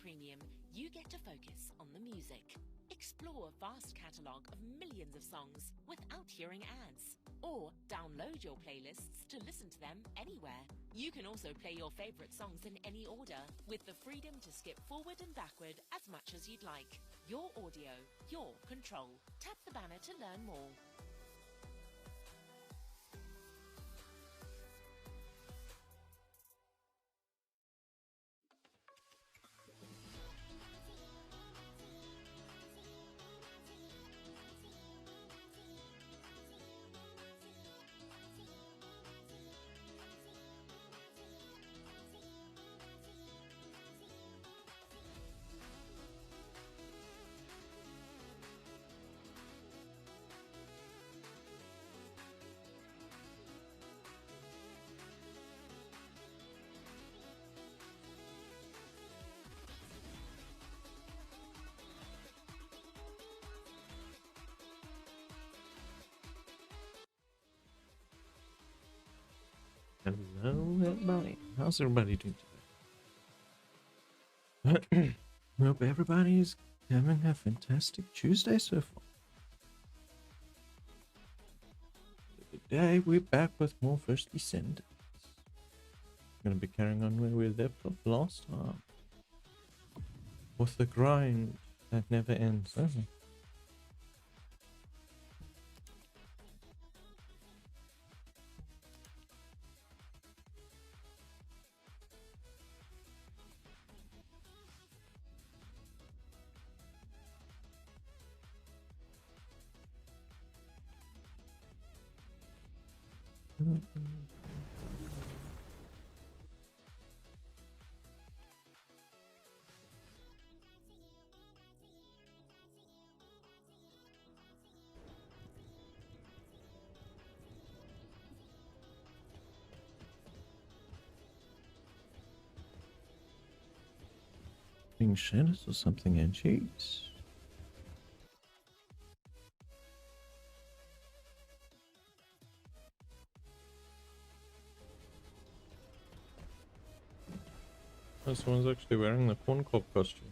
Premium, you get to focus on the music. Explore a vast catalogue of millions of songs without hearing ads. Or download your playlists to listen to them anywhere. You can also play your favorite songs in any order, with the freedom to skip forward and backward as much as you'd like. Your audio, your control. Tap the banner to learn more. Hello everybody, how's everybody doing today? Hope everybody's having a fantastic Tuesday so far. Today we're back with more First Descendants. I'm going to be carrying on where we left off last time. With the grind that never ends. Being shadows or something, and cheese. Oh, someone's actually wearing the corn cob costume.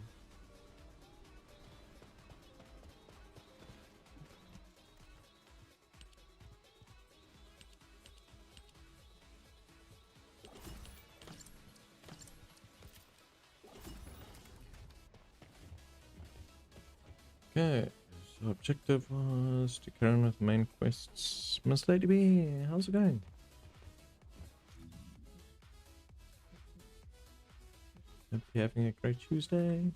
Okay, so objective was to carry on with main quests. Miss Lady B, how's it going? Hope you're having a great Tuesday.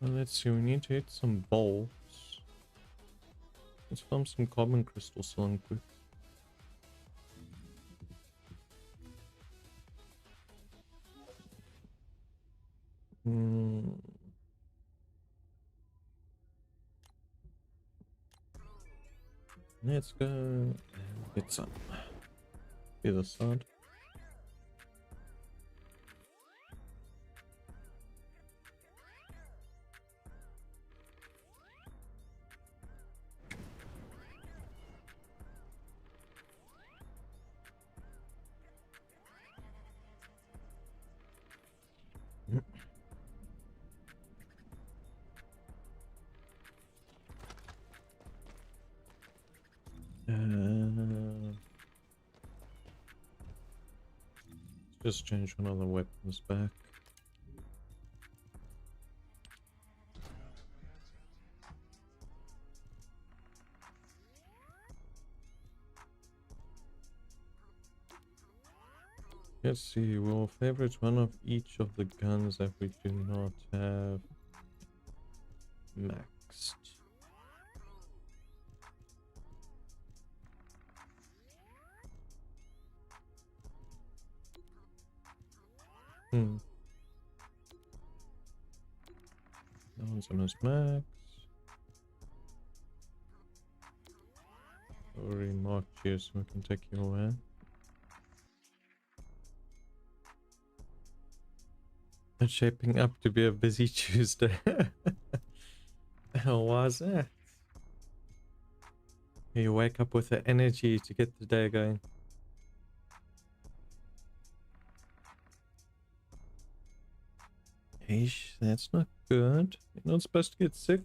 Well, let's see, we need to hit some bolts. Let's farm some carbon crystal selling quick. Let's go and get some. The other side. Just change one of the weapons back. Let's see, we'll favorite one of each of the guns that we do not have maxed. That one's almost max. Already marked you so we can take you away. It's shaping up to be a busy Tuesday. How was that? You wake up with the energy to get the day going. Ish, that's not good. You're not supposed to get sick.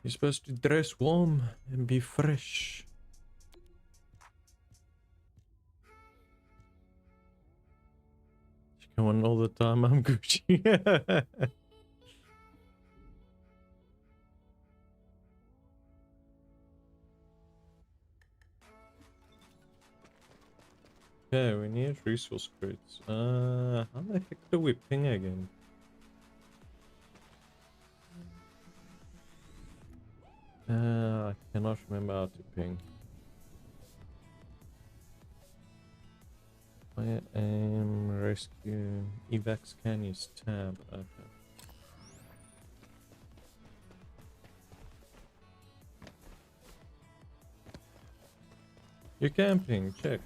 You're supposed to dress warm and be fresh. Come on all the time, I'm Gucci. Okay, we need resource crates. How the heck do we ping again? I cannot remember how to ping. I am rescue. Evac scan is tab. Okay. You're camping, check.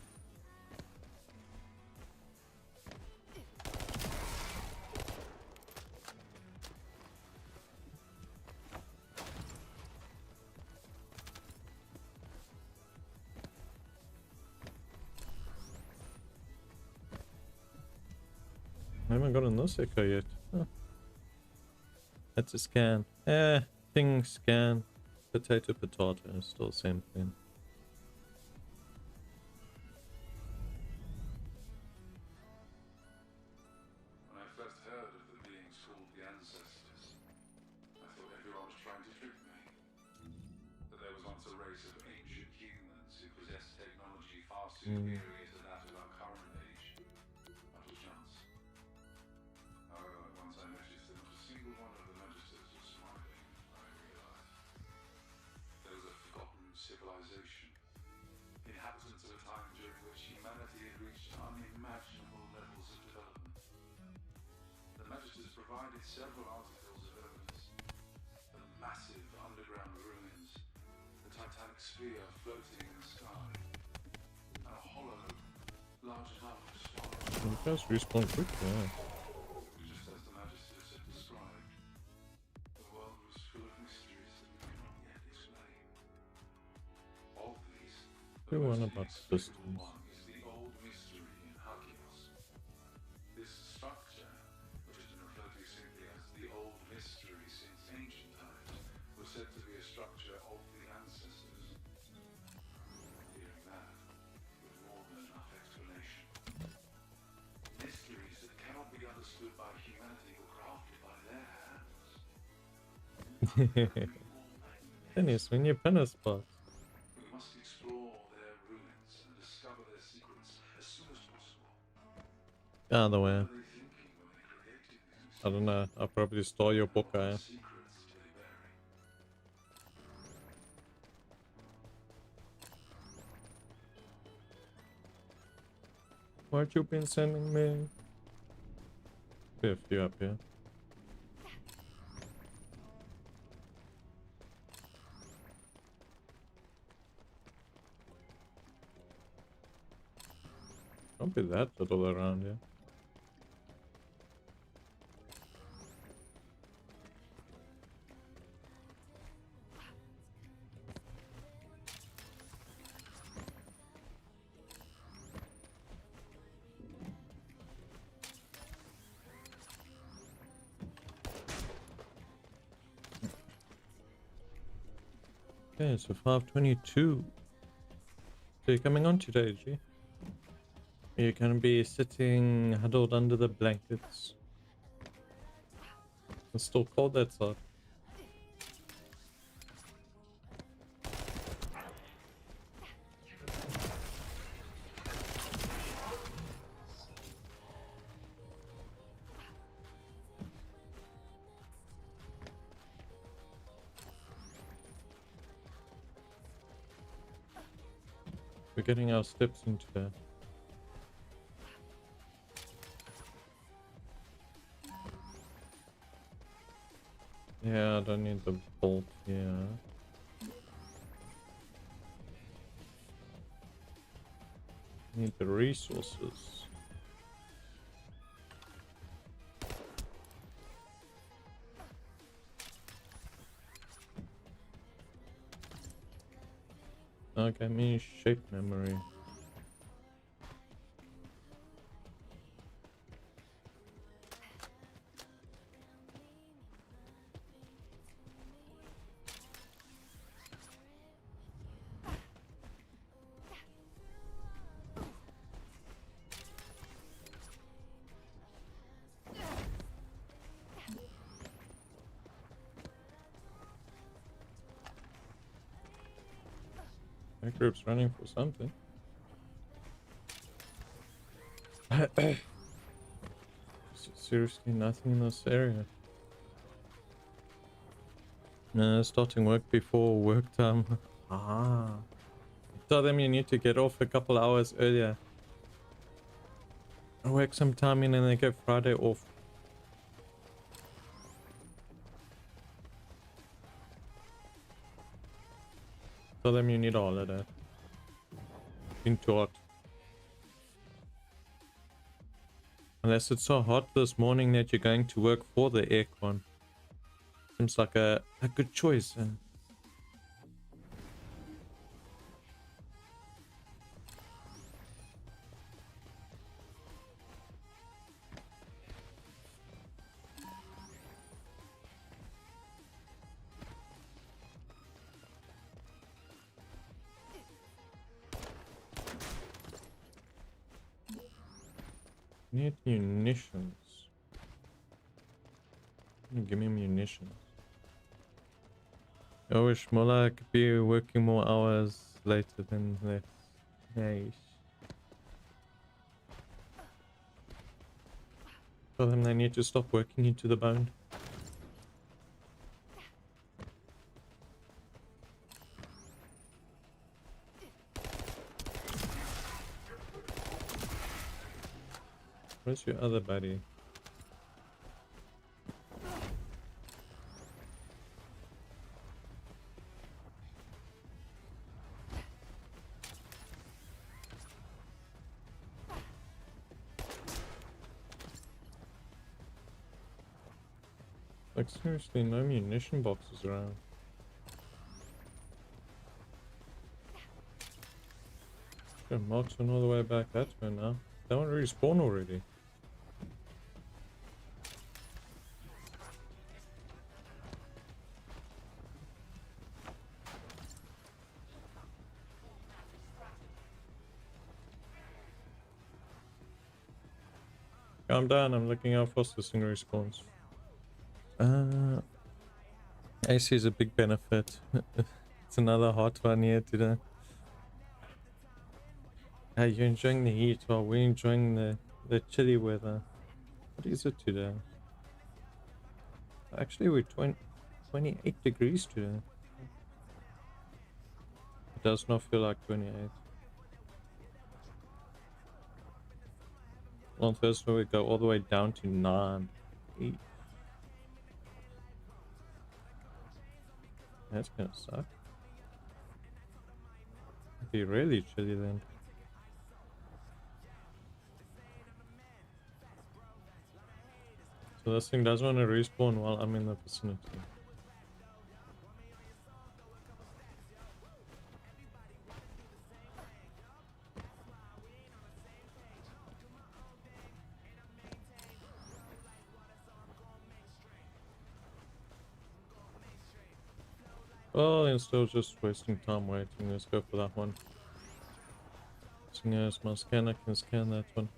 I haven't gotten this echo yet. Huh. That's a scan. Ping, scan. Potato, potato. Still the same thing. When I first heard of the beings called the Ancestors, I thought everyone was trying to trick me. That there was once a race of ancient humans who possessed technology far superior to that of our current age. Not a chance. However, once I noticed that not a single one of the magisters was smiling, I realized there was a forgotten civilization. Inhabitants of a time during which humanity had reached unimaginable levels of development. The magisters provided several articles of evidence. The massive underground ruins, the titanic sphere floating in the sky, and a hollow large enough to swallow. You guys respawn quick, yeah. Just as the magisters had described, the world was full of mysteries that we cannot yet explain. Of these, the Who won most about inexplicable distance? one is the old mystery in Hakios. This structure, which has been referred to simply as the old mystery since ancient times, was said to be a structure of the ancestors. Hearing that was more than enough explanation. Mysteries that cannot be understood by humanity were crafted by their hands. Dennis, when you pin a spot. We must explore their ruins and discover their secrets as soon as possible. Out of the way. What were they thinking when they created these I don't know. I'll probably stole your book, eh? secrets do they bury? What you been sending me? Be a few up here. Don't be that little around here. Okay, so 5:22. So you're coming on today, G? You're gonna be sitting huddled under the blankets. It's still cold outside. We're getting our steps into there. Yeah, I don't need the bolt here. Need the resources. Okay, me shape memory. That group's running for something. Seriously, nothing in this area. Starting work before work time. Ah. Tell them you need to get off a couple hours earlier. Work some time in and then get Friday off. Tell them you need a holiday. Been too hot. Unless it's so hot this morning that you're going to work for the aircon. Seems like a good choice. Need munitions. Give me munitions. I wish Mola could be working more hours later than this. Nice. Tell them they need to stop working into the bone. Where's your other buddy? Like seriously, no munition boxes around. Got marksman all the way back that way now. They won't respawn already. Calm down, I'm looking how fast this thing respawns. AC is a big benefit. It's another hot one here today. Hey, you're enjoying the heat while we're enjoying the chilly weather. What is it today? Actually, we're 28 degrees today. It does not feel like 28. On Thursday we go all the way down to 9. 8. That's gonna suck. It'd be really chilly then. So this thing doesn't want to respawn while I'm in the vicinity. Well, instead of just wasting time waiting, let's go for that one. Seeing as my scanner can scan that one.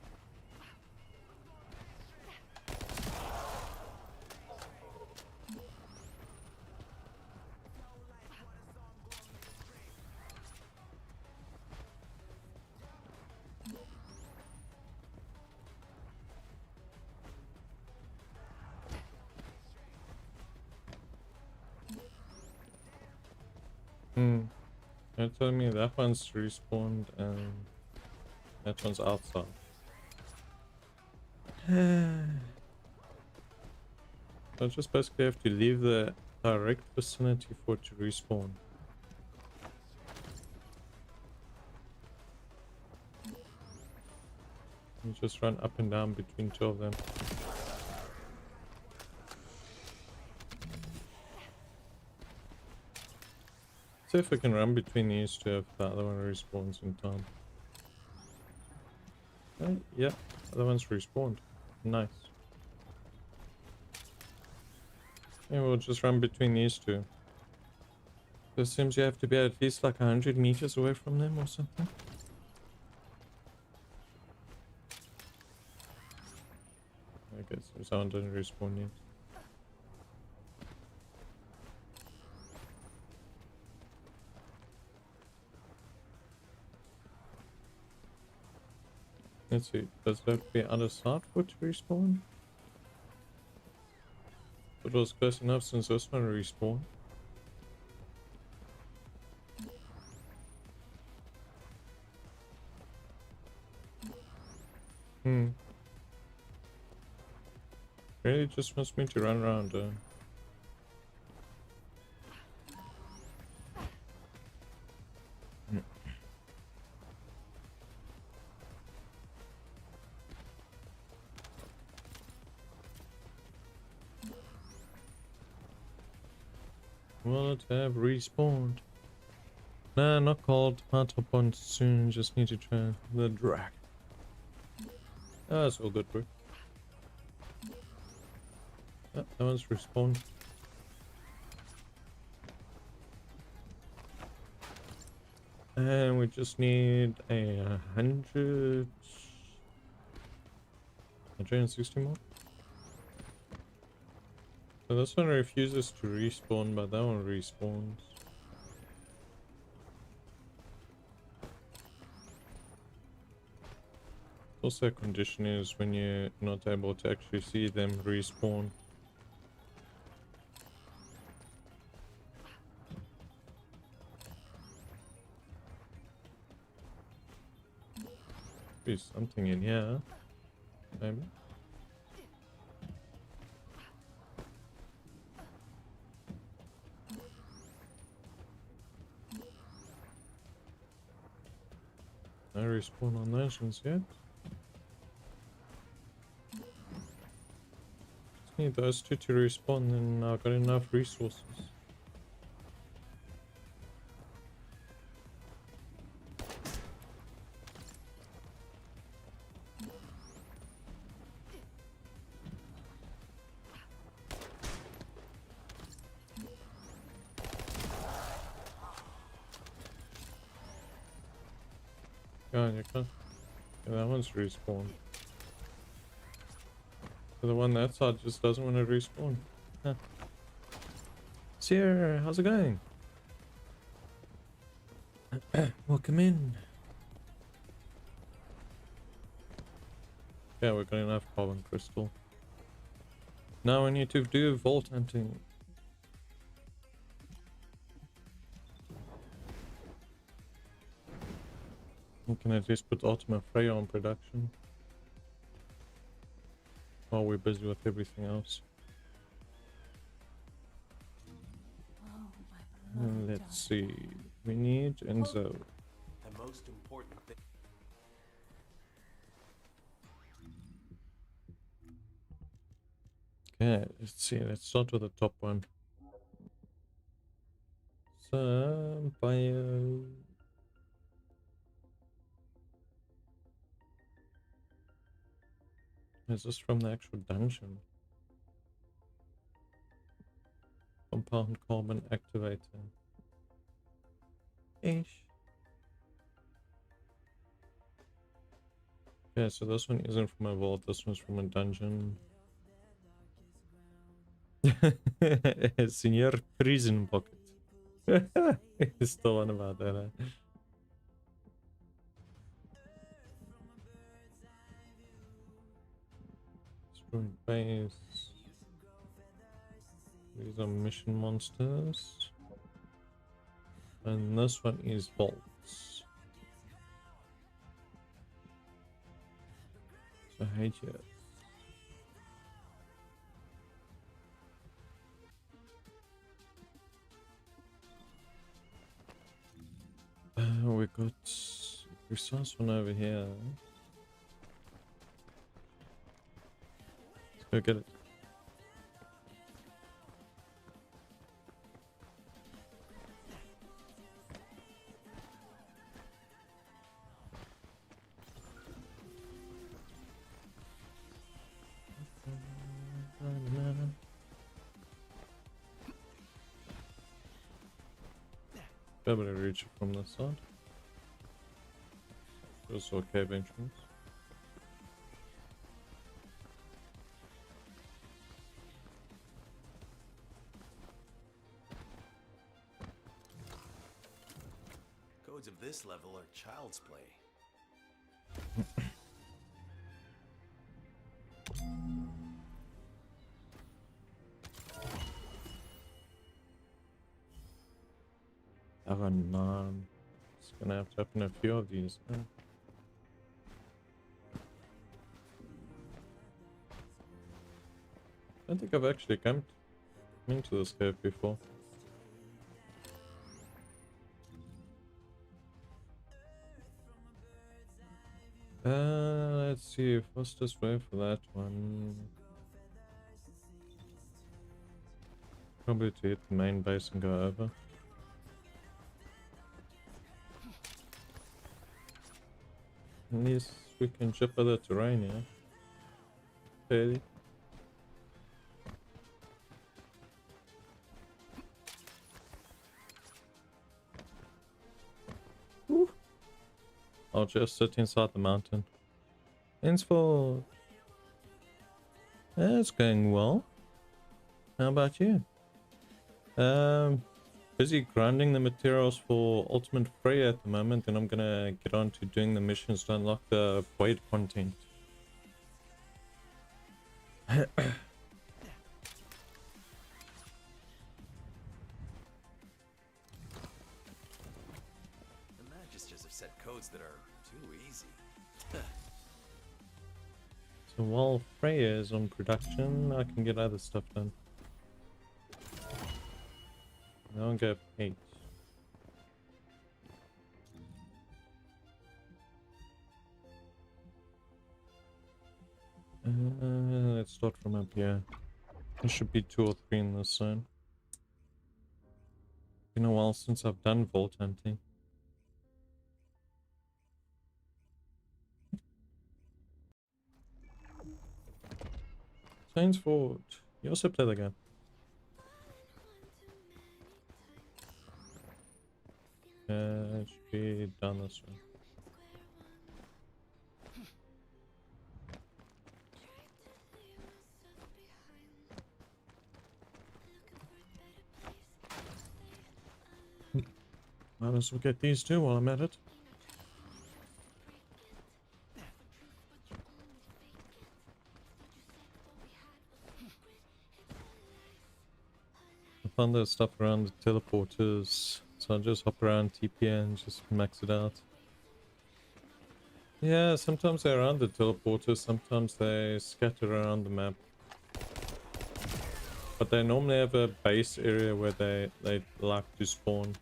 They're telling me that one's respawned and that one's outside. I just basically have to leave the direct vicinity for it to respawn. You just run up and down between two of them. See if we can run between these two if the other one respawns in time. Yeah, the other one's respawned. Nice. Yeah, we'll just run between these two. So it seems you have to be at least like 100 meters away from them or something. I guess someone didn't respawn yet. Let's see, does that have to be other side for it to respawn? It was close enough since this one respawned. Really just wants me to run around. Will it have respawned? Nah, not called. I'll top on soon. Just need to try the drag. Ah, that's all good, bro. Ah, that one's respawned. And we just need 160 more. So this one refuses to respawn, but that one respawns. Also, a condition is when you're not able to actually see them respawn. Be something in here, maybe. No respawn on those ones yet. Just need those two to respawn, then I've got enough resources. Go on, you can. Yeah, that one's respawned. So the one that side just doesn't want to respawn. Huh. Sierra, how's it going? Welcome in. Yeah, we've got enough carbon crystal. Now we need to do vault hunting. We can at least put Ultima Freya on production while we're busy with everything else. Let's see. We need Enzo. The most important thing. Okay, let's see. Let's start with the top one. So, bio. Is this from the actual dungeon? Compound carbon activator. Ish. Okay, so this one isn't from a vault, this one's from a dungeon. Senior prison pocket. He's still on about that, eh? Destroyed base. These are mission monsters. And this one is vaults. So hey, here. We got resource one over here. Let's go get it. Be able to reach it from this side. Also a cave entrance. Codes of this level are child's play. I got none. It's gonna have to open a few of these. I don't think I've actually come into this cave before. Let's see. Fastest way for that one. Probably to hit the main base and go over. At least we can chip other terrain, yeah. Fairly. Woo. I'll just sit inside the mountain. Henceforth. It's going well. How about you? Busy grinding the materials for Ultimate Freya at the moment, and I'm gonna get on to doing the missions to unlock the void content. The Magisters have set codes that are too easy. So while Freya is on production, I can get other stuff done. Now I'll go 8. Let's start from up here. There should be 2 or 3 in this zone. Been a while since I've done vault hunting. Saints Fort. You also play the game. It should be down this way. Might as well get these 2 while I'm at it. I found there's stuff around the teleporters, so I'll just hop around TP and just max it out. Yeah, sometimes they're around the teleporters, sometimes they scatter around the map. But they normally have a base area where they like to spawn.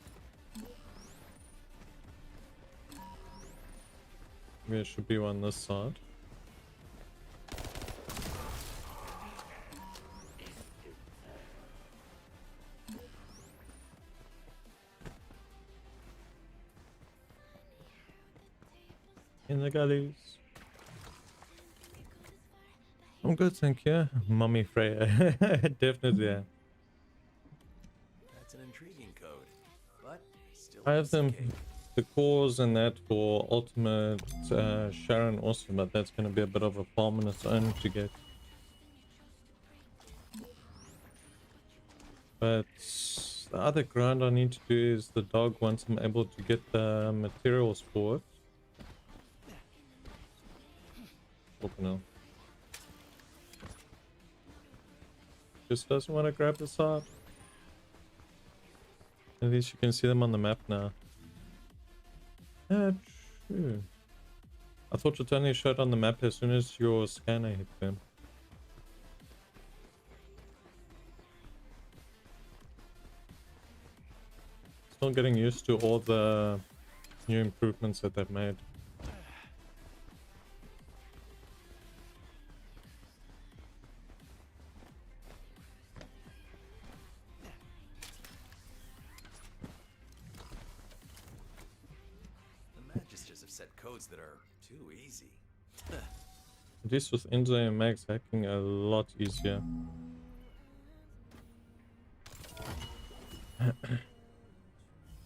There should be one this side. In the gullies. I'm good, thank you. Mummy Freya. Definitely, yeah. That's an intriguing code, but still I have them, escape. the cores and that for Ultimate Sharon also, but that's going to be a bit of a farm on its own to get. But the other grind I need to do is the dog once I'm able to get the materials for it. Open up. Just doesn't want to grab the side. At least you can see them on the map now. Yeah, true. I thought it only showed on the map as soon as your scanner hit them. Still getting used to all the new improvements that they've made. The Magisters have set codes that are too easy. This with Inzo and Max hacking a lot easier.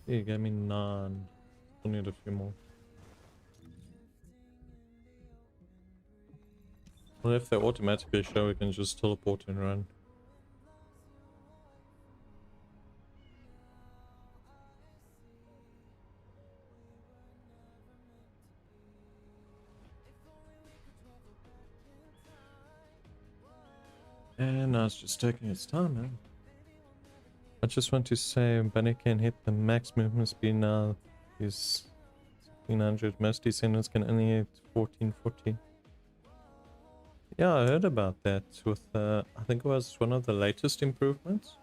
You gave me none. Still need a few more. Well, if they automatically show, we can just teleport and run. And now it's just taking its time, man. I just want to say Bunny can hit the max movement speed now. Is 1500. Most Descendants can only hit 1440. Yeah, I heard about that with, I think it was one of the latest improvements.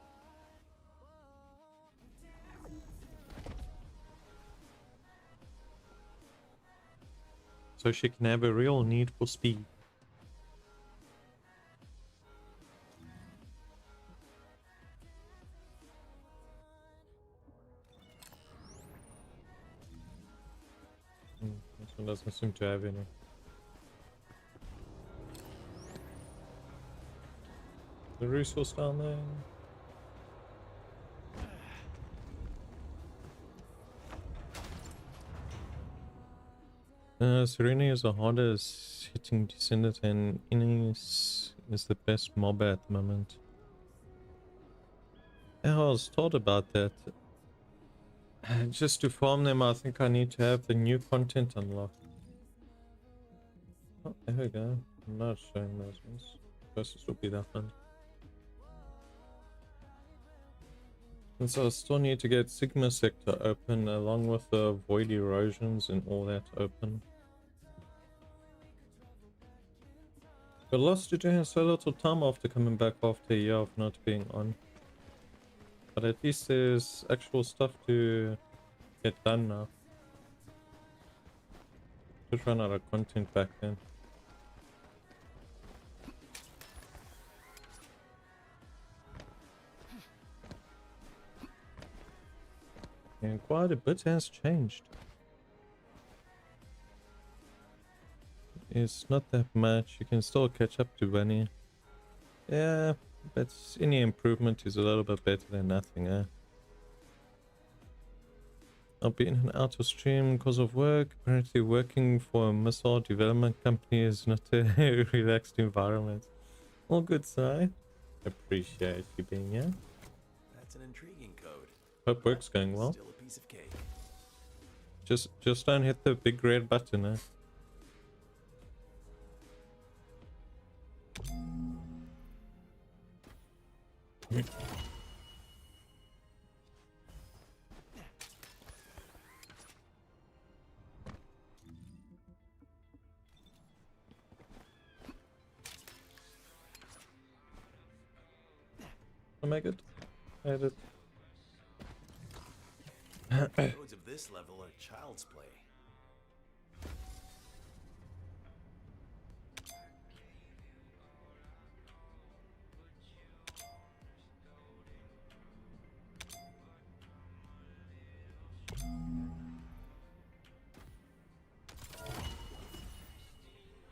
So she can have a real need for speed. This one doesn't seem to have any. The resource down there. Serena is the hardest hitting Descendant, and Ingris is the best mob at the moment. Yeah, I was told about that. Just to farm them, I think I need to have the new content unlocked. Oh, there we go. I'm not showing those ones. First will be that one. And so I still need to get Sigma Sector open along with the Void Erosions and all that open. Got lots to do and so little time after coming back after a year of not being on. But at least there's actual stuff to get done now. Just ran out of content back then. And quite a bit has changed. It's not that much. You can still catch up to Bunny. Yeah, but any improvement is a little bit better than nothing, eh? I'll be in and out of stream because of work. Apparently working for a missile development company is not a relaxed environment. All good, Si. Appreciate you being here. That's an intriguing code. Hope work's going well. Still a piece of cake. Just don't hit the big red button, eh? I make it. Edit. Codes of this level are child's play.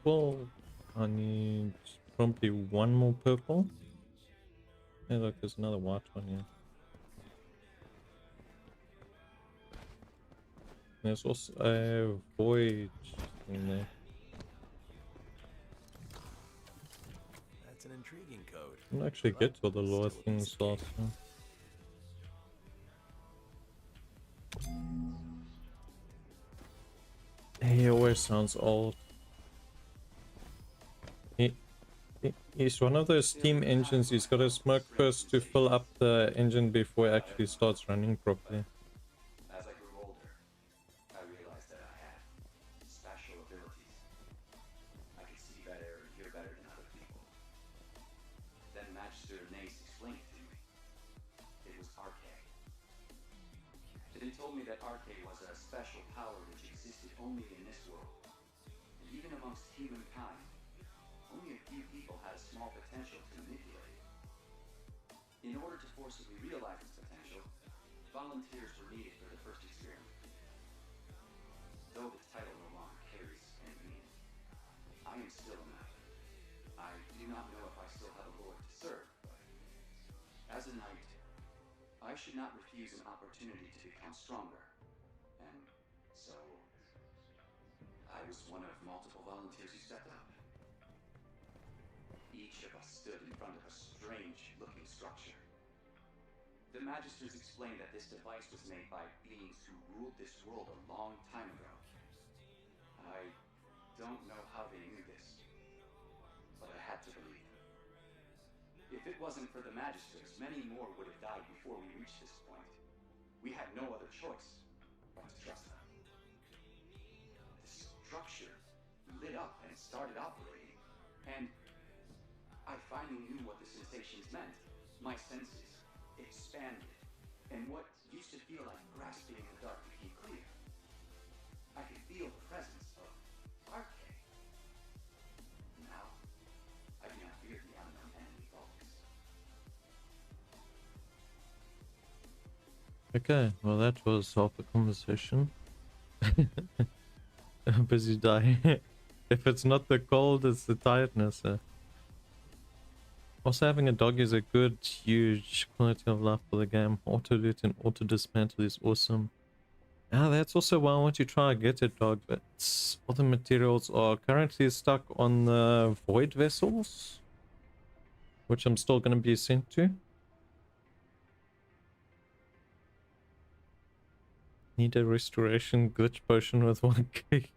Well, I need probably one more purple. Hey, look, there's another white one here. There's also a void in there. That's an intriguing code. I didn't actually get to all the lower things last time. He always sounds old. He's one of those steam engines. He's got to smoke first to fill up the engine before it actually starts running properly. As I grew older, I realized that I had special abilities. I could see better and hear better than other people. Then Magister Nace explained it to me. It was Arche. They told me that Arche was a special power which existed only in this world. And even amongst humankind, only a few people had a small potential to manipulate it. In order to forcibly realize its potential, volunteers were needed for the first experiment. Though the title no longer carries any meaning, I am still a knight. I do not know if I still have a lord to serve, but as a knight, I should not refuse an opportunity to become stronger. And so, I was one of multiple volunteers who stepped up. Each of us stood in front of a strange-looking structure. The Magisters explained that this device was made by beings who ruled this world a long time ago. I don't know how they knew this, but I had to believe them. If it wasn't for the Magisters, many more would have died before we reached this point, we had no other choice but to trust them. The structure lit up and started operating, and I finally knew what the sensations meant. My senses expanded, and what used to feel like grasping in the dark became clear. I could feel the presence of RK. Now, I do not fear the unknown enemy foes. Okay, well that was half a conversation. I'm busy dying. If it's not the cold, it's the tiredness. Also, having a dog is a good, huge quality of life for the game. Auto loot and auto dismantle is awesome. Ah, that's also why I want to try and get a dog, but all the materials are currently stuck on the void vessels, which I'm still going to be sent to. Need a restoration glitch potion with 1k.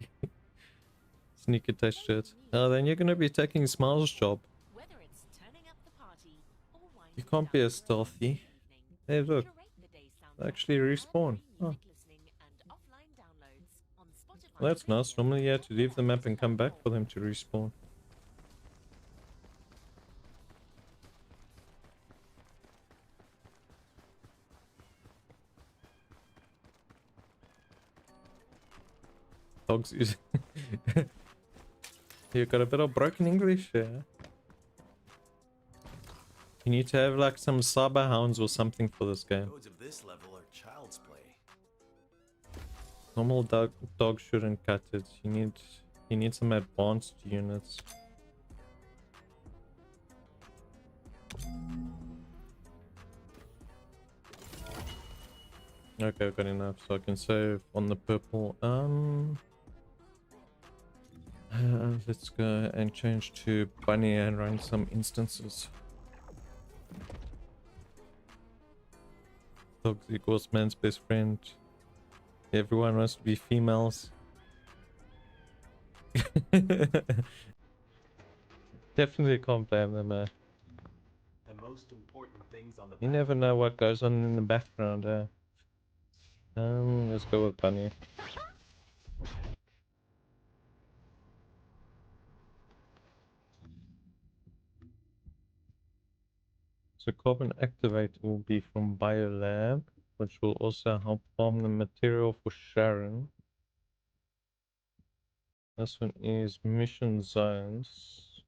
Sneak attached to it. Oh, then you're going to be taking Smile's job. Whether it's turning up the party or winding You can't be down as the road stealthy. in the evening, Hey, look. curate the day's They soundtrack actually with respawn. ad-free Oh. music listening and offline downloads on Spotify Well, that's nice. Premium. Normally you have to Check leave it the out map to and come learn back more. for them to respawn. Dogs using... You got a bit of broken English here. You need to have like some cyber hounds or something for this game. Codes of this level are child's play. Normal dog shouldn't cut it. You need some advanced units. Okay, I've got enough, so I can save on the purple. Let's go and change to bunny and run some instances. Dogs equals man's best friend. Everyone wants to be females. Definitely can't blame them, The most important things on the You never know what goes on in the background, let's go with bunny. So carbon activate will be from Biolab, which will also help farm the material for Sharon. This one is mission zones.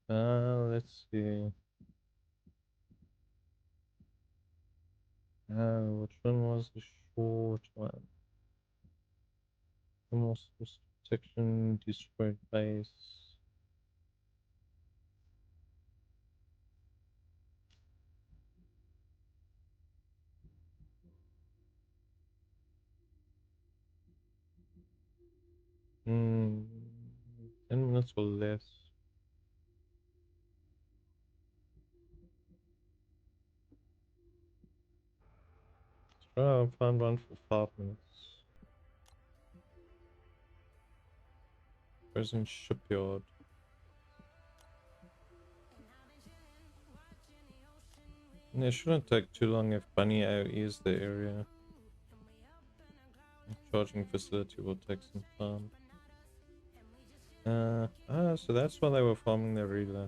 Let's see. Which one was the short one? Almost protection, destroyed base. Hmm, 10 minutes or less. Let's try and find one for 5 minutes. Present shipyard. It shouldn't take too long if Bunny AoE is the area. Charging facility will take some time. So that's why they were farming their relay.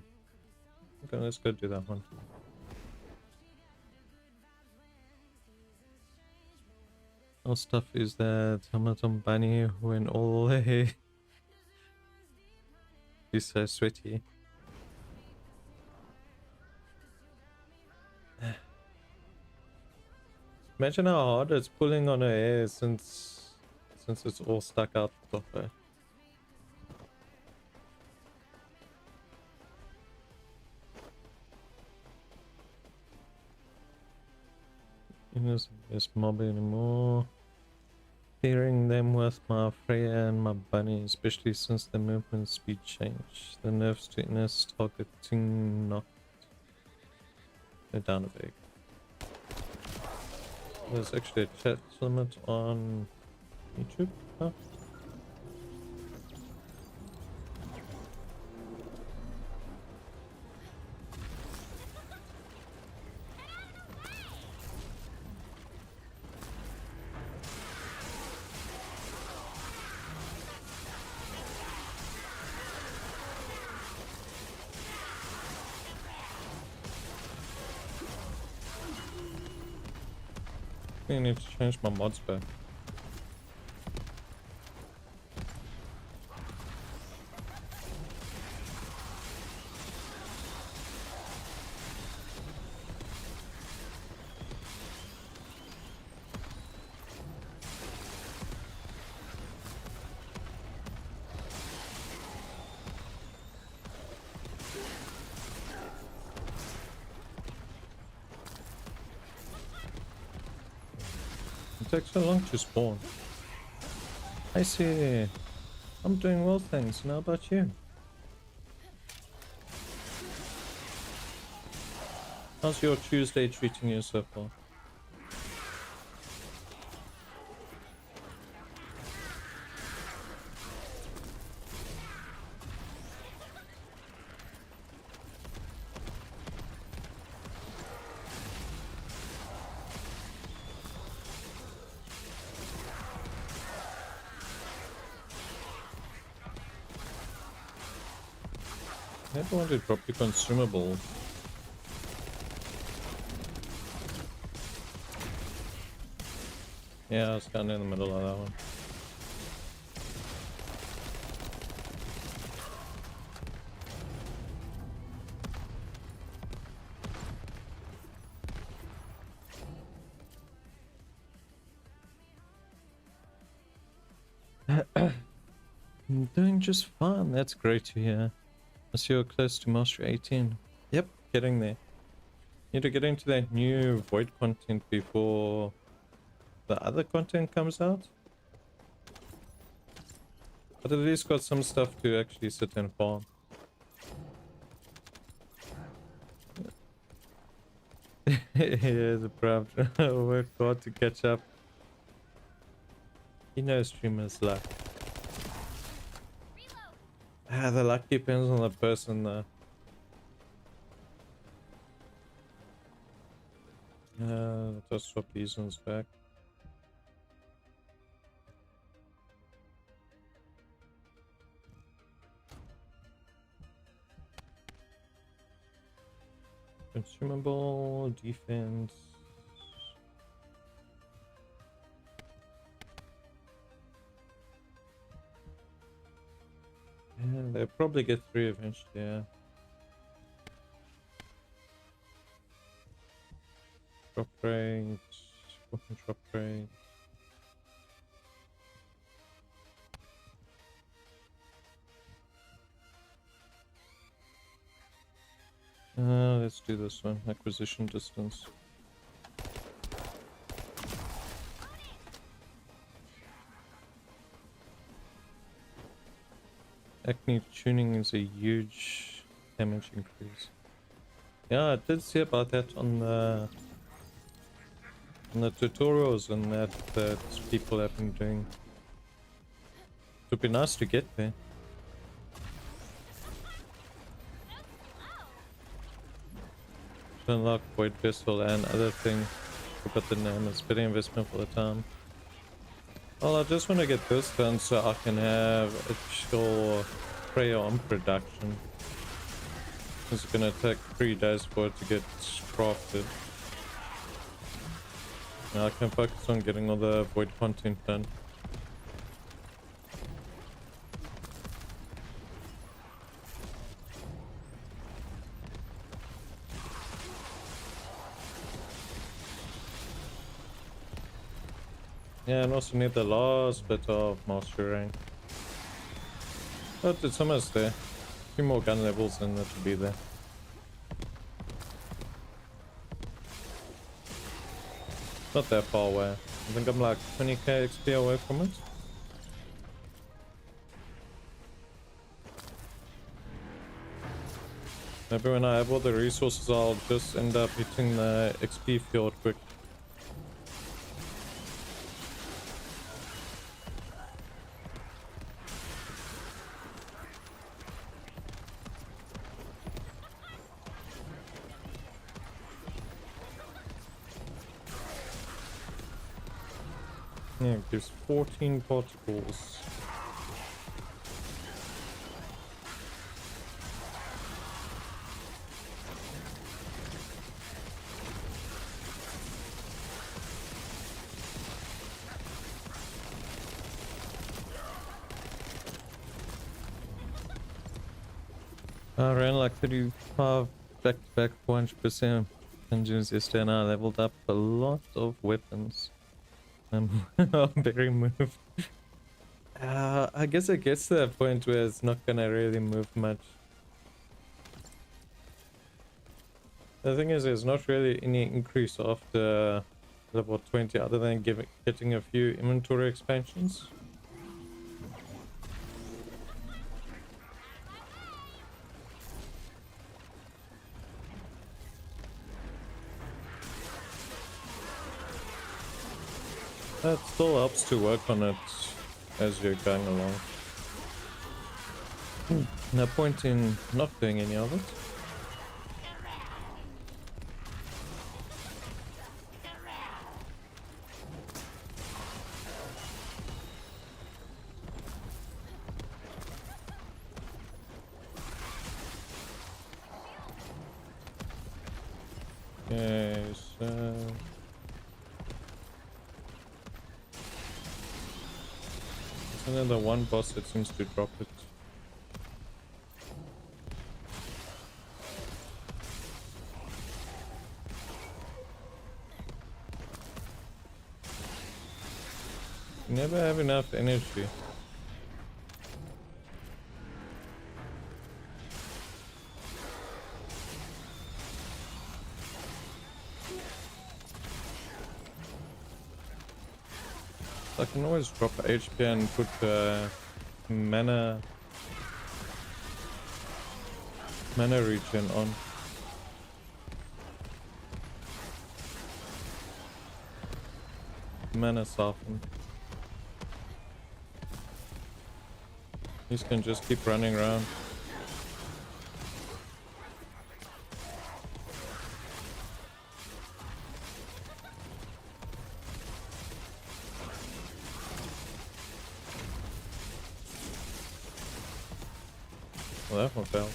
Okay, let's go do that one. What stuff is that? Hamilton Bunny when all the way. He's so sweaty. Imagine how hard it's pulling on her hair since it's all stuck out of her. This mob anymore. Clearing them with my Freya and my bunny, especially since the movement speed changed. The nerfs to Innis targeting knocked her down a bit. There's actually a chat limit on YouTube. Huh? I need to change my mods back. It takes so long to spawn. I see. I'm doing well, thanks. And how about you? How's your Tuesday treating you so far? I don't want to drop the consumable. Yeah, I was kind of in the middle of that one. I'm doing just fine. That's great to hear. I see you're close to Master 18. Yep, getting there. Need to get into that new void content before the other content comes out. But at least got some stuff to actually sit and farm. Yeah, the problem. I worked hard to catch up. You know streamers luck. Ah, the luck depends on the person though. Let's swap these ones back. Consumable, defense. Yeah, they'll probably get 3 eventually, yeah. Drop rate, weapon drop rate. Let's do this one, acquisition distance. Acne tuning is a huge damage increase. Yeah, I did see about that on the tutorials and that people have been doing. It would be nice to get there. To unlock Void Vessel and other thing. Forgot the name, it's better investment for the time. Well, I just want to get this done so I can have actual prey on production. It's gonna take 3 days for it to get crafted. Now I can focus on getting all the void content done. Yeah, and also need the last bit of master rank. But it's almost there. A few more gun levels and that should be there. Not that far away. I think I'm like 20k XP away from it. Maybe when I have all the resources I'll just end up hitting the XP field quick. Yeah, it gives 14 particles. I ran like 35 back-to-back 400% dungeons yesterday and I leveled up a lot of weapons. I'm very moved. I guess it gets to that point where it's not gonna really move much. The thing is, there's not really any increase after level 20 other than getting a few inventory expansions. That still helps to work on it as you're going along. No point in not doing any of it. Okay, so it's only the one boss that seems to drop it. You never have enough energy. I can always drop HP and put mana regen on. Mana soften. These can just keep running around. Well, that one fell.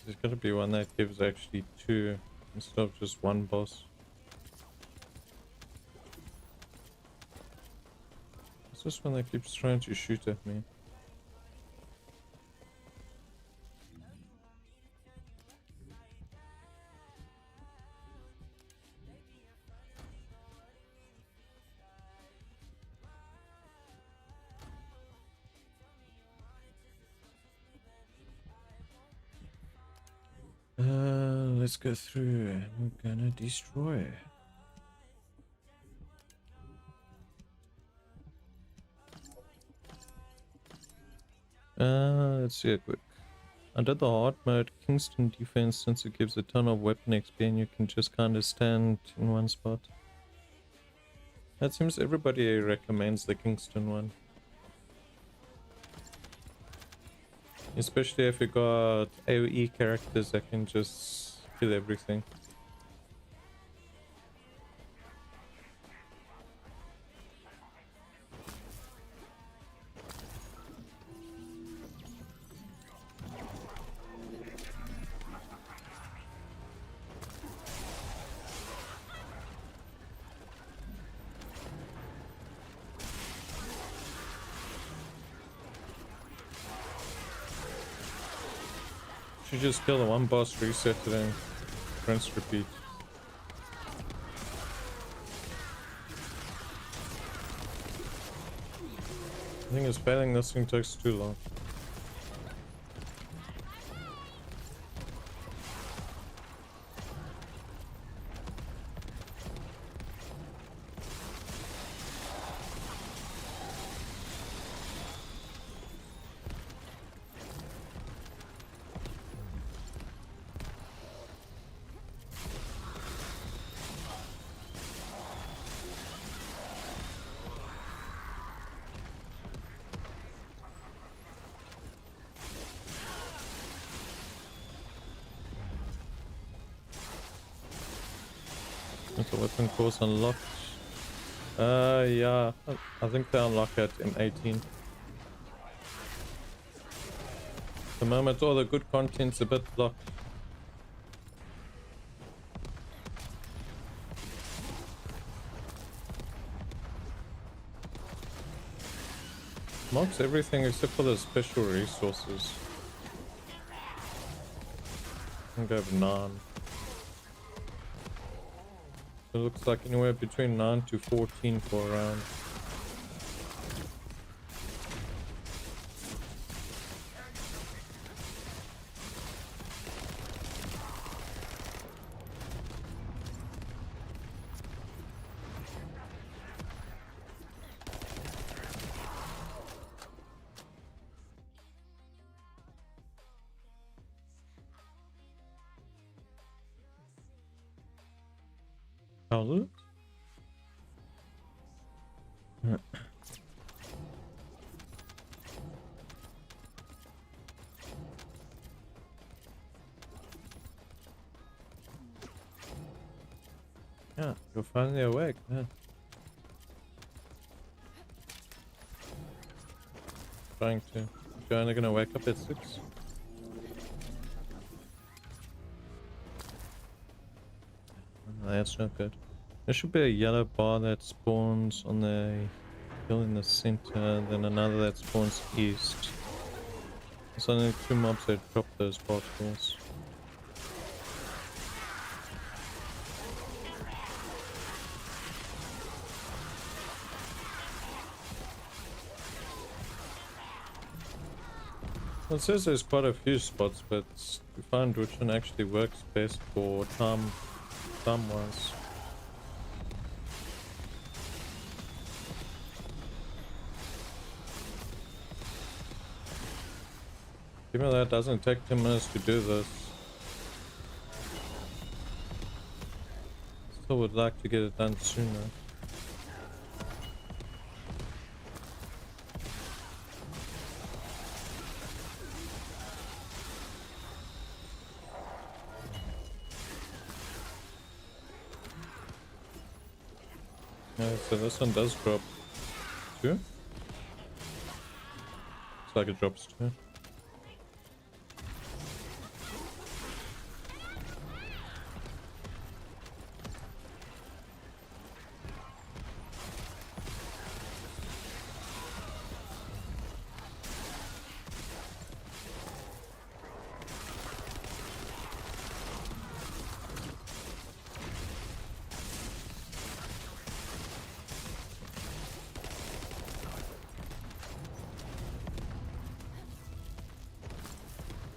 There's gotta be one that gives actually two instead of just one boss. It's this one that keeps trying to shoot at me. Let's go through and we're gonna destroy. Let's see it quick. Under the hard mode, Kingston defense, since it gives a ton of weapon XP and you can just kind of stand in one spot. It seems everybody recommends the Kingston one. Especially if you got AoE characters that can just kill everything. Should just kill the one boss, reset it, and rinse repeat. The thing is, failing this thing takes too long. That's a weapon course unlocked. Yeah, I think they unlock it in 18. At the moment, all the good content's a bit locked. Marks everything except for the special resources. I think I have 9. It looks like anywhere between 9 to 14 for a round. How's it? Yeah, you're finally awake. Yeah. Trying to. You're only gonna wake up at 6. That's not good. There should be a yellow bar that spawns on the hill in the center, then another that spawns east. There's only 2 mobs that drop those particles. Well, it says there's quite a few spots, but to find which one actually works best for time-wise. Even though it doesn't take 10 minutes to do this, still would like to get it done sooner. Yeah, so this one does drop 2. Looks like it drops 2.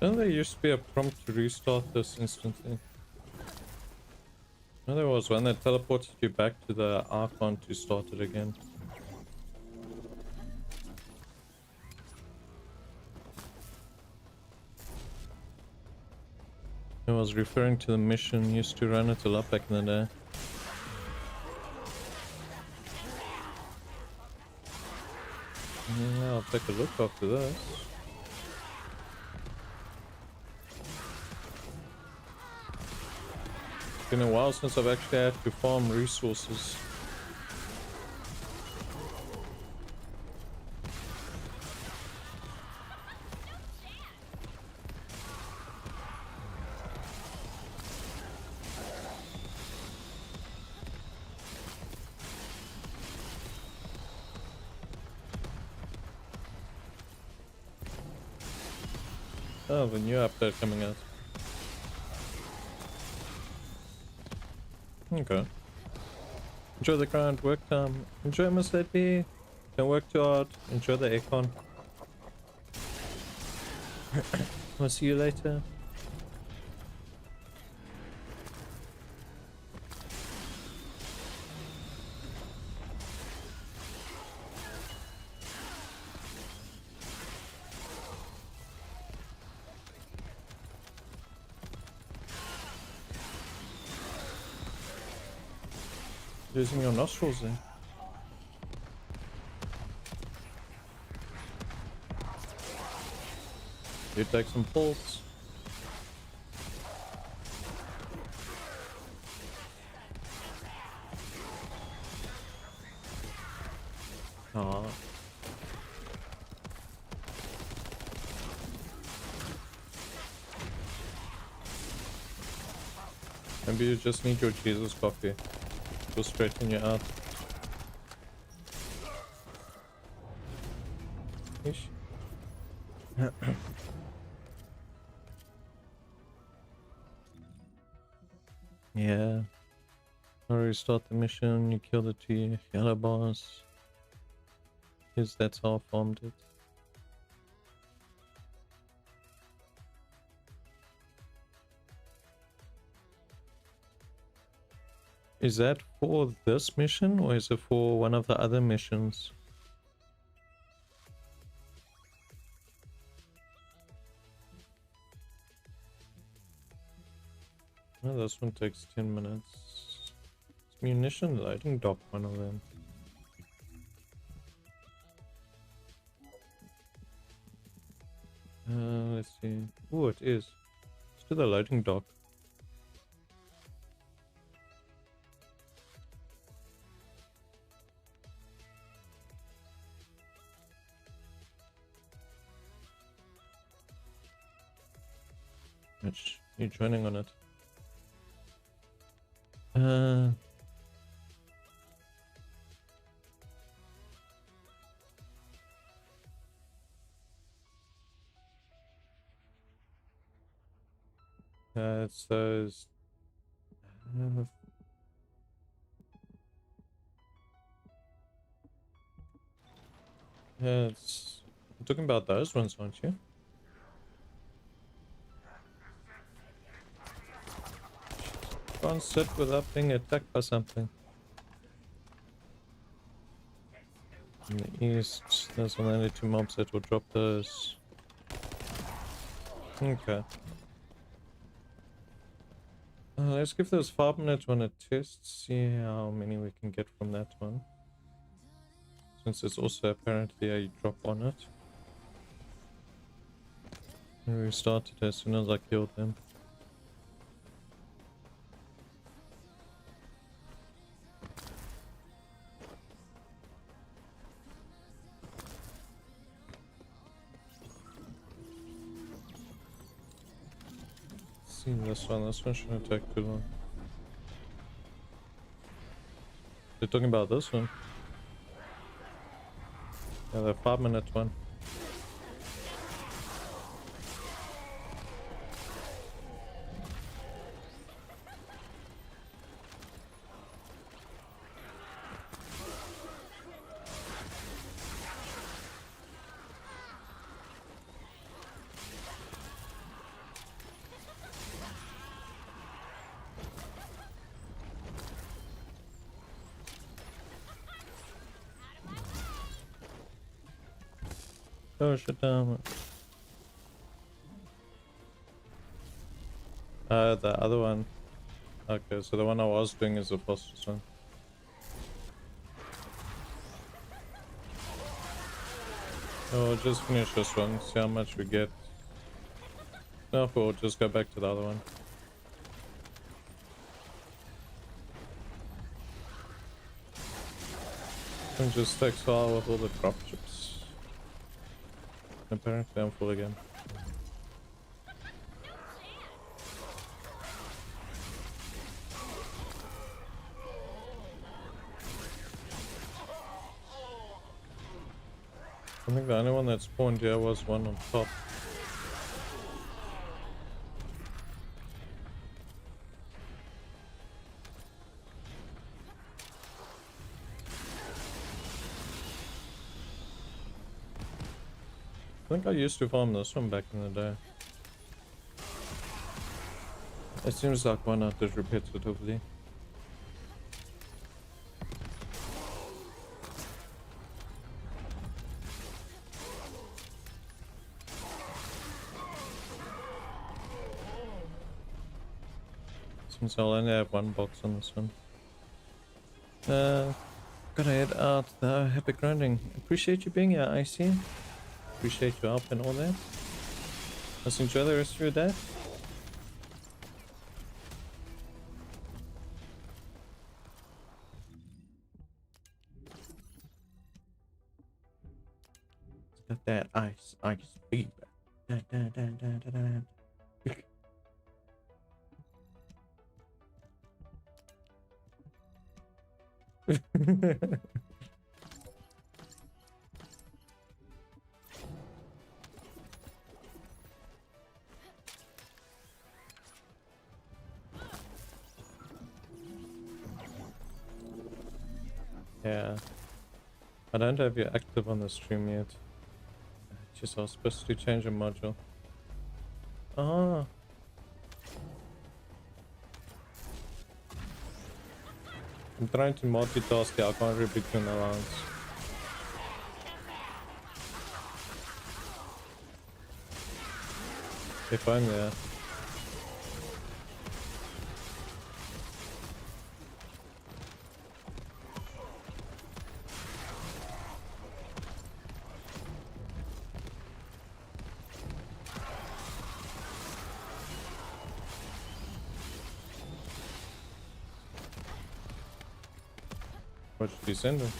Don't there used to be a prompt to restart this instantly? No, there was one that teleported you back to the icon to start it again. I was referring to the mission, used to run it a lot back in the day. Yeah, I'll take a look after this. It's been a while since I've actually had to farm resources. Oh, the new update coming out. Okay. Enjoy the grind, work time. Enjoy Miss Let Be. Don't work too hard. Enjoy the aircon. I'll see you later. Losing your nostrils there. You take some pulse. Aww. Maybe you just need your Jesus coffee. Go straighten you out. Ish. Yeah. Or restart the mission, you kill the two yellow boss. Because that's how I farmed it. Is that for this mission or is it for one of the other missions? Oh, this one takes 10 minutes. It's munition loading dock, one of them. Let's see. Oh, it is. Let's do the loading dock. Which you're joining on it. It's those. It's. You're talking about those ones, aren't you? Can't sit without being attacked by something. In the east, there's only two mobs that will drop those. Okay. Let's give those 5-minute one a test, see how many we can get from that one. Since it's also apparently a drop on it. And we started as soon as I killed them. See this one shouldn't take too long. They're talking about this one. Yeah, the 5-minute one. Oh, shut down. The other one. Okay, so the one I was doing is the fastest one. Oh, we'll just finish this one, see how much we get. No, we'll just go back to the other one. And just takes a while with all the drop chips. Apparently I'm full again. I think the only one that spawned here was one on top. I think I used to farm this one back in the day. It seems like why not just repetitively. Since I'll only have one box on this one. Gotta head out though. Happy grinding. Appreciate you being here, IC. Appreciate your help and all that. Let's enjoy the rest of your day. Got that ice fever. Da, da, da, da, da, da. Yeah. I don't have you active on the stream yet. Just I was supposed to change a module. Ah. I'm trying to multitask here, I can't read between the lines. If I'm there. Watch Descendant.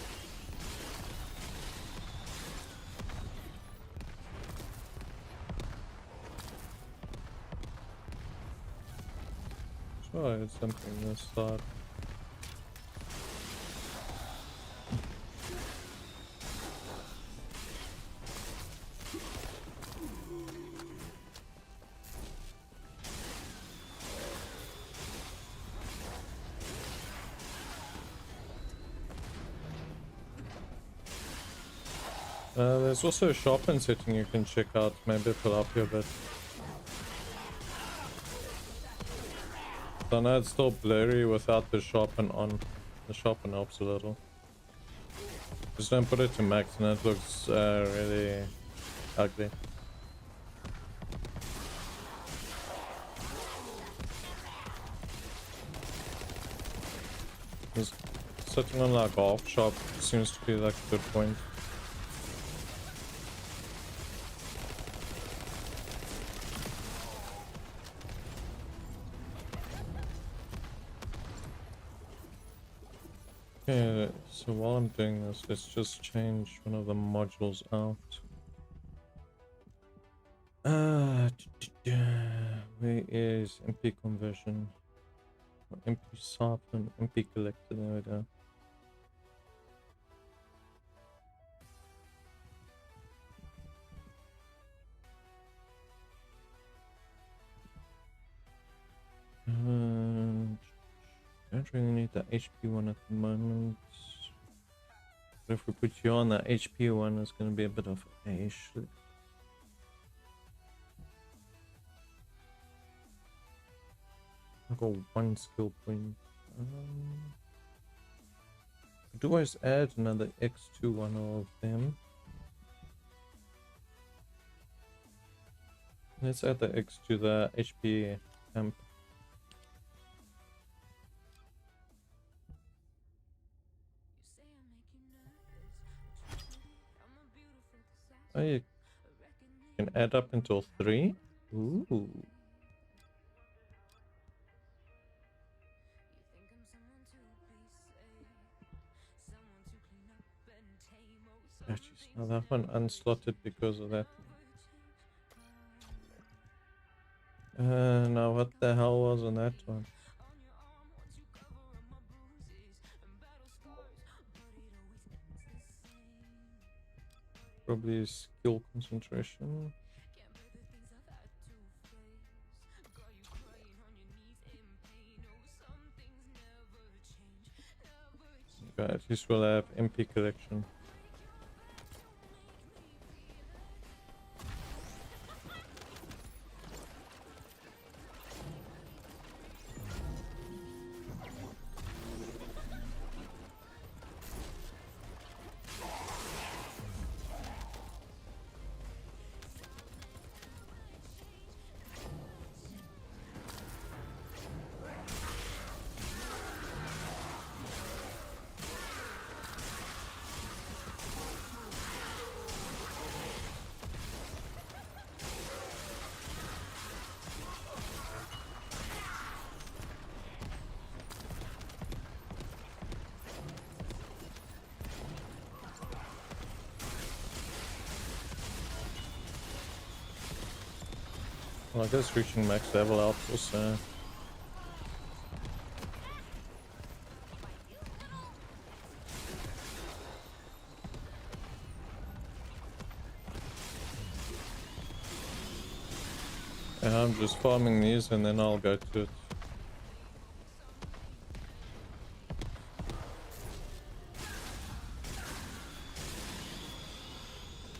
Sure, it's something this side. There's also a sharpen setting you can check out, maybe it'll help you a bit. I know it's still blurry without the sharpen on. The sharpen helps a little. Just don't put it to max and it looks really ugly. Just sitting on like half sharp seems to be like a good point. Okay, so while I'm doing this, let's just change one of the modules out. Where is MP conversion? MP siphon, MP collector, there we go. Don't really need the HP one at the moment. But if we put you on the HP one, it's going to be a bit of a issue. I've got one skill point. Could always add another X to one of them. Let's add the X to the HP amp. Oh, you can add up until 3. Ooh. Actually, now that one unslotted because of that. Now what the hell was on that one? Probably skill concentration. Okay, at least we'll have MP collection. Well, I guess reaching max level helps also. Yeah, I'm just farming these and then I'll go to it.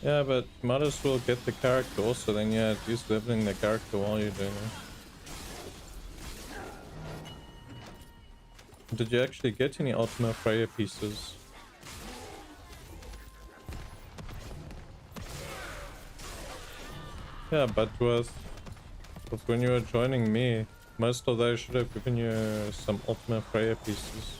Yeah, but might as well get the character also, then yeah, at least leveling the character while you're doing it. Did you actually get any Ultima Freya pieces? Yeah, but with when you were joining me, most of those should have given you some Ultima Freya pieces.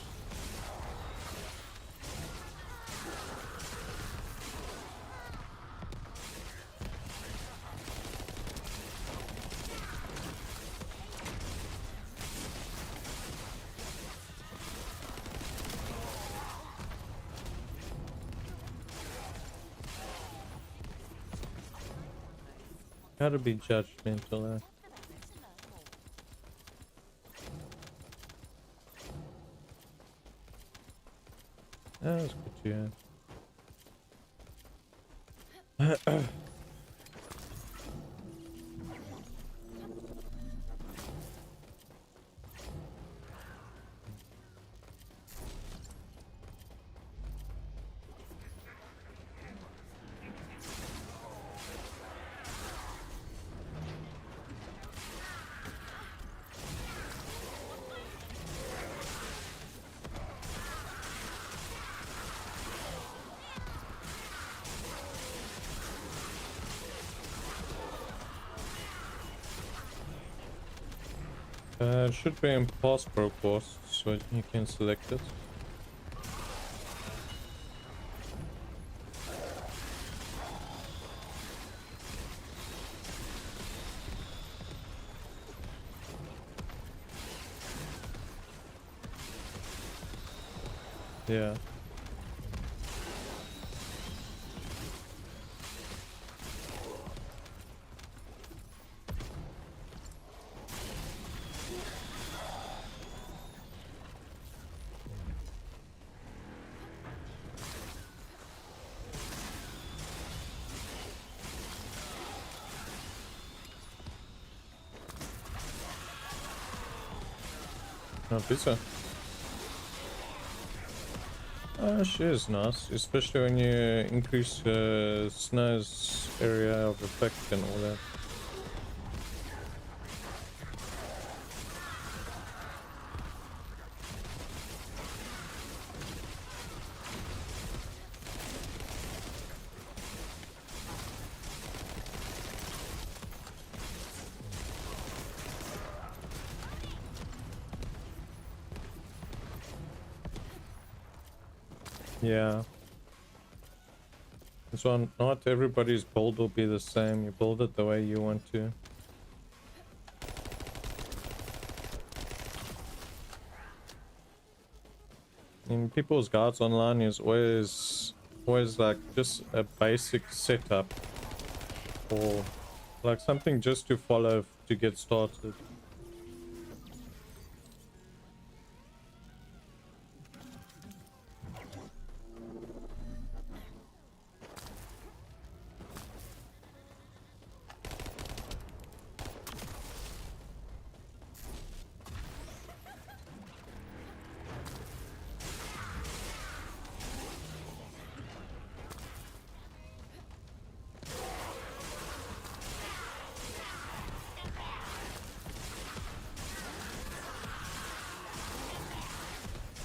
Gotta be judgmental, eh? That's good, yeah. It should be in past pro course, so you can select it. Yeah. Oh, pizza. She is nice, especially when you increase Snow's area of effect and all that. Yeah. So not everybody's build will be the same. You build it the way you want to. In people's guides online is always like just a basic setup or like something just to follow to get started.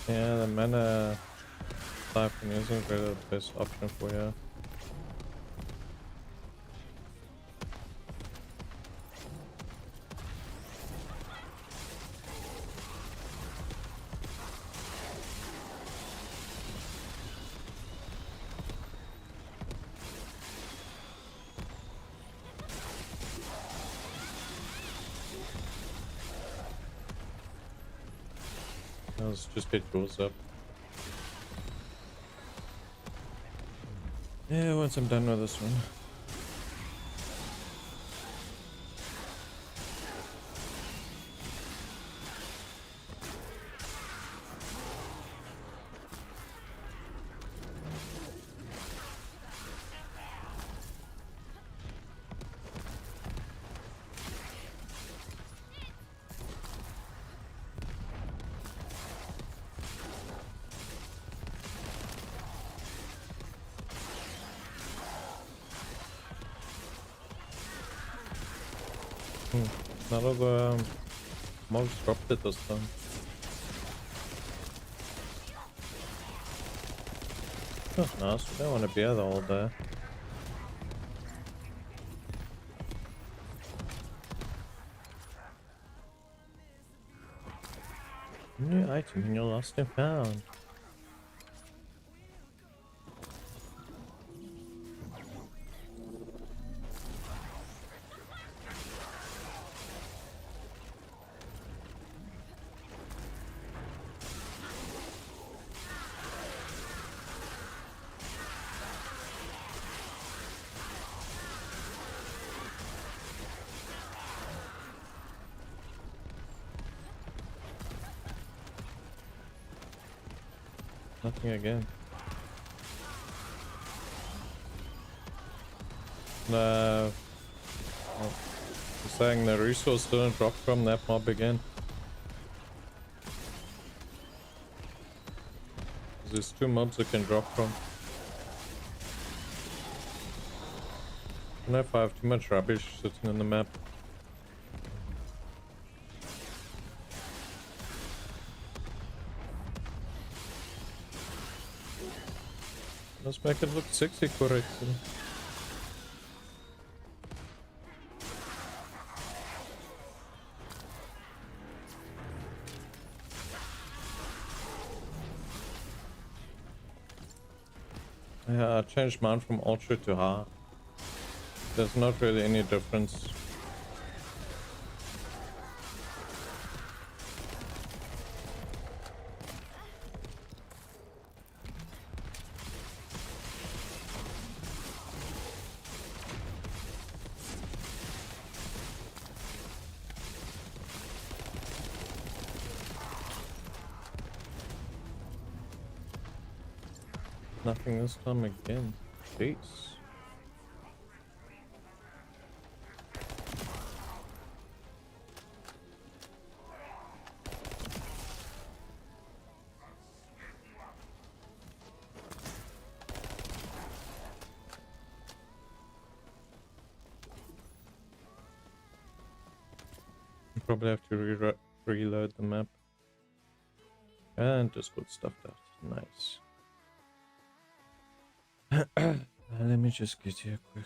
Yeah, the mana siphon isn't really the best option for you. Let's just get yours up. Yeah, once I'm done with this one. None of mobs dropped it this time. Oh, nice. We don't want to be there all day. New item in your lost and found. Nothing again. No. Oh. I'm saying the resource didn't drop from that mob again. There's 2 mobs it can drop from. I don't know if I have too much rubbish sitting on the map. Let's make it look sexy correctly. Yeah, I changed mine from ultra to high. There's not really any difference. Nothing this time again. Jeez. You probably have to reload the map. And just put stuff out. Nice. Let me just get here quick.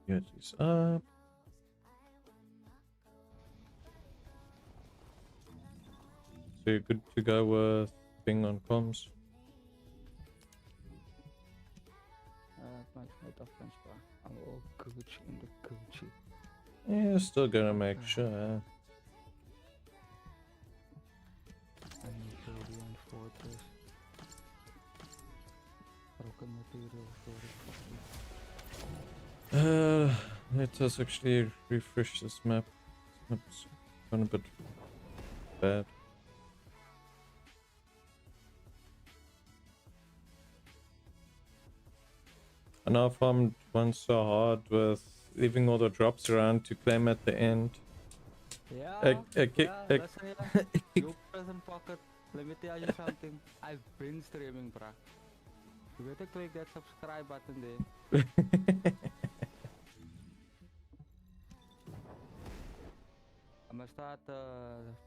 Get these up. So you're good to go with thing on comms. Much of French bar. I'm all Gucci in the Gucci. Yeah, still gonna make sure. Nickelodeon Fortress. Broken material storage. Let us actually refresh this map. This map's gone a bit bad. I know I farmed one so hard with leaving all the drops around to claim at the end. Yeah, listen here. You present pocket. Let me tell you something. I've been streaming, bruh. You better click that subscribe button there. I'm gonna start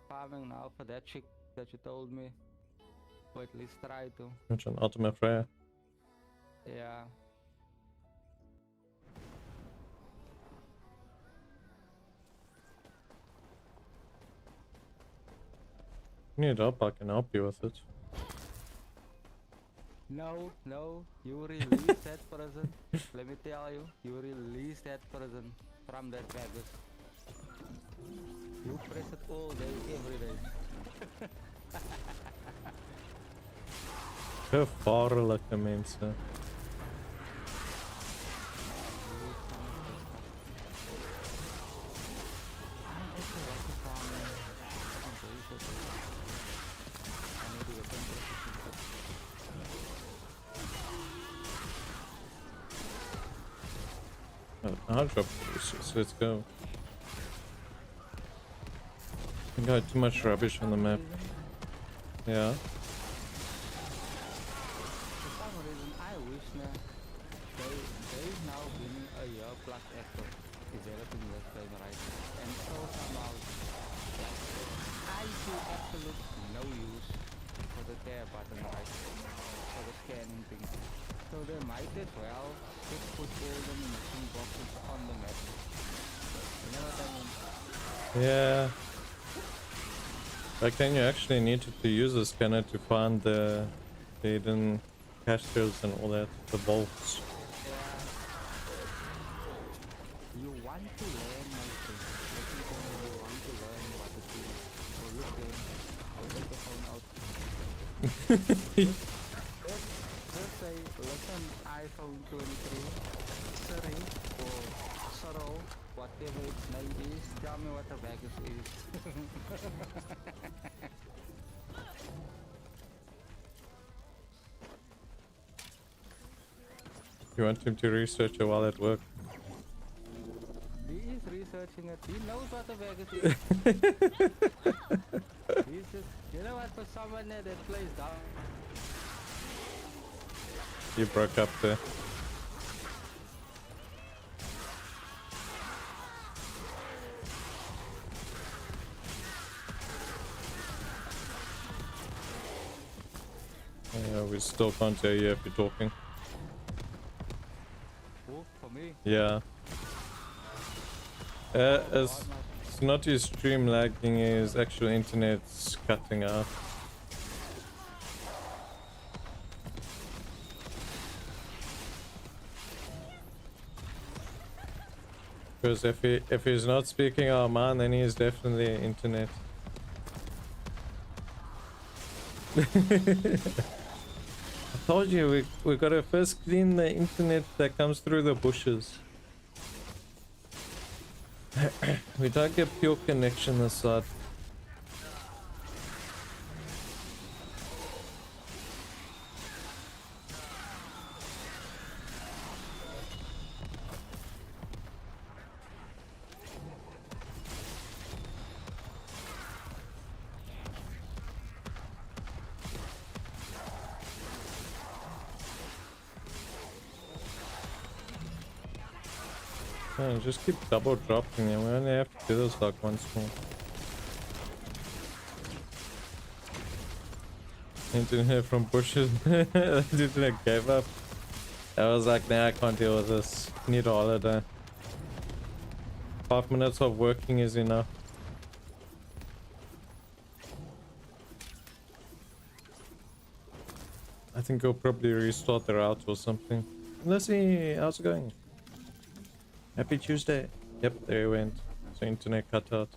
farming now for that chick that you told me. Or at least try to. Which one? Ultima Freya? Yeah. You need help, I can help you with it. No, you release that person. Let me tell you, you release that person from that package. You press it all day, every day. Gevaarlijke mensen. I'll drop this. Let's go. I got too much rubbish on the map. Yeah. For some reason, I wish they now been a year plus effort developing this game, right? And so somehow, like, I see absolute no use for the care button, right? For the scanning thing. So they might as well just put all the munition boxes on the map. You know what I mean? Yeah. But then you actually needed to use a scanner to find the hidden caches and all that, the vaults. Yeah. You want to learn, my friend. Listen to me, you want to learn what to do. So look there, I'll take the phone out. Just say, listen, iPhone 23, Siri, or Soro, whatever its name is, tell me what the baggage is. You want him to research it while at work. He is researching it. He knows what the baggage is. He's just, you know what, for someone that plays down. You broke up there. Yeah, we still can't hear you if you're talking. Oh, for me. Yeah. It's not your stream lagging, is actual internet's cutting out. Because if he's not speaking our mind, then he is definitely internet. I told you we gotta first clean the internet that comes through the bushes. We don't get pure connection this side. Yeah, just keep double dropping and we only have to do this like once more. Internet from bushes. Internet gave up. I was like, nah, I can't deal with this. Need a holiday. 5 minutes of working is enough. I think I'll probably restart the route or something. Let's see, how's it going? Happy Tuesday. Yep, there he went. So internet cut out.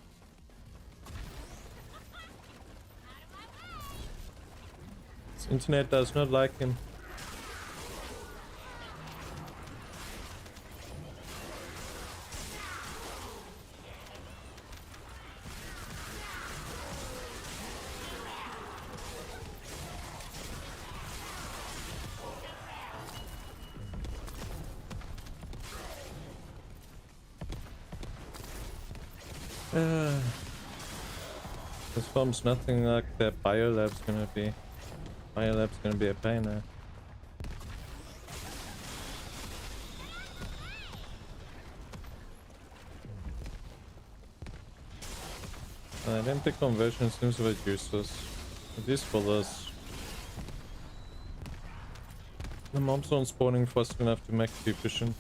This internet does not like him. This farm's nothing like that biolab's gonna be. Biolab's gonna be a pain now. That empty conversion seems a bit useless. At least for this. The mobs aren't spawning fast enough to make it efficient.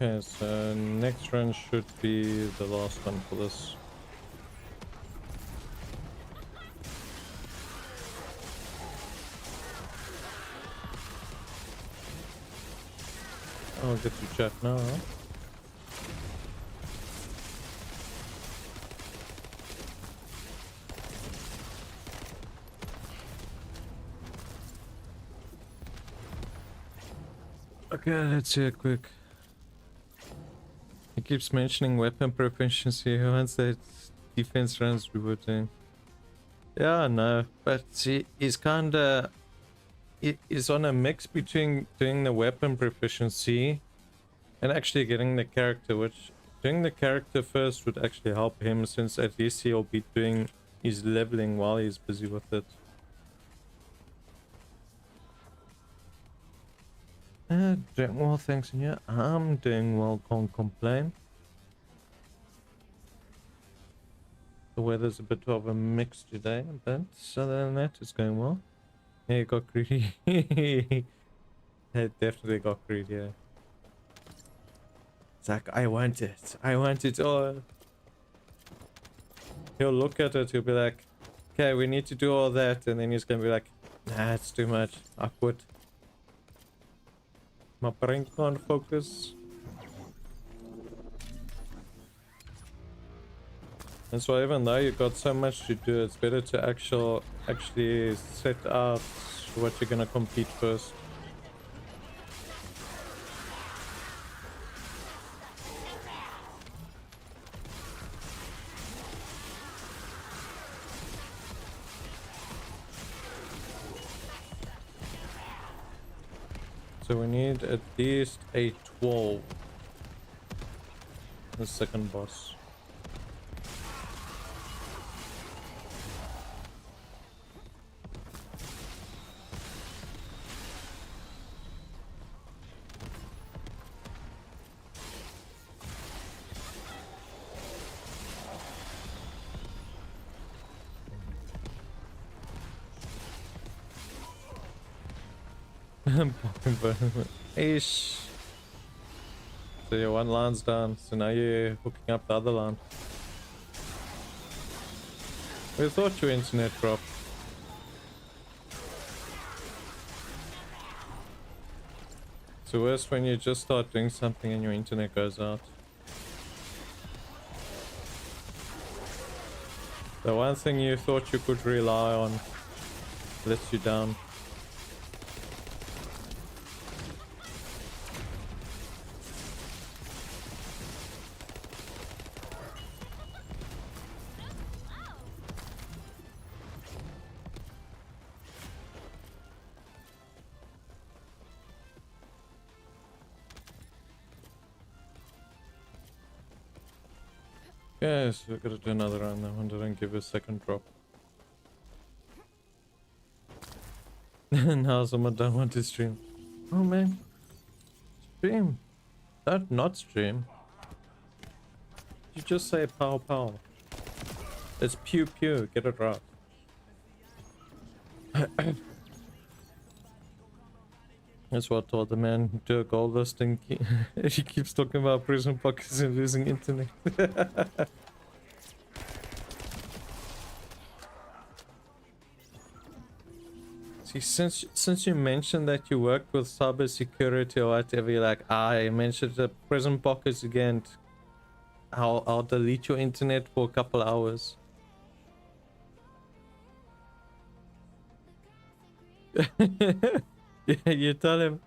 Okay, so next run should be the last one for this. I'll get to chat now. Okay, let's see it quick. He keeps mentioning weapon proficiency. Who wants that defense runs we were doing? Yeah, no, but see, he's kinda... He's on a mix between doing the weapon proficiency and actually getting the character, which doing the character first would actually help him, since at least he'll be doing his leveling while he's busy with it. Doing well, thanks, and yeah, I'm doing well, can't complain. The weather's a bit of a mix today, but other than that, it's going well. Yeah, it got greedy. It definitely got greedy, yeah. It's like, I want it all. He'll look at it, he'll be like, okay, we need to do all that, and then he's gonna be like, nah, it's too much, I quit. My brain can't focus. And so even though you've got so much to do, it's better to actually set out what you're gonna complete first. So we need at least a 12. The second boss. Ish. So your one line's done, so now you're hooking up the other line. We thought your internet dropped. It's the worst when you just start doing something and your internet goes out. The one thing you thought you could rely on lets you down. Yes, we gotta do another round. That one didn't give a second drop. Now someone don't want to stream. Oh man. Stream. Don't not stream. You just say pow pow. It's pew pew. Get it right. That's what I told the man do a goal listing. He keeps talking about prison pockets and losing internet. See, since you mentioned that you worked with cyber security or whatever, you're like, I mentioned the prison pockets again. I'll delete your internet for a couple hours. Yeah, you tell him.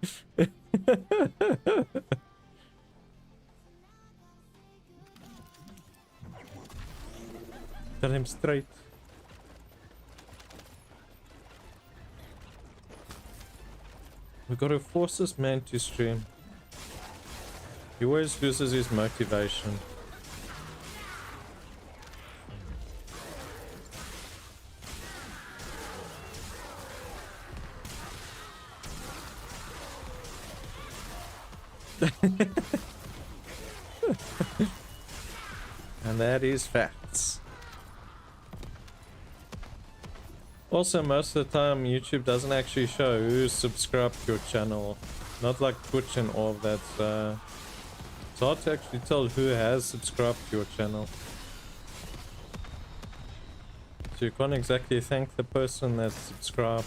Tell him straight. We gotta force this man to stream. He always loses his motivation. And that is facts. Also, most of the time YouTube doesn't actually show who's subscribed to your channel. Not like Twitch and all of that. It's hard to actually tell who has subscribed to your channel. So you can't exactly thank the person that subscribed.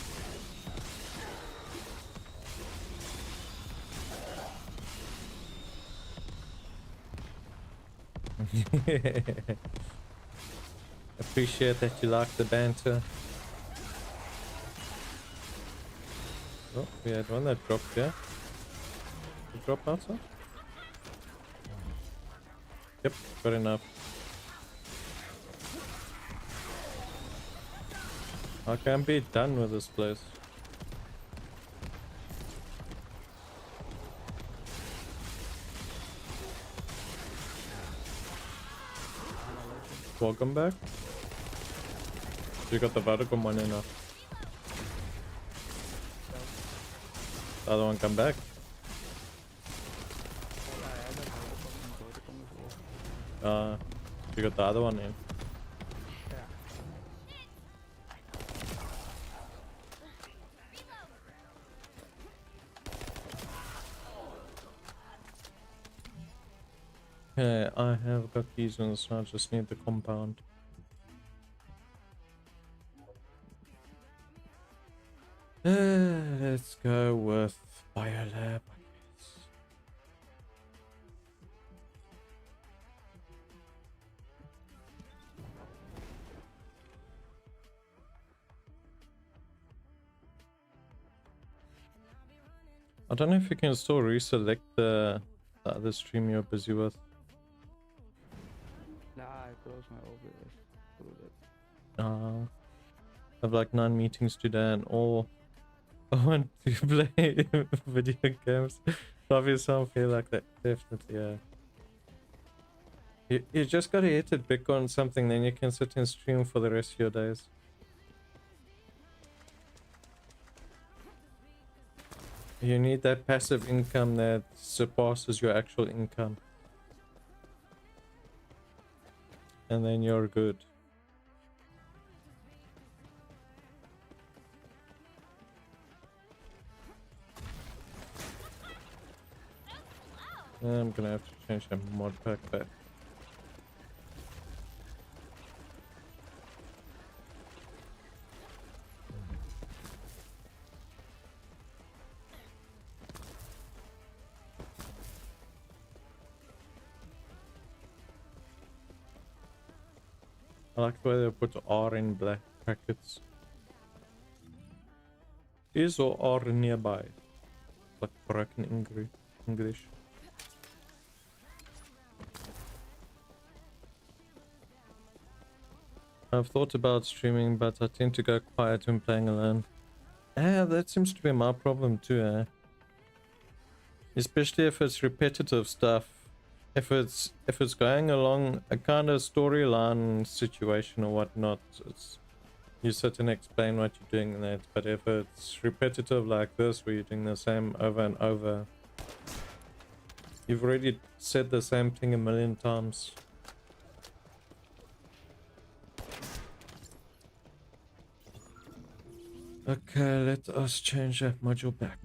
Appreciate that you like the banter. Oh, we had one that dropped there. drop outside? Yep, good enough. I can't be done with this place. Welcome back. You got the vertical money now. The other one come back. You got the other one in. Okay, I have got these ones, so I just need the compound. Let's go with Biolab, I guess. I don't know if you can still reselect the other stream you're busy with. Nah, I closed my OBS through that. I have like 9 meetings today and all I want to play video games. Love yourself, feel like that. Definitely, yeah. You just gotta hit it big on something, then you can sit and stream for the rest of your days. You need that passive income that surpasses your actual income. And then you're good. I'm gonna have to change that mod pack back. I like the way they put R in black brackets. Is or R nearby? Like broken English. I've thought about streaming, but I tend to go quiet when playing alone. That seems to be my problem too, especially if it's repetitive stuff. If it's going along a kind of storyline situation or whatnot, you sit and explain what you're doing in that. But if it's repetitive like this, where you're doing the same over and over, you've already said the same thing a million times. Okay, let us change that module back.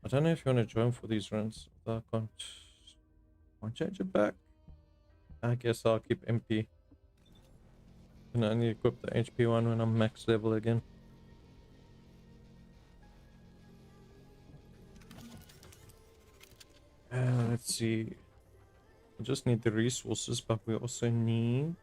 I don't know if you want to join for these runs. I can't change it back. I guess I'll keep MP. Can only equip the HP one when I'm max level again. Let's see. We just need the resources, but we also need...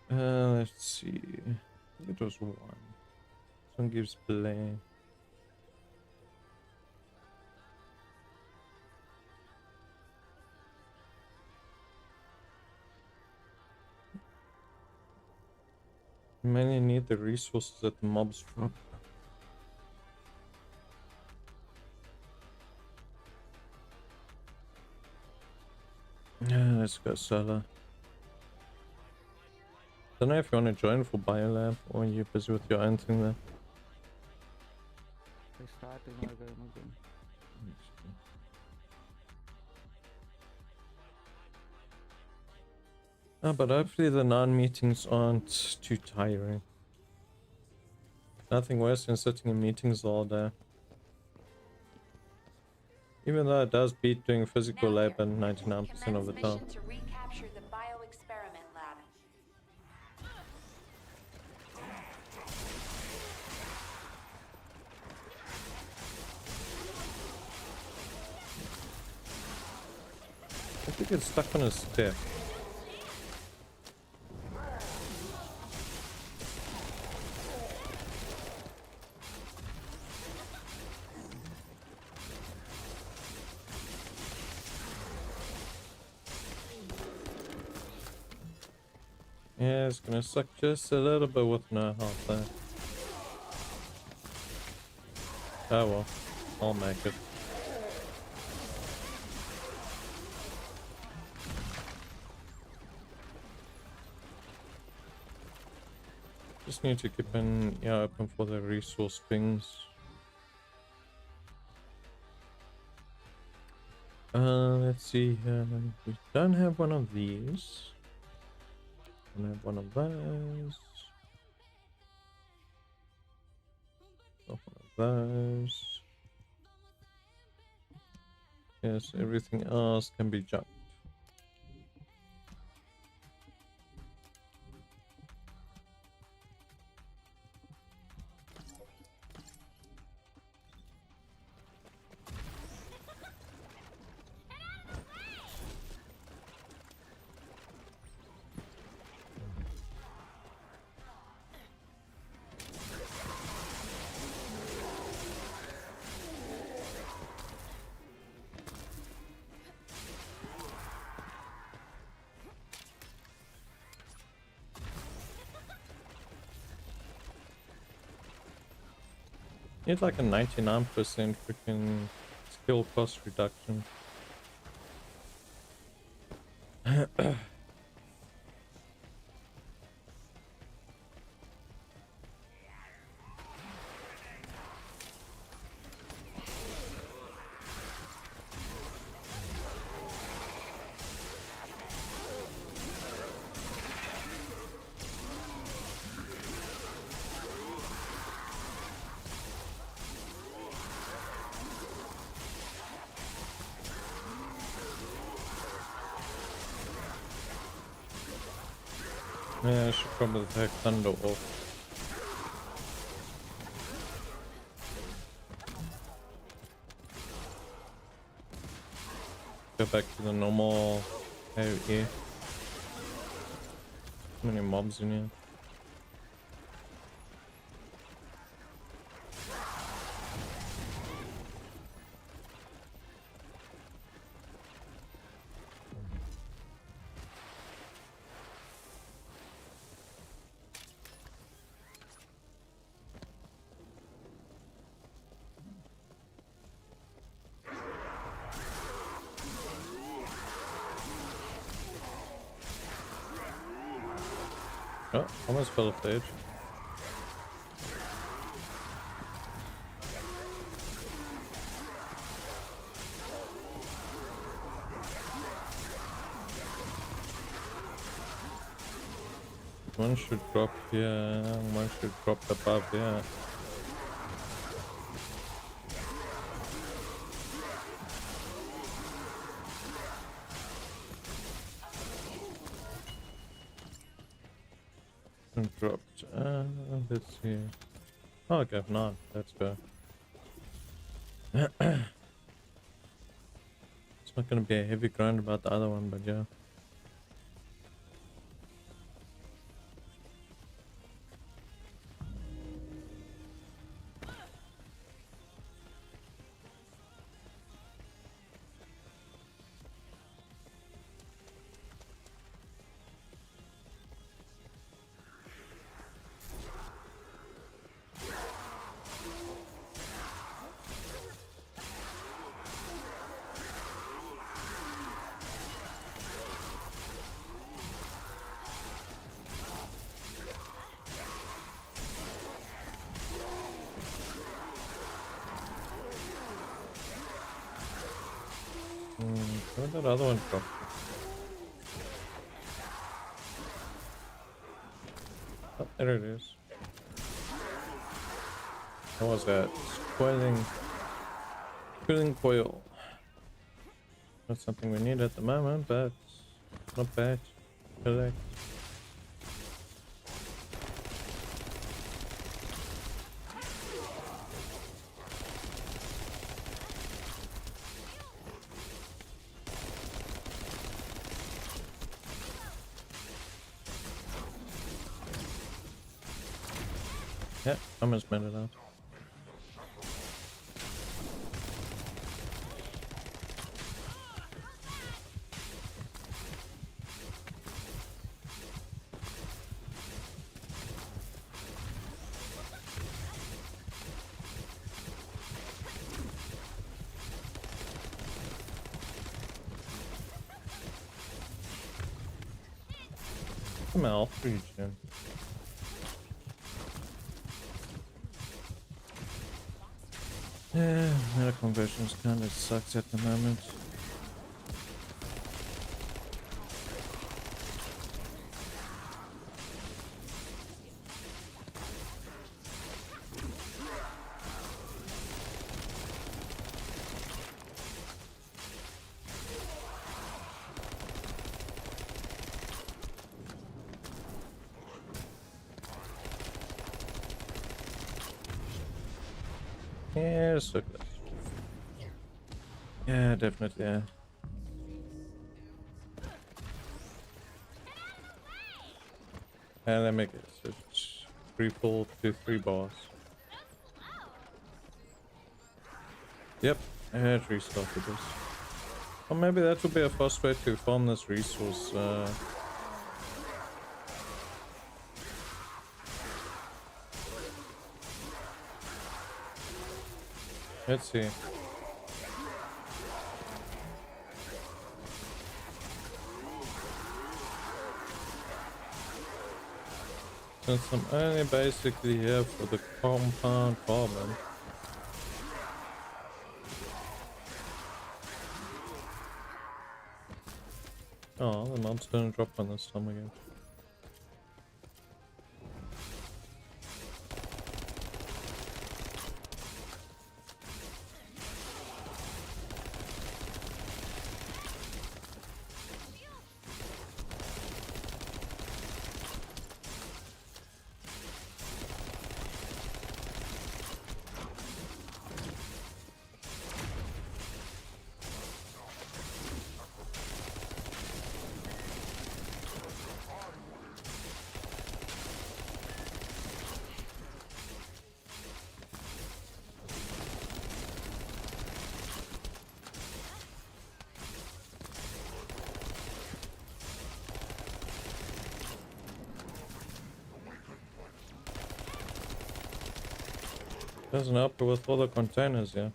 let's see. I think it was 1. This one gives play. You mainly need the resources that the mobs drop. Let's go solo. Don't know if you want to join for Biolab or you're busy with your own thing there. I started my game again. But hopefully the 9 meetings aren't too tiring. Nothing worse than sitting in meetings all day. Even though it does beat doing physical labor 99% of the time. To recapture the bioexperiment lab. I think it's stuck on a step. Yeah, it's gonna suck just a little bit with no health there. Oh well, I'll make it. Just need to keep an ear open for the resource pings. Let's see here. We don't have one of these. Don't have one of those. Not one of those. Yes, everything else can be junked. Need like a 99% freaking skill cost reduction. Yeah, I should probably take Thunder off. Go back to the normal AoE. Too many mobs in here. Oh, almost fell off the edge. One should drop here, one should drop above here. And dropped, let's see. Oh, okay, none, let's go. It's not gonna be a heavy grind about the other one, but yeah. Where'd that other one go? Oh, there it is. What was that? Coiling coil. Not something we need at the moment, but not bad. Collect. Yeah, almost made it out. Some health regen. Yeah, meta conversions kind of sucks at the moment. Yeah, so close. Yeah, definitely. Yeah. And let me guess, it's 3 to 3 bars. Yep, I had restarted this. Or maybe that would be a fast way to farm this resource. Let's see. Since I'm only basically here for the compound farming. Oh, the mob's gonna drop on this time again. Doesn't help her with all the containers, yeah.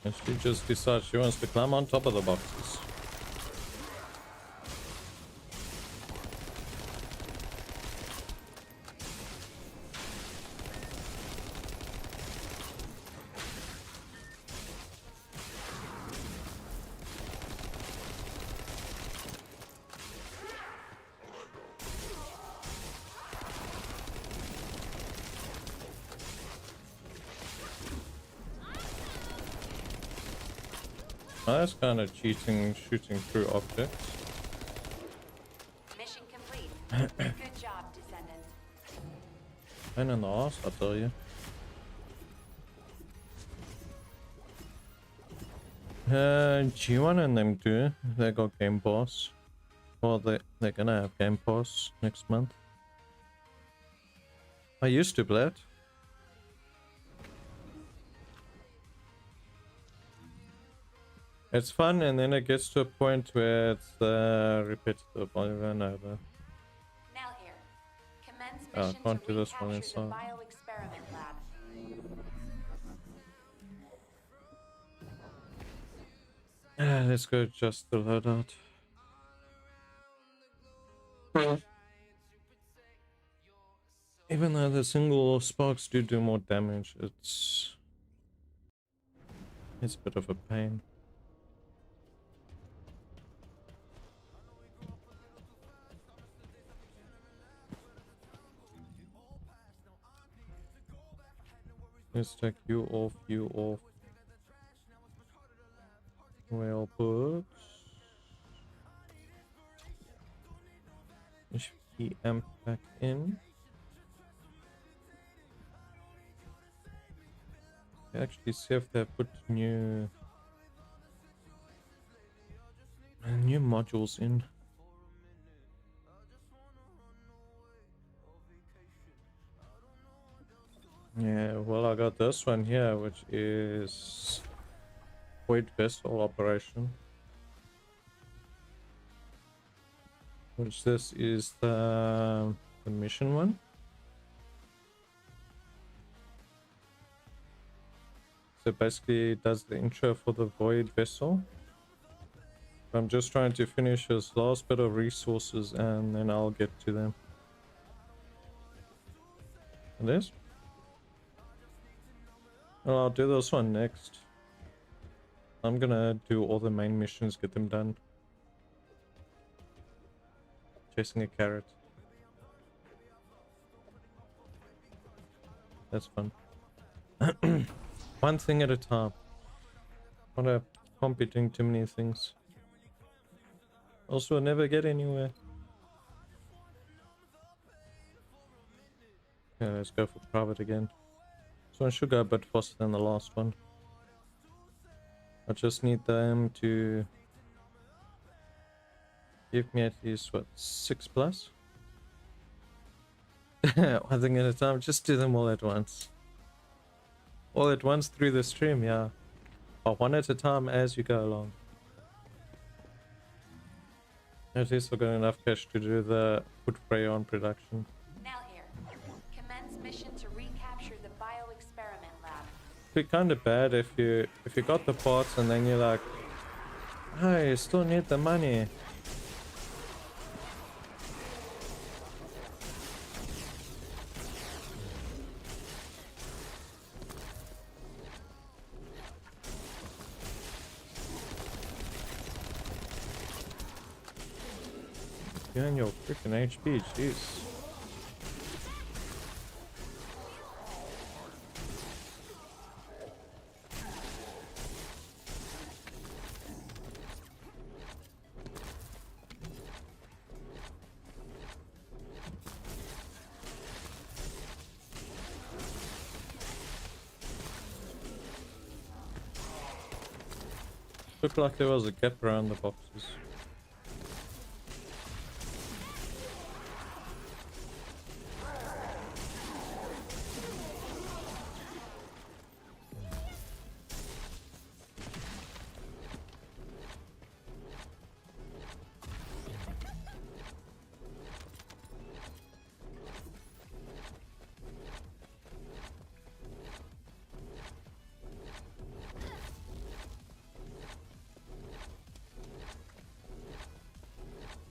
And she just decides she wants to climb on top of the boxes. Oh, that's kind of cheating, shooting through objects. Mission complete. Good job, Descendant. Pain in the ass, I tell you. G1 and them too. They got Game Pass. Well, they're gonna have Game Pass next month. I used to play it. It's fun, and then it gets to a point where it's repetitive over and over. Now here. Commence Oh, I mission can't to do this one recapture the inside. bioexperiment lab. Let's go just the loadout. Even though the single sparks do more damage, it's a bit of a pain. Let's take you off, you off. Well put. HPM back in. Actually see if they put new modules in. Yeah, well, I got this one here, which is Void Vessel Operation. Which this is the mission one. So basically it does the intro for the void vessel. I'm just trying to finish this last bit of resources and then I'll get to them. And this? Well, I'll do this one next. I'm gonna do all the main missions, get them done. Chasing a carrot. That's fun. One thing at a time. Can't be doing too many things. Also, never get anywhere. Okay, let's go for private again. This one should go a bit faster than the last one. I just need them to give me at least, what, 6 plus? One thing at a time, just do them all at once. All at once through the stream, yeah. But one at a time as you go along. At least I've got enough cash to do the food spray on production. Now here. Commence mission to recapture the bio-experiment lab. It'd be kind of bad if you got the parts and then you're like, oh, you still need the money. You and your freaking HP, jeez. Looked like there was a gap around the boxes.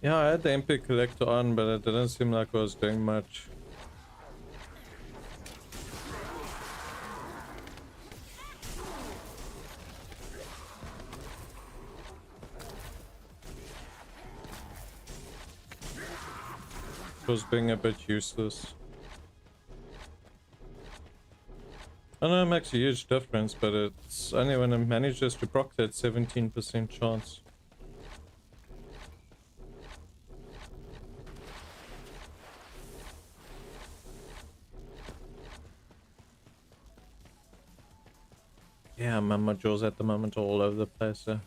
Yeah, I had the MP collector on, but it didn't seem like I was doing much. It was being a bit useless. I know it makes a huge difference, but it's only when it manages to proc that 17% chance. Yeah, my modules at the moment are all over the place. So.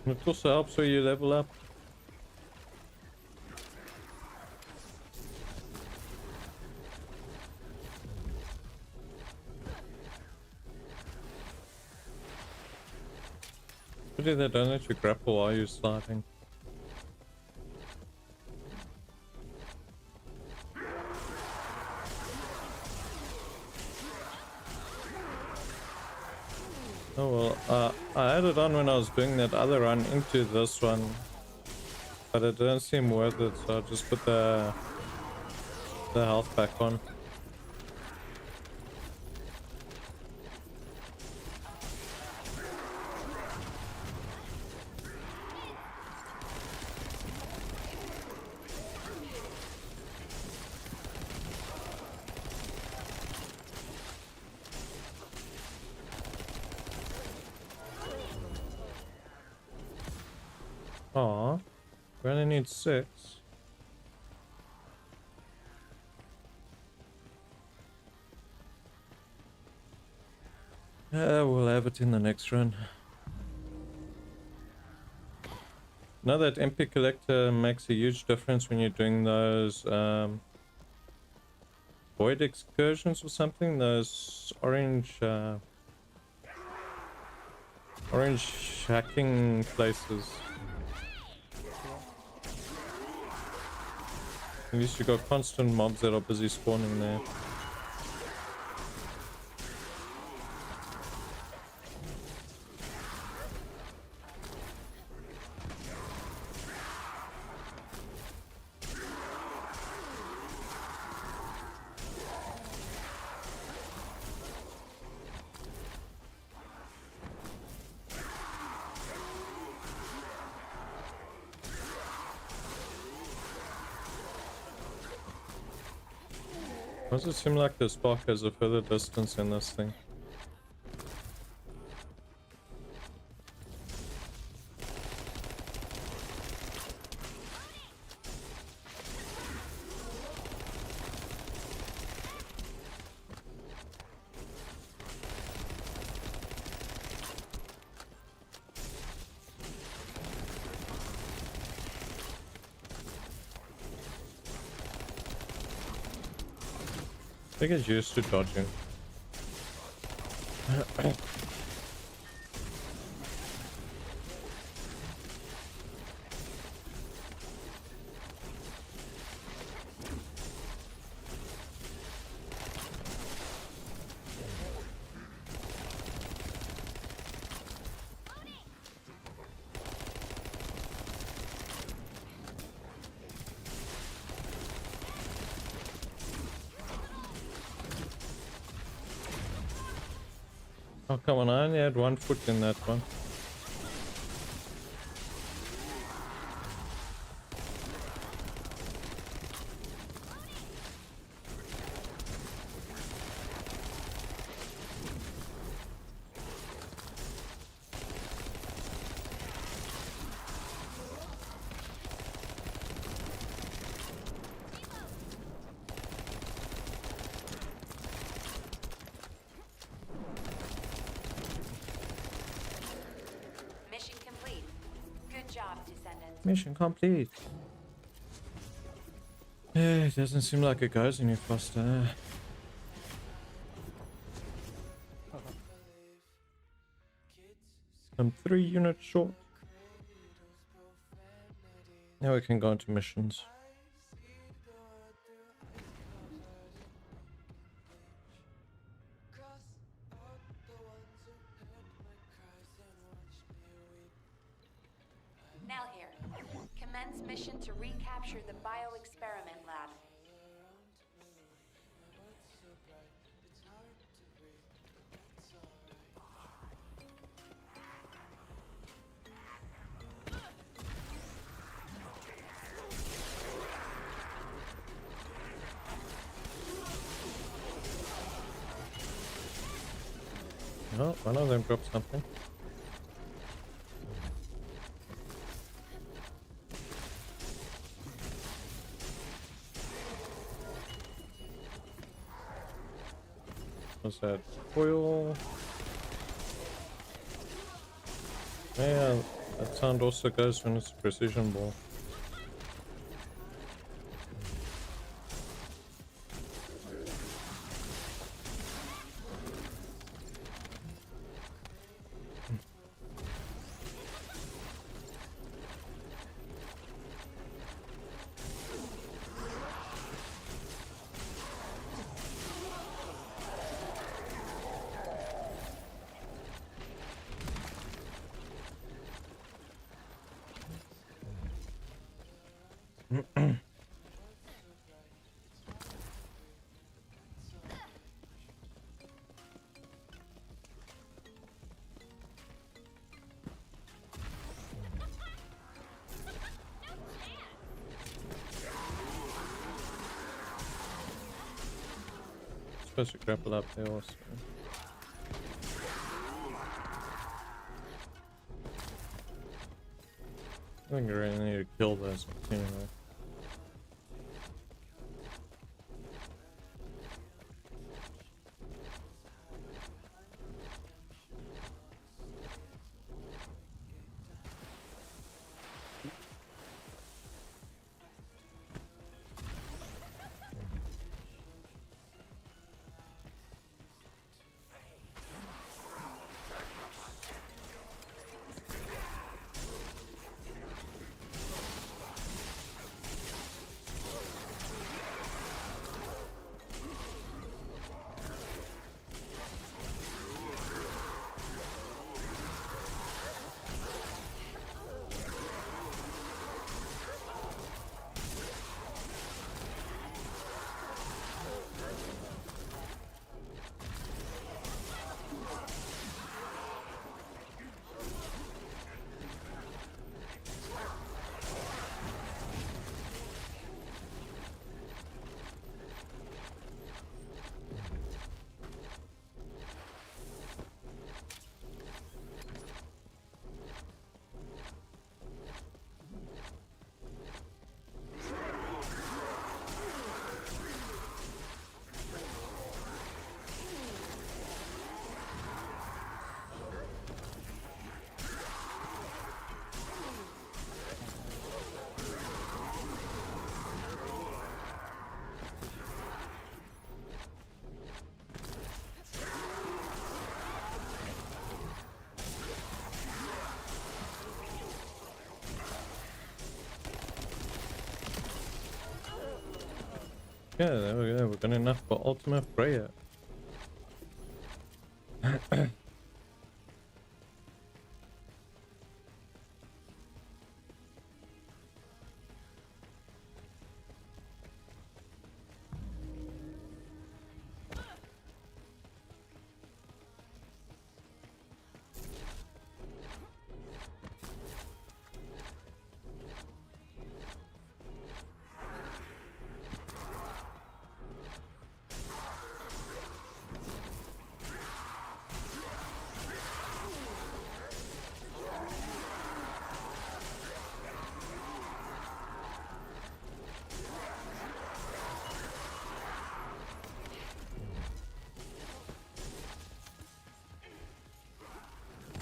It also helps when you level up. Pity they don't let you grapple while you're sliding. Oh well, I had it on when I was doing that other run into this one, but it didn't seem worth it, so I just put the health back on. Aw, we only need 6. We'll have it in the next run. Now that MP Collector makes a huge difference when you're doing those void excursions or something, those orange hacking places. At least you got constant mobs that are busy spawning there. Why does it seem like the spark has a further distance in this thing? I think it's used to dodging. Oh, come on, I only had 1 foot in that one. Mission complete. Good job, Descendants. Mission complete. It doesn't seem like it goes any faster. I'm 3 units short. Now we can go into missions. Now here. Commence mission to recapture the bio-experiment lab. Oh, one of them dropped something. What's that? Oil. Yeah, that sound also goes when it's a precision ball. Supposed to grapple up there also. I think I really need to kill those anyway. Yeah, there we go. We've got enough for Ultima Freya.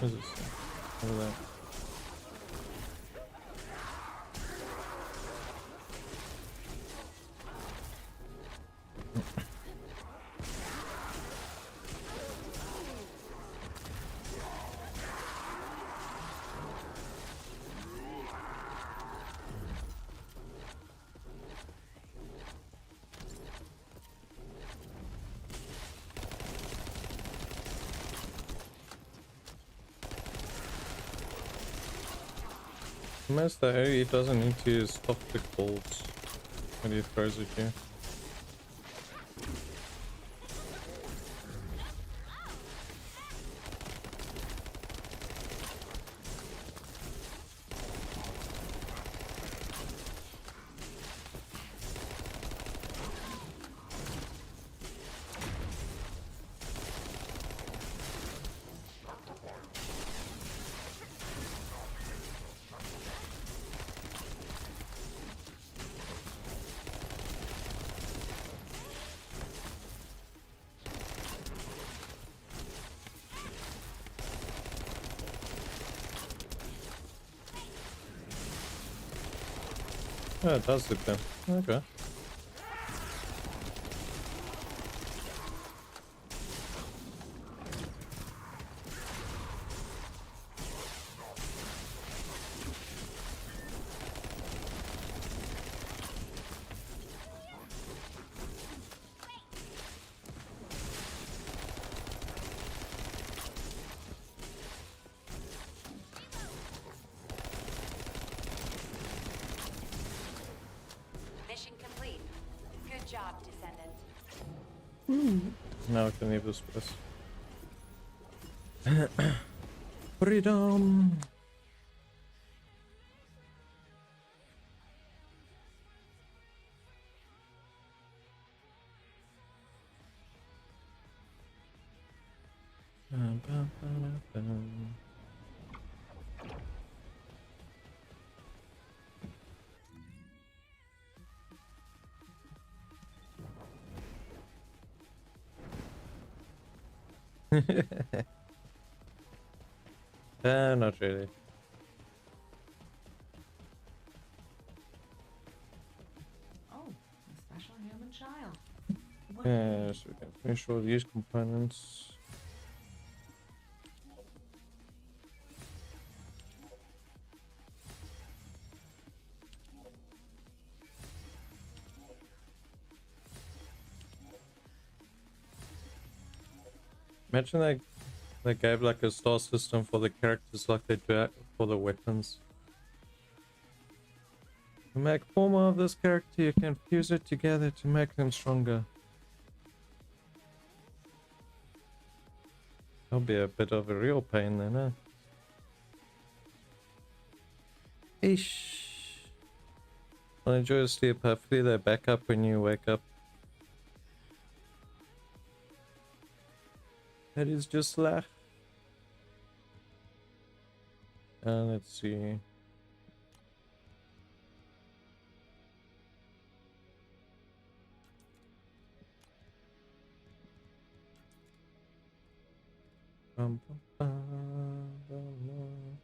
What is this? What is that? Most though, he doesn't need to use top click bolts when he throws at you. Oh, it does look them. Okay. Mission complete. Good job, Descendant. Now I can leave this place. Freedom! Not really. Oh, a special human child. What Yes, we can finish all these components. Imagine they gave like a star system for the characters like they do for the weapons. To make 4 more of this character, you can fuse it together to make them stronger. That'll be a bit of a real pain then, huh? Eesh. Well, enjoy your sleep. Hopefully they back up when you wake up. That is just like. Let's see. Bum, bum, bum, bum, bum.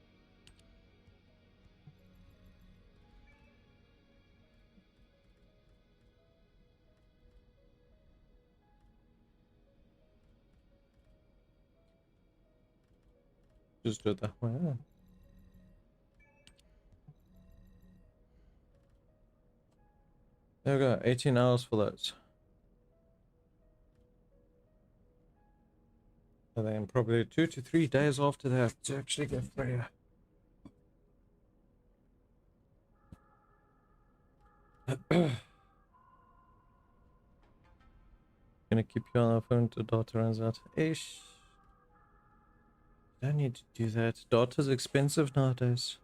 Just do it that way. Huh? There we go, 18 hours for those. And then probably 2 to 3 days after that to actually get through. Gonna keep you on the phone until data runs out. Ish. Don't need to do that. Data's expensive nowadays.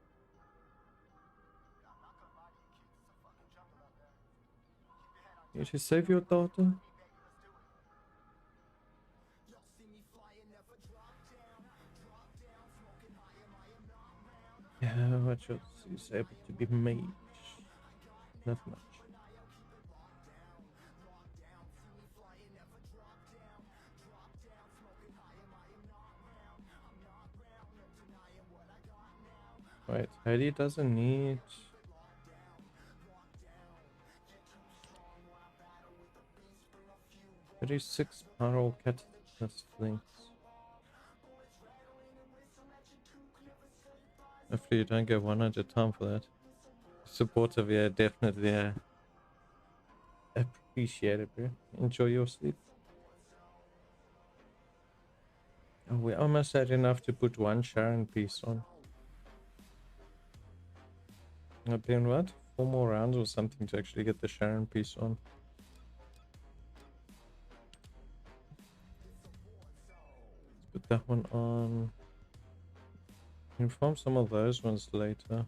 You should save your data. Yeah, what else is able to be made? Not much. Right, Heidi doesn't need 36 parallel catalyst links. Hopefully you don't get 100 time for that. Supportive, yeah, definitely, yeah. Appreciate it, bro. Enjoy your sleep. Oh, we almost had enough to put one Sharon piece on. I've been what? 4 more rounds or something to actually get the Sharon piece on. Let's put that one on. Inform some of those ones later.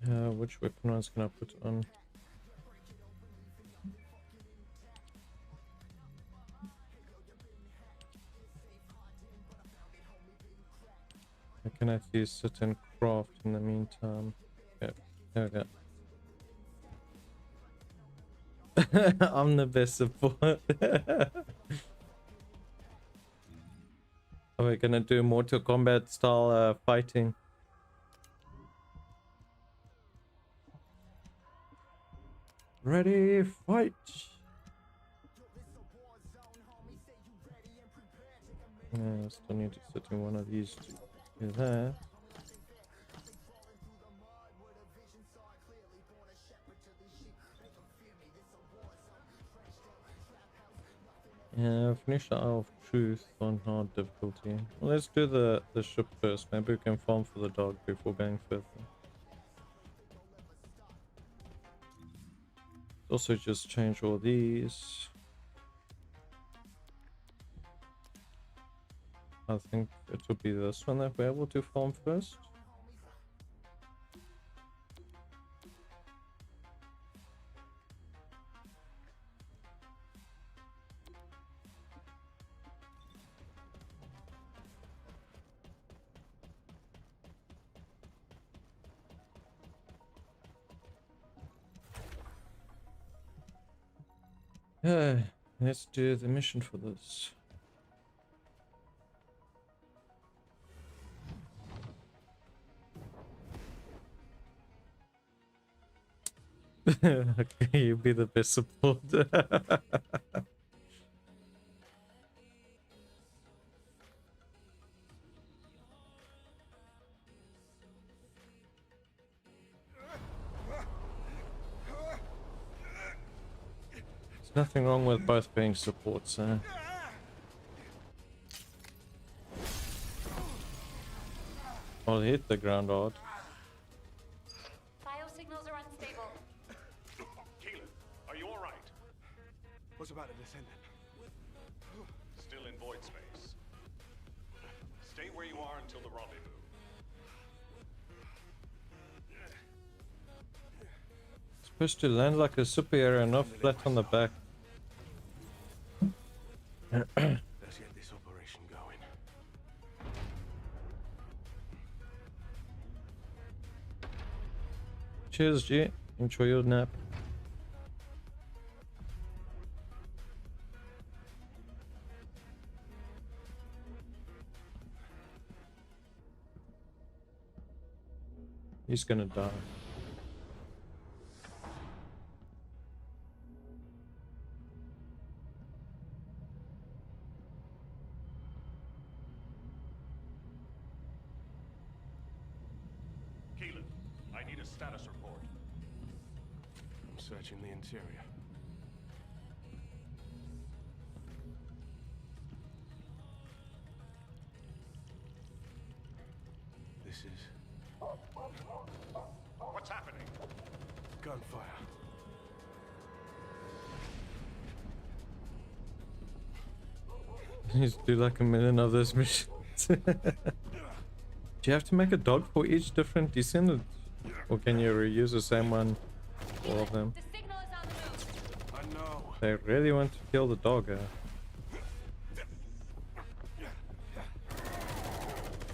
Which weapon ones can I put on? I can actually sit and craft in the meantime. Okay, there we go. I'm the best support. Are we gonna do Mortal Kombat style fighting? Ready, fight! Yeah, I still need to sit in one of these to do that. Yeah, finish the Isle of Truth on hard difficulty. Well, let's do the ship first. Maybe we can farm for the dog before going further. Also just change all these. I think it will be this one that we're able to farm first. Yeah, let's do the mission for this. Okay, you be the best support. There's nothing wrong with both being supports, I'll hit the ground hard. Biosignals are unstable. Keelan, are you alright? What's about a Descendant? Still in void space. Stay where you are until the rendezvous. Supposed to land like a superhero, not flat on the back. Let's get this operation going. Cheers, G. Enjoy your nap. He's gonna die. status report? I'm searching the interior. This is What's happening? gunfire. He's do like a million of those missions. Do you have to make a dog for each different descendant? Or can you reuse the same one for all of them? The signal is on the move. I know. They really want to kill the dog,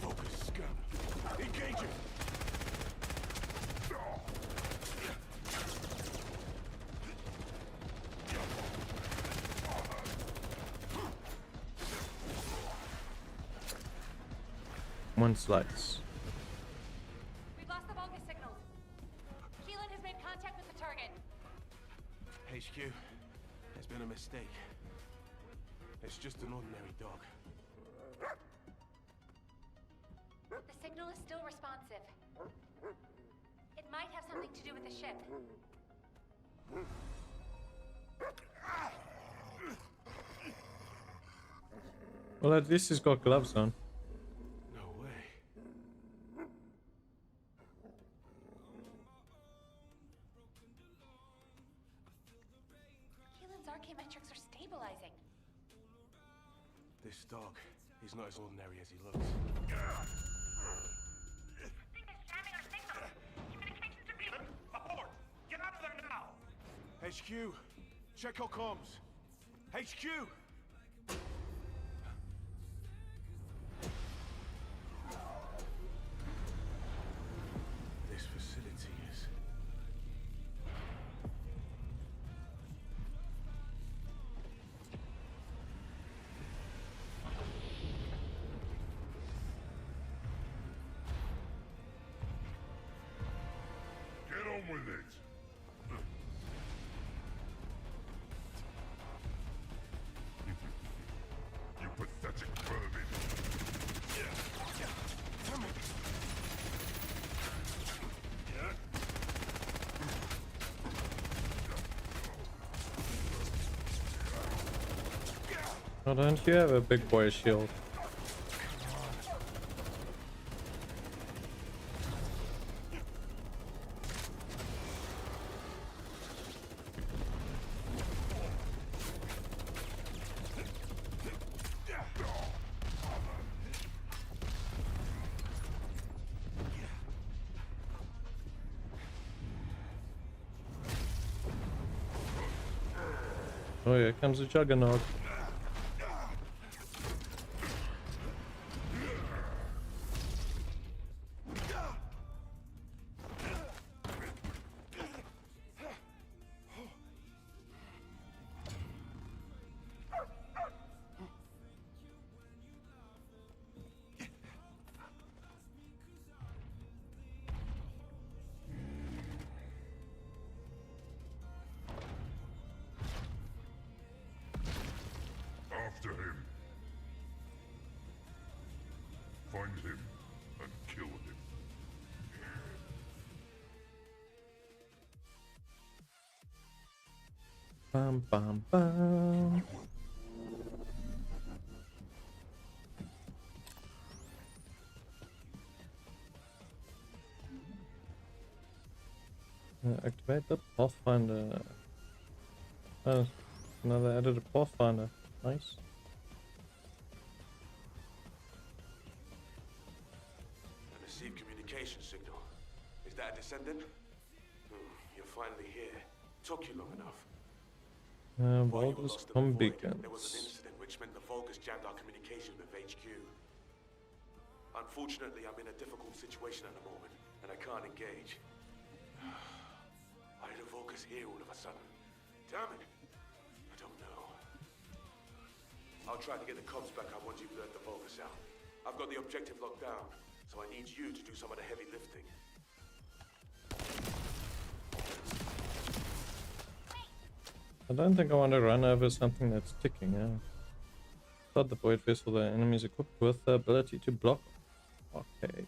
Focus, scum. Engaging. One slice. We've lost the Vulcan signals. Keelan has made contact with the target. HQ, there's been a mistake. It's just an ordinary dog. The signal is still responsive. It might have something to do with the ship. Well, at least he's got gloves on. No way. Keelan's archaeometrics are stabilizing. This dog, he's not as ordinary as he looks. Keelan, abort! Get out of there now! HQ, check your comms. HQ! This facility is... Get on with it! You pathetic vermin! Oh, don't you have a big boy shield? Oh, here comes a juggernaut. After him. Find him and kill him. Bam, bam, bam. Activate the Pathfinder. Oh, now they added a Pathfinder. Nice. I received communication signal. Is that a descendant? You're finally here. Took you long enough. While you were Vulgus lost in the void, beacons. there was an incident which meant the Vulgus jammed our communication with HQ. Unfortunately, I'm in a difficult situation at the moment, and I can't engage. Why did the Vulgus here all of a sudden? Damn it! I don't know. I'll try to get the comms back up once you've let the Vulgus out. I've got the objective locked down, so I need you to do some of the heavy lifting. I don't think I want to run over something that's ticking. Thought the void vessel, the enemy is equipped with the ability to block. Okay.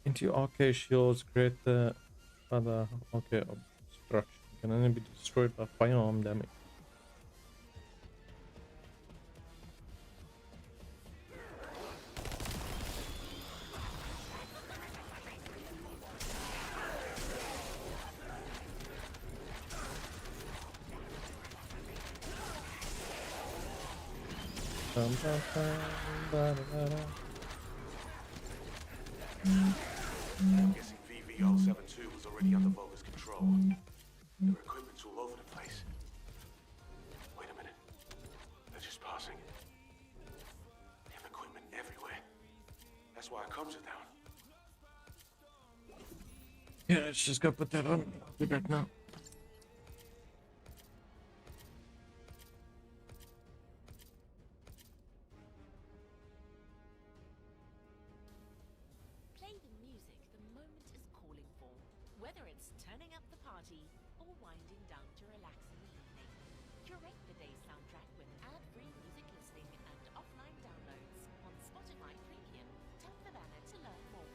Anti-arcade shields create the other arcade obstruction. Can only be destroyed by firearm damage. I'm guessing VV-072 was already under Vulgar's control. Their equipment's all over the place. Wait a minute. They're just passing. They have equipment everywhere. That's why our comms are down. Yeah, let's just go put that on. I'll be back now. Play the music the moment is calling for, whether it's turning up the party or winding down to relax in the evening. Curate the day's soundtrack with ad-free music listening and offline downloads on Spotify Premium. Tap the banner to learn more.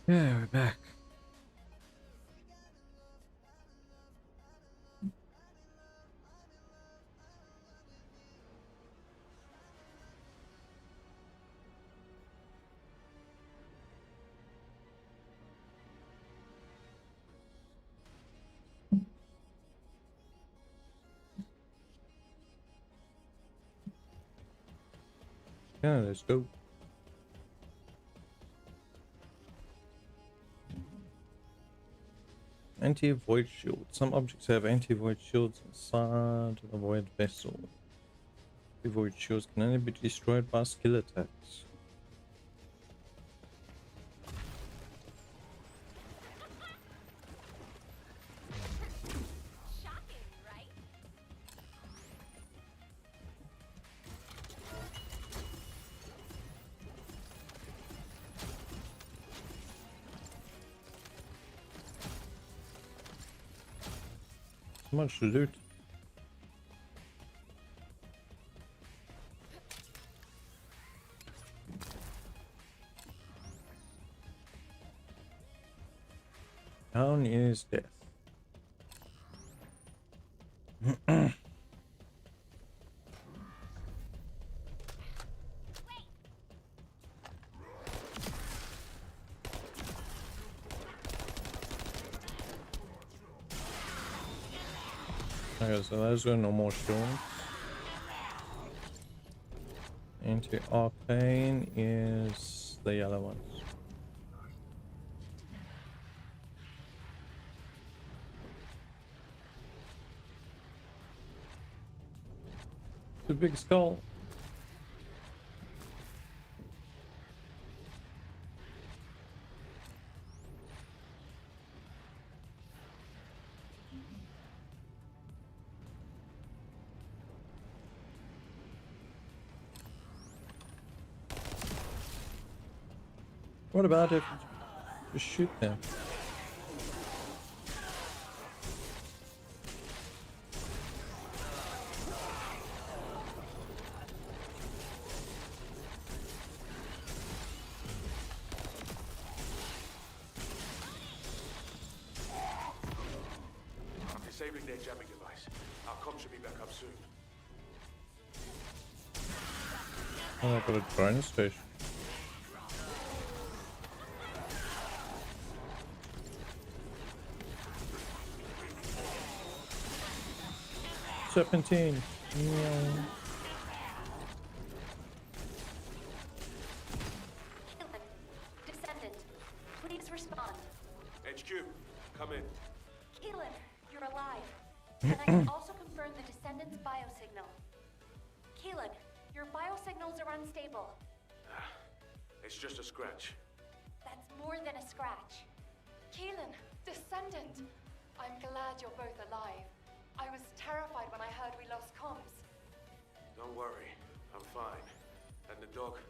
Yeah, we're back. Yeah, let's go. Anti-void shield. Some objects have anti-void shields inside the void vessel. Anti-void shields can only be destroyed by skill attacks. So much to loot. Down is death. Okay, so those were normal shields. into Arcane is the yellow ones. The big skull. What about if you just shoot them? I'm disabling their jamming device. Our comm should be back up soon. Oh, I got a drone station. Serpentine. Yeah. Descendant, please respond. HQ, come in. Keelan, you're alive. And I can also confirm the Descendant's biosignal. Keelan, your biosignals are unstable. It's just a scratch. That's more than a scratch. Keelan, Descendant! I'm glad you're both alive. I was terrified when I heard we lost comms. Don't worry, I'm fine. And the doggo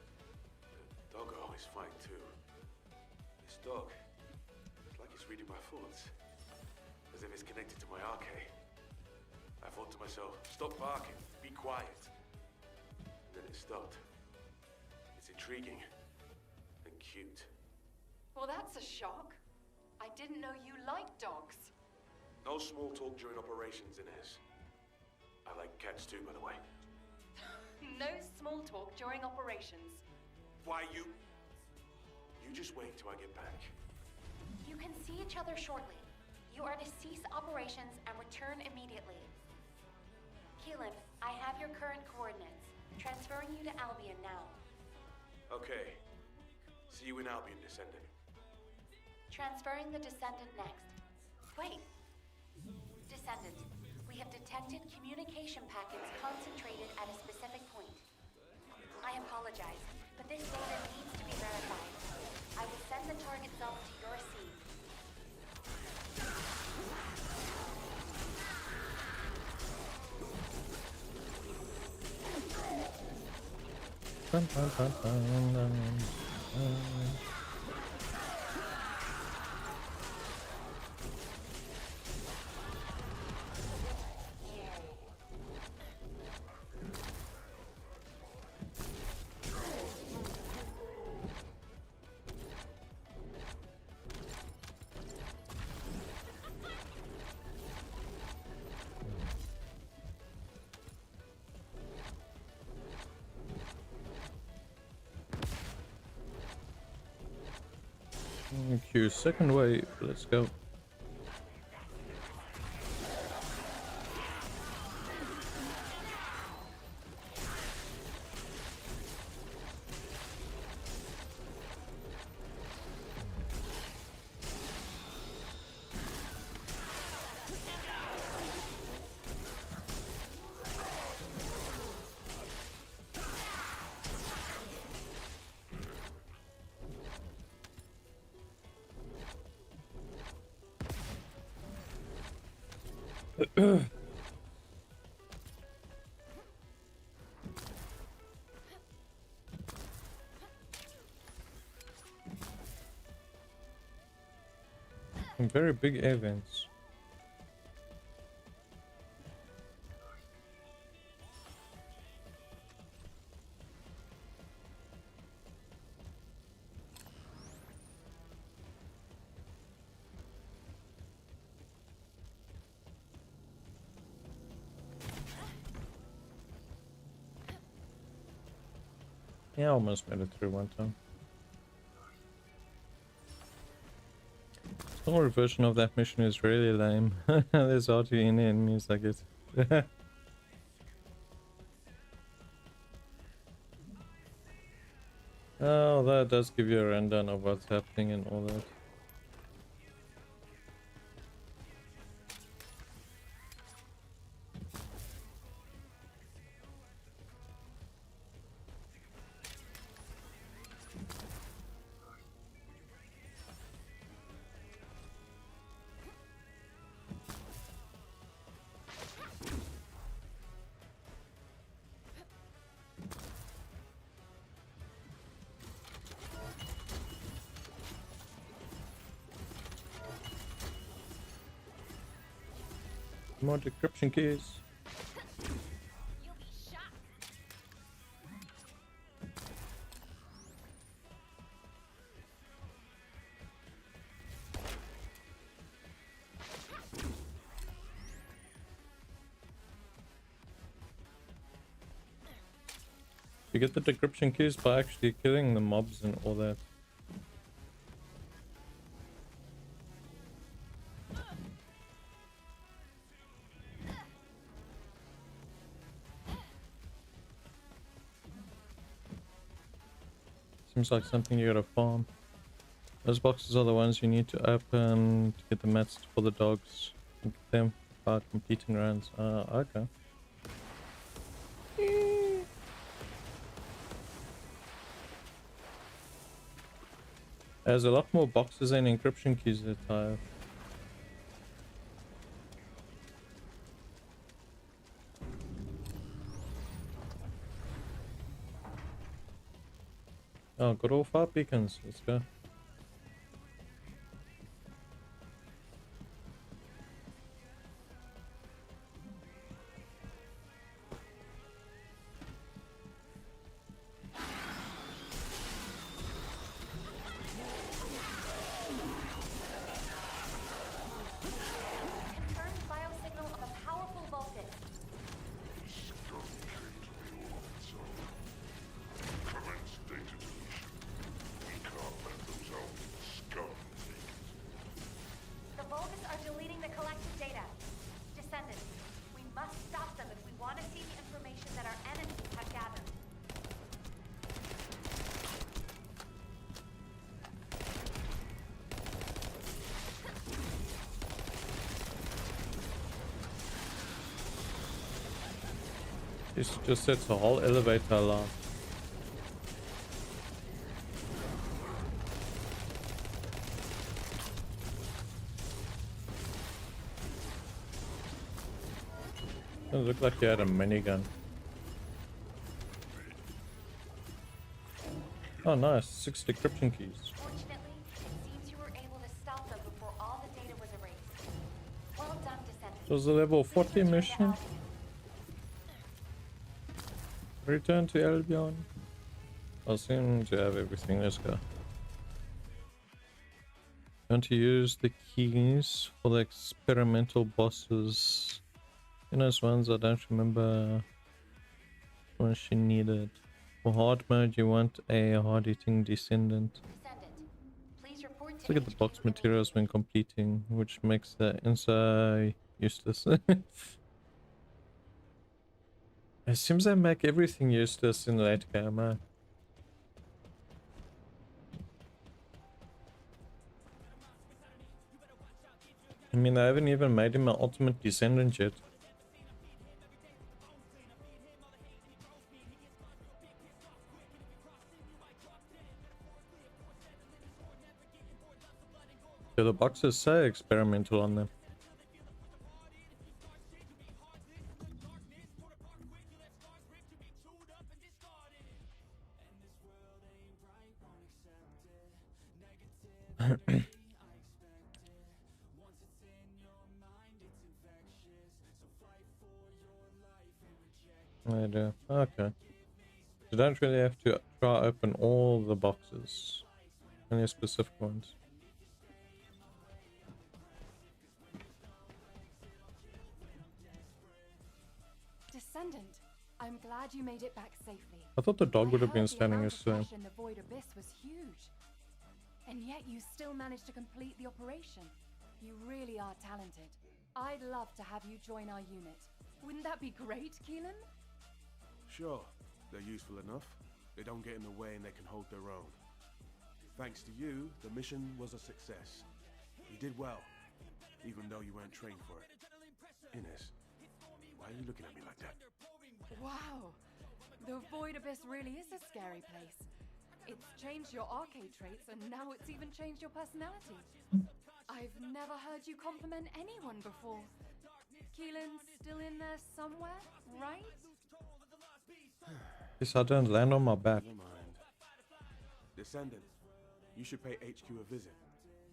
is fine too. This dog, it's like it's reading my thoughts. As if it's connected to my arcade. I thought to myself, stop barking, be quiet. And then it stopped. It's intriguing and cute. Well, that's a shock. I didn't know you liked dogs. No small talk during operations, Inez. I like cats too, by the way. No small talk during operations. Why you just wait till I get back. You can see each other shortly. You are to cease operations and return immediately. Keelan, I have your current coordinates. Transferring you to Albion now. Okay. See you in Albion, Descendant. Transferring the Descendant next. Wait. Descendant, we have detected communication packets concentrated at a specific point. I apologize, but this data needs to be verified. I will send the target zone to your seed. Dun, dun, dun, dun, dun, dun. Q, second wave, let's go. Some very big events. Yeah, I almost made it through one time. Our version of that mission is really lame. There's hardly any enemies like it. Oh, that does give you a rundown of what's happening and all that. More decryption keys. You get the decryption keys by actually killing the mobs and all that. Seems like something you gotta farm. Those boxes are the ones you need to open to get the mats for the dogs. And get them by completing runs. Okay. There's a lot more boxes and encryption keys that I have. Oh, got all 5 beacons. Let's go. Confirmed biosignal of a powerful voltage. The Vulgus are deleting the collected data. Descendants, we must stop them if we want to see the information that our enemies have gathered. This just sets a whole elevator alarm. It looked like you had a minigun. Oh nice, 6 decryption keys. Fortunately, it seems you were able to stop them before all the data was erased. Well done, Descendants. It was a level 40 mission. Return to Albion. I seem to have everything. Let's go. Going to use the keys for the experimental bosses. You know, those ones I don't remember what she needed. For hard mode, you want a hard-hitting Descendant. Please report Let's look at the box materials when completing, which makes the inside useless. It seems they make everything useless in late game, eh? I mean, I haven't even made him an ultimate Descendant yet. So the boxes say experimental on them. I do. Okay. You don't really have to try open all the boxes. Only specific ones. Descendant, I'm glad you made it back safely. I thought the dog would have been I heard the standing amount as of soon. pressure in the void abyss was huge. And yet you still managed to complete the operation. You really are talented. I'd love to have you join our unit. Wouldn't that be great, Keelan? Sure, they're useful enough. They don't get in the way and they can hold their own. Thanks to you, the mission was a success. You did well, even though you weren't trained for it. Inez, why are you looking at me like that? Wow. The Void Abyss really is a scary place. It's changed your arcade traits, and now it's even changed your personality. I've never heard you compliment anyone before. Keelan's still in there somewhere, right? Guess I don't land on my back. Never mind. Descendant, you should pay HQ a visit.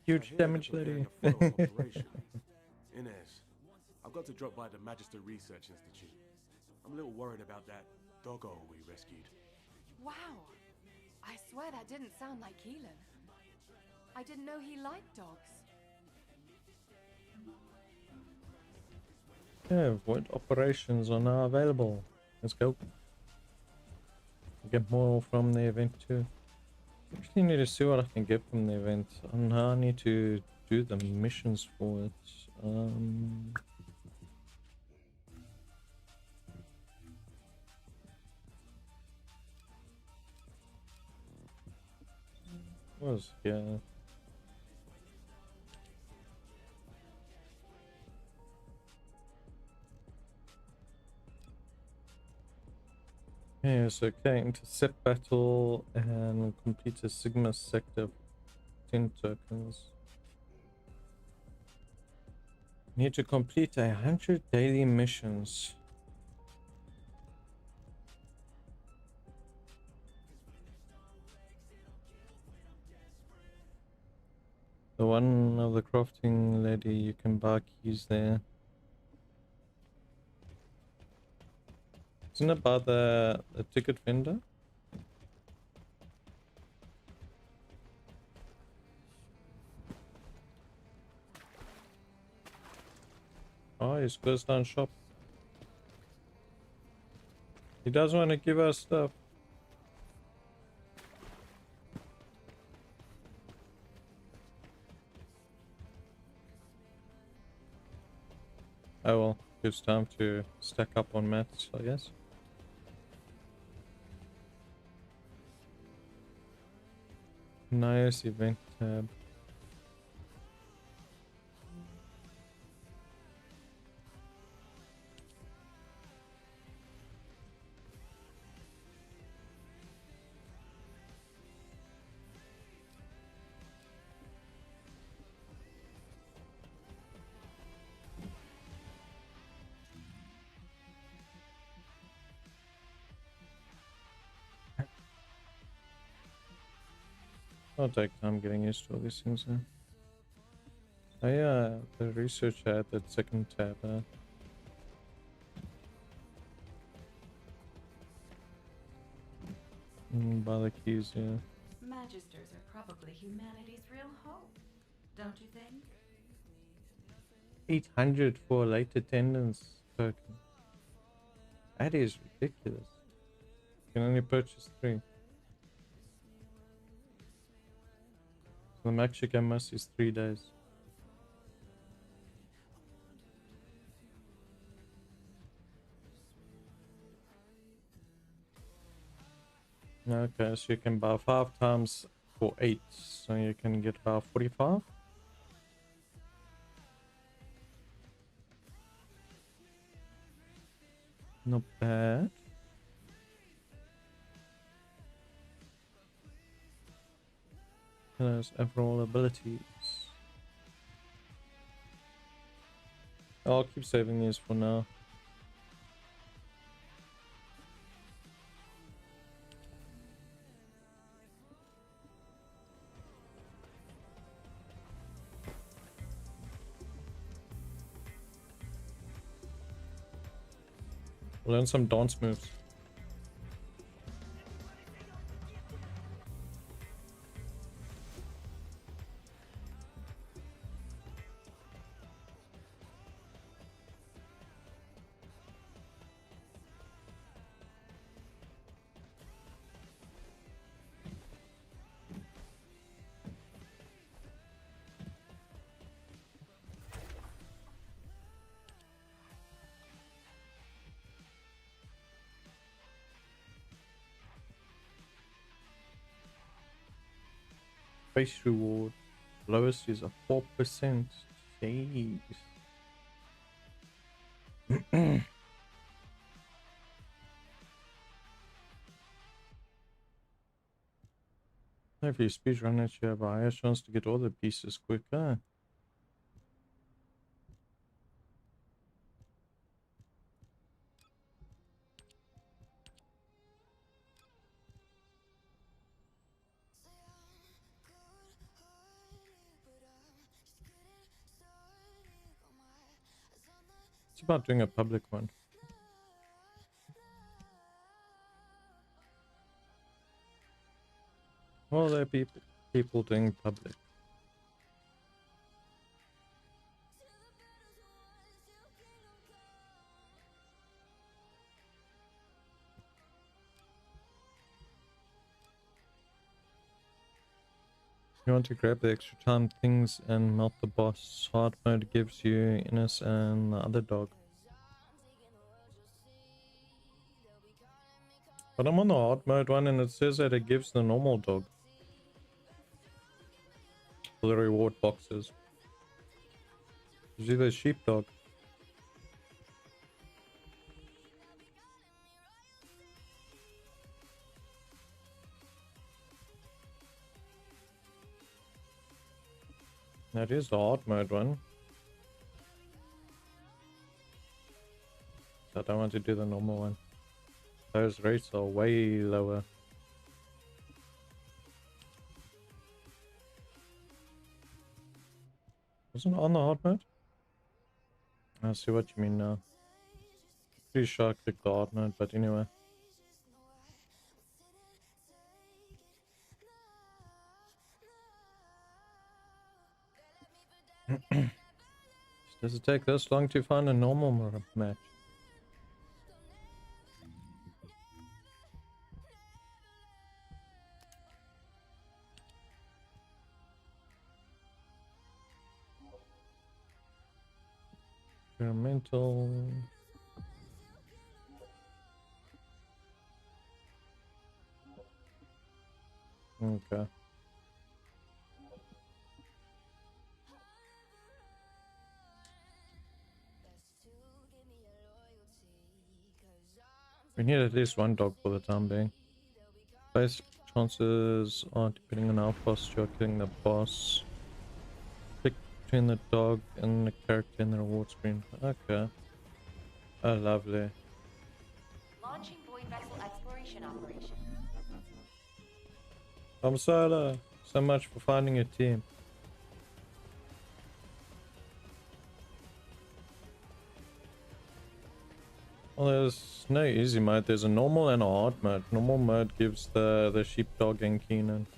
Huge I hear damage they're lady. preparing a follow-up operation. Inez, I've got to drop by the Magister Research Institute. I'm a little worried about that doggo we rescued. Wow. I swear that didn't sound like Keelan. I didn't know he liked dogs. Yeah, Void operations are now available. Let's go. Get more from the event too. Actually need to see what I can get from the event. And now I need to do the missions for it. What was here? Yeah, so okay, intercept battle and complete a Sigma sector 10 tokens. Need to complete 100 daily missions. The one of the crafting lady, you can buy keys there. Isn't it by the ticket vendor? Oh, he's closed down shop. He doesn't want to give us stuff. Oh well, gives time to stack up on mats, I guess. Nice event tab. I'll take time getting used to all these things now. Oh yeah, the research had that second tab. Buy the keys, yeah. Magisters are probably humanity's real hope, don't you think? 800 for late attendance token. That is ridiculous. You can only purchase 3. So the max you can miss is 3 days. Okay, so you can buy 5 times for 8, so you can get about 45. Not bad. There's overall abilities. I'll keep saving these for now. Learn some dance moves. Base reward. Lowest is a 4%. Jeez. If you speedrun it, you have a higher chance to get all the pieces quicker. It's about doing a public one. Well, there are people doing public. You want to grab the extra time things and melt the boss. Hard mode gives you Innis and the other dog. But I'm on the hard mode one and it says that it gives the normal dog for the reward boxes. Gives you the sheepdog. That is the hard mode one. I don't want to do the normal one. Those rates are way lower. Wasn't it on the hard mode? I see what you mean now. Pretty sure I clicked the hard mode, but anyway. Does it take this long to find a normal match? Experimental. Okay. We need at least one dog for the time being. Base chances are depending on our posture, killing the boss. Pick between the dog and the character in the reward screen. Okay. Oh, lovely. Launching void vessel exploration operation. Solo, so much for finding a team. Well, there's no easy mode. There's a normal and a hard mode. Normal mode gives the sheepdog and Keenan.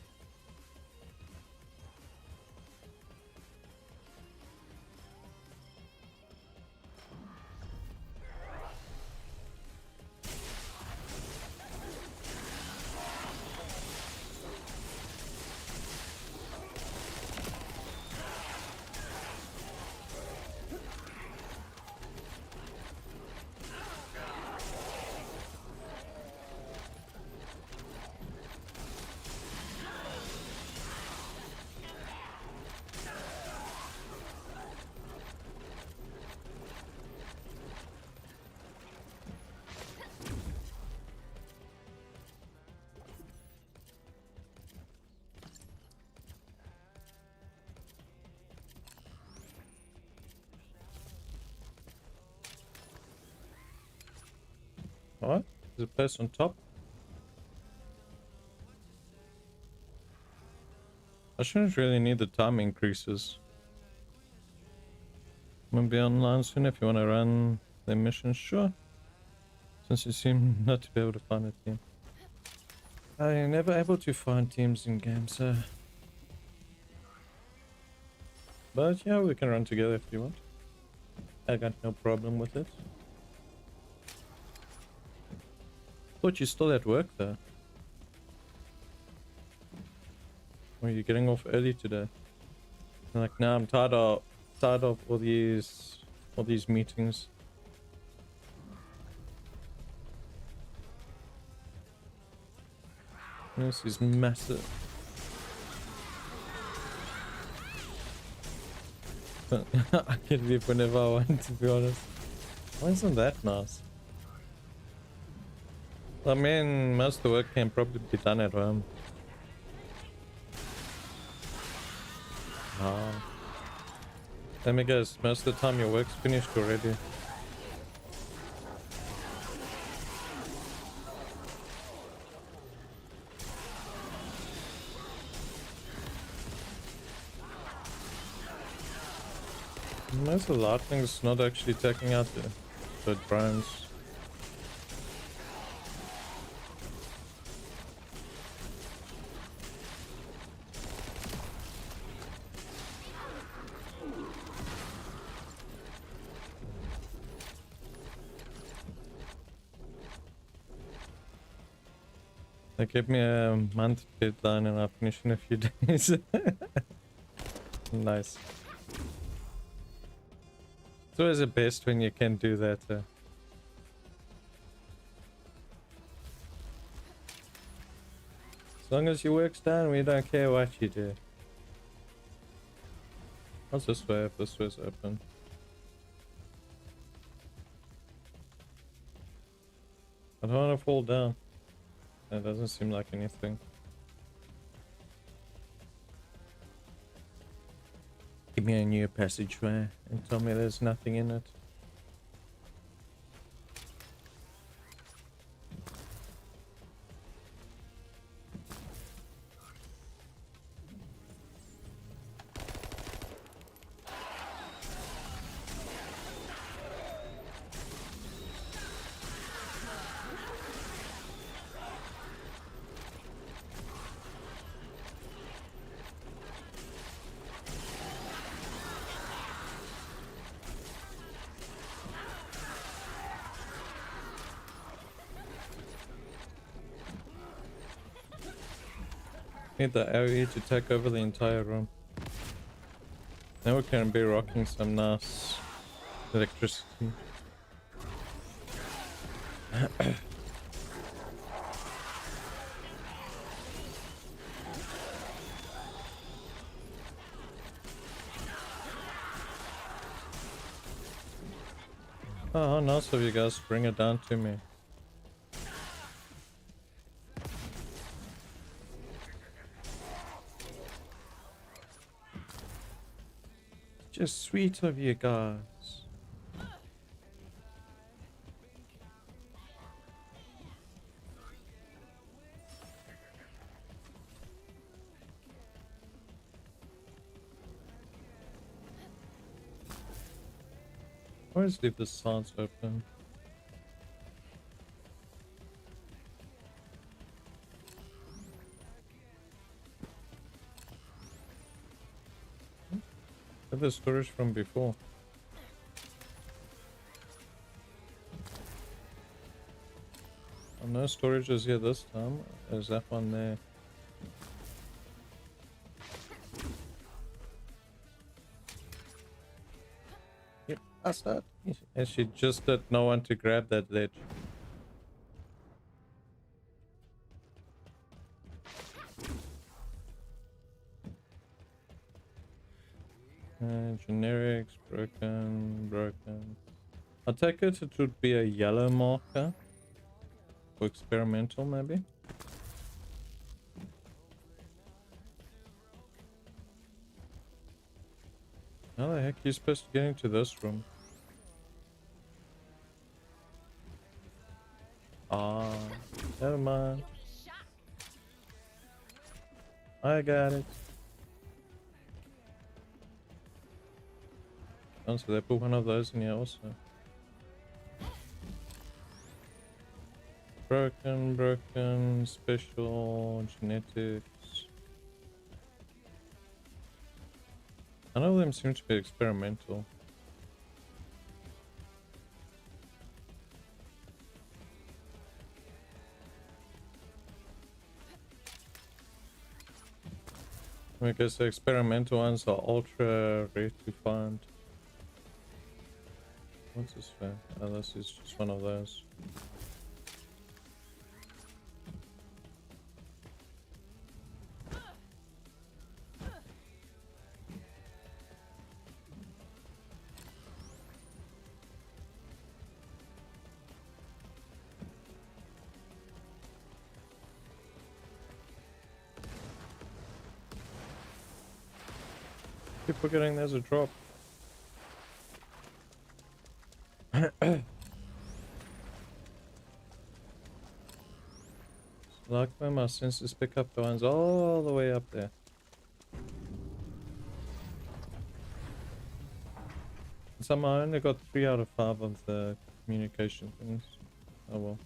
Alright, there's a place on top. I shouldn't really need the time increases. I'm gonna be online soon if you want to run the mission, sure. Since you seem not to be able to find a team. I'm never able to find teams in games, so... But yeah, we can run together if you want. I got no problem with it. Thought you're still at work though. Or are you getting off early today? I'm like, nah, I'm tired of all these meetings. This is massive. I can leave whenever I want, to be honest. Why isn't that nice? I mean, most of the work can probably be done at home. Ah. Let me guess, most of the time your work's finished already. Most of the lightning's not actually taking out the drones. They gave me a month deadline and I'll finish in a few days. Nice. It's always the best when you can do that. As long as your work's done, we don't care what you do. What's this way if this way's open? I don't want to fall down. That doesn't seem like anything. Give me a new passageway and tell me there's nothing in it. Need the area to take over the entire room. Now we can be rocking some nice electricity. Oh, how nice of you guys to bring it down to me. Just sweet of you guys. Always leave the sides open. Look at the storage from before. Oh, no storage is here this time. There's that one there. Yep, that's that. And she just did no one to grab that ledge. Generics, broken. I take it would be a yellow marker. For experimental, maybe? How the heck are you supposed to get into this room? Ah, never mind. I got it. Oh, so they put one of those in here also. Broken, special, genetics. None of them seem to be experimental. I guess the experimental ones are ultra rare to find. What's this for? Oh, this is just one of those. Keep forgetting there's a drop. Like where my sensors pick up the ones all the way up there. Somehow I only got 3 out of 5 of the communication things. Oh well.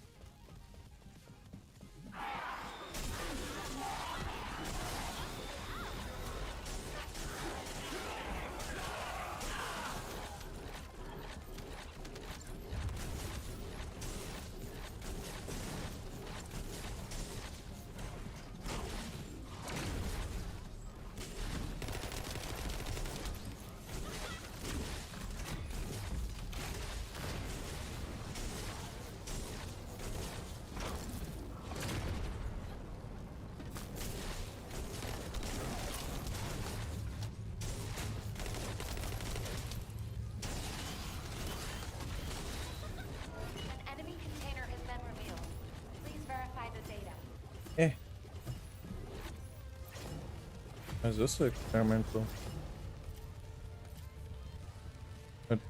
Is this experimental?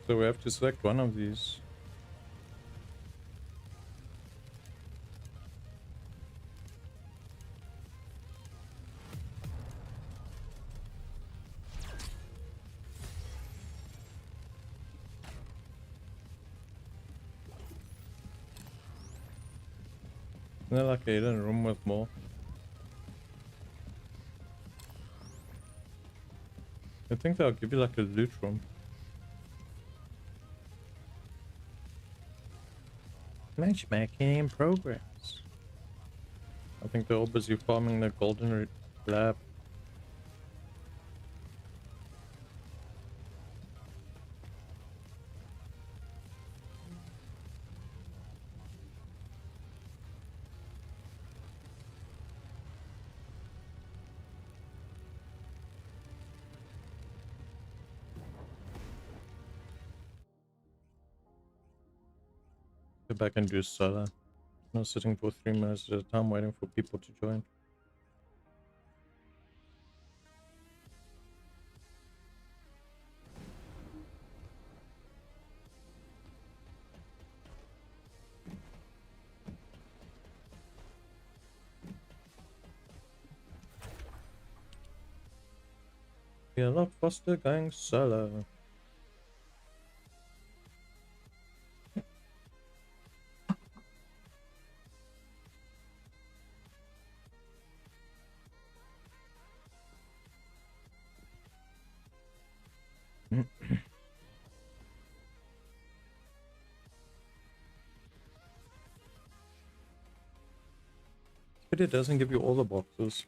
So we have to select one of these. Isn't there like a hidden room with more? I think they'll give you like a loot room. Matchmaking in progress. I think they're all busy farming the golden lab. Go back and do solo. Not sitting for 3 minutes at a time waiting for people to join. Be a lot faster going solo. But it doesn't give you all the boxes.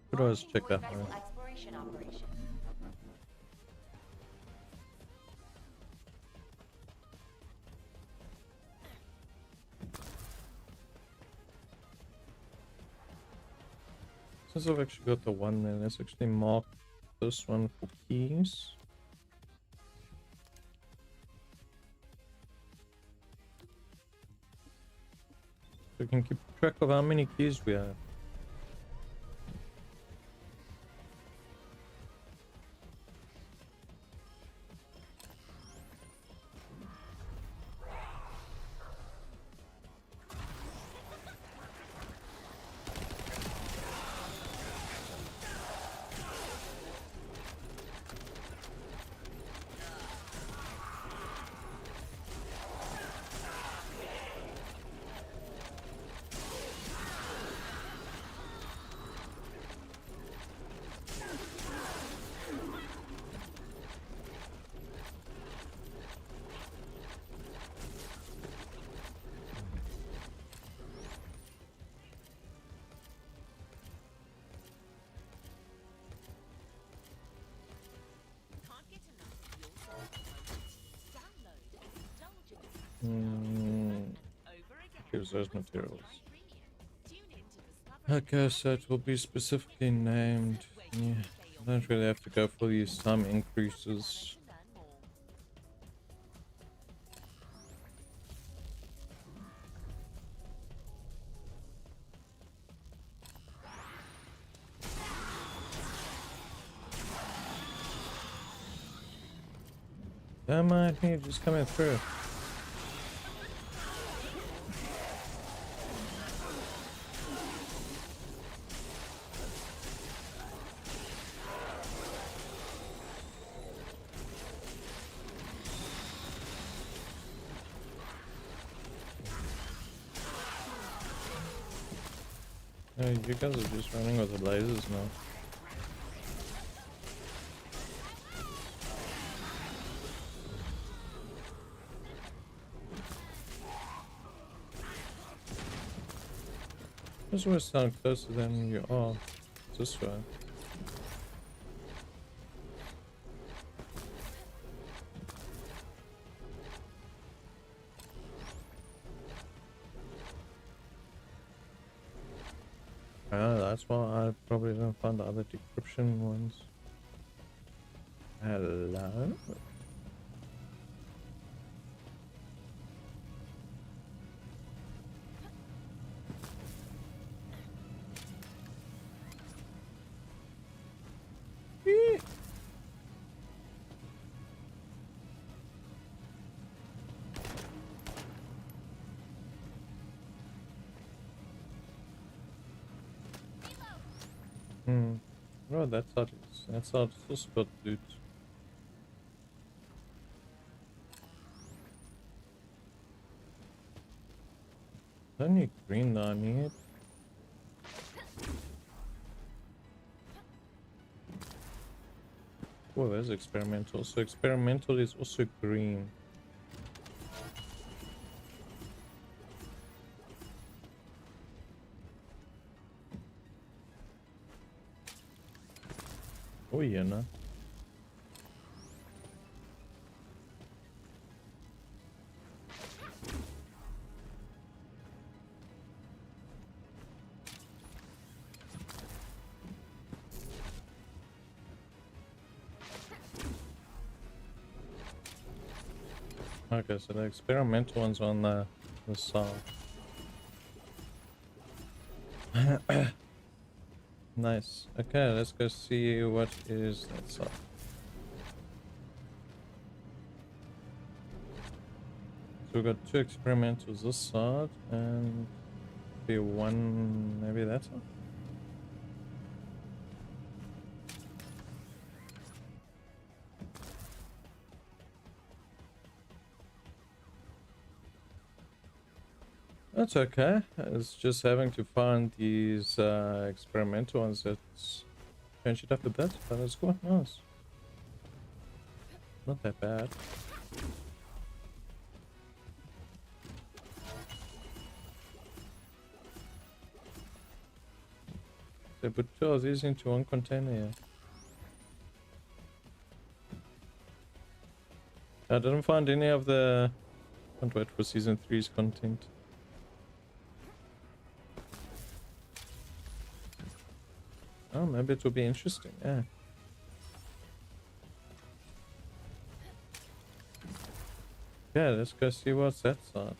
Could always check that out. Exploration operation. Since I've actually got the one there, let's actually mark this one for keys. So we can keep track of how many keys we have. Here's those materials. Okay, so it will be specifically named. Yeah, don't really have to go for these time increases. Damn it, he just coming through. Oh, you guys are just running with the lasers now. This will sound closer than you are. This way. That's why I probably don't find the other decryption ones. Hello? Oh, that's how it's also got loot. Only green that I need. Oh, there's experimental. So experimental is also green. Oh yeah, no. Okay, so the experimental one's on the side. Nice. Okay, let's go see what is that side. So we've got 2 experimentals this side and maybe 1 maybe that side. That's okay. It's just having to find these experimental ones that's change it up a bit, but it's quite nice. Not that bad. They put 2 of these into 1 container here. I didn't find any of the... Can't wait for season 3's content. Oh, maybe it will be interesting, yeah. Yeah, let's go see what's that side.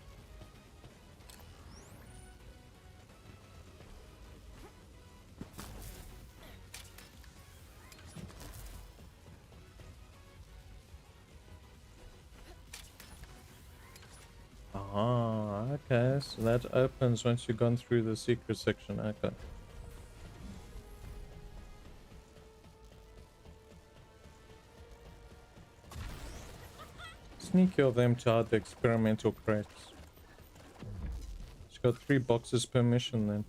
Ah, okay, so that opens once you've gone through the secret section, okay. Sneaky of them to hide the experimental crates. She's got 3 boxes per mission then.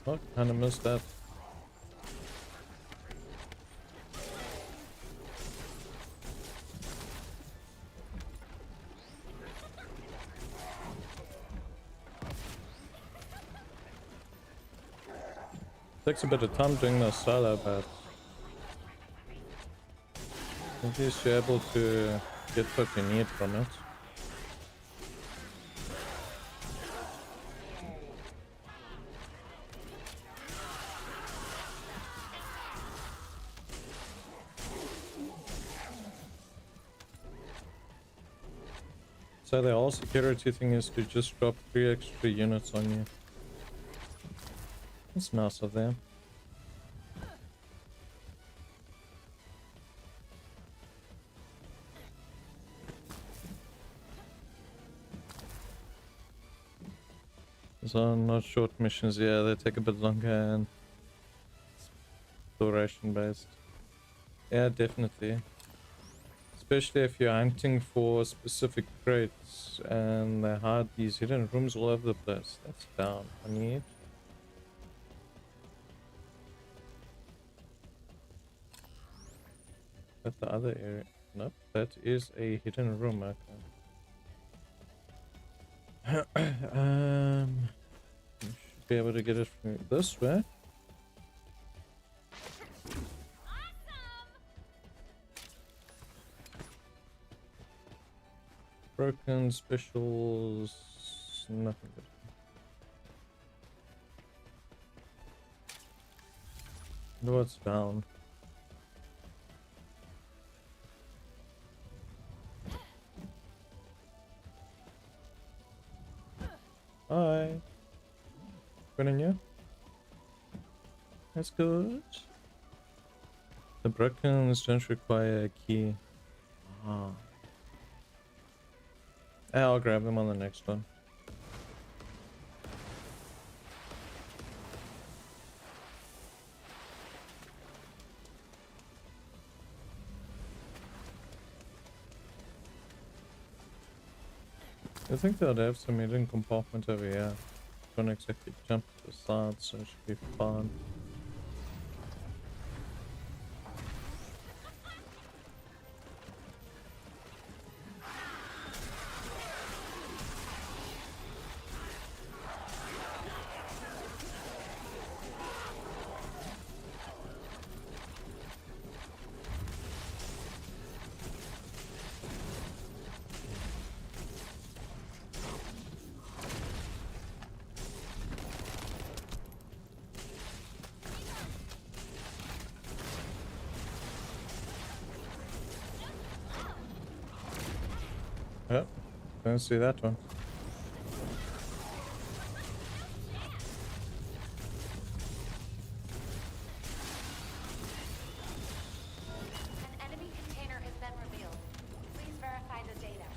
Oh, kinda missed that. Takes a bit of time doing the solo, but at least you're able to get what you need from it. So the whole security thing is to just drop 3 extra units on you. It's nice of them. So not short missions, yeah, they take a bit longer and duration based. Yeah, definitely. Especially if you're hunting for specific crates and they hide these hidden rooms all over the place. That's down. I need. That's the other area. Nope, that is a hidden room. Okay. Should be able to get it from this way. Broken specials, nothing good. What's down? Hi. Good on you? That's good. The brokens don't require a key. Ah. I'll grab them on the next one. I think they'll have some hidden compartment over here. Don't exactly jump to the side, so it should be fun. Yep, don't see that one. An enemy container has been revealed. Please verify the data.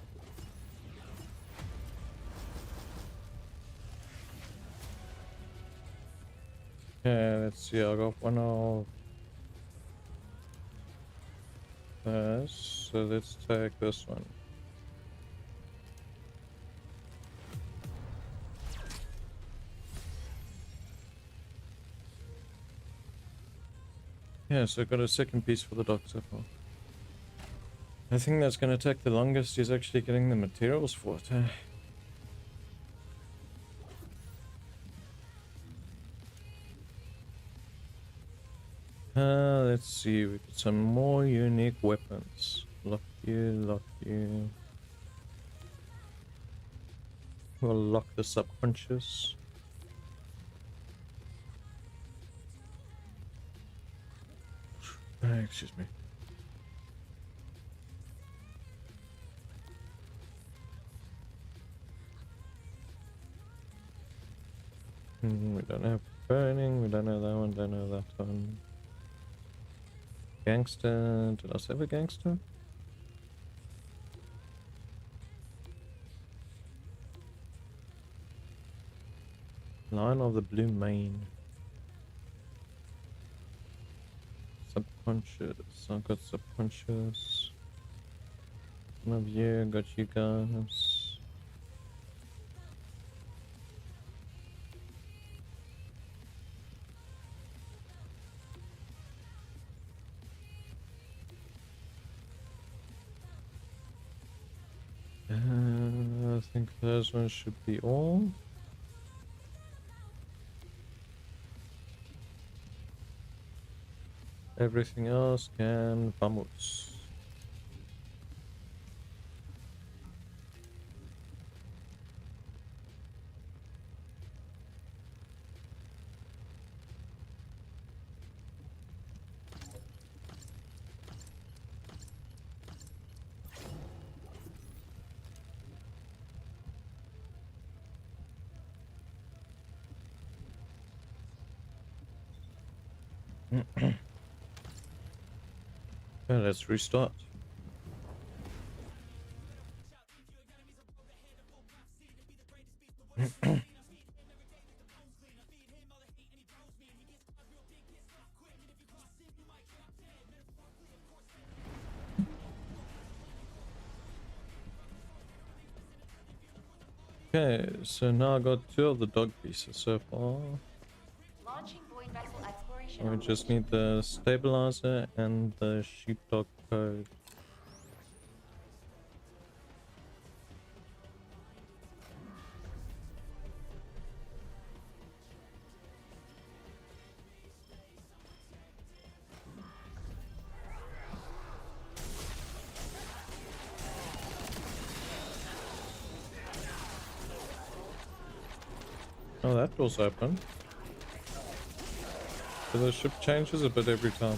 Okay, let's see, I got one of this, so let's take this one. Yeah, so I got a second piece for the doctor. I think that's going to take the longest is actually getting the materials for it. Let's see, we got some more unique weapons. Lock you. We'll lock the subconscious. Excuse me. We don't have burning, we don't know that one, don't know that one. Gangster, did I save a gangster? Line of the blue mane. Subconscious, I've got subconscious. One of you, got you guys. I think those ones should be all. Everything else can vamos. Okay, let's restart. Okay, so now I got 2 of the dog pieces so far. Launching void vessel exploration. We just need the stabilizer and the sheepdog code. Oh, that door's open. So the ship changes a bit every time.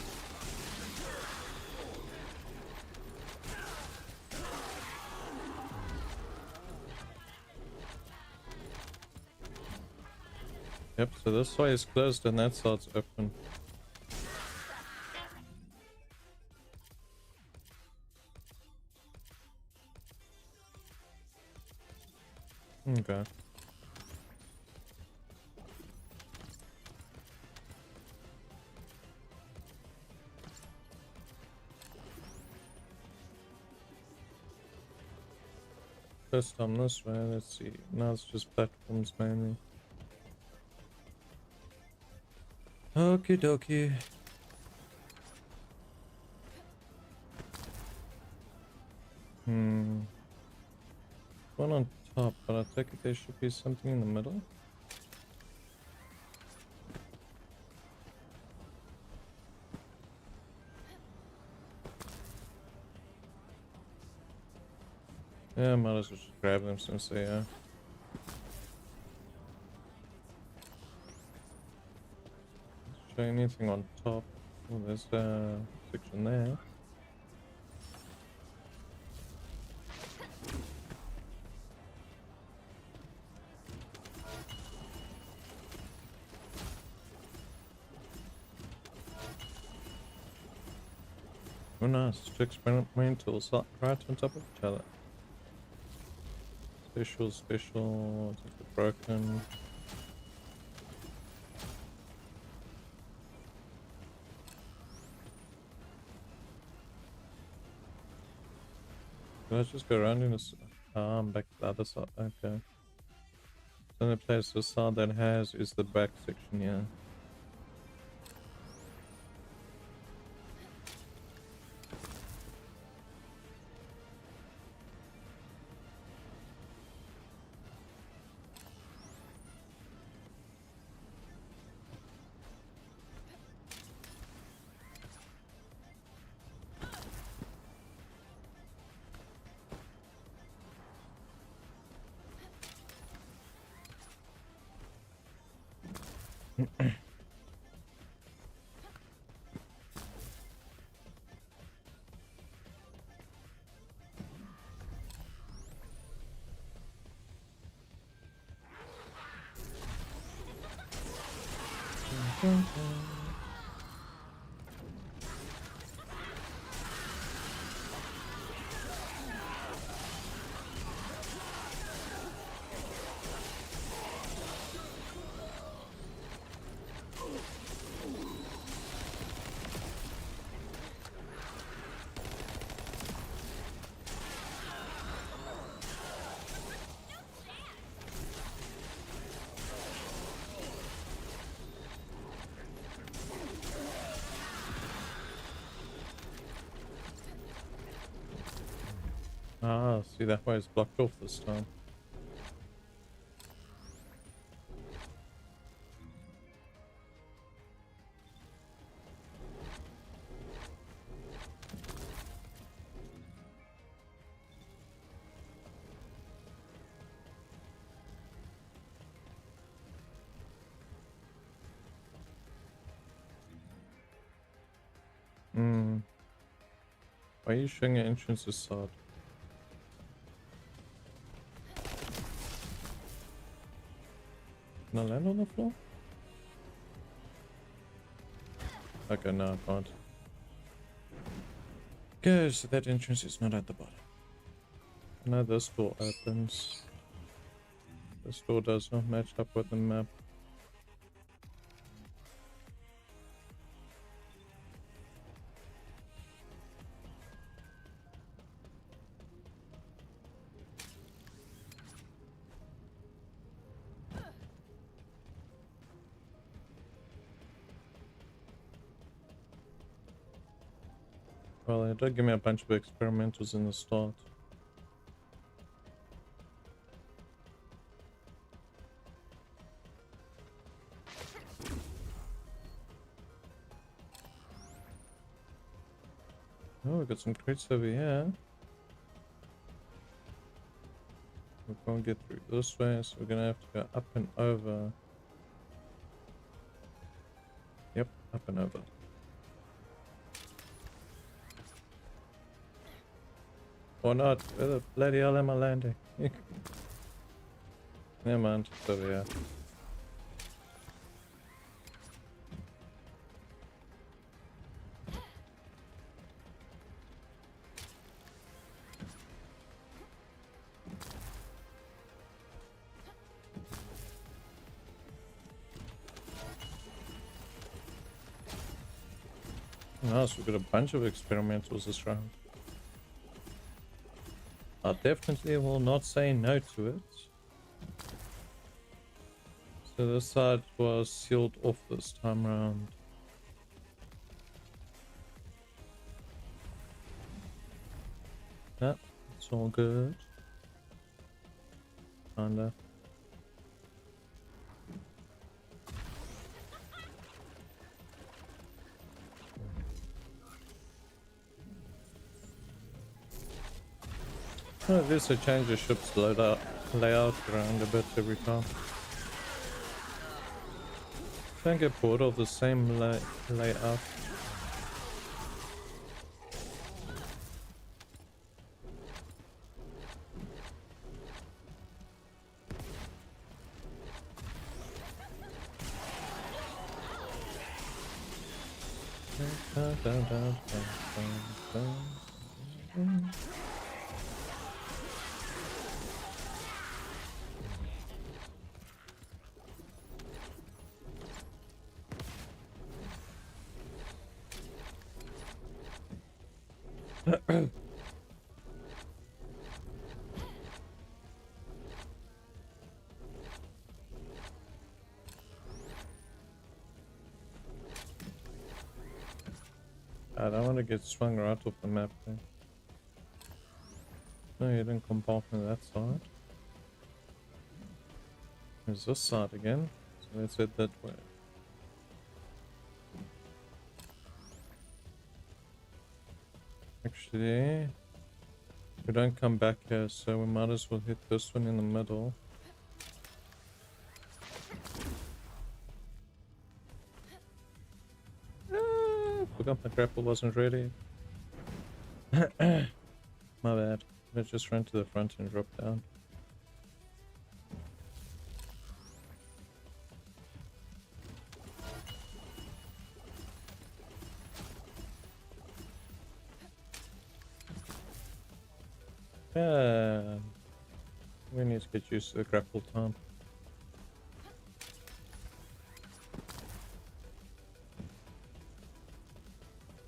Yep, so this way is closed and that side's open. Okay. First time this way, let's see. Now it's just platforms mainly. Okie dokie. One on top, but I take it there should be something in the middle. Yeah, might as well just grab them since they are. Show anything on top. Oh, there's a section there. Oh nice, 2 experimentals right on top of each other. Special, take the broken. Can I just go around in this? Ah, I'm back to the other side, okay. The only place this side that has is the back section, yeah. Ah, see that way it's blocked off this time. Hmm. Why are you showing your entrance this side? Can I land on the floor? Okay, no, I can't. Okay, so that entrance is not at the bottom. No, this door opens. This door does not match up with the map. Well, it did give me a bunch of experimentals in the start. Oh, we got some crates over here. We can't get through this way, so we're gonna have to go up and over. Yep, up and over. Or not? Where the bloody hell am I landing? Never mind, it's over here. Nice, we've got a bunch of experimentals this round. I definitely will not say no to it. So this side was sealed off this time round. Yeah, it's all good. Kinda. Well, at least I change the ship's layout around a bit every time. Don't get bored of the same layout. I don't want to get swung right off the map there. No, you didn't compartment that side. There's this side again. So let's head that way. Actually, we don't come back here, so we might as well hit this one in the middle. Forgot my grapple wasn't ready. My bad. Let's just run to the front and drop down. Yeah, we need to get used to the grapple time.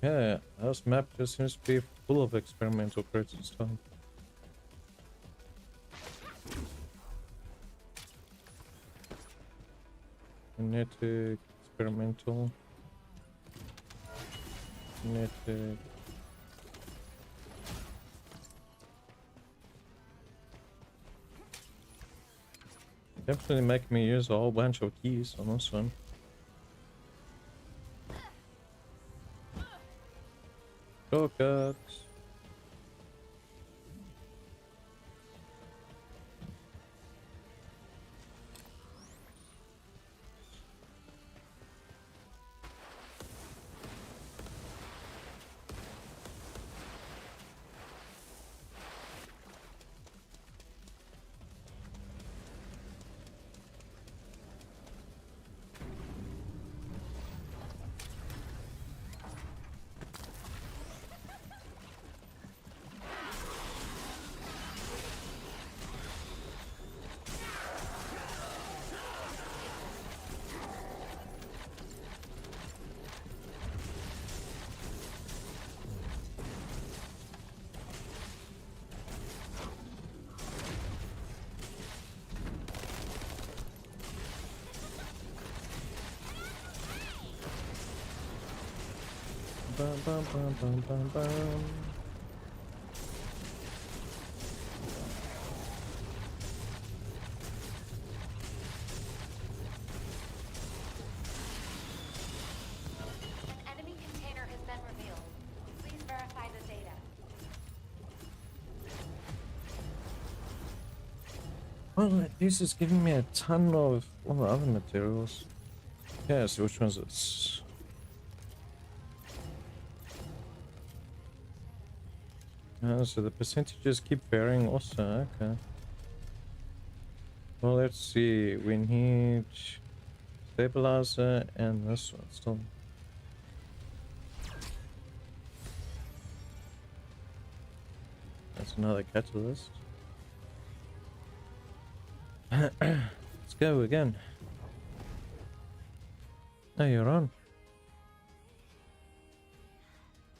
Yeah, this map just seems to be full of experimental crates this time. Kinetic, experimental, kinetic. Definitely make me use a whole bunch of keys on this one. Shortcuts. Bum, bum, bum, bum, bum, bum. An enemy container has been revealed. Please verify the data. Well, at least it's giving me a ton of all the other materials. Yeah, so which one's this? So the percentages keep varying also, okay. Well, let's see, we need stabilizer and this one still. That's another catalyst. Let's go again. Oh, you're on.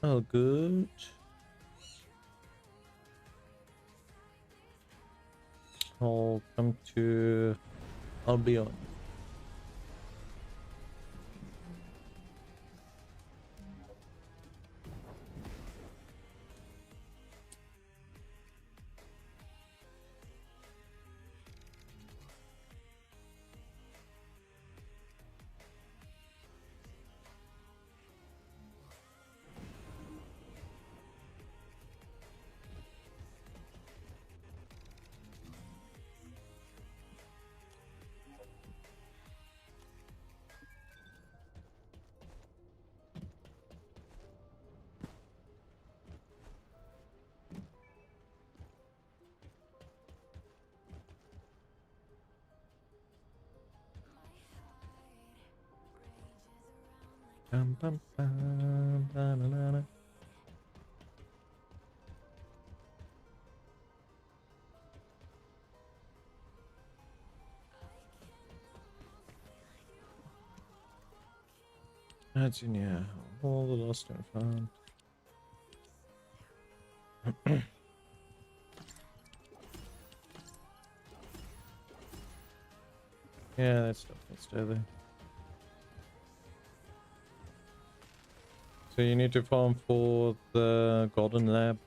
Oh, good. I'll come to Albion. Bum, bum, bum, ba, na, na, na. That's in here. All the lost and found. Yeah, that stuff can stay there. So you need to farm for the golden lab.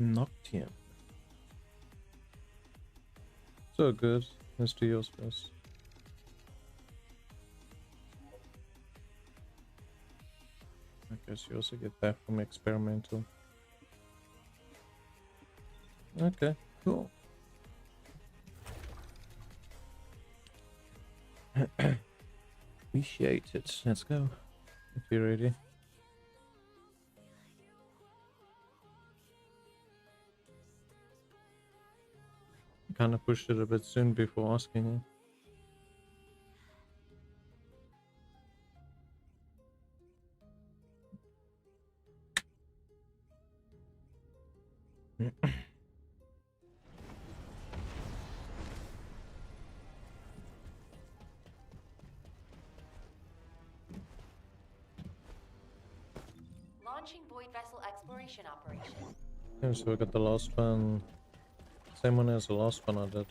Noctium. So good. Let's do yours first. I guess you also get that from experimental. Okay, cool. Appreciate it. Let's go. If you're ready. Kind of pushed it a bit soon before asking her. Launching void vessel exploration operation. Yeah, so we got the last one. Same one as the last one I did.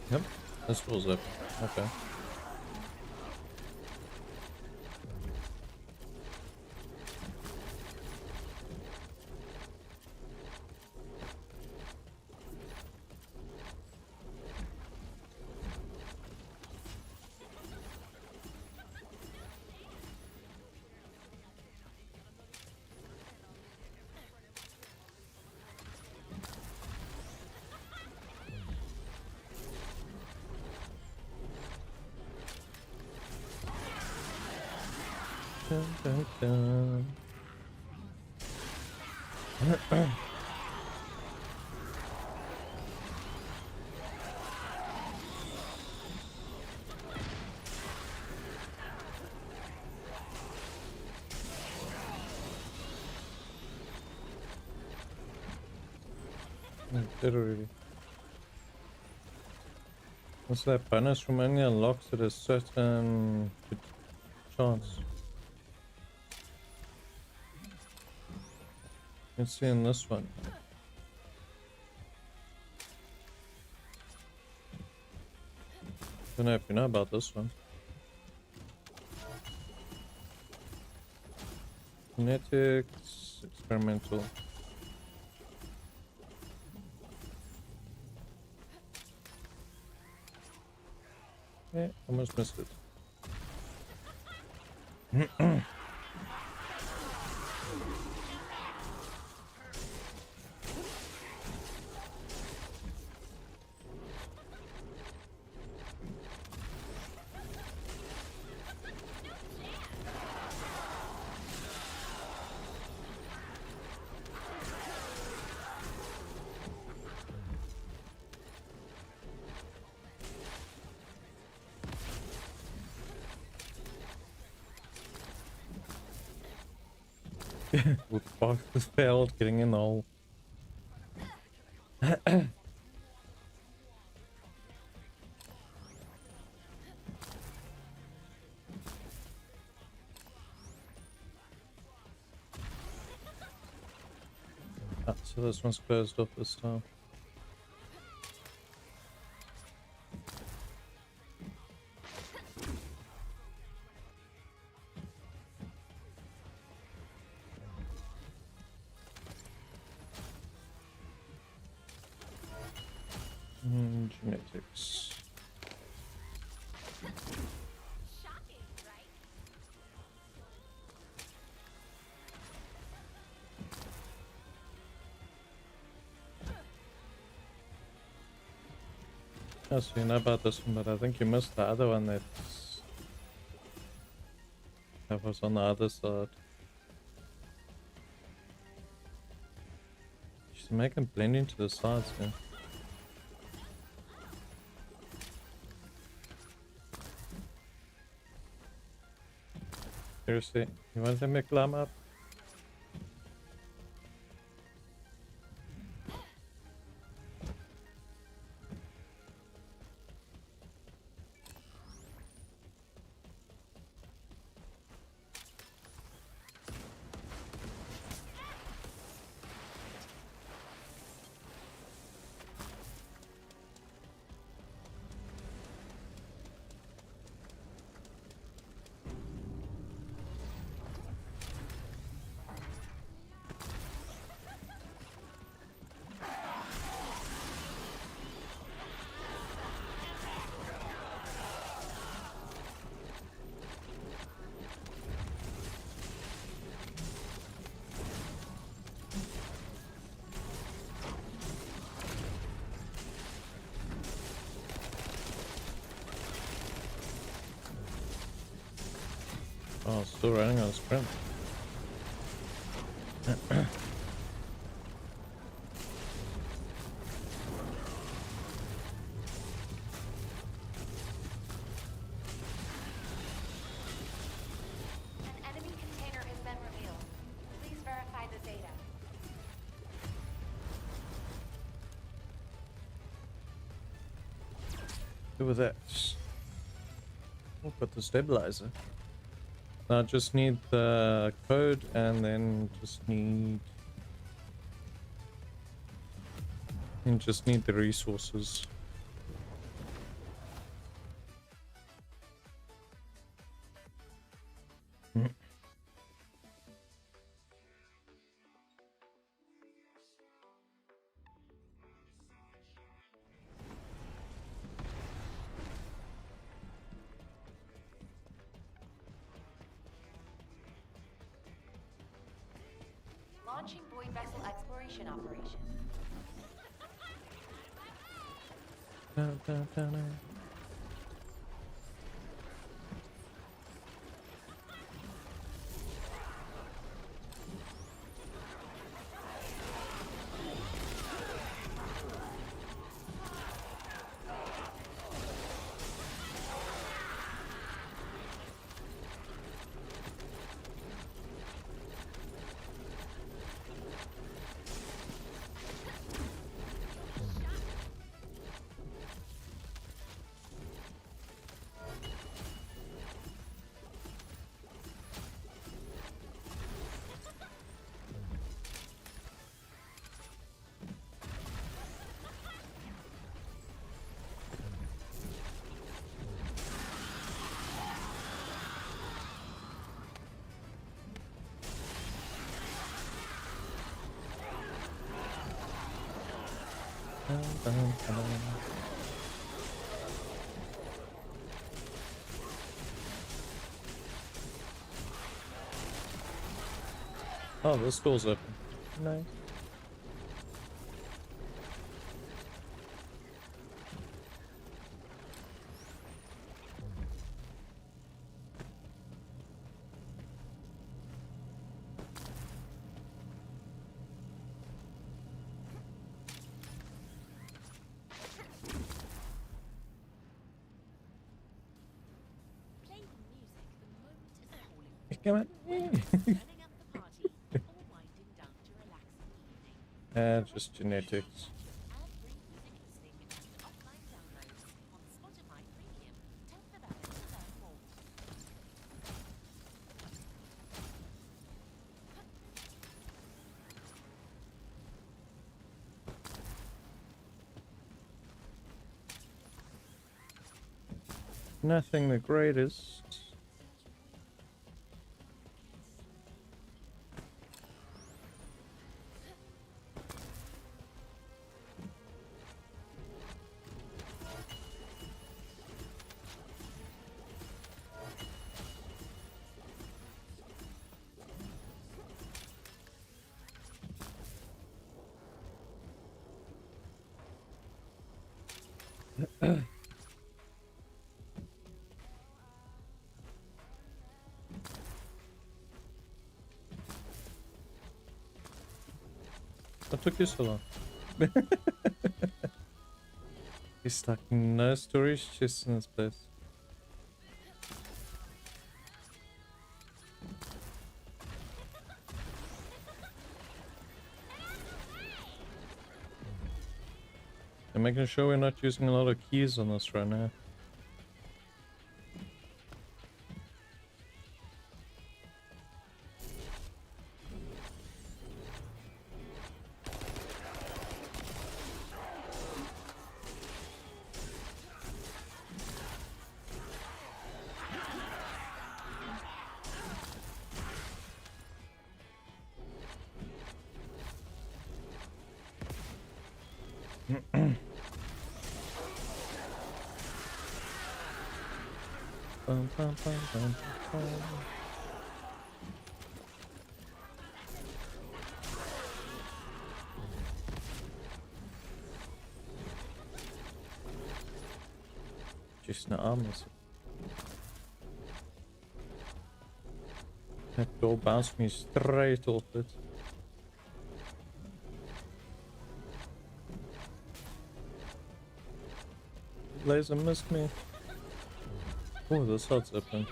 Yep, this was it. Okay. Dun, dun, dun. Did already. What's that bonus from only unlocks at a certain chance? Let's see in this one. Don't know if you know about this one. Kinetics, experimental. Yeah, almost missed it. With box failed getting in the hole. So this one's closed off this time. Genetics. Oh, so you know about this one, but I think you missed the other one that was on the other side. Just make them blend into the sides, man. Seriously, you want them to climb up? Oh, still running on a sprint. With that, we'll put the stabilizer. Now I just need the code and then just need the resources. Launching void vessel exploration operation. Dun, dun, dun, dun. Oh, this door's open. Nice. Play the music the moment is calling. Come on. Turning up the party or winding down to relaxing evening. Just genetics. Ad-free music listening and offline downloads on Spotify Premium. Tap the bell to learn more. Nothing the greatest. What took you so long? He's stuck in no storage chests in this place. I'm making sure we're not using a lot of keys on this right now. Bum, bum, bum, bum, bum. Just not armless. That door bounced me straight off it. Laser missed me. Oh, the slot's open.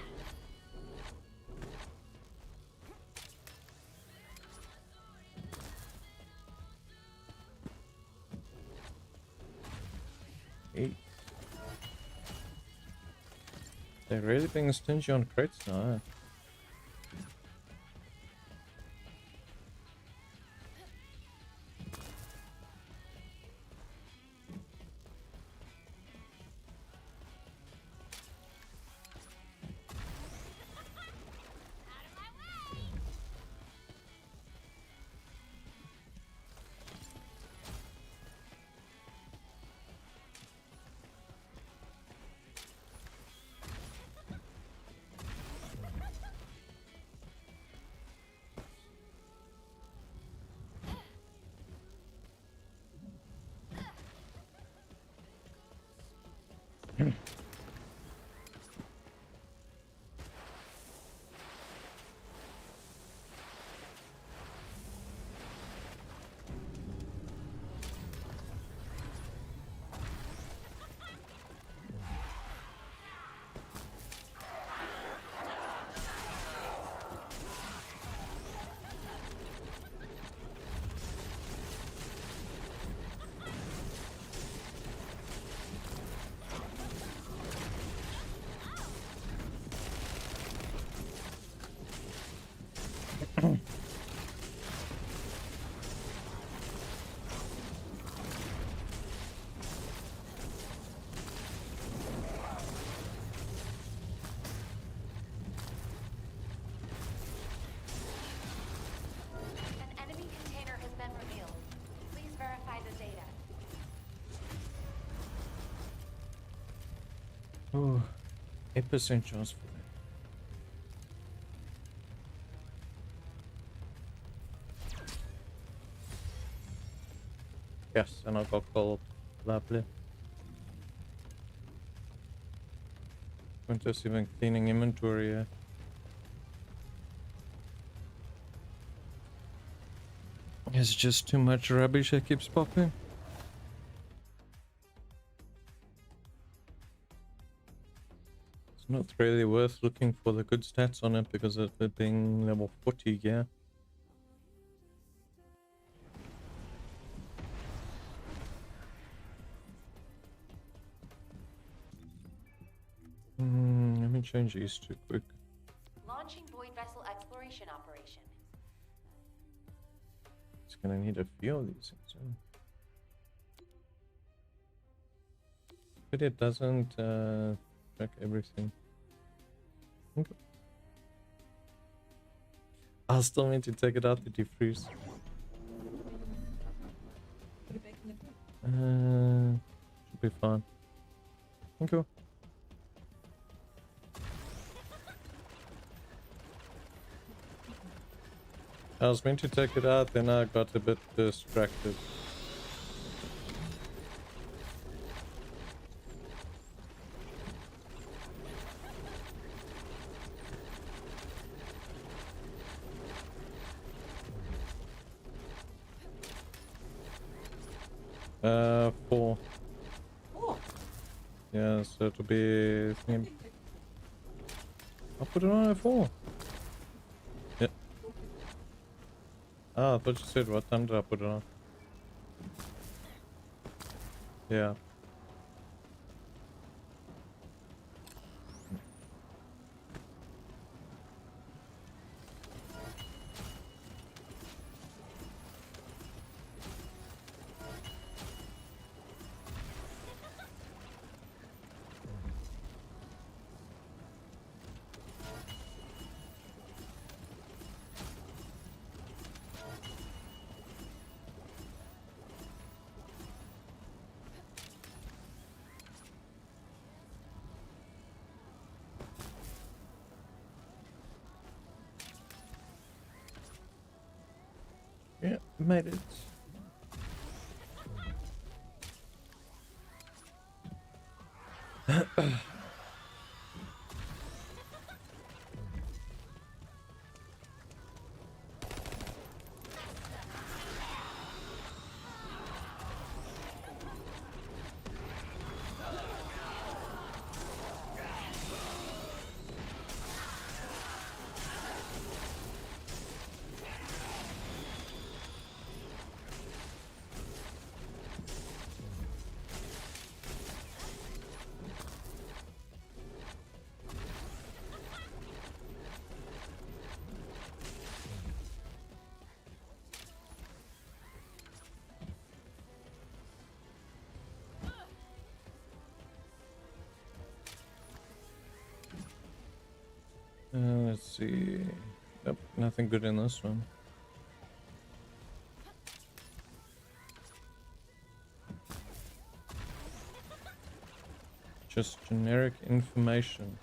Eight. They're really being stingy on crates now, eh? Oh, 8% chance for that. Yes, and I got gold. Lovely. I'm just even cleaning inventory here. It's just too much rubbish that keeps popping. It's not really worth looking for the good stats on it because of it being level 40, yeah. Let me change these too quick. Launching void vessel exploration operation. It's gonna need a few of these things. Huh? But it doesn't track everything. Okay. I'll still need to take it out to defreeze. Should be fine. Okay. I was meant to take it out, then I got a bit distracted. 4. Oh. Yeah, so it'll be... I'll put it on at 4. Yeah. Ah, I thought you said what time did I put it on? Yeah. Yeah, made it. Let's see. Nope, nothing good in this one. Just generic information.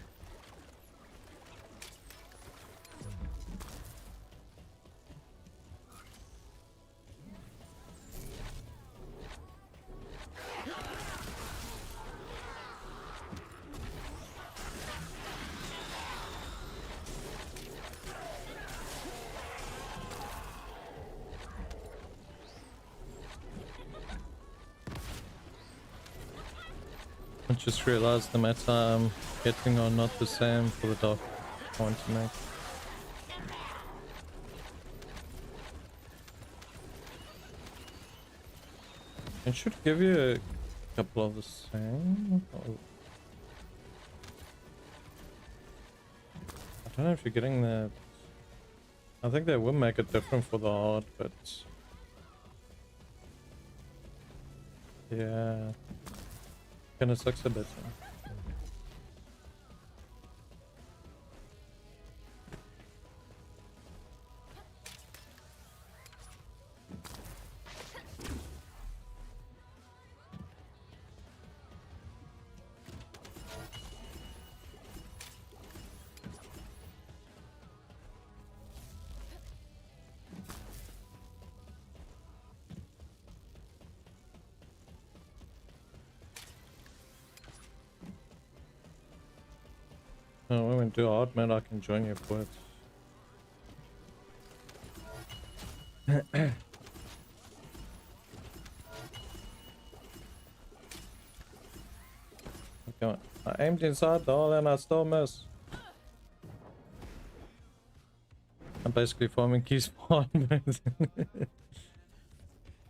I just realized the meta I'm getting are not the same for the dock I want to make. It should give you a couple of the same. Oh. I don't know if you're getting that. I think they will make it different for the hard, but yeah. Kinda sucks a bit. when we do hard mode, I can join you for it. Okay, I aimed inside the hole and I still miss. I'm basically farming keys for hard mode.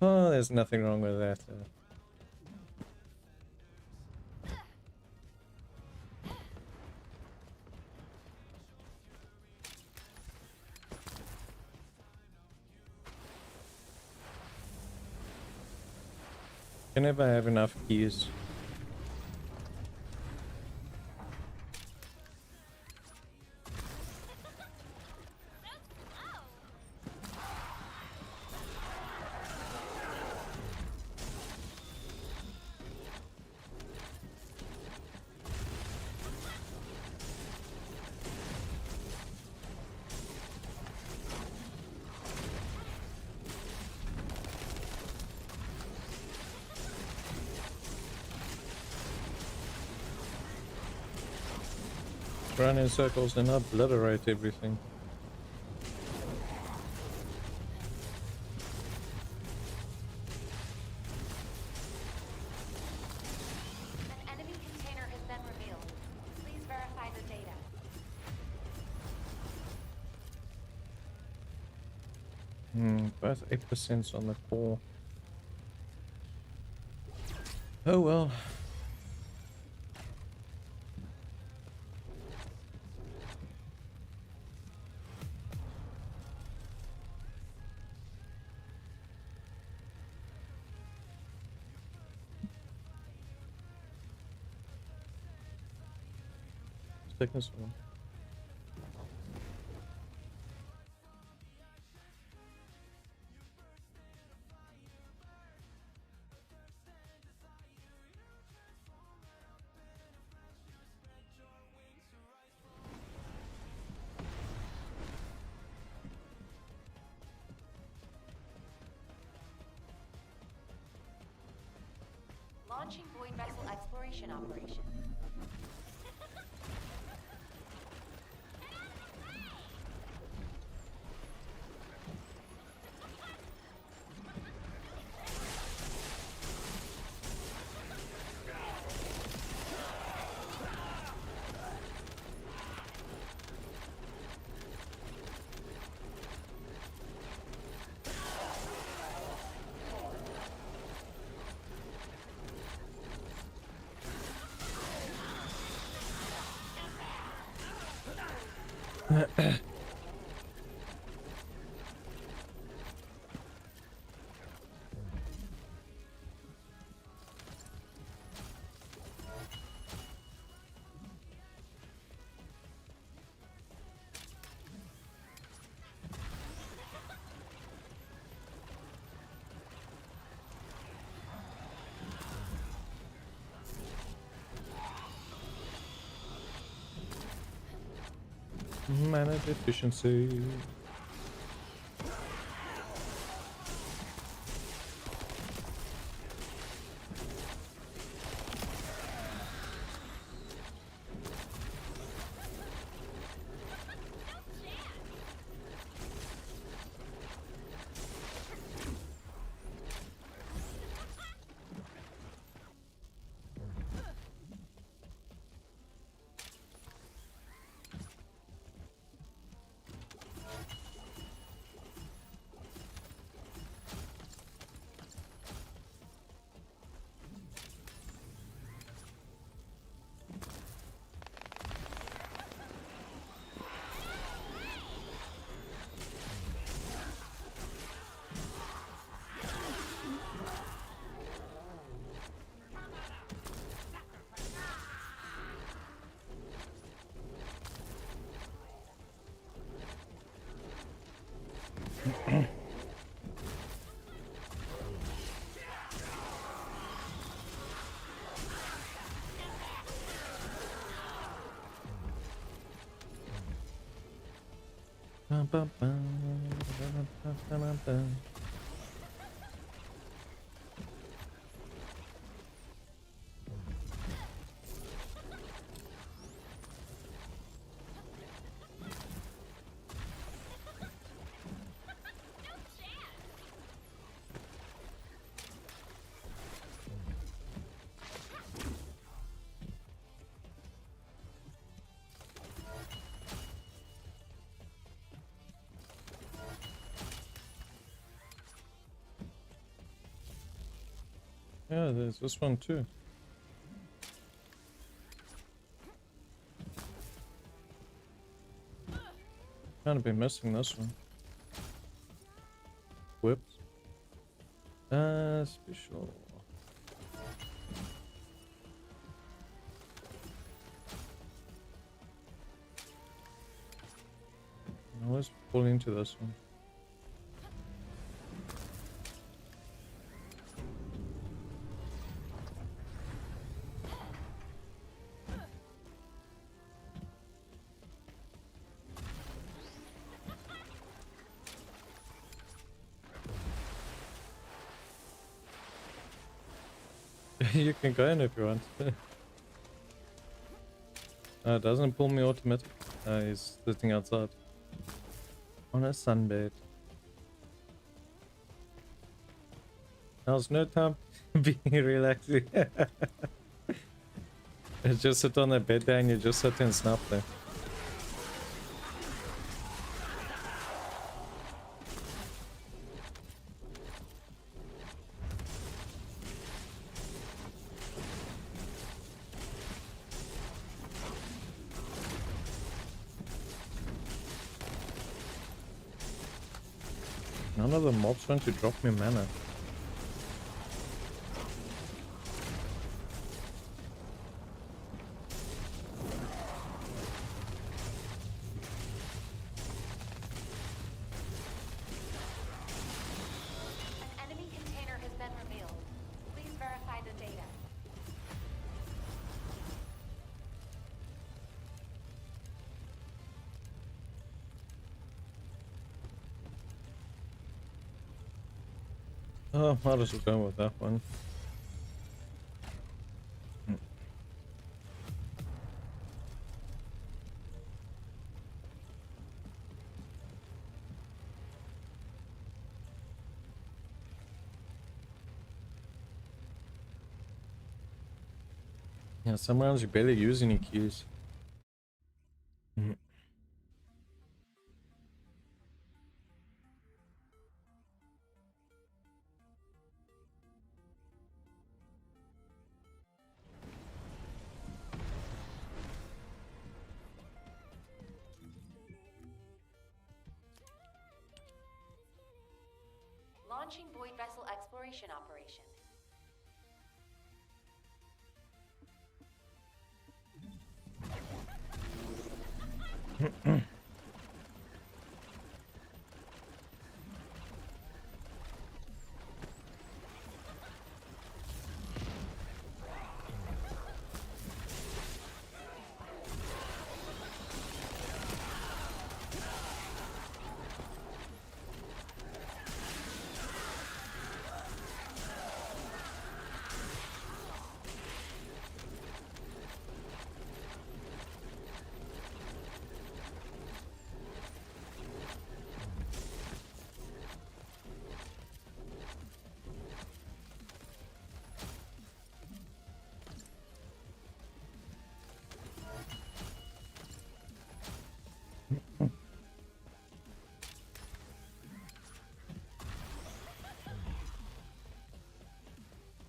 Oh, there's nothing wrong with that. Can never have enough keys. Run in circles and obliterate everything. An enemy container has been revealed. Please verify the data. Both 8% on the core. Oh well. Take this one. Launching void vessel exploration operation. Manage efficiency. Yeah, there's this one too. Kind of be missing this one. Whips. Special. Now let's pull into this one. You can go in if you want. It doesn't pull me automatic. He's sitting outside on a sunbed. Now's no time to be relaxing. You just sit on the bed there and you just sit and snap there. None of the mobs want to drop me mana. An enemy container has been revealed. Please verify the data. Oh, might as well go with that one. Yeah, some rounds you barely use any keys. Launching Void Vessel Exploration Operation.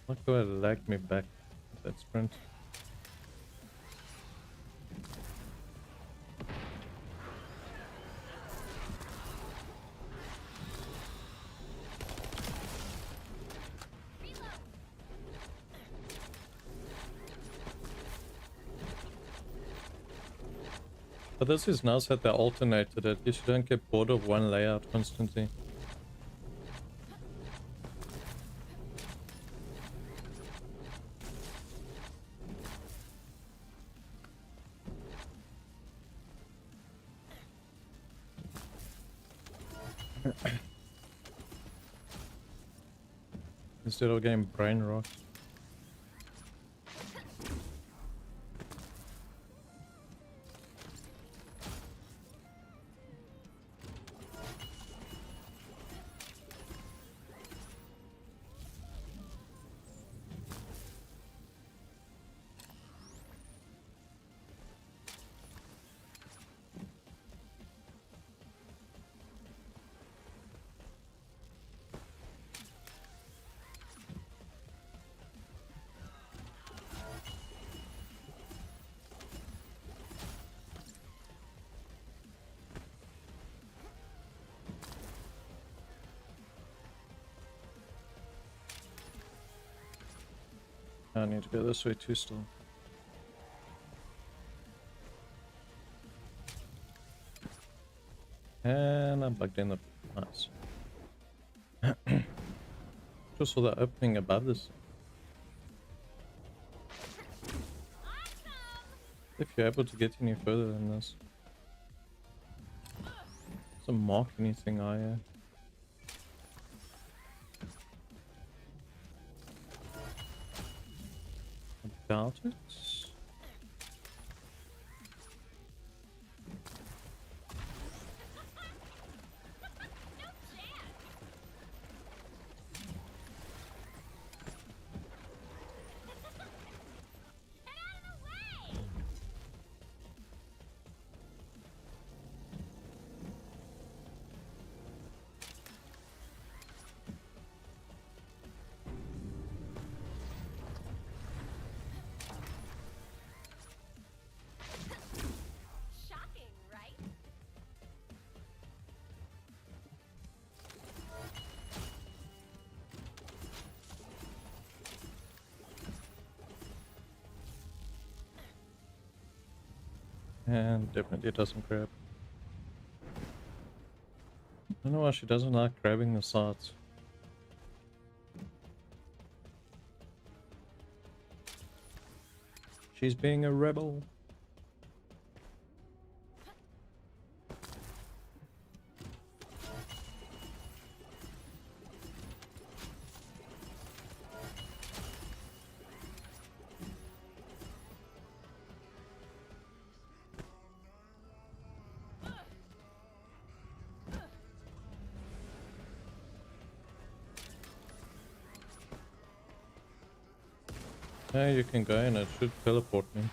What do I lag me back with that sprint? But this is nice that they alternated it. You shouldn't get bored of one layout constantly. Instead of getting brain rot. I need to go this way too still. And I'm bugged in the... Nice. Just saw that opening above this. If you're able to get any further than this. Doesn't mark anything, I doubt it. And definitely doesn't grab. I don't know why she doesn't like grabbing the sides. She's being a rebel. Yeah, you can go and it should teleport me.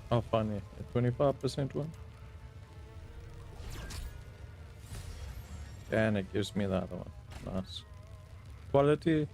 I'll find it. A 25% one. And it gives me the other one. Nice. Quality.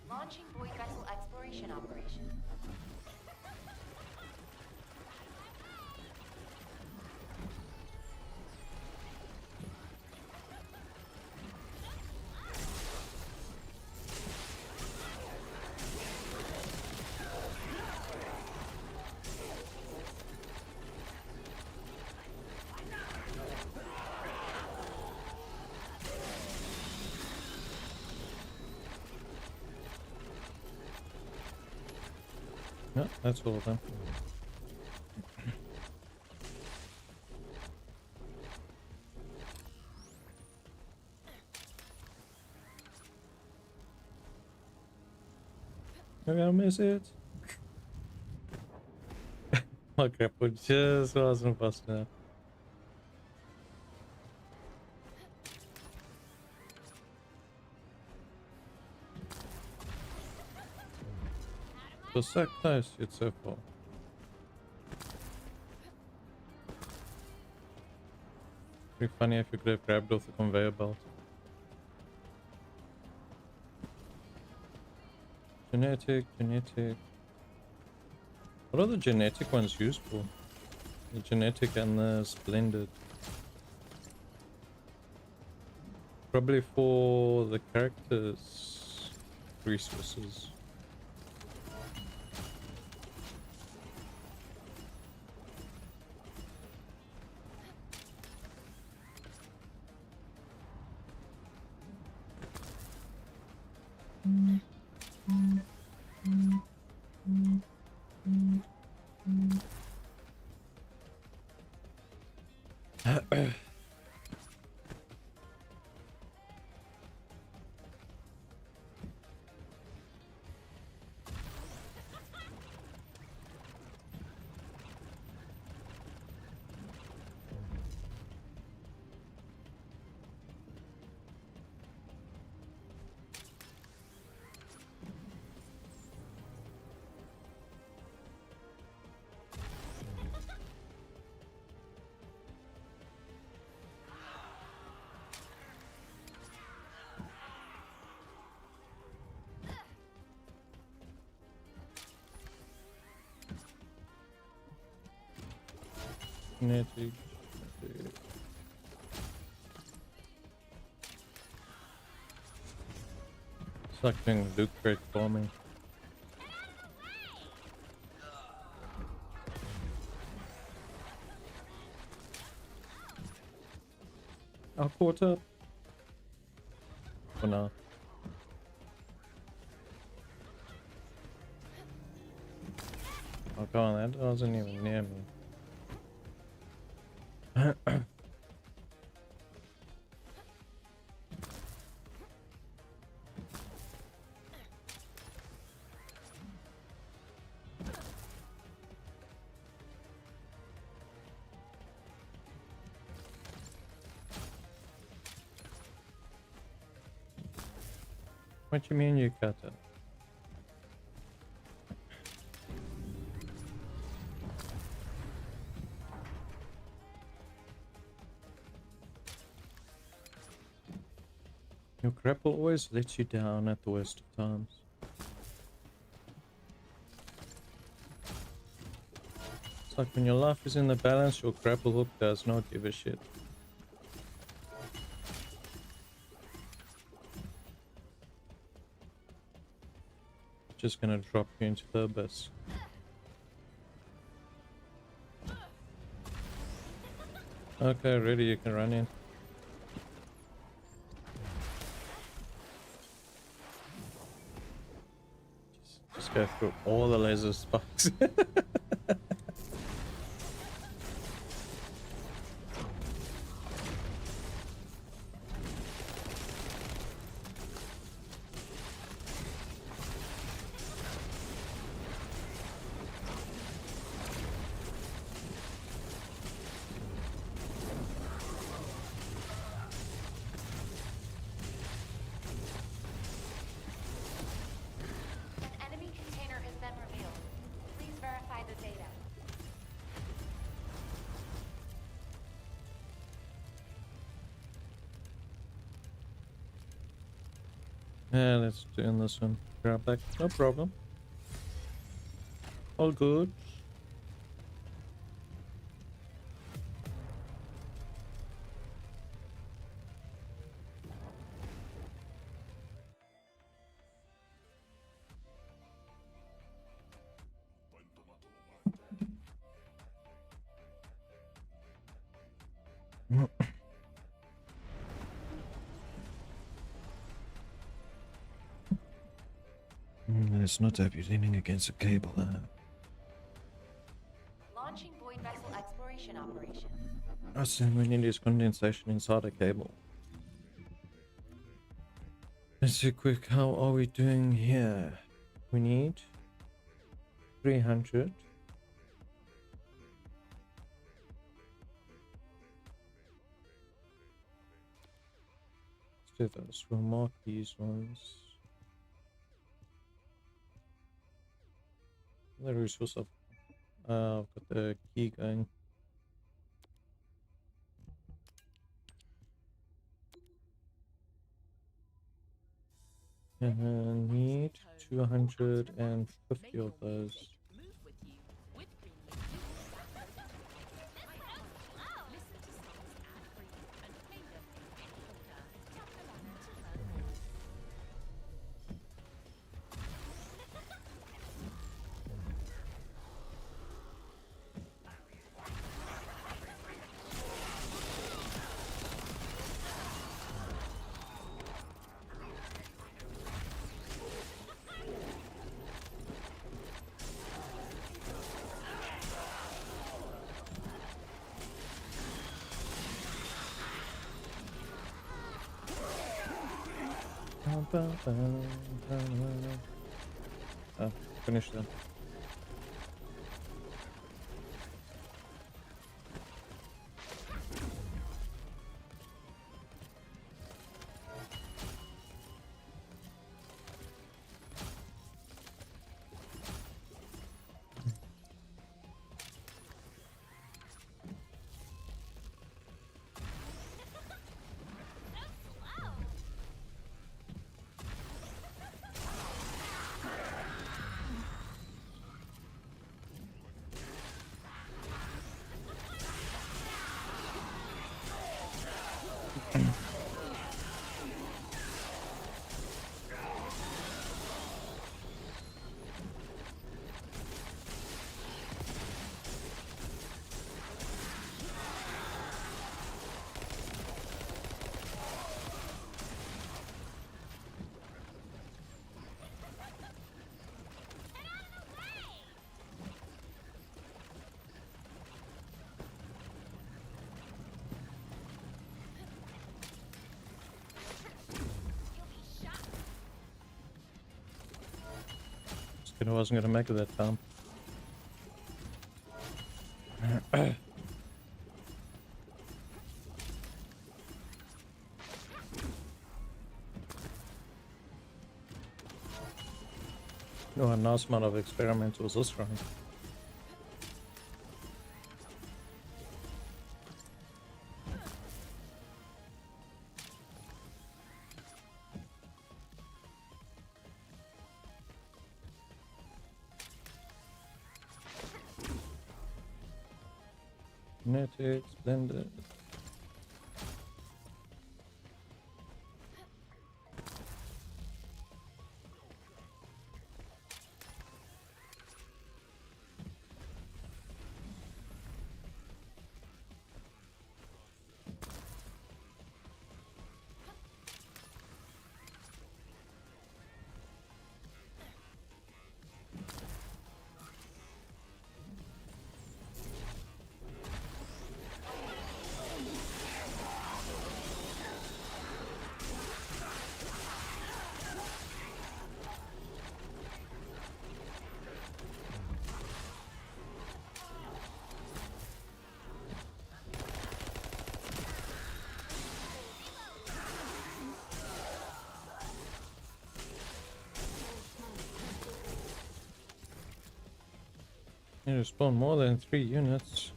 Launching void vessel exploration operation. Yeah, that's all then. Maybe I'll miss it. My grapple just wasn't fast enough. So close, it's so far. Pretty funny if you could have grabbed off the conveyor belt. Genetic. What are the genetic ones used for? The genetic and the splendid. Probably for the characters' resources. Genetic. It's like doing loot crate farming. I caught up. For now. Oh come on, that wasn't even near me. What you mean you cut it? Your grapple always lets you down at the worst of times. It's like when your life is in the balance, your grapple hook does not give a shit. Just gonna drop you into the abyss. Okay, ready, you can run in. Just go through all the laser spikes. Yeah, let's do in this one. Grab back, no problem. All good. Let's not have you leaning against a cable. Launching void vessel exploration operation. Last thing we need is condensation inside a cable. Let's see quick, how are we doing here? We need 300. Let's do those. We'll mark these ones. The resource of I've got the key going. Need 250 of those. Finish them. I wasn't going to make it that time. No, a nice amount of experimentals this round. Kinetic, splendid. You spawn more than 3 units.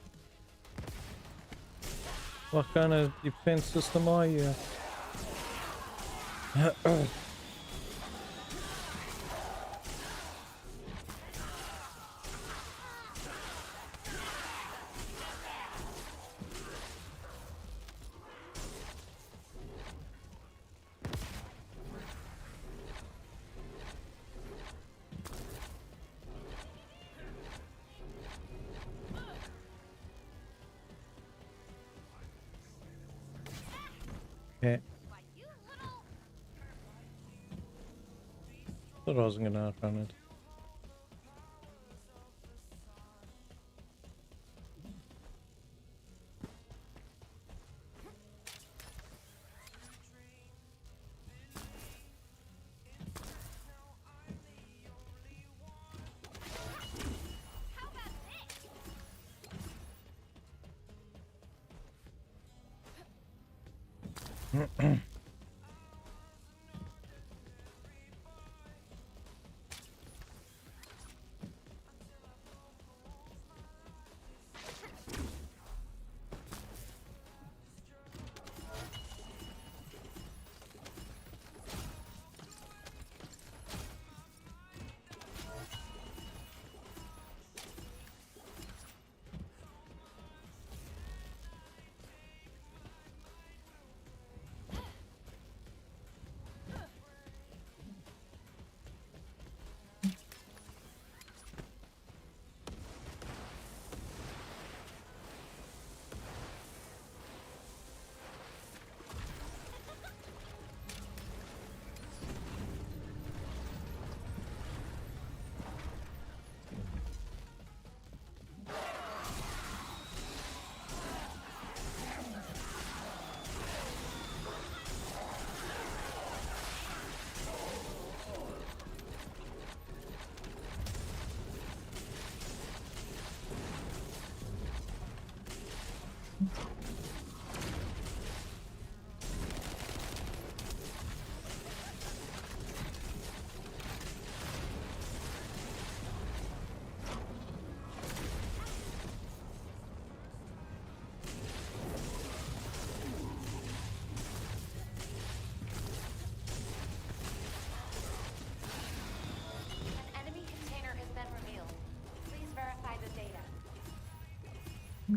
What kind of defense system are you? Okay. Thought I wasn't gonna outrun it.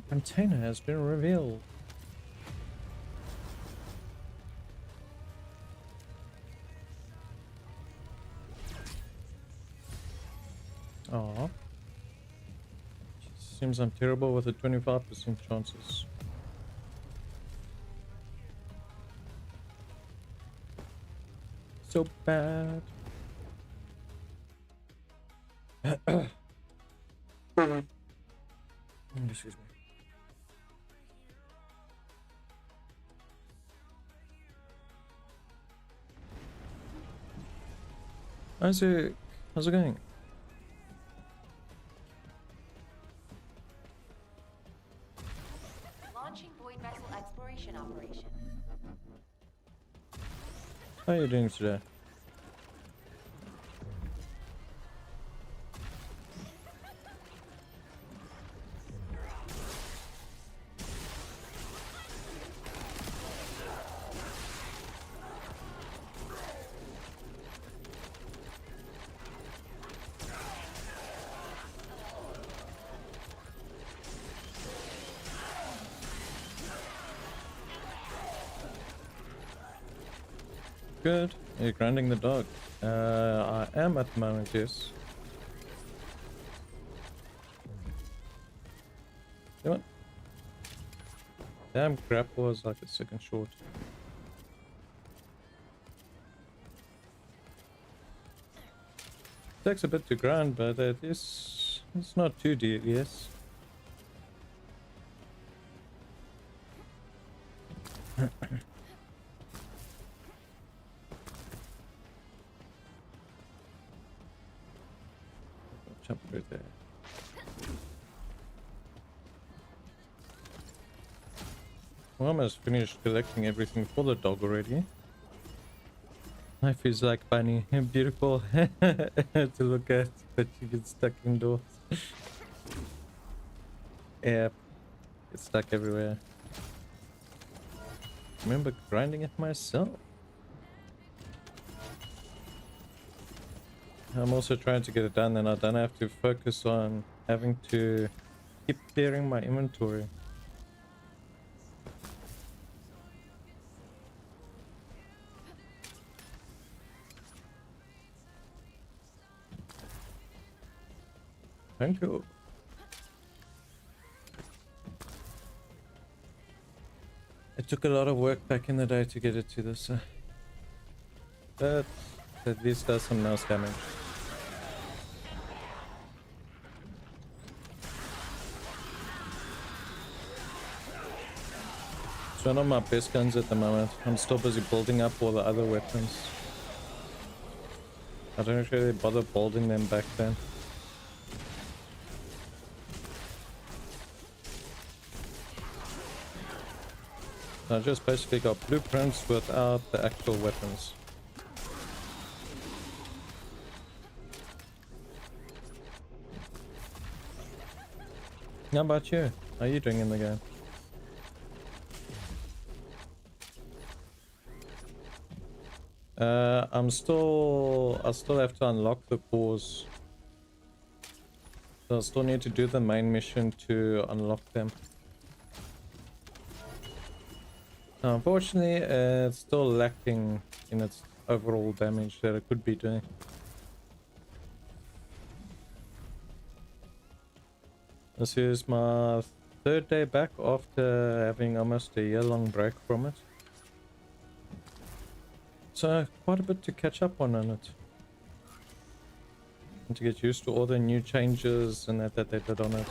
Container has been revealed. Aw. Seems I'm terrible with the 25% chances. So bad. Excuse me. Isaac, how's it going? Launching void vessel exploration operation. How are you doing today? Good. You're grounding the dog. I am at the moment, yes. Come on. Damn, grapple was like a second short. Takes a bit to ground, but it's not too deep, yes. Jump through there. Well, I'm almost finished collecting everything for the dog already. Life is like bunny, beautiful to look at, but you get stuck indoors. Yeah, get stuck everywhere. Remember grinding it myself. I'm also trying to get it done, then I don't have to focus on having to keep clearing my inventory. Thank you. It took a lot of work back in the day to get it to this, but at least does some mouse damage. It's one of my best guns at the moment. I'm still busy building up all the other weapons. I don't really bother building them back then. I just basically got blueprints without the actual weapons. How about you? How are you doing in the game? I still have to unlock the cores. So I still need to do the main mission to unlock them. Unfortunately, it's still lacking in its overall damage that it could be doing. This is my third day back after having almost a year-long break from it. So quite a bit to catch up on it. And to get used to all the new changes and that they did on it.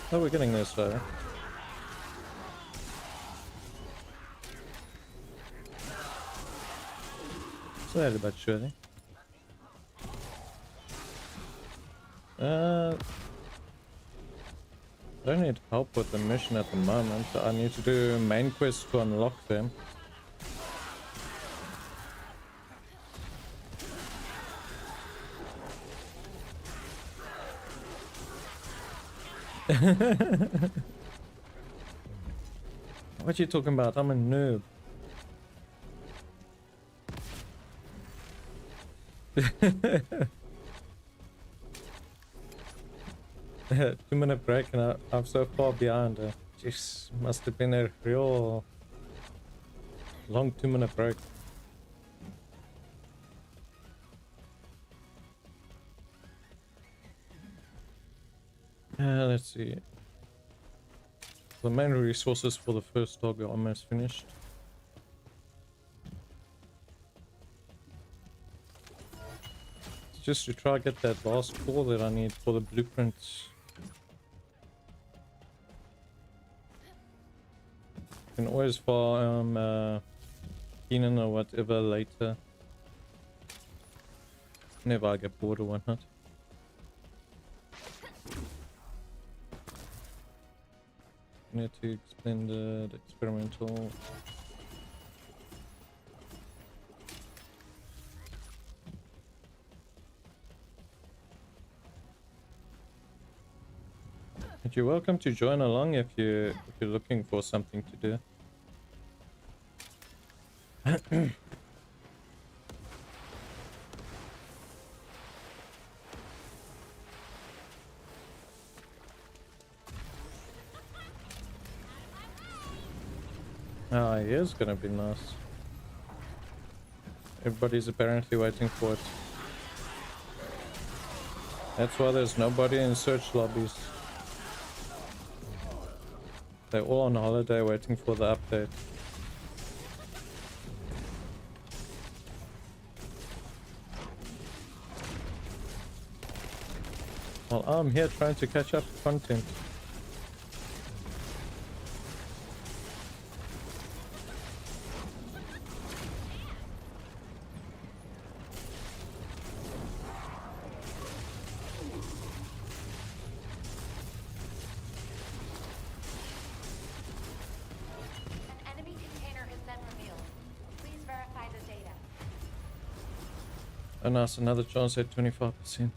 Oh, we're getting there slow. Slowly but surely. I don't need help with the mission at the moment. I need to do main quests to unlock them. What are you talking about? I'm a noob. 2-minute break and I'm so far behind. Jeez, must have been a real long 2-minute break. Let's see. The main resources for the first dog are almost finished. It's just to try to get that last core that I need for the blueprints. You can always farm Keenan or whatever later. Whenever I get bored or whatnot. Need to explain the experimental. And you're welcome to join along if you're looking for something to do. Ah, he is gonna be nice. Everybody's apparently waiting for it. That's why there's nobody in search lobbies. They're all on holiday waiting for the update. Well, I'm here trying to catch up to content. Oh, nice, another chance at 25%.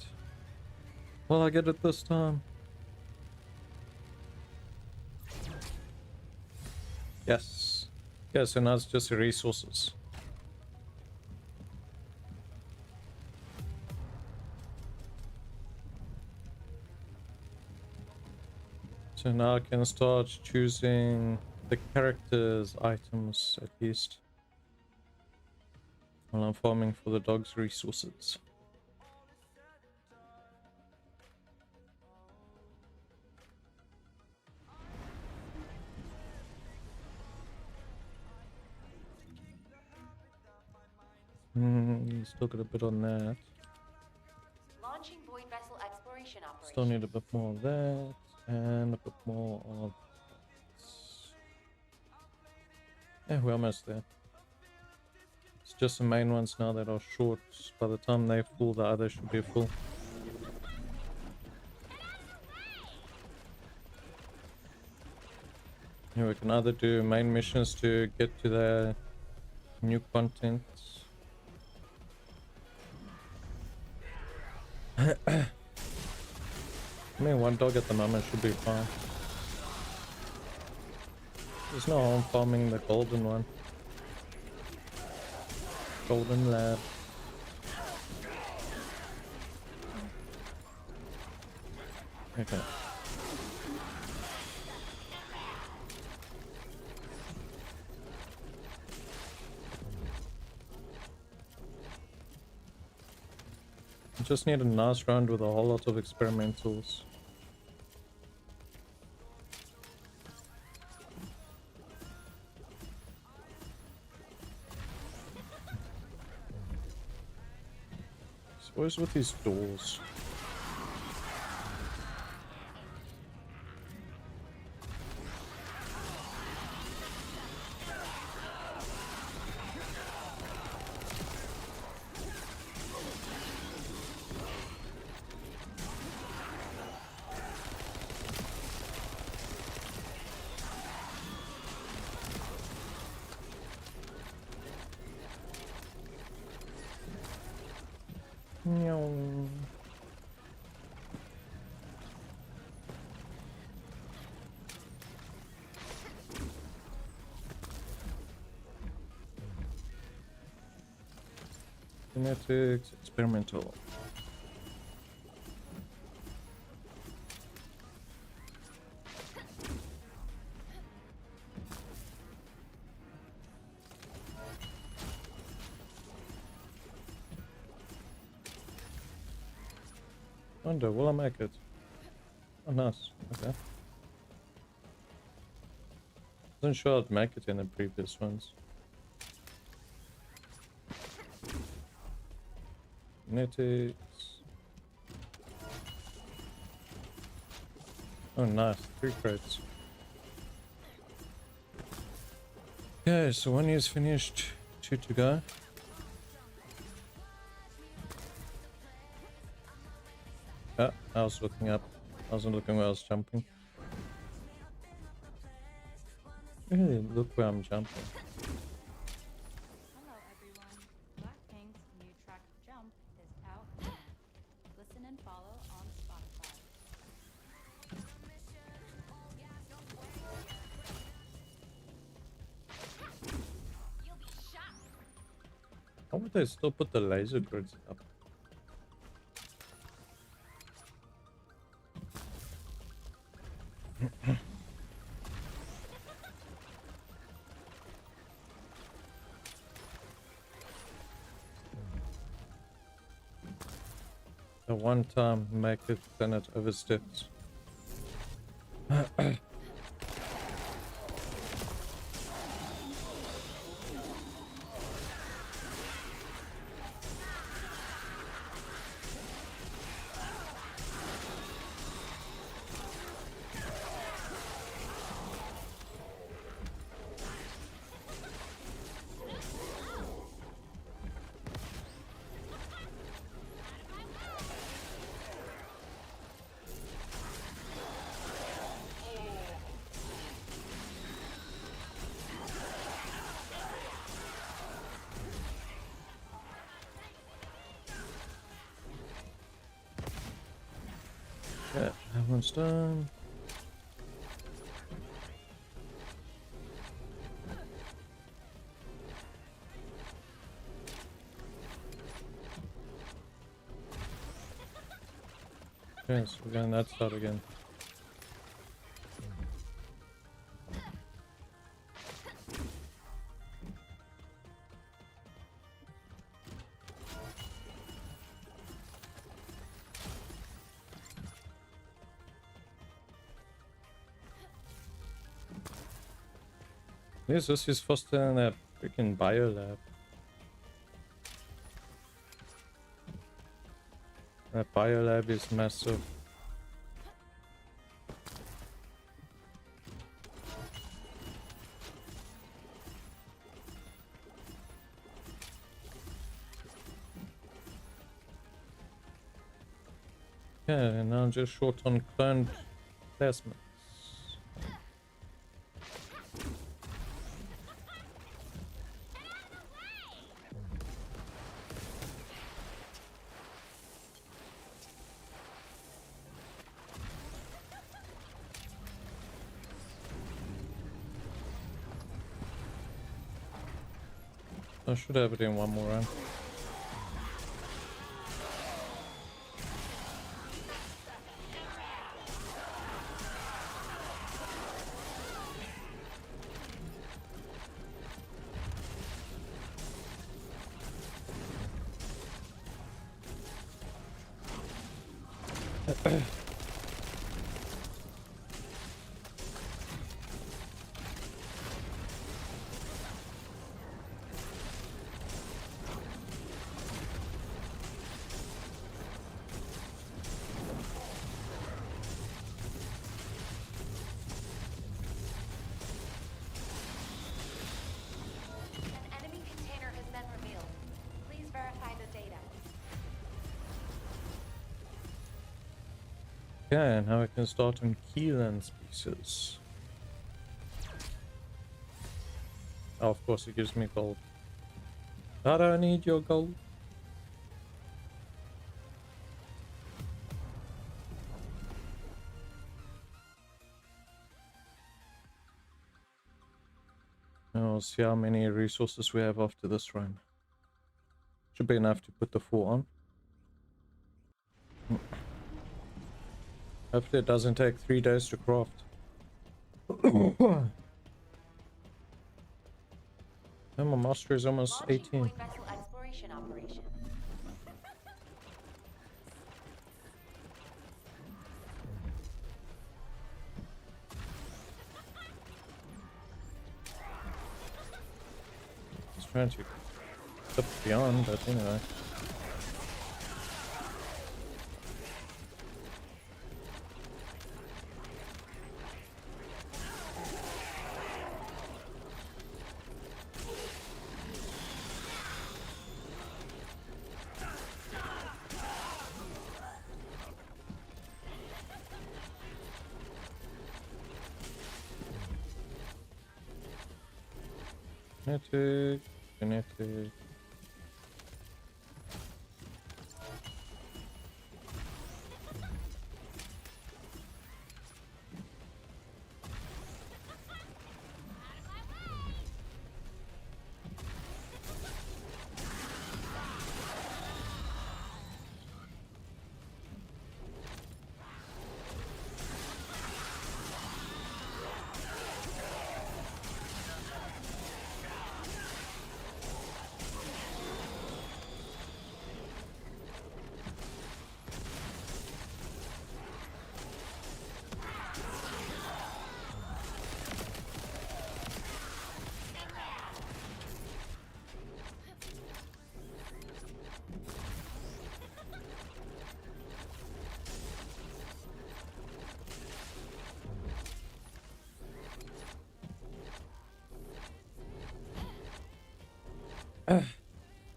Well, I get it this time. Yes. Yeah, so now it's just resources. So now I can start choosing the characters' items at least. While I'm farming for the dog's resources. Still got a bit on that. Launching void vessel exploration operation. Still need a bit more of that and a bit more of. Yeah, we're almost there. It's just the main ones now that are short. By the time they're full, the others should be full. Yeah, we can either do main missions to get to the new content. I mean, one dog at the moment should be fine. There's no harm farming the golden one. Golden lab. Okay. I just need a nice round with a whole lot of experimentals. It's always with these doors. Genetics, experimental. wonder, will I make it? Oh, nice. Okay. Wasn't sure I'd make it in the previous ones. Genetics. Oh, nice. 3 crates. Okay, so 1 is finished. 2 to go. Ah, I was looking up. I wasn't looking where I was jumping. Really, look where I'm jumping. Hello everyone. Blackpink's new track Jump is out now. Listen and follow on Spotify. You'll be shocked. How would they still put the laser grids up? The one time make it, then it oversteps. Yeah, that one's done. Okay, so we're going that side again. Yes, this is faster than that freaking biolab. That biolab is massive. Okay, and now I'm just short on cloned plasmids. I should have it in one more round. Okay, and now I can start on Keelan species. Oh, of course it gives me gold. I don't need your gold. Now we'll see how many resources we have after this run. Should be enough to put the 4 on. Hopefully it doesn't take 3 days to craft. And my master is almost 18. Vessel exploration operation. Trying to flip beyond, but anyway. Genetic.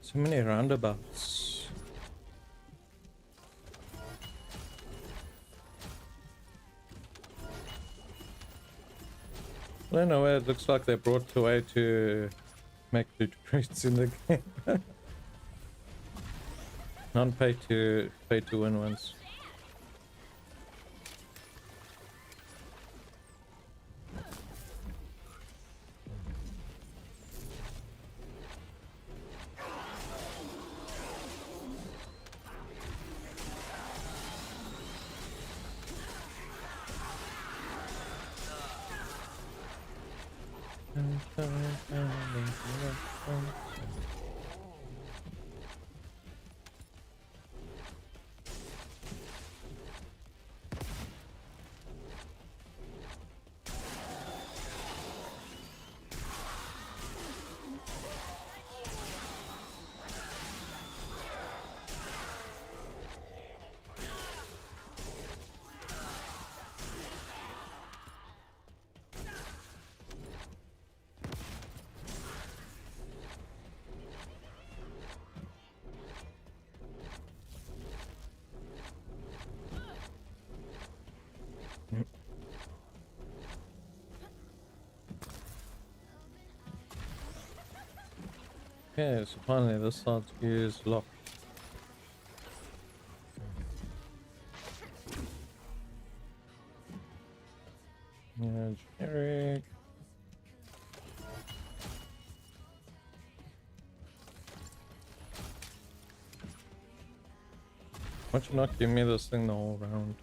So many roundabouts. I don't know where it looks like they brought the way to make loot crates in the game. Non-pay to win ones. Okay, so finally this side is locked. Yeah, generic. Why don't you not give me this thing the whole round?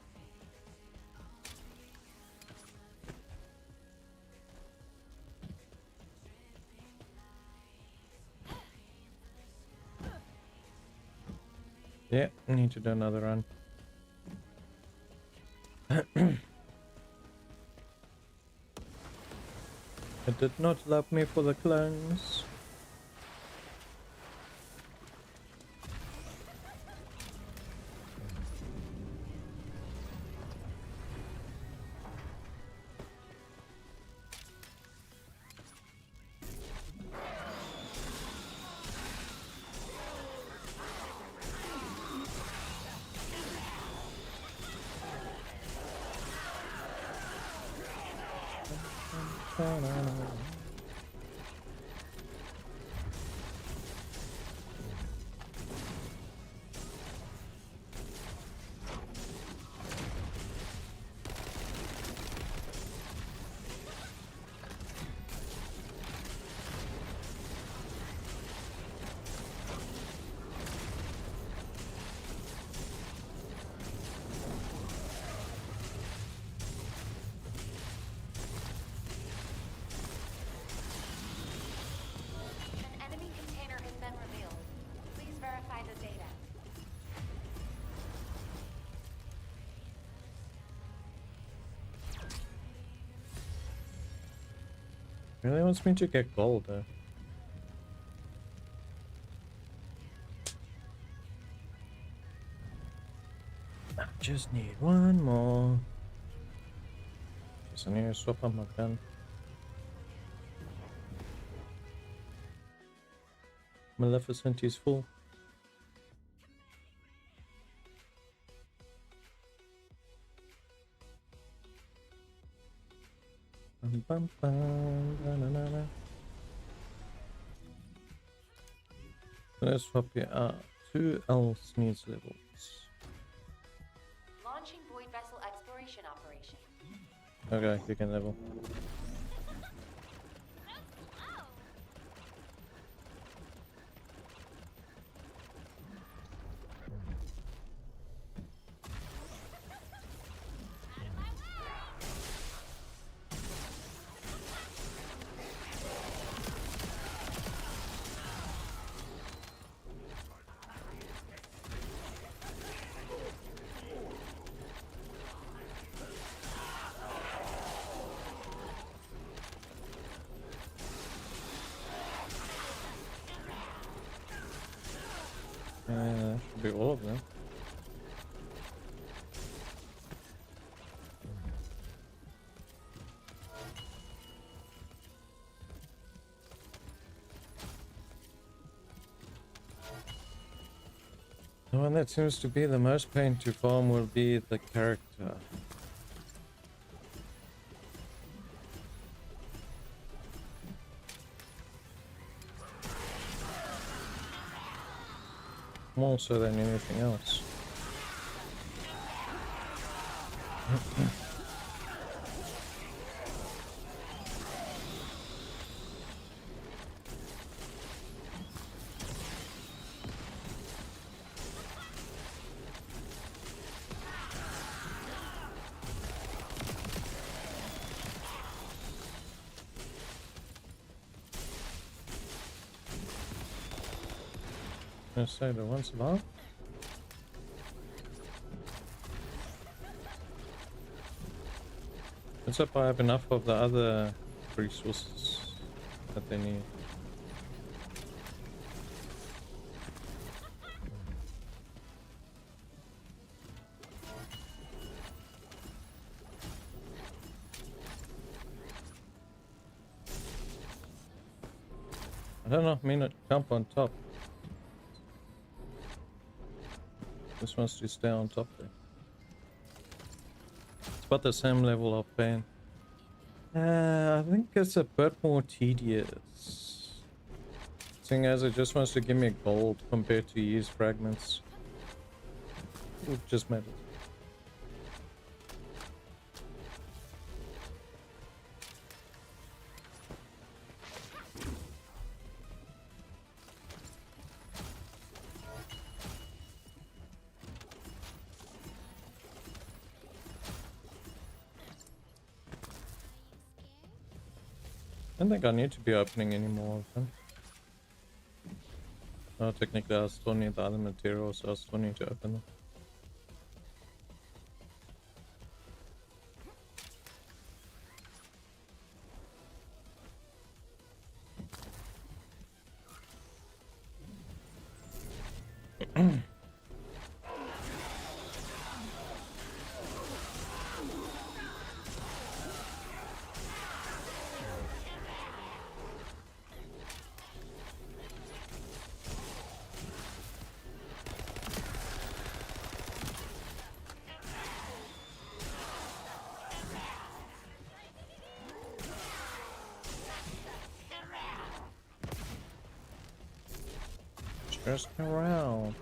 Yeah, I need to do another run. It did not love me for the clones. Really wants me to get gold, though. I just need one more. Just need to swap out my gun. Maleficent is full. Bum, bum, bum, da, na, na, na. Let's swap you out. Who else needs levels? Launching Void Vessel Exploration Operation. Okay, you can level. Should be all of them. The one that seems to be the most pain to farm will be the character. More so than anything else. I say the ones above. Let's hope I have enough of the other resources that they need. I don't know, may not jump on top. This wants to stay on top there. It's about the same level of pain. I think it's a bit more tedious. Seeing as it just wants to give me gold compared to use fragments. Ooh, just metal. I don't think I need to be opening any more of them. Oh, technically I still need the other materials, so I still need to open them. Just around.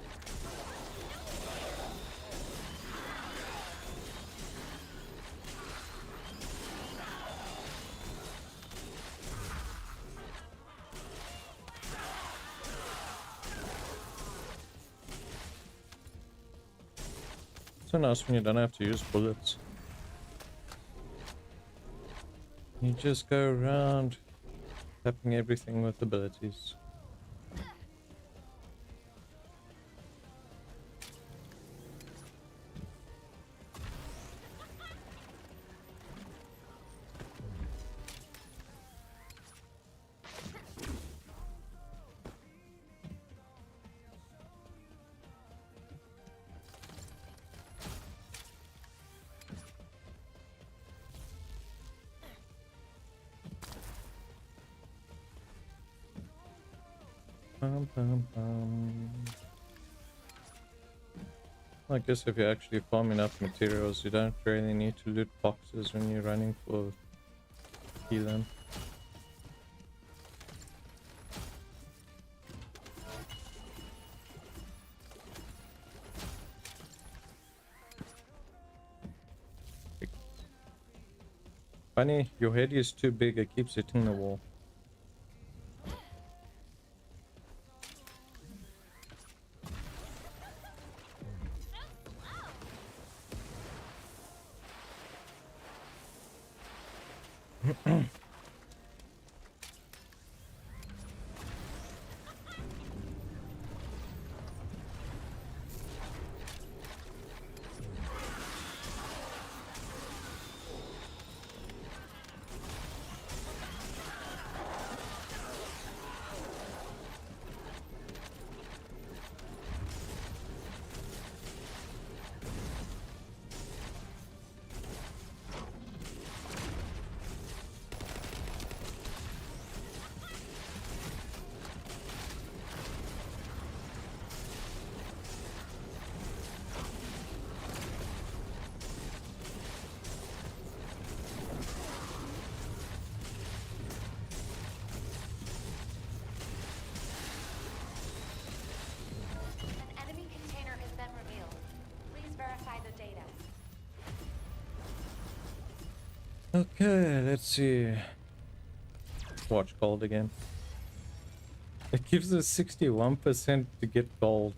So nice when you don't have to use bullets. You just go around tapping everything with abilities. Bum, bum, bum. I guess if you actually farm enough materials, you don't really need to loot boxes when you're running for healing. Funny, your head is too big, it keeps hitting the wall. Okay, let's see. Watch gold again. It gives us 61% to get gold.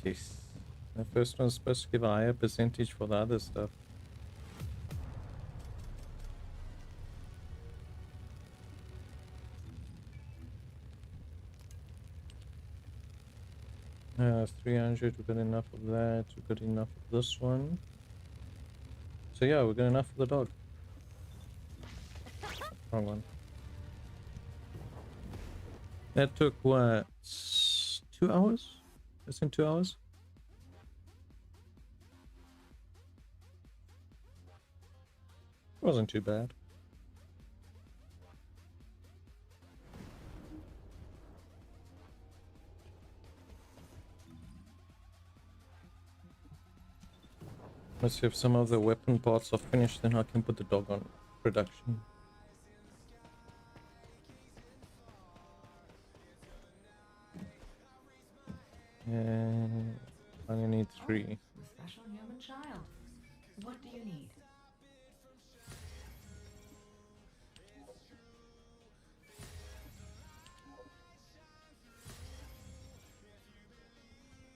Jeez. The first one's supposed to give a higher percentage for the other stuff. Yeah, 300, we got enough of that, we got enough of this one. So yeah, we got enough for the dog. Wrong one. That took what? 2 hours? It's in 2 hours? Wasn't too bad. Let's see if some of the weapon parts are finished, then I can put the dog on production. And I only need 3. The special human child. What do you need?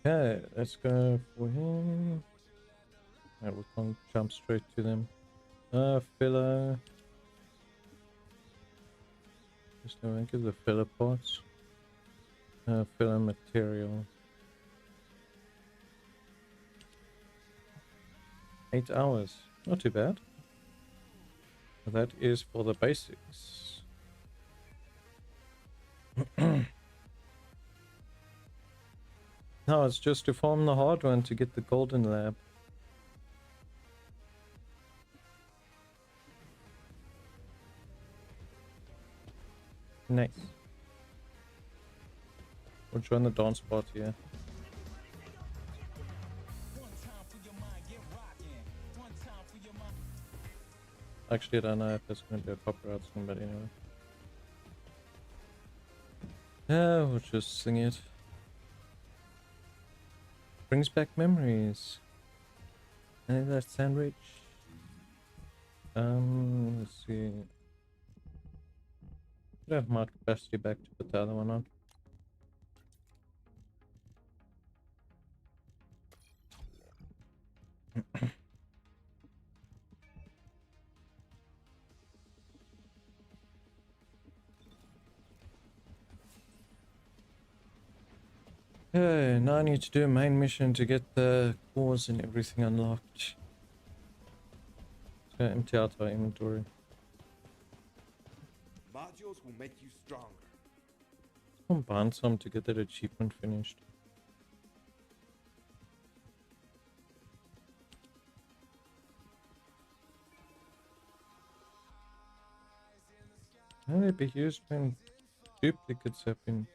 Okay, let's go for him. Yeah, we can't jump straight to them. Filler. Just gonna give the filler parts. Filler material. 8 hours. Not too bad. That is for the basics. No, it's just to farm the hard one to get the golden lab. Nice. We'll join the dance party here. Actually, I don't know if there's going to be a copyright thing, but anyway. Yeah, we'll just sing it. Brings back memories. And that sandwich. Let's see. I have my capacity back to put the other one on. Okay, now I need to do a main mission to get the cores and everything unlocked. So empty out our inventory. Modules will make you stronger. Combine some to get that achievement finished. Can it be used when duplicates have been.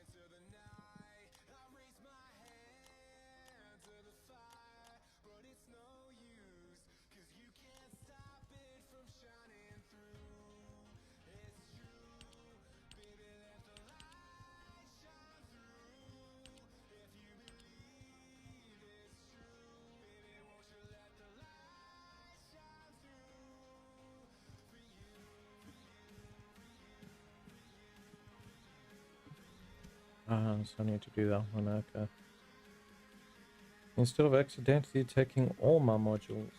So I need to do that one, okay. Instead of accidentally taking all my modules.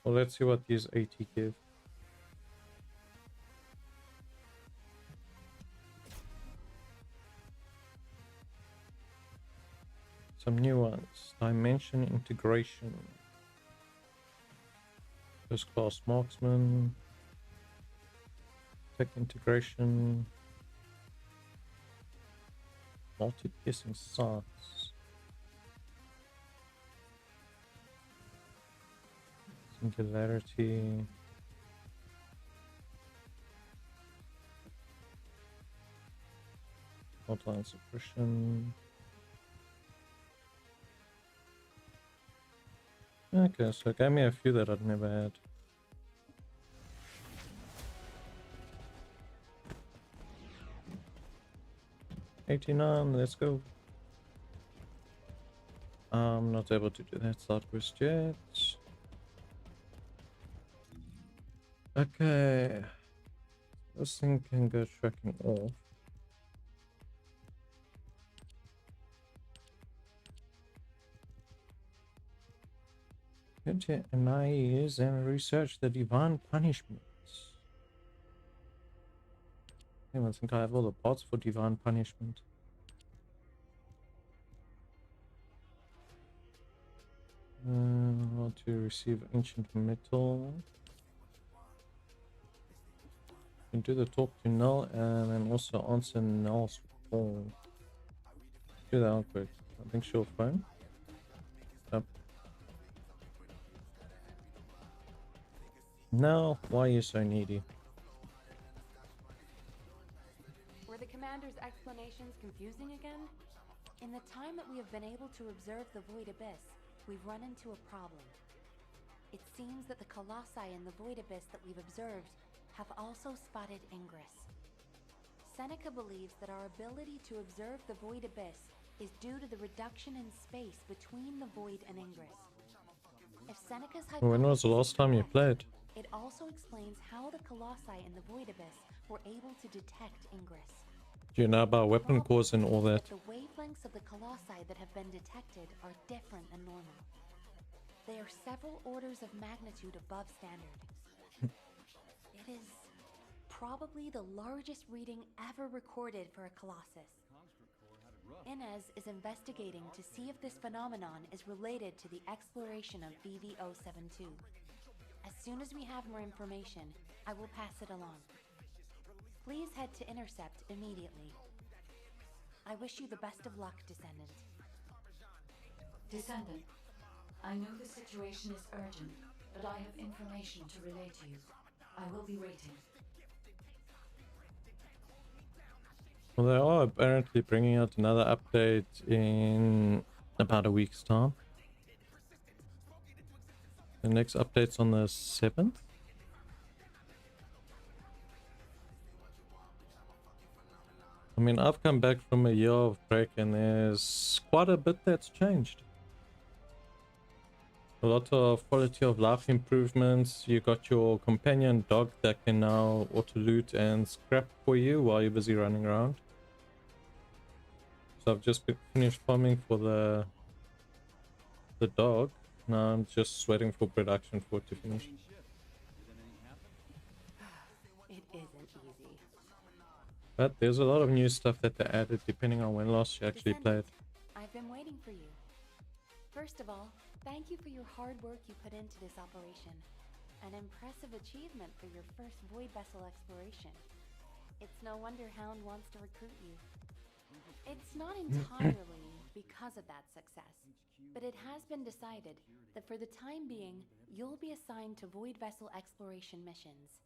Well, let's see what these 80 give. Some new ones. Dimension integration. First class marksman. Tech integration. Multi-piercing sights. Singularity. Outline suppression. Okay, so it gave me a few that I'd never had. $89, let's go. I'm not able to do that side quest yet. Okay. This thing can go tracking off. Get an eyes and research the divine punishments. I don't think I have all the parts for divine punishment. How to receive ancient metal. You can do the talk to Null and then also answer Null's call. Do that one quick. I think she'll phone. Yep. Null, why are you so needy? Were the commander's explanations confusing again? In the time that we have been able to observe the Void Abyss, we've run into a problem. It seems that the colossi in the Void Abyss that we've observed have also spotted Ingris. Seneca believes that our ability to observe the Void Abyss is due to the reduction in space between the Void and Ingris. If Seneca's hypothesis When was the last time you played? it also explains how the colossi in the Void Abyss were able to detect Ingris. Do you know about weapon cores and all that? The wavelengths of the colossi that have been detected are different than normal. They are several orders of magnitude above standard. It is probably the largest reading ever recorded for a colossus. Inez is investigating to see if this phenomenon is related to the exploration of BV-072. As soon as we have more information, I will pass it along. Please head to Intercept immediately. I wish you the best of luck, Descendant. Descendant, I know the situation is urgent, but I have information to relay to you. I will be waiting. Well, they are apparently bringing out another update in about a week's time. The next update's on the 7th. I mean, I've come back from a year of break and there's quite a bit that's changed. A lot of quality of life improvements. You got your companion dog that can now auto loot and scrap for you while you're busy running around. So I've just finished farming for the dog. Now I'm just waiting for production for it to finish. It isn't easy. But there's a lot of new stuff that they added depending on when last you actually played. I've been waiting for you. First of all, thank you for your hard work you put into this operation. An impressive achievement for your first Void Vessel exploration. It's no wonder Hound wants to recruit you. It's not entirely because of that success, but it has been decided that for the time being, you'll be assigned to Void Vessel exploration missions.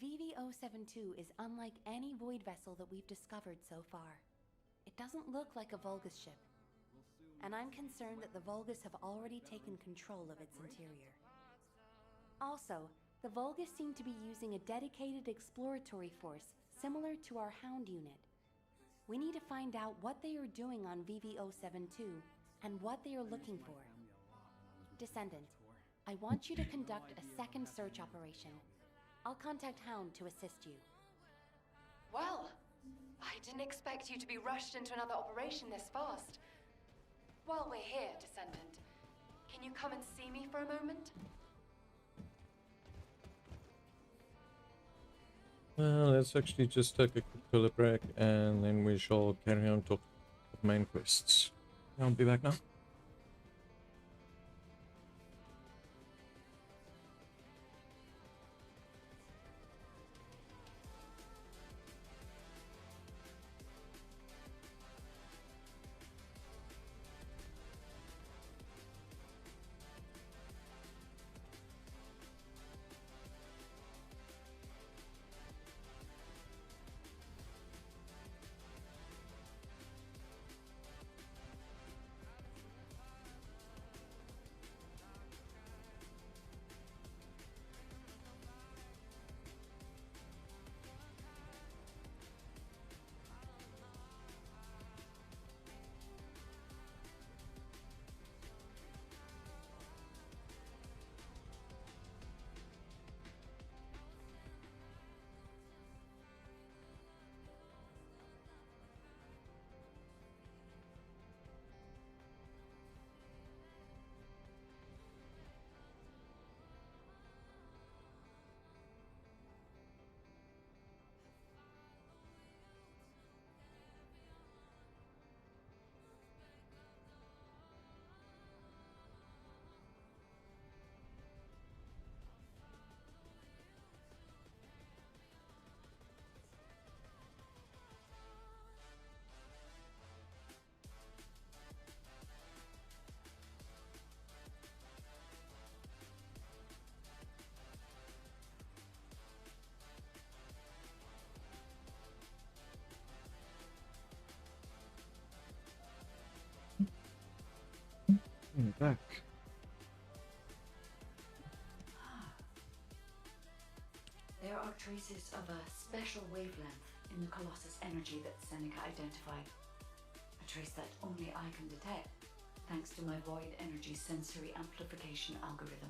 VV-072 is unlike any void vessel that we've discovered so far. It doesn't look like a Vulgus ship, and I'm concerned that the Vulgus have already taken control of its interior. Also, the Vulgus seem to be using a dedicated exploratory force similar to our Hound unit. We need to find out what they are doing on VV-072 and what they are looking for. Descendant, I want you to conduct a second search operation. I'll contact Hound to assist you. Well, I didn't expect you to be rushed into another operation this fast. While we're here, Descendant, can you come and see me for a moment? Well, let's actually just take a quick toilet break and then we shall carry on to main quests. I'll be back now. Back. There are traces of a special wavelength in the Colossus energy that Seneca identified. A trace that only I can detect, thanks to my void energy sensory amplification algorithm.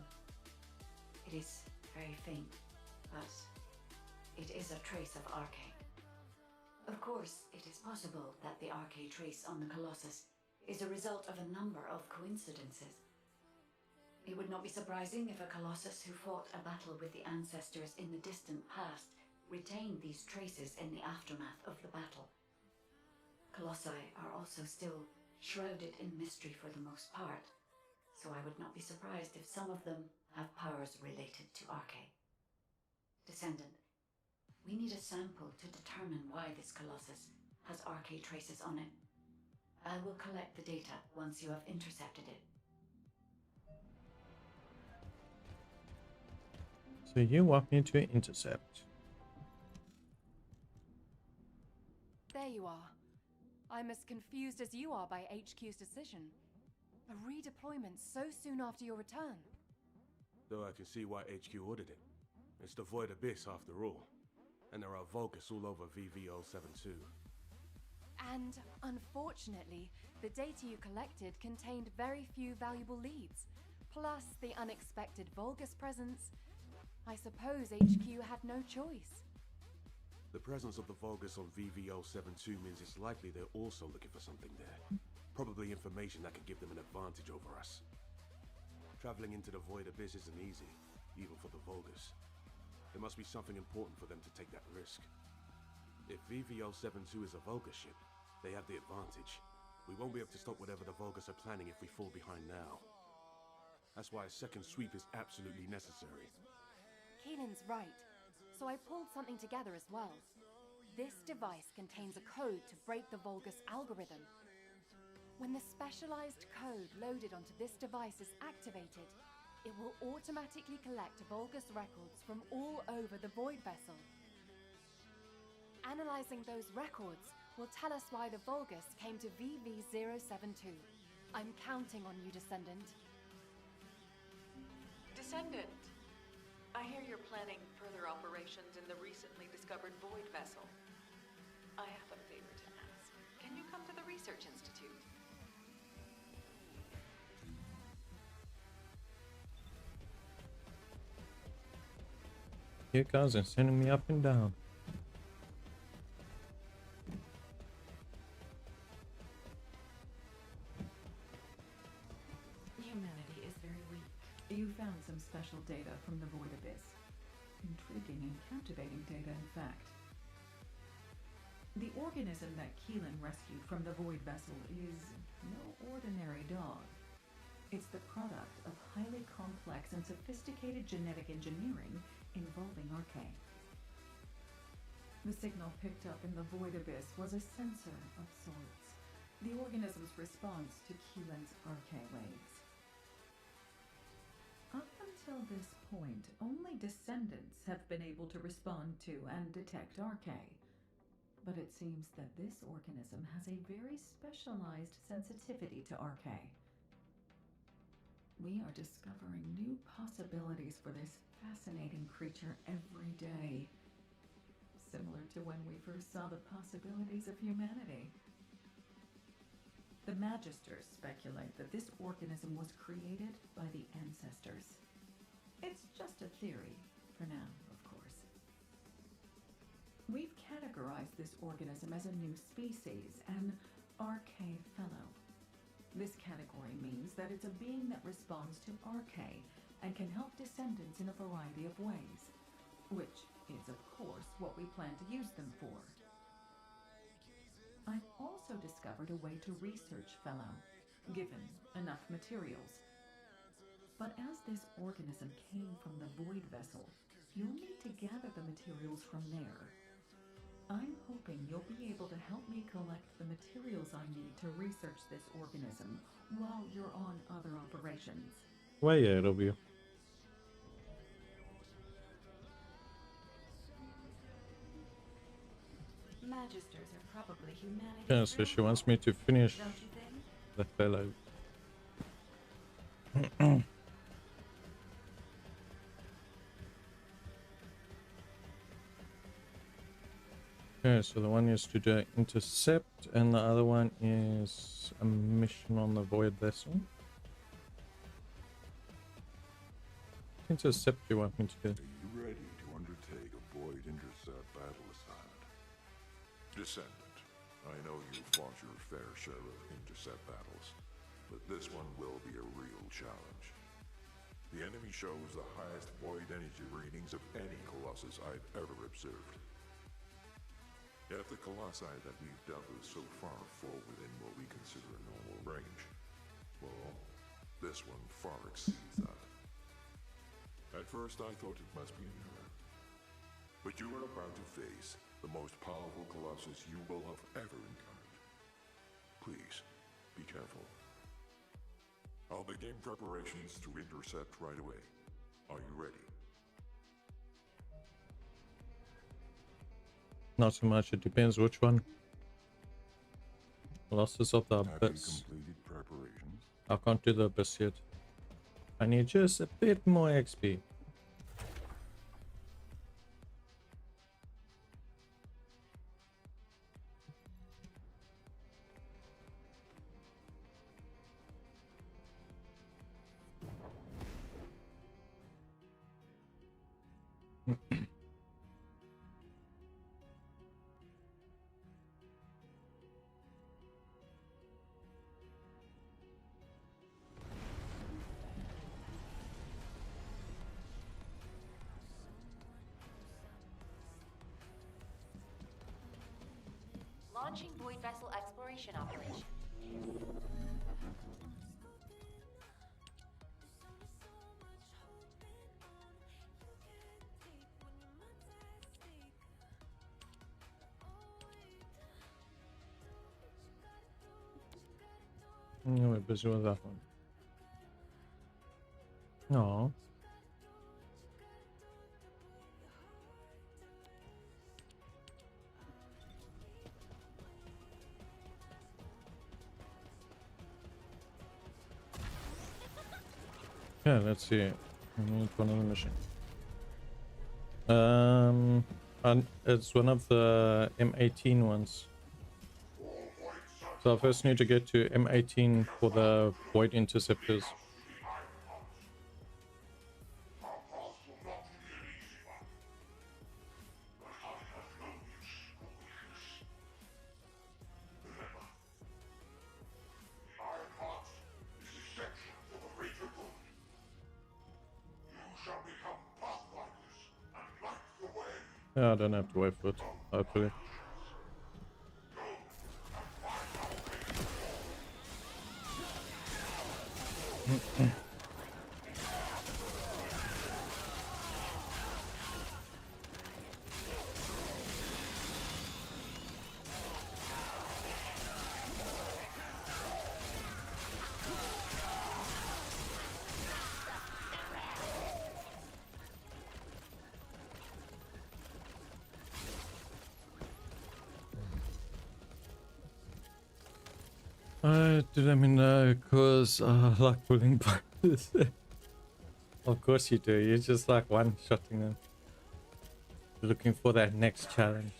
It is very faint, but it is a trace of Arcade. Of course, it is possible that the Arcade trace on the Colossus is a result of a number of coincidences. It would not be surprising if a Colossus who fought a battle with the ancestors in the distant past retained these traces in the aftermath of the battle. Colossi are also still shrouded in mystery for the most part, so I would not be surprised if some of them have powers related to Arcade. Descendant, we need a sample to determine why this Colossus has Arcade traces on it. I will collect the data once you have intercepted it. So you want me to intercept? There you are. I'm as confused as you are by HQ's decision. A redeployment so soon after your return. Though I can see why HQ ordered it. It's the Void Abyss after all. And there are Vulgus all over VV-072. And, unfortunately, the data you collected contained very few valuable leads. Plus the unexpected Vulgus presence. I suppose HQ had no choice. The presence of the Vulgus on VV-072 means it's likely they're also looking for something there. Probably information that could give them an advantage over us. Traveling into the Void Abyss isn't easy, even for the Vulgus. There must be something important for them to take that risk. If VV-072 is a Vulgus ship, they have the advantage. We won't be able to stop whatever the Vulgus are planning if we fall behind now. That's why a second sweep is absolutely necessary. Keelan's right, so I pulled something together as well. This device contains a code to break the Vulgus algorithm. When the specialized code loaded onto this device is activated, It will automatically collect Vulgus records from all over the Void Vessel. Analyzing those records will tell us why the Vulgus came to VV072. I'm counting on you, Descendant. Descendant, I hear you're planning further operations in the recently discovered Void Vessel. I have a favor to ask. Can you come to the Research Institute? Here goes and sending me up and down. Humanity is very weak. You found some special data from the Void Abyss. Intriguing and captivating data, in fact. The organism that Keelan rescued from the Void Vessel is no ordinary dog. It's the product of highly complex and sophisticated genetic engineering involving Archae. The signal picked up in the Void Abyss was a sensor of sorts, the organism's response to Keelan's Archae waves. Up until this point, only Descendants have been able to respond to and detect Archae. But it seems that this organism has a very specialized sensitivity to Archae. We are discovering new possibilities for this fascinating creature every day. Similar to when we first saw the possibilities of humanity. The Magisters speculate that this organism was created by the ancestors. It's just a theory, for now, of course. We've categorized this organism as a new species, an Archae Fellow. This category means that it's a being that responds to Archae and can help Descendants in a variety of ways, which is, of course, what we plan to use them for. I've also discovered a way to research Fellow, given enough materials. But as this organism came from the Void Vessel, you'll need to gather the materials from there. I'm hoping you'll be able to help me collect the materials I need to research this organism while you're on other operations. Way out of you. Magisters are probably humanity. Yeah, so she wants me to finish the fellow. Okay, so the one is to do intercept, and the other one is a mission on the Void Vessel. Intercept you want me to do? Are you ready to undertake a Void intercept battle assignment? Descendant, I know you fought your fair share of intercept battles, but this one will be a real challenge. The enemy shows the highest Void energy readings of any Colossus I've ever observed. Yet the Colossi that we've dealt with so far fall within what we consider a normal range. Well, this one far exceeds that. At first I thought it must be an error. But you are about to face the most powerful Colossus you will have ever encountered. Please, be careful. I'll begin preparations to intercept right away. Are you ready? Not so much, it depends which one. Colossus of the Abyss. Completed preparations? I can't do the Abyss yet. I need just a bit more XP. Launching Void Vessel Exploration Operation. No, we're busy with that one. Oh. Yeah, let's see. I need one of the mission. And it's one of the M18 ones. So I first need to get to M18 for the void interceptors. Yeah, I don't have to wait for it, hopefully. Let me know, because I like pulling buttons. Of course you do, you're just like one-shotting them. You're looking for that next challenge.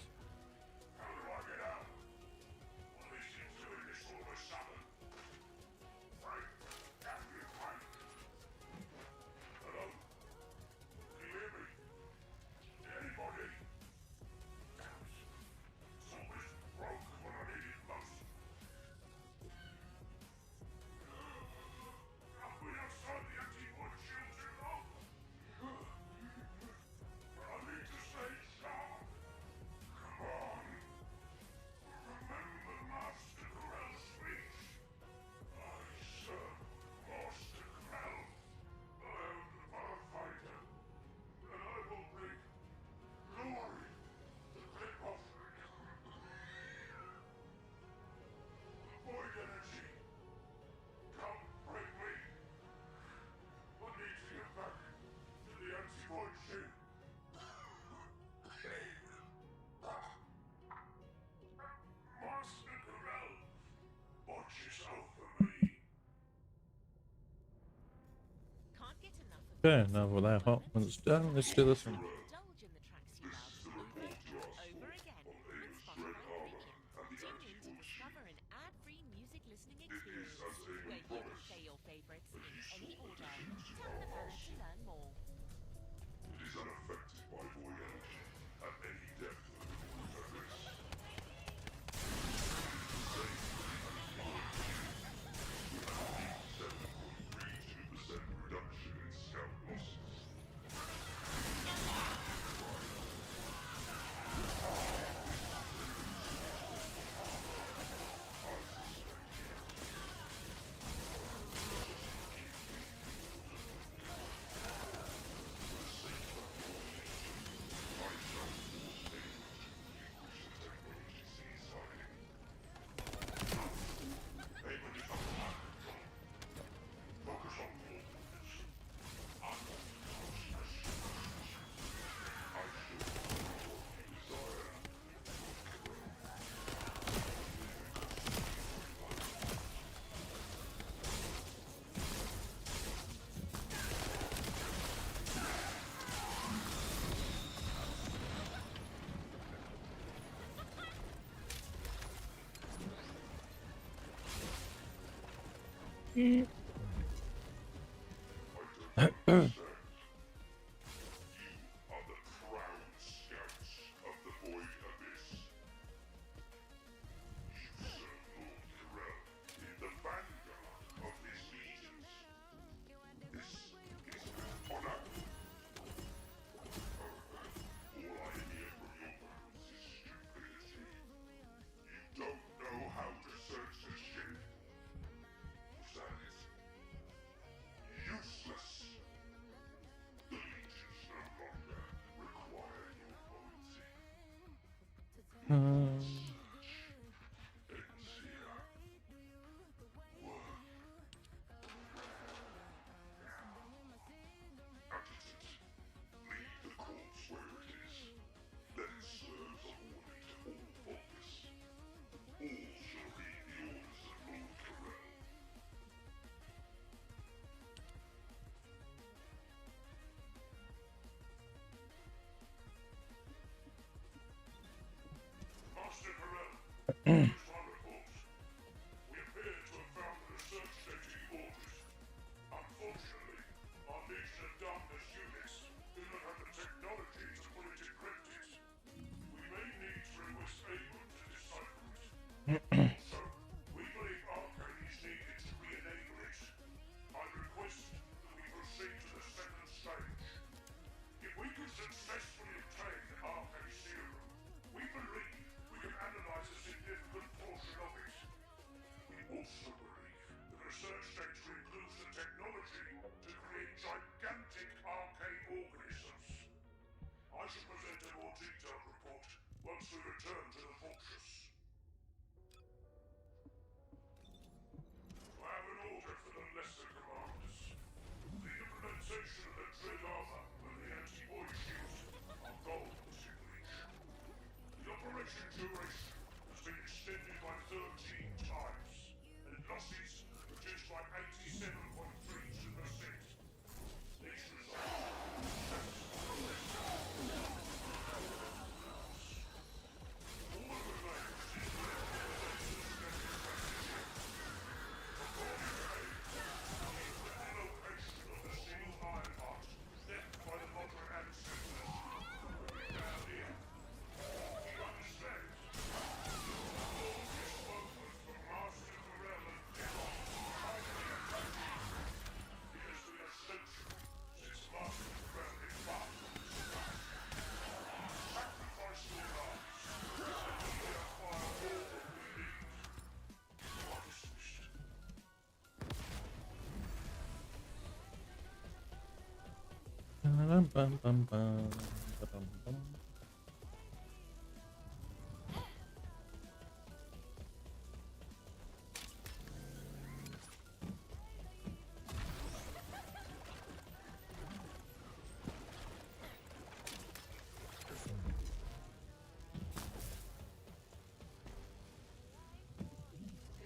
Okay, now with that hot one's done, let's do this one. Indulge in the tracks you love over and over again with Spotify Premium. Tune in to discover an ad-free music listening experience where you can play your favorites in any order. Tap the banner to learn more. It is unaffected by void energy at any depth of the void abyss. Reduction in scout losses. Here's my report. We appear to have found the research data you ordered. Unfortunately, our Legion of Darkness units do not have the technology to fully decrypt it. We may need to request Abram to decipher it. Also, we believe Arcane is needed to re-enable it. I request that we proceed to the second stage. If we can successfully obtain Arcane Serum, we believe we can analyze a significant portion of it. We also believe the research data includes the technology to create gigantic arcane organisms. I shall present a more detailed report once we return to the fortress. I have an order for the lesser commanders. The implementation of the dread armor and the anti-void shields are goals in reach. The operation duration has been extended by 13 times, and losses reduced by 87.32%. These results satisfy the lesser. All that remains is the implementation of standard strategy. According to Abe, the location of the sealed iron heart left by the modern ancestors will be found here. You understand? All this movement from Master Corell and Devon finally approaching. It has been a century since Master Corell embarked on this attack. Sacrifice your lives, and we may acquire all that we need. You are dismissed. Ba-dum-bum-bum-bum, ba-dum-bum.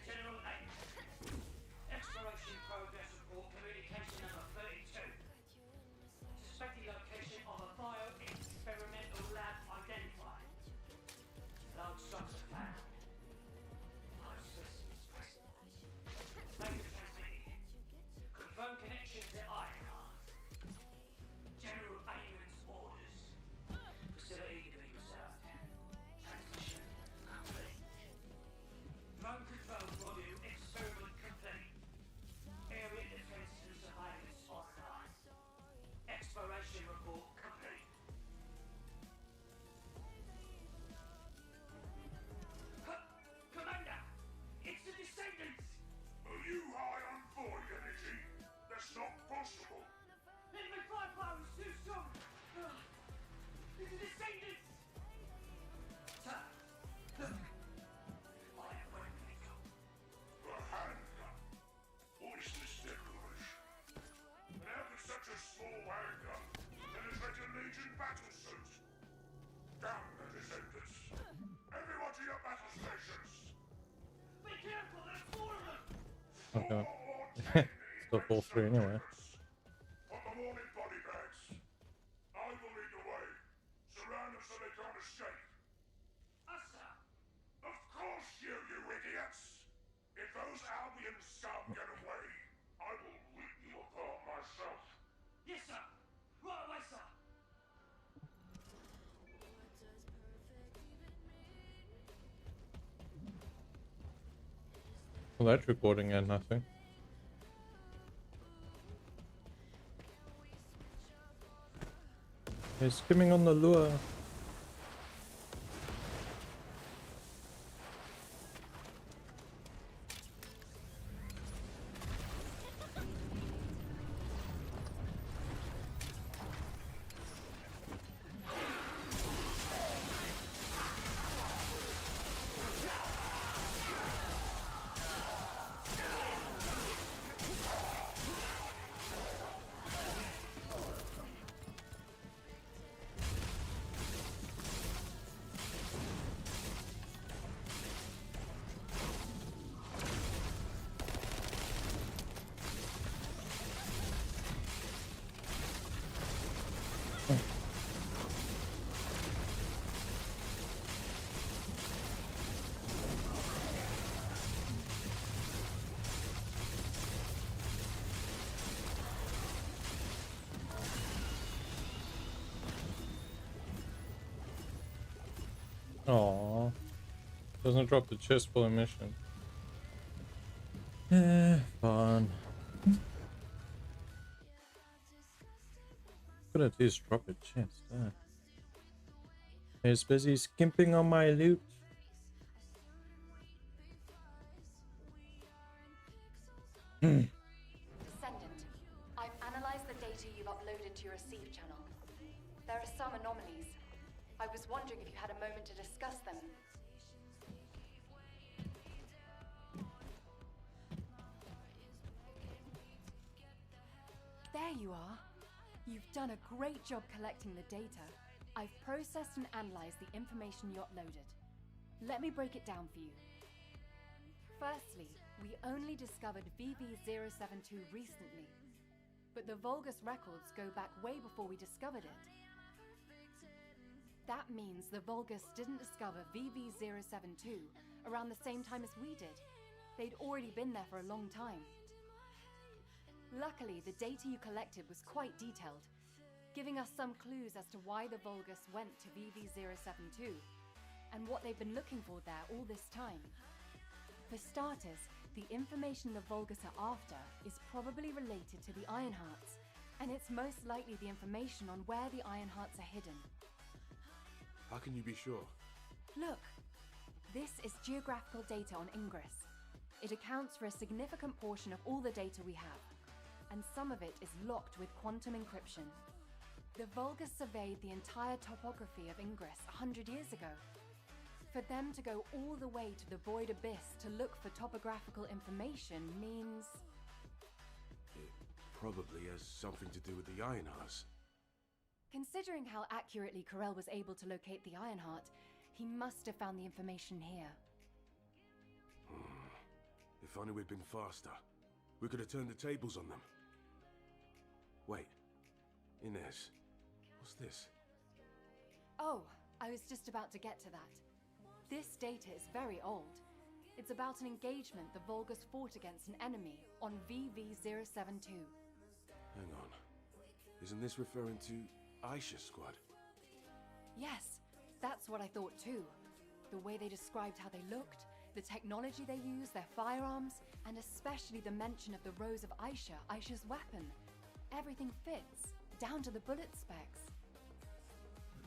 General Aim. Exploration progress report communication number 32. Suspected location of a bio-experimental lab identified. Large structure found. Large specimens present. Data transmitted. Confirm connection to Ironclad. General Ayman's orders. Facility to be reserved. Transmission complete. Drone control module experiment complete. Area defense and surveillance online. Exploration report complete. Commander! It's the Descendants! Are you high on void energy? That's not possible. Enemy firepower is too strong! It's the Descendants! Sir! Look! I have weapon control. A handgun? What is this declaration? And how could such a small handgun penetrate a Legion battlesuit? Down the Descendants! Everyone to your battle stations! Be careful, there's four of them! Okay. Stop all three anyway. Put them all in body bags. I will lead the way. Surround them so they can't escape. Us, sir! Of course you idiots! If those Albion scum get away, I will rip you apart myself. Yes, sir! Right away, sir! Well, that's recording and nothing. He's skimming on the lure. Aww. Doesn't drop the chest full of mission. Fun. Could at least drop a chest. He's busy skimping on my loot. Descendant, I've analyzed the data you've uploaded to your receive channel. There are some anomalies. I was wondering if you had a moment to discuss them. There you are. You've done a great job collecting the data. I've processed and analyzed the information you uploaded. Let me break it down for you. Firstly, we only discovered VV072 recently, but the Vulgus records go back way before we discovered it. That means the Vulgus didn't discover VV072 around the same time as we did. They'd already been there for a long time. Luckily, the data you collected was quite detailed, giving us some clues as to why the Vulgus went to VV072 and what they've been looking for there all this time. For starters, the information the Vulgus are after is probably related to the Ironhearts, and it's most likely the information on where the Ironhearts are hidden. How can you be sure? Look, this is geographical data on Ingris. It accounts for a significant portion of all the data we have, and some of it is locked with quantum encryption. The Vulgus surveyed the entire topography of Ingris 100 years ago. For them to go all the way to the Void Abyss to look for topographical information means... It probably has something to do with the Ironhearts. Considering how accurately Corel was able to locate the Ironheart, he must have found the information here. If only we'd been faster. We could have turned the tables on them. Wait. Inez. What's this? Oh, I was just about to get to that. This data is very old. It's about an engagement the Vulgus fought against an enemy on VV072. Hang on. Isn't this referring to Aisha's squad? Yes, that's what I thought too. The way they described how they looked, the technology they used, their firearms, and especially the mention of the rose of Aisha, Aisha's weapon. Everything fits, down to the bullet specs.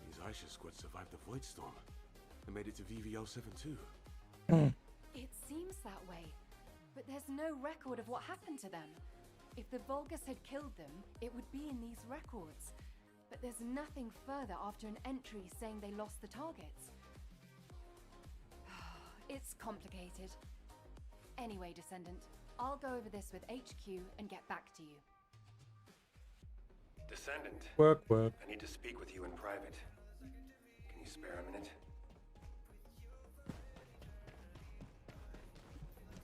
These Aisha squad survived the Void Storm and made it to VV072. It seems that way, but there's no record of what happened to them. If the Vulgus had killed them, it would be in these records. But there's nothing further after an entry saying they lost the targets. It's complicated. Anyway, Descendant, I'll go over this with HQ and get back to you. Descendant. Work. I need to speak with you in private. Can you spare a minute?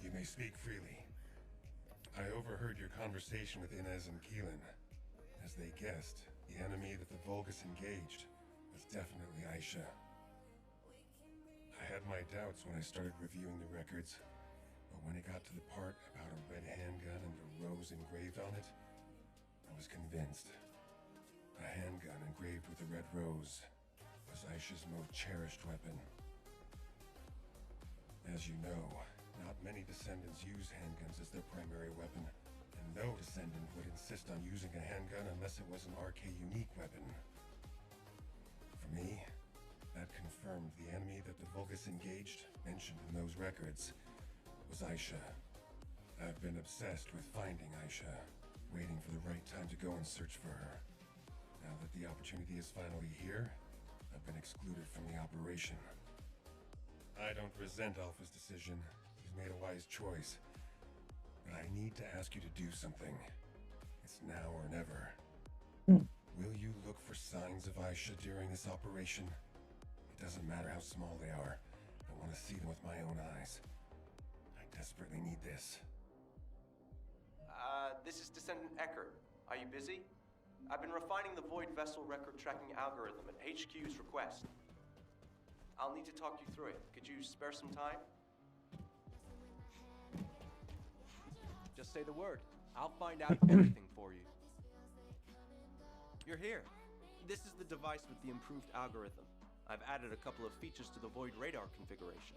You may speak freely. I overheard your conversation with Inez and Keelan. As they guessed, the enemy that the Vulgus engaged was definitely Aisha. I had my doubts when I started reviewing the records, but when it got to the part about a red handgun and a rose engraved on it, I was convinced. A handgun engraved with a red rose was Aisha's most cherished weapon. As you know, not many Descendants use handguns as their primary weapon, and no Descendant would insist on using a handgun unless it was an RK unique weapon. For me, that confirmed the enemy that the Vulgus engaged, mentioned in those records, was Aisha. I've been obsessed with finding Aisha, waiting for the right time to go and search for her. Now that the opportunity is finally here, I've been excluded from the operation. I don't resent Alpha's decision. He's made a wise choice. But I need to ask you to do something. It's now or never. Will you look for signs of Aisha during this operation? It doesn't matter how small they are. I want to see them with my own eyes. I desperately need this. This is Descendant Eckert. Are you busy? I've been refining the Void Vessel record tracking algorithm at HQ's request. I'll need to talk you through it. Could you spare some time? Just say the word. I'll find out everything for you. You're here. This is the device with the improved algorithm. I've added a couple of features to the Void radar configuration.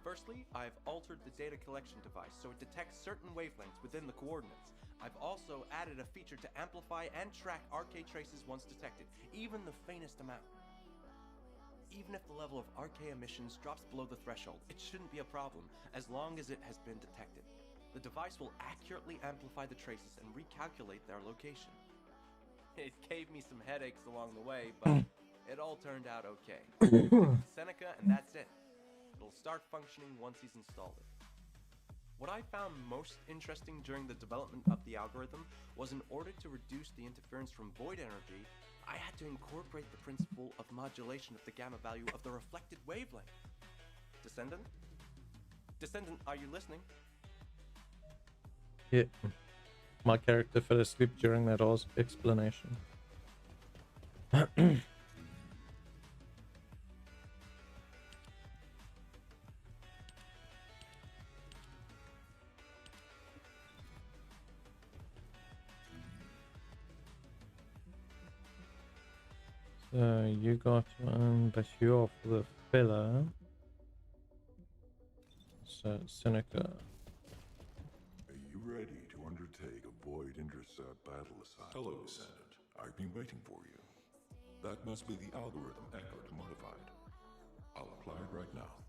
Firstly, I've altered the data collection device so it detects certain wavelengths within the coordinates. I've also added a feature to amplify and track RK traces once detected, even the faintest amount. Even if the level of RK emissions drops below the threshold, it shouldn't be a problem, as long as it has been detected. The device will accurately amplify the traces and recalculate their location. It gave me some headaches along the way, but it all turned out okay. Seneca, and that's it. It'll start functioning once he's installed it. What I found most interesting during the development of the algorithm was in order to reduce the interference from void energy, I had to incorporate the principle of modulation of the gamma value of the reflected wavelength. Descendant? Descendant, are you listening? Yeah. My character fell asleep during that explanation. So you got one, but you're for the filler. So Seneca. Are you ready to undertake a void intercept battle assignment? Hello, Descendant. I've been waiting for you. That must be the algorithm Eckert modified. I'll apply it right now.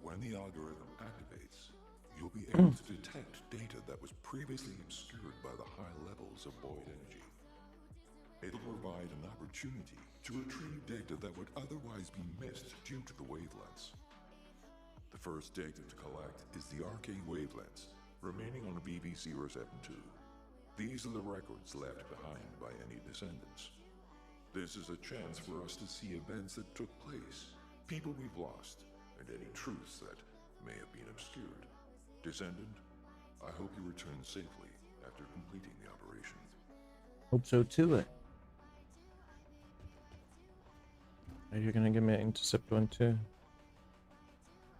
When the algorithm activates, you'll be able to detect data that was previously obscured by the high levels of void energy. It'll provide an opportunity to retrieve data that would otherwise be missed due to the wavelengths. The first data to collect is the RK wavelengths remaining on the BB-072. These are the records left behind by any Descendants. This is a chance for us to see events that took place, people we've lost, and any truths that may have been obscured. Descendant, I hope you return safely after completing the operation. Hope so too. Are you gonna give me an intercept one too?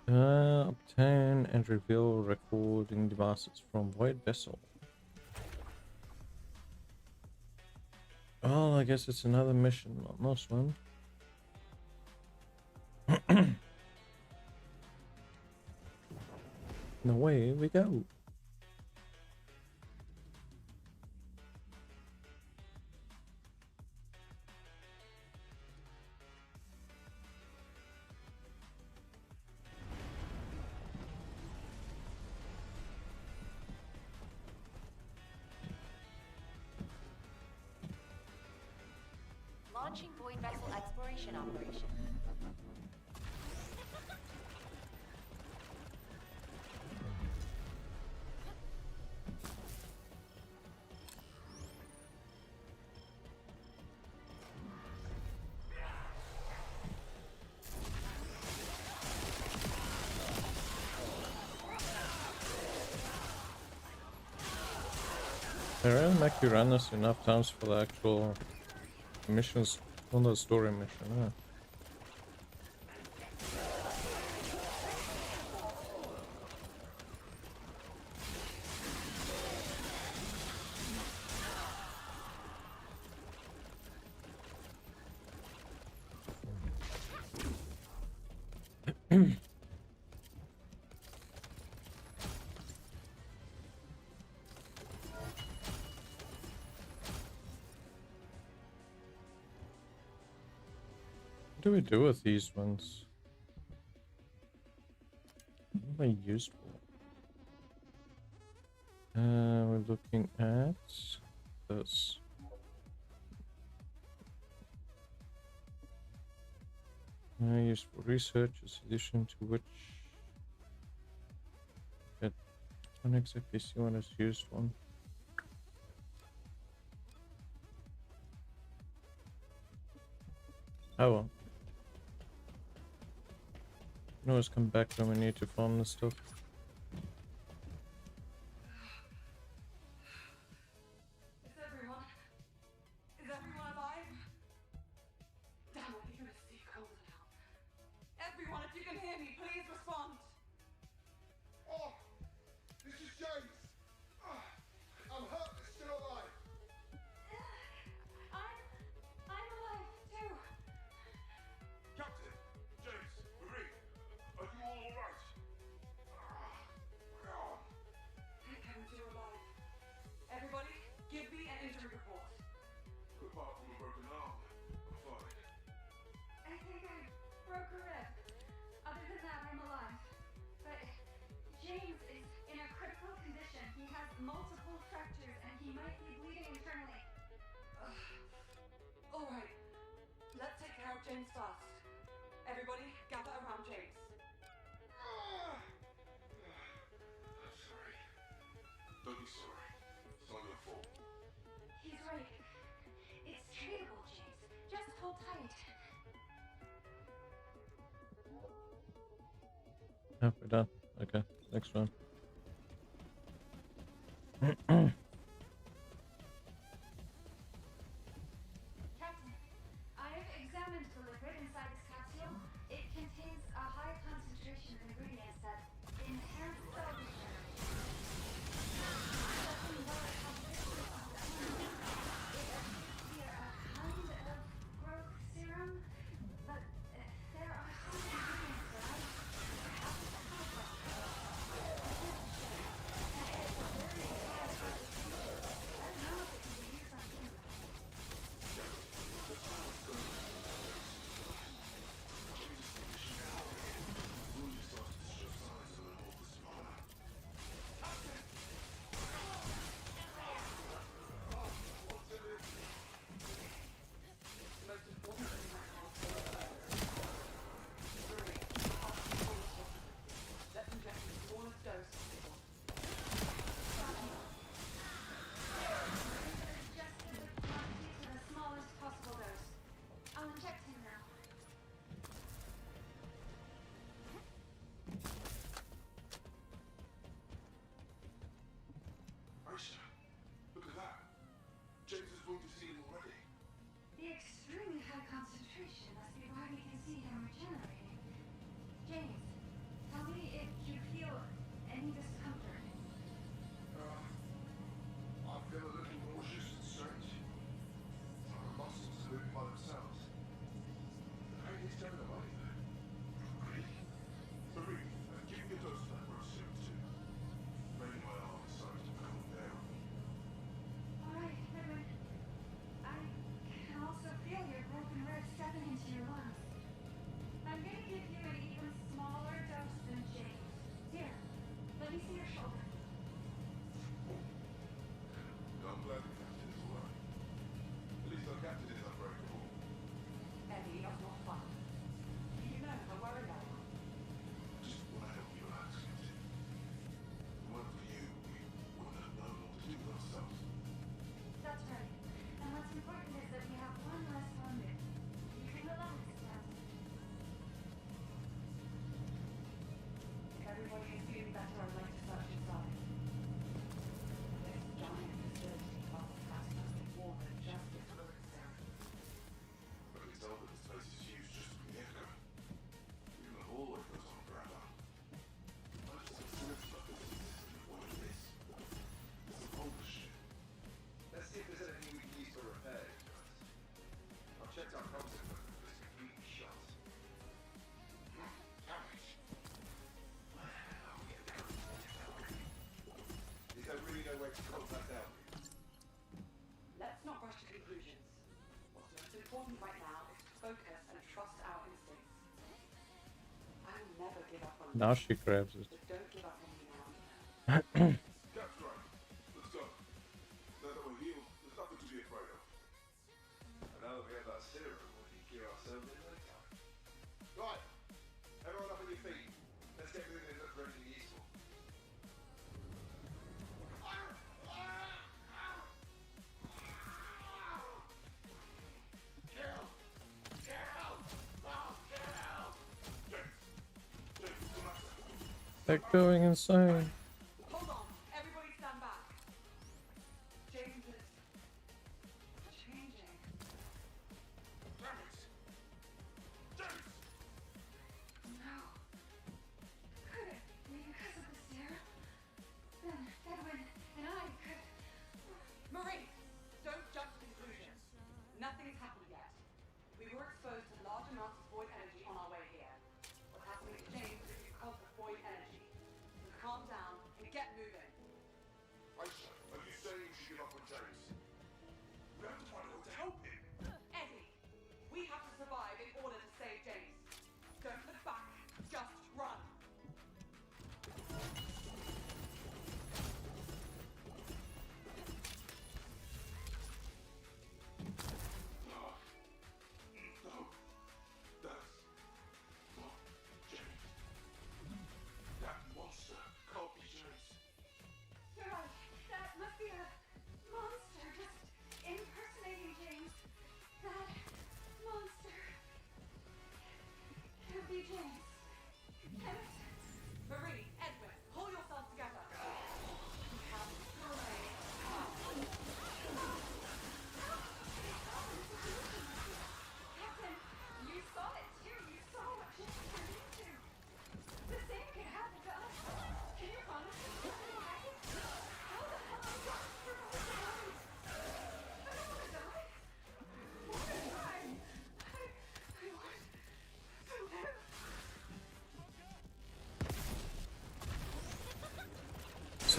Obtain and reveal recording devices from Void Vessel. Oh, I guess it's another mission on this one. And away we go. Launching Void Vessel Exploration Operation. They really make you run this enough times for the actual missions on the story mission, huh? What do we do with these ones? What are they used for? We're looking at this. Used for research, a solution to which I don't exactly see what is used on. Oh well. We can always come back when we need to farm this stuff. Is everyone alive? Damn, I think it's too cold now. Everyone, if you can hear me, please respond. Oh, this is James. I'm hurt, but still alive. I'm alive too. broke a rib. Other than that, I'm alive. But James is in a critical condition. He has multiple fractures and he might be bleeding internally. All right. Let's take care of James first. Everybody, gather around James. I'm sorry. Don't be sorry. It's not your fault. He's right. It's treatable, James. Just hold tight. Oh, we're done. Okay, next one. Captain, I have examined the liquid inside this capsule. It contains a high concentration of ingredients that enhance cell regeneration. Judging by the composition of the formula, it appears to be a kind of growth serum, but there are some ingredients that I haven't come across before. This is a very high concentration. I don't know if it can be used on humans. Let's inject the smallest dose possible. Adjusted the quantity to the smallest possible dose. I'll inject him now. Aisha, look at that. James is wounded healing already. The extremely high concentration must be why we can see him regenerating. James, tell me if you feel any discomfort. I feel a little nauseous and strange. My muscles are moving by themselves. The pain is going away though. Really? Marie, give me a dose of that growth serum too. Maybe my arm is starting to become unbearable. Alright, Edwin. I can also feel your broken ribs seeping into your lungs. I'm gonna give you an even smaller dose than James. Here, let me see your shoulder. I'm glad the captain is alright. At least our captain is unbreakable. Eddie, that's not fun. You know how worried I am. I just want to help you relax, Captain. If it weren't for you, we wouldn't have known what to do with ourselves. That's right. And what's important is that we have one less wounded. You can relax, Captain. If everybody is feeling better, I'd like to search inside. This giant facility must have something more than just its growth serum. I can tell that this place is used just from the echo. Even the hallway goes on forever. Why does the facility like this exist and avoid this? It's a bullshit. Let's see if there's anything we can use for repairs first. I've checked our comms equipment, but it's completely shut. Is there really no way to contact out? Let's not rush to conclusions. What's most important right now is to focus and trust our instincts. I will never give up on you. Now she grabs it. But don't give up on me now. That's right. Let's go. Now that we're healed, there's nothing to be afraid of. And now that we have that serum, we can gear ourselves in no time. Right. Everyone up on your feet. Let's get moving and look for anything useful. They're going insane. Hold on. Everybody stand back. James is changing. No. Could it be because of the serum? Then Edwin and I could... Marie, don't jump to conclusions. Nothing has happened yet. We were exposed to large amounts of void energy on our way here. What's happening to James is because of void energy. So calm down and get moving. Aisha, are you saying we should give up on James? We have to find a way to help him. Eddie, we have to survive in order to save James.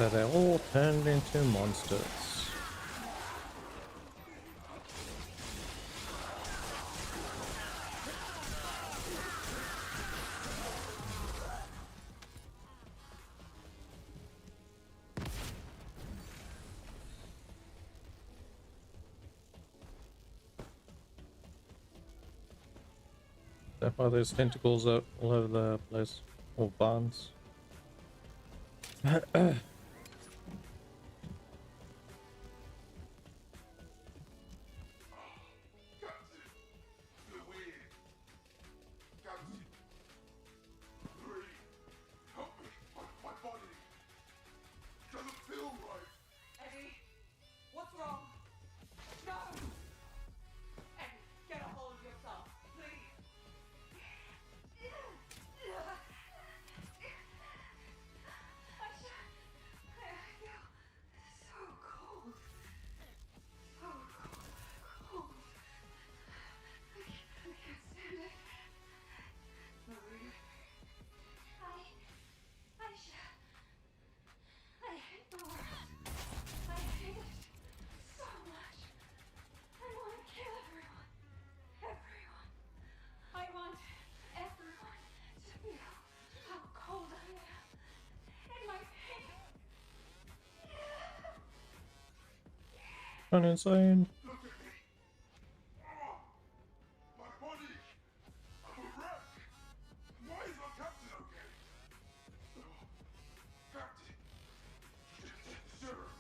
So they all turned into monsters. That's why there's tentacles all over the place, or barns. Eddie, what's wrong? No! Eddie, get a hold of yourself, please. I hate the world. I hate it so much. I want to kill everyone. Everyone. I want everyone to feel how cold I am. And my pain. Gone insane. My body! I'm a wreck! Why is my captain okay? Captain! You didn't take the serum!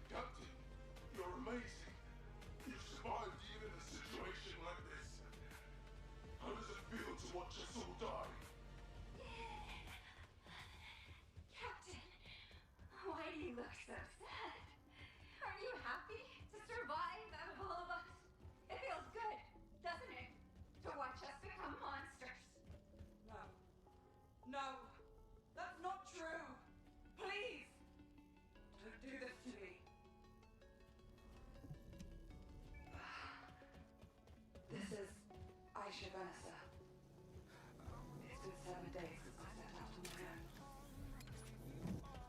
Captain, you're amazing! You survived even a situation like this! How does it feel to watch us all die? Captain, why do you look so sad? Aren't you happy to survive out of all of us? It feels good, doesn't it? To watch us become monsters. No. No. That's not true. Please. Don't do this to me. This is Aisha Vanessa. It's been 7 days since I set out on my own.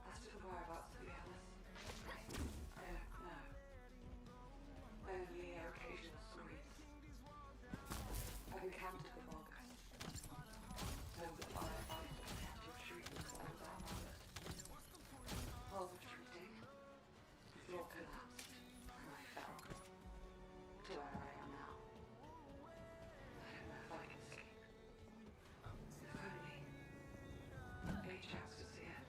As to the whereabouts of the others, I don't know. Only hear occasional screams. I've encountered the vulgars. Know that firefighters attempted treatments and without others. While retreating, the floor collapsed and I fell to where I am now. I don't know if I can sleep. If only Ajax was here.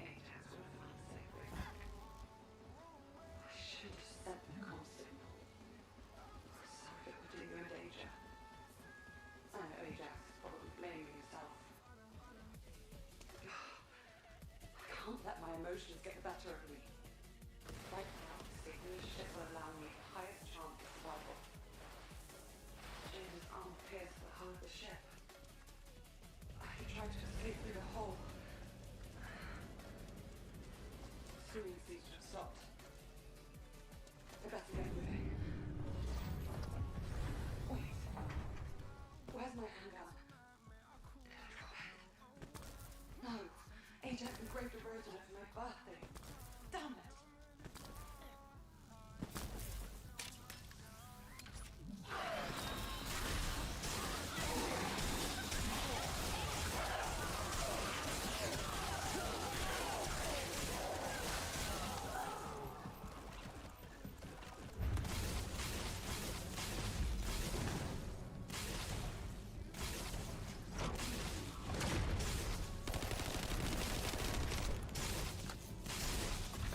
Ajax would have found a safe way back. I should have sent the call signal. Sorry for putting you in danger. I know Ajax is probably blaming himself. I can't let my emotions get the better of me. Right now, escaping the ship will allow me the highest chance of survival. James's arm pierced the hull of the ship. I could try to escape through the hole. Screaming seems to have stopped. I better get moving. Wait. Where's my handgun? Did I drop it? No. Ajax engraved a rose on it for my birthday. Damn it.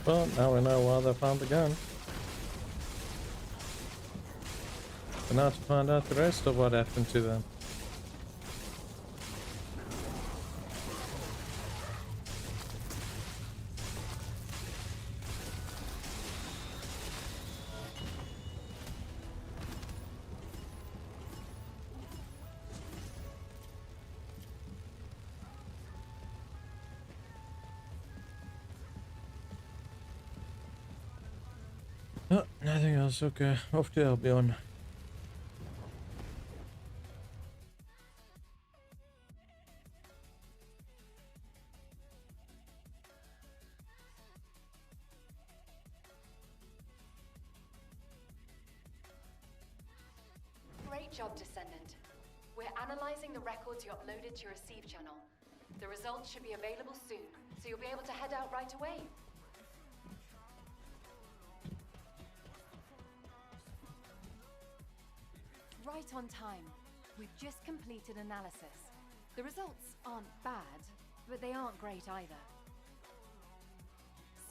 Well, now we know why they found the gun. And now to find out the rest of what happened to them. Oh, nothing else. Okay, off to Albion. job, Descendant. We're analyzing the records you uploaded to your receive channel. The results should be available soon, so you'll be able to head out right away. Right on time. We've just completed analysis. The results aren't bad, but they aren't great either.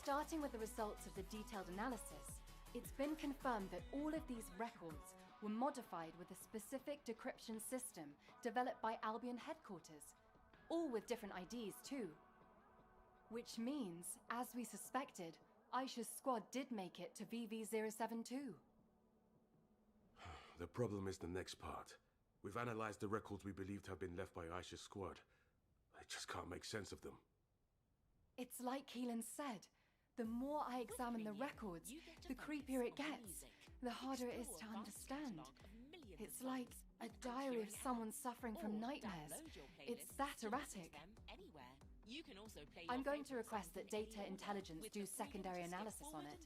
Starting with the results of the detailed analysis, it's been confirmed that all of these records were modified with a specific decryption system developed by Albion headquarters, all with different IDs too. Which means, as we suspected, Aisha's squad did make it to VV072. The problem is the next part. We've analyzed the records we believed have been left by Aisha's squad. I just can't make sense of them. It's like Keelan said. The more I examine the records, the creepier it gets, the harder it is to understand. It's like a diary of someone suffering from nightmares. It's that erratic. I'm going to request that Data Intelligence do secondary analysis on it.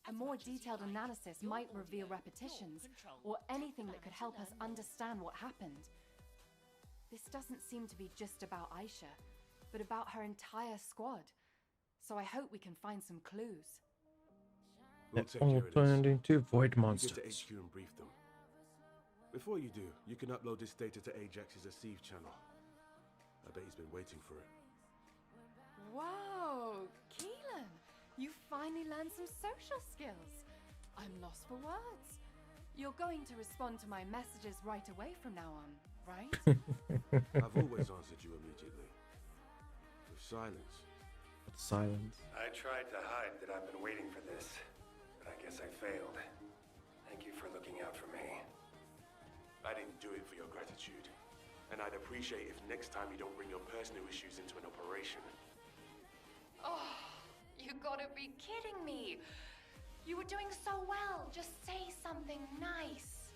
A more detailed analysis might reveal repetitions, or anything that could help us understand what happened. This doesn't seem to be just about Aisha, but about her entire squad. So I hope we can find some clues. They're all turned into void monsters. Get to HQ and brief them. Before you do, you can upload this data to Ajax's receive channel. I bet he's been waiting for it. Wow, Keelan! You finally learned some social skills. I'm lost for words. You're going to respond to my messages right away from now on, right? I've always answered you immediately. With silence. Silence. I tried to hide that I've been waiting for this, but I guess I failed. Thank you for looking out for me. I didn't do it for your gratitude. And I'd appreciate if next time you don't bring your personal issues into an operation. Oh, you gotta be kidding me. You were doing so well. Just say something nice.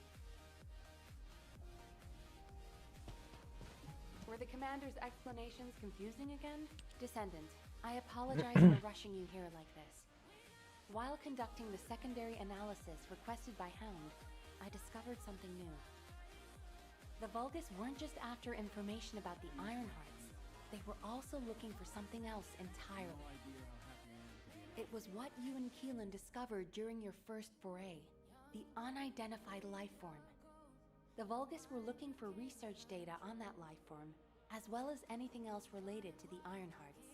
Were the commander's explanations confusing again? Descendant, I apologize for rushing you here like this. While conducting the secondary analysis requested by Hound, I discovered something new. The Vulgus weren't just after information about the Ironhearts. They were also looking for something else entirely. It was what you and Keelan discovered during your first foray, the unidentified lifeform. The Vulgus were looking for research data on that lifeform, as well as anything else related to the Ironhearts.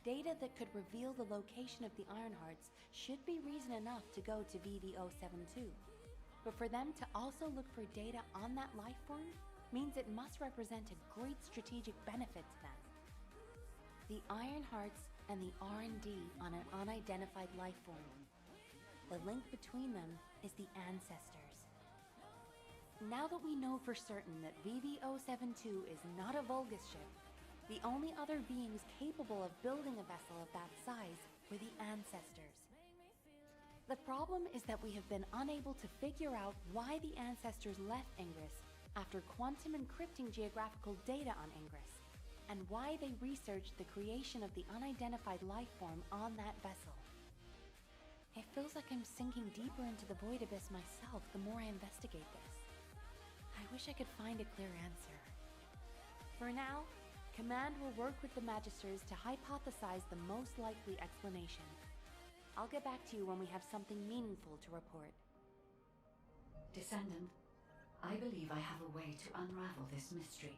Data that could reveal the location of the Ironhearts should be reason enough to go to VV072. But for them to also look for data on that lifeform means it must represent a great strategic benefit to them. The Ironhearts and the R&D on an unidentified lifeform. The link between them is the Ancestors. Now that we know for certain that VV072 is not a Vulgus ship, the only other beings capable of building a vessel of that size were the Ancestors. The problem is that we have been unable to figure out why the Ancestors left Ingris after quantum encrypting geographical data on Ingris, and why they researched the creation of the unidentified lifeform on that vessel. It feels like I'm sinking deeper into the void abyss myself the more I investigate this. I wish I could find a clear answer. For now, Command will work with the Magisters to hypothesize the most likely explanation. I'll get back to you when we have something meaningful to report. Descendant, I believe I have a way to unravel this mystery.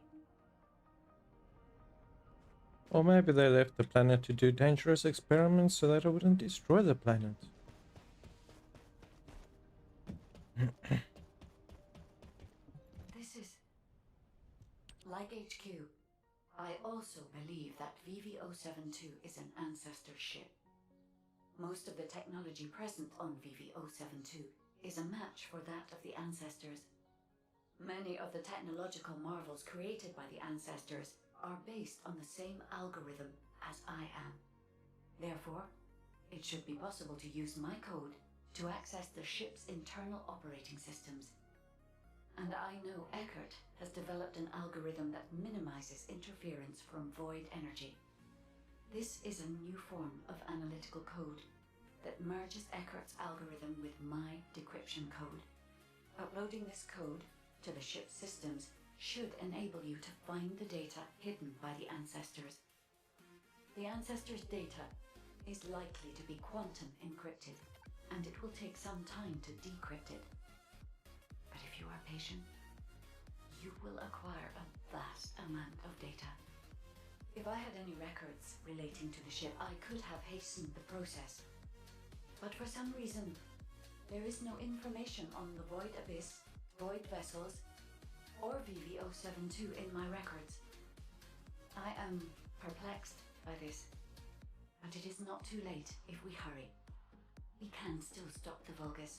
Or maybe they left the planet to do dangerous experiments so that it wouldn't destroy the planet. This is... Like HQ, I also believe that VV072 is an ancestor ship. Most of the technology present on VV072 is a match for that of the Ancestors. Many of the technological marvels created by the Ancestors are based on the same algorithm as I am. Therefore, it should be possible to use my code to access the ship's internal operating systems. And I know Eckert has developed an algorithm that minimizes interference from void energy. This is a new form of analytical code that merges Eckert's algorithm with my decryption code. Uploading this code to the ship's systems should enable you to find the data hidden by the Ancestors. The Ancestors' data is likely to be quantum encrypted, and it will take some time to decrypt it. But if you are patient, you will acquire a vast amount of data. If I had any records relating to the ship, I could have hastened the process. But for some reason, there is no information on the Void Abyss, Void Vessels, or VV-072 in my records. I am perplexed by this, but it is not too late if we hurry. We can still stop the Vulgus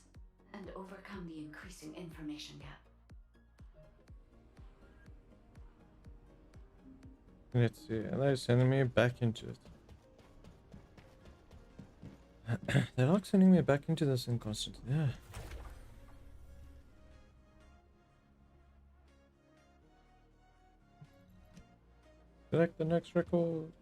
and overcome the increasing information gap. Let's see, are they sending me back into it? They're not sending me back into this thing constantly. Yeah. Select the next records.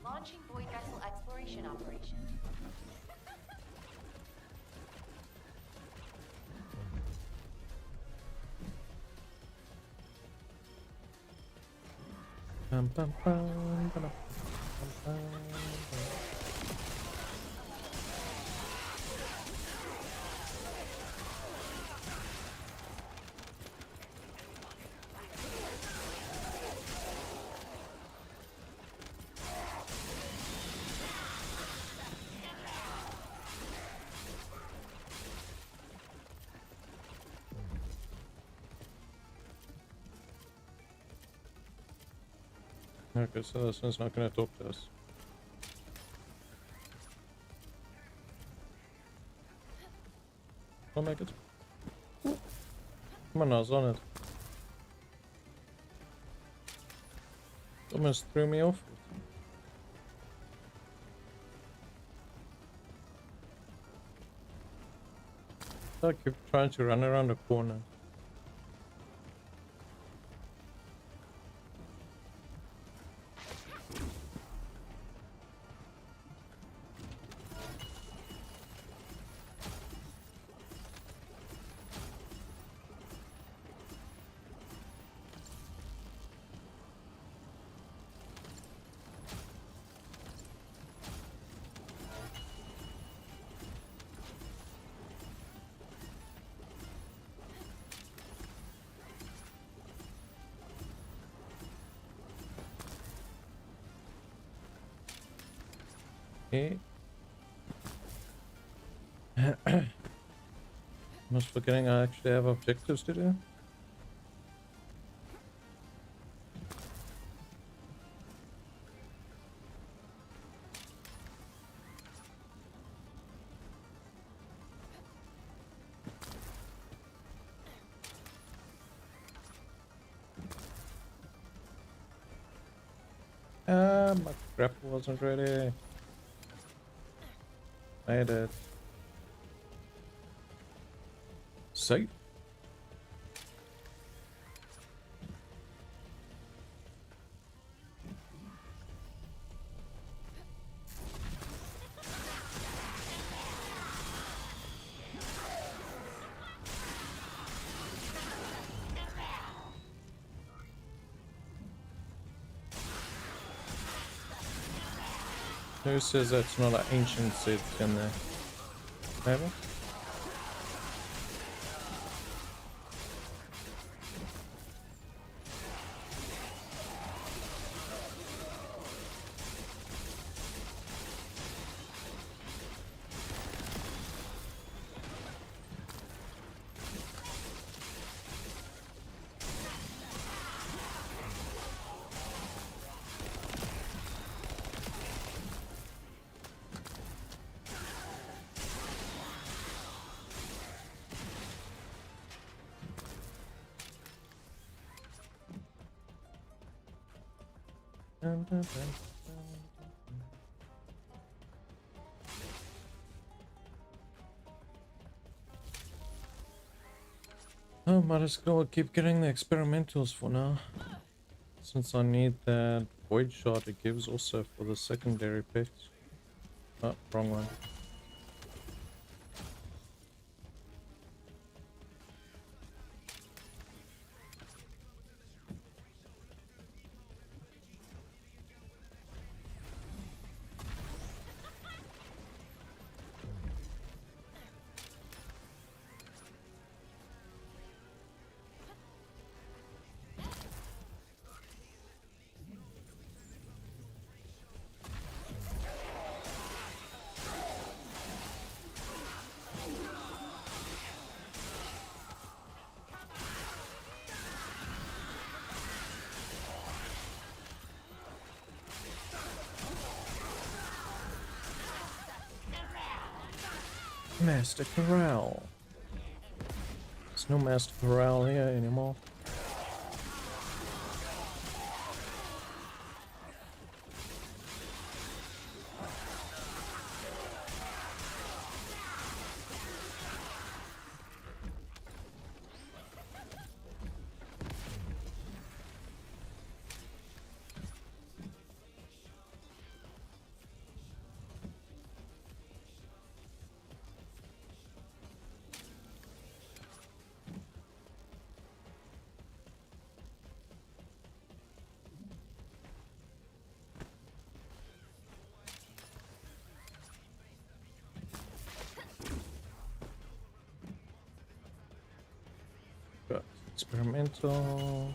Launching Void Vessel Exploration Operation. Bum, bum, bum, bum, bum, bum. Okay, so this one's not going to talk to us. I'll make it. Come on, I was on it. Almost threw me off. I keep trying to run around the corner. Okay. Almost forgetting I actually have objectives to do. My grapple wasn't ready. Made it. Safe. Who says that's not an ancient set in there? Maybe? Dun, dun, dun, oh, might as well keep getting the experimentals for now. Since I need that void shot it gives also for the secondary picks. Oh, wrong one. Master Corral. There's no Master Corral here anymore. Got experimental.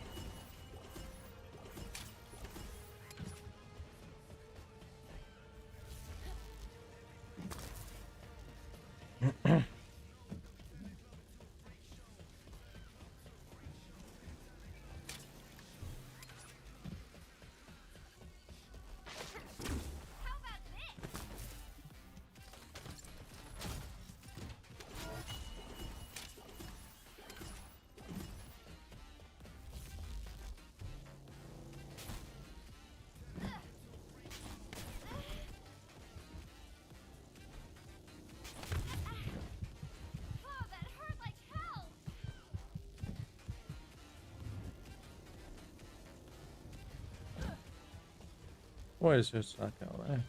Why is there stuck out there?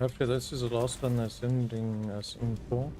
Hopefully this is the last one that's ending us in 4.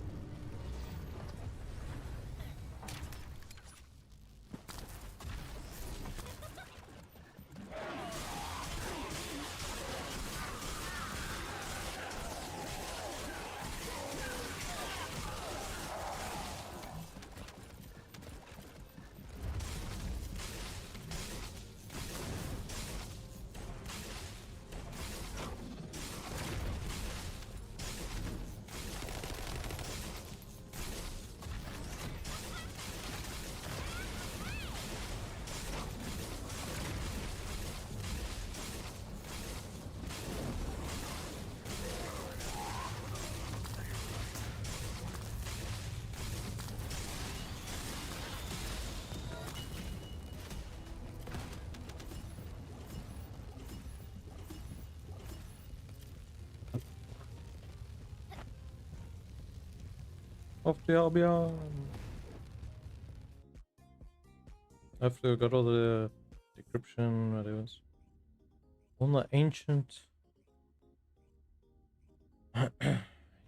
Off to Albion. After we got all the decryption, what it was. All the ancient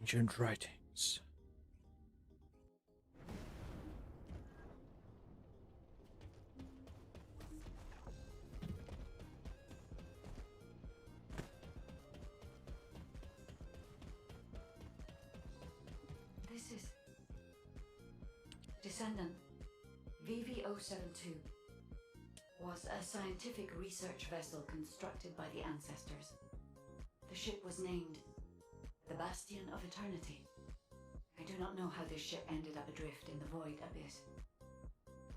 ancient writings. This is Descendant VV072 was a scientific research vessel constructed by the ancestors. The ship was named the Bastion of Eternity. I do not know how this ship ended up adrift in the Void Abyss,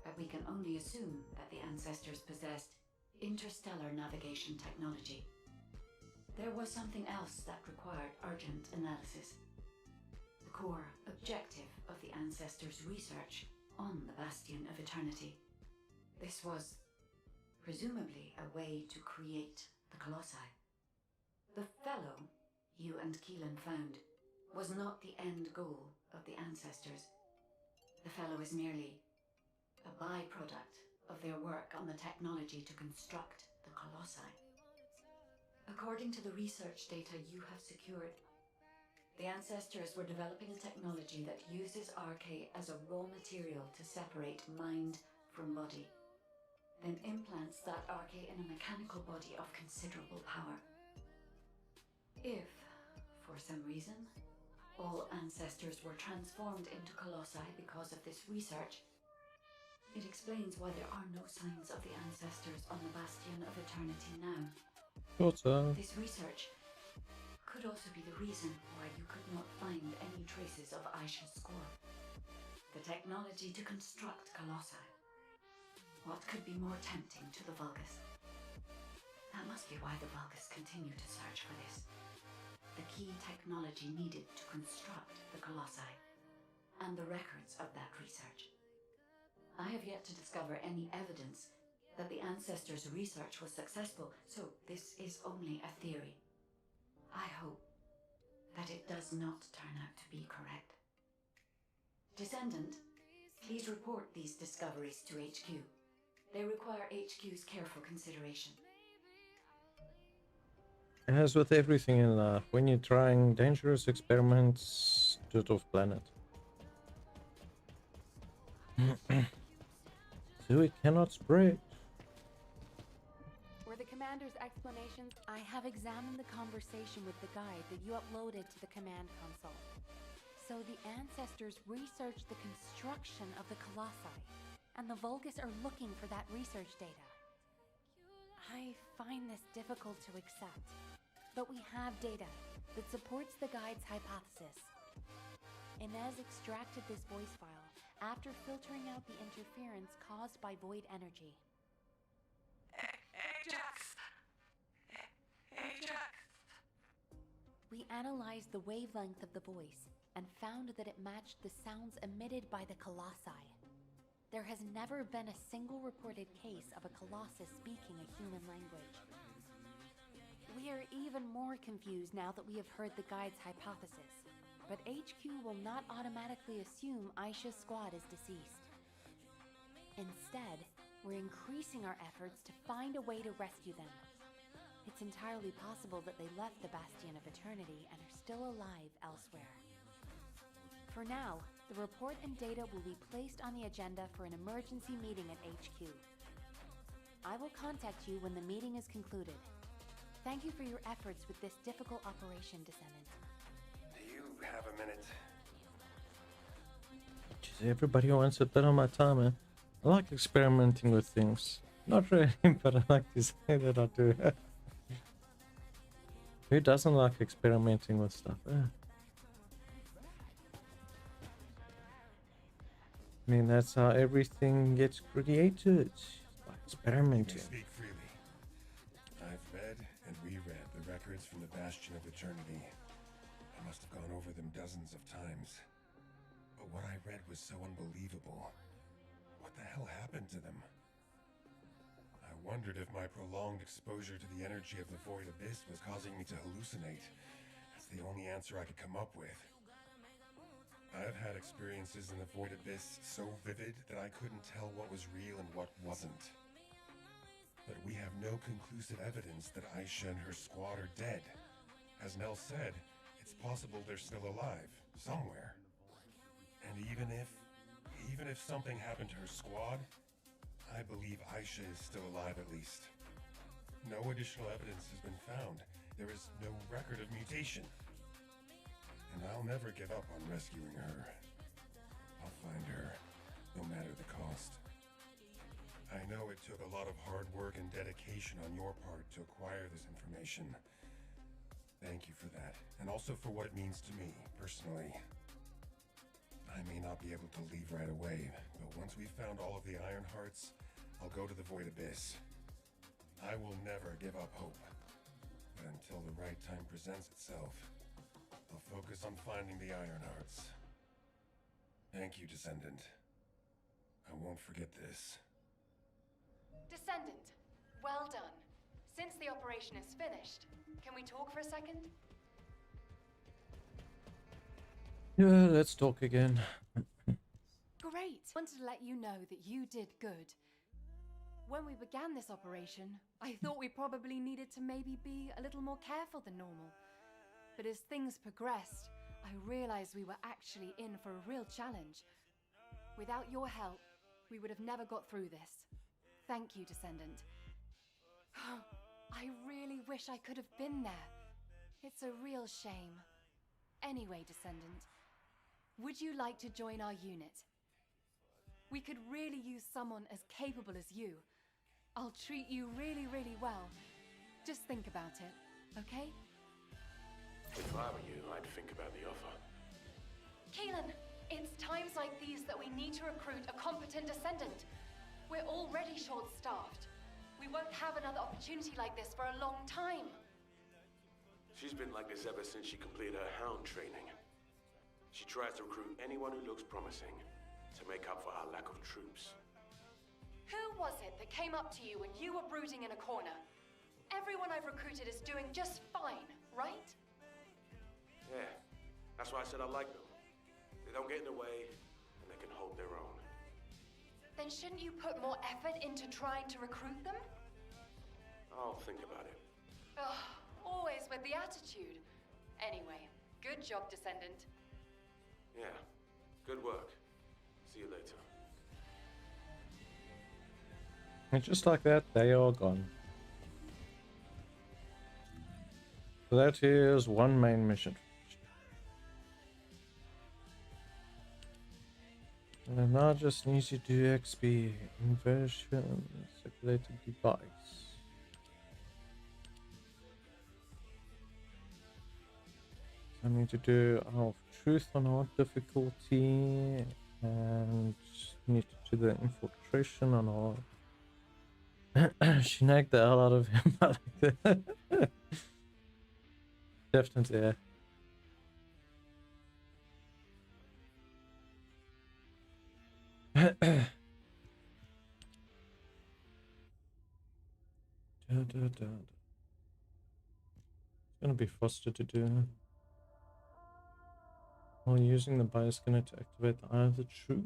but we can only assume that the ancestors possessed interstellar navigation technology. There was something else that required urgent analysis. The core objective of the Ancestors' research on the Bastion of Eternity. This was presumably a way to create the Colossi. The fellow you and Keelan found was not the end goal of the Ancestors. The fellow is merely a byproduct of their work on the technology to construct the Colossi. According to the research data you have secured, the Ancestors were developing a technology that uses RK as a raw material to separate mind from body, then implants that RK in a mechanical body of considerable power. If, for some reason, all Ancestors were transformed into Colossi because of this research, it explains why there are no signs of the Ancestors on the Bastion of Eternity now. This research could also be the reason why you could not find any traces of Aisha's squad. The technology to construct Colossi. What could be more tempting to the Vulgus? That must be why the Vulgus continue to search for this. The key technology needed to construct the Colossi, and the records of that research. I have yet to discover any evidence that the Ancestors' research was successful, so this is only a theory. I hope that it does not turn out to be correct. Descendant, please report these discoveries to HQ. They require HQ's careful consideration. As with everything in life, when you're trying dangerous experiments, do it off planet. So it cannot spread. Were the commander's explanations? I have examined the conversation with the guide that you uploaded to the command console. So the Ancestors researched the construction of the Colossi, and the Vulgus are looking for that research data. I find this difficult to accept, but we have data that supports the guide's hypothesis. Inez extracted this voice file after filtering out the interference caused by void energy. We analyzed the wavelength of the voice and found that it matched the sounds emitted by the Colossi. There has never been a single reported case of a Colossus speaking a human language. We are even more confused now that we have heard the guide's hypothesis, but HQ will not automatically assume Aisha's squad is deceased. Instead, we're increasing our efforts to find a way to rescue them. It's entirely possible that they left the Bastion of Eternity and are still alive elsewhere. For now, the report and data will be placed on the agenda for an emergency meeting at HQ. I will contact you when the meeting is concluded. Thank you for your efforts with this difficult operation, Descendant. Do you have a minute? Jeez, everybody wants a bit of my time, man. I like experimenting with things. Not really, but I like to say that I do. Who doesn't like experimenting with stuff? I mean, that's how everything gets created, by experimenting. You speak freely. I've read and reread the records from the Bastion of Eternity. I must have gone over them dozens of times. But what I read was so unbelievable. What the hell happened to them? I wondered if my prolonged exposure to the energy of the Void Abyss was causing me to hallucinate. That's the only answer I could come up with. I've had experiences in the Void Abyss so vivid that I couldn't tell what was real and what wasn't. But we have no conclusive evidence that Aisha and her squad are dead. As Nell said, it's possible they're still alive, somewhere. And even if something happened to her squad, I believe Aisha is still alive at least. No additional evidence has been found. There is no record of mutation. And I'll never give up on rescuing her. I'll find her, no matter the cost. I know it took a lot of hard work and dedication on your part to acquire this information. Thank you for that, and also for what it means to me, personally. I may not be able to leave right away, but once we've found all of the Iron Hearts, I'll go to the Void Abyss. I will never give up hope. But Until the right time presents itself, I'll focus on finding the Iron Hearts. Thank you, Descendant. I won't forget this. Descendant, well done. Since the operation is finished, can we talk for a second? Yeah, let's talk again. Great! Wanted to let you know that you did good. When we began this operation, I thought we probably needed to maybe be a little more careful than normal. But as things progressed, I realized we were actually in for a real challenge. Without your help, we would have never got through this. Thank you, Descendant. I really wish I could have been there. It's a real shame. Anyway, Descendant, would you like to join our unit? We could really use someone as capable as you. I'll treat you really, really well. Just think about it, okay? If I were you, I'd think about the offer. Keelan, it's times like these that we need to recruit a competent Descendant. We're already short-staffed. We won't have another opportunity like this for a long time. She's been like this ever since she completed her hound training. She tries to recruit anyone who looks promising to make up for her lack of troops. Who was it that came up to you when you were brooding in a corner? Everyone I've recruited is doing just fine, right? Yeah, that's why I said I like them. They don't get in the way, and they can hold their own. Then shouldn't you put more effort into trying to recruit them? I'll think about it. Ugh, always with the attitude. Anyway, good job, Descendant. Yeah, good work. See you later. And just like that, they are gone. So that is one main mission. And now just need to do XP inversion circulated device. I need to do our truth on hard difficulty and need to do the infiltration on hard. She nagged the hell out of him. I like that. Definitely, yeah. It's gonna be faster to do. While using the bias scanner to activate the Eye of the Truth.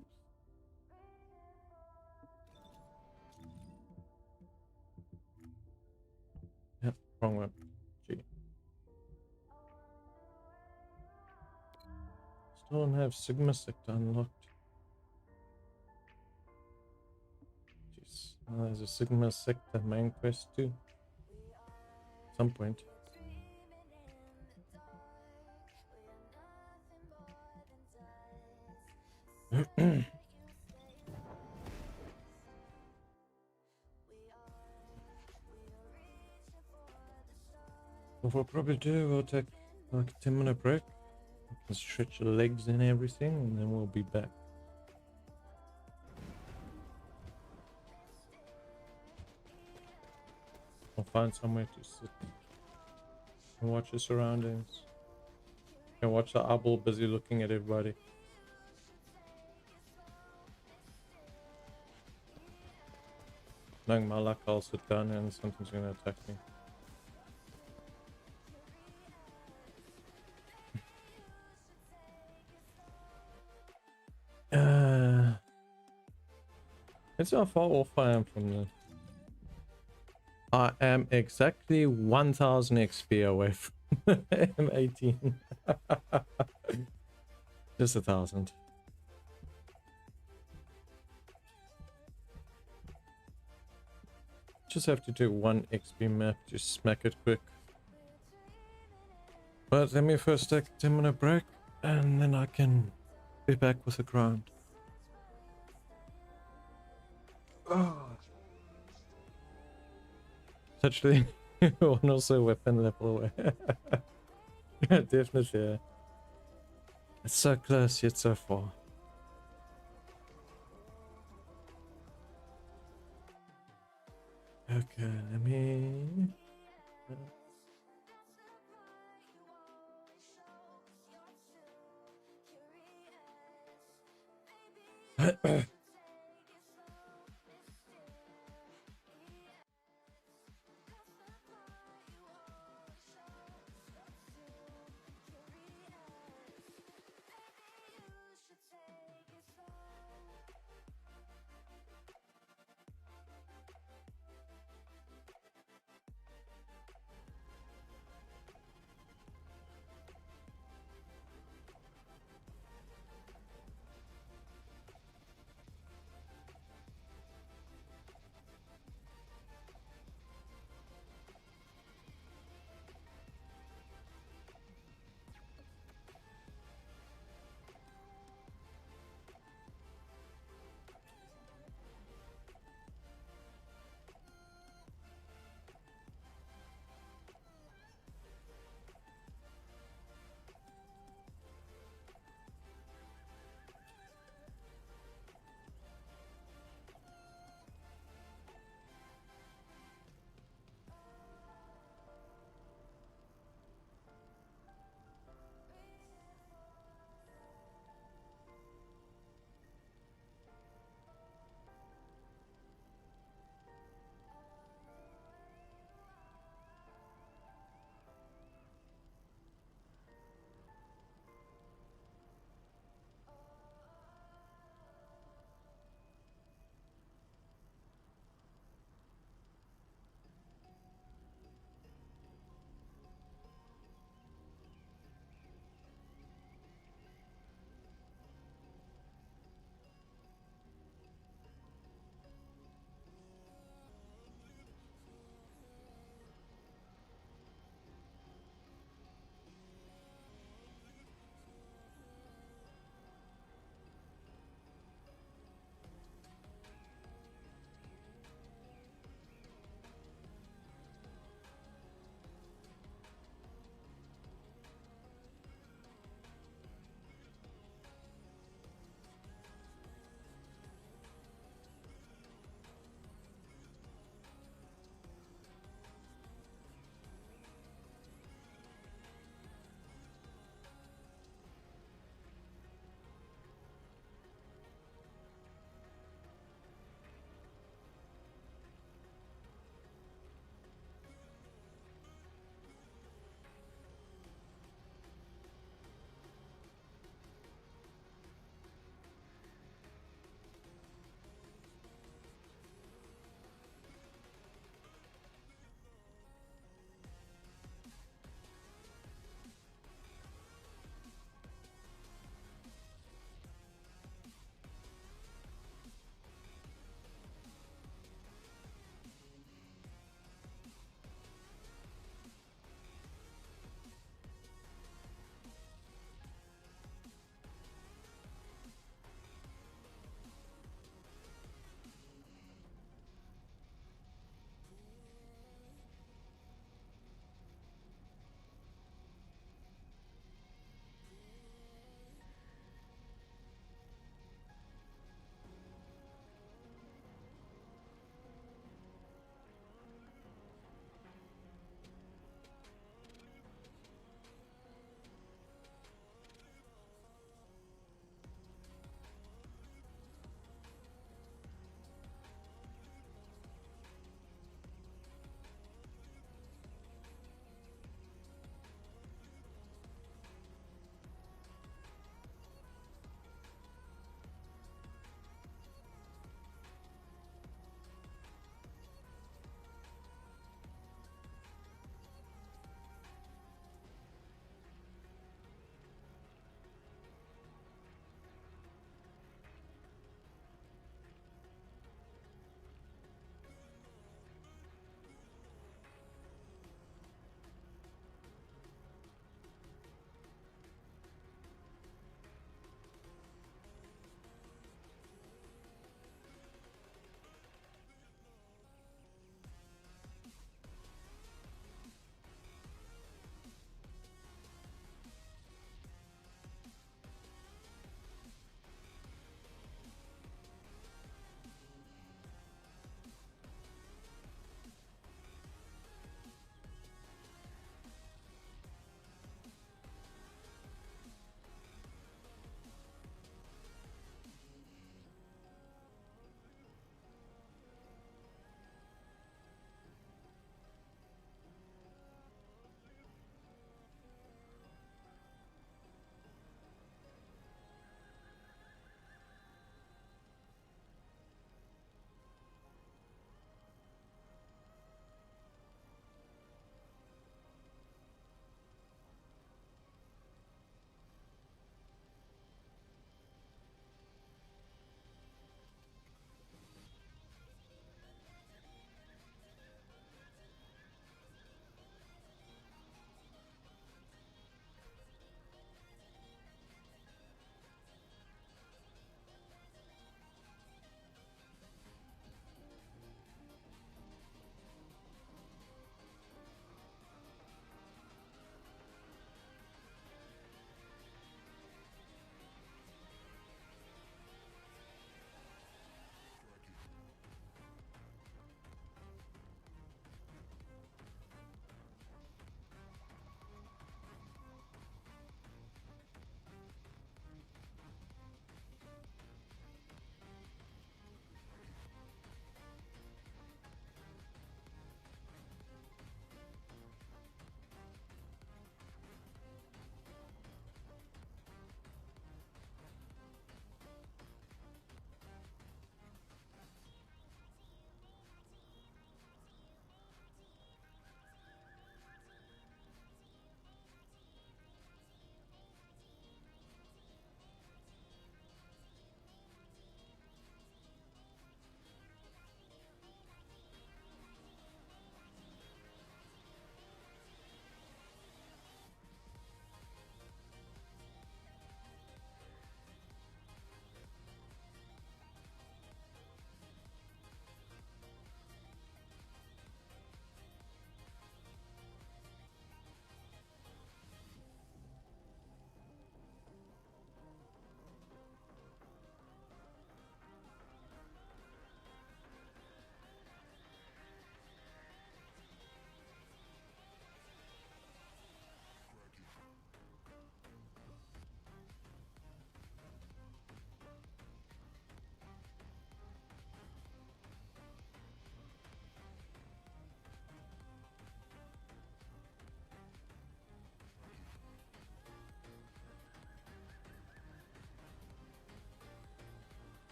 Yep, wrong one. G. Still don't have Sigma Sector unlocked. Jeez. There's a Sigma Sector main quest too. At some point. What we'll probably do, we'll take like a 10-minute break. We can stretch the legs and everything, and then we'll be back. We'll find somewhere to sit and watch the surroundings. And watch the eyeball busy looking at everybody. Knowing my luck, I'll sit down and something's gonna attack me. It's how far off I am from the... I am exactly 1000 XP away from M18. Just 1000. Just have to do one XP map, just smack it quick. But let me first take a 10-minute break, and then I can be back with the grind. Oh. It's actually one also weapon level away. Yeah, definitely. Yeah. It's so close yet so far. Okay, let me...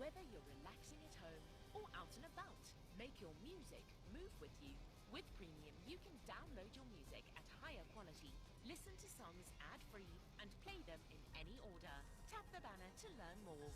Whether you're relaxing at home or out and about, make your music move with you. With Premium, you can download your music at higher quality, listen to songs ad-free, and play them in any order. Tap the banner to learn more.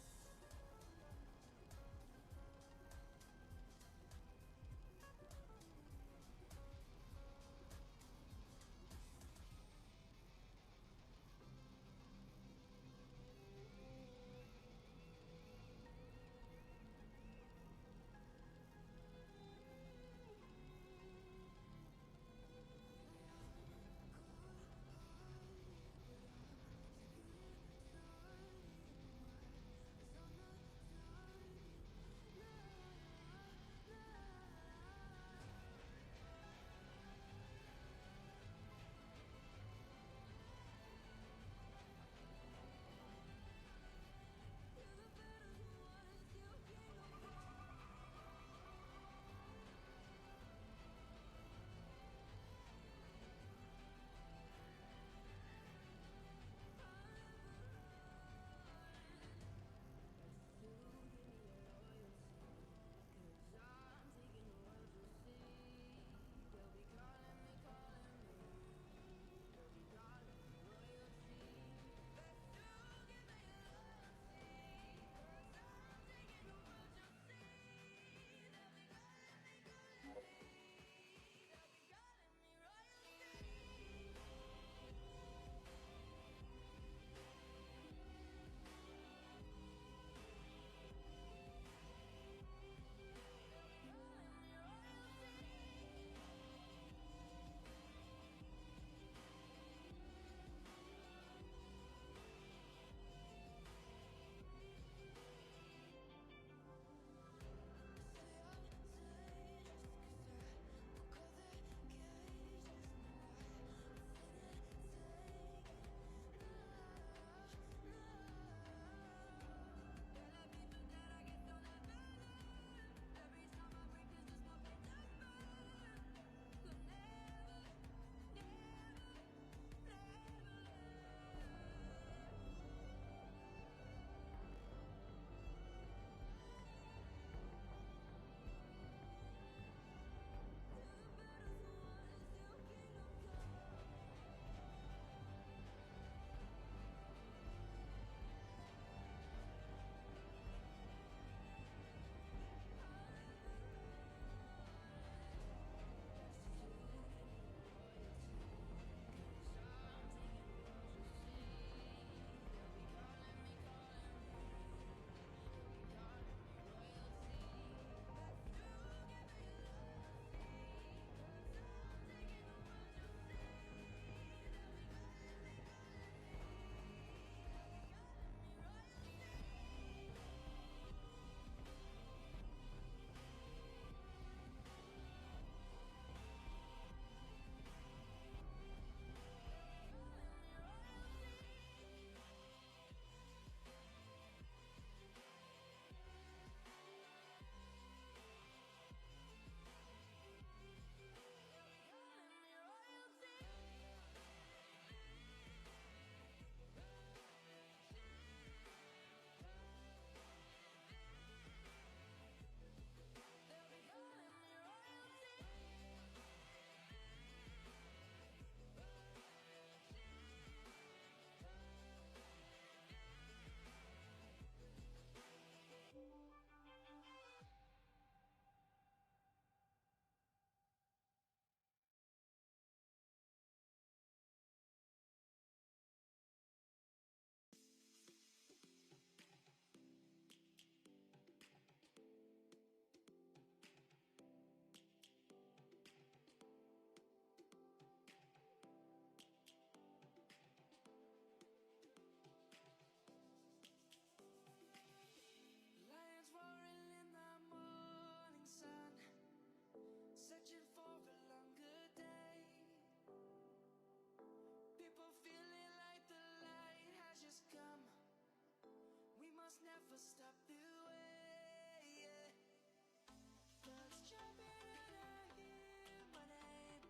never stop the way, yeah. Birds jumping and I hear my name,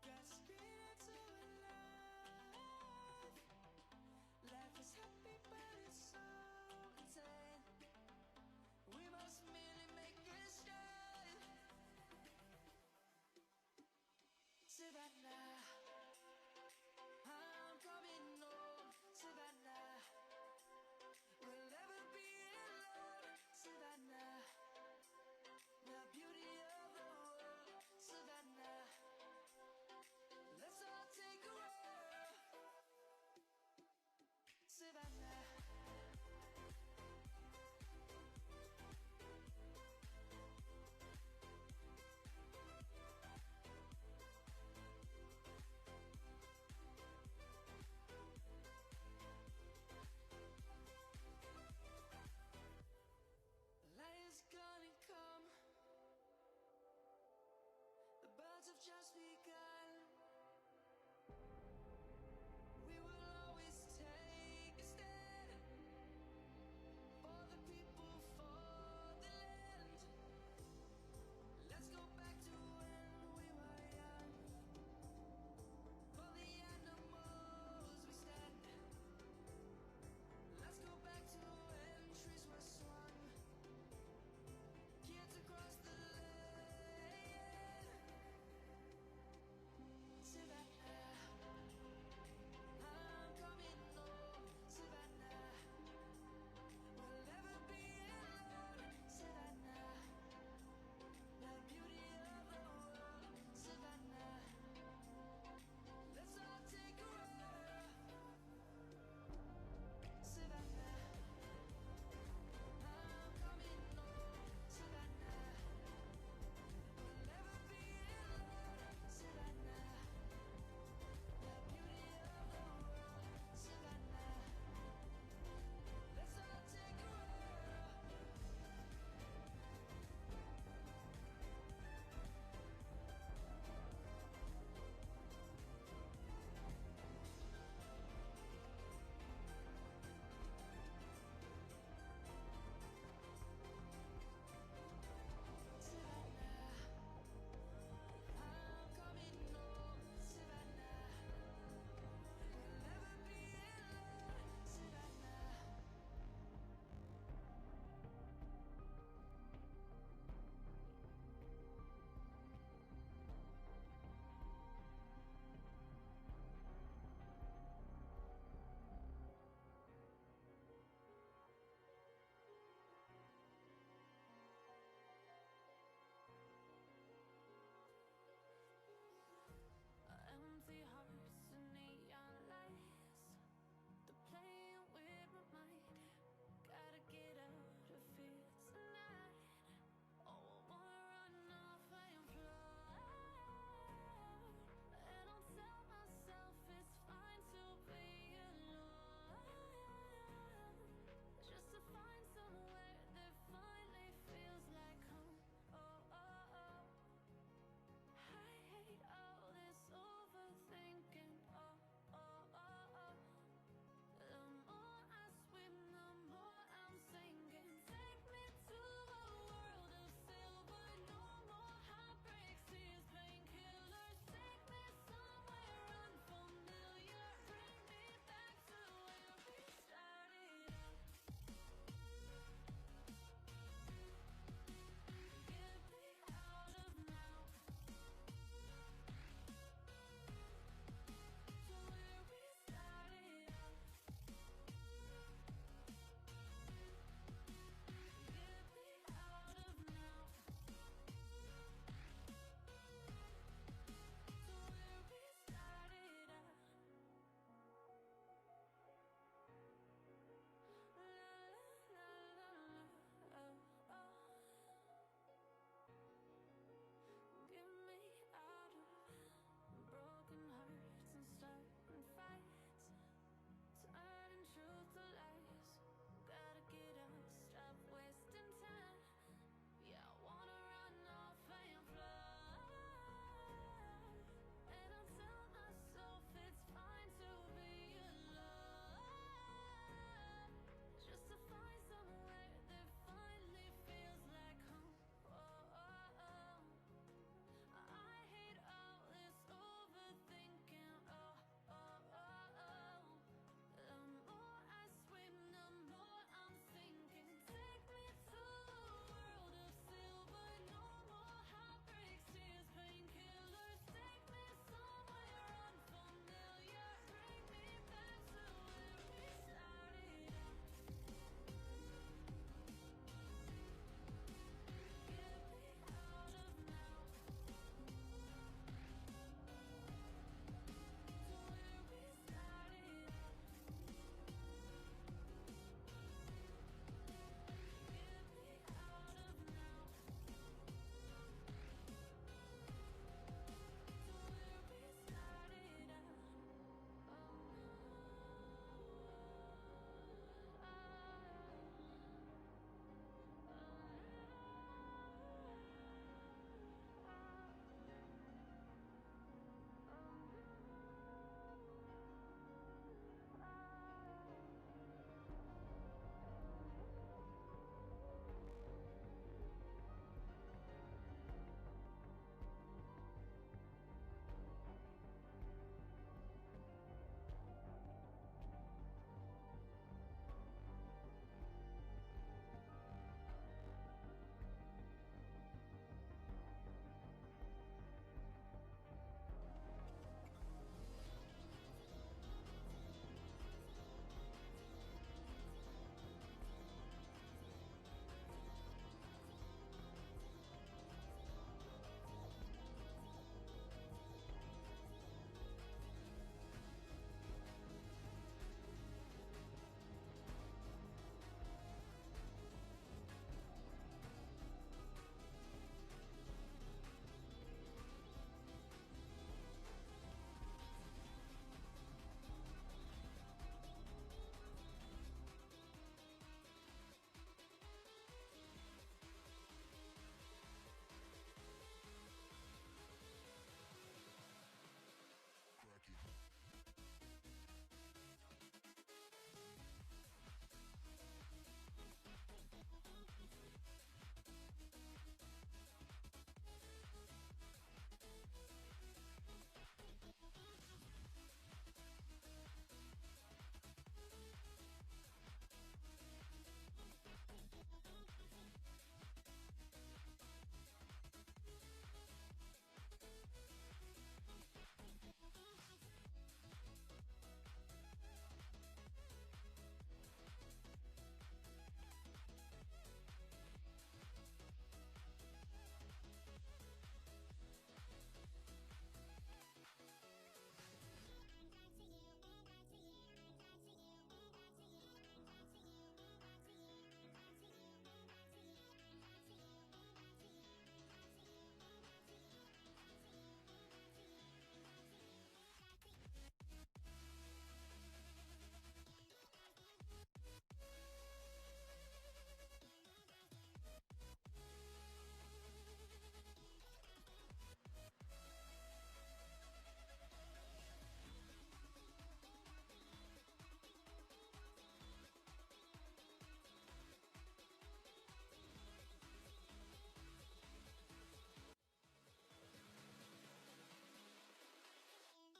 grasping into life. Life is happy but it's so insane.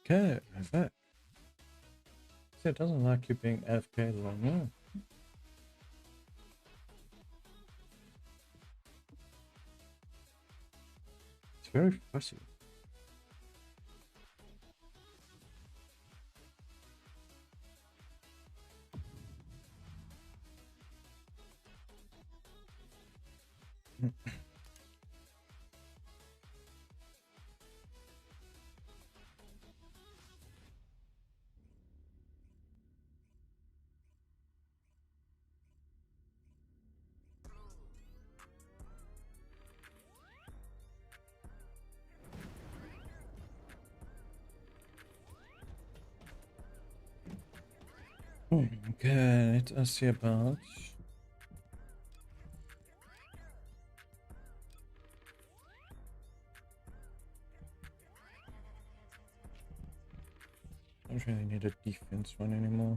Okay, I'm back. See, it doesn't like you being AFK long now. It's very fussy. Okay, let us see about. Don't really need a defense one anymore.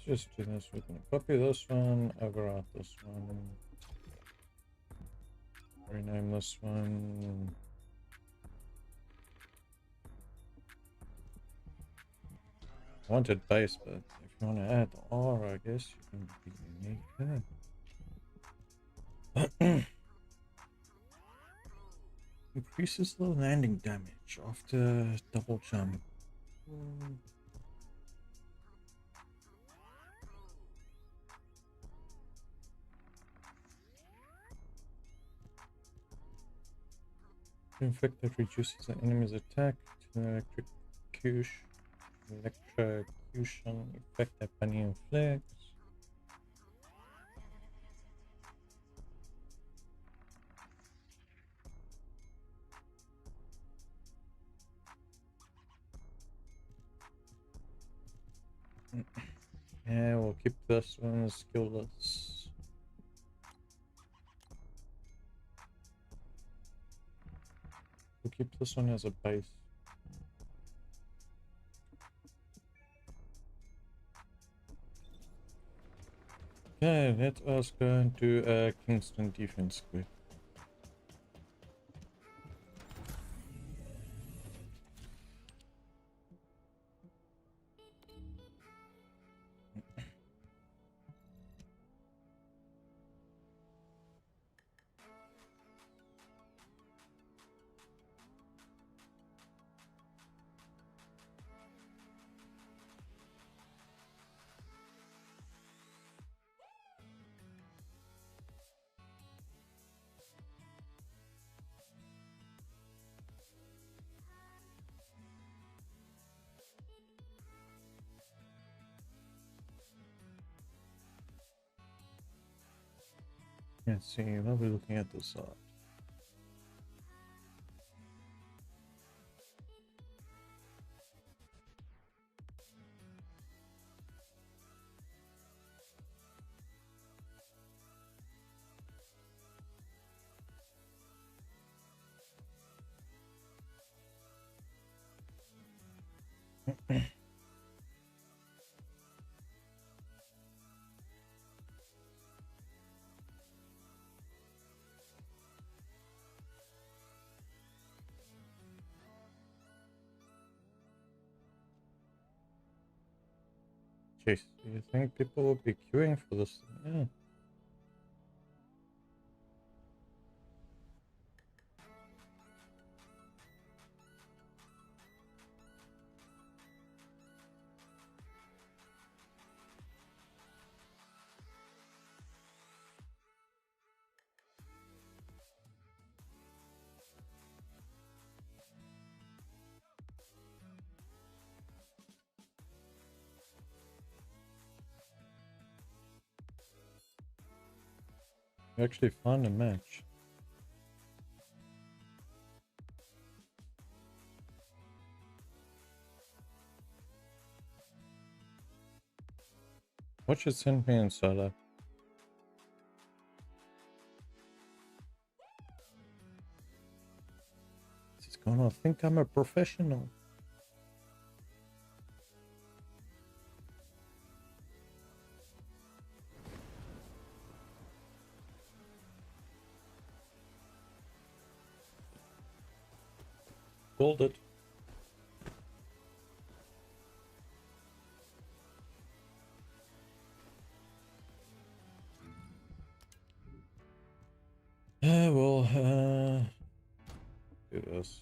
Let's just do this. We're gonna copy this one, overwrite this one, rename this one. I wanted base, but if you want to add R, I guess you can be unique there. Increases the landing damage after double jump. Effect that reduces the enemy's attack to electrocution effect that bunny inflicts. Yeah, we'll keep this one skillless. We'll keep this one as a base. Okay, let us go and do a Kingston defense quick. Let's see, what are we looking at this side? Jeez, do you think people will be queuing for this thing? Yeah. We actually found a match. What should send me in solo? He's gonna think I'm a professional. Called it. We'll do this.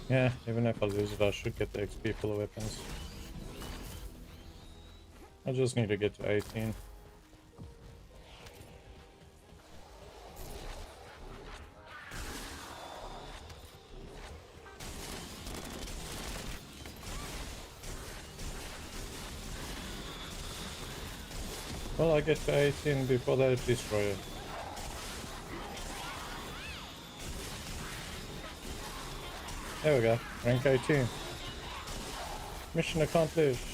Yeah, even if I lose it, I should get the XP for the weapons. I just need to get to 18. Well, I get to 18 before they destroy it. There we go, rank 18. Mission accomplished.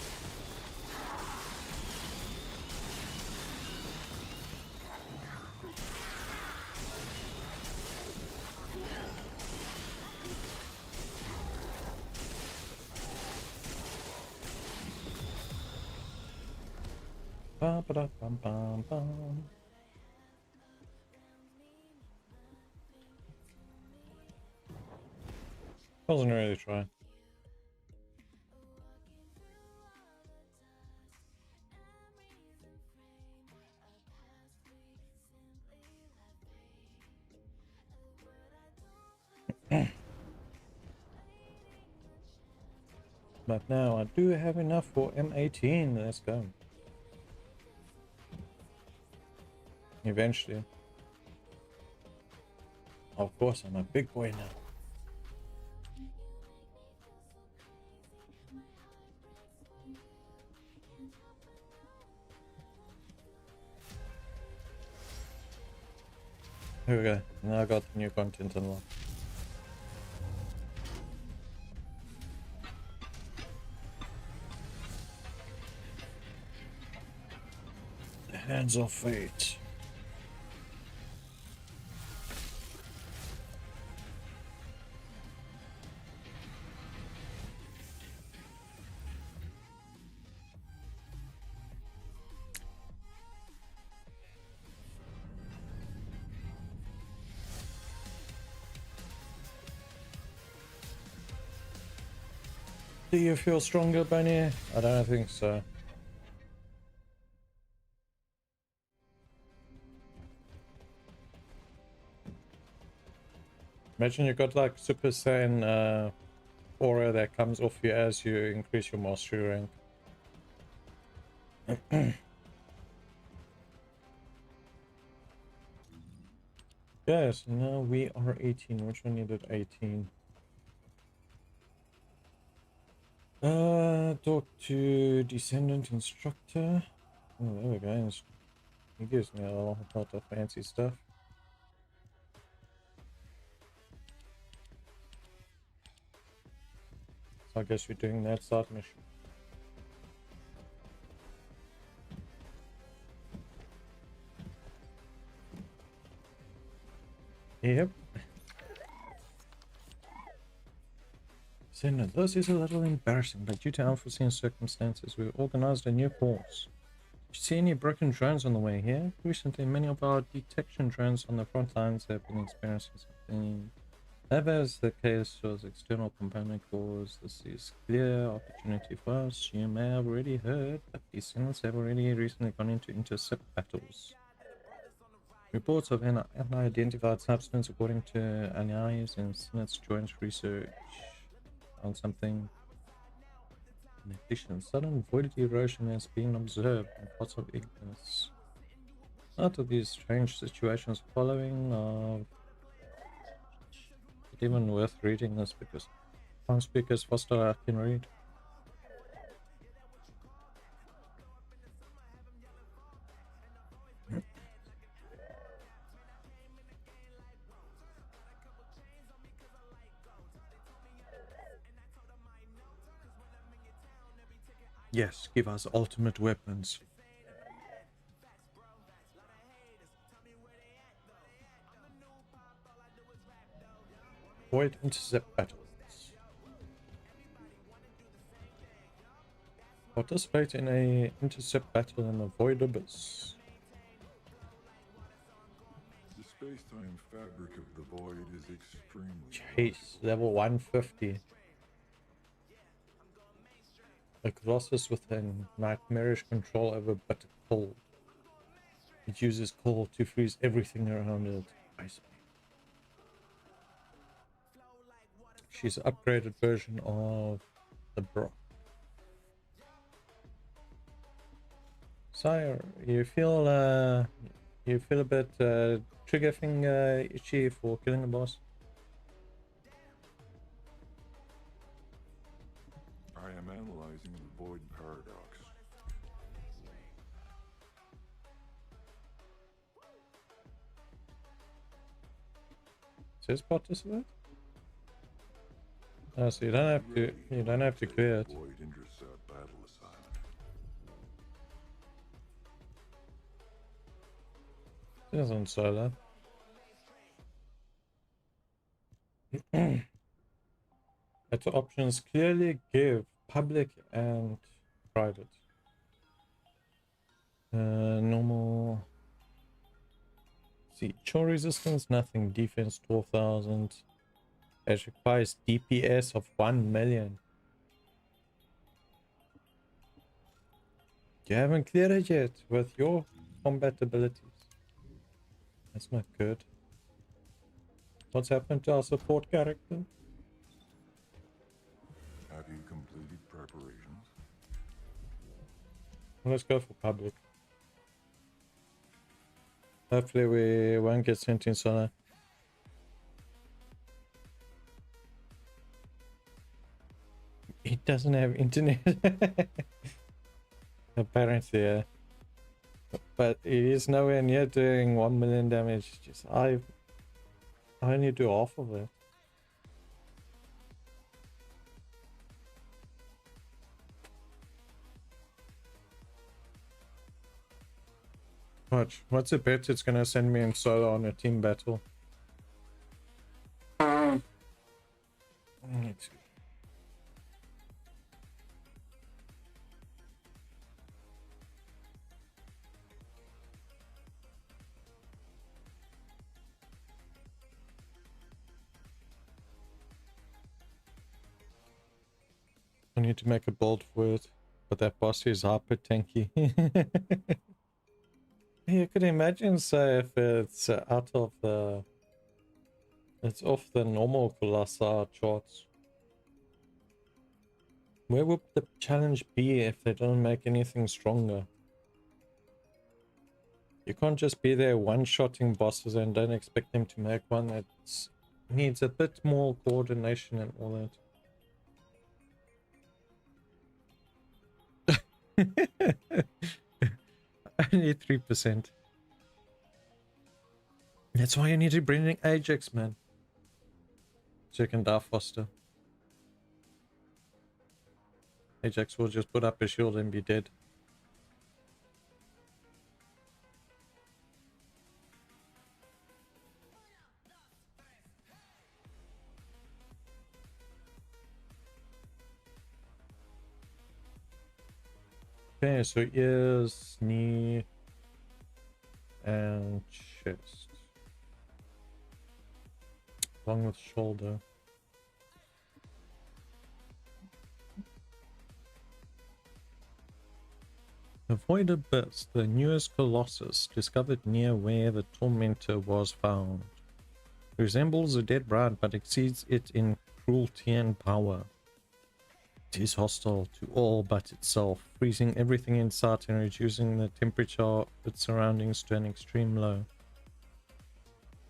Ba ba da bum bum bum. Wasn't really trying. But now I do have enough for M18. Let's go. Eventually. Of course, I'm a big boy now. Here we go. Now I got new content unlocked. The Hands of Fate. Do you feel stronger, Bunny? I don't think so. Imagine you got like Super Saiyan aura that comes off you as you increase your mastery rank. Yes, now we are 18. Which one needed 18? Talk to Descendant Instructor. Oh, there we go. He gives me a lot of fancy stuff. So I guess we're doing that side mission. Yep. Descendant, this is a little embarrassing, but due to unforeseen circumstances, we organized a new course. Did you see any broken drones on the way here? Recently, many of our detection drones on the front lines have been experiencing something. Ever as the case was external component cause, this is clear opportunity for us. You may have already heard that Descendants have already recently gone into intercept battles. Reports of an unidentified substance, according to analysis in Senate's joint research on something. In addition, sudden void erosion has been observed in parts of Ingris. Out of these strange situations following of it even worth reading this because I can't speak as fast as I can read. Yes, give us ultimate weapons. Void intercept battles. Participate in a intercept battle in the Void Abyss. The space-time fabric of the void is extremely Chase, level 150. A Colossus with a nightmarish control over bitter cold. It uses cold to freeze everything around it. She's an upgraded version of the Brock. Sire, you feel a bit trigger finger itchy for killing a boss? I am analyzing the void paradox. Says participate? Oh, so you don't have to clear it. Void intercept battle assignment. It isn't solo. Its options clearly give public and private. Normal. See, chill resistance, nothing. Defense 12,000. It requires DPS of 1 million. You haven't cleared it yet with your combat abilities. That's not good. What's happened to our support character? Have you completed preparations? Let's go for public. Hopefully we won't get sent in solo. It doesn't have internet. Apparently, yeah. But it is nowhere near doing 1 million damage. Just I only do half of it. Watch. What's a bet it's gonna send me in solo on a team battle? Let's see. I need to make a bold word, but that boss is hyper tanky. You could imagine, so if it's out of the, it's off the normal Colossi charts. Where would the challenge be if they don't make anything stronger? You can't just be there one-shotting bosses and don't expect them to make one that needs a bit more coordination and all that. Only 3%. That's why you need to bring in Ajax, man. So you can die faster. Ajax will just put up a shield and be dead. Okay, so ears, knee, and chest. Along with shoulder. The Void Abyss, the newest colossus, discovered near where the Tormentor was found. Resembles a dead bride but exceeds it in cruelty and power. It is hostile to all but itself, freezing everything in sight and reducing the temperature of its surroundings to an extreme low.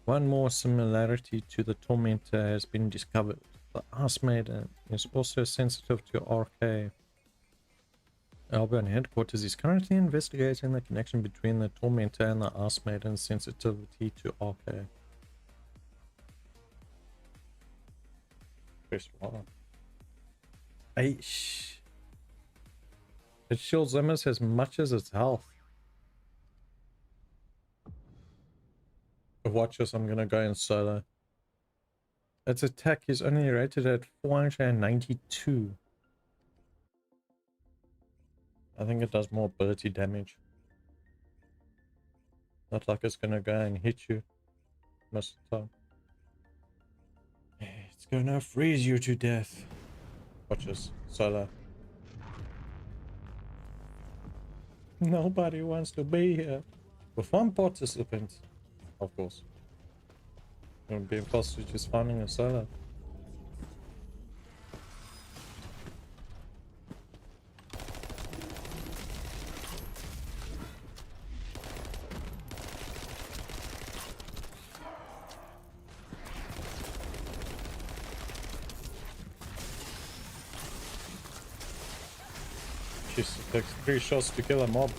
One more similarity to the Tormentor has been discovered. The Ice Maiden is also sensitive to RK. Albion Headquarters is currently investigating the connection between the Tormentor and the Ice Maiden's sensitivity to RK. Press Y. Aish. It shields almost as much as its health. Watch this, I'm gonna go in solo. Its attack is only rated at 492. I think it does more ability damage. Not like it's gonna go and hit you most of the time. It's gonna freeze you to death. Watch this, solo. Nobody wants to be here. With one participant, of course. It would be impossible just finding a solo. Jeez, it takes 3 shots to kill a mob.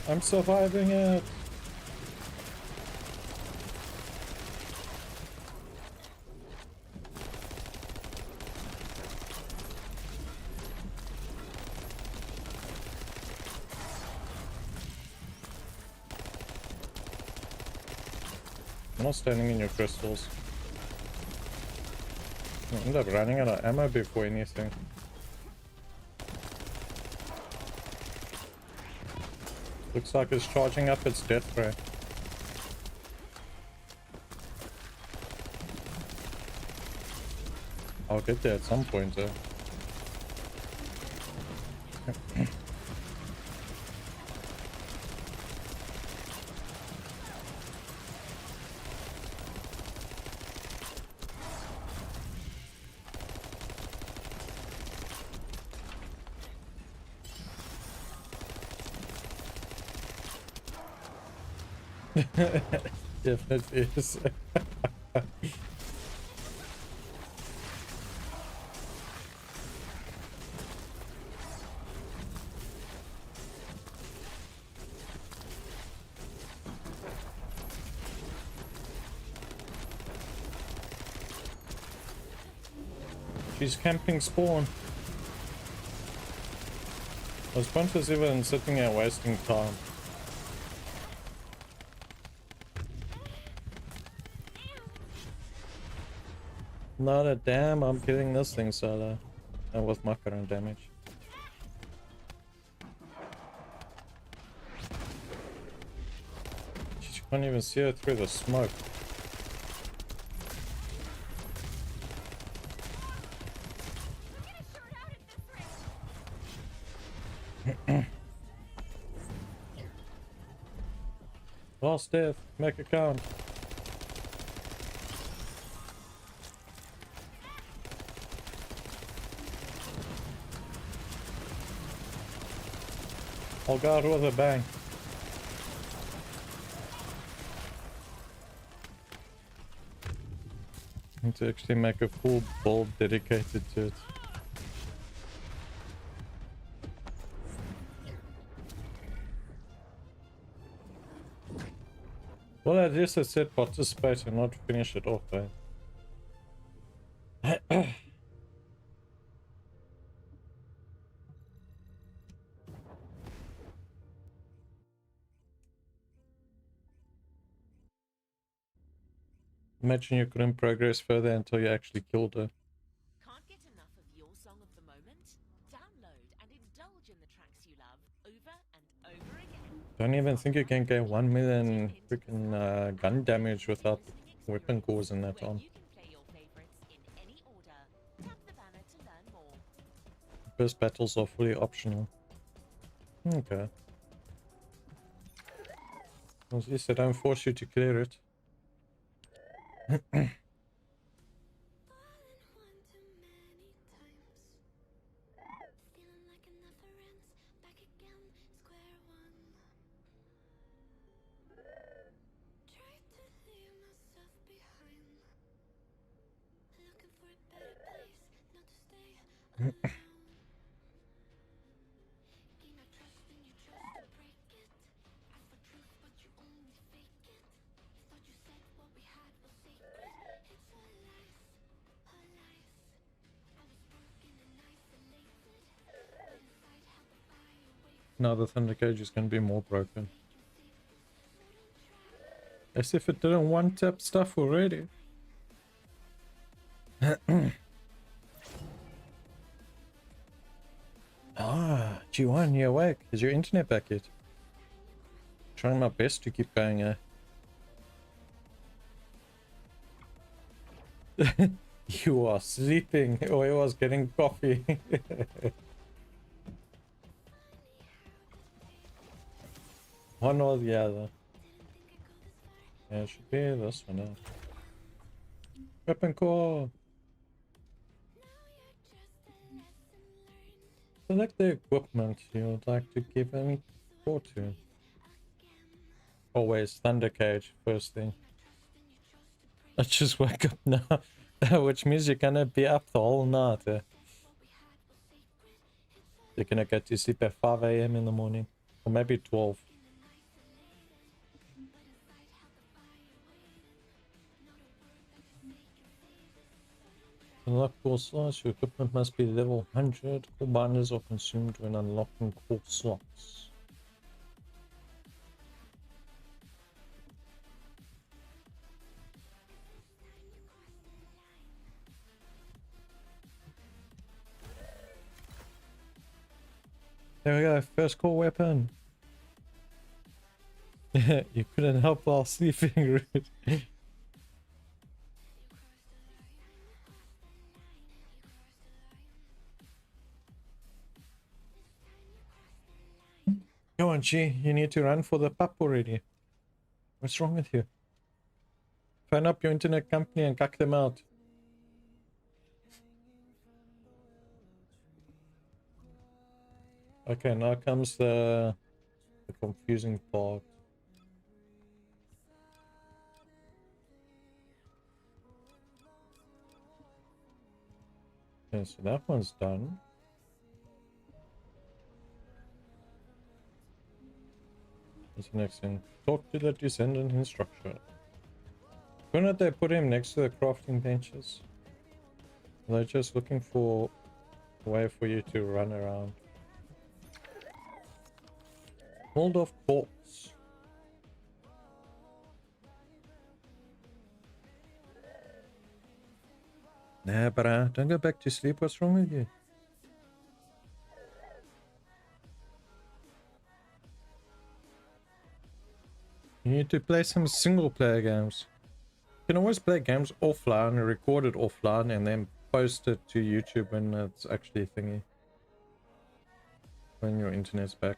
I'm surviving it. I'm not standing in your crystals. I end up running out of ammo before anything. Looks like it's charging up its death ray. I'll get there at some point though. Definitely is. She's camping spawn. Those punches even sitting there wasting time. Not a damn, I'm killing this thing solo. And with my current damage. You can't even see her through the smoke. Last death, make a count. I'll go out with a bang. I need to actually make a full build dedicated to it. Well, at least I said participate and not finish it off, eh? Imagine you couldn't progress further until you actually killed her. Can't get enough of your song of the moment? Download and indulge in the Don't even think you can get 1 million freaking gun damage without weapon cores in that on. First battles are fully optional. Okay. At least they don't force you to clear it. Now the Thunder Cage is going to be more broken. As if it didn't one-tap stuff already. Ah, G1, you awake? Is your internet back yet? Trying my best to keep going, You are sleeping, or I was getting coffee. One or the other. Yeah, it should be this one now. Weapon core! Select the equipment you would like to give any core to. Always Thunder Cage, first thing. I just woke up now, which means you're gonna be up the whole night. You're gonna go to sleep at 5 AM in the morning, or maybe 12. Unlock core slots, your equipment must be level 100. Core binders are consumed when unlocking core slots. There we go, first core weapon. You couldn't help while sleeping, rude. Come on, G, you need to run for the pup already. What's wrong with you? Phone up your internet company and cuck them out. Okay, now comes the confusing part. Okay, so that one's done. What's the next thing? Talk to the Descendant instructor. Why not they put him next to the crafting benches? They're just looking for a way for you to run around. Hold off corpse. Nah, bruh, don't go back to sleep. What's wrong with you? You need to play some single player games. You can always play games offline, record it offline, and then post it to YouTube when it's actually thingy. When your internet's back.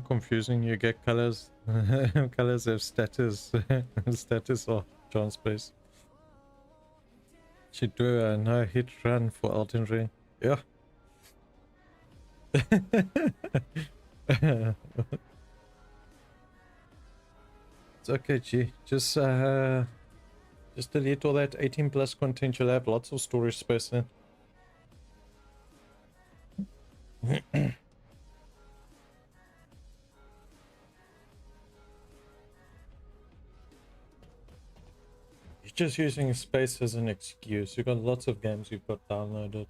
Confusing, you get colors. Colors have status. Status of John Space. Should do a no hit run for Elden Ring. Yeah. It's okay, G. Just delete all that 18 plus content. You'll have lots of storage space then. You're just using space as an excuse. You've got lots of games you've got downloaded.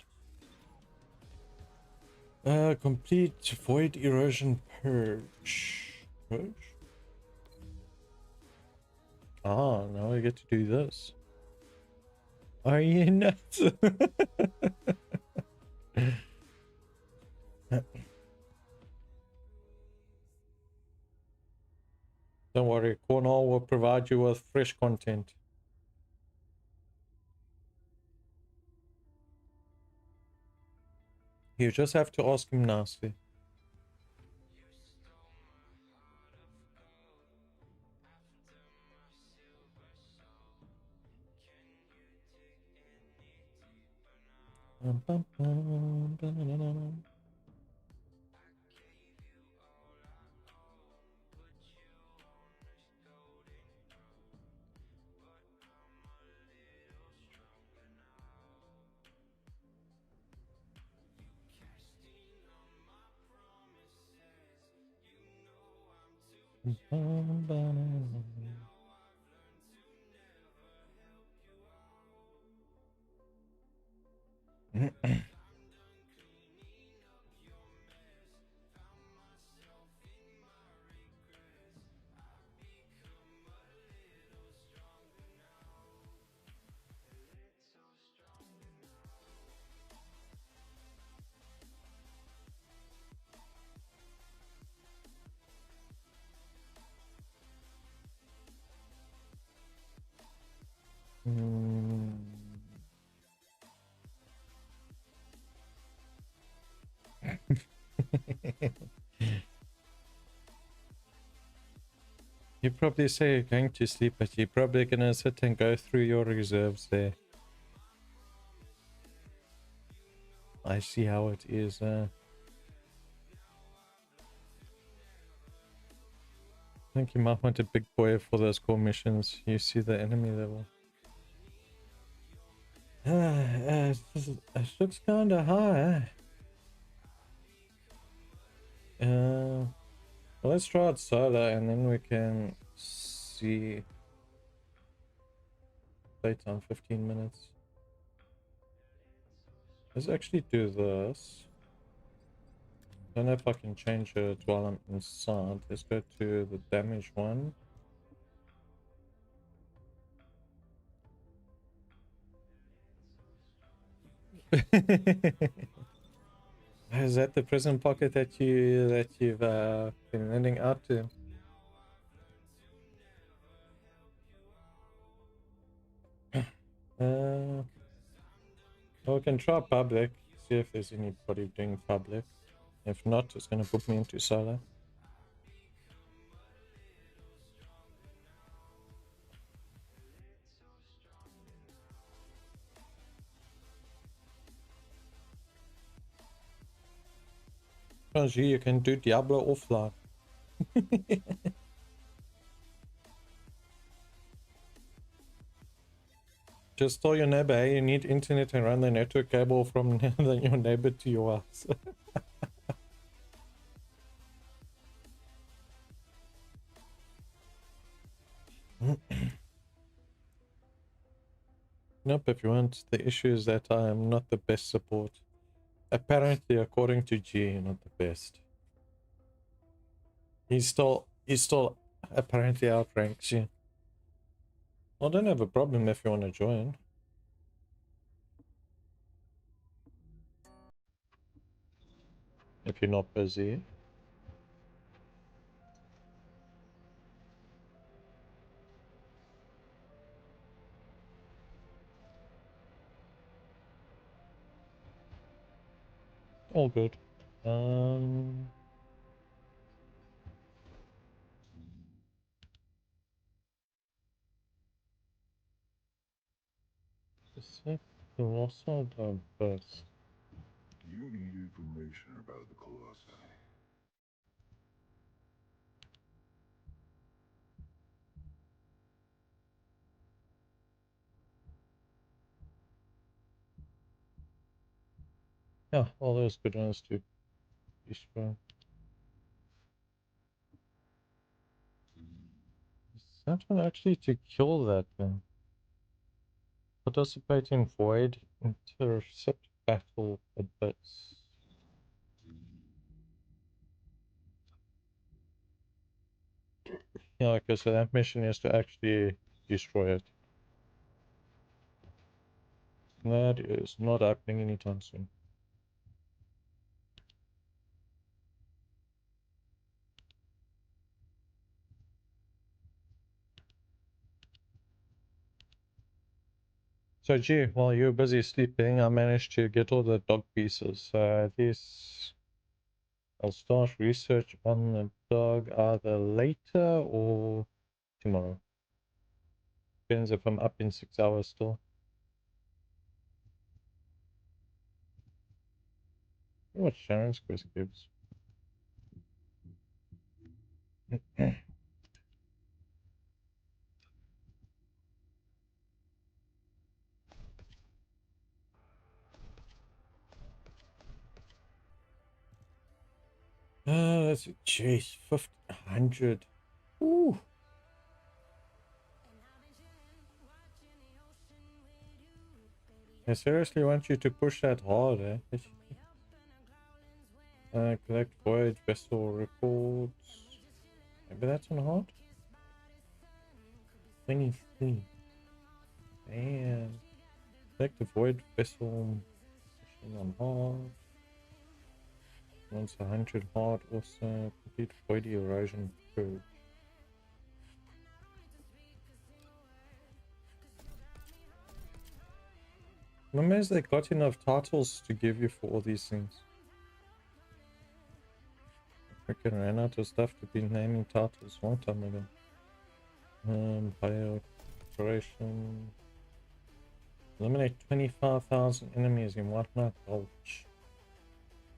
Complete void erosion purge. Purge? Ah, now I get to do this. Are you nuts? Don't worry, Cornell will provide you with fresh content. You just have to ask him nicely. You probably say you're going to sleep, but you're probably gonna sit and go through your reserves there. I see how it is. I think you might want a big boy for those core missions. You see the enemy level. It looks kinda high. Well, let's try it solo and then we can see. Playtime 15 minutes. Let's actually do this. Don't know if I can change it while I'm inside. Let's go to the damage one. Is that the prison pocket that you've been lending out to? Well, we can try public. See if there's anybody doing public. If not, it's gonna put me into solo. Oh, gee, you can do Diablo offline. Just tell your neighbor, hey, you need internet and run the network cable from your neighbor to your house. Nope, if you want. The issue is that I am not the best support. Apparently, according to G, not the best. He still apparently outranks you. I don't have a problem if you want to join. If you're not busy. All good. Colossal bus. You need information about the Colossi. Yeah, all those good ones to destroy. Is that one actually to kill that thing? Participate in void intercept battle adverts. Yeah, okay, so that mission is to actually destroy it. That is not happening anytime soon. So gee, while you were busy sleeping, I managed to get all the dog pieces. So this, I'll start research on the dog either later or tomorrow. Depends if I'm up in 6 hours still. What Sharon's quiz gives. That's a chase, 1500. Ooh. I seriously want you to push that hard, eh? Collect void vessel records. Maybe that's on hard? 23. And collect the void vessel on hard. Once 100 hard, also complete void erosion purge. I'm amazed they got enough titles to give you for all these things. I freaking ran out of stuff to be naming titles a long time ago. Bio operation. Eliminate 25,000 enemies in Whatnot Gulch.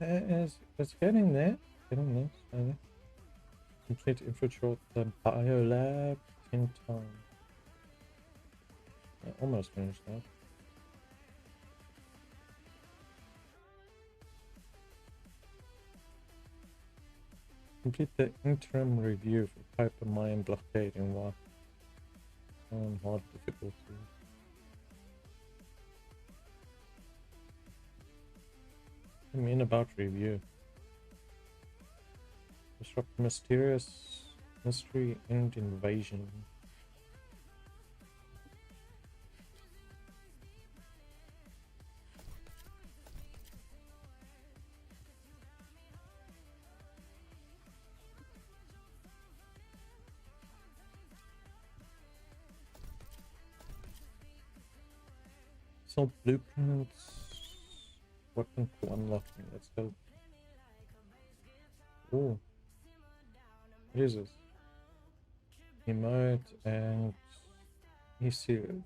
It's getting there. Getting there. Slowly. Complete infiltrate the biolab 10 times. I almost finished that. Complete the interim review for Piper Mine blockade in what? On hard difficulty. I mean about review. Disrupt mysterious mystery and invasion. Solve blueprints. Weapon for unlocking. Let's go. Oh. What is this? Emote and ECU.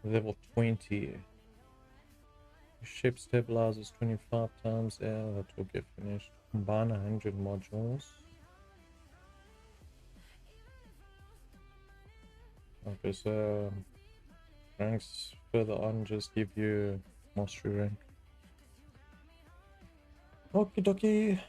Level 20. Ship stabilizes 25 times. Yeah, that will get finished. Combine 100 modules. Okay, so ranks further on just give you mastery rank. Okie dokie.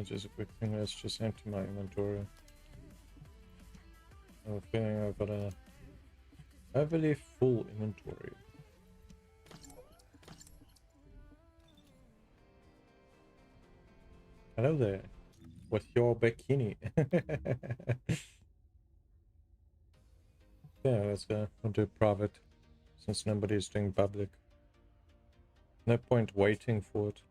Just a quick thing, let's just empty my inventory. I have a feeling I've got a overly full inventory. Hello there. With your bikini. Yeah, let's go. I'll do private. Since nobody's doing public. No point waiting for it.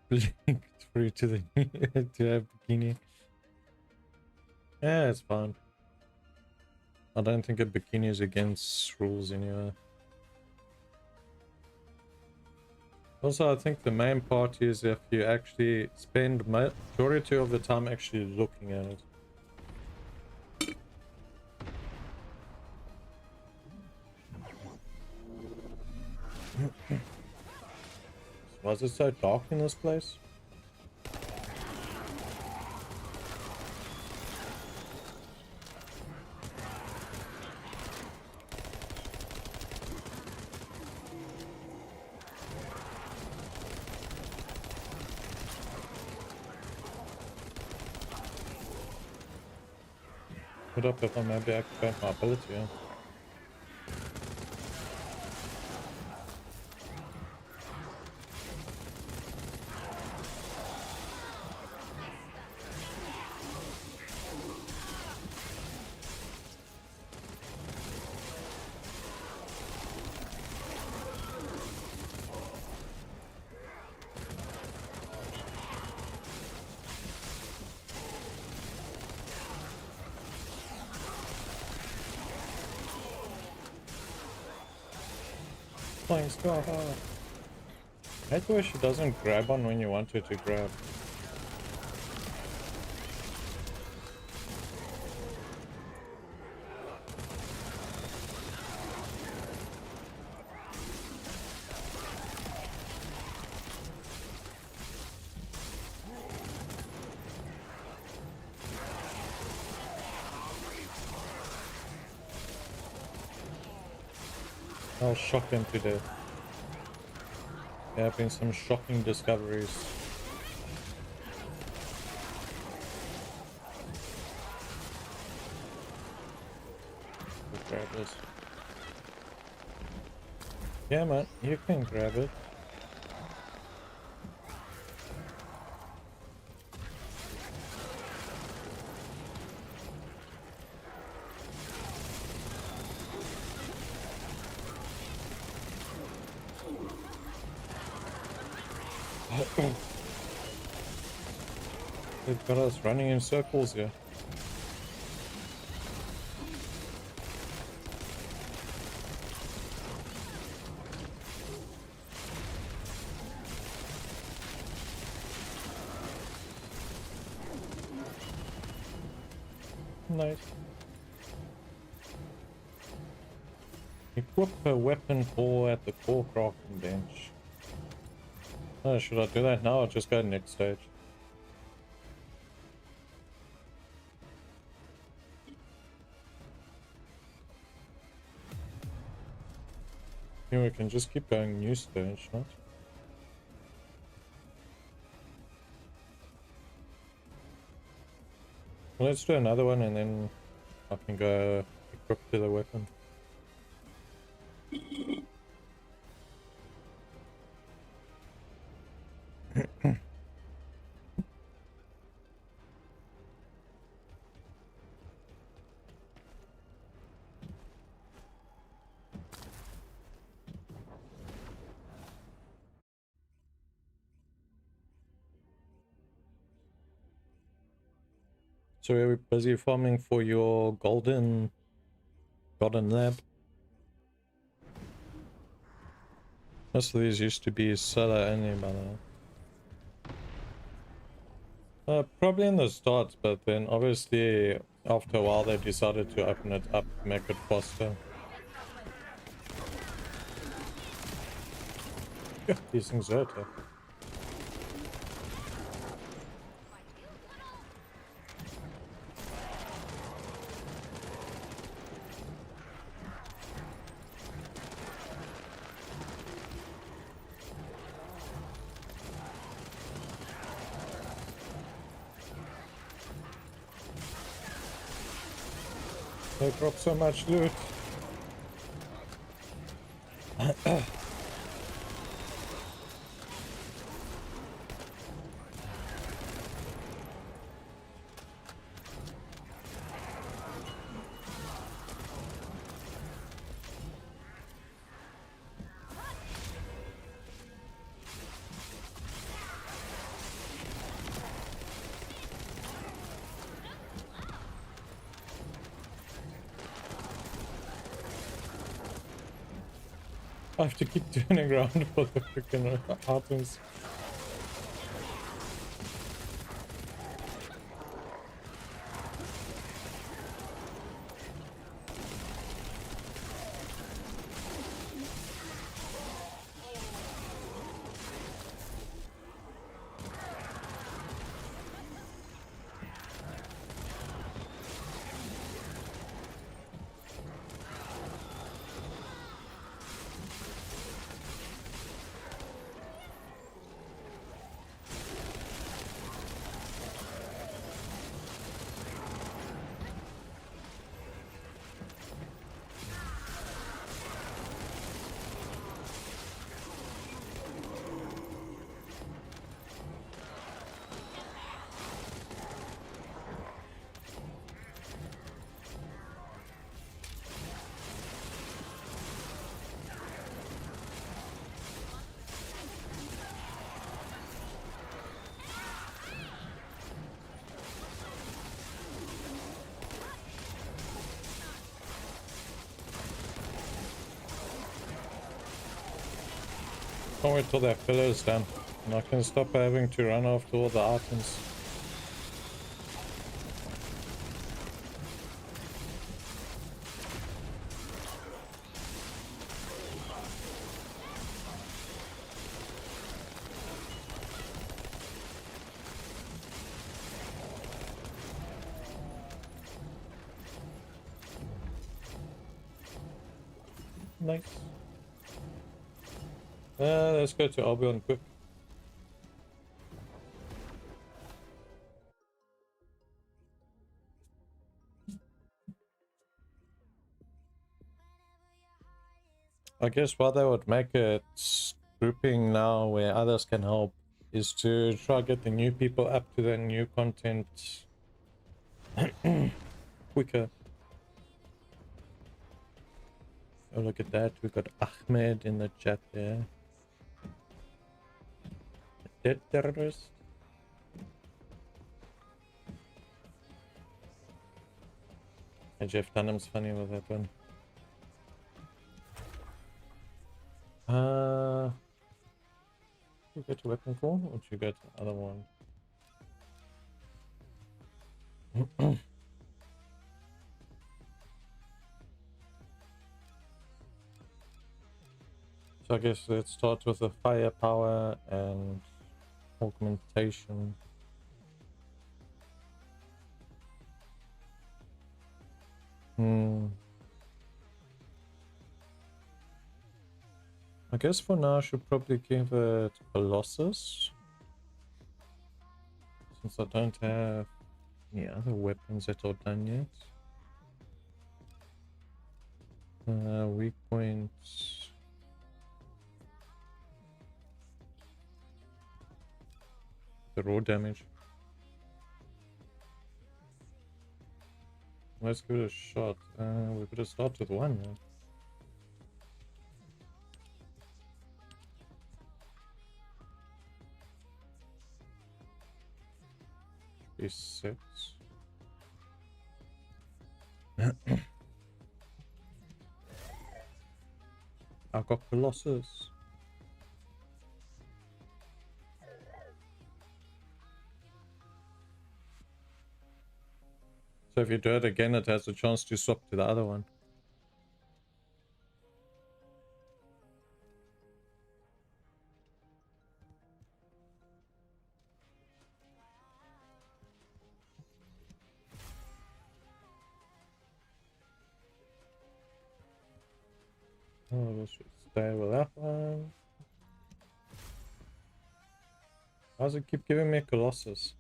Blinked free to the to have bikini. Yeah, it's fine. I don't think a bikini is against rules anyway. Also, I think the main part is if you actually spend majority of the time actually looking at it. Was it so dark in this place? Put up if I maybe activate my ability, yeah. Flying star. I hate the way she doesn't grab on when you want her to grab. I'll shock them to death. There have been some shocking discoveries. We'll grab this. Yeah, man, you can grab it. They've got us running in circles here. Nice. Equip a weapon core at the core crafting bench. Oh, should I do that now or just go to the next stage? Yeah, we can just keep going new stage, right? Well, let's do another one and then I can go equip to the weapon. So are we busy farming for your golden lab? Most of these used to be seller only, by the way. Probably in the start, but then obviously after a while they decided to open it up, make it faster. Yeah, these things are tough. They drop so much loot. I have to keep turning around for the freaking items. Can't wait till that pillar is done, and I can stop having to run after all the items. Nice. Let's go to Albion quick. I guess what they would make it grouping now where others can help is to try get the new people up to the new content quicker. Oh, look at that. We got Ahmed in the chat there. Dead terrorist. And Jeff Dunham's funny with that one. You go to weapon call or do you go to the other one? So I guess let's start with the firepower and augmentation. I guess for now I should probably give it Colossus, since I don't have any other weapons that are done yet. Weak points. The raw damage. Let's give it a shot. We better start with one, yeah. Be 6. I've got Colossus. So if you do it again, it has a chance to swap to the other one. Oh, let's just stay with that one. Why does it keep giving me Colossus?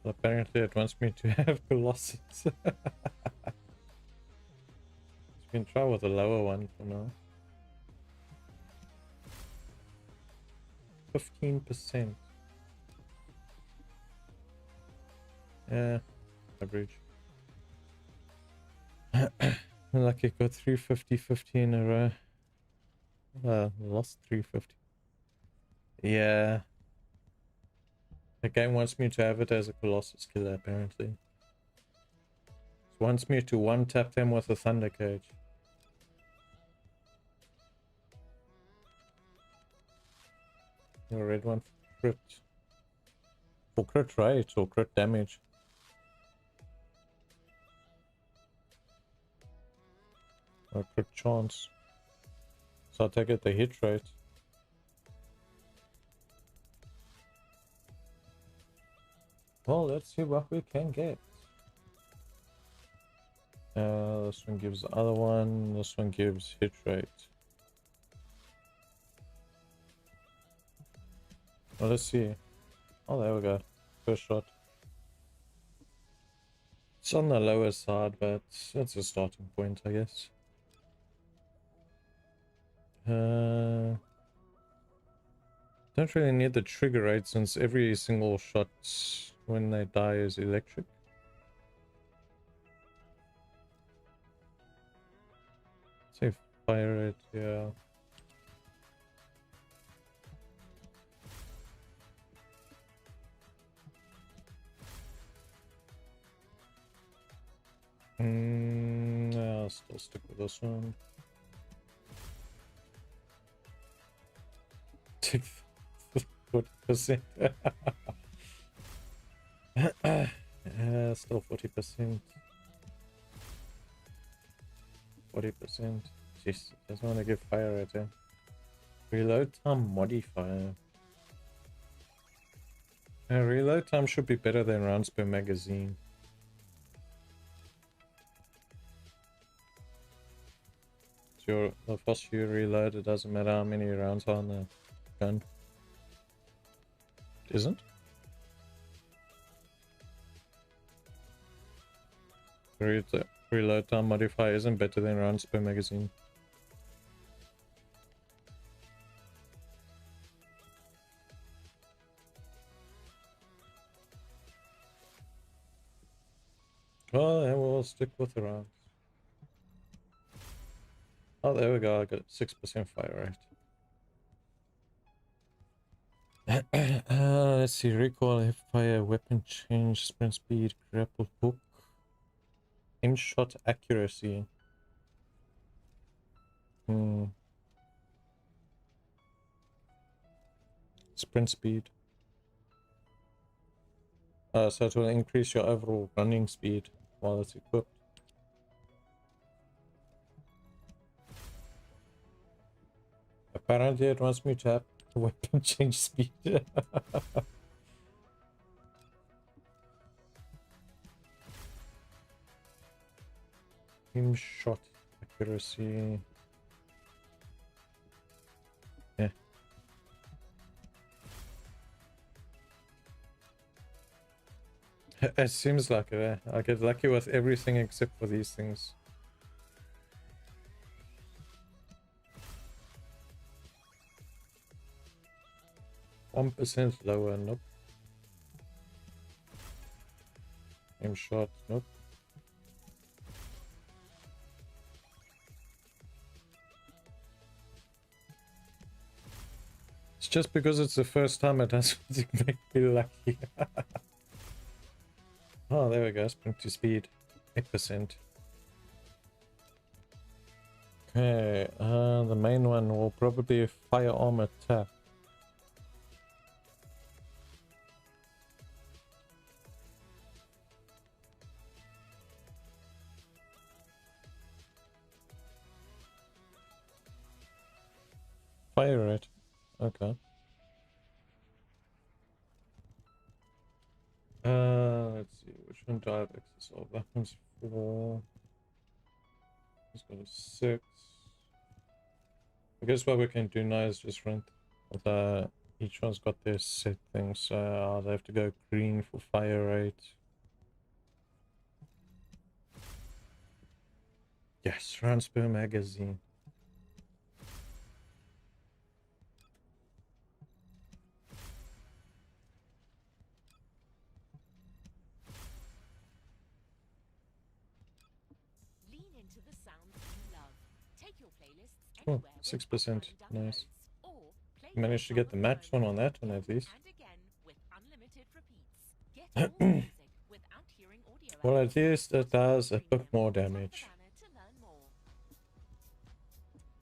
Well, apparently it wants me to have Colossus. can try with a lower one for now. 15%. Yeah, average. Lucky got 350 in a row. Lost 350. Yeah. The game wants me to have it as a Colossus killer, apparently. It wants me to one-tap them with a Thunder Cage. The red one for crit. For crit rate or crit damage. Or crit chance. So I'll take it the hit rate. Well, let's see what we can get. This one gives the other one. This one gives hit rate. Well, let's see. Oh, there we go. First shot. It's on the lower side, but it's a starting point, I guess. Don't really need the trigger rate since every single shot when they die is electric. Say fire rate, yeah. Yeah, I'll still stick with this one. Take 40%. Still 40%. 40%. Jeez, doesn't want to give fire rate, eh? Reload time modifier. Reload time should be better than rounds per magazine. So the faster you reload, it doesn't matter how many rounds are on the gun. It isn't? Reload time modifier isn't better than rounds per magazine. Well, then we'll stick with the rounds. Oh, there we go. I got 6% fire rate. Let's see. Recoil, hip fire, weapon change, sprint speed, grapple hook, aim shot accuracy. Sprint speed. So it will increase your overall running speed while it's equipped. Apparently it wants me to have weapon change speed. Aim shot accuracy. Yeah. It seems like it. I get lucky with everything except for these things. %, lower, nope. Aim shot, nope. It's just because it's the first time it doesn't make me lucky. Oh, there we go. Sprint to speed, 8%. Okay, the main one will probably firearm attack. Fire rate. Okay. Let's see. Which one do I have access of? That one's 4. Let's go to 6. I guess what we can do now is just run with each one's got their set things, so I'll have to go green for fire rate. Yes, transfer magazine. Lean into the sounds you love. Take your playlists Oh, anywhere with 6%. uploading Nice. downloads, or play Managed to your get the song max on one on that one at least. and again with unlimited repeats. Get all the music without hearing audio Well, ads. at least it does a bit more damage. To learn more.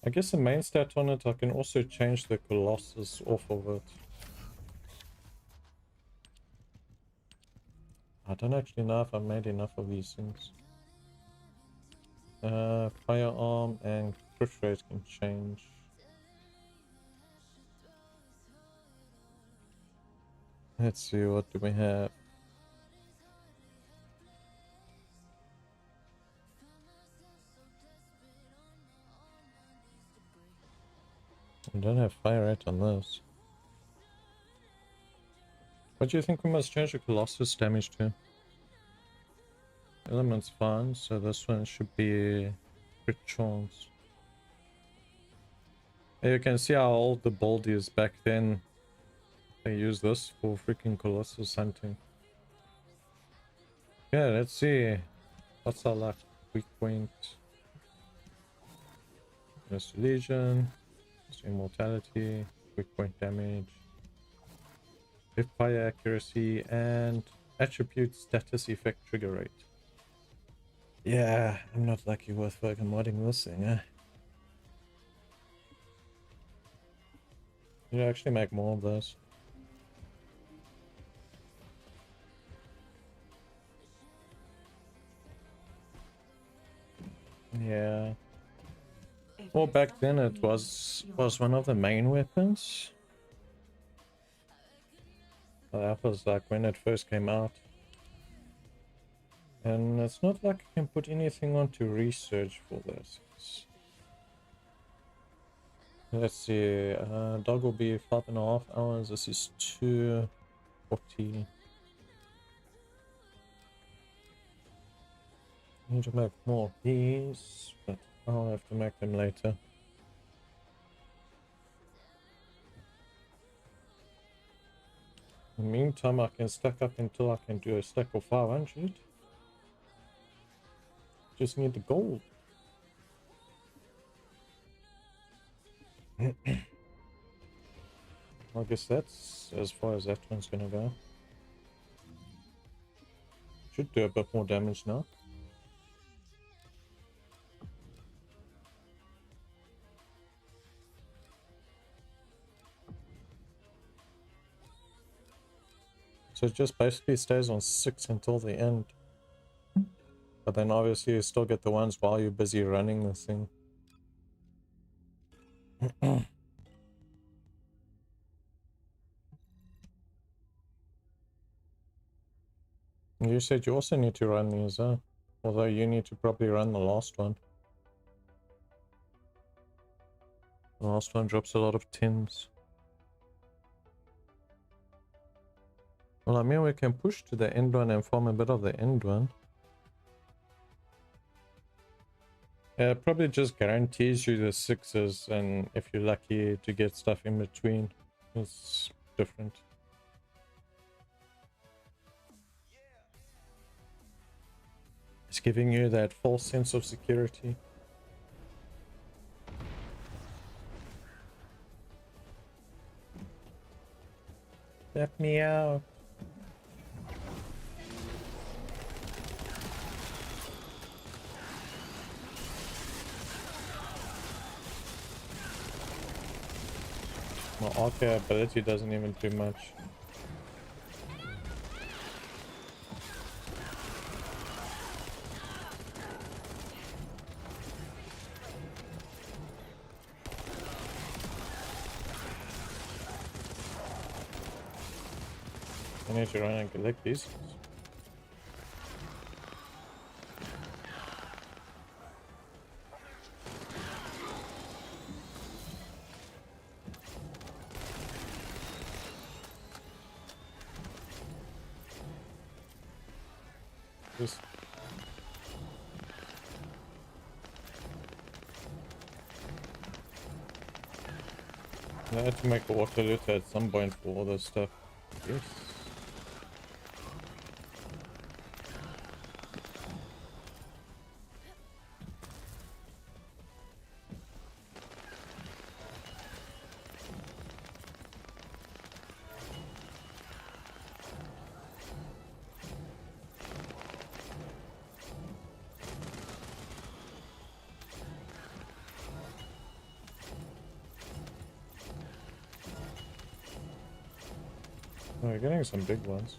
I guess the main stat on it, I can also change the Colossus off of it. I don't actually know if I've made enough of these things. Firearm and crit rate can change. Let's see, what do we have? We don't have fire rate on this. What do you think we must change the Colossus damage to? Element's fine, so this one should be crit chance. You can see how old the build is. Back then they used this for freaking Colossus hunting. Yeah, let's see. What's our luck? Weak point. This legion. This immortality. Quick point damage. Hip fire accuracy and attribute status effect trigger rate. Yeah, I'm not lucky with fucking modding this thing, eh? You actually make more of those. Yeah. Well, back then it was one of the main weapons. That was like when it first came out. And it's not like I can put anything onto research for this. Let's see, dog will be 5.5 hours. This is 2:40. Need to make more of these, but I'll have to make them later. In the meantime, I can stack up until I can do a stack of 500. Just need the gold. I guess that's as far as that one's gonna go. Should do a bit more damage now. So it just basically stays on 6 until the end. But then obviously you still get the ones while you're busy running the thing. You said you also need to run these, huh? Although you need to probably run the last one. The last one drops a lot of 10s. Well, I mean, we can push to the end one and farm a bit of the end one. It probably just guarantees you the 6s, and if you're lucky to get stuff in between, it's different. It's giving you that false sense of security. Let me out. My arc ability doesn't even do much. I need to run and collect these. I had to make a water looter at some point for all this stuff. Yes. Oh, we're getting some big ones.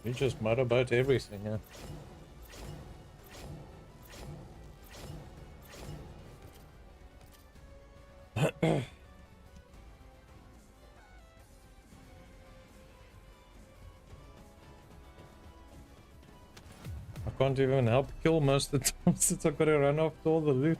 You just mud about everything, yeah. I can't even help kill most of the time since I've got to run after all the loot.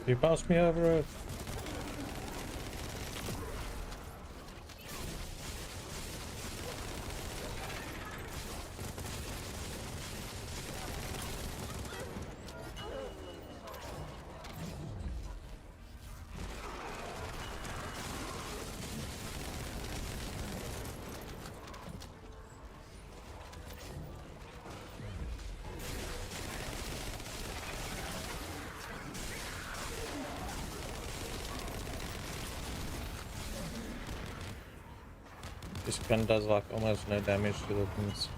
You passed me over it. This gun does like almost no damage to the things.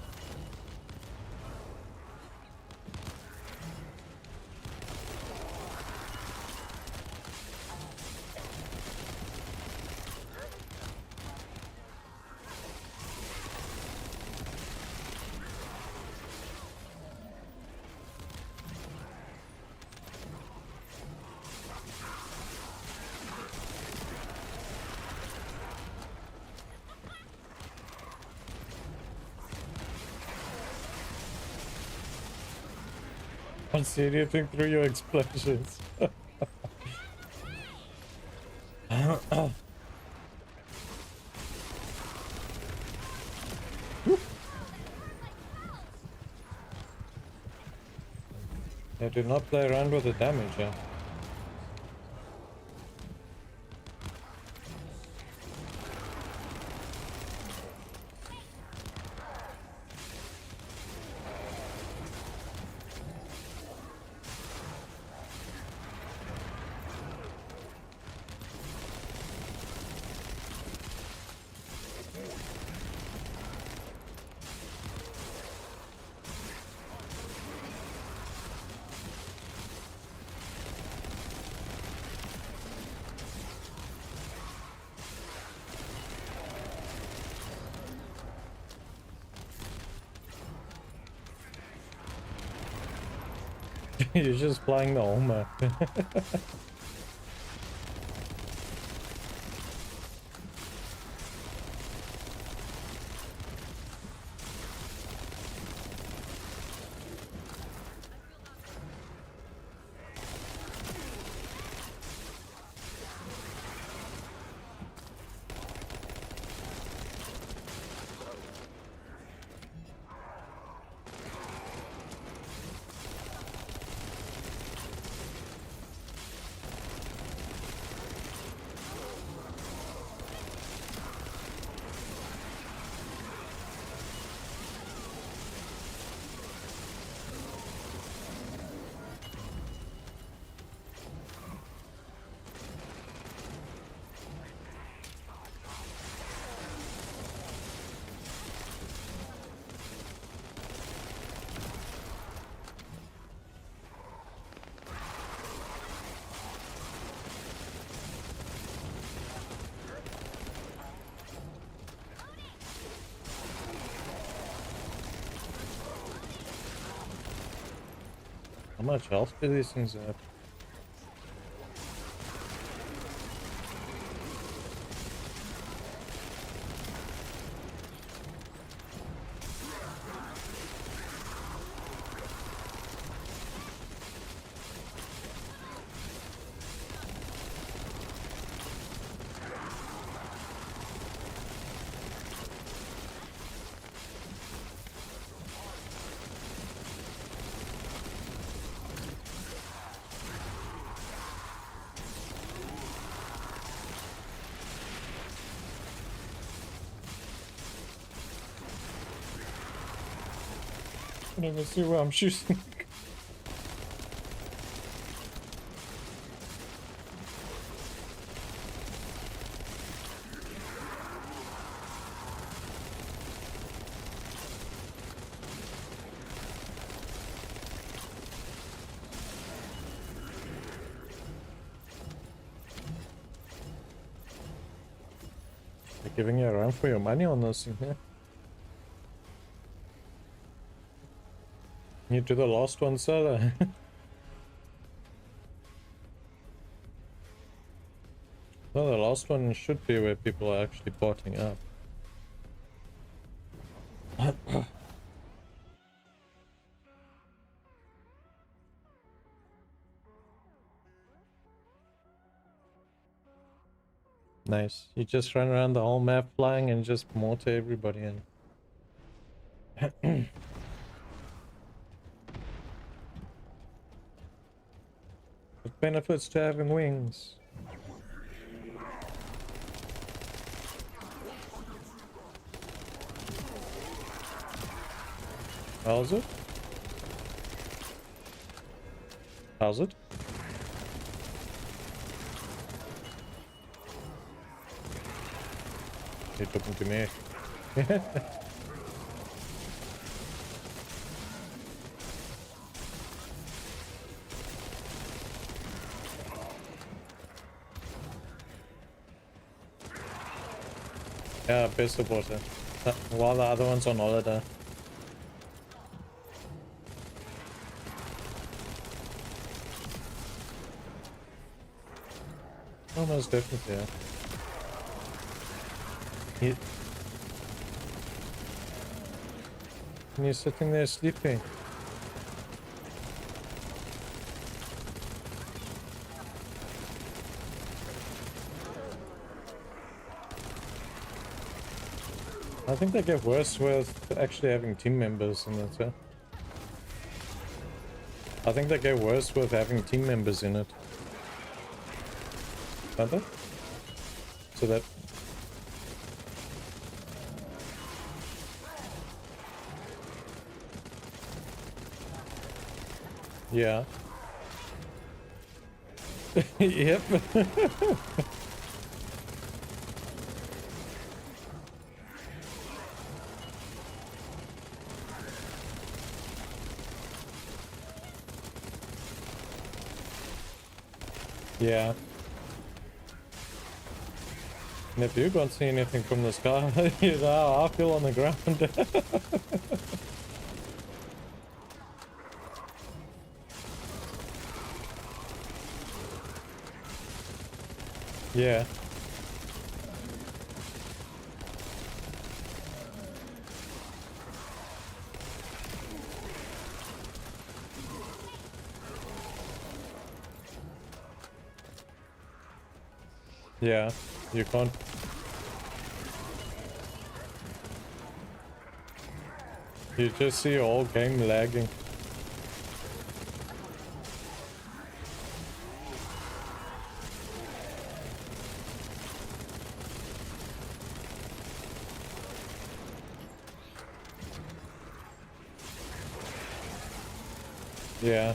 Can't see anything through your explosions. They do not play around with the damage, yeah. You're just flying the whole map. How much health do these things have? I don't even see where I'm shooting. They're giving you a run for your money on this thing here. You do the last one solo. Well, the last one should be where people are actually botting up. Nice. You just run around the whole map flying and just mortar everybody in. It benefits to having wings. How's it? How's it? You're talking to me. Yeah, best supporter. While the other one's on holiday. Oh, most definitely, yeah. And you're sitting there sleeping. I think they get worse with actually having team members in it, yeah. I think they get worse with having team members in it. Don't they? So that... Yeah. Yep. Yeah. And if you don't see anything from the sky, you know, I feel on the ground. Yeah. Yeah, you can't. You just see your whole game lagging. Yeah.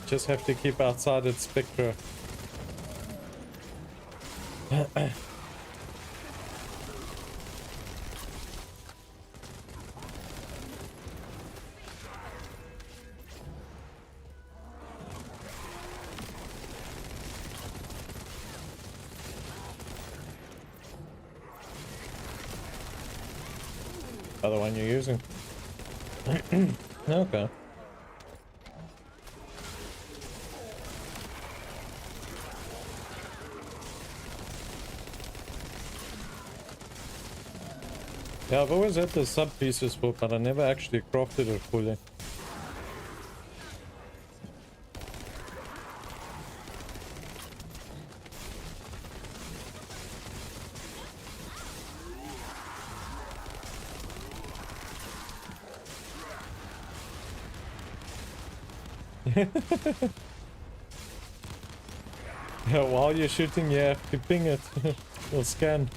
Just have to keep outside its spectra. by the one you're using. Okay. Yeah, I've always had the sub pieces for, but I never actually crafted it fully. Yeah, while you're shooting, you have to ping it or scan.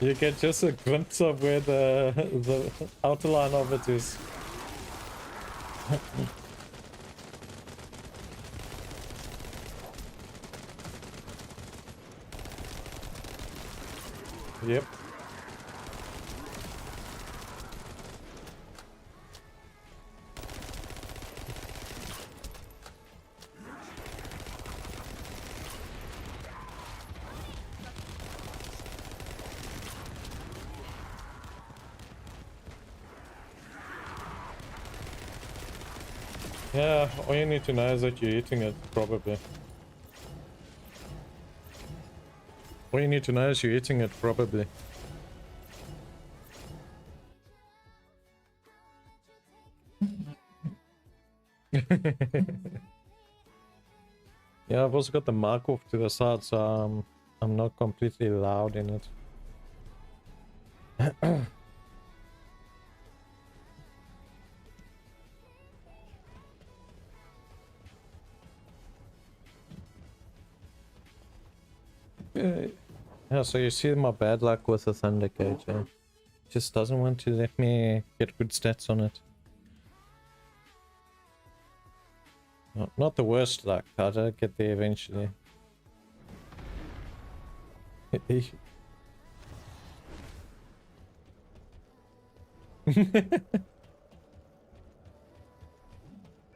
You get just a glimpse of where the outline of it is. Yep. Yeah, all you need to know is that you're eating it, probably. All you need to know is you're eating it, probably. Yeah, I've also got the mark off to the side, so I'm not completely loud in it. Yeah, so you see my bad luck with the Thunder Cage, eh? Just doesn't want to let me get good stats on it. Not the worst luck, I'll get there eventually.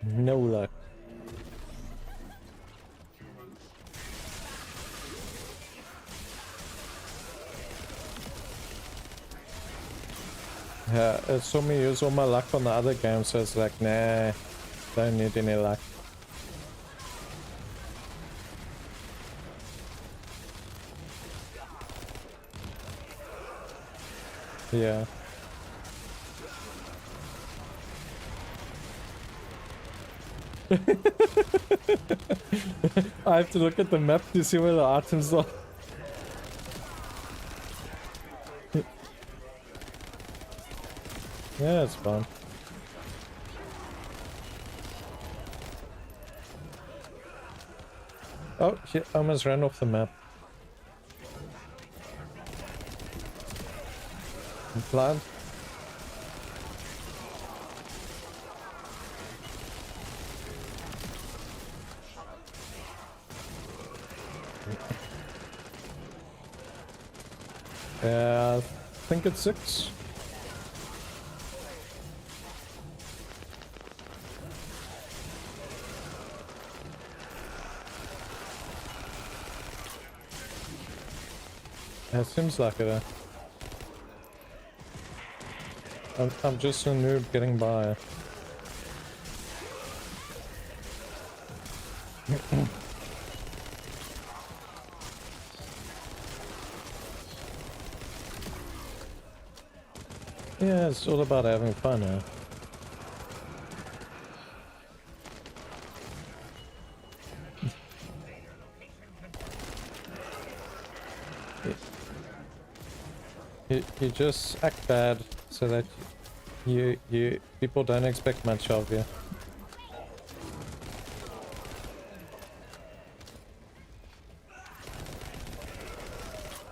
No luck. Yeah, it saw me use all my luck on the other game, so it's like, nah, don't need any luck. Yeah. I have to look at the map to see where the items are. Yeah, it's fun. Oh shit, I almost ran off the map. I'm blind. I think it's 6. It seems like it. I'm just a noob getting by. Yeah, it's all about having fun now. You just act bad so that people don't expect much of you.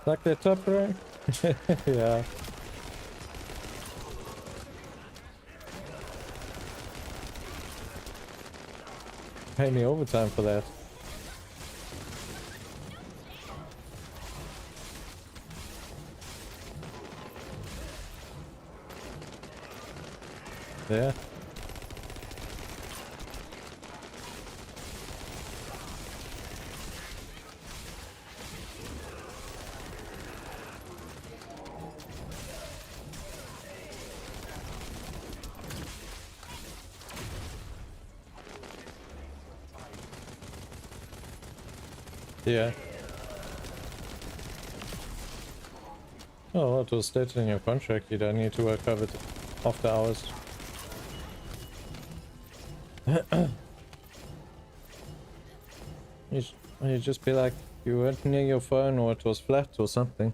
Like the top row? Yeah. Pay me overtime for that. Yeah. Yeah. Oh, well, it was stated in your contract you don't need to work over after hours. You just be like, you weren't near your phone or it was flat or something.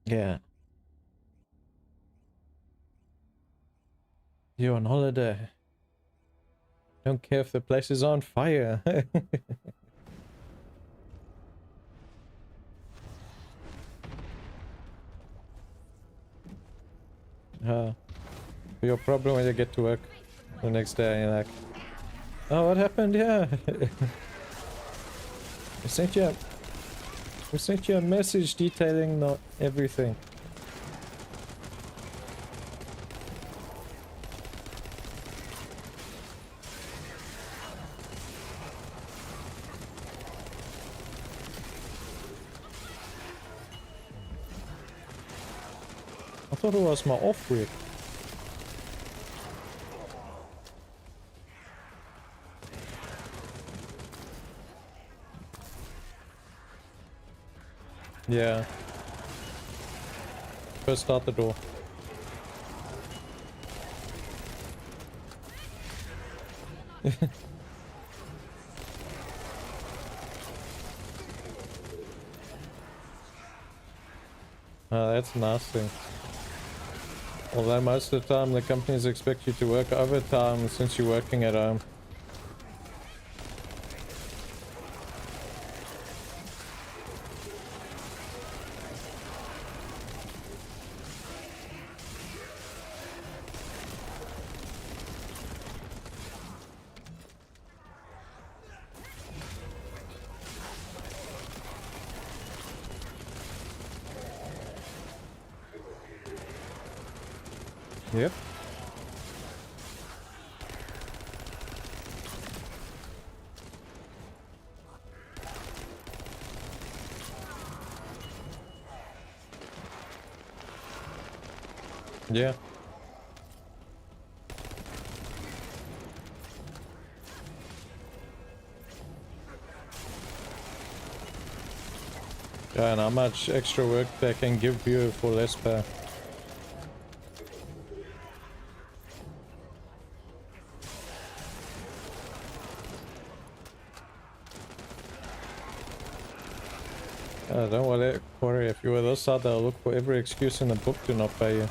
Yeah. You're on holiday. Don't care if the place is on fire. Your problem when you get to work the next day and you're like, oh, what happened? Yeah. we sent you a message detailing not everything. I thought it was my off week. Yeah. First start the door. Oh, that's nasty. Although most of the time the companies expect you to work overtime since you're working at home. Yep. Yeah. Yeah, and how much extra work they can give you for less pay. Don't worry, if you were this side, they'll look for every excuse in the book to not pay you.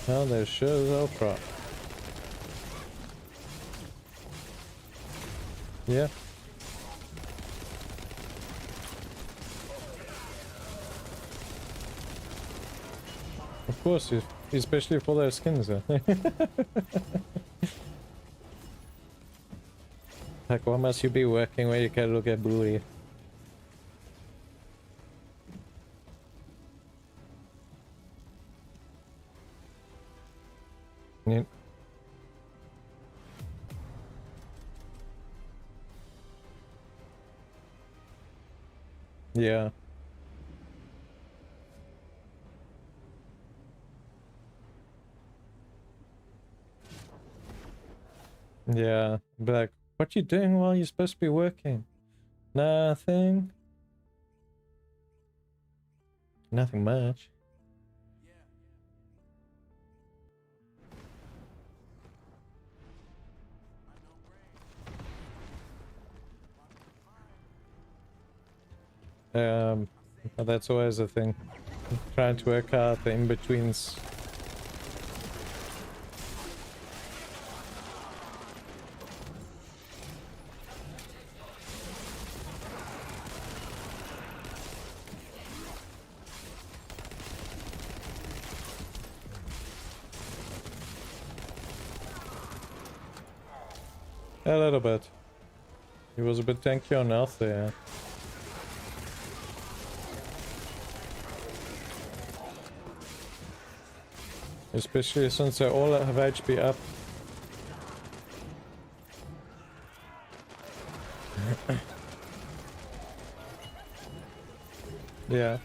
Well, they sure as hell try. Yeah. Of course, especially for their skins. Like, why must you be working where you can look at booty? Yeah. Yeah. Yeah. Be like, what you doing while you're supposed to be working? Nothing. Nothing much. That's always a thing. Trying to work out the in-betweens. A little bit. He was a bit tanky on health there. Especially since they all have HP up. Yeah.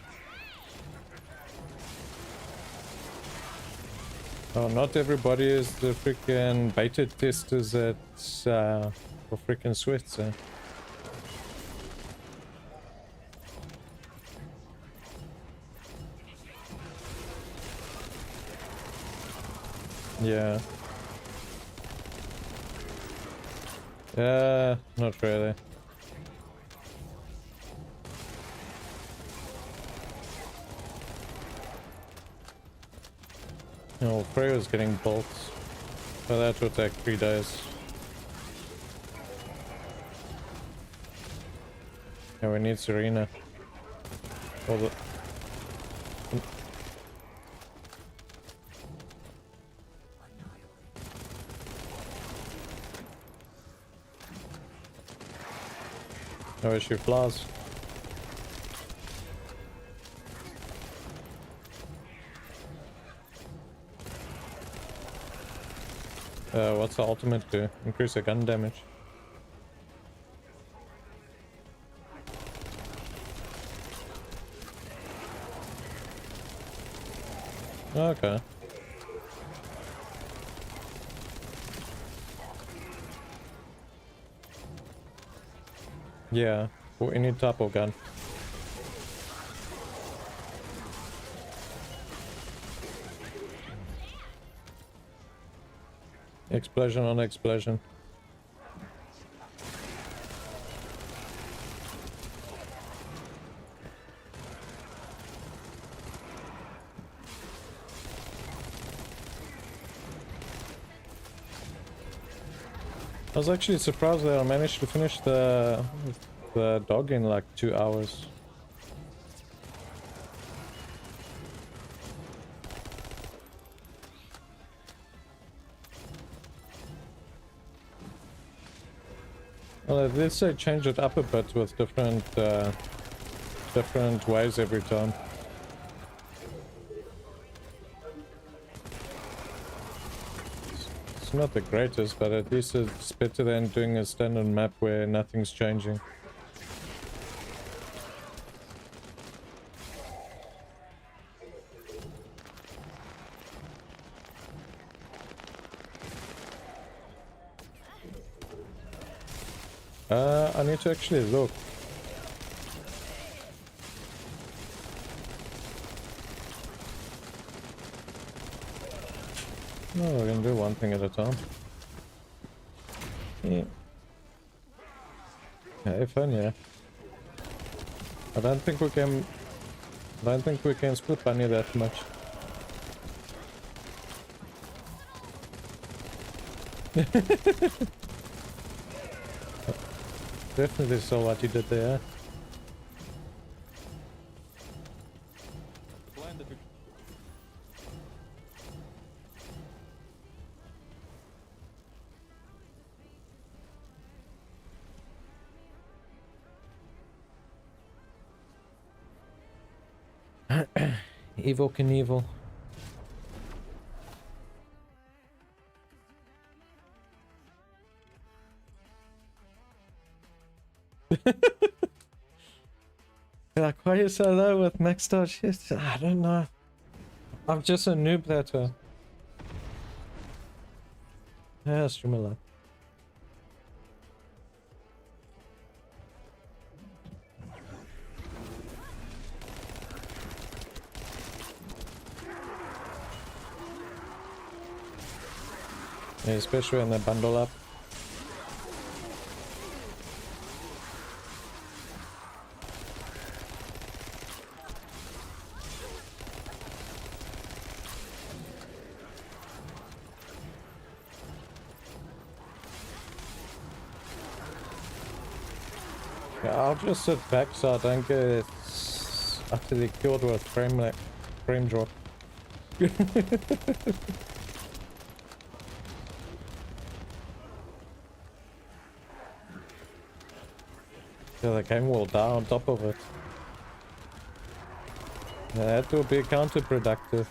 Oh, not everybody is the freaking beta testers at for freaking Swift, so. Yeah. Not really. No, Freya's getting bolts. So that will take 3 days. Yeah, we need Serena. For the... Oh, she flies. What's the ultimate do? Increase the gun damage. Okay. Yeah, for any type of gun. Explosion on explosion. I was actually surprised that I managed to finish the dog in like 2 hours. Well, they did say change it up a bit with different ways every time. It's not the greatest, but at least it's better than doing a standard map where nothing's changing. I need to actually look. No, we're gonna do one thing at a time. Yeah. Yeah, fun, yeah. I don't think we can split bunny that much. Definitely saw what you did there. Evil Knievel. Like, why are you so low with maxed out shit? I don't know. I'm just a noob that way. Yeah, stream a lot. Yeah, especially when they bundle up. Yeah, I'll just sit back so I don't get utterly killed with frame drop. Yeah, the game will die on top of it. Yeah, that will be counterproductive.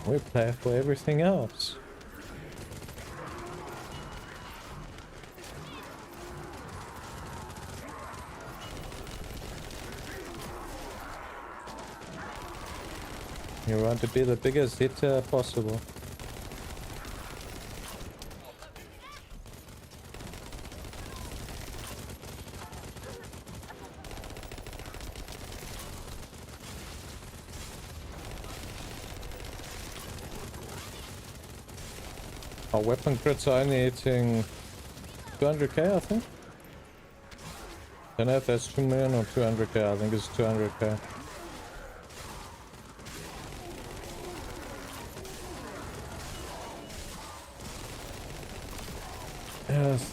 We pay for everything else. You want to be the biggest hitter possible. Our weapon crits are only hitting 200k, I think. Don't know if that's 2 million or 200k. I think it's 200k. Yes.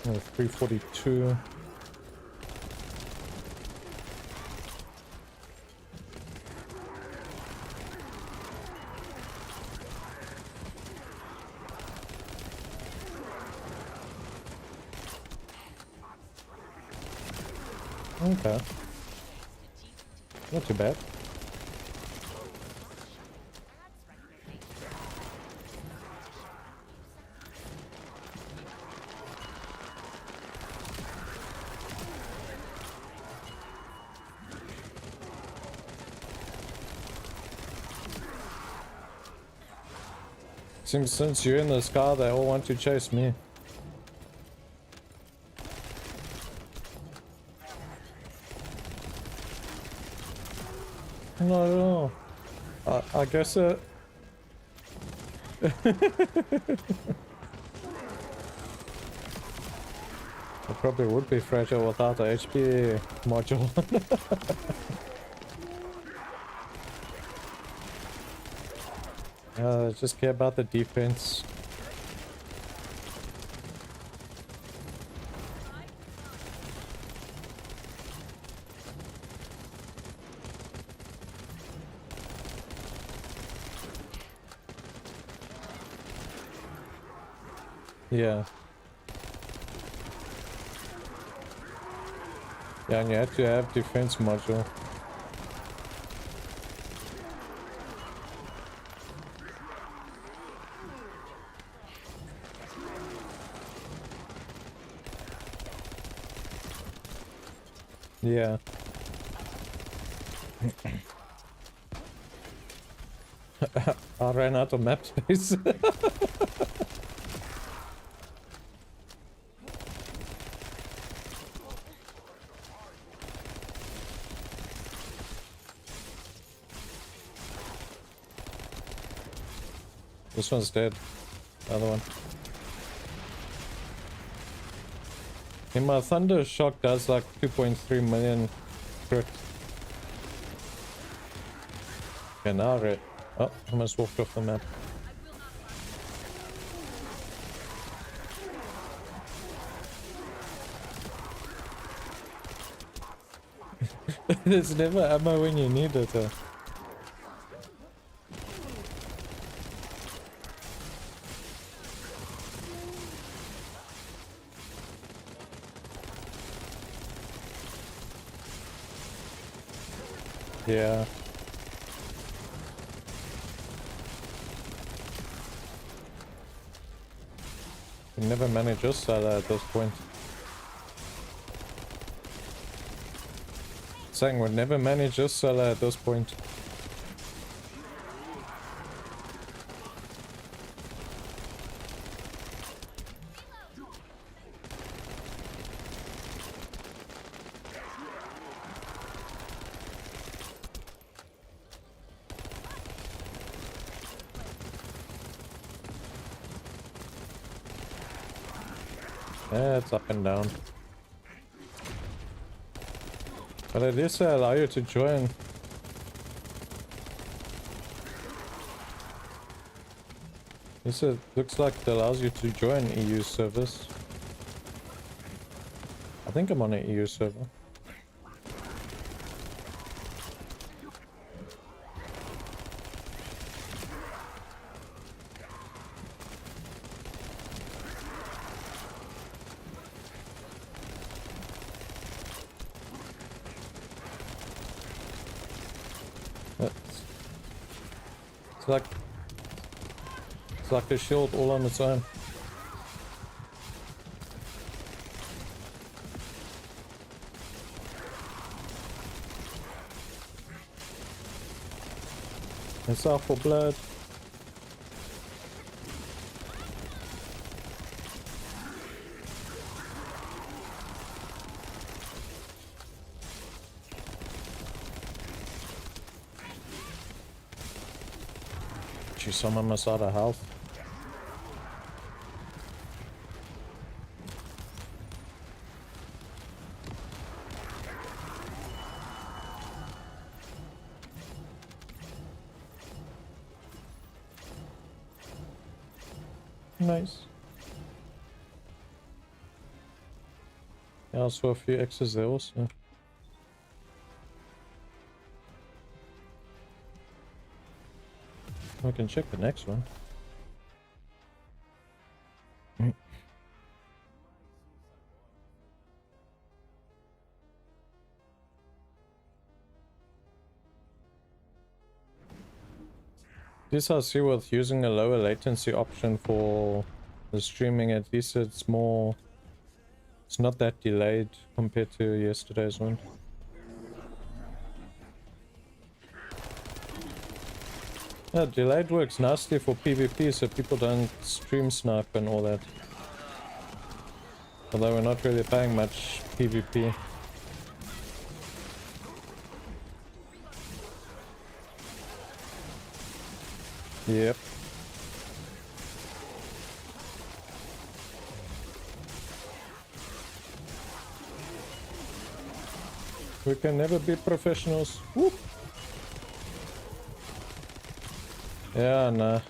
342. Okay. Not too bad. Seems since you're in the sky, they all want to chase me. Not at all. I guess it. It probably would be fragile without the HP module. Just care about the defense. Yeah. Yeah, and you have to have defense module. Yeah. I ran out of map space. This one's dead. The other one. And my Thunder Shock does like 2.3 million crit. Okay, now red. Oh, I almost walked off the map. There's never ammo when you need it. Yeah. You never manage your solo at this point. Saying we'll never manage your solo at this point. Yeah, it's up and down. But at least they allow you to join. This looks like it allows you to join EU servers. I think I'm on an EU server. It's like a shield all on its own. It's out for blood. Gee, someone must out of health. Nice. Yeah, I saw a few X's there also. I can check the next one. This I see with using a lower latency option for the streaming, at least it's more, it's not that delayed compared to yesterday's one. Yeah, delayed works nicely for PvP so people don't stream snipe and all that. Although we're not really playing much PvP. Yep. We can never be professionals. Whoop. Yeah, nah.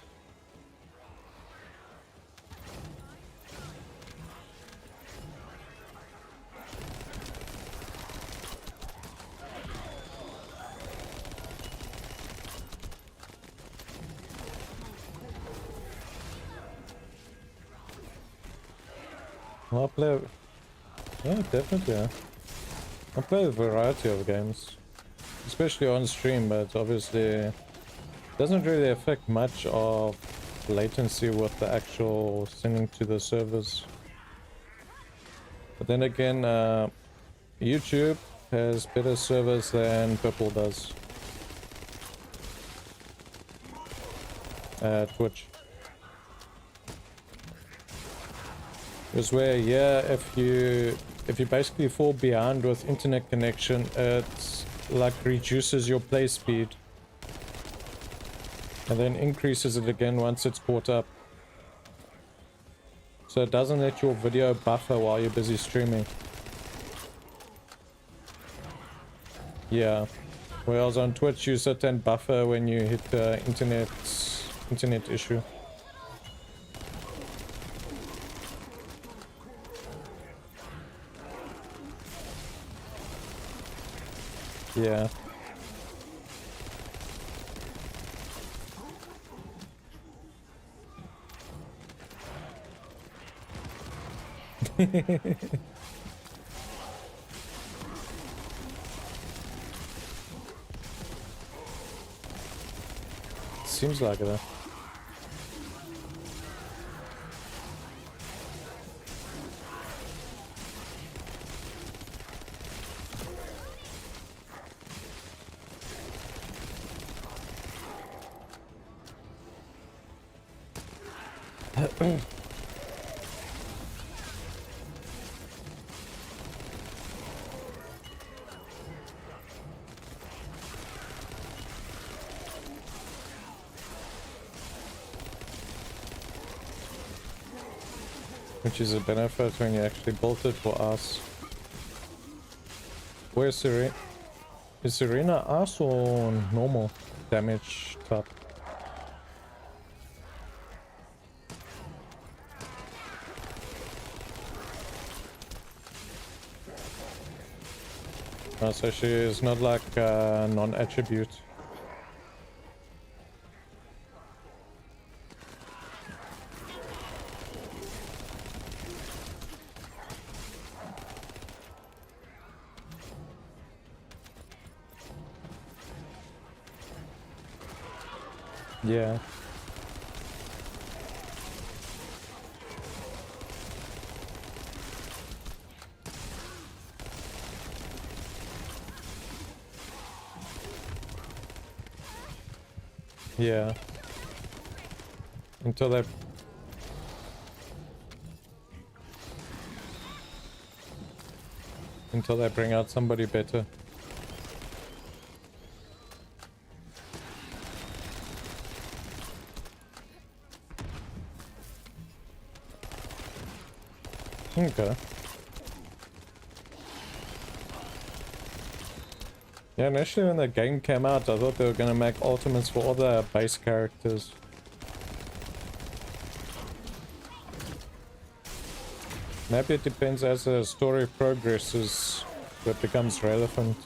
I'll play... Yeah, definitely, yeah. I'll play a variety of games. Especially on stream, but obviously... doesn't really affect much of latency with the actual sending to the servers. But then again, YouTube has better servers than Purple does. Twitch. Because where, yeah, if you basically fall behind with internet connection, it like reduces your play speed. And then increases it again once it's caught up. So it doesn't let your video buffer while you're busy streaming. Yeah. Whereas on Twitch you sit and buffer when you hit the internet issue. Yeah. Seems like it. Which is a benefit when you actually built it for us. Where's Serena? Is Serena us or normal damage type? Oh, so she is not like non-attribute. Yeah. Yeah. Until they bring out somebody better. Okay. Yeah, initially when the game came out, I thought they were gonna make ultimates for all the base characters. Maybe it depends as the story progresses, what becomes relevant.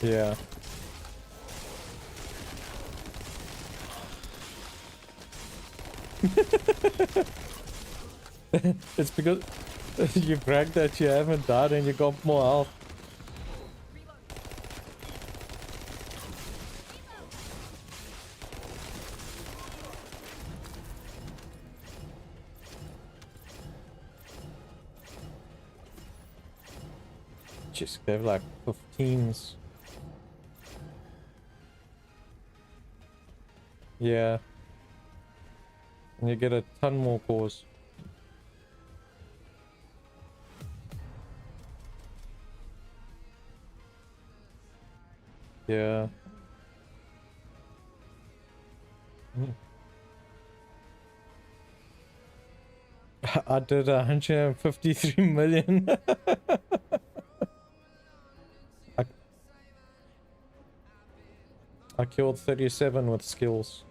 Yeah. It's because you bragged that you haven't died and you got more health. Just gave like 15s. Yeah. And you get a ton more cores. Yeah. I did 153 million. I killed 37 with skills.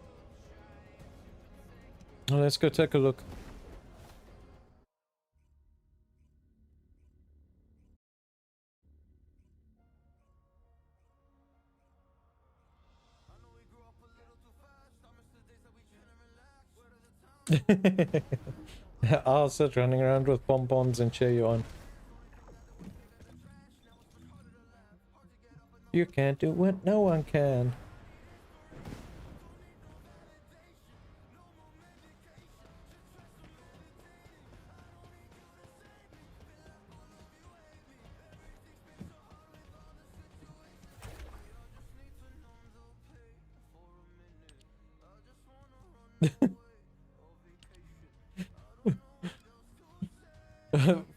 Well, let's go take a look. I'll sit running around with bonbons and cheer you on. You can't do what no one can.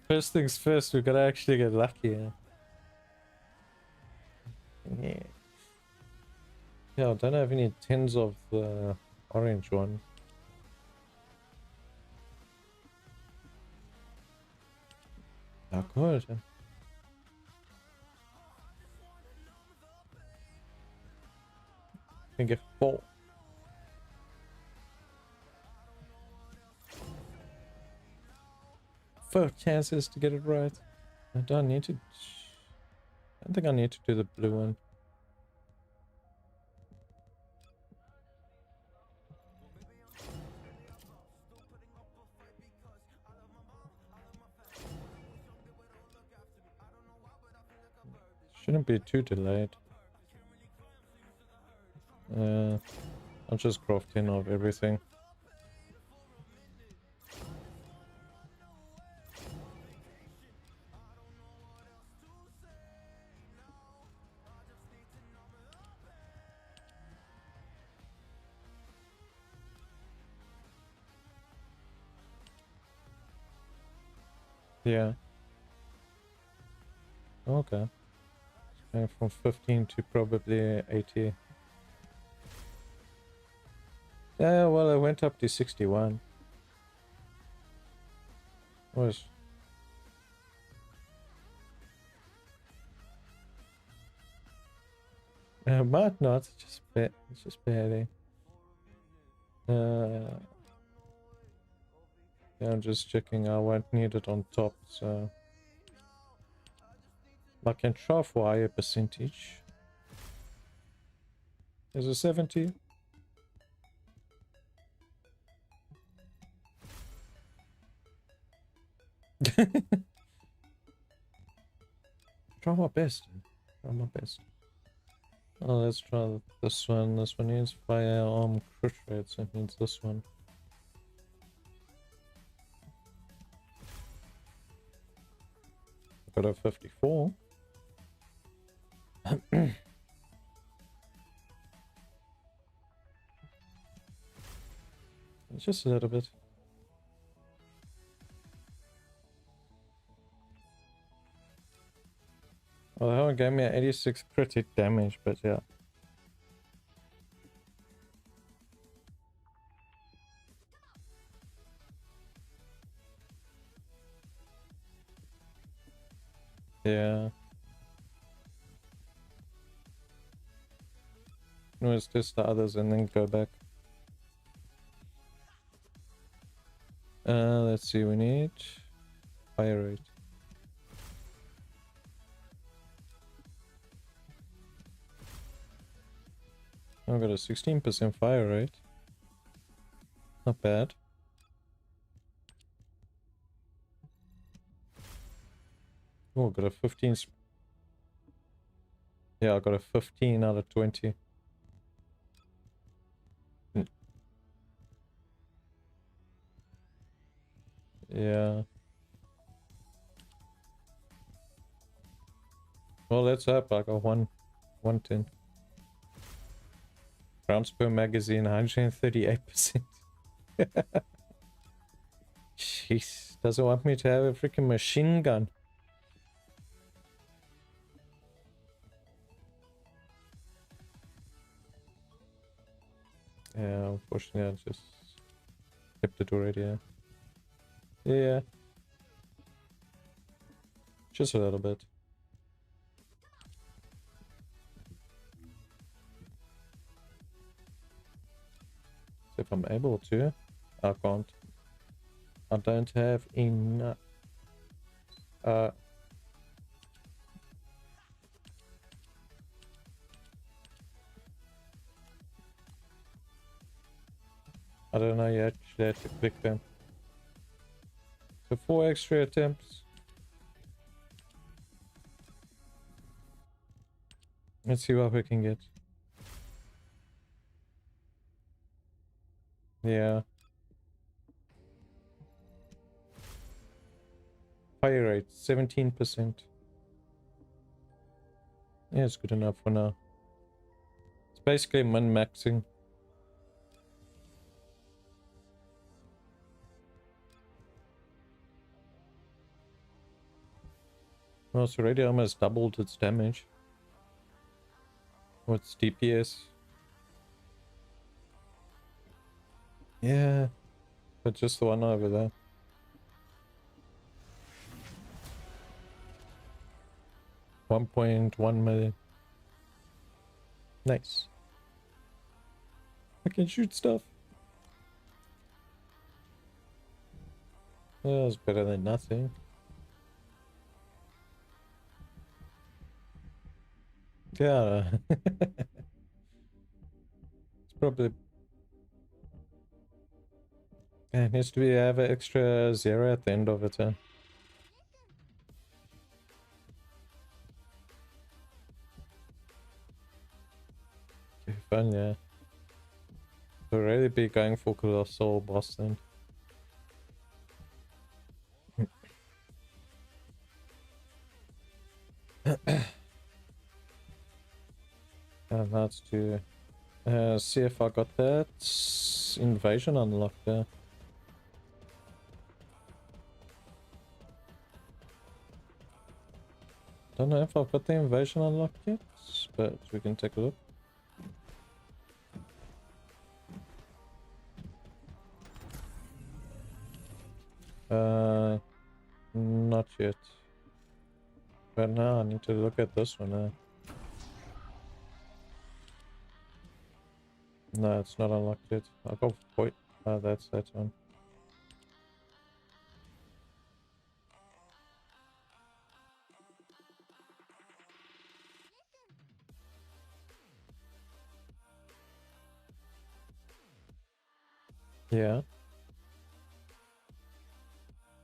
First things first, we gotta actually get lucky. Yeah. Yeah, I don't have any tins of the orange one. Oh, good. I can get 4. 4 chances to get it right. I don't need to. I don't think I need to do the blue one. Shouldn't be too delayed. I'll just craft 10 of everything. Yeah. Okay. And from 15 to probably 80. Yeah, well, I went up to 61. Was might not. It's just barely. Yeah, I'm just checking. I won't need it on top, so I can try for higher percentage. There's a 70. Try my best. Try my best. Oh, let's try this one. This one is firearm crit rate, so it means this one. Got a 54. Just a little bit. Well, that one gave me an 86 critic damage, but yeah. Yeah. No, let's test the others and then go back. Let's see, we need fire rate. I've got a 16% fire rate. Not bad. Oh, got a 15. Yeah, I got a 15 out of 20. Yeah. Well, let's hope I got 110. Rounds per magazine, 138%. Jeez, doesn't want me to have a freaking machine gun. Yeah, unfortunately, I just kept it already. Yeah. Yeah. Just a little bit. So if I'm able to, I can't. I don't have enough. I don't know, you actually have to click them. So 4 extra attempts. Let's see what we can get. Yeah. Fire rate, 17%. Yeah, it's good enough for now. It's basically min-maxing. Well, it's already almost doubled its damage. What's DPS? Yeah, but just the one over there. $1.1 million. Nice. I can shoot stuff. Well, it's better than nothing. Yeah. It's probably... Yeah, it needs to be have an extra 0 at the end of it. Okay, fun, yeah. We'll really be going for Colossal boss then. And that's to see if I got that invasion unlocked there. Don't know if I've got the invasion unlocked yet, but we can take a look. Not yet. But now I need to look at this one now. No, it's not unlocked yet. I'll go for point. That's that one. Yeah.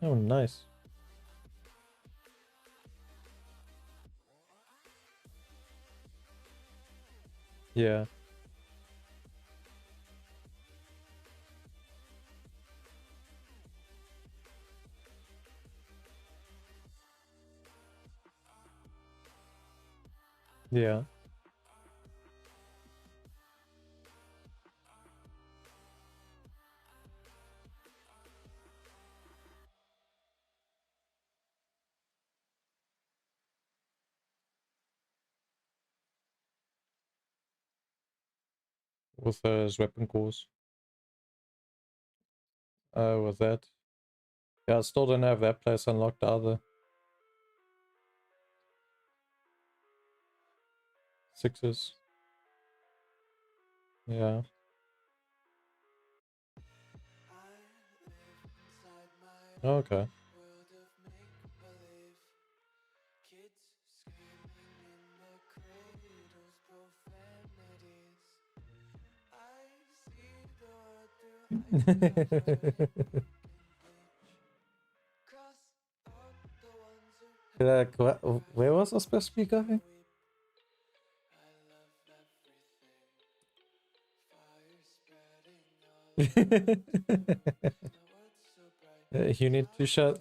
Oh, nice. Yeah. Yeah. With his weapon course. With that. Yeah, I still don't have that place unlocked either. 6s. Yeah. Okay. Like, where was I supposed to be going? You need to show.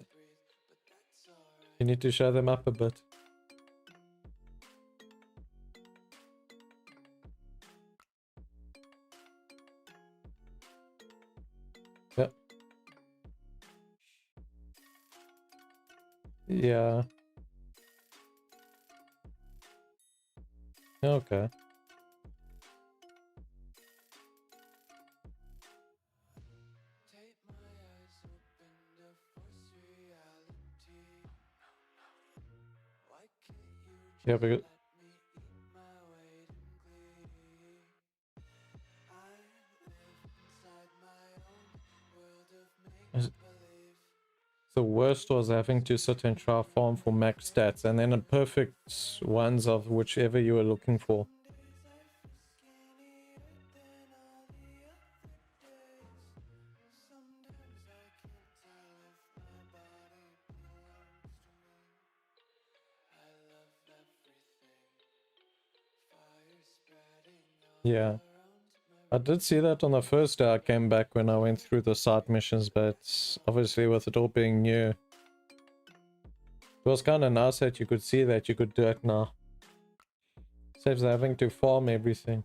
You need to show them up a bit. Yep. Yeah. Okay. Yeah, because the worst was having to sit and try farm for max stats and then a perfect ones of whichever you were looking for. Yeah. I did see that on the first day I came back when I went through the side missions, but obviously with it all being new, it was kind of nice that you could see that you could do it now. Saves having to farm everything.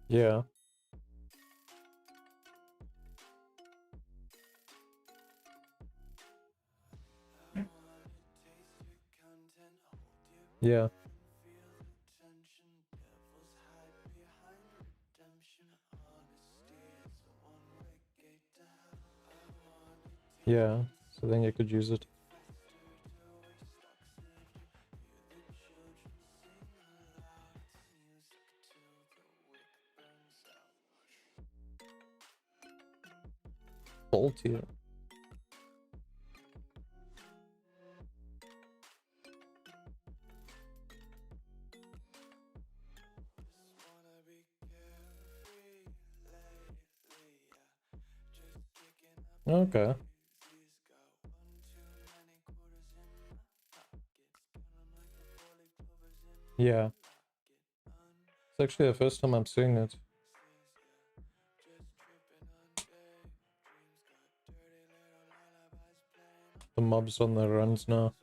Yeah. Yeah. Yeah. So then you could use it. Bolt here. Okay. Yeah. It's actually the first time I'm seeing it. The mobs on the runs now.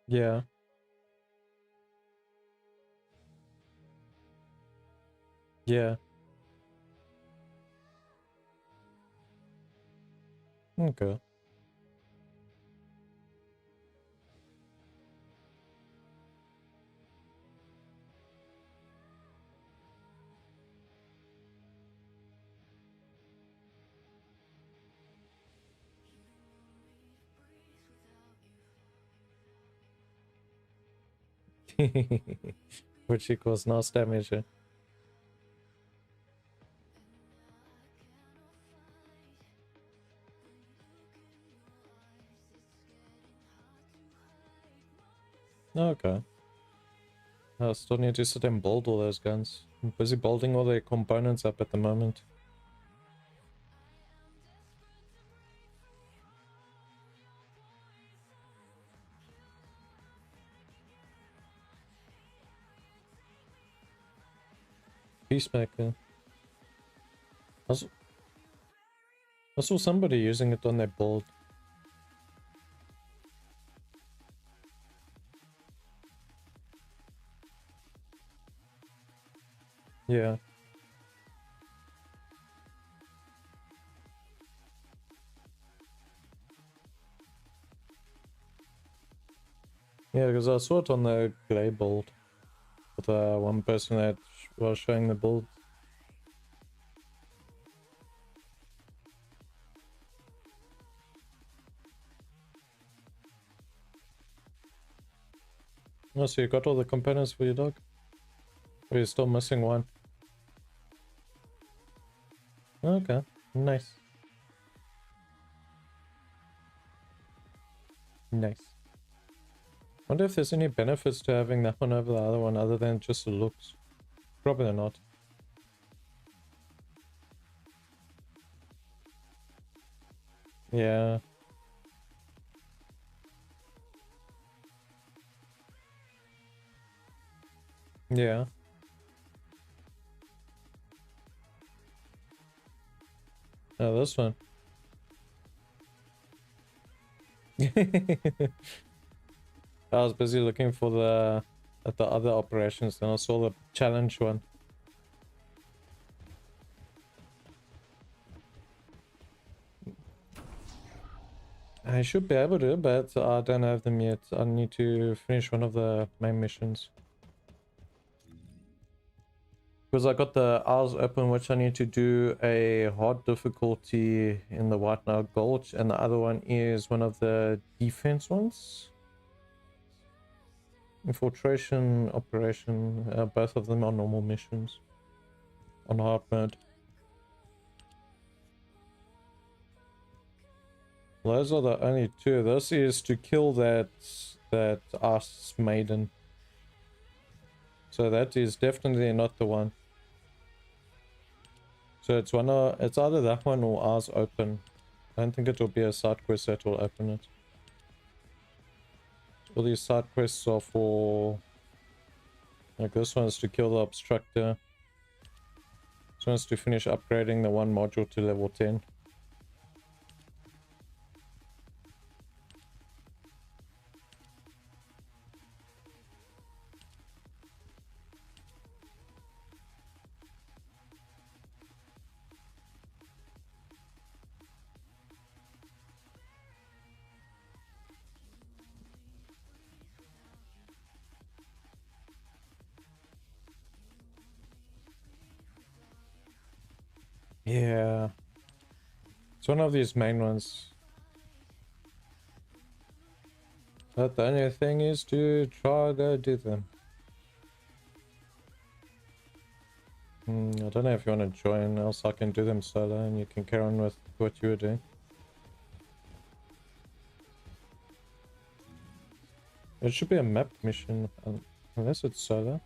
Yeah. Yeah. Okay. which equals nice damage. Okay. I still need to sit and build all those guns. I'm busy building all the components up at the moment. Peacemaker. I saw somebody using it on their build. Yeah. Yeah, because I saw it on the Glay build. With one person that was showing the build. Oh, so you got all the components for your dog? Or you're still missing one? Okay, nice. Nice. Wonder if there's any benefits to having that one over the other one other than just the looks. Probably not. Yeah. Yeah. Oh, this one. I was busy looking for the other operations, and I saw the challenge one. I should be able to, but I don't have them yet. I need to finish one of the main missions. Because I got the hours open, which I need to do a hard difficulty in the White Nile Gulch, and the other one is one of the defense ones. Infiltration, operation, both of them are normal missions on hard mode. Those are the only two. This is to kill that ass maiden. So that is definitely not the one. So it's it's either that one or ours open. I don't think it will be a side quest that will open it. All these side quests are for, like, this one is to kill the obstructor. This one is to finish upgrading the one module to level 10. Yeah. It's one of these main ones. But the only thing is to try to do them. I don't know if you want to join, else I can do them solo and you can carry on with what you were doing. It should be a map mission, unless it's solo.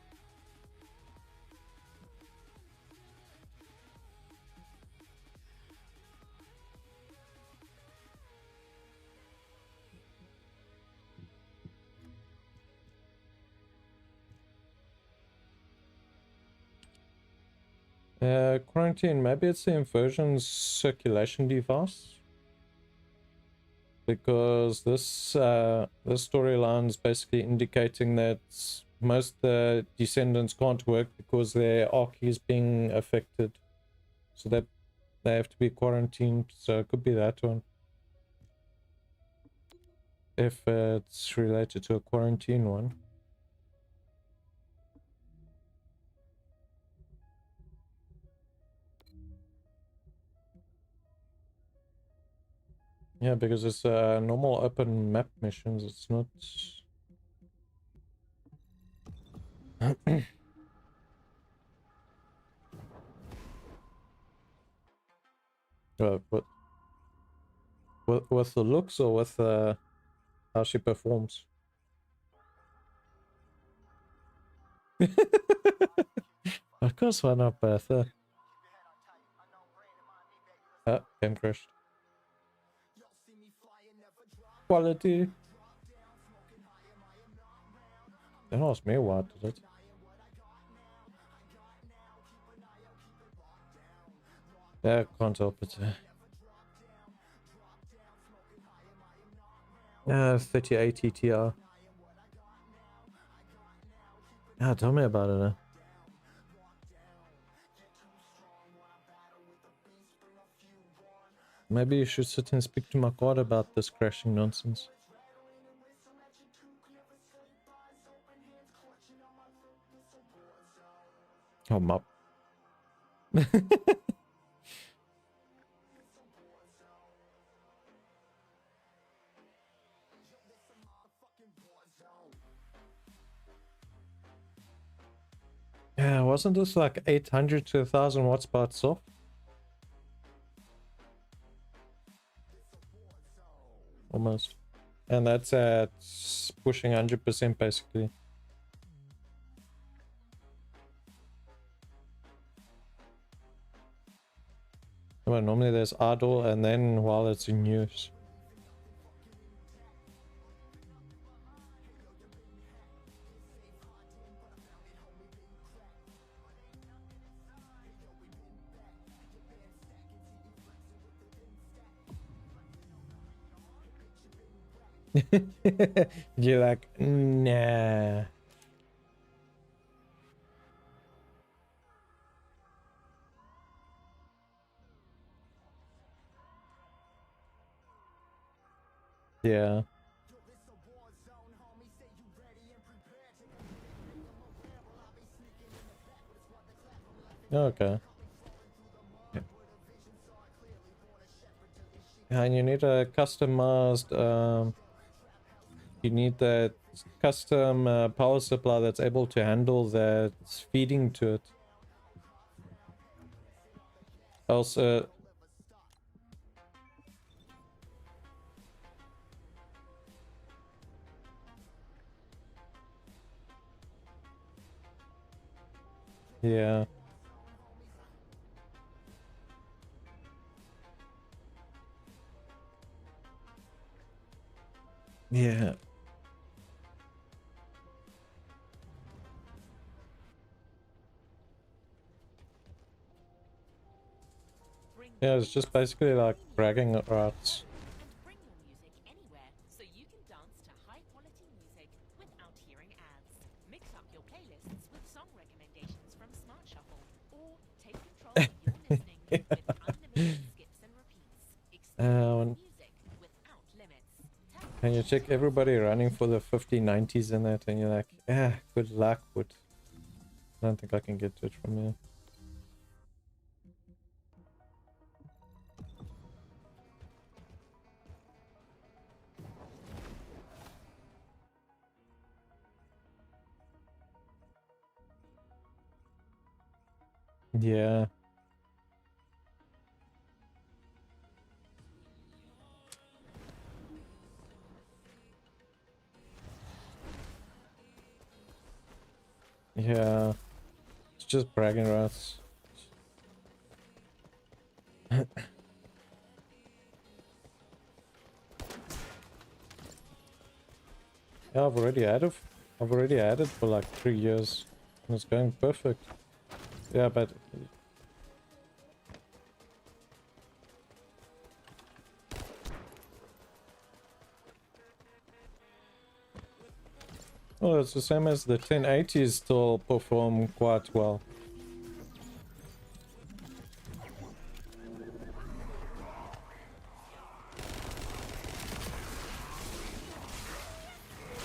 Quarantine, maybe it's the inversion circulation device. Because this storyline is basically indicating that most the Descendants can't work because their arc is being affected. So that they have to be quarantined, so it could be that one. If it's related to a quarantine one. Yeah, because it's normal open map missions, it's not... What? With the looks or with how she performs? Of course, why not both? Game crashed. Quality. Don't ask me why I did it. Yeah, can't help it. 3080 Ti. Yeah, tell me about it. Maybe you should sit and speak to my god about this crashing nonsense. Oh, mop. Yeah, wasn't this like 800 to 1000 watts by itself? Almost. And that's at pushing 100% basically. Well, normally there's idle and then while it's in use. You're like, nah. Yeah. Okay. Yeah, and you need a customized, you need that custom power supply that's able to handle that feeding to it. Also, yeah. Yeah. Yeah, it's just basically like bragging rights. Bring your music anywhere so you can dance to high-quality music without hearing ads. Mix up your playlists with song recommendations from Smart Shuffle, or take control of your listening with unlimited skips and repeats. Experience music without limits. And you check everybody running for the 5090s in that, and you're like, yeah, good luck, but I don't think I can get to it from here. Yeah. Yeah. It's just bragging rights. Yeah, I've already had it for like 3 years. And it's going perfect. Yeah, but well, it's the same as the 1080s still perform quite well.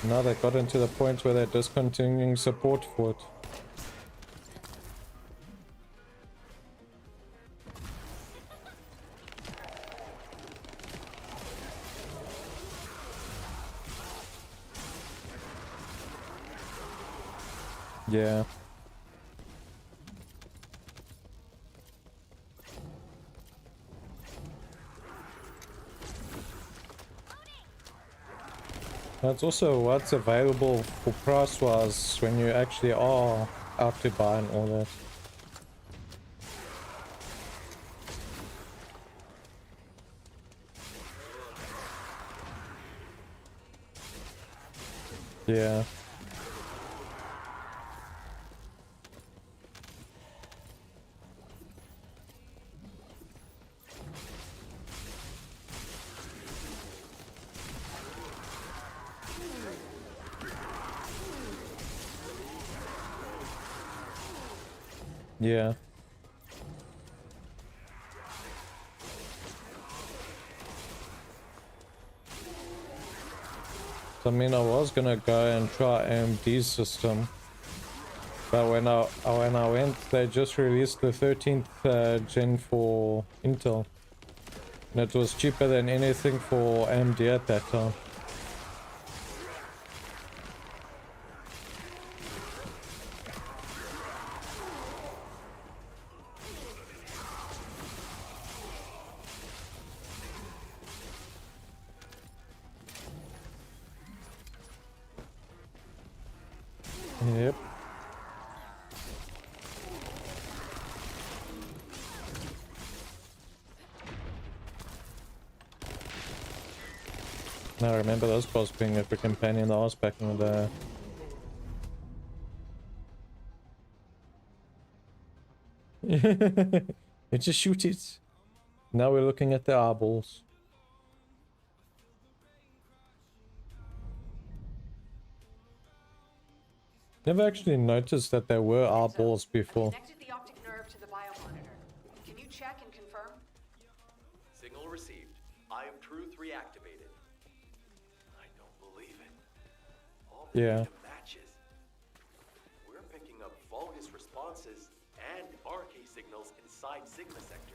Now they got into the point where they're discontinuing support for it. Yeah. That's also what's available for price-wise when you actually are out to buy and all that. Yeah. Yeah. I mean, I was gonna go and try AMD's system, but when I went, they just released the 13th gen for Intel, and it was cheaper than anything for AMD at that time. Yep. I remember those boss being a freaking pain in the ass back in the day. You just shoot it. Now we're looking at the eyeballs. Never actually noticed that there were eyeballs before. Connected the optic nerve to the biomonitor. Can you check and confirm? Signal received. Eye of Truth reactivated. I don't believe it. All the Yeah. data matches. We're picking up Vulgus responses and RK signals inside Sigma sector.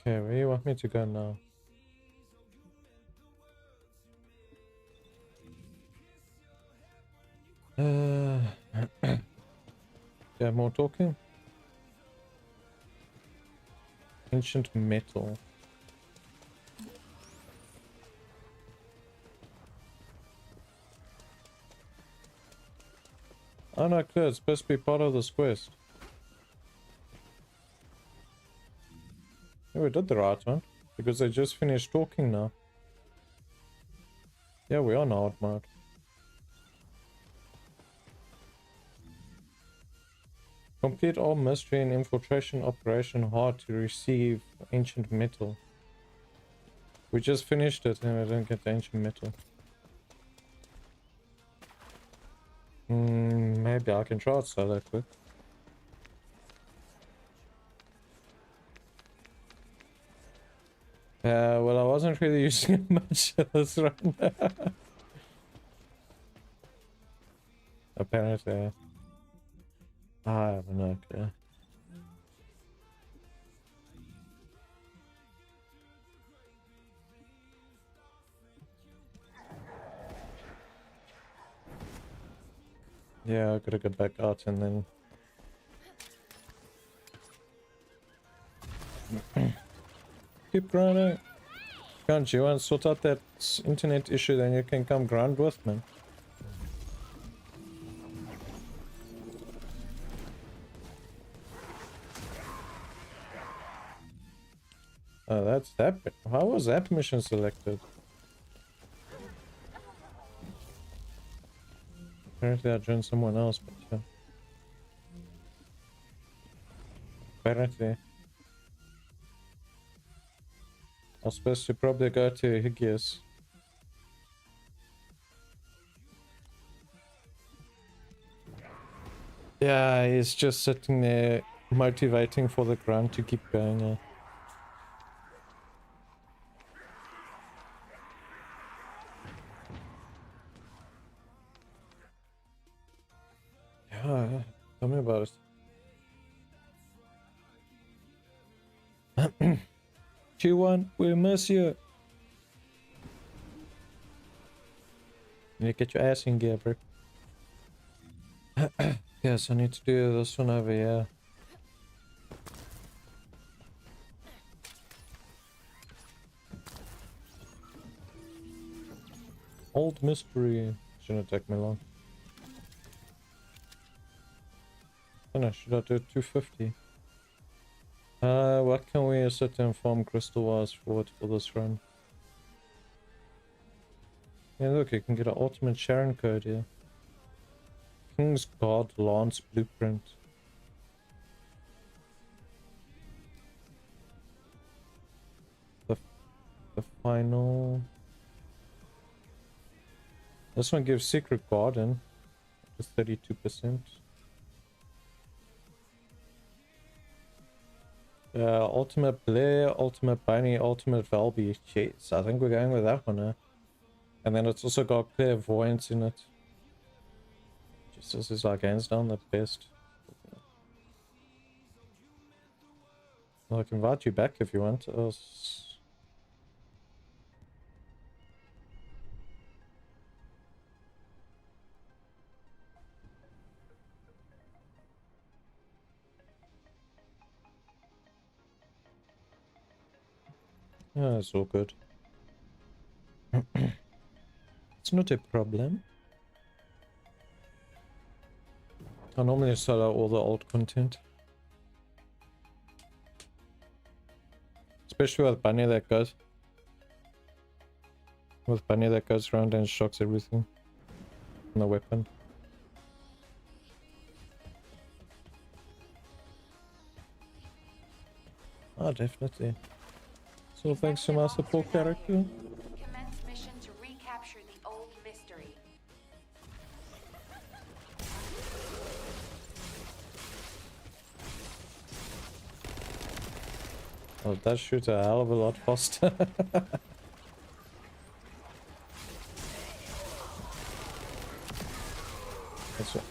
Okay, where do you want me to go now? Yeah, more talking. Ancient metal. Oh no, clear. It's supposed to be part of this quest. Yeah, we did the right one. Because they just finished talking now. Yeah, we are in hard mode. Complete all mystery and infiltration operation hard to receive ancient metal. We just finished it and I didn't get the ancient metal. Maybe I can try it so that quick. Well, I wasn't really using it much this run. Apparently. I have no clue. Yeah, I gotta go back out and then... Keep grinding. Can't you want to sort out that internet issue, then you can come grind with me. Oh, that's that. How was that mission selected? Apparently I joined someone else, but yeah. Apparently. I was supposed to probably go to Ingris. Yeah, he's just sitting there motivating for the grind to keep going. Yeah, tell me about it. Q1, we miss you. You get your ass in gear, Brick. Yes, I need to do this one over here. Old mystery. Shouldn't take me long. I don't know, should I do 250? What can we set and farm crystal wise forward for this run? Yeah, look, you can get an ultimate Sharon code here. King's God Lance Blueprint. The final. This one gives Secret Garden to 32%. Ultimate Blair, Ultimate Bunny, Ultimate Valby. Jeez, I think we're going with that one, And then it's also got Clairvoyance in it. Just this is like hands down the best. Well, I can invite you back if you want. Yeah, it's all good. It's not a problem. I normally sell out all the old content. Especially with Bunny that goes. With Bunny that goes around and shocks everything. On the weapon. Oh, definitely. So thanks to my support character. Commence mission to recapture the old mystery. Oh, that shoots a hell of a lot faster. That's right.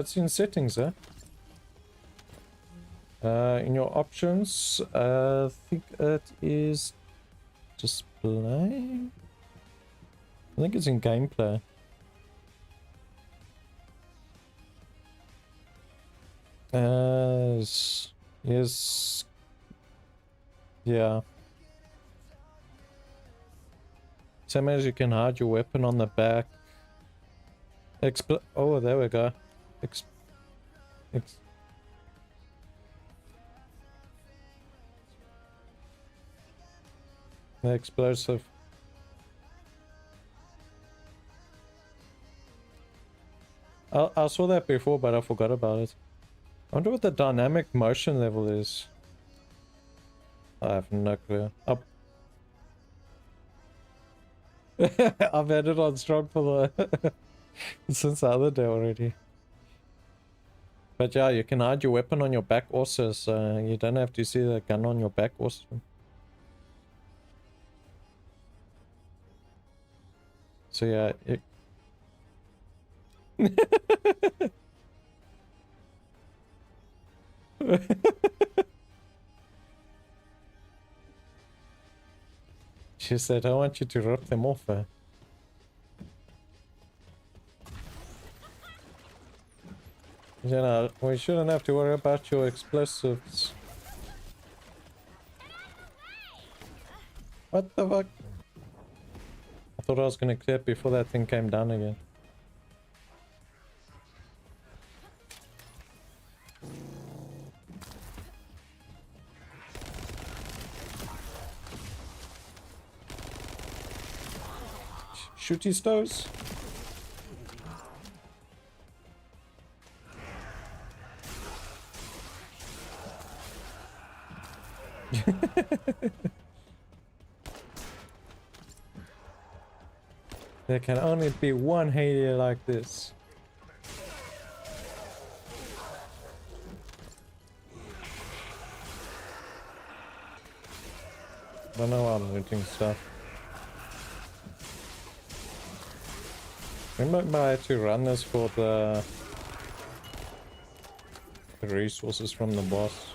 It's in settings, in your options, I think it is display. I think it's in gameplay. Yes. Yeah. Same as you can hide your weapon on the back. Oh, there we go. The explosive. I saw that before, but I forgot about it. I wonder what the dynamic motion level is. I have no clue. I've had it on strong for the since the other day already. But yeah, you can hide your weapon on your back also, so you don't have to see the gun on your back also. So yeah, She said, I want you to rip them off. You know, we shouldn't have to worry about your explosives. What the fuck? I thought I was gonna clear it before that thing came down again. Shooty stoves. There can only be one Haley like this. I don't know why I'm looting stuff. Remember I had to run this for the resources from the boss.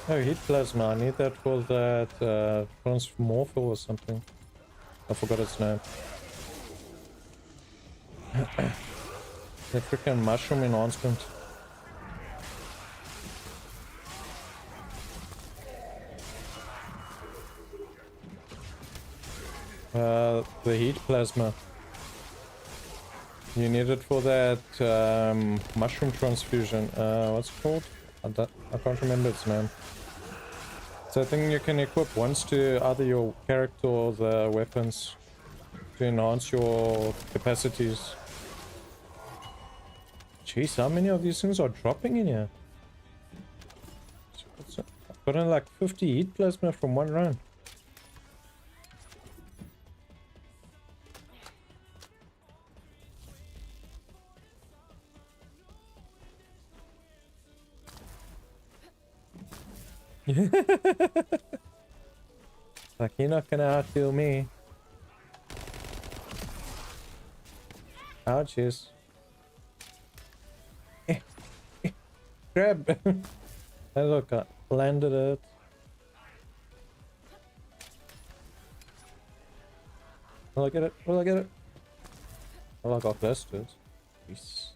Oh, heat plasma. I need that for that transmorpher or something. I forgot its name. The freaking mushroom enhancement. The heat plasma. You need it for that mushroom transfusion. What's it called? I can't remember its name. It's a thing you can equip once to either your character or the weapons to enhance your capacities. Jeez, how many of these things are dropping in here? I've gotten like 50 heat plasma from one round. Like, you're not gonna outdo me. Ouchies. Grab! Hey, look, I landed it. Will I get it? Will I get it? Well, I got close to it. Peace.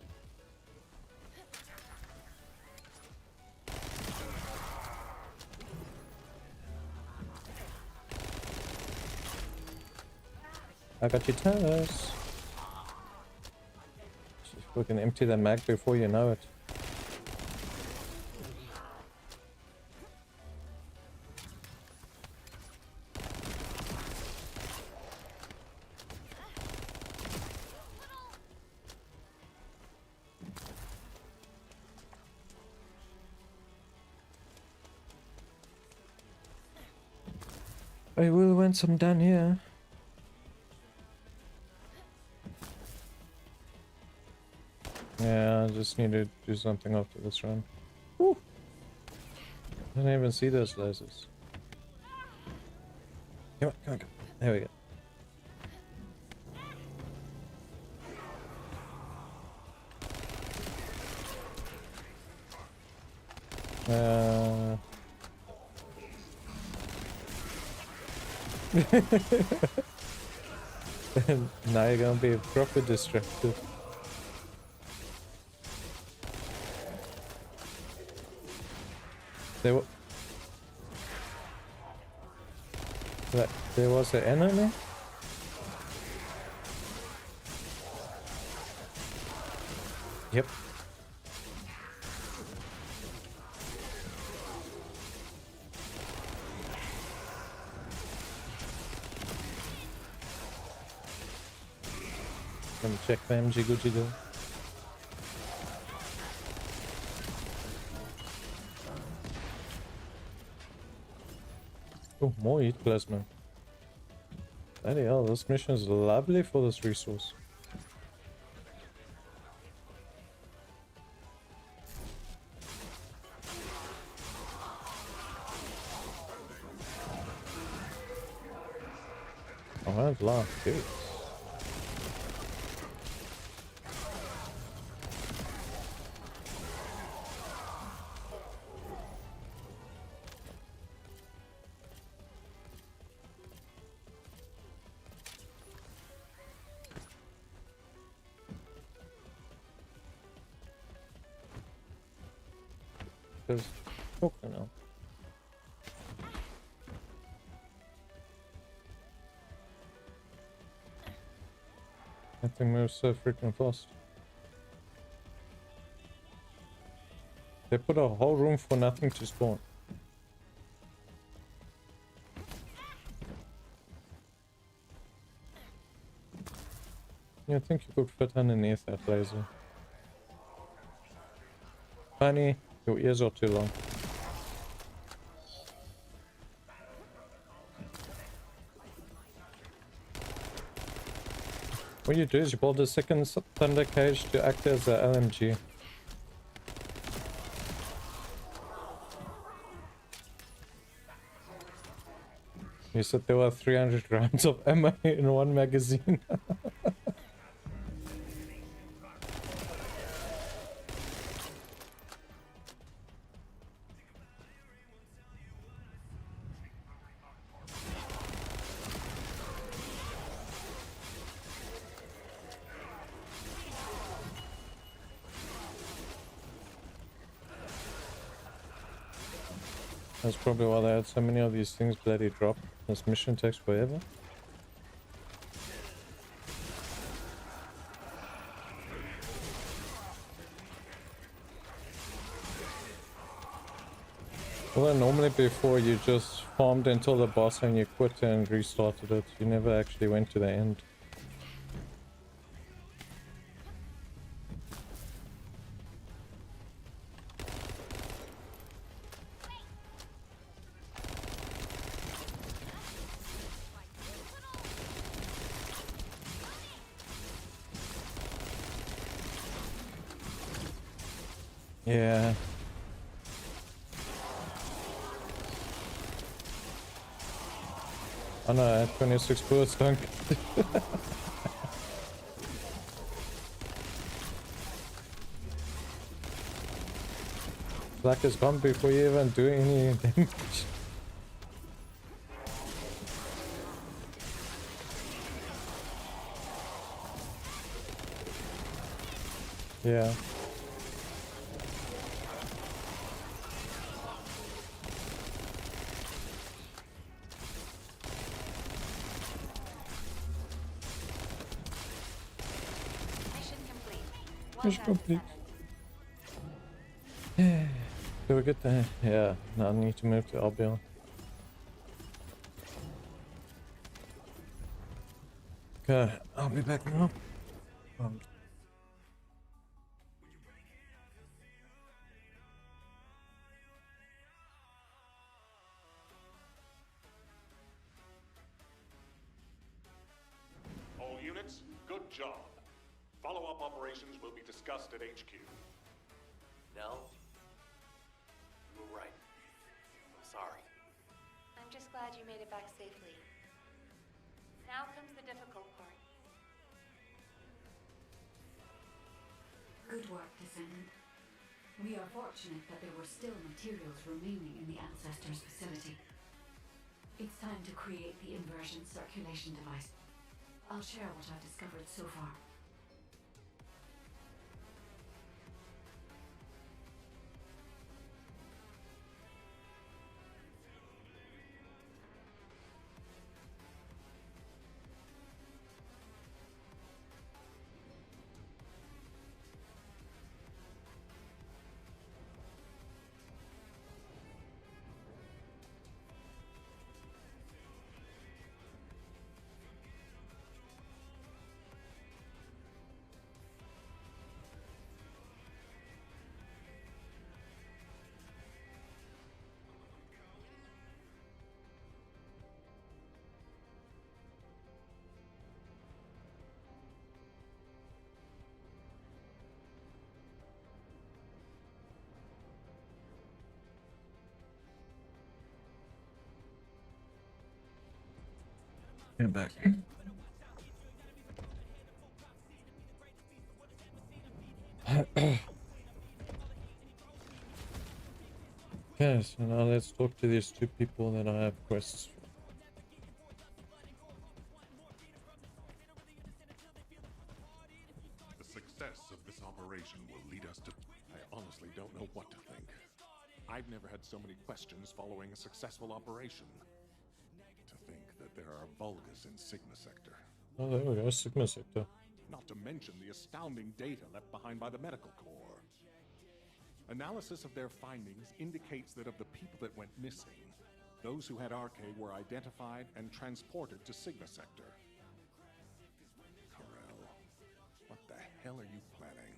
I got your toes. We can empty the mag before you know it. I will want some down here. Yeah, I just need to do something after this run. Woo! I didn't even see those lasers. Come on, come on, come on. There we go. Now you're gonna be proper distracted. There was an enemy? Yep. Let me check them jiggle jiggle. Oh, more heat plasma. Bloody hell, this mission is lovely for this resource. Oh, I have laughed, good. There's talking now. That thing moves so freaking fast. They put a whole room for nothing to spawn. You think you could fit underneath that laser? Honey, your ears are too long. What you do is you build a second thunder cage to act as a LMG. You said there were 300 rounds of ammo in one magazine. That's probably why they had so many of these things bloody drop. This mission takes forever. Well, normally before you just farmed until the boss and you quit and restarted it. You never actually went to the end. Yeah. Oh no, I had 26 bullets, don't. Black is gone before you even do any damage. Yeah. Mission complete. Do we get the... Yeah, now I need to move to Albion. Okay, I'll be back now. All units, good job. Follow-up operations will be discussed at HQ. Nell? You were right. I'm sorry. I'm just glad you made it back safely. Now comes the difficult part. Good work, Descendant. We are fortunate that there were still materials remaining in the Ancestors' facility. It's time to create the inversion circulation device. I'll share what I've discovered so far. Get back. Okay, so now let's talk to these two people that I have quests for. The success of this operation will lead us to... I honestly don't know what to think. I've never had so many questions following a successful operation. To think that there are Vulgus in Sigma Sector. Oh, there we go, Sigma Sector. Not to mention the astounding data left behind by the Medical Corps. Analysis of their findings indicates that of the people that went missing, those who had RK were identified and transported to Sigma Sector. Corel, what the hell are you planning?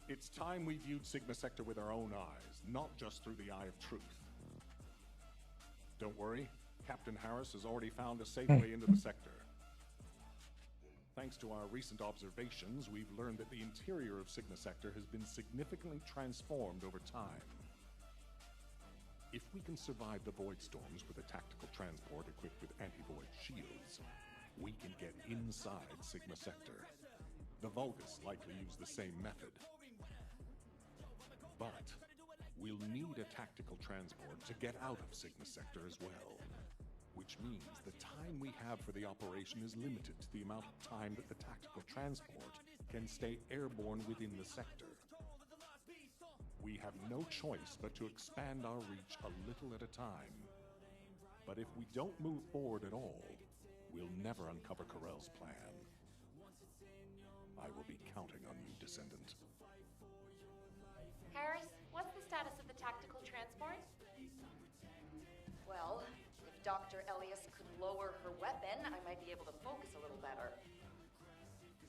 It's time we viewed Sigma Sector with our own eyes, not just through the eye of truth. Don't worry, Captain Harris has already found a safe way into the sector. Thanks to our recent observations, we've learned that the interior of Sigma Sector has been significantly transformed over time. If we can survive the void storms with a tactical transport equipped with anti-void shields, we can get inside Sigma Sector. The Vulgus likely use the same method. But we'll need a tactical transport to get out of Sigma Sector as well. Which means the time we have for the operation is limited to the amount of time that the tactical transport can stay airborne within the sector. We have no choice but to expand our reach a little at a time. But if we don't move forward at all, we'll never uncover Corell's plan. I will be counting on you, Descendant. Harris, what's the status of the tactical transport? Well, if Dr. Elias could lower her weapon, I might be able to focus a little better.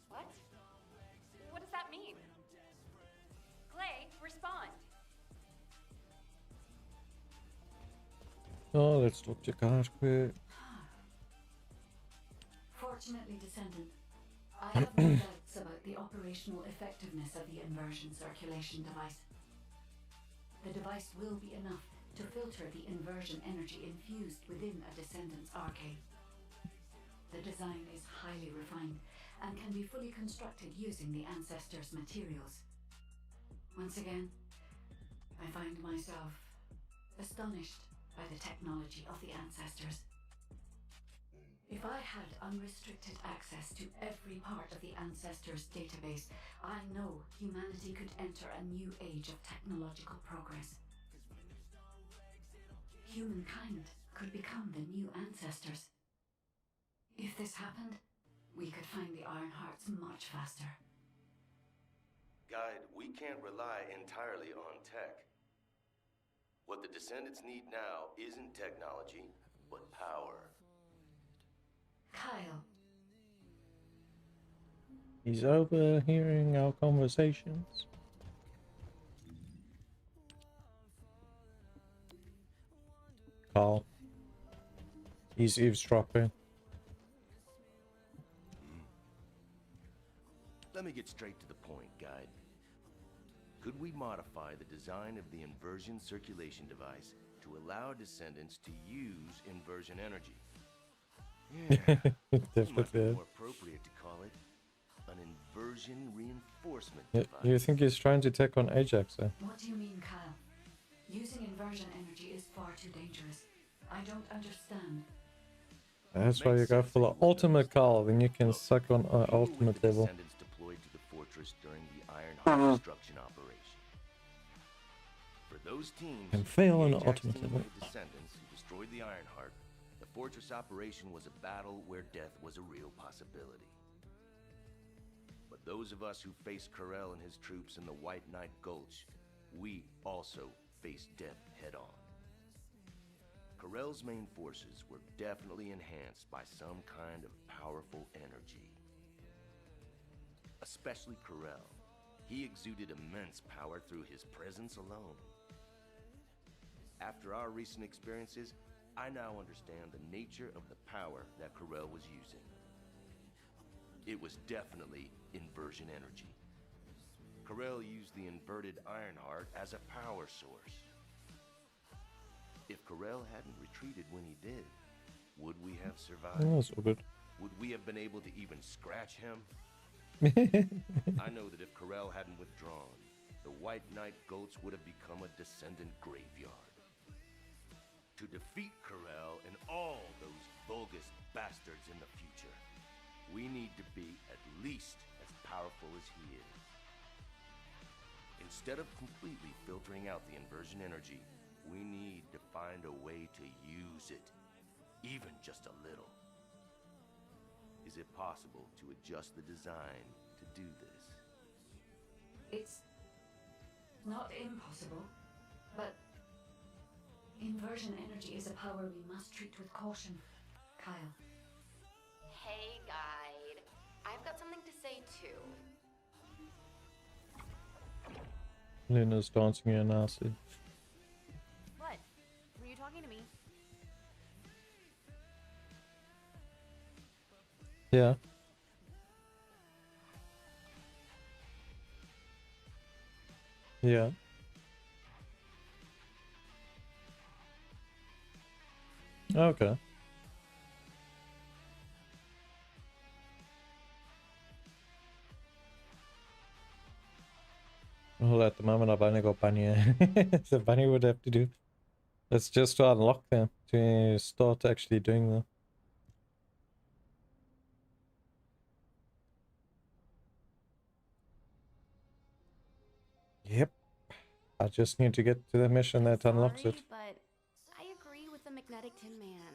What? What does that mean? Clay, respond. Oh, let's talk to guard quick. Fortunately, Descendant, I have no doubts about the operational effectiveness of the inversion circulation device. The device will be enough to filter the inversion energy infused within a Descendant's arcade. The design is highly refined and can be fully constructed using the Ancestors' materials. Once again, I find myself astonished by the technology of the Ancestors. If I had unrestricted access to every part of the Ancestors' database, I know humanity could enter a new age of technological progress. Humankind could become the new Ancestors. If this happened, we could find the Iron Hearts much faster. Guide, we can't rely entirely on tech. What the Descendants need now isn't technology, but power. Kyle. He's overhearing our conversations. Carl. He's eavesdropping. Let me get straight to the point, Guide. Could we modify the design of the inversion circulation device to allow Descendants to use inversion energy? Yeah, it might be more appropriate to call it an inversion reinforcement device. You think he's trying to take on Ajax, eh? What do you mean, Kyle? Using inversion energy is far too dangerous. I don't understand. That's why you go for the ultimate Carl, then you can suck on ultimate level. Descendants deployed to the fortress during the Ironheart destruction operation. For those teams Can fail on Ajax ultimate team level. of the Descendants who destroyed the Ironheart, the fortress operation was a battle where death was a real possibility. But those of us who faced Corell and his troops in the White Knight Gulch, we also faced death head-on. Corell's main forces were definitely enhanced by some kind of powerful energy. Especially Corell. He exuded immense power through his presence alone. After our recent experiences, I now understand the nature of the power that Corell was using. It was definitely inversion energy. Corell used the inverted Ironheart as a power source. If Corell hadn't retreated when he did, would we have survived? Oh, that's all good. Would we have been able to even scratch him? I know that if Corell hadn't withdrawn, the White Knight Gulch would have become a Descendant graveyard. To defeat Corell and all those bogus bastards in the future, we need to be at least as powerful as he is. Instead of completely filtering out the inversion energy, we need to find a way to use it, even just a little. Is it possible to adjust the design to do this? It's not impossible, but inversion energy is a power we must treat with caution, Kyle. Hey, Guide. I've got something to say too. Luna's dancing in acid. What? Were you talking to me? Yeah. Yeah. Okay. Well, at the moment I've only got Bunny. So Bunny would have to do. That's just to unlock them, to start actually doing them. Yep. I just need to get to the mission that unlocks it. But I agree with the magnetic Tin Man.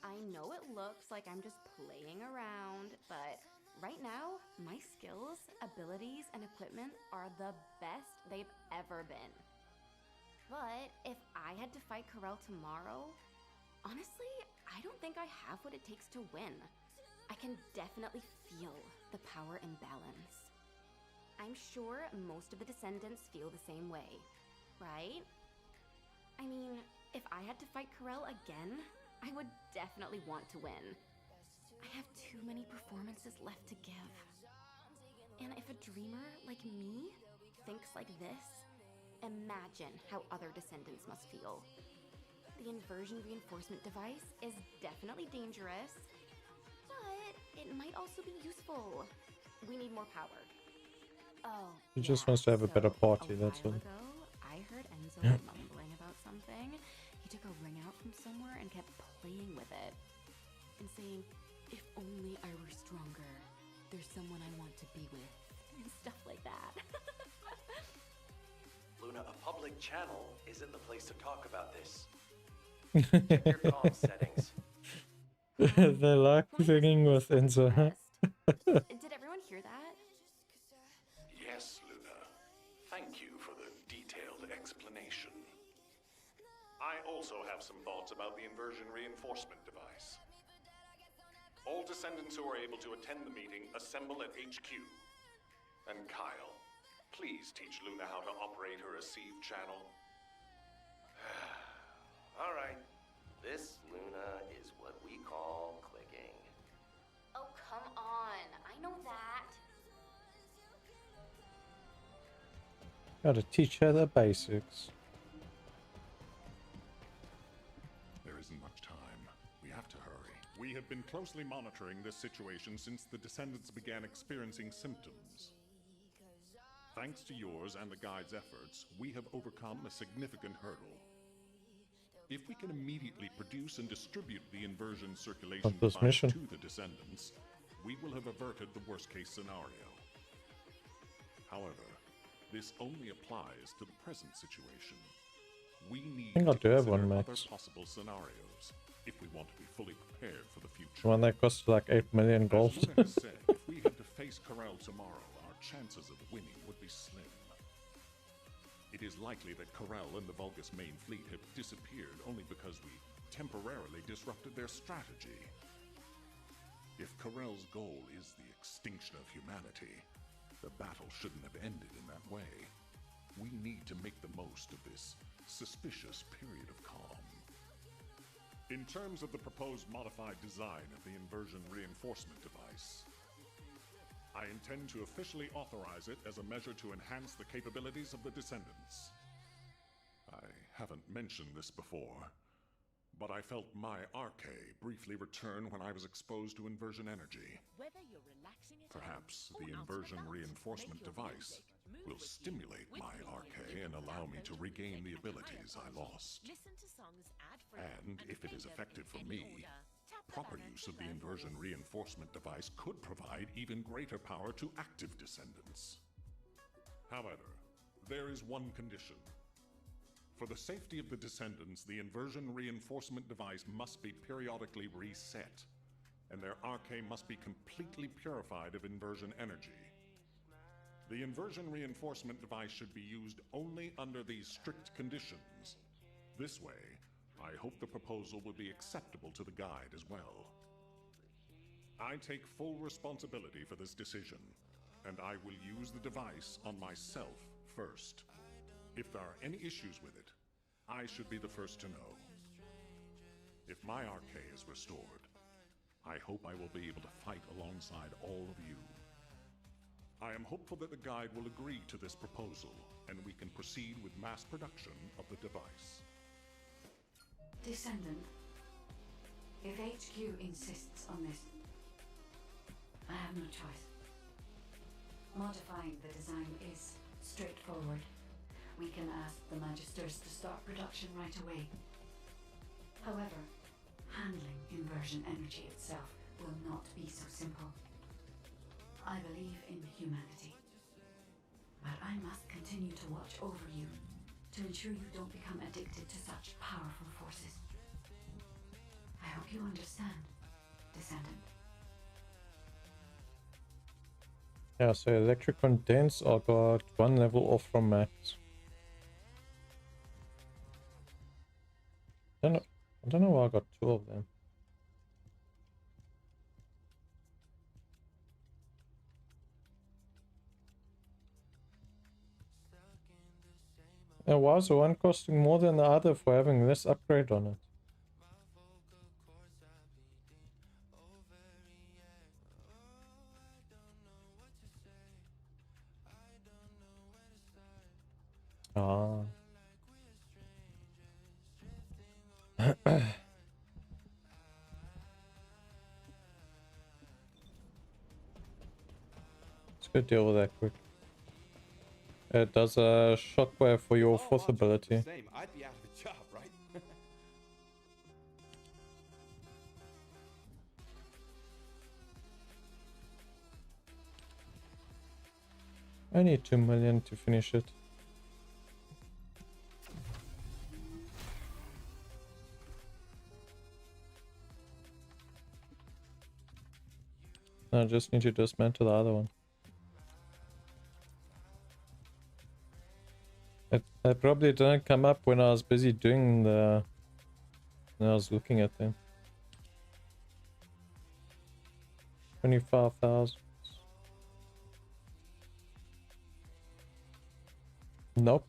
I know it looks like I'm just playing around, but right now, my skills, abilities, and equipment are the best they've ever been. But if I had to fight Corel tomorrow, honestly, I don't think I have what it takes to win. I can definitely feel the power imbalance. I'm sure most of the Descendants feel the same way, right? I mean, if I had to fight Corel again, I would definitely want to win. I have too many performances left to give. And if a dreamer like me thinks like this, imagine how other Descendants must feel. The inversion reinforcement device is definitely dangerous, but it might also be useful. We need more power. Oh, He just wants to have a better party, that's all. ago, I heard Enzo mumbling about something. He took a ring out from somewhere and kept playing with it. And saying, if only I were stronger, there's someone I want to be with. And stuff like that. Luna, a public channel isn't the place to talk about this. Check your comm settings. They like singing with Enzo. Did everyone hear that? Yes, Luna. Thank you for the detailed explanation. I also have some thoughts about the inversion reinforcement device. All Descendants who are able to attend the meeting assemble at HQ. And Kyle, please teach Luna how to operate her receive channel. All right. This, Luna, is what we call clicking. Oh, come on. I know that. Gotta teach her the basics. There isn't much time. We have to hurry. We have been closely monitoring this situation since the Descendants began experiencing symptoms. Thanks to yours and the Guide's efforts, we have overcome a significant hurdle. If we can immediately produce and distribute the inversion circulation device to the Descendants, we will have averted the worst-case scenario.1 this only applies to the present situation. We need to consider other possible scenarios if we want to be fully prepared for the future. One that costs like 8 million gold. As Luna has said, if we had to face Corel tomorrow, our chances of winning would be slim. It is likely that Corel and the Vulgus main fleet have disappeared only because we temporarily disrupted their strategy. If Corel's goal is the extinction of humanity, the battle shouldn't have ended in that way. We need to make the most of this suspicious period of calm. In terms of the proposed modified design of the inversion reinforcement device, I intend to officially authorize it as a measure to enhance the capabilities of the Descendants. I haven't mentioned this before, but I felt my arche briefly return when I was exposed to inversion energy. Perhaps the inversion reinforcement device will stimulate my arche and allow me to regain the abilities I lost. And if it is effective for me, proper use of the inversion reinforcement device could provide even greater power to active Descendants. However, there is one condition. For the safety of the Descendants, the inversion reinforcement device must be periodically reset, and their arche must be completely purified of inversion energy. The inversion reinforcement device should be used only under these strict conditions. This way, I hope the proposal will be acceptable to the Guide as well. I take full responsibility for this decision, and I will use the device on myself first. If there are any issues with it, I should be the first to know. If my arche is restored, I hope I will be able to fight alongside all of you. I am hopeful that the Guide will agree to this proposal, and we can proceed with mass production of the device. Descendant, if HQ insists on this, I have no choice. Modifying the design is straightforward. We can ask the Magisters to start production right away. However, handling inversion energy itself will not be so simple. I believe in humanity, but I must continue to watch over you to ensure you don't become addicted to such powerful forces. I hope you understand, Descendant. Yeah, so electric condense, I got 1 level off from max. I don't know why I got 2 of them. And why is the one costing more than the other for having less upgrade on it? Ah. Let's go deal with that quick. It does a shockwave for your 4th ability. Same, I'd be out of a job, right? I need 2 million to finish it. I just need to dismantle the other one. It probably didn't come up when I was busy doing the... when I was looking at them. 25,000. Nope.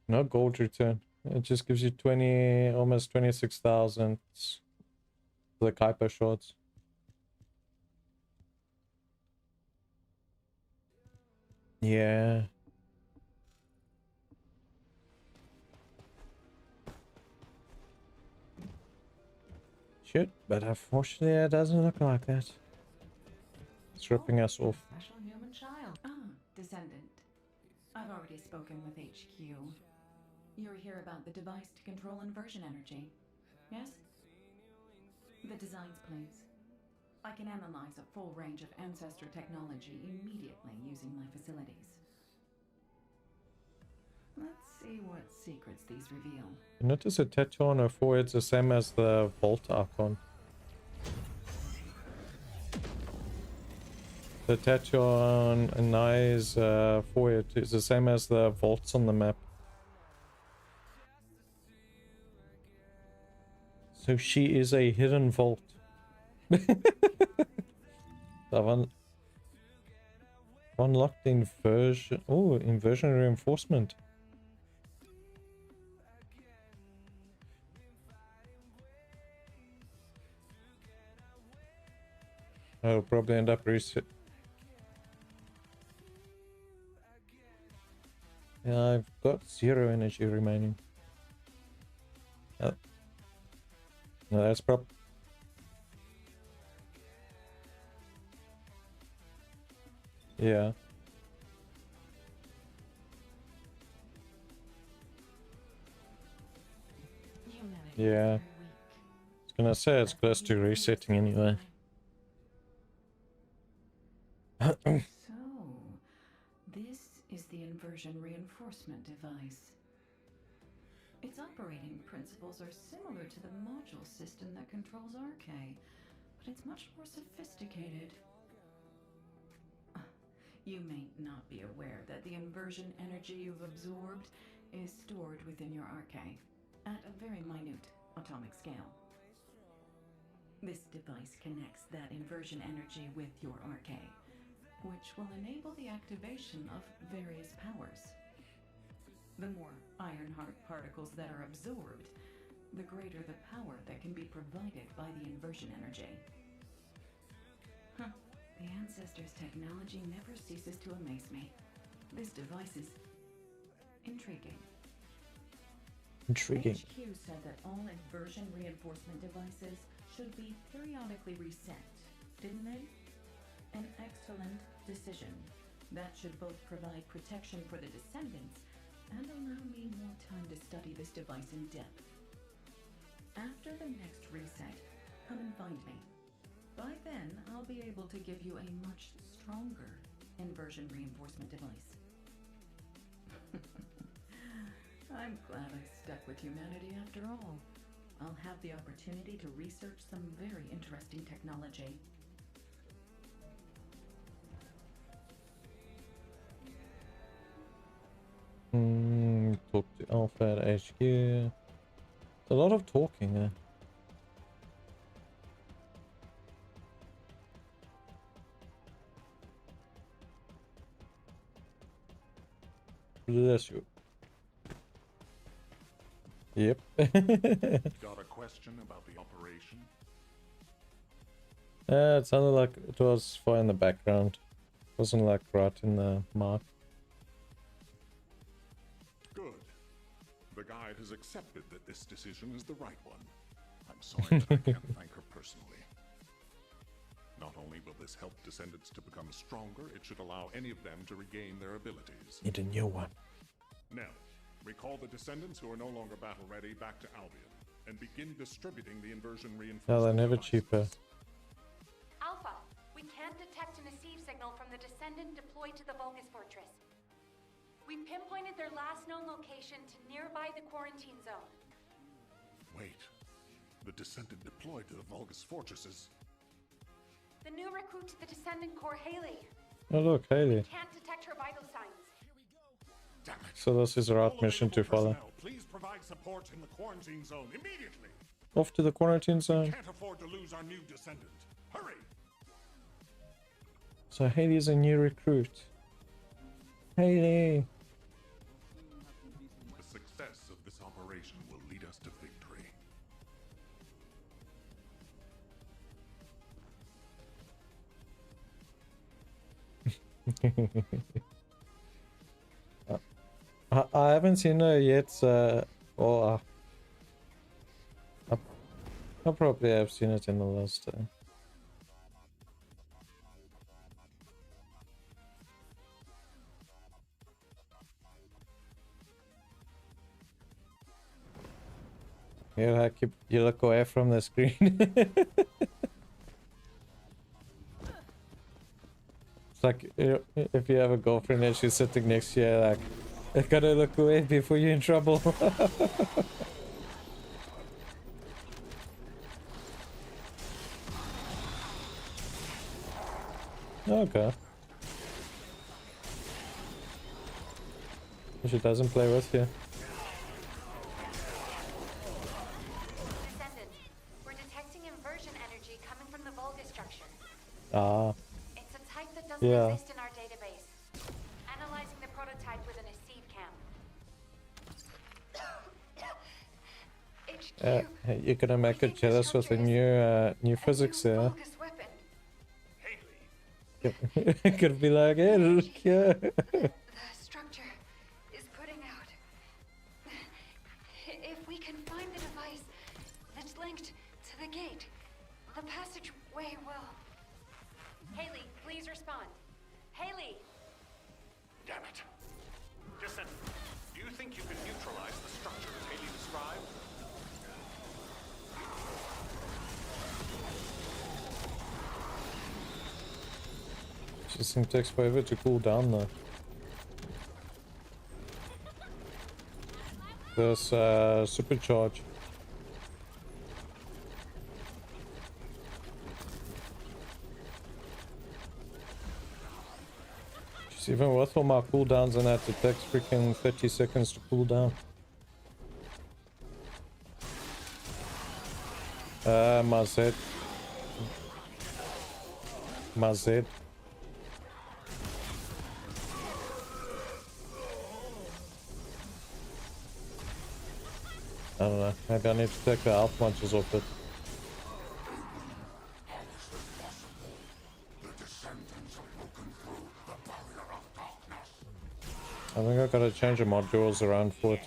No gold return. It just gives you 20, almost 26,000 for the Kuiper shards. Yeah. Shit, but unfortunately it doesn't look like that. It's ripping us off. Special human child. Ah, Descendant. I've already spoken with HQ. You're here about the device to control inversion energy. Yes? The designs, please. I can analyze a full range of ancestor technology immediately using my facilities. Let's see what secrets these reveal. You notice a tattoo on her forehead's the same as the Vault icon. The tattoo on Anai's forehead is the same as the vaults on the map. So she is a hidden vault. I've unlocked the inversion. Oh, inversion reinforcement. I'll probably end up reset. Yeah, I've got 0 energy remaining. No, that's yeah. Yeah. I was gonna say it's close to resetting anyway. So, this is the inversion reinforcement device. Its operating principles are similar to the module system that controls RK, but it's much more sophisticated. You may not be aware that the inversion energy you've absorbed is stored within your RK at a very minute atomic scale. This device connects that inversion energy with your RK, which will enable the activation of various powers. The more Ironheart particles that are absorbed, the greater the power that can be provided by the inversion energy. The Ancestors' technology never ceases to amaze me. This device is intriguing. Intriguing. HQ said that all inversion reinforcement devices should be periodically reset, didn't they? An excellent decision. That should both provide protection for the Descendants and allow me more time to study this device in depth. After the next reset, come and find me. By then, I'll be able to give you a much stronger inversion reinforcement device. I'm glad I stuck with humanity after all. I'll have the opportunity to research some very interesting technology. Talk to Alpha at HQ. A lot of talking there. Bless you. Yep. Got a question about the operation? It sounded like it was far in the background. Wasn't like right in the mark. Good. The guide has accepted that this decision is the right one. I'm sorry that I can't thank her personally. Not only will this help Descendants to become stronger, it should allow any of them to regain their abilities. Need a new one. Now, recall the Descendants who are no longer battle-ready back to Albion, and begin distributing the inversion reinforcement. No, they're never devices. cheaper. Alpha, we can't detect an receive signal from the Descendant deployed to the Vulgus Fortress. We pinpointed their last known location to nearby the quarantine zone. Wait. The Descendant deployed to the Vulgus Fortresses. The new recruit to the Descendant Corps, Haley. Oh look, Haley. Can't detect her vital signs. Damn it. So this is our route mission to follow. Personnel, please provide support in the quarantine zone immediately. Off to the quarantine zone. Can't afford to lose our new Descendant. Hurry! So Haley's a new recruit. Haley. The success of this operation will lead us to victory. I haven't seen her yet, or I probably have seen it in the last Yeah, you look away from the screen. It's like if you have a girlfriend and she's sitting next to you, like, I gotta look away before you're in trouble. Okay. She doesn't play with you. Descendant, we're detecting inversion energy coming from the Vulgus structure. Ah. It's a type that doesn't exist in our database. Analyzing the prototype within a seed cam. You're gonna make her jealous with the new physics there. Could be like, hey, look here. The structure is putting out. If we can find the device that's linked to the gate, the passageway will. Haley, please respond. Haley! Damn it. Descendant, do you think you can neutralize the structure as Haley described? This thing takes forever to cool down though. There's supercharge. Just even with all my cooldowns and that, it takes freaking 30 seconds to cool down. My Z. My Z. I don't know, maybe I need to take the health punches off it. I think I gotta change the modules around for it.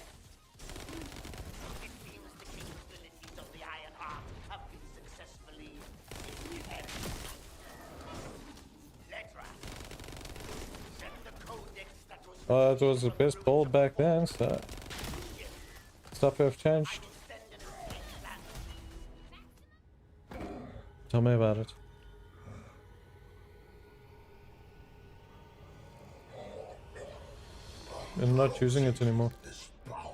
Well, that was the best build back then, so stuff have changed. Tell me about it. I'm not using it anymore. This power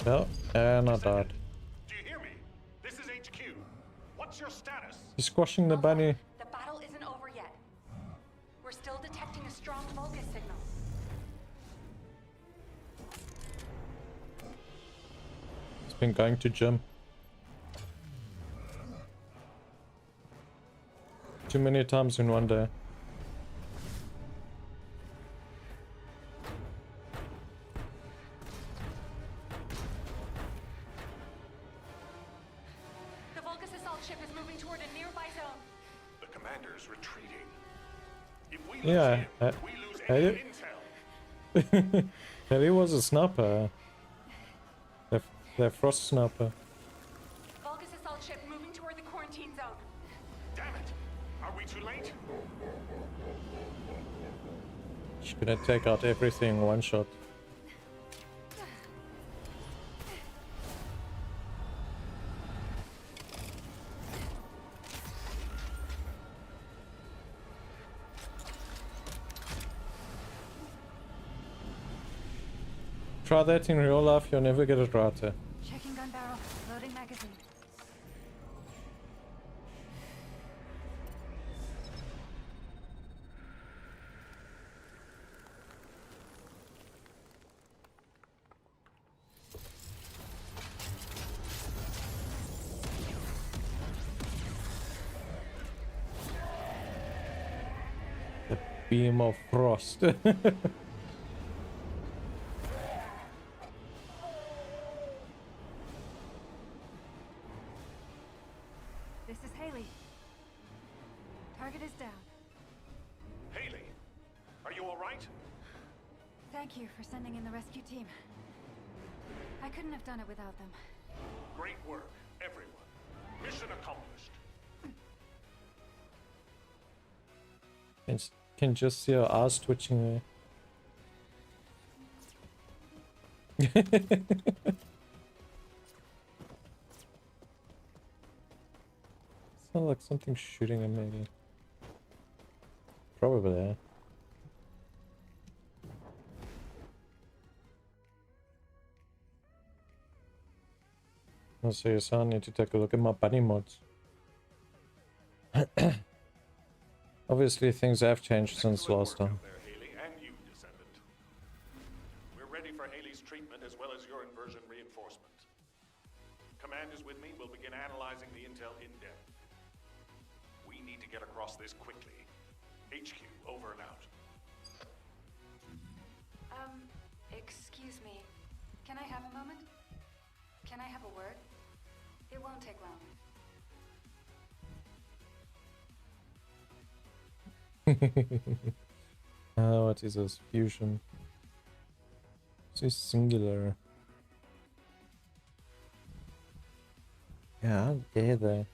No, and I died. Do you hear me? This is HQ. What's your status? He's squashing the bunny. The battle isn't over yet. We're still detecting a strong focus signal. He's been going to gym. Too many times in one day. The Vulgus assault ship is moving toward a nearby zone. The commander's retreating. If we lose Yeah, him, we lose any intel. He was a sniper. The frost sniper. Vulgus assault ship moving toward the quarantine zone. Damn it! Are we too late? She's gonna take out everything in one shot. Try that in real life, you'll never get it right. Checking gun barrel. Loading magazine. The beam of frost. This is Haley. Target is down. Haley, are you all right? Thank you for sending in the rescue team. I couldn't have done it without them. Great work, everyone. Mission accomplished. Can just see her eyes twitching there. Sounds like something shooting at me. Probably there. So yes, I need to take a look at my bunny mods. Obviously things have changed since last time. There, Haley, and you, Descendant. We're ready for Haley's treatment as well as your inversion reinforcement. Command is with me. We'll begin analyzing the intel in depth. We need to get across this quickly. HQ, over and out. Excuse me. Can I have a moment? Can I have a word? It won't take long. Oh, what is this? Fusion. This is singular. Yeah, how dare they?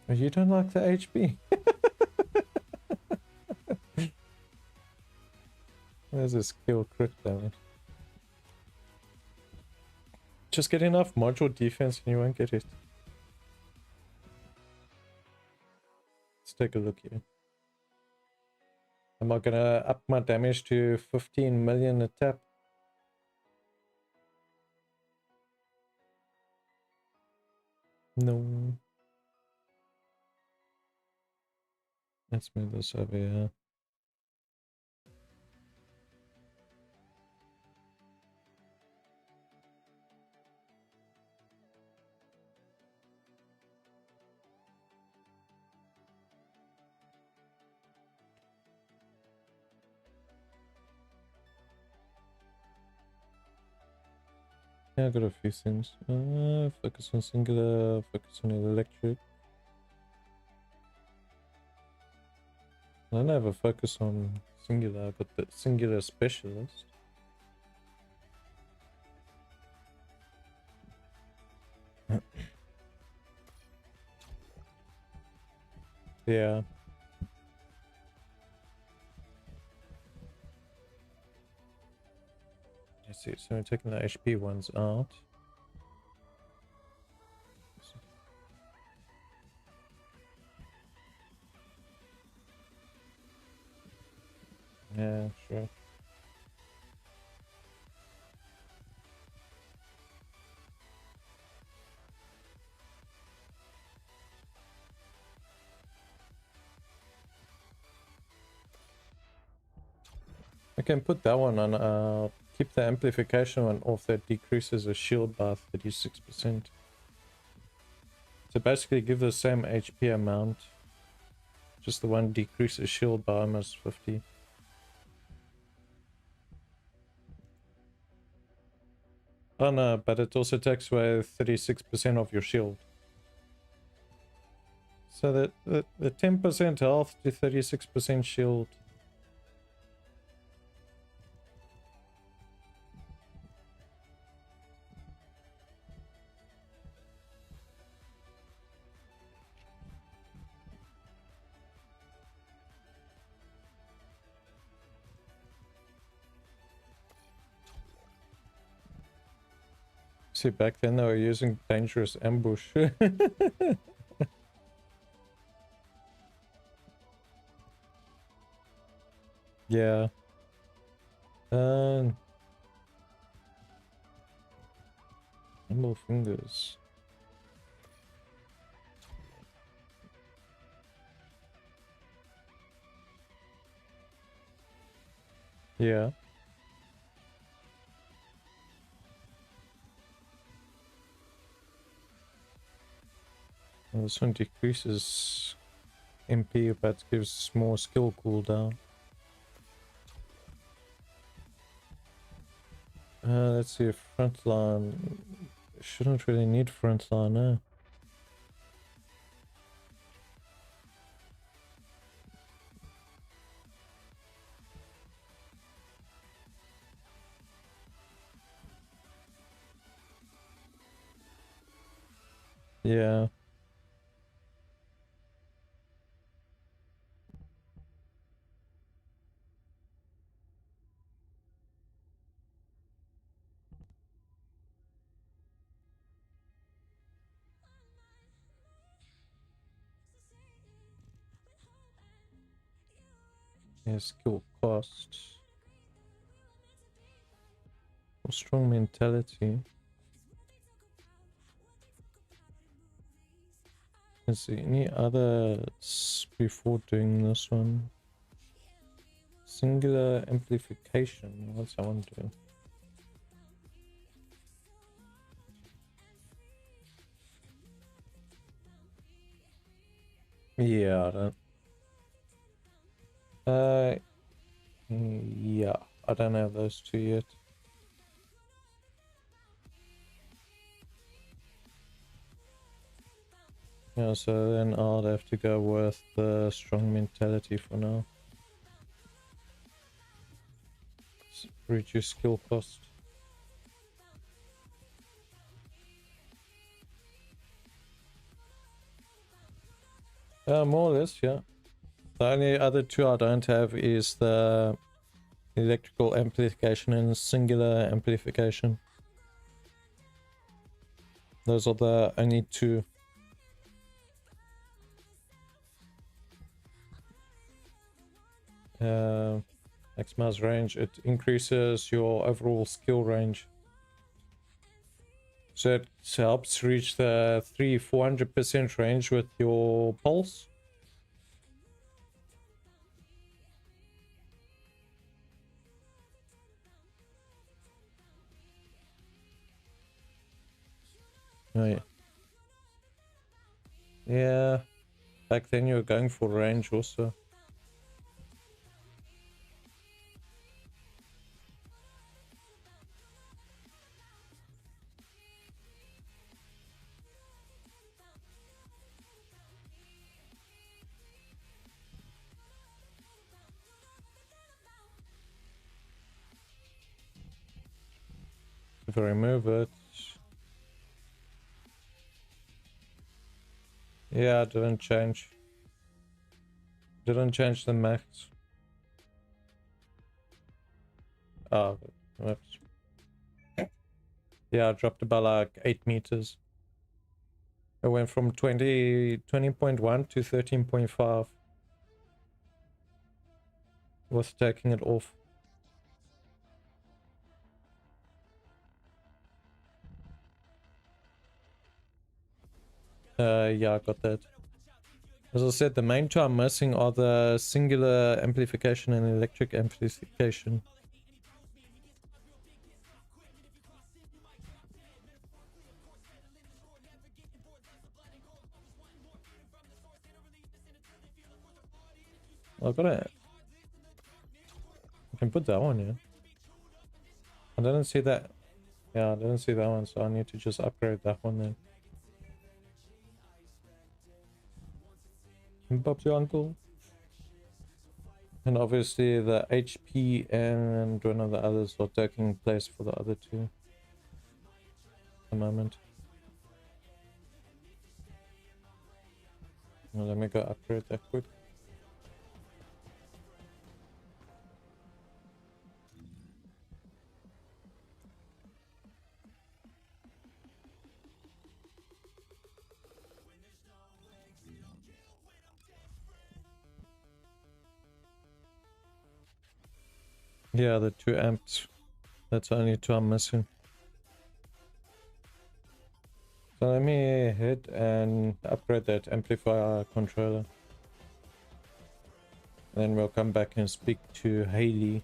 Oh, you don't like the HB? There's a skill crit damage. Just get enough module defense and you won't get it. Let's take a look here. Am I gonna up my damage to 15 million a tap? No. Let's move this over here. Yeah, I got a few things. Focus on singular, focus on electric. I don't have a focus on singular, I got the singular specialist. Yeah. see. So we're taking the HP ones out. Yeah, sure. I can put that one on, keep the amplification one off. That decreases the shield by 36%. So basically give the same HP amount. Just the one decreases shield by almost 50. Oh no, but it also takes away 36% of your shield. So the 10% health to 36% shield. See, back then they were using dangerous ambush. Yeah. Nimble fingers. Yeah. And this one decreases MP, but gives more skill cooldown. Let's see, frontline. Shouldn't really need frontline, eh? Yeah. Yeah, skill cost. Strong mentality. Let's see, any others before doing this one? Singular amplification. What's that one do? Yeah, I don't. Yeah, I don't have those two yet. Yeah, so then I'll have to go with the strong mentality for now. Reduce skill cost. More or less, yeah. The only other two I don't have is the electrical amplification and singular amplification. Those are the only two. Maximize range, it increases your overall skill range. So it helps reach the 400% range with your pulse. Oh yeah. Yeah. Back then you were going for range also. If I remove it. Yeah, it didn't change. Didn't change the max. Oh, whoops. Yeah, I dropped about like 8 meters. It went from 20.1 to 13.5. Was taking it off. Yeah, I got that. As I said, the main two I'm missing are the singular amplification and electric amplification. I've got it. I can put that one, yeah. I didn't see that. Yeah, I didn't see that one, so I need to just upgrade that one then. Bob's your uncle. And obviously the HP and one of the others are taking place for the other two at the moment. Well, let me go upgrade that quick. Yeah, the 2 amps. That's only 2 I'm missing. So let me head and upgrade that amplifier controller. Then we'll come back and speak to Haley.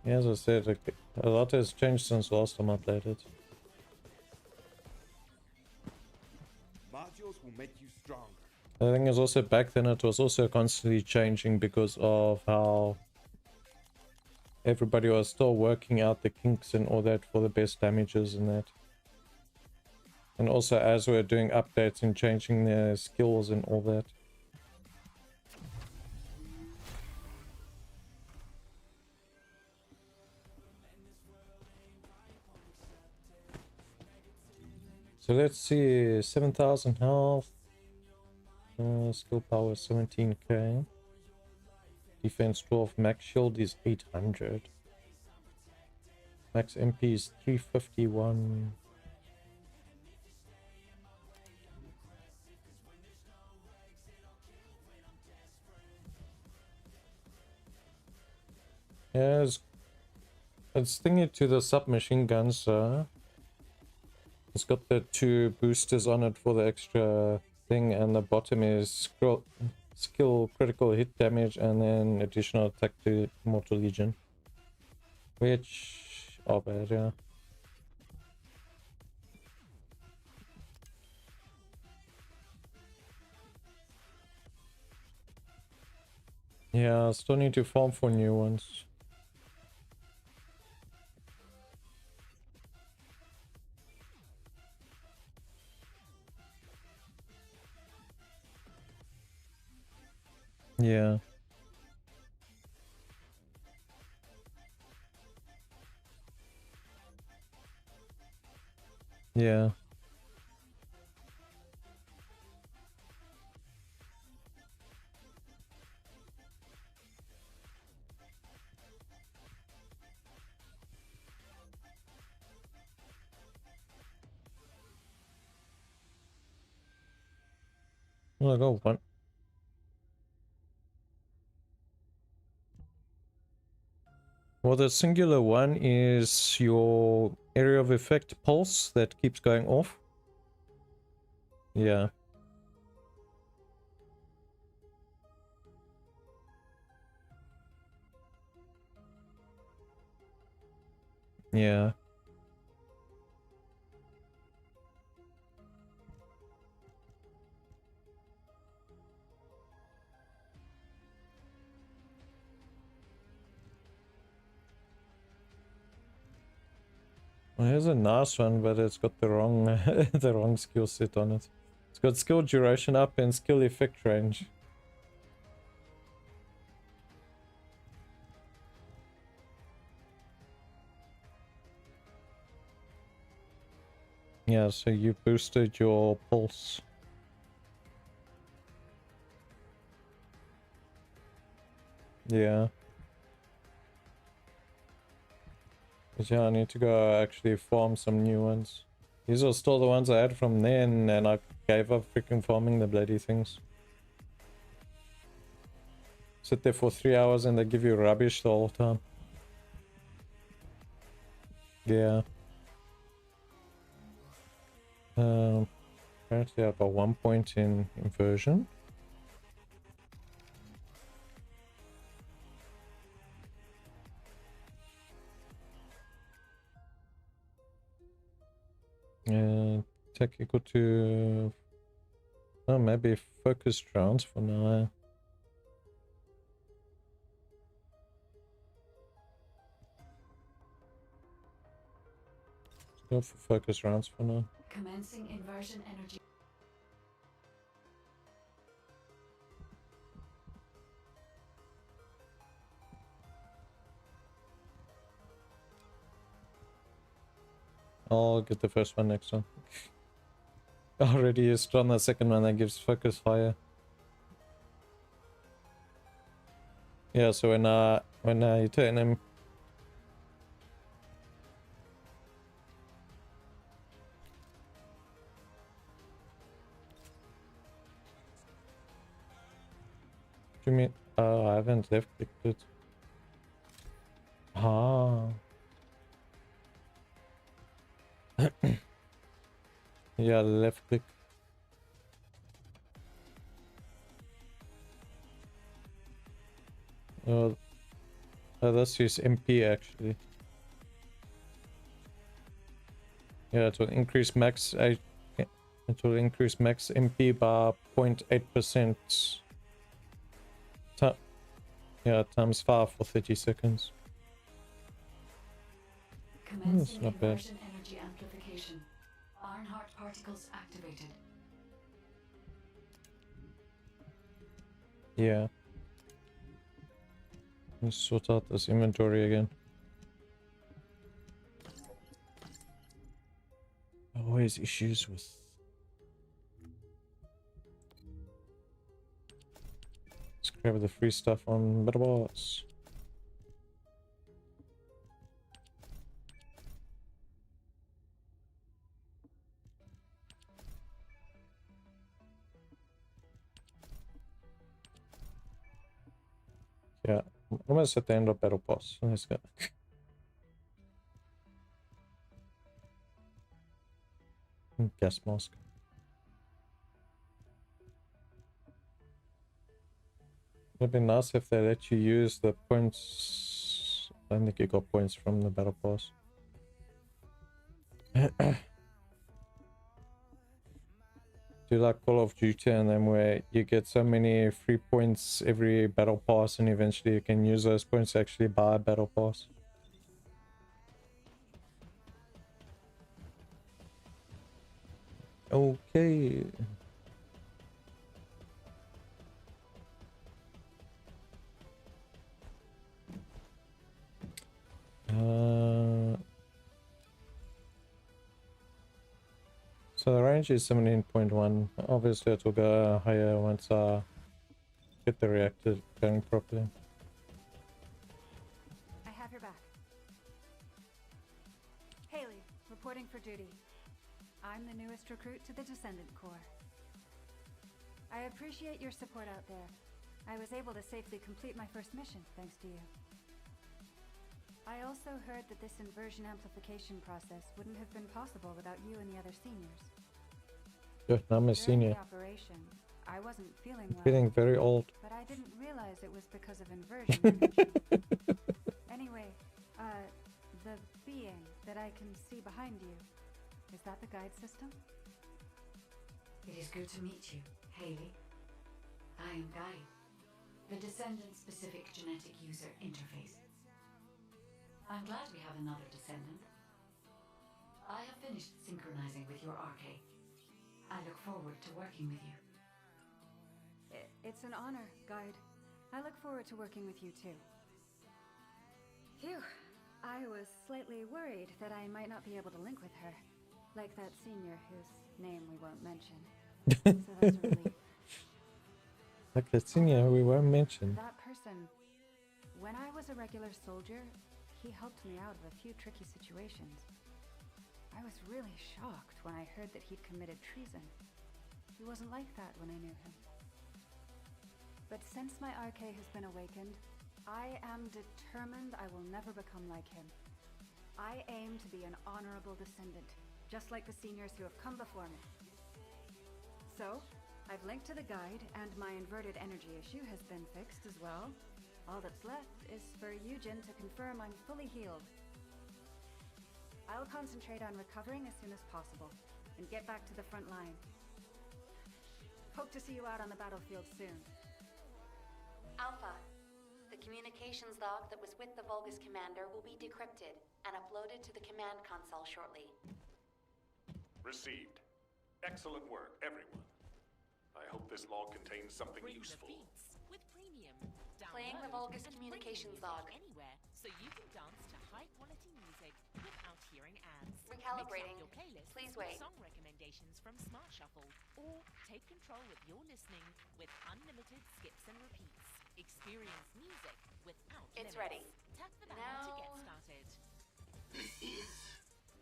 Yeah, as I said, a lot has changed since last time I played it. Modules will make you stronger. The thing is also back then it was also constantly changing because of how everybody was still working out the kinks and all that for the best damages and that. And also as we're doing updates and changing their skills and all that. So let's see, 7,000 health. Skill power 17k. Defense 12. Max shield is 800. Max MP is 351. Yeah, it's thingy to the submachine guns. It's got the 2 boosters on it for the extra thing, and the bottom is skill critical hit damage and then additional attack to Mortal Legion. Which are bad, yeah. Yeah, I still need to farm for new ones. Yeah. Yeah. Well, I got one. Well, the singular one is your area of effect pulse that keeps going off. Yeah. Yeah. Well, here's a nice one, but it's got the wrong the wrong skill set on it. It's got skill duration up and skill effect range. Yeah, so you boosted your pulse. Yeah. But yeah, I need to go actually farm some new ones. These are still the ones I had from then, and I gave up freaking farming the bloody things. Sit there for 3 hours and they give you rubbish the whole time. Yeah. Apparently I got 1 point in inversion. Tech equal to... Oh, maybe focused rounds for now. Go for focus rounds for now. Commencing inversion energy. I'll get the first one next time. Already used on the second one that gives focus fire. Yeah, so when you turn him. You mean? I haven't left clicked it. Ah. Yeah, left click. Let's use MP actually. Yeah, it will increase max. It will increase max MP by 0.8%. Yeah, times 5 for 30 seconds. That's not bad. Inversion energy amplification. Barnhart particles activated. Yeah. Let's sort out this inventory again. Always issues with... Let's grab the free stuff on Better Boss. Yeah, I'm almost at the end of Battle Pass. Let's go. Gas mask. It'd be nice if they let you use the points. I don't think you got points from the Battle Pass. Do like Call of Duty and them where you get so many free points every Battle Pass and eventually you can use those points to actually buy a Battle Pass. Okay. So the range is 17.1. Obviously it will go higher once I get the reactor going properly. I have your back. Haley, reporting for duty. I'm the newest recruit to the Descendant Corps. I appreciate your support out there. I was able to safely complete my first mission, thanks to you. I also heard that this inversion amplification process wouldn't have been possible without you and the other seniors. Good, now I'm a During senior. the operation, I wasn't feeling well. Feeling very old. But I didn't realize it was because of inversion energy. Anyway, the being that I can see behind you, is that the guide system? It is good to meet you, Haley. I am Guy, the Descendant-specific genetic user interface. I'm glad we have another Descendant. I have finished synchronizing with your arcade. I look forward to working with you. It's an honor, Guide. I look forward to working with you too. Phew. I was slightly worried that I might not be able to link with her. Like that senior whose name we won't mention. So that's a relief. Like that senior we won't mention. That person, when I was a regular soldier, He helped me out of a few tricky situations. I was really shocked when I heard that he'd committed treason. He wasn't like that when I knew him. But since my RK has been awakened, I am determined I will never become like him. I aim to be an honorable descendant, just like the seniors who have come before me. So, I've linked to the guide, and my inverted energy issue has been fixed as well. All that's left is for Eugen to confirm I'm fully healed. I'll concentrate on recovering as soon as possible, and get back to the front line. Hope to see you out on the battlefield soon. Alpha, the communications log that was with the Vulgus commander will be decrypted and uploaded to the command console shortly. Received. Excellent work, everyone. I hope this log contains something useful. With premium. Playing the Download Vulgus and communications bring log. the music anywhere, so you can dance to high-quality music without hearing ads. Recalibrating. Mix up your playlist Please with wait. song recommendations from Smart Shuffle, or take control of your listening with unlimited skips and repeats. Experience music without It's limits. ready. Tap the banner to Now- get started. This is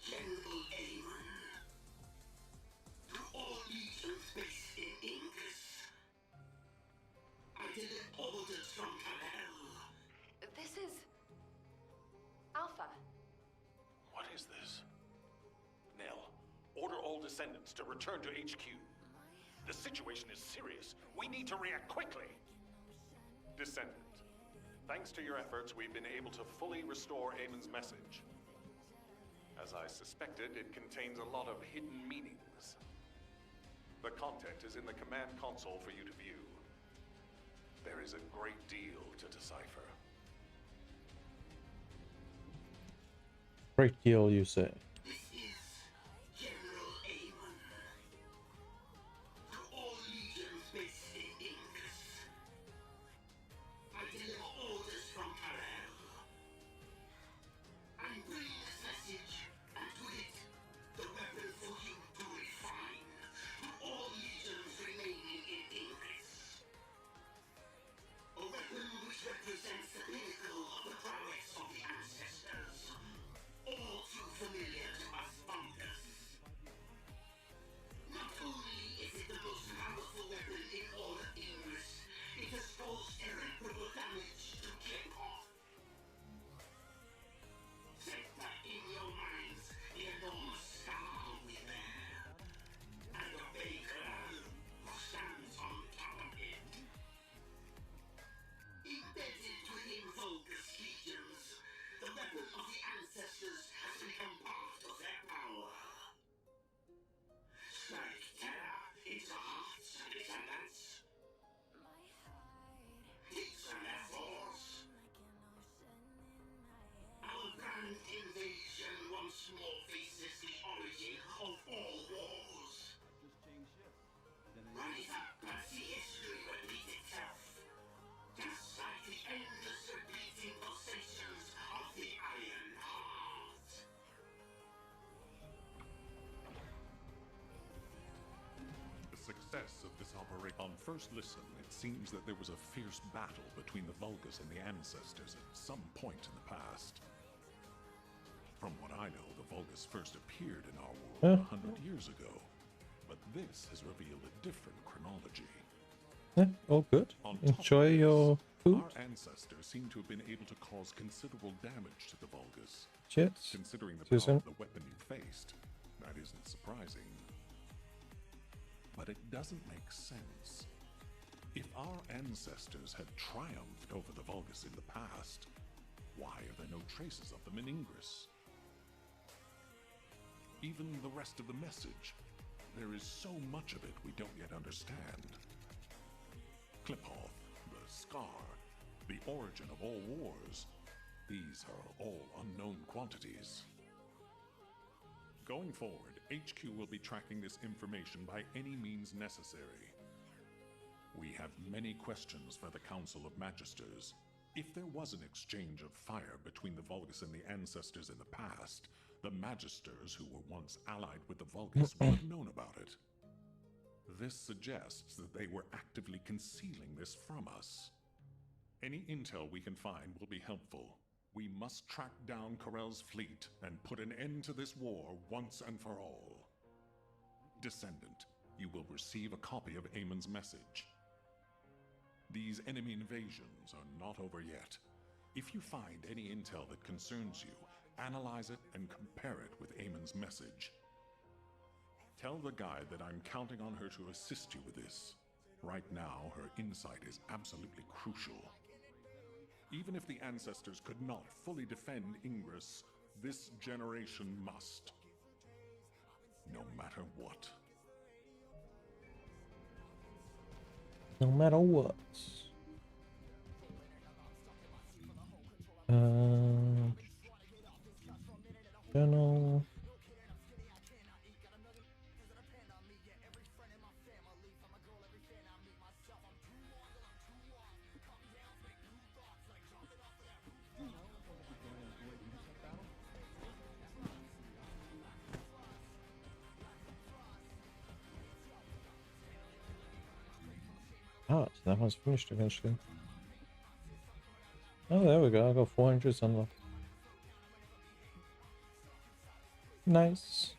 General Aemon. To all legions based in Ingris. I deliver orders from Kalel. This is... Alpha. What is this? Nell, order all descendants to return to HQ. The situation is serious. We need to react quickly. Descendant, thanks to your efforts, we've been able to fully restore Aemon's message. As I suspected, it contains a lot of hidden meanings. The content is in the command console for you to view. There is a great deal to decipher. Great deal, you say. This is General Aemon. To all legions based in Ingris. I deliver orders from Kalel. I'm bringing this message, and with it, the weapon for you to refine. To all legions remaining in Ingris. A weapon which represents the pinnacle of the prowess of the ancestors. All too familiar to us Vulgus. Not only is it the most powerful weapon in all of Ingris, it has caused irreparable damage to Klingon. Set that in your minds, the enormous scar we bear, and the Baker who stands on top of it. Embedded within Vulgus legions, the weapon of the ancestors has become part of their power. Strike terror into the hearts of descendants. Teach them their force. Our grand invasion once more faces the origin of all wars. Rise up and see history repeat itself. Just like the endless repeating pulsations of the Iron Heart. The success of this operation. On first listen, it seems that there was a fierce battle between the Vulgus and the Ancestors at some point in the past. From what I know, the Vulgus first appeared in our world 100 years ago, but this has revealed a different chronology. Yeah, all good. Enjoy your food. Our ancestors seem to have been able to cause considerable damage to the Vulgus. Cheers. Considering the See you power soon. of the weapon you faced, that isn't surprising. But it doesn't make sense. If our ancestors had triumphed over the Vulgus in the past, why are there no traces of them in Ingris? Even the rest of the message, there is so much of it we don't yet understand. Cliphoth, the scar, the origin of all wars, these are all unknown quantities. Going forward, HQ will be tracking this information by any means necessary. We have many questions for the Council of Magisters. If there was an exchange of fire between the Vulgus and the Ancestors in the past, the Magisters, who were once allied with the Vulgus, would have known about it. This suggests that they were actively concealing this from us. Any intel we can find will be helpful. We must track down Corell's fleet and put an end to this war once and for all. Descendant, you will receive a copy of Amon's message. These enemy invasions are not over yet. If you find any intel that concerns you, analyze it and compare it with Amon's message. Tell the guide that I'm counting on her to assist you with this. Right now, her insight is absolutely crucial. Even if the ancestors could not fully defend Ingris, this generation must. No matter what. No matter what. Journal. Ah, so that one's finished eventually. Oh, there we go. I got 400 unlocked. Nice.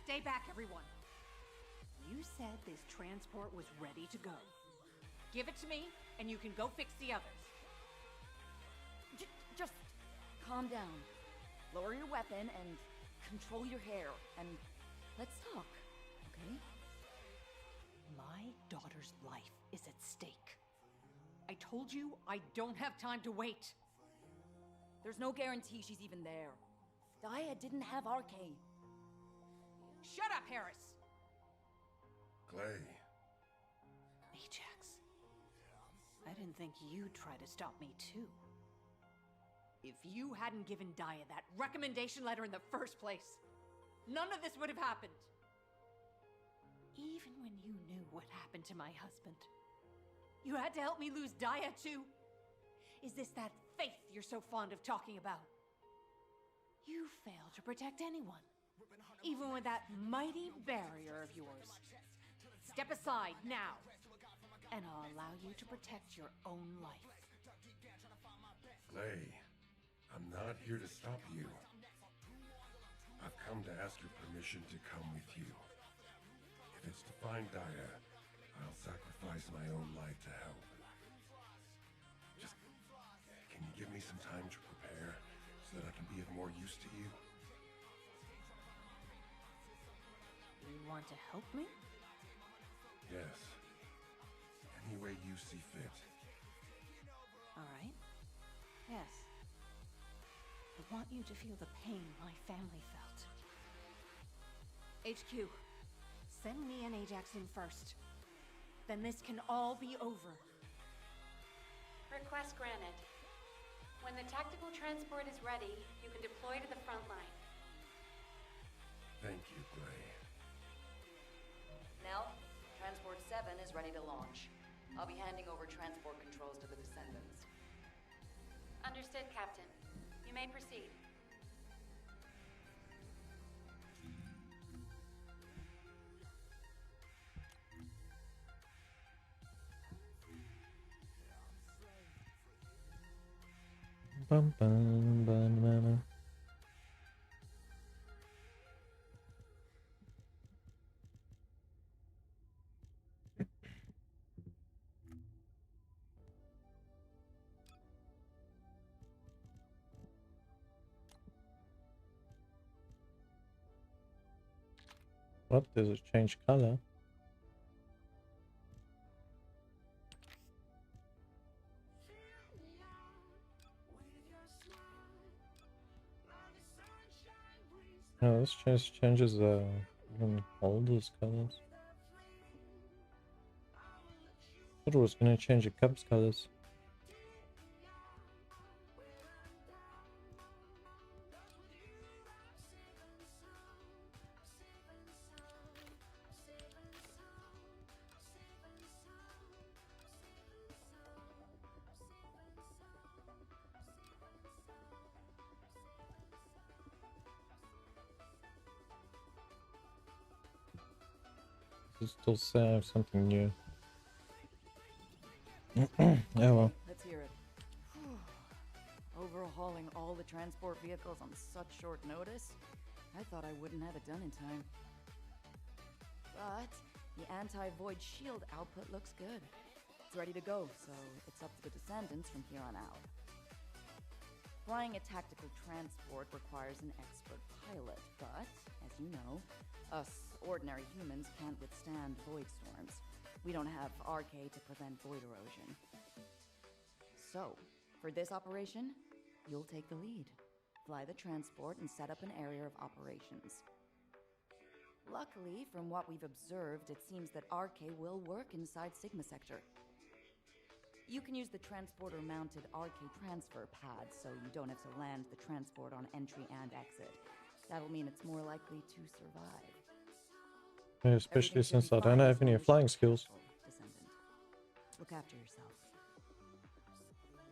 Stay back, everyone. You said this transport was ready to go. Give it to me, and you can go fix the others. Just calm down. Lower your weapon and control your hair, and let's talk, okay? My daughter's life is at stake. I told you I don't have time to wait. There's no guarantee she's even there. Dia didn't have RK. Shut up, Harris! Clay. Ajax. I didn't think you'd try to stop me, too. If you hadn't given Dia that recommendation letter in the first place, none of this would have happened. Even when you knew what happened to my husband, you had to help me lose Dia, too. Is this that faith you're so fond of talking about? You failed to protect anyone, even with that mighty barrier of yours. Step aside now, and I'll allow you to protect your own life. Clay, I'm not here to stop you. I've come to ask your permission to come with you. If it's to find Dia, I'll sacrifice my own life to help. Just, can you give me some time to prepare so that I can be of more use to you? You want to help me? Yes. Any way you see fit. All right. Yes. I want you to feel the pain my family felt. HQ, send me and Ajax in first. Then this can all be over. Request granted. When the tactical transport is ready, you can deploy to the front line. Thank you, Clay. Nell, Transport 7 is ready to launch. I'll be handing over transport controls to the Descendants. Understood, Captain. You may proceed. Bum, bum, banana. What? Does it change color? No, this just changes even all those colors. I thought it was gonna change the cup's colors. still say something new. Oh well. Let's hear it. Overhauling all the transport vehicles on such short notice? I thought I wouldn't have it done in time. But the anti-void shield output looks good. It's ready to go, so it's up to the Descendants from here on out. Flying a tactical transport requires an expert pilot, but, as you know, us ordinary humans can't withstand void storms. We don't have RK to prevent void erosion. So, for this operation, you'll take the lead. Fly the transport and set up an area of operations. Luckily, from what we've observed, it seems that RK will work inside Sigma Sector. You can use the transporter-mounted RK transfer pad, so you don't have to land the transport on entry and exit. That'll mean it's more likely to survive. Especially since I don't have any flying skills. Descendant. Look after yourself.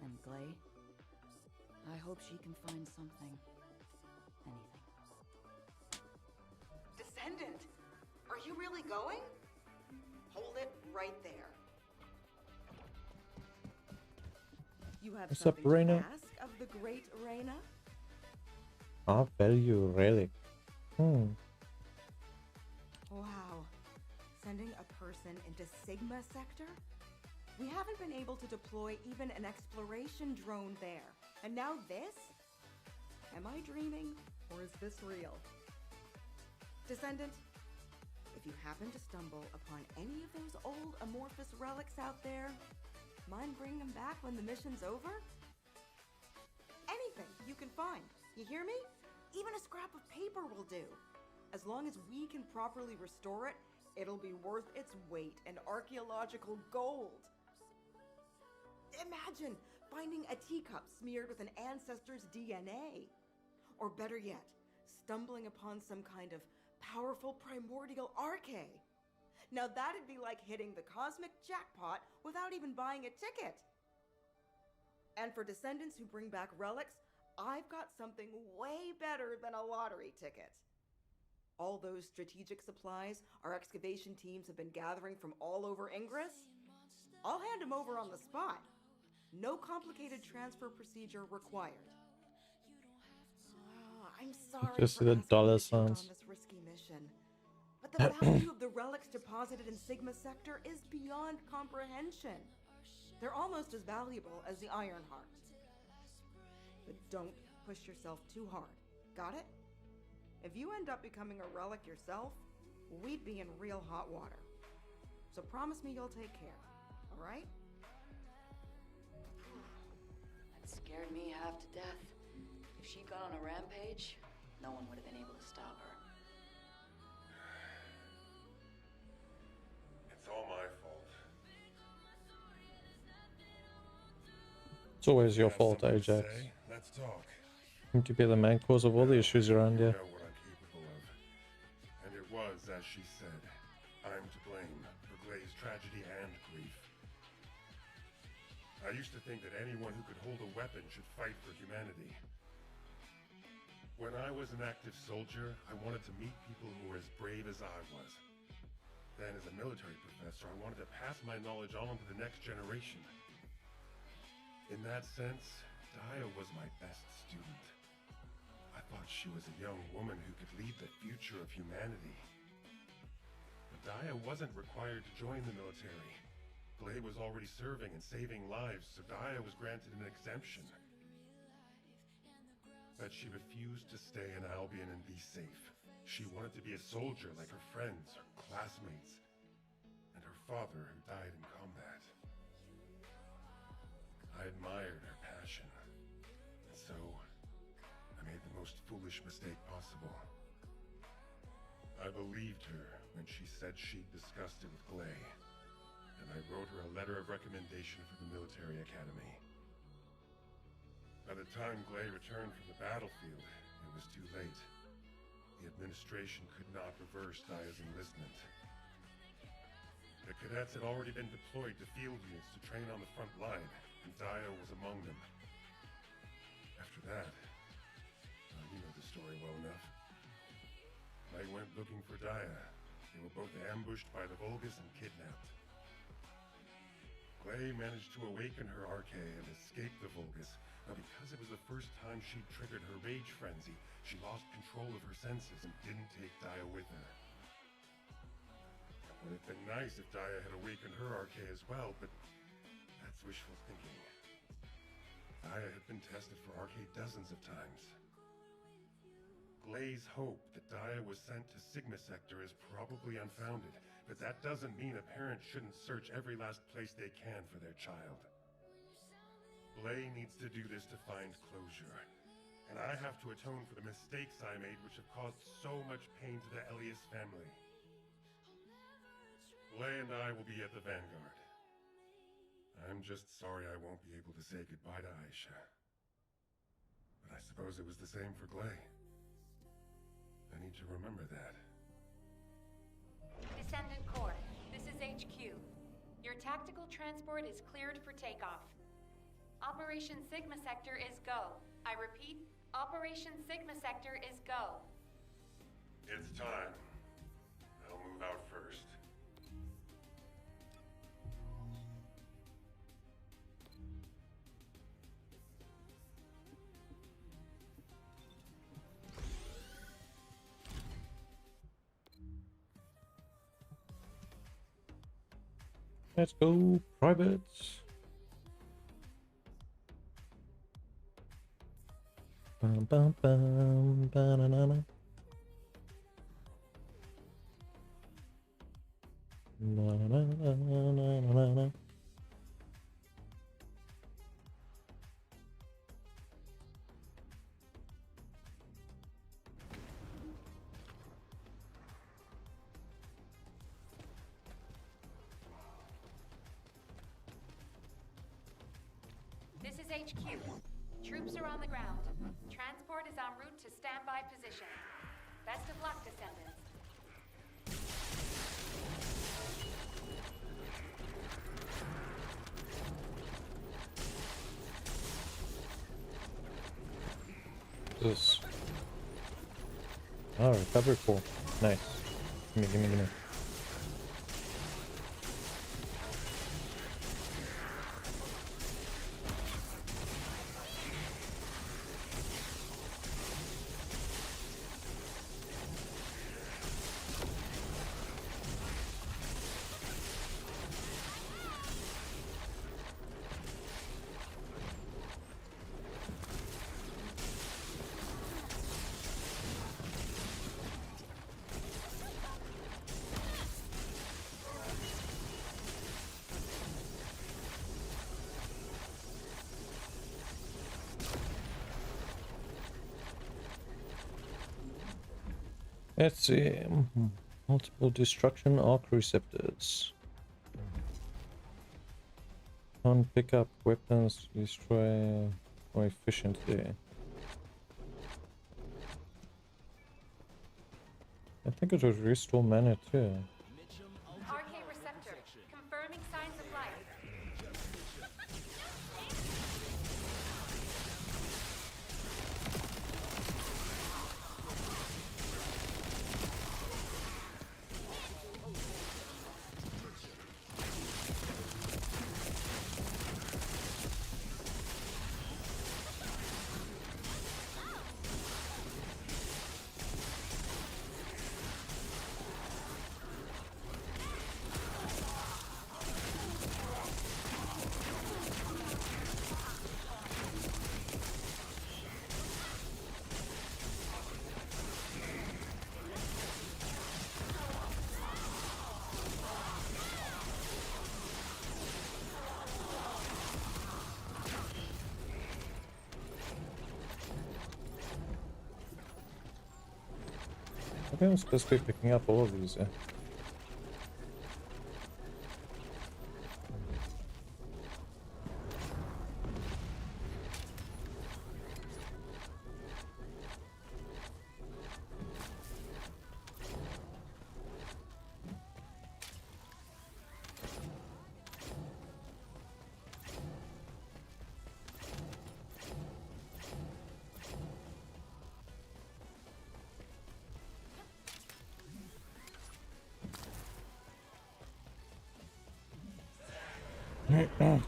And Glay, I hope she can find something. Anything. Descendant, are you really going? Hold it right there. You have What's up, something Reyna? to ask of the great Reyna? Ah, value relic. Wow. Sending a person into Sigma Sector? We haven't been able to deploy even an exploration drone there. And now this? Am I dreaming, or is this real? Descendant, if you happen to stumble upon any of those old amorphous relics out there, mind bringing them back when the mission's over? Anything you can find, you hear me? Even a scrap of paper will do. As long as we can properly restore it, it'll be worth its weight in archaeological gold. Imagine finding a teacup smeared with an ancestor's DNA. Or better yet, stumbling upon some kind of powerful primordial RK. Now that'd be like hitting the cosmic jackpot without even buying a ticket. And for Descendants who bring back relics, I've got something way better than a lottery ticket. All those strategic supplies our excavation teams have been gathering from all over Ingris, I'll hand them over on the spot. No complicated transfer procedure required. Oh, I'm sorry Just for the asking dollar you to take on signs. this risky mission. But the value of the relics deposited in Sigma Sector is beyond comprehension. They're almost as valuable as the Iron Heart. But don't push yourself too hard. Got it? If you end up becoming a relic yourself, we'd be in real hot water. So promise me you'll take care, all right? That scared me half to death. If she'd gone on a rampage, no one would have been able to stop her. It's all my fault. It's always your fault, Ajax. Let's talk. Seem to be the main cause of all the issues around here. You know what I'm capable of. And it was, as she said, I'm to blame for Glay's tragedy and grief. I used to think that anyone who could hold a weapon should fight for humanity. When I was an active soldier, I wanted to meet people who were as brave as I was. Then as a military professor, I wanted to pass my knowledge on to the next generation. In that sense, Daya was my best student. I thought she was a young woman who could lead the future of humanity. But Daya wasn't required to join the military. Glay was already serving and saving lives, so Daya was granted an exemption. But she refused to stay in Albion and be safe. She wanted to be a soldier like her friends, her classmates, and her father who died in combat. I admired her passion, and so I made the most foolish mistake possible. I believed her when she said she'd discussed it with Glay, and I wrote her a letter of recommendation for the military academy. By the time Glay returned from the battlefield, it was too late. The administration could not reverse Daya's enlistment. The cadets had already been deployed to field units to train on the front line, and Daya was among them. After that, you know the story well enough. I went looking for Daya, They were both ambushed by the Vulgus and kidnapped. Glay managed to awaken her RK and escape the Vulgus, but because it was the first time she triggered her rage frenzy, she lost control of her senses and didn't take Daya with her. It would have been nice if Daya had awakened her RK as well, but that's wishful thinking. Daya had been tested for RK dozens of times. Glay's hope that Daya was sent to Sigma Sector is probably unfounded, but that doesn't mean a parent shouldn't search every last place they can for their child. Glay needs to do this to find closure, and I have to atone for the mistakes I made which have caused so much pain to the Elias family. Glay and I will be at the Vanguard. I'm just sorry I won't be able to say goodbye to Aisha. But I suppose it was the same for Glay. I need to remember that. Descendant Corps, this is HQ. Your tactical transport is cleared for takeoff. Operation Sigma Sector is go. I repeat, Operation Sigma Sector is go. It's time. I'll move out first. Let's go, privates. Bum bum bum banana. Na na na na na na. This is HQ. Troops are on the ground. Transport is en route to standby position. Best of luck, Descendants. This. Oh, recovery 4. Nice. Gimme, gimme, gimme. Let's see. Multiple destruction arc receptors. Can't pick up weapons, destroy more efficiently. I think it would restore mana too. RK receptor, confirming signs of life. I think I'm supposed to be picking up all of these. No.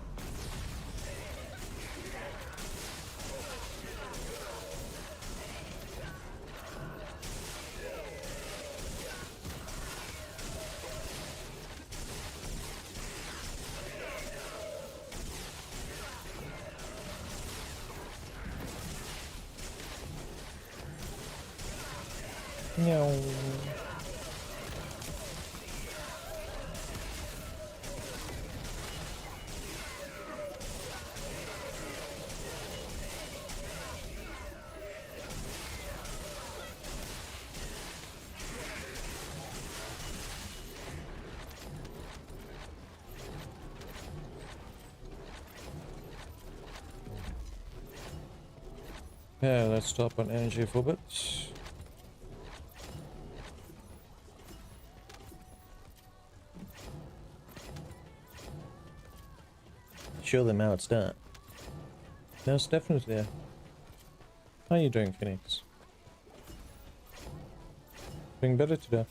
Yeah, let's stop on energy for a bit. Show them how it's done. No, it's definitely there. How are you doing, Phoenix? Doing better today.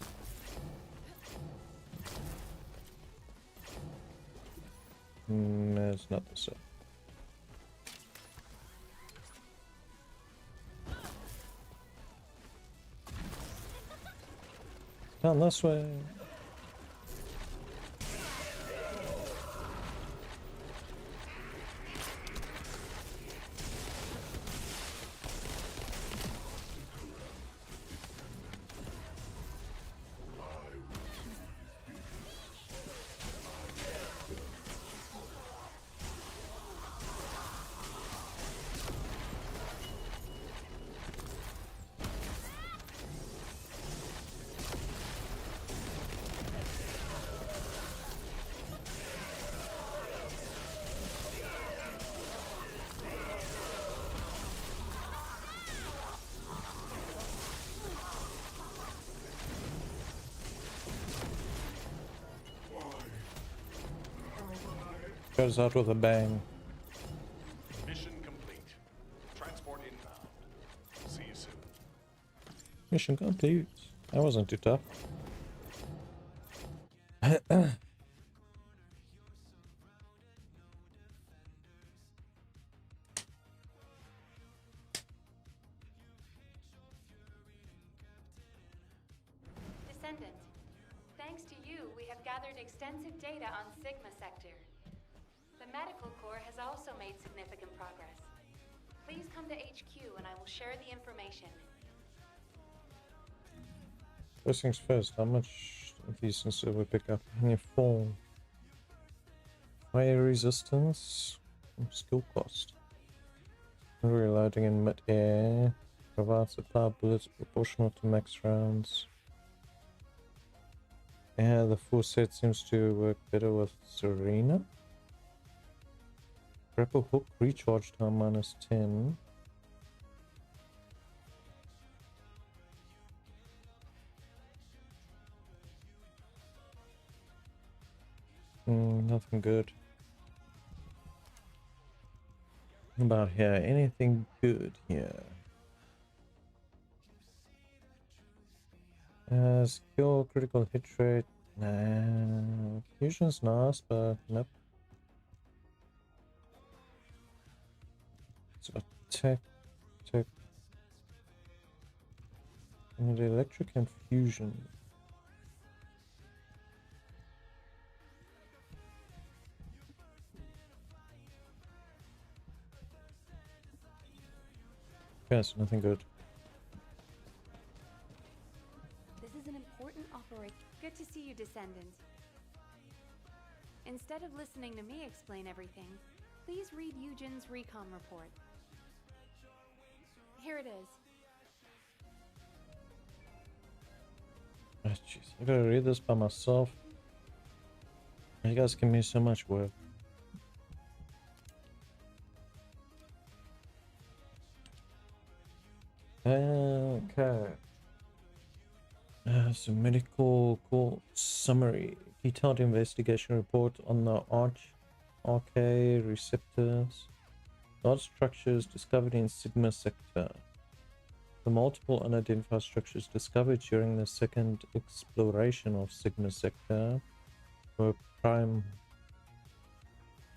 No, it's not the same. Down this way. Goes out with a bang. Mission complete. Transport inbound. See you soon. Mission complete. That wasn't too tough. Descendant, thanks to you, we have gathered extensive data on Sigma Sector. The medical corps has also made significant progress. Please come to HQ and I will share the information. First things first, how much of these things do we pick up? Any form? Fire resistance, skill cost. Reloading in mid-air. Provides supply bullets proportional to max rounds. Yeah, the full set seems to work better with Serena. Grapple hook recharge time -10. Nothing good. About here, anything good here? Skill, critical hit rate. Nah, fusion's nice, but nope. So attack, and electric and fusion. Yes, nothing good. This is an important operation. Good to see you, Descendant. Instead of listening to me explain everything, please read Eugen's recon report. Here it is. Oh, jeez, I gotta read this by myself. You guys give me so much work. Okay. So medical court summary. Detailed investigation report on the RK receptors. Large structures discovered in Sigma sector. The multiple unidentified structures discovered during the second exploration of Sigma sector were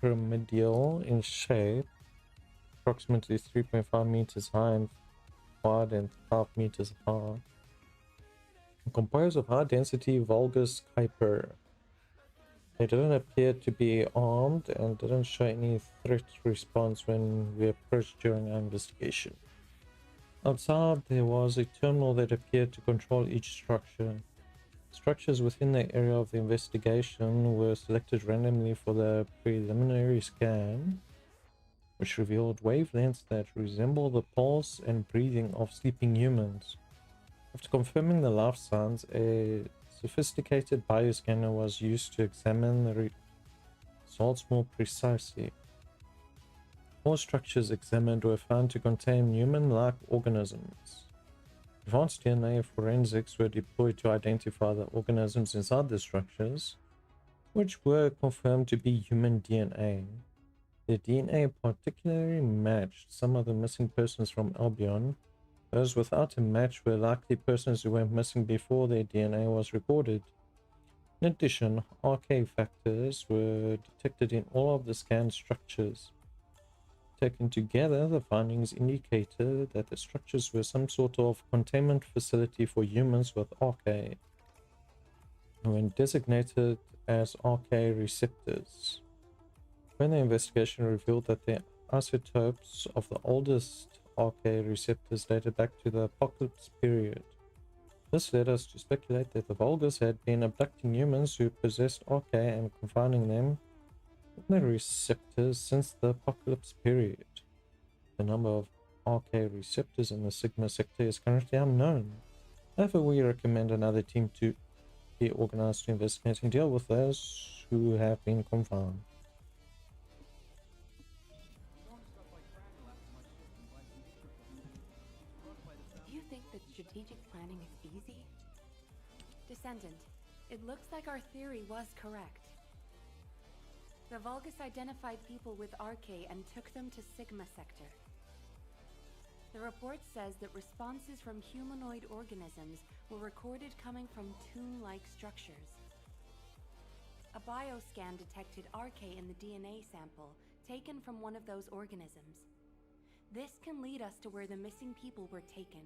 pyramidal in shape, approximately 3.5 meters high and wide and 12 meters high. Composed of high-density Vulgus Kuiper. They didn't appear to be armed and didn't show any threat response when we approached during our investigation. Outside, there was a terminal that appeared to control each structure. Structures within the area of the investigation were selected randomly for the preliminary scan, which revealed wavelengths that resemble the pulse and breathing of sleeping humans. After confirming the life signs, a sophisticated bioscanner was used to examine the results more precisely. All structures examined were found to contain human-like organisms. Advanced DNA forensics were deployed to identify the organisms inside the structures, which were confirmed to be human DNA. The DNA particularly matched some of the missing persons from Albion. Those without a match were likely persons who went missing before their DNA was recorded. In addition, RK factors were detected in all of the scanned structures. Taken together, the findings indicated that the structures were some sort of containment facility for humans with RK, when designated as RK receptors. When the investigation revealed that the isotopes of the oldest RK receptors dated back to the apocalypse period. This led us to speculate that the Vulgus had been abducting humans who possessed RK and confining them in the receptors since the apocalypse period. The number of RK receptors in the Sigma sector is currently unknown. However, we recommend another team to be organized to investigate and deal with those who have been confined. You think that strategic planning is easy? Descendant, it looks like our theory was correct. The Vulgus identified people with RK and took them to Sigma sector. The report says that responses from humanoid organisms were recorded coming from tomb-like structures. A bioscan detected RK in the DNA sample taken from one of those organisms. This can lead us to where the missing people were taken.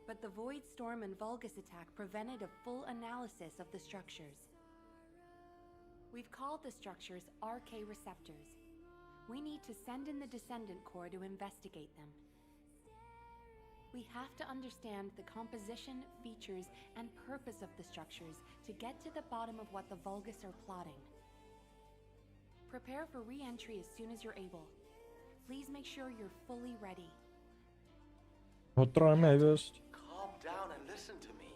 But the Void Storm and Vulgus attack prevented a full analysis of the structures. We've called the structures RK receptors. We need to send in the Descendant Corps to investigate them. We have to understand the composition, features, and purpose of the structures to get to the bottom of what the Vulgus are plotting. Prepare for re-entry as soon as you're able. Please make sure you're fully ready. I'll try my best. Calm down and listen to me.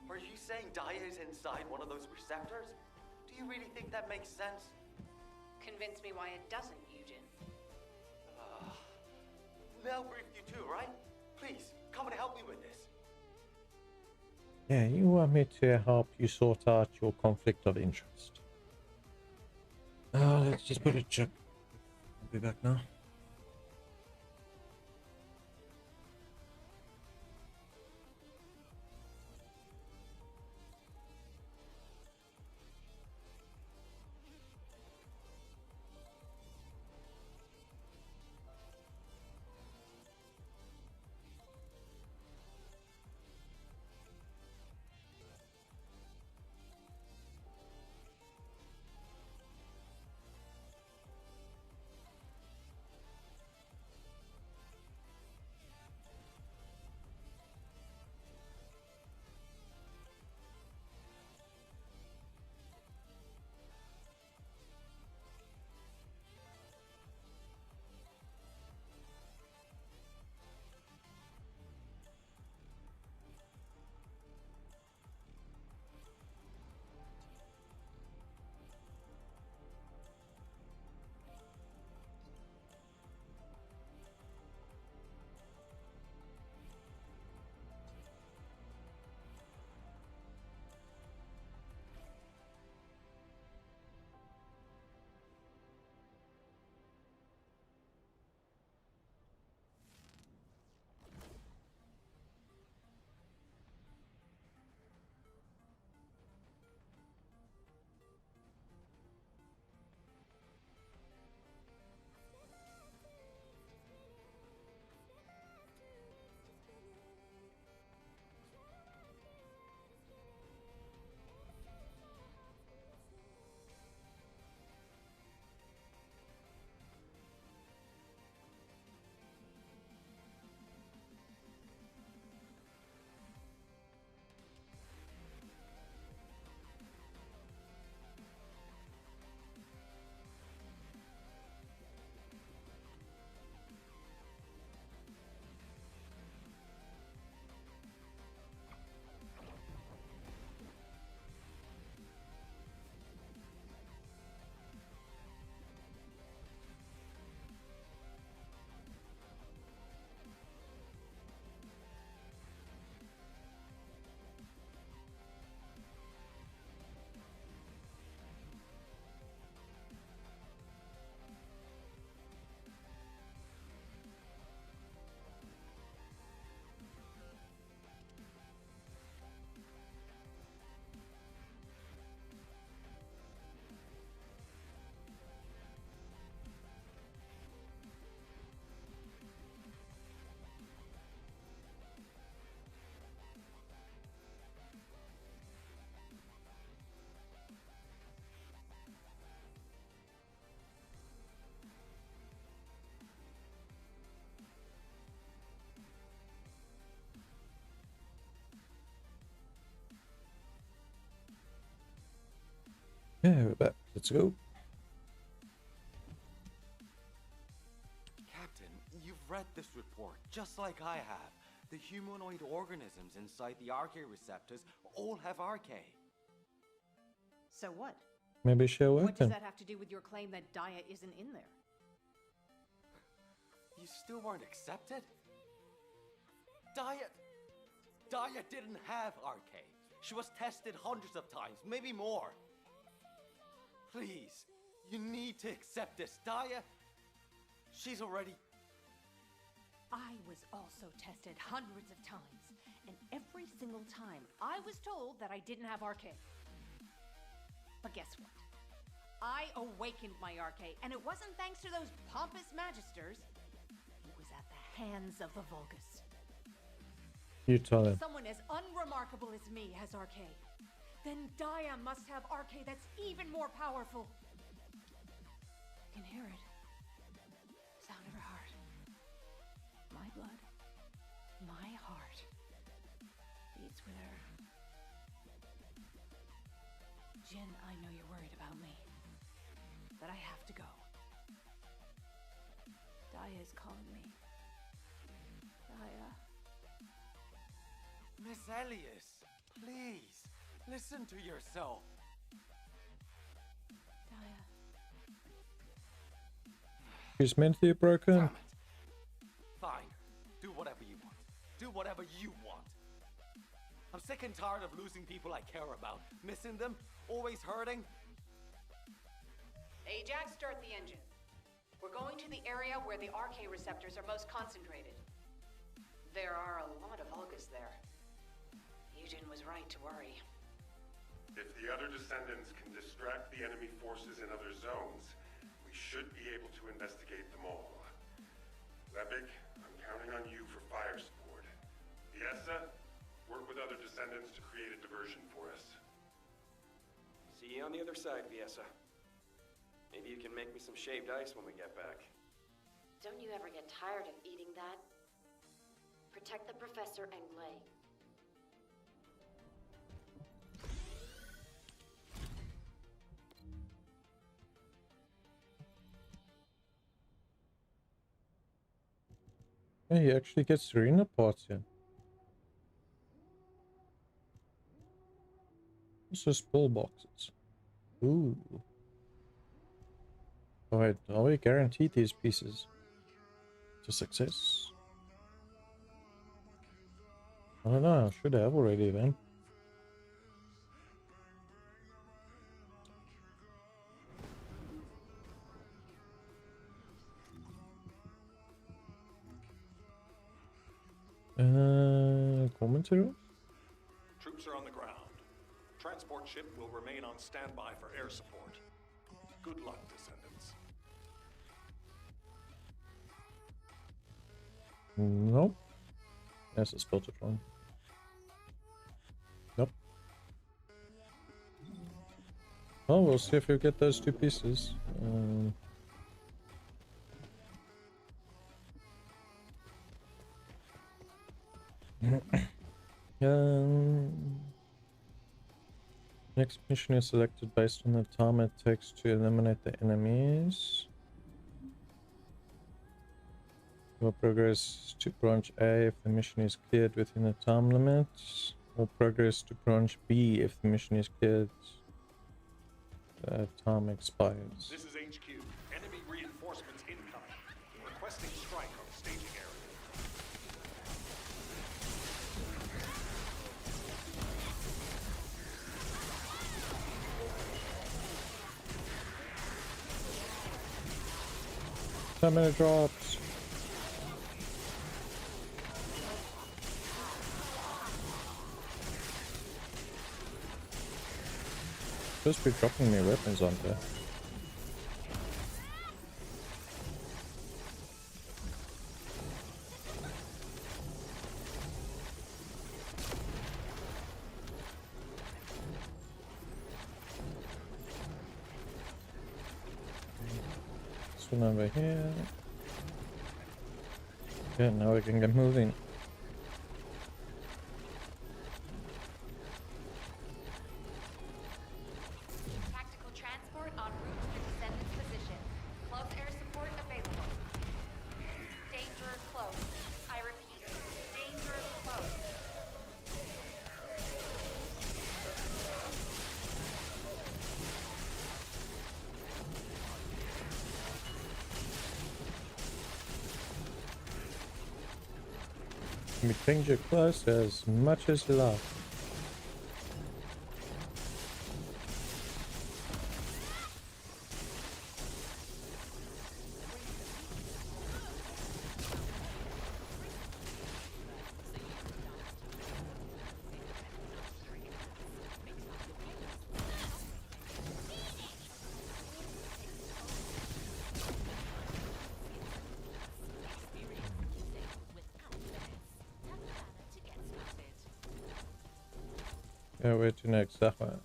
Are you saying Daya is inside one of those receptors? Do you really think that makes sense? Convince me why it doesn't, Eugen. Mel briefed you too, right? Please, come and help me with this. Yeah, you want me to help you sort out your conflict of interest. Let's just put a check. I'll be back now. Yeah, we're back. Let's go. Captain, you've read this report, just like I have. The humanoid organisms inside the RK receptors all have RK. So what? Maybe share a What does weapon. that have to do with your claim that Daya isn't in there? You still weren't accepted? Daya didn't have RK. She was tested hundreds of times, maybe more. Please, you need to accept this. Daya, she's already... I was also tested hundreds of times, and every single time I was told that I didn't have RK. But guess what? I awakened my RK, and it wasn't thanks to those pompous magisters. It was at the hands of the Vulgus. You tell him. Someone as unremarkable as me has RK. Then Daya must have RK that's even more powerful. I can hear it. The sound of her heart. My blood. My heart. Beats with her. Jin, I know you're worried about me. But I have to go. Daya is calling me. Daya. Miss Elias, please, listen to yourself. Daya. She's mentally broken. Fine, do whatever you want. Do whatever you want. I'm sick and tired of losing people I care about. Missing them, always hurting. Ajax, start the engine. We're going to the area where the RK receptors are most concentrated. There are a lot of Vulgus there. Eugen was right to worry. If the other Descendants can distract the enemy forces in other zones, we should be able to investigate them all. Levick, I'm counting on you for fire support. Viessa, work with other Descendants to create a diversion for us. See you on the other side, Viessa. Maybe you can make me some shaved ice when we get back. Don't you ever get tired of eating that? Protect the Professor and Glay. Yeah, he actually gets arena parts here. This is pull boxes. Ooh. Alright, are we guaranteed these pieces to success? I don't know, I should have already then. Commentary? Troops are on the ground. Transport ship will remain on standby for air support. Good luck, Descendants. Nope. Yes, I spelled it wrong. Nope. Oh, we'll see if we get those two pieces. Next mission is selected based on the time it takes to eliminate the enemies. We'll progress to branch A if the mission is cleared within the time limits, or progress to branch B if the mission is cleared. Time expires. This is HQ. Enemy reinforcements incoming. Requesting strike on staging area. How many drops? Supposed to be dropping me weapons on there. This one over here. Okay, now we can get moving. You may change your clothes as much as you love. Yeah, where to next? That one.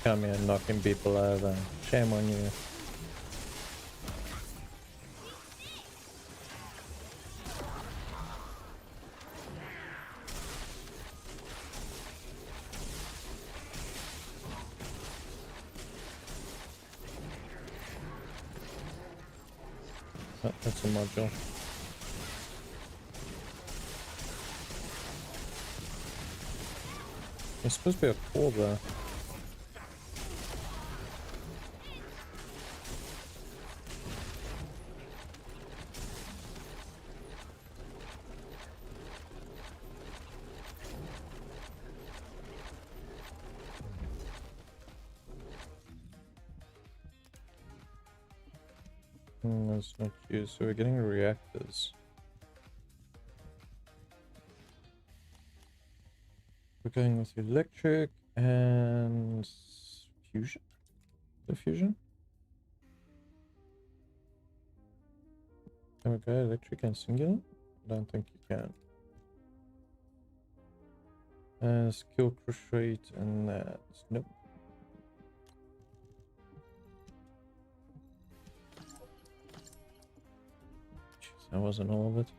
Come here knocking people over. Shame on you. Oh, that's a module. There's supposed to be a core there. That's not used, so we're getting reactors. We're going with electric and fusion. The fusion? Can we go electric and singular? I don't think you can. Skill crush rate and that. Nope. Jeez, that wasn't all of it.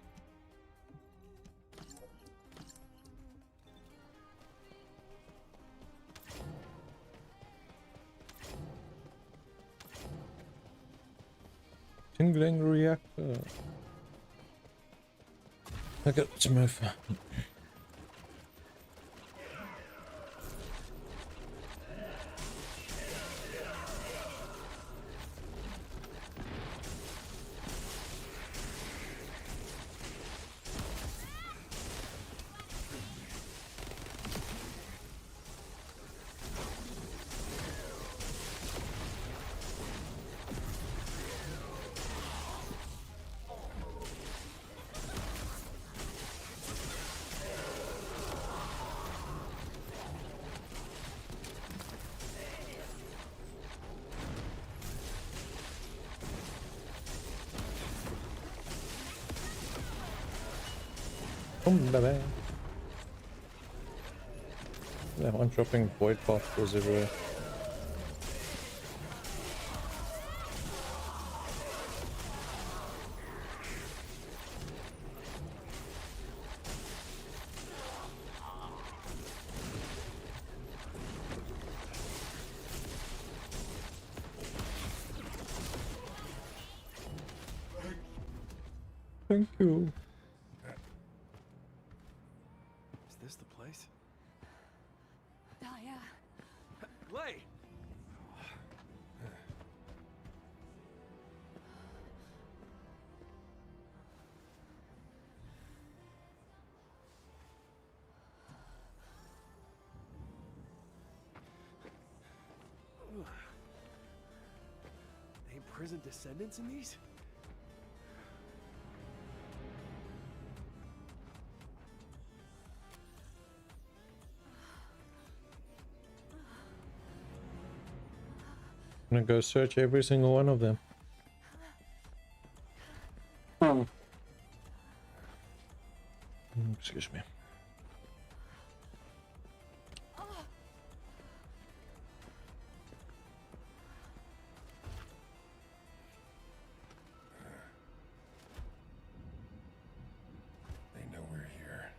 Tingling reactor. I got to move. Baby. Yeah, I'm dropping void particles everywhere. Thank you. Is this the place? Daya. Lay! They imprisoned Descendants in these? I'm gonna go search every single one of them. Excuse me. They know we're here.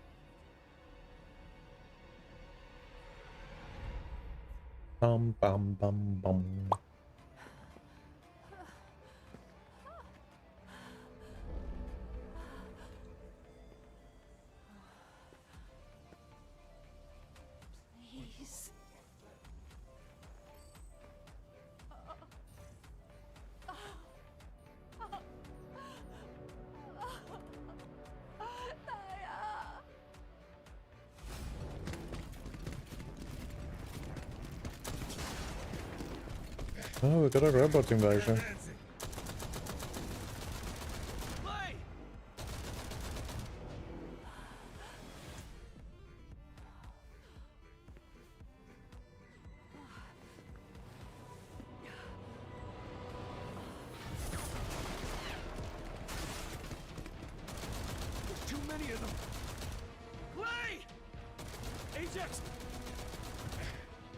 Bum bum bum bum. Please. Oh, we got a robot invasion. There's too many of them. Clay! Ajax!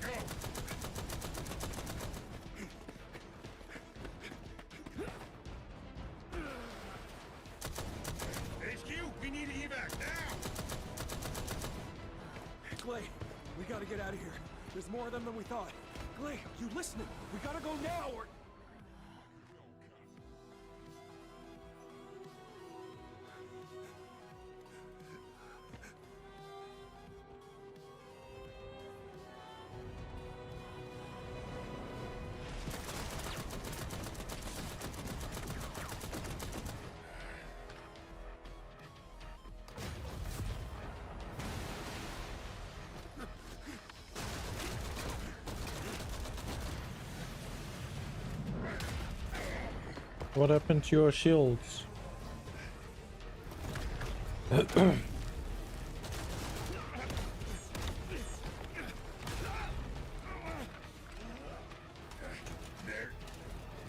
Go! HQ, we need evac now! Clay, we gotta get out of here. There's more of them than we thought. Clay, you listening? We gotta go now or... What happened to your shields? They're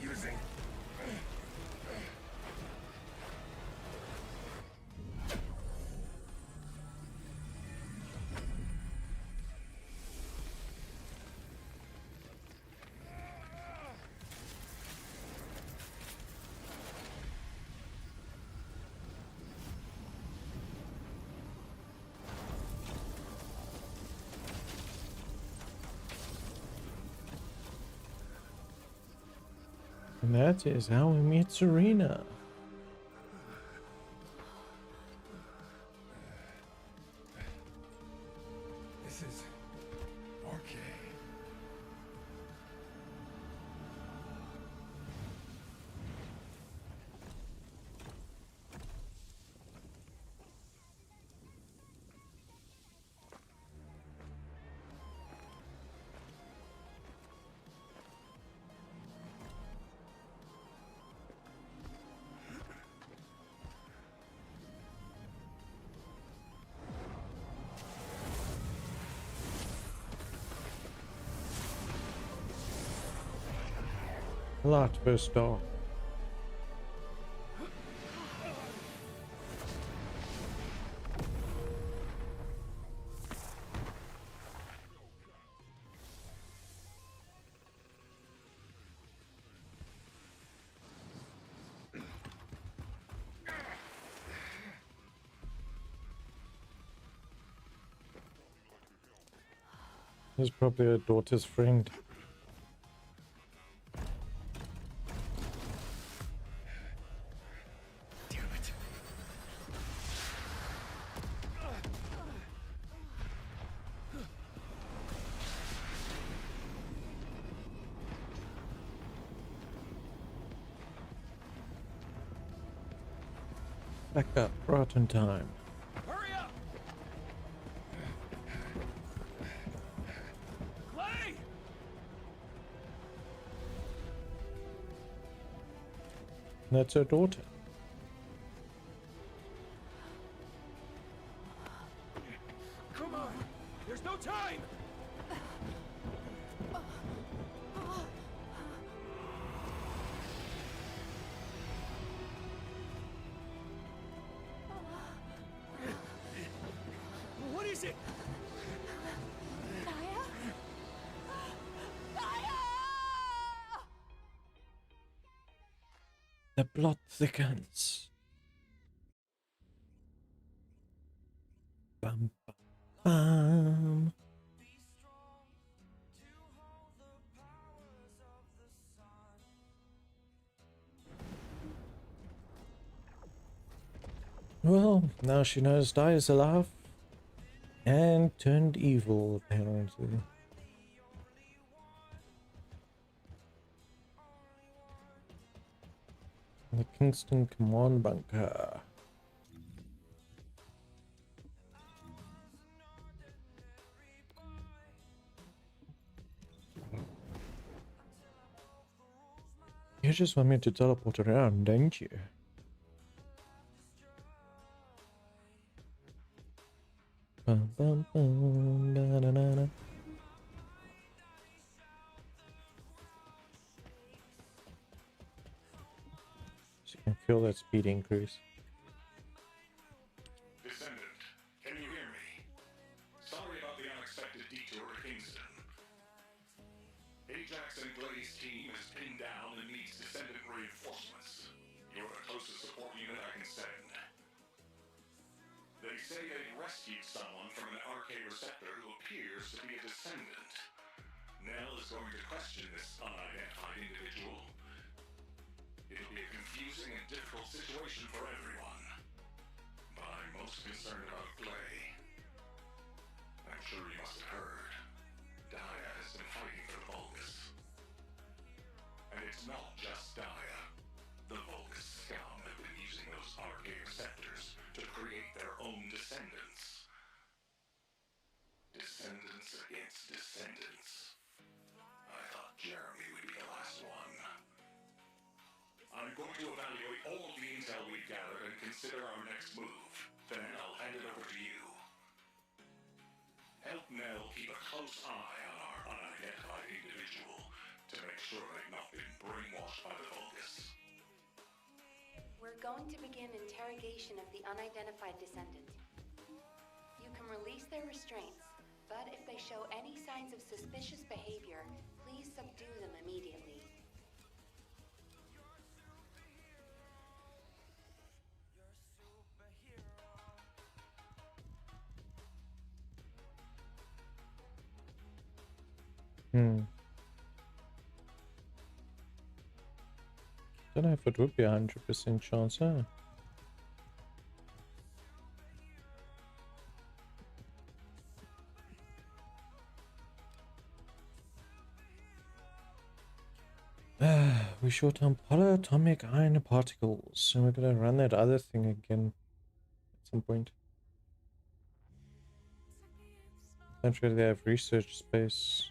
using... And that is how we meet Serena. This is... okay. Locked first door. He's probably her daughter's friend. Back up, right in time. Hurry up! Clay! That's her daughter. Come on! There's no time! What is it? Naya? Naya! The plot thickens. Bum, bum, bum. Well, now she knows Dai is alive and turned evil, apparently. The Kingston Command Bunker. You just want me to teleport around, don't you? Bum, bum, bum, da, da, da, da. So you can feel that speed increase. Descendant, can you hear me? Sorry about the unexpected detour to Kingston. Ajax and Glade's team is pinned down and needs Descendant reinforcements. You're the closest support unit I can send. They say they've rescued someone from an RK receptor who appears to be a Descendant. Nell is going to question this unidentified individual. It'll be a confusing and difficult situation for everyone. But I'm most concerned about Clay. I'm sure you must have heard. Daya has been fighting for the Vulgus. And it's not just Daya. The Vulgus scum have been using those RK receptors to create their own Descendants. Descendants against Descendants. I thought Jeremy would be the last one. I'm going to evaluate all of the intel we've gathered and consider our next move. Then I'll hand it over to you. Help Nell keep a close eye on our unidentified individual to make sure they've not been brainwashed by the Vulgus. We're going to begin interrogation of the unidentified descendant. You can release their restraints, but if they show any signs of suspicious behavior, please subdue them immediately. Don't know if it would be 100% chance, huh? We short on polyatomic iron particles, so we're gonna run that other thing again at some point. Don't really have research space.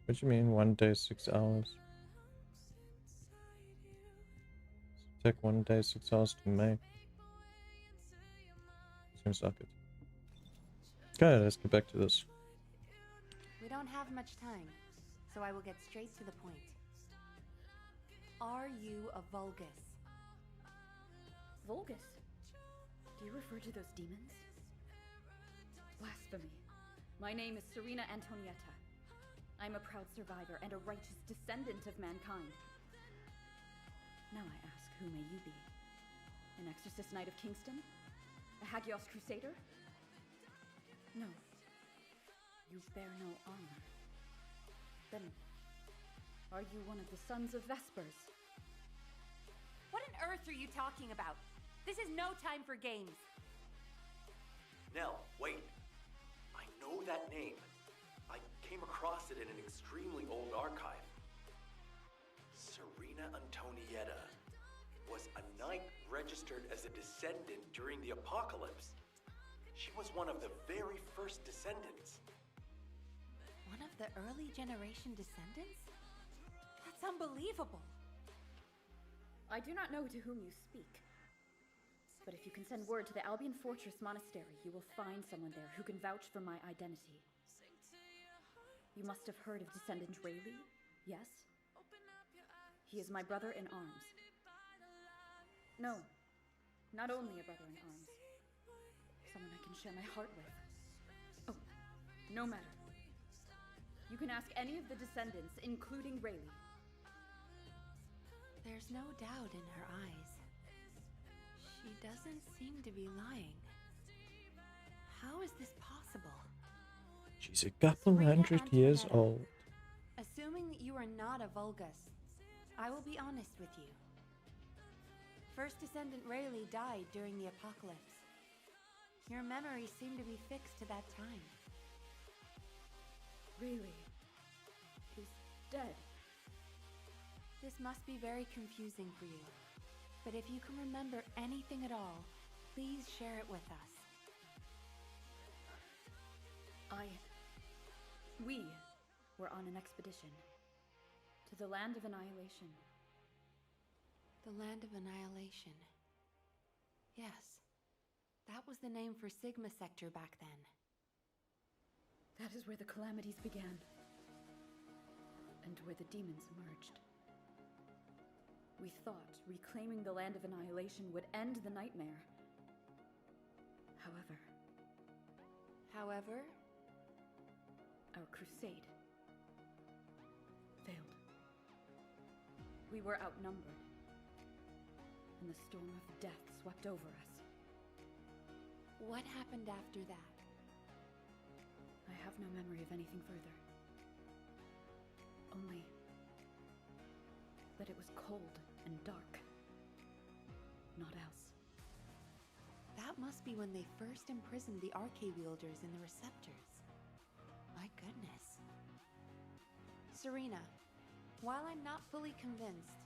What do you mean 1 day, 6 hours? Take 1 day, 6 hours to make. Seems like it. Okay, let's get back to this. We don't have much time, so I will get straight to the point. Are you a Vulgus? Vulgus? Do you refer to those demons? Blasphemy. My name is Serena Antonietta. I'm a proud survivor and a righteous descendant of mankind. Now I ask, who may you be? An exorcist knight of Kingston? A Hagios crusader? No. You bear no armor. Then, are you one of the sons of Vespers? What on earth are you talking about? This is no time for games. Nell, wait. I know that name. I came across it in an extremely old archive. Serena Antonietta was a knight registered as a descendant during the apocalypse. She was one of the very first descendants. One of the early generation descendants? That's unbelievable. I do not know to whom you speak. But if you can send word to the Albion Fortress Monastery, you will find someone there who can vouch for my identity. You must have heard of Descendant Rayleigh, yes? He is my brother in arms. No, not only a brother in arms. Someone I can share my heart with. Oh, no matter. You can ask any of the Descendants, including Rayleigh. There's no doubt in her eyes. She doesn't seem to be lying. How is this possible? She's a couple hundred years old. Assuming that you are not a Vulgus, I will be honest with you. First Descendant Rayleigh died during the apocalypse. Your memories seem to be fixed to that time. Rayleigh is dead. This must be very confusing for you. But if you can remember anything at all, please share it with us. We were on an expedition to the Land of Annihilation. The Land of Annihilation. Yes. That was the name for Sigma Sector back then. That is where the calamities began. And where the demons emerged. We thought reclaiming the Land of Annihilation would end the nightmare. However, our crusade failed. We were outnumbered, and the storm of death swept over us. What happened after that? I have no memory of anything further. Only that it was cold and dark. Not else. That must be when they first imprisoned the Arcane Wielders in the Receptors. My goodness. Serena, while I'm not fully convinced,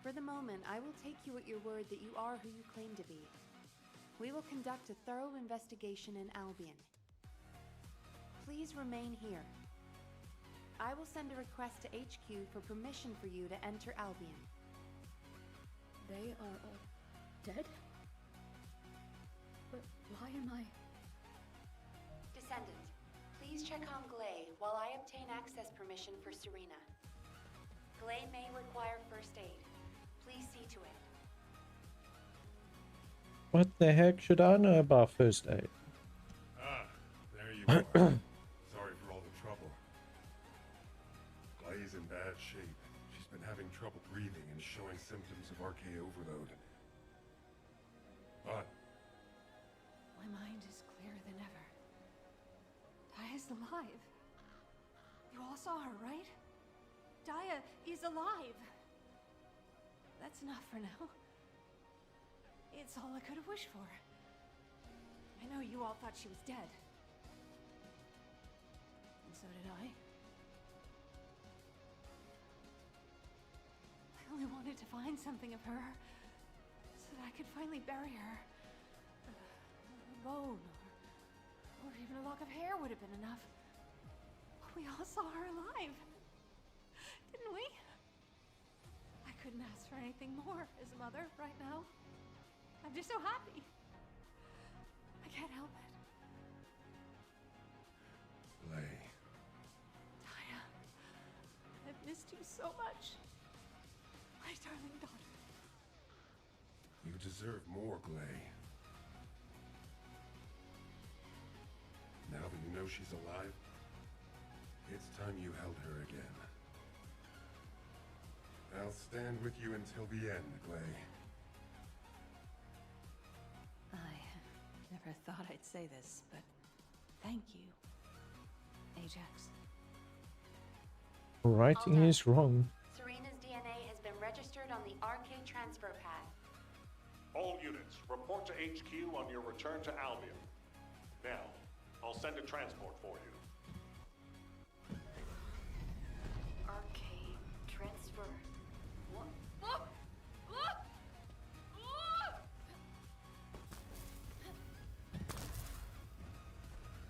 for the moment I will take you at your word that you are who you claim to be. We will conduct a thorough investigation in Albion. Please remain here. I will send a request to HQ for permission for you to enter Albion. They are all dead? But why am I... Descendant, please check on Glay while I obtain access permission for Serena. Glay may require first aid. Please see to it. What the heck should I know about first aid? Ah, there you are. Sorry for all the trouble. Glay's in bad shape. She's been having trouble breathing and showing symptoms of RK overload. But My mind is clearer than ever. Daya's alive. You all saw her, right? Daya is alive. That's enough for now. It's all I could have wished for. I know you all thought she was dead. And so did I. I only wanted to find something of her, so that I could finally bury her. A bone, or even a lock of hair would have been enough. We all saw her alive, didn't we? I couldn't ask for anything more as a mother right now. I'm just so happy. I can't help it. Glay. Daya, I've missed you so much. My darling daughter. You deserve more, Glay. Now that you know she's alive, it's time you held her again. I'll stand with you until the end, Glay. I never thought I'd say this, but thank you, Ajax. Writing is wrong. Serena's DNA has been registered on the RK transfer pad. All units, report to HQ on your return to Albion. Now, I'll send a transport for you. Arcane transfer. What?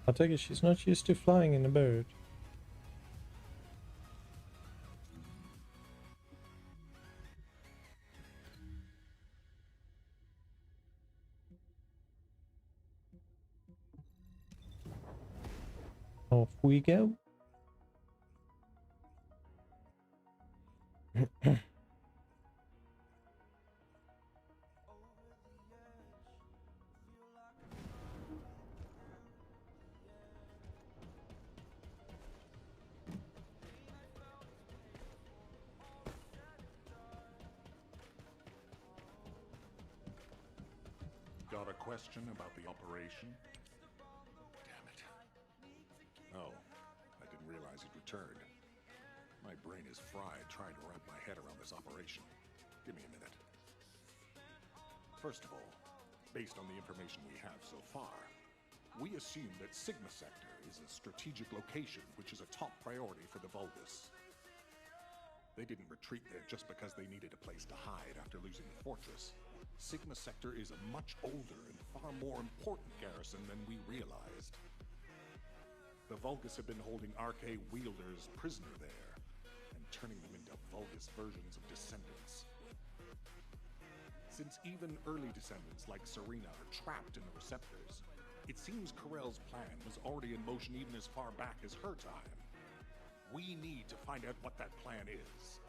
I take it she's not used to flying in a bird. Off we go. Got a question about the operation? Damn it. Oh, I didn't realize you'd returned. My brain is fried trying to wrap my head around this operation. Give me a minute. First of all, based on the information we have so far, we assume that Sigma Sector is a strategic location which is a top priority for the Vulgus. They didn't retreat there just because they needed a place to hide after losing the fortress. Sigma Sector is a much older and far more important garrison than we realized. The Vulgus have been holding RK wielders prisoner there, and turning them into Vulgus versions of Descendants. Since even early Descendants like Serena are trapped in the receptors, it seems Corell's plan was already in motion even as far back as her time. We need to find out what that plan is.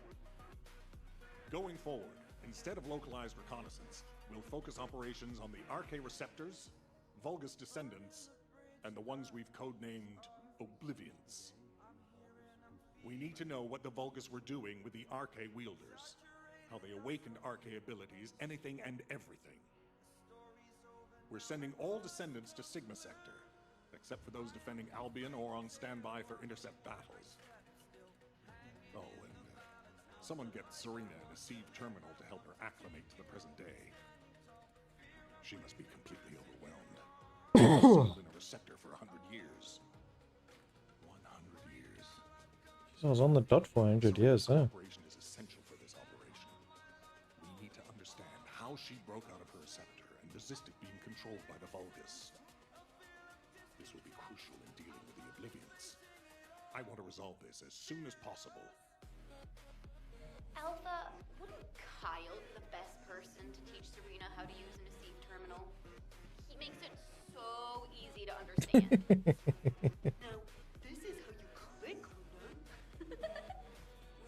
Going forward, instead of localized reconnaissance, we'll focus operations on the RK receptors, Vulgus Descendants, and the ones we've codenamed Oblivions. We need to know what the Vulgus were doing with the RK wielders, how they awakened RK abilities, anything and everything. We're sending all Descendants to Sigma Sector, except for those defending Albion or on standby for intercept battles. Oh, and someone get Serena in a sieve terminal to help her acclimate to the present day. She must be completely overwhelmed. Sealed in a receptor for 100 years. 100 years. I was on the dot for 100 years, huh? Cooperation is essential for this operation. We need to understand how she broke out of her receptor and resisted being controlled by the Vulgus. This will be crucial in dealing with the Oblivions. I want to resolve this as soon as possible. Alpha, wouldn't Kyle be the best person to teach Serena how to use an Deceive terminal? He makes it so easy to understand. Now, this is how you click on them.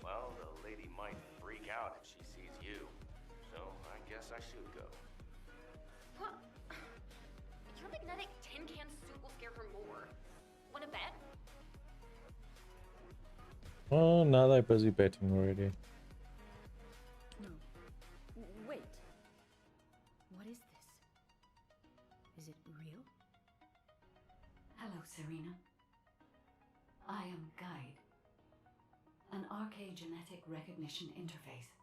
Well, the lady might freak out if she sees you. So I guess I should go. What? Your magnetic tin can suit will scare her more. Wanna bet? Oh, now they're busy betting already. No. Wait. What is this? Is it real? Hello, Serena. I am Guide, an RK genetic recognition interface.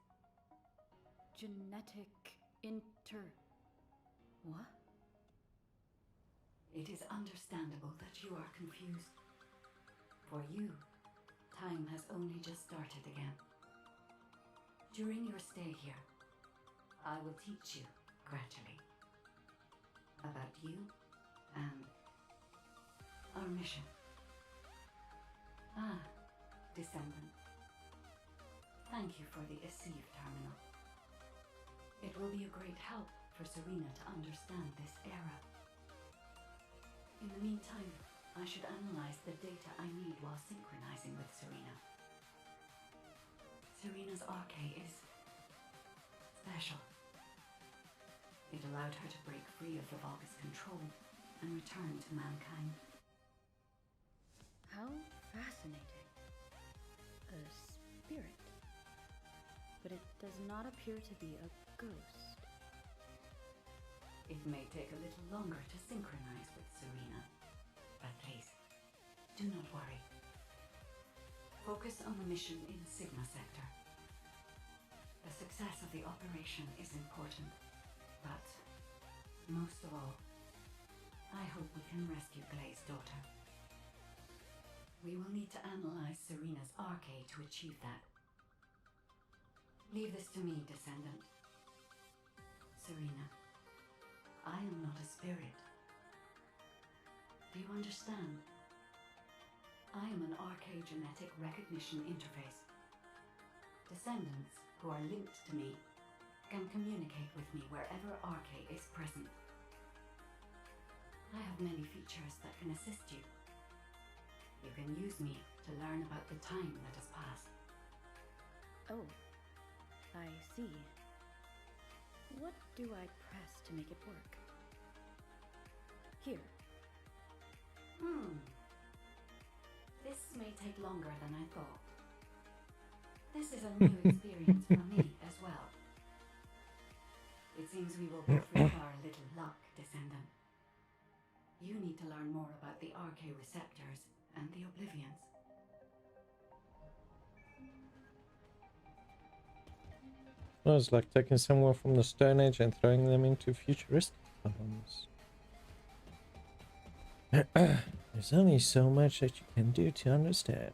Genetic What? It is understandable that you are confused. For you, time has only just started again. During your stay here, I will teach you, gradually, about you and our mission. Ah, Descendant. Thank you for the Deceive terminal. It will be a great help for Serena to understand this era. In the meantime, I should analyze the data I need while synchronizing with Serena. Serena's RK is special. It allowed her to break free of the Vulgus control and return to mankind. How fascinating. A spirit. But it does not appear to be a ghost. It may take a little longer to synchronize with Serena, but please, do not worry. Focus on the mission in Sigma Sector. The success of the operation is important, but most of all, I hope we can rescue Glay's daughter. We will need to analyze Serena's RK to achieve that. Leave this to me, Descendant. Serena, I am not a spirit. Do you understand? I am an RK genetic recognition interface. Descendants who are linked to me can communicate with me wherever RK is present. I have many features that can assist you. You can use me to learn about the time that has passed. Oh, I see. What do I press to make it work? Here. This may take longer than I thought. This is a new experience for me as well. It seems we will both require a little luck, Descendant. You need to learn more about the RK receptors and the Oblivions. Well, it's like taking someone from the Stone Age and throwing them into futuristic times. There's only so much that you can do to understand.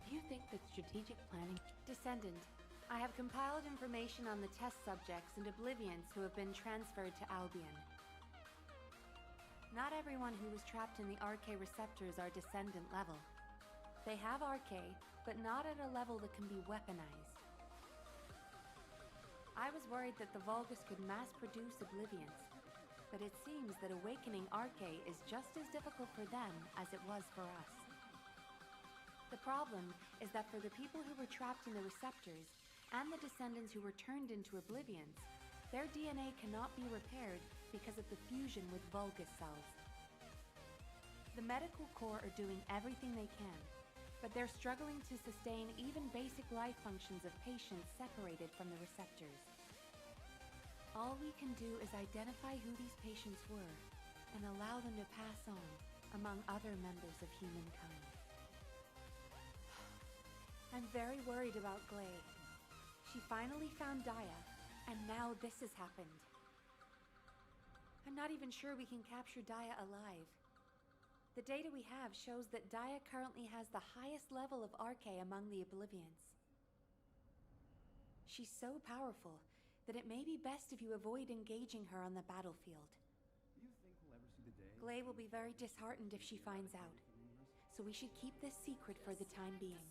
Do you think that strategic planning... Descendant, I have compiled information on the test subjects and Oblivions who have been transferred to Albion. Not everyone who was trapped in the RK receptors are Descendant level. They have RK, but not at a level that can be weaponized. I was worried that the Vulgus could mass-produce Oblivions, but it seems that awakening RK is just as difficult for them as it was for us. The problem is that for the people who were trapped in the receptors, and the Descendants who were turned into Oblivions, their DNA cannot be repaired because of the fusion with Vulgus cells. The medical corps are doing everything they can, but they're struggling to sustain even basic life functions of patients separated from the receptors. All we can do is identify who these patients were and allow them to pass on among other members of humankind. I'm very worried about Glay. She finally found Daya, and now this has happened. I'm not even sure we can capture Daya alive. The data we have shows that Daya currently has the highest level of RK among the Oblivions. She's so powerful that it may be best if you avoid engaging her on the battlefield. Do you think we'll ever see the day? Glay will be very disheartened if she finds out, so we should keep this secret for the time being.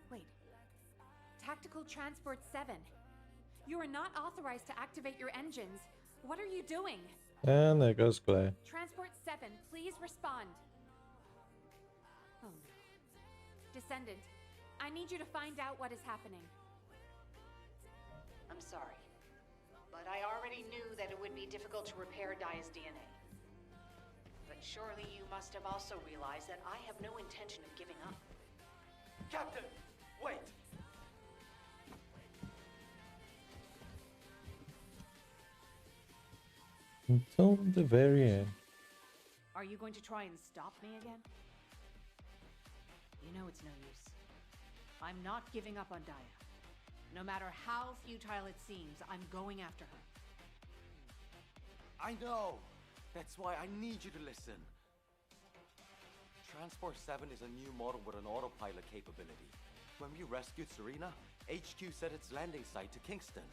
Wait. Tactical Transport 7. You are not authorized to activate your engines. What are you doing? And there goes Glay. Transport 7, please respond. Oh no. Descendant, I need you to find out what is happening. I'm sorry, but I already knew that it would be difficult to repair Daya's DNA. But surely you must have also realized that I have no intention of giving up. Captain, wait! Until the very end. Are you going to try and stop me again? You know it's no use. I'm not giving up on Daya. No matter how futile it seems, I'm going after her. I know! That's why I need you to listen. Transport 7 is a new model with an autopilot capability. When we rescued Serena, HQ set its landing site to Kingston.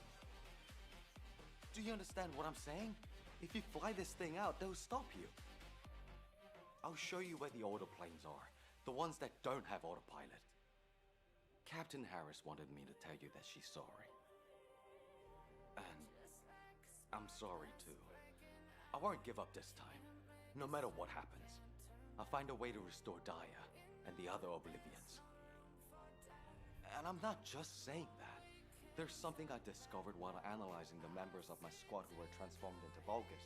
Do you understand what I'm saying? If you fly this thing out, they'll stop you. I'll show you where the autoplanes are, the ones that don't have autopilot. Captain Harris wanted me to tell you that she's sorry. And I'm sorry too. I won't give up this time, no matter what happens. I'll find a way to restore Daya and the other Oblivions. And I'm not just saying that. There's something I discovered while analyzing the members of my squad who were transformed into Vulgus.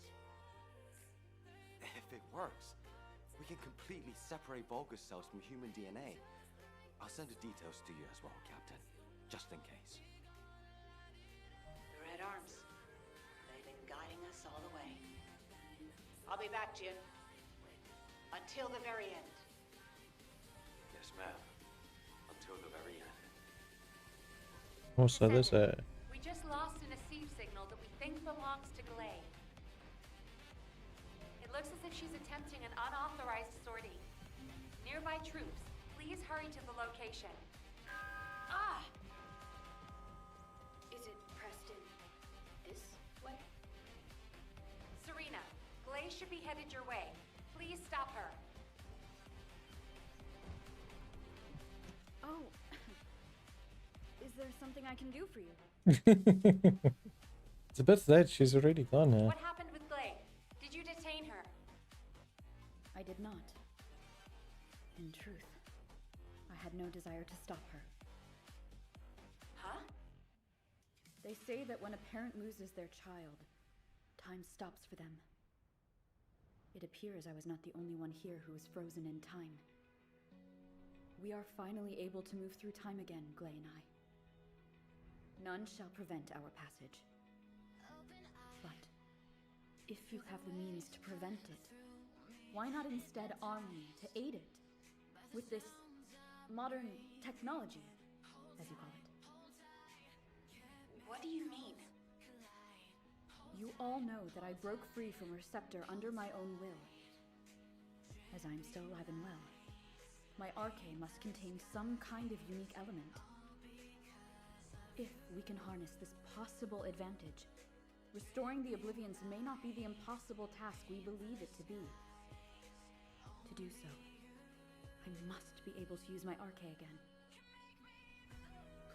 If it works, we can completely separate Vulgus cells from human DNA. I'll send the details to you as well, Captain, just in case. The Red Arms. They've been guiding us all the way. I'll be back, Jin. Until the very end. Yes, ma'am. Until the very end. Also, there's a... We just lost an Deceive signal that we think belongs to Glay. It looks as if she's attempting an unauthorized sortie. Nearby troops, please hurry to the location. Ah! Is it Preston this way? Serena, Glay should be headed your way. Please stop her. Oh. Is there something I can do for you? It's a bit that she's already gone now. What happened with Glay? Did you detain her? I did not. In truth, I had no desire to stop her. Huh? They say that when a parent loses their child, time stops for them. It appears I was not the only one here who was frozen in time. We are finally able to move through time again, Glay and I. None shall prevent our passage. But if you have the means to prevent it, why not instead arm me to aid it? With this modern technology, as you call it. What do you mean? You all know that I broke free from Receptor under my own will. As I am still alive and well, my arcade must contain some kind of unique element. If we can harness this possible advantage, restoring the Oblivions may not be the impossible task we believe it to be. To do so, I must be able to use my arcade again.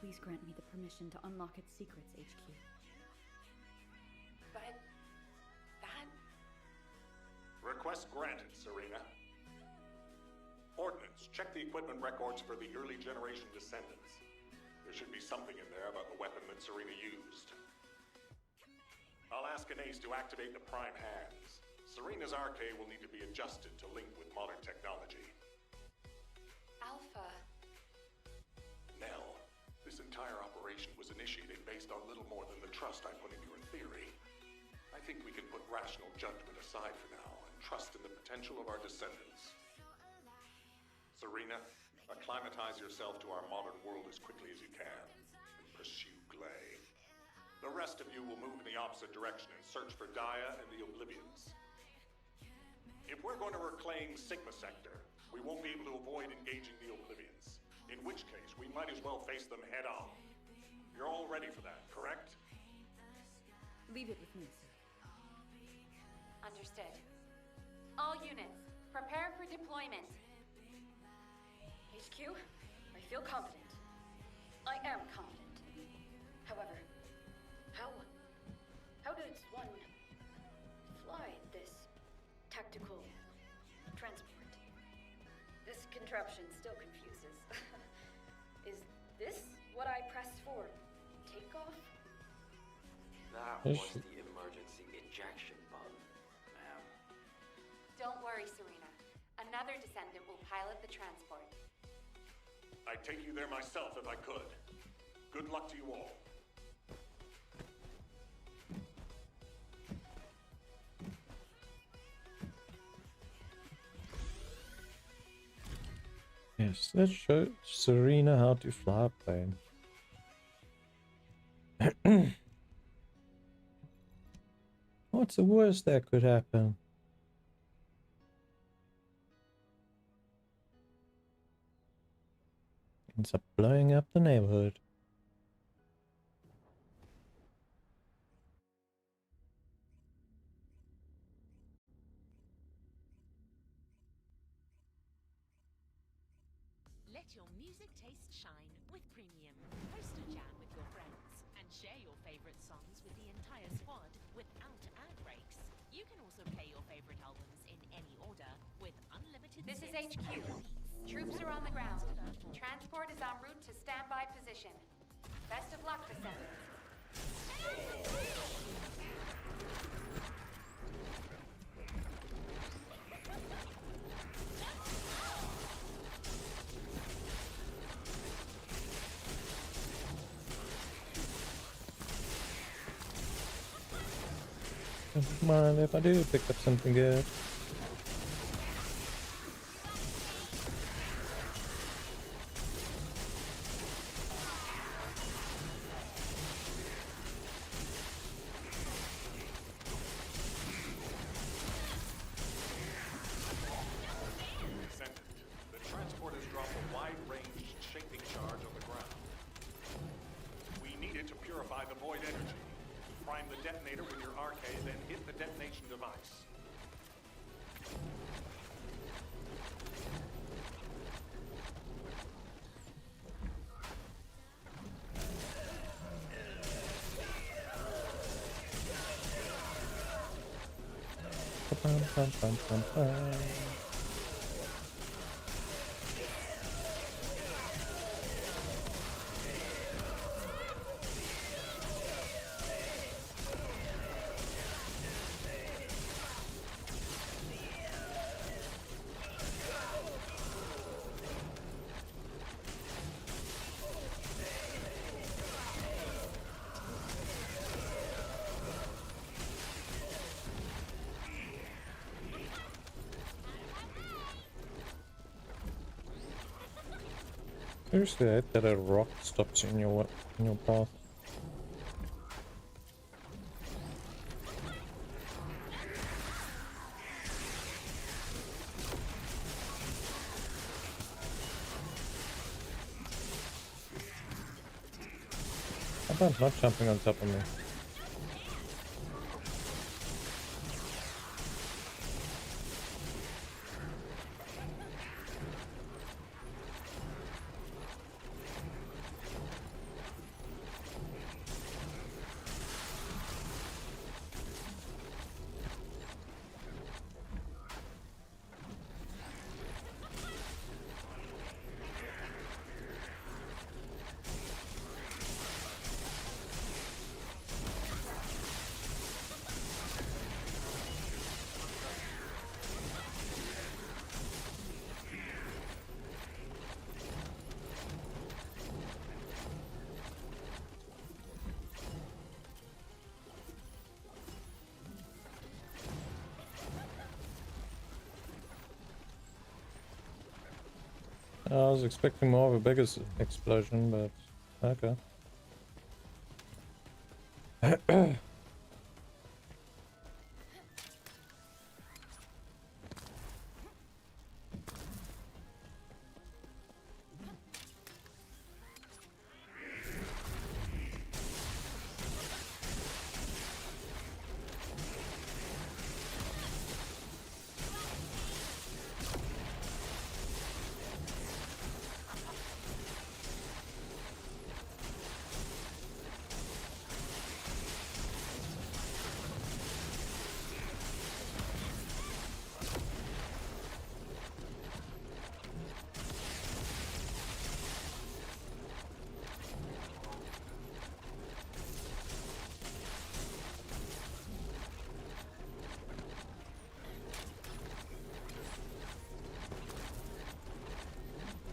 Please grant me the permission to unlock its secrets, HQ. But that... Request granted, Serena. Ordnance, check the equipment records for the early generation Descendants. There should be something in there about the weapon that Serena used. I'll ask Ingris to activate the prime hands. Serena's arcade will need to be adjusted to link with modern technology. Alpha. Nell, this entire operation was initiated based on little more than the trust I put in your theory. I think we can put rational judgment aside for now and trust in the potential of our Descendants. Serena, acclimatize yourself to our modern world as quickly as you can and pursue Glay. The rest of you will move in the opposite direction and search for Dia and the Oblivions. If we're going to reclaim Sigma Sector, we won't be able to avoid engaging the Oblivions. In which case, we might as well face them head on. You're all ready for that, correct? Leave it with me, sir. Understood. All units, prepare for deployment. HQ, I feel confident. I am confident. However, how does one fly this tactical transport? This contraption still confuses. Is this what I press for takeoff? That was the emergency ejection button, ma'am. Don't worry, Serena. Another Descendant will pilot the transport. I'd take you there myself if I could. Good luck to you all. Yes, let's show Serena how to fly a plane. What's the worst that could happen? Ends up blowing up the neighborhood. Let your music taste shine with Premium. Host a jam with your friends and share your favorite songs with the entire squad without ad breaks. You can also play your favorite albums in any order with unlimited. This is HQ. Troops are on the ground. Transport is en route to standby position. Best of luck, Descendants. Don't mind if I do pick up something good. Seriously, I hate that a rock stops in your path. How about not jumping on top of me? I was expecting more of a bigger explosion, but okay.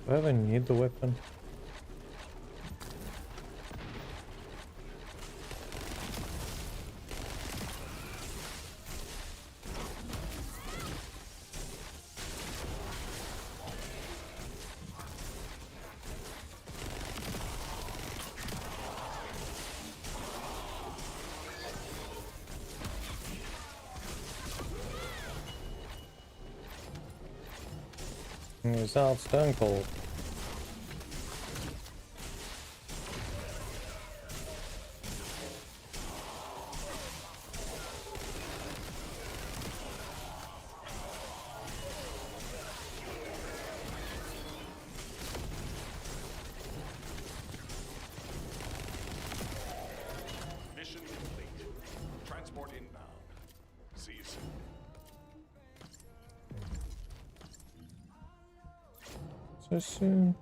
Do I even need the weapon? It's out stone cold. Mission complete. Transport inbound. See you soon. So soon.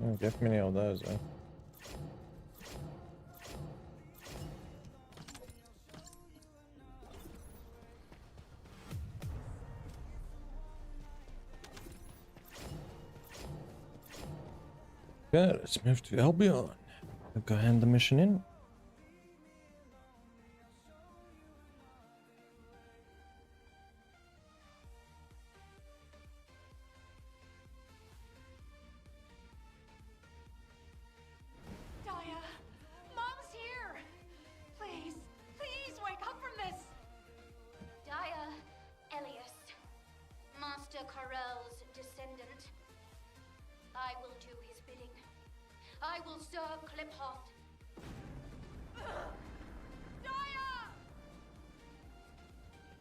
Oh, get many of those, eh? Okay, let's move to Albion. I'll go hand the mission in. Daya! Mom's here! Please, please wake up from this! Daya, Elias, Master Karel's descendant. I will do his bidding. I will serve Cliphoft. Daya!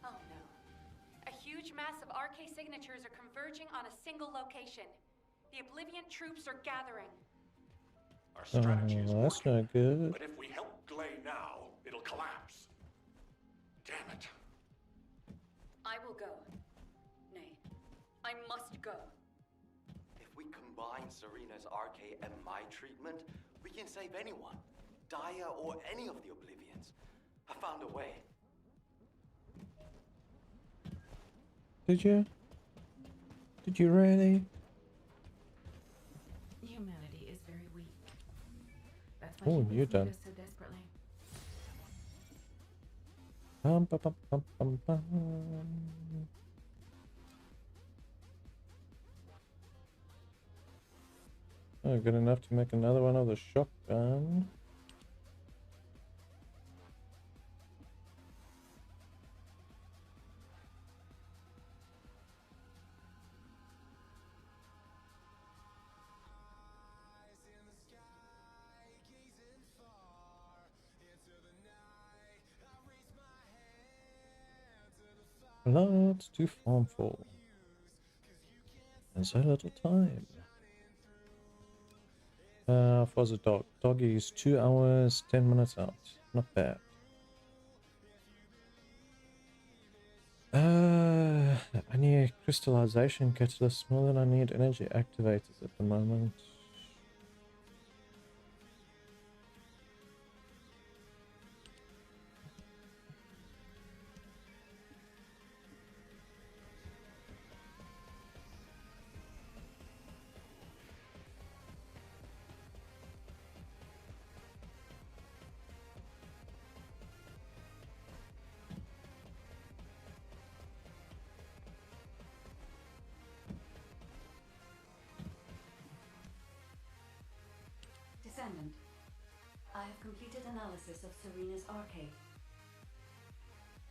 Oh no. A huge mass of RK signatures are converging on a single location. The Oblivion troops are gathering. Our strategy is That's working, not good. but if we help Glay now, it'll collapse. Damn it. I will go. Nay, I must go. If we combine Serena's RK and my treatment, we can save anyone. Daya or any of the Oblivions. I found a way. Did you? Did you really? Humanity is very weak. That's Oh, humans you're need done. us so desperately. Bum, bum, bum, bum, bum, bum. Oh, good enough to make another one of the shotgun. Lots to farm for. And so little time. For the dog. Doggy is 2 hours, 10 minutes out. Not bad. I need crystallization catalyst more than I need energy activators at the moment. Descendant, I have completed analysis of Serena's arcade.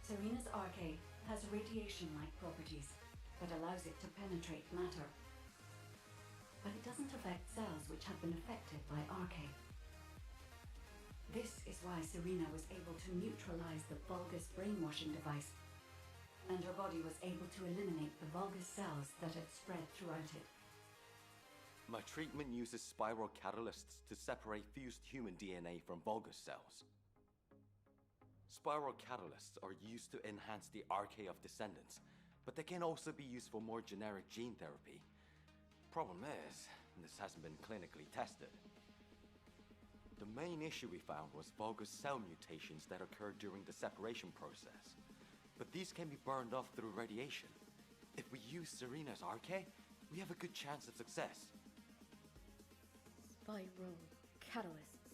Serena's arcade has radiation-like properties that allows it to penetrate matter. But it doesn't affect cells which have been affected by arcade. This is why Serena was able to neutralize the Vulgus brainwashing device, and her body was able to eliminate the Vulgus cells that had spread throughout it. My treatment uses spiral catalysts to separate fused human DNA from Vulgus cells. Spiral catalysts are used to enhance the arcade of Descendants, but they can also be used for more generic gene therapy. Problem is, this hasn't been clinically tested. The main issue we found was Vulgus cell mutations that occurred during the separation process. But these can be burned off through radiation. If we use Serena's arcade, we have a good chance of success. Spiral catalysts.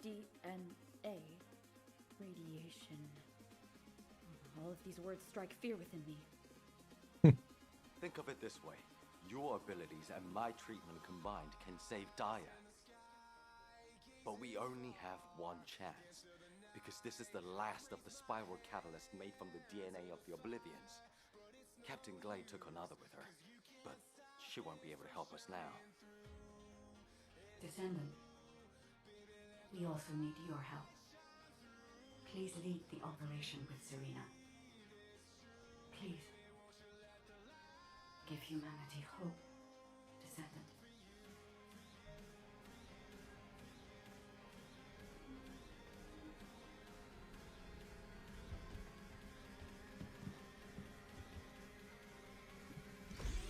DNA. Radiation. All of these words strike fear within me. Think of it this way. Your abilities and my treatment combined can save Daya. But we only have one chance, because this is the last of the spiral catalyst made from the DNA of the Oblivions. Captain Glade took another with her, but she won't be able to help us now. Descendant, we also need your help. Please lead the operation with Serena. Please. Give humanity hope, Descendant.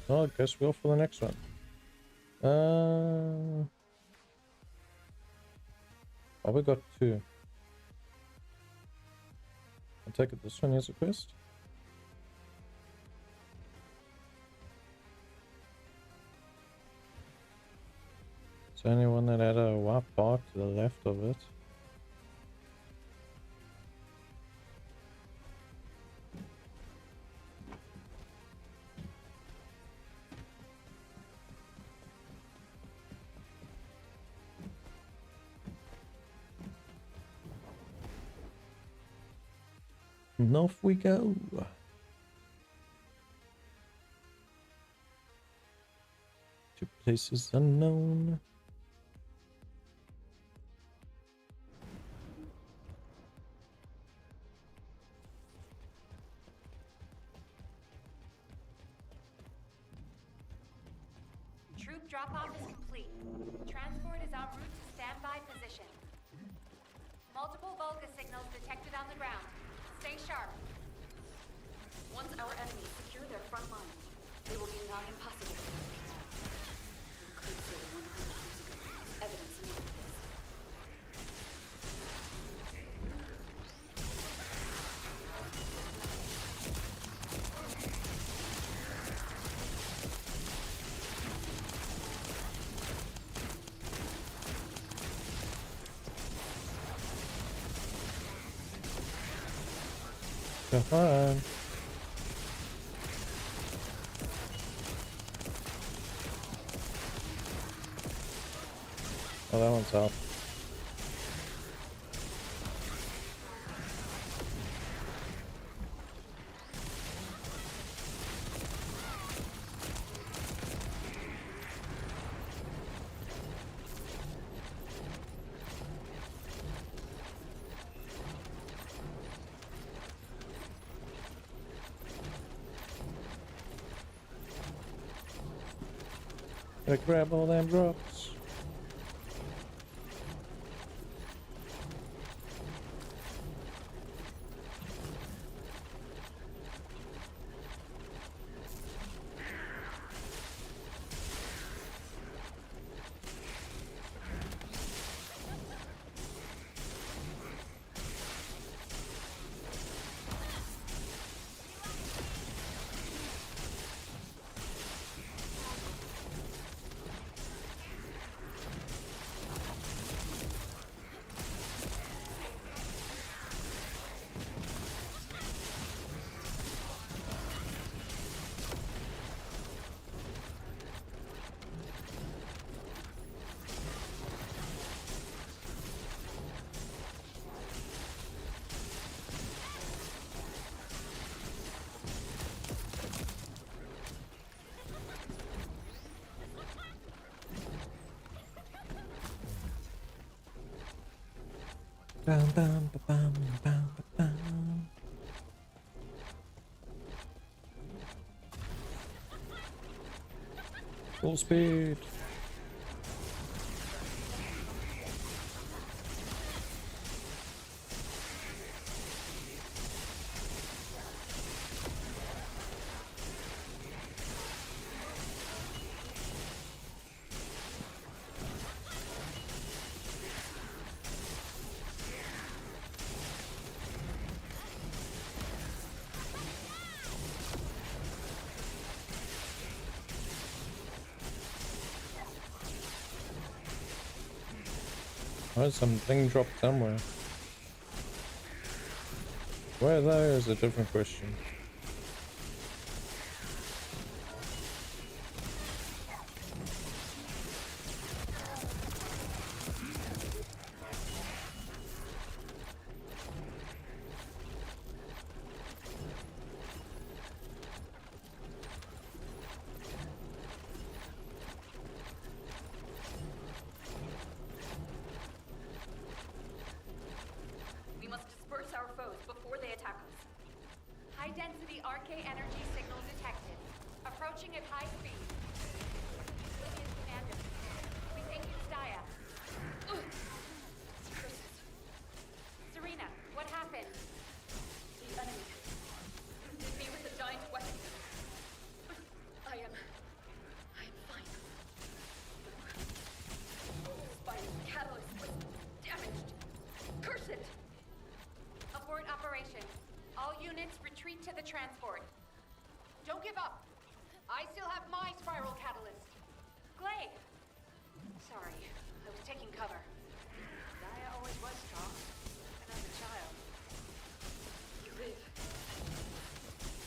Well, I guess we'll for the next one. Oh, we got 2. I take it this one is a quest. It's the only one that had a warp part to the left of it. And off we go. To places unknown. Troop drop-off is complete. Transport is en route to standby position. Multiple Vulgus signals detected on the ground. Stay sharp. Once our enemies secure their front line, they will be nigh impossible. We could say 100 years ago. Evidence needed this. Come on. Oh, that one's up. Gotta grab all them drops. Bam, bam, ba, bam, bam, ba, bam. Full speed. Oh, something dropped somewhere. Where there is a different question. We must disperse our foes before they attack us. High-density RK energy signal detected. Approaching at high speed. Libya's commander. We think it's Daya. Curses. Serena, what happened? The enemy hit me with a giant weapon. I am fine. Spider's catalyst was damaged. Curse it! Abort operation. All units retreat to the transport. Don't give up. I still have my spiral catalyst. Glay! Sorry, I was taking cover. Daya always was strong, even as a child. You live.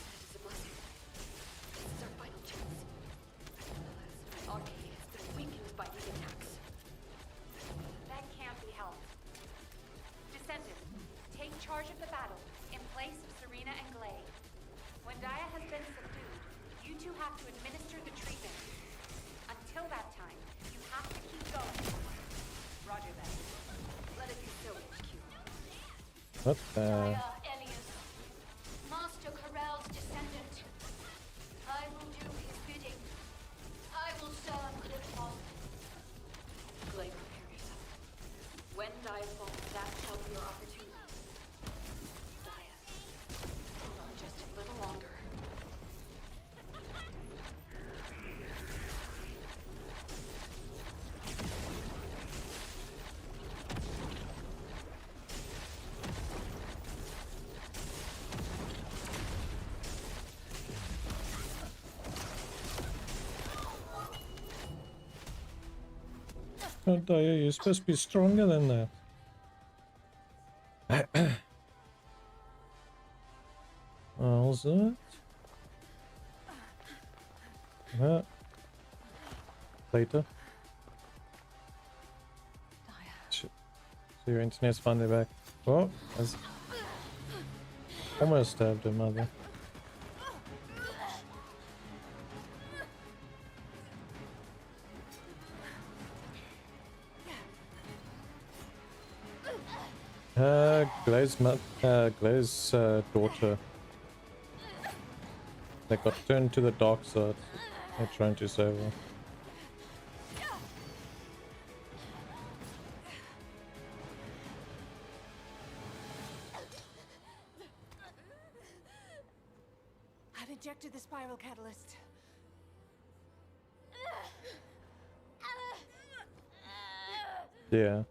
That is a blessing. This is our final chance. Alas, my RK has been weakened by these attacks. That can't be helped. Descendants, take charge of the battle in place of Serena and Glay. When Daya has been subdued, you two have to administer the treatment. Until that time, you have to keep going. Roger that. Let it be so, HQ. What the? Daya Elias, Master Corell's descendant. I will do his bidding. I will serve Clipon. Glay, prepare yourself. When Daya falls, that's how your opportunity. Daya, hold on just a little longer. Oh, Daya, you're supposed to be stronger than that. How's it? Later. Your internet's finally back. Oh, that's almost stabbed her mother. Glaz's daughter. They got turned to the dark side. They're trying to save her. I've injected the spiral catalyst. Yeah.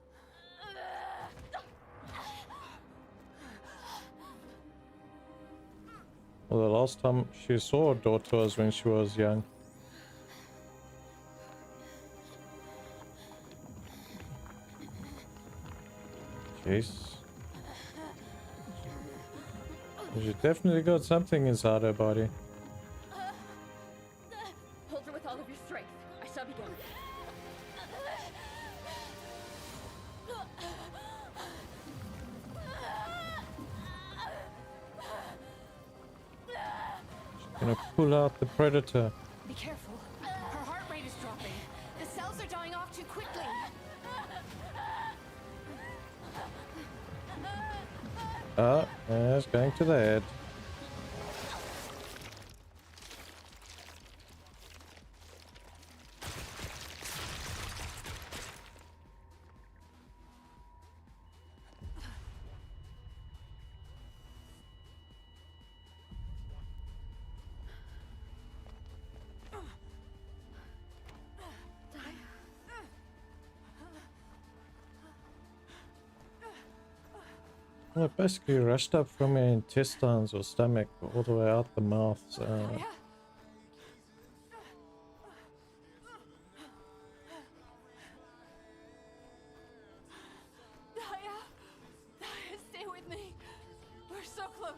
Well, the last time she saw her daughter was when she was young. Jeez. She definitely got something inside her body. Hold her with all of your strength. I shall begin. Gonna pull out the predator. Be careful. Her heart rate is dropping. The cells are dying off too quickly. It's going to the head. Well, it basically rushed up from her intestines or stomach all the way out the mouth. So Daya, stay with me. We're so close.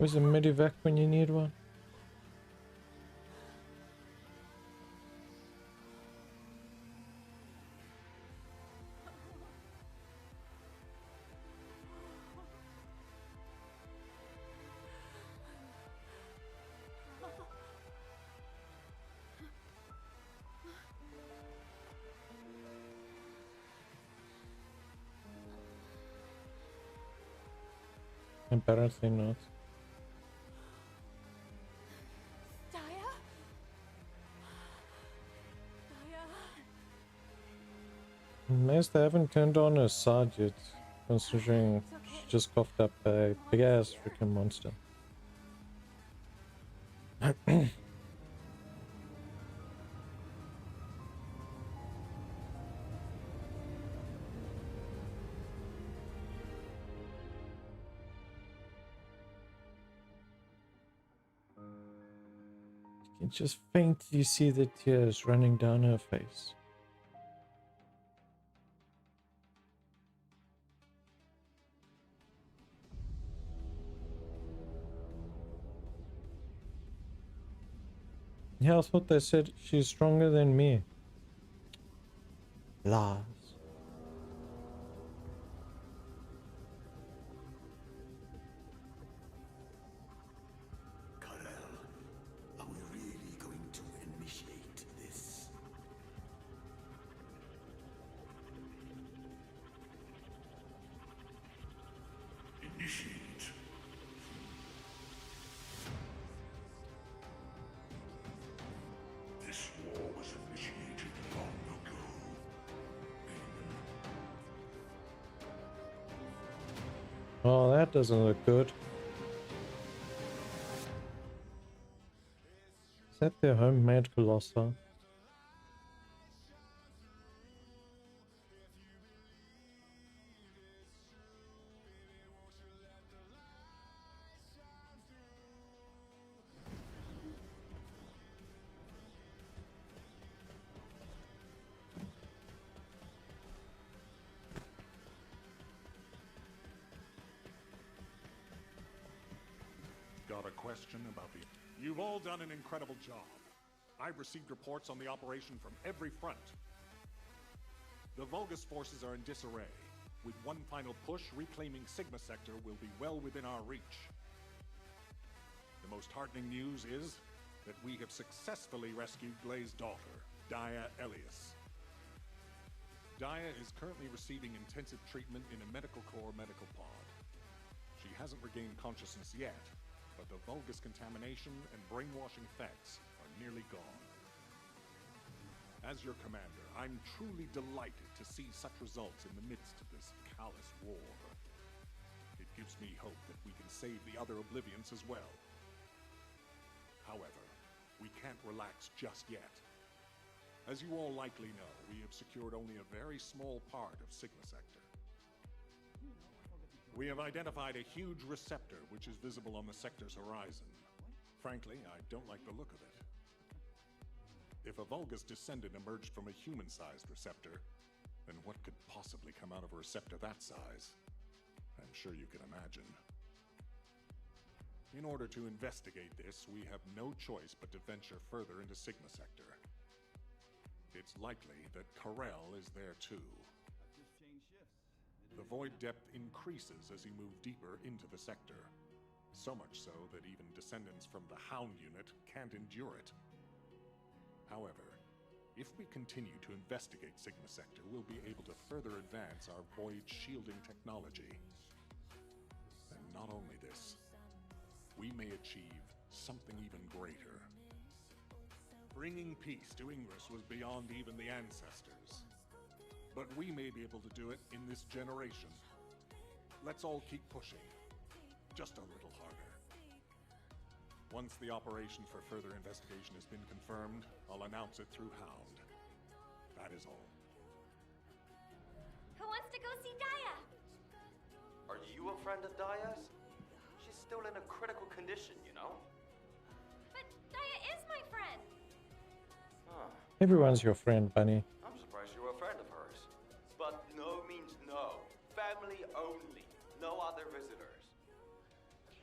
where's a medivac when you need one? Apparently not. Daya? Nice they haven't turned on her side yet, considering she just coughed up a big ass freaking monster. You can just faintly see the tears running down her face. Yeah, I thought they said she's stronger than me. Lies. Are we really going to initiate this? Initiate. This war was initiated long ago. Oh, that doesn't look good. Is that their homemade Colossus? got a question about the... You've all done an incredible job. I've received reports on the operation from every front. The Vulgus forces are in disarray. With one final push, reclaiming Sigma Sector will be well within our reach. The most heartening news is that we have successfully rescued Glay's daughter, Daya Elias. Daya is currently receiving intensive treatment in a medical core medical pod. She hasn't regained consciousness yet, but the Vulgus contamination and brainwashing effects are nearly gone. As your commander, I'm truly delighted to see such results in the midst of this callous war. It gives me hope that we can save the other Oblivions as well. However, we can't relax just yet. As you all likely know, we have secured only a very small part of Sigma Sector. We have identified a huge receptor which is visible on the sector's horizon. Frankly, I don't like the look of it. If a Vulgus Descendant emerged from a human-sized receptor, then what could possibly come out of a receptor that size? I'm sure you can imagine. In order to investigate this, we have no choice but to venture further into Sigma Sector. It's likely that Karel is there too. The void depth increases as you move deeper into the sector. So much so that even Descendants from the Hound unit can't endure it. However, if we continue to investigate Sigma Sector, we'll be able to further advance our void shielding technology. And not only this, we may achieve something even greater. Bringing peace to Ingris was beyond even the ancestors. But we may be able to do it in this generation. Let's all keep pushing. Just a little harder. Once the operation for further investigation has been confirmed, I'll announce it through Hound. That is all. Who wants to go see Daya? Are you a friend of Daya's? She's still in a critical condition, you know? But Daya is my friend. Huh. Everyone's your friend, Bunny. I'm surprised you're a friend of hers. But no means no. Family only. No other visitors.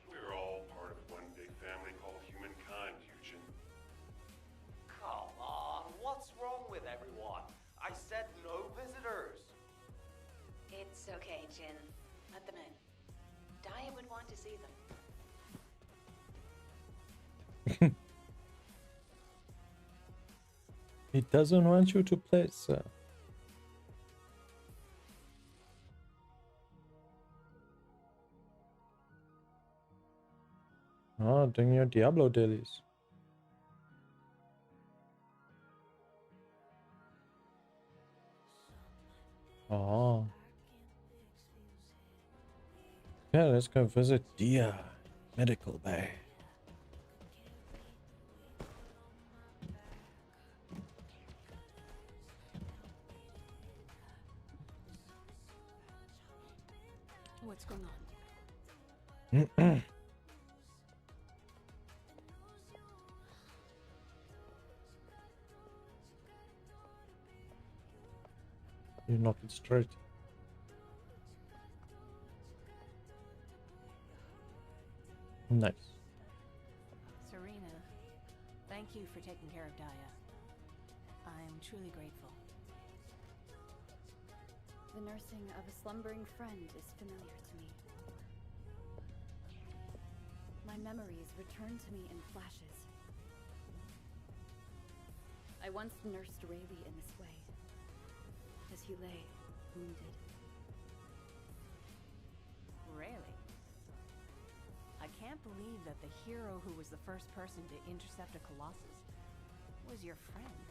We're all part of one big family called humankind, Yujin. Come on, what's wrong with everyone? I said no visitors. It's okay, Jin. Let them in. Daya would want to see them. He doesn't want you to play, sir. Oh, doing your Diablo dailies. Oh. Yeah, let's go visit Dia Medical Bay. What's going on? You knock it straight. Nice. Serena, thank you for taking care of Daya. I'm truly grateful. The nursing of a slumbering friend is familiar to me. My memories return to me in flashes. I once nursed Rayleigh in this way, as he lay, wounded. Really? I can't believe that the hero who was the first person to intercept a Colossus was your friend.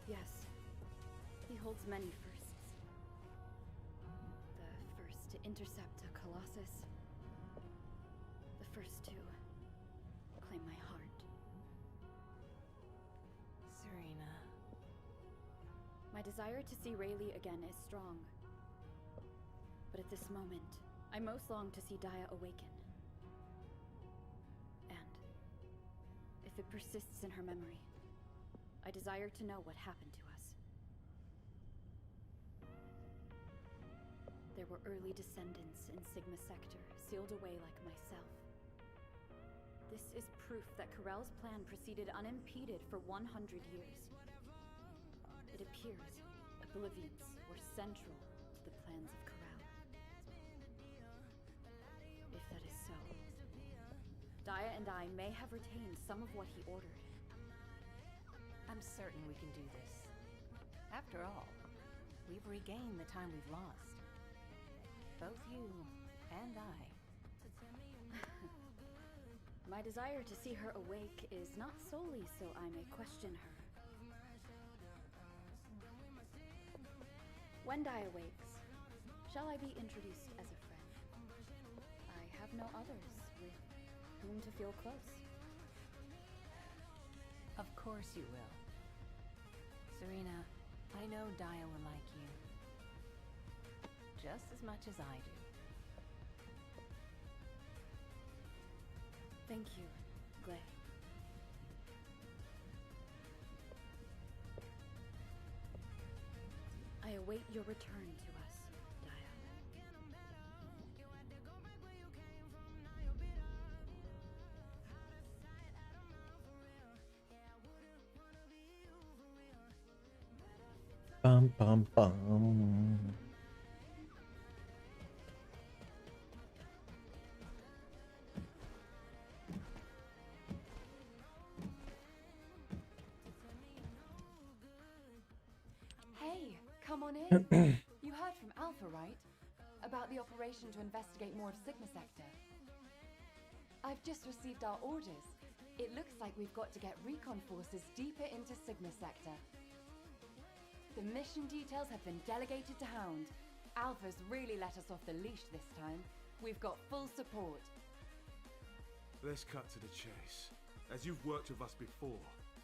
Yes. He holds many firsts. The first to intercept a Colossus. The first to claim my heart. Serena. My desire to see Rayleigh again is strong. But at this moment, I most long to see Daya awaken. And if it persists in her memory, I desire to know what happened to us. There were early descendants in Sigma Sector, sealed away like myself. This is proof that Corell's plan proceeded unimpeded for 100 years. It appears Oblivions were central to the plans of Corell. If that is so, Daya and I may have retained some of what he ordered. I'm certain we can do this. After all, we've regained the time we've lost. Both you and I. My desire to see her awake is not solely so I may question her. When Daya wakes, shall I be introduced as a friend? I have no others with whom to feel close. Of course you will. Serena, I know Daya will like you. Just as much as I do. Thank you, Glay. I await your return to us, Daya. Bum bum bum. Hey, come on in. You heard from Alpha, right? About the operation to investigate more of Sigma Sector. I've just received our orders. It looks like we've got to get recon forces deeper into Sigma Sector. The mission details have been delegated to Hound. Alpha's really let us off the leash this time. We've got full support. Let's cut to the chase. As you've worked with us before,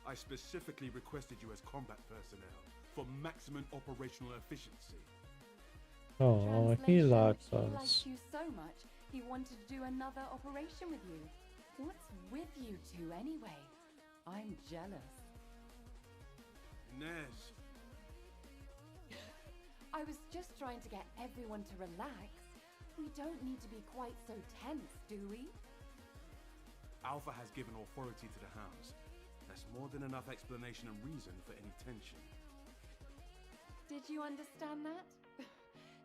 I specifically requested you as combat personnel for maximum operational efficiency. Oh, he likes He likes us. you so much, he wanted to do another operation with you. What's with you two anyway? I'm jealous. Nez. I was just trying to get everyone to relax. We don't need to be quite so tense, do we? Alpha has given authority to the Hounds. That's more than enough explanation and reason for any tension. Did you understand that?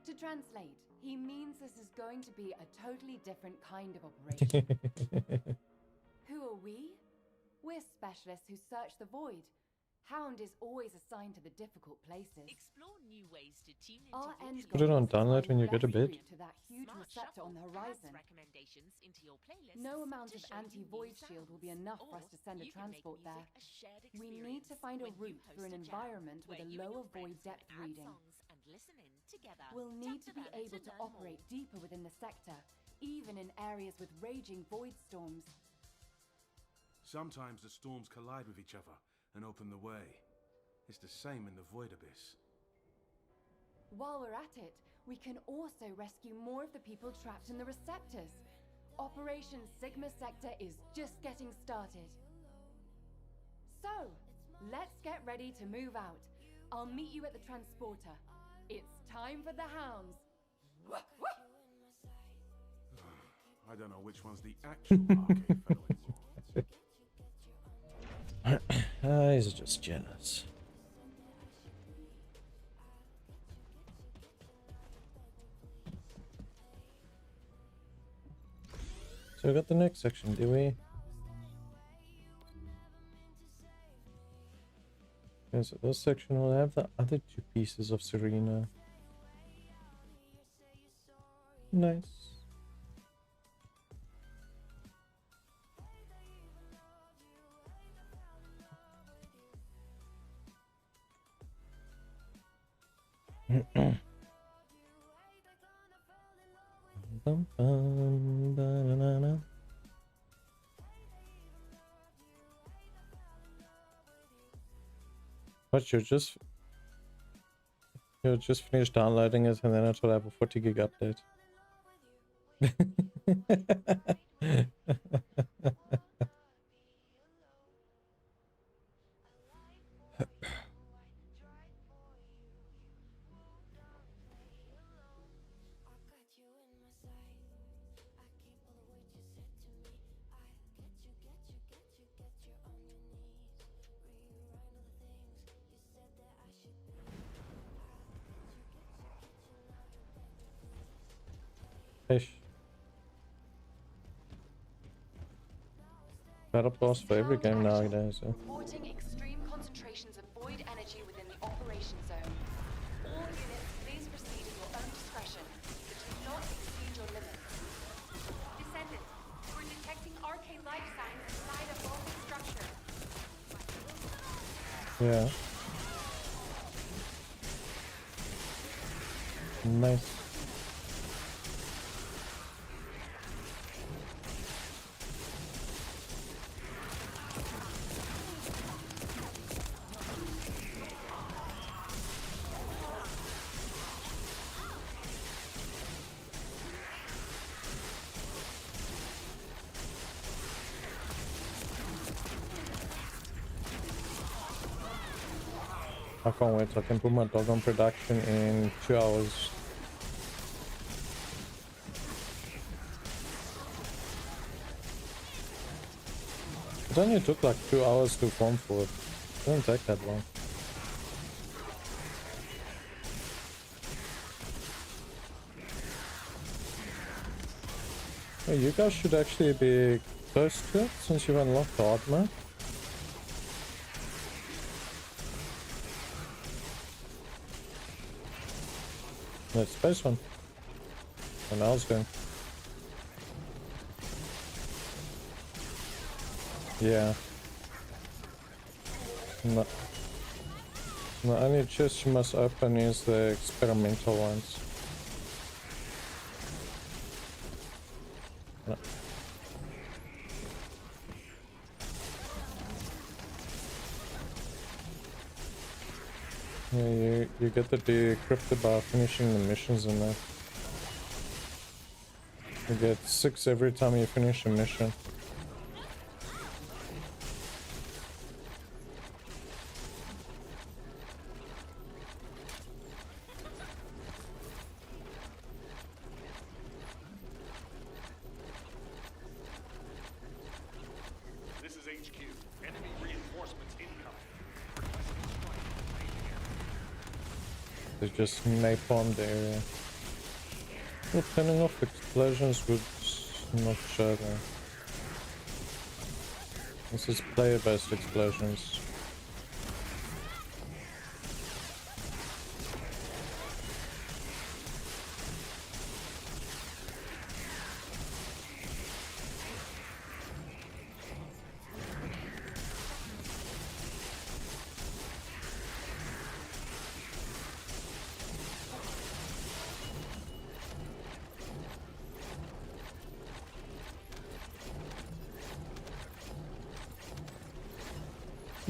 To translate, he means this is going to be a totally different kind of operation. Who are we? We're specialists who search the void. Hound is always assigned to the difficult places. Explore new ways to tune into Our your end Put it on goal is to download find when you the go to best bed. route to that huge Smart receptor on the Shuffle horizon. adds recommendations into your playlist No amount to of show you anti-void new shield will be sounds. enough for us Or to send a you can make transport there. music a shared We need to experience find a when you route host through an a jam environment with where a you and lower your void friends can depth add reading. songs and listen in together. We'll need to Tap be the banner able to learn operate more. deeper within the sector, even in areas with raging void storms. Sometimes the storms collide with each other and open the way. It's the same in the Void Abyss. While we're at it, we can also rescue more of the people trapped in the receptors. Operation Sigma Sector is just getting started. So, let's get ready to move out. I'll meet you at the transporter. It's time for the Hounds. I don't know which one's the actual arcade fellow anymore. He's just jealous. So we got the next section, do we? Okay, so this section will have the other two pieces of Serena. Nice. Bum, bum, ba-na-na-na. But you just finished downloading it and then it will have a 40 gig update. Fish. Battle pass for every game nowadays. Reporting extreme concentrations of void energy within the operation zone. All units, please proceed at your own discretion, but do not exceed your limits. Descendant, we're detecting arcane life signs inside a vaulted structure. Yeah. Nice. I can't wait, so I can put my dog on production in 2 hours. It only took like 2 hours to farm for it. It didn't take that long. Hey, you guys should actually be close to it since you've unlocked the hard mode. No, space one. And I was going. Yeah. No. The only chest you must open is the experimental ones. No. Yeah, you get the decrypted by finishing the missions in there. You get 6 every time you finish a mission. This is HQ. Enemy reinforcements incoming. They just napalm the area. Well, turning off explosions would not show there. This is player-based explosions.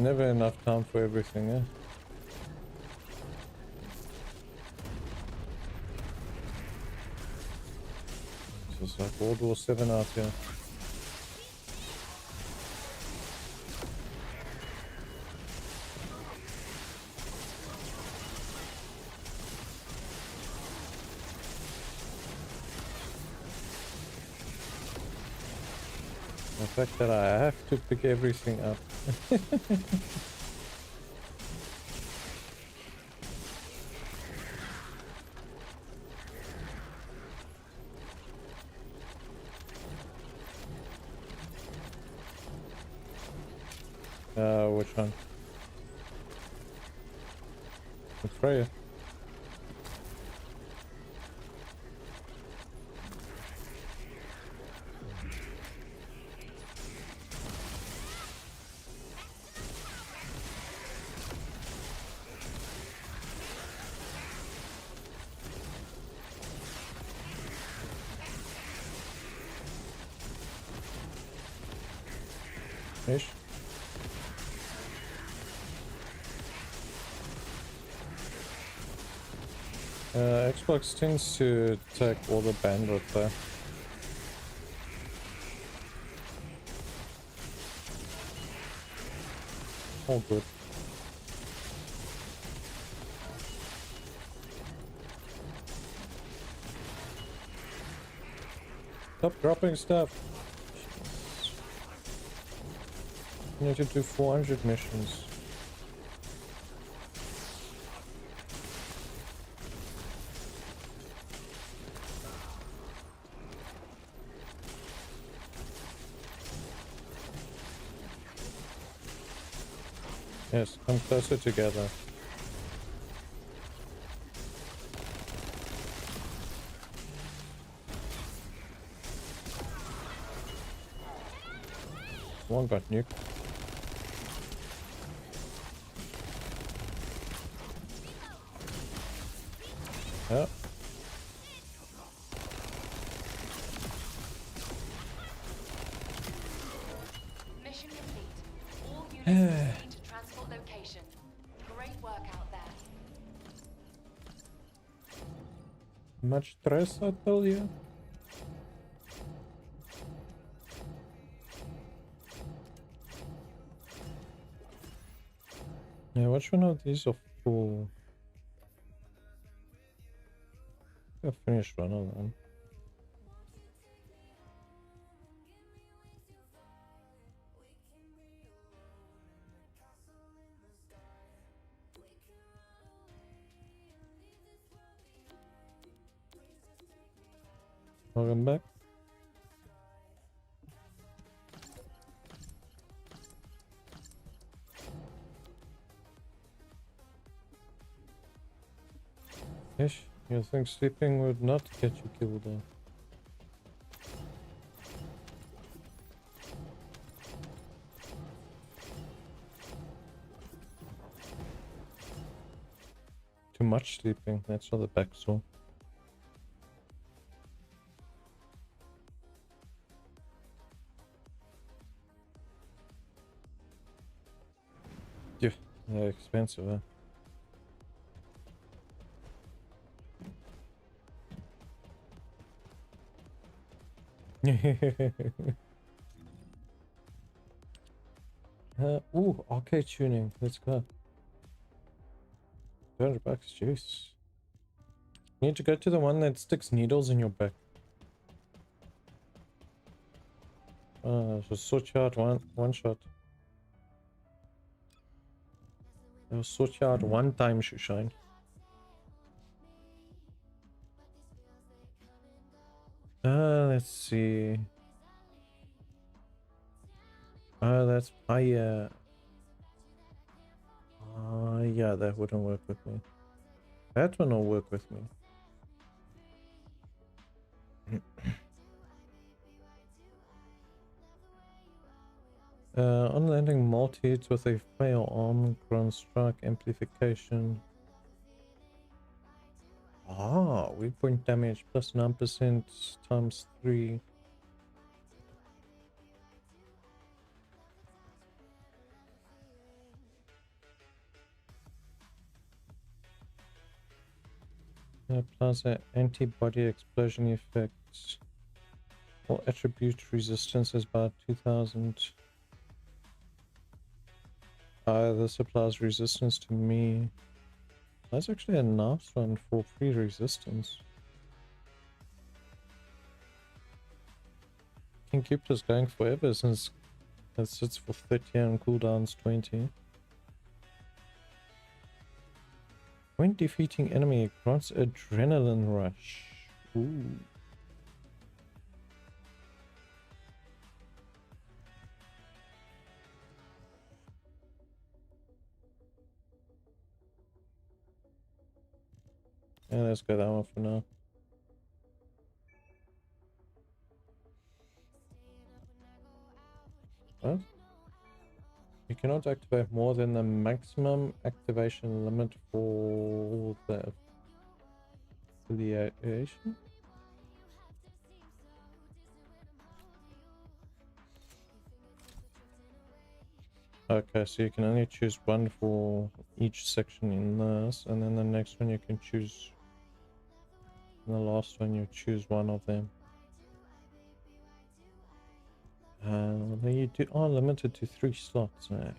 Never enough time for everything, eh? This is like World War 7 out here. The fact that I have to pick everything up. Which one? Let's try it. Ish. Xbox tends to take all the bandwidth there. All good. Stop dropping stuff. You need to do 400 missions. Yes, come closer together. One got nuked. Yeah. Mission complete. All units proceed to transport location. Great work out there. Much stress, I tell you. Yeah, which one of these are full? I finished one of them. Welcome back. Yes, you think sleeping would not get you killed though? Too much sleeping, that's all the back sore. Yeah, they're expensive, huh? Ooh, arcade tuning. Let's go. $200, juice. You need to go to the one that sticks needles in your back. Just switch out one shot. I'll switch out one time, Shushain. Let's see. That's fire. Yeah, that wouldn't work with me. That one will work with me. On landing multi-hits with a firearm, ground strike amplification. Weak point damage plus 9% times 3. Plus an antibody explosion effects. All attribute resistance is about 2000. This applies resistance to me. That's actually a nice one for free resistance. Can keep this going forever since it sits for 30 and cooldowns 20. When defeating enemy, it grants adrenaline rush. Ooh. Yeah, let's go that one for now. What? You cannot activate more than the maximum activation limit for the affiliation. Okay, so you can only choose one for each section in this, and then the next one you can choose. And the last one you choose one of them. You are limited to 3 slots. That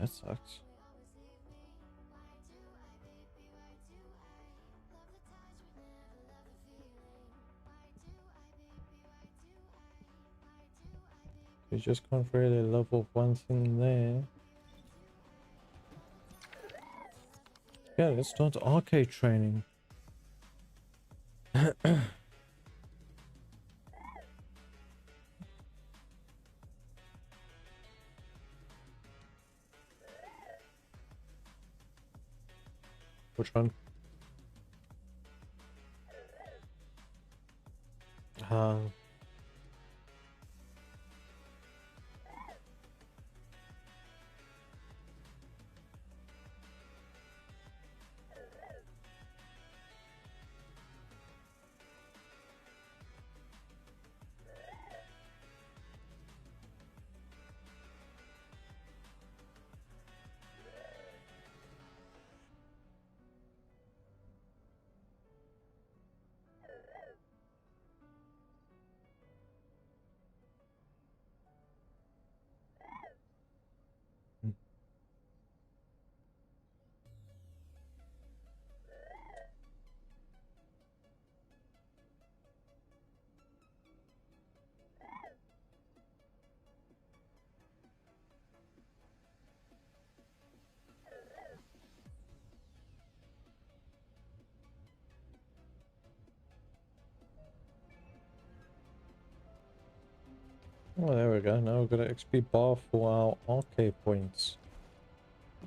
sucks. You just can't really level one thing there. Yeah, let's start arcade training. Which one? Uh, oh, there we go. Now we've got an XP bar for our arcade points.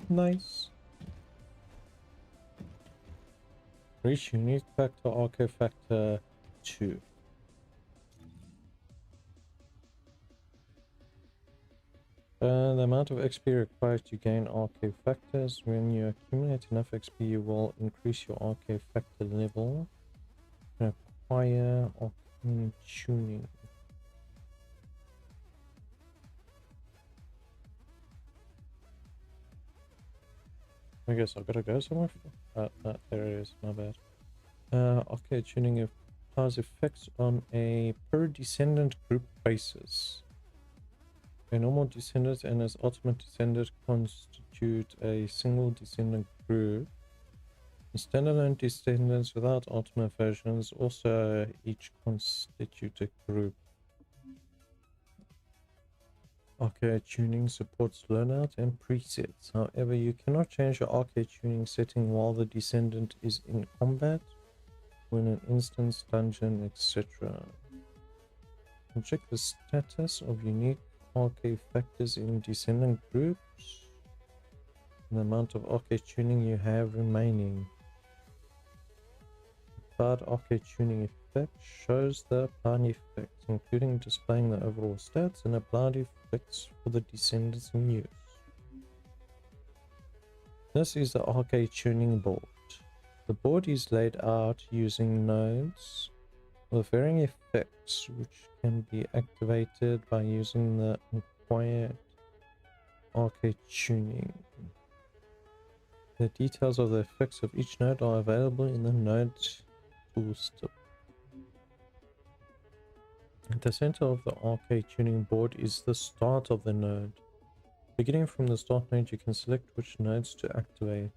Nice. Reach unique factor, arcade factor 2. The amount of XP required to gain arcade factors. When you accumulate enough XP, you will increase your arcade factor level. Acquire arcane tuning. I guess I've got to go somewhere. There it is. My bad. Arcade tuning applies effects on a per descendant group basis. A normal descendant and its ultimate descendant constitute a single descendant group. The standalone descendants without ultimate versions also each constitute a group. Arcade tuning supports loadout and presets. However, you cannot change your arcade tuning setting while the descendant is in combat, when an instance, dungeon, etc. Check the status of unique arcade factors in descendant groups and the amount of arcade tuning you have remaining. Applied arcade tuning effect shows the applied effects, including displaying the overall stats and applied effects for the descendants in use. This is the arcade tuning board. The board is laid out using nodes with varying effects, which can be activated by using the acquired arcade tuning. The details of the effects of each node are available in the node tooltip. At the center of the arcade tuning board is the start of the node. Beginning from the start node, you can select which nodes to activate.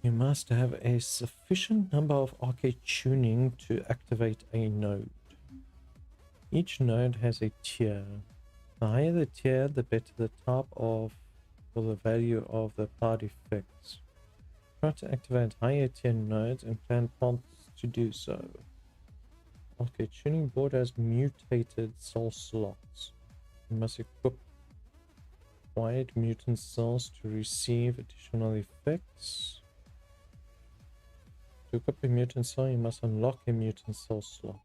You must have a sufficient number of arcade tuning to activate a node. Each node has a tier. The higher the tier, the better the type of or the value of the applied effects. Try to activate higher tier nodes and plan paths to do so. Arcade tuning board has mutated soul slots. You must equip acquired mutant cells to receive additional effects. To equip a mutant cell, you must unlock a mutant cell slot.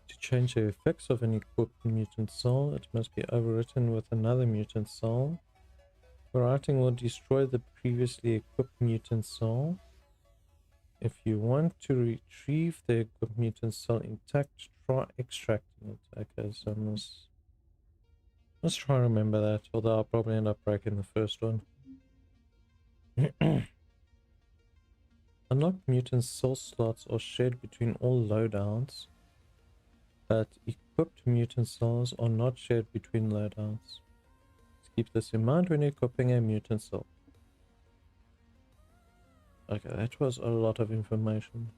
To change the effects of an equipped mutant cell, it must be overwritten with another mutant cell. Overwriting will destroy the previously equipped mutant cell. If you want to retrieve the equipped mutant cell intact, try extracting it. Okay, so let's try and remember that, although I'll probably end up breaking the first one. Unlocked mutant cell slots are shared between all loadouts, but equipped mutant cells are not shared between loadouts. Let's keep this in mind when equipping a mutant cell. Okay, that was a lot of information.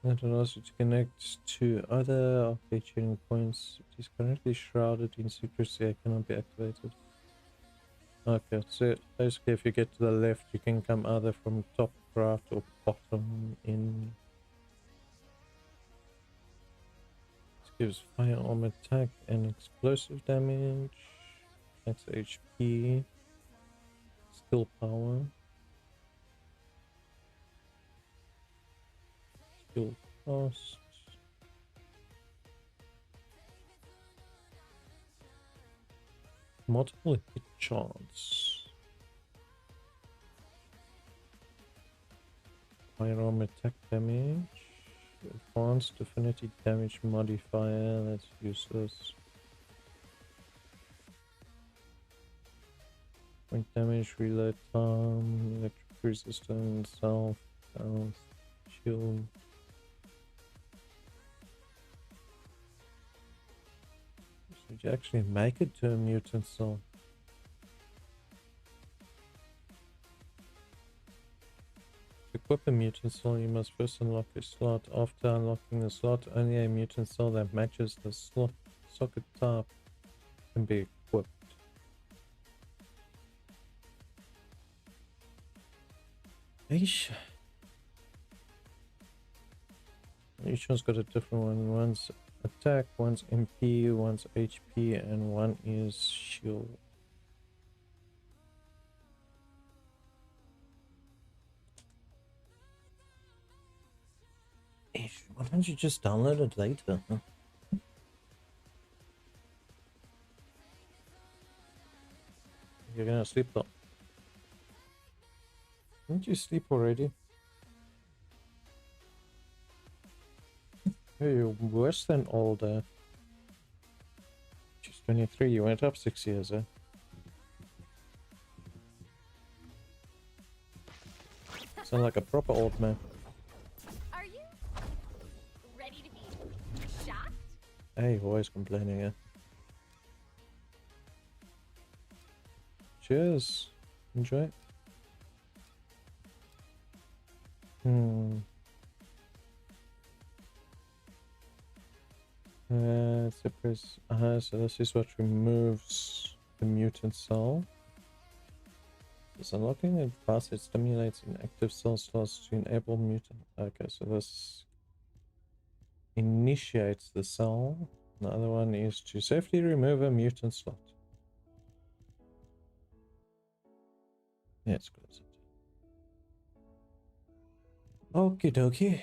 That allows you to connect to other arcade tuning points. It is currently shrouded in secrecy. It cannot be activated. Okay, so basically if you get to the left, you can come either from top, right, or bottom in. This gives firearm attack and explosive damage. That's HP. skill power. Skill cost. Multiple hit chance. Firearm attack damage. Advanced affinity damage modifier. Let's use this. Point damage, reload time, electric resistance, health, shield. Did you actually make it to a mutant cell? To equip a mutant cell, you must first unlock a slot. After unlocking the slot, only a mutant cell that matches the slot socket type can be equipped. Eesh. Each one's got a different one. One's attack, one's MP, one's HP, and one is shield. Eesh, why don't you just download it later? Huh? You're gonna sleep though. Didn't you sleep already? You're worse than older. She's 23, you went up 6 years, eh? Sound like a proper old man. Are you ready to be shocked? Hey, always complaining, eh? Cheers. Enjoy. So this is what removes the mutant cell. It's unlocking a device that stimulates inactive cell slots to enable mutant. Okay, so this initiates the cell. The other one is to safely remove a mutant slot. Yeah, it's close. Okie dokie.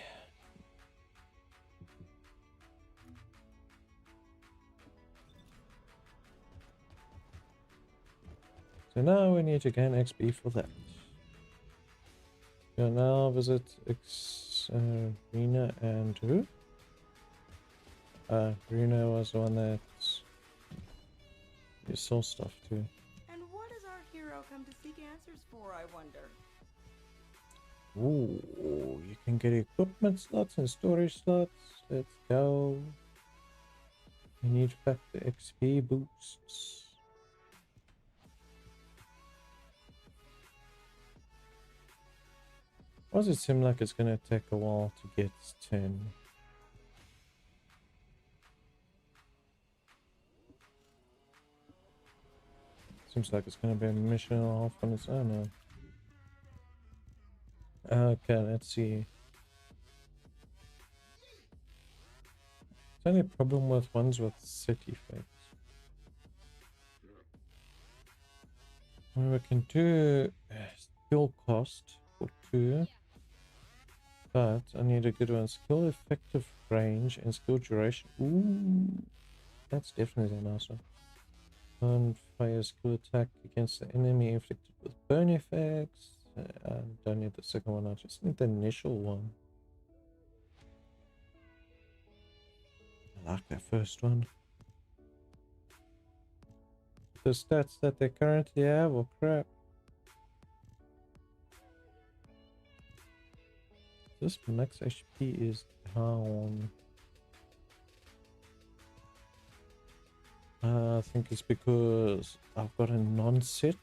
So now we need to gain XP for that. So now visit Rena and who? Rena was the one that you saw stuff too. And what does our hero come to seek answers for, I wonder? Ooh, you can get equipment slots and storage slots. Let's go. We need back the XP boosts. Why does it seem like it's gonna take a while to get 10? Seems like it's gonna be a mission and a half on its own now. Okay, let's see. It's only a problem with ones with set effects. Well, we can do skill cost for 2. But I need a good one. Skill effective range and skill duration. Ooh, that's definitely a nice one. And fire skill attack against the enemy inflicted with burn effects. Don't need the second one, I just need the initial one. I like that first one. The stats that they currently have, or crap. This max HP is down. I think it's because I've got a non-set.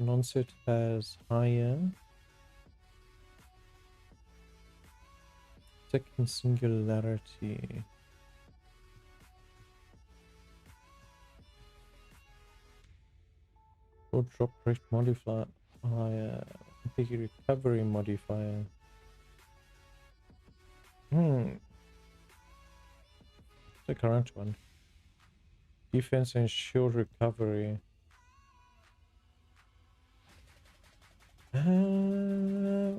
Non-set has higher. Second singularity. Or drop rate modifier higher. Big recovery modifier. The current one. Defense and shield recovery.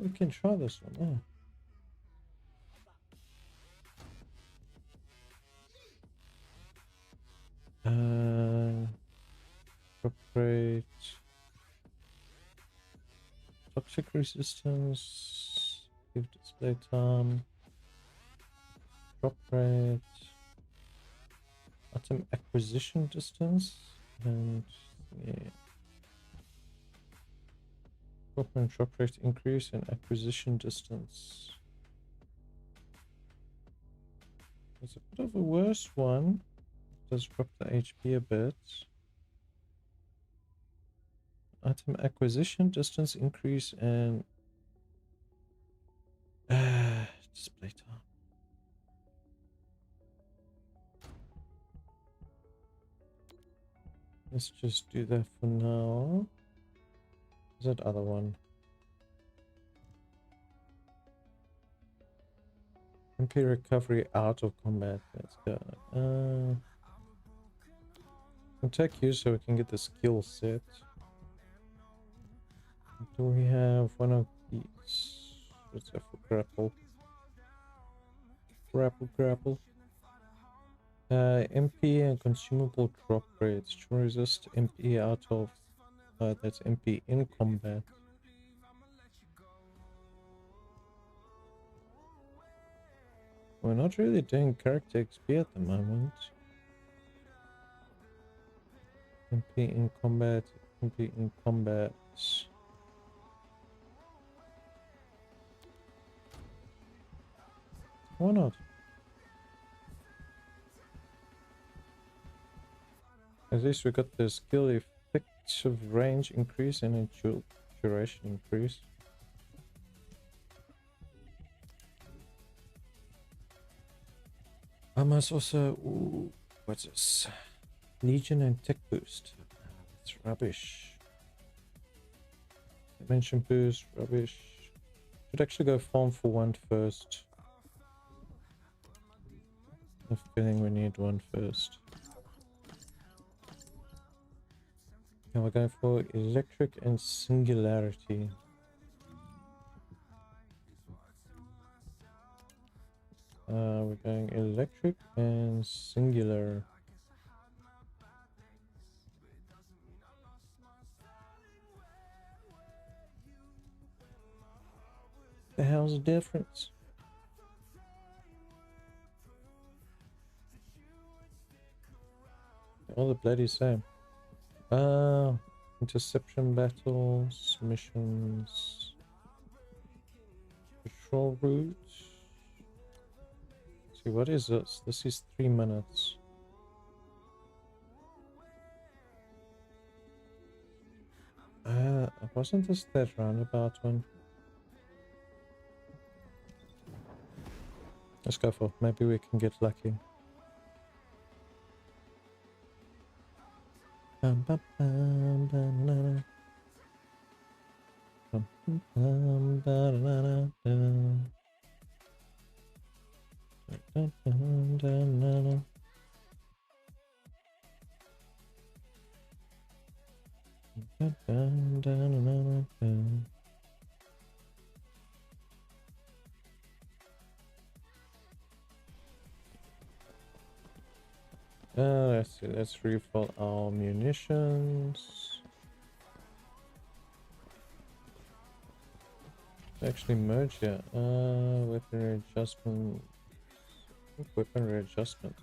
we can try this one. Drop rate, toxic resistance, give display time, drop rate, item acquisition distance, and yeah. Equipment drop rate increase and acquisition distance. It's a bit of a worse one. It does drop the HP a bit. Item acquisition distance increase and display time. Let's just do that for now. Is that other one? MP recovery out of combat. Let's go. We'll take you so we can get the skill set. Do we have one of these? What's that for grapple? Grapple. MP and consumable drop rates. To resist MP out of... that's MP in combat. We're not really doing character XP at the moment. MP in combat. MP in combat. Why not? At least we got the skill effective range increase and a duration increase. I must also... Ooh, what's this? Legion and tech boost. It's rubbish. Dimension boost, rubbish. Should actually go farm for one first. I have a feeling we need one first. Now we're going for electric and singularity. We're going electric and singular. The hell's the difference? All the bloody same. Interception battles, missions, patrol routes. See, what is this? This is 3 minutes. Wasn't this that roundabout one? Let's go for it. Maybe we can get lucky. Bum, bum, bum, bum, la, la. Bum, bum, bum, da, la, la, da. Dun, dun, dun, la, la. Dun, dun, dun, la, la, dun. Let's see, let's refill our munitions. Actually merge here. Weaponry adjustment. I think weaponry adjustment.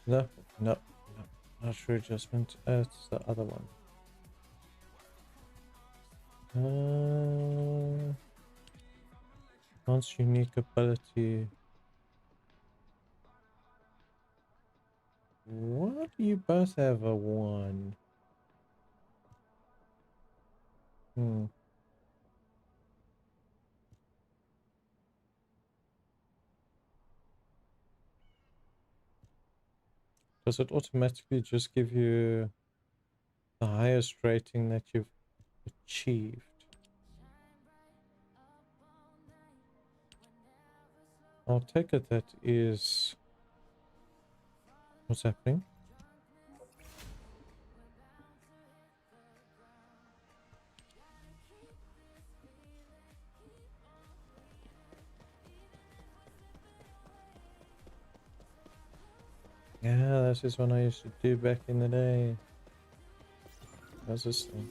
No, not readjustment. It's the other one. Once unique ability. What? You both have a 1. Does it automatically just give you the highest rating that you've achieved? I'll take it that is... What's happening? Yeah, this is one I used to do back in the day. How's this thing?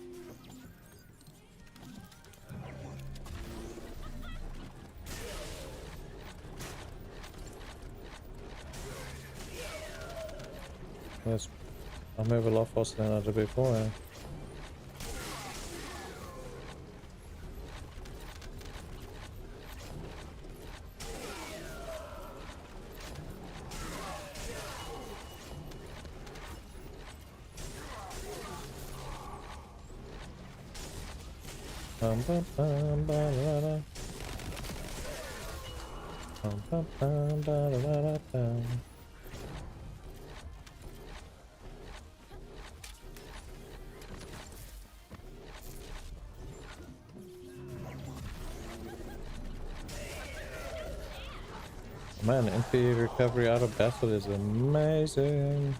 Yes, I move a lot faster than I did before. Eh? Bum bum bum ba da da. Bum bum bum ba da da da bum. Man, MP recovery out of battle is amazing.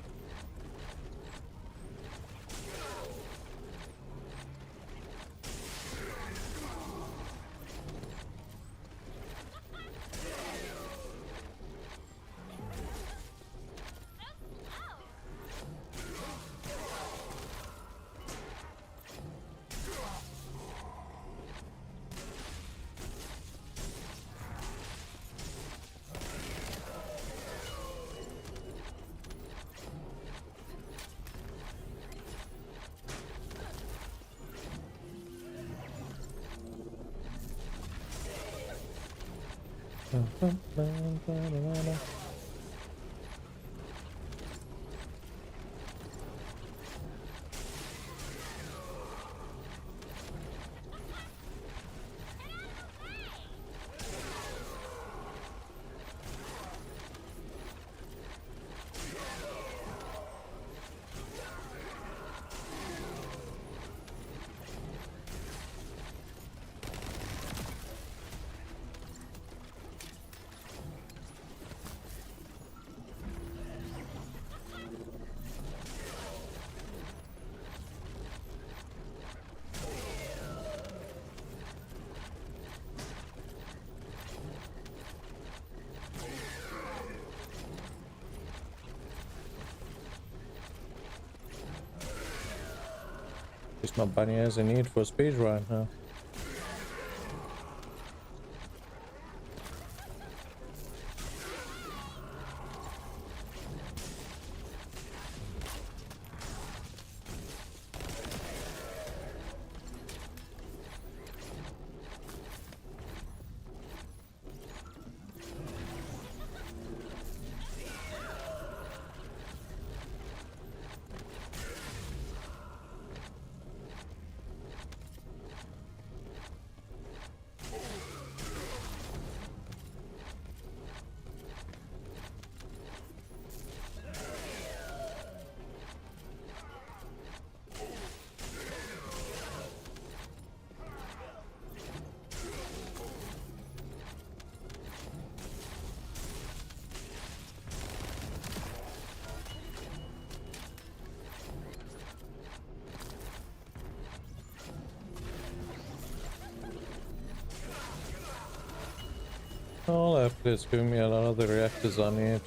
Bum bum bum ba da da da. It's not bunny has a need for speed run, huh? Oh, after it's giving me a lot of the reactors I need.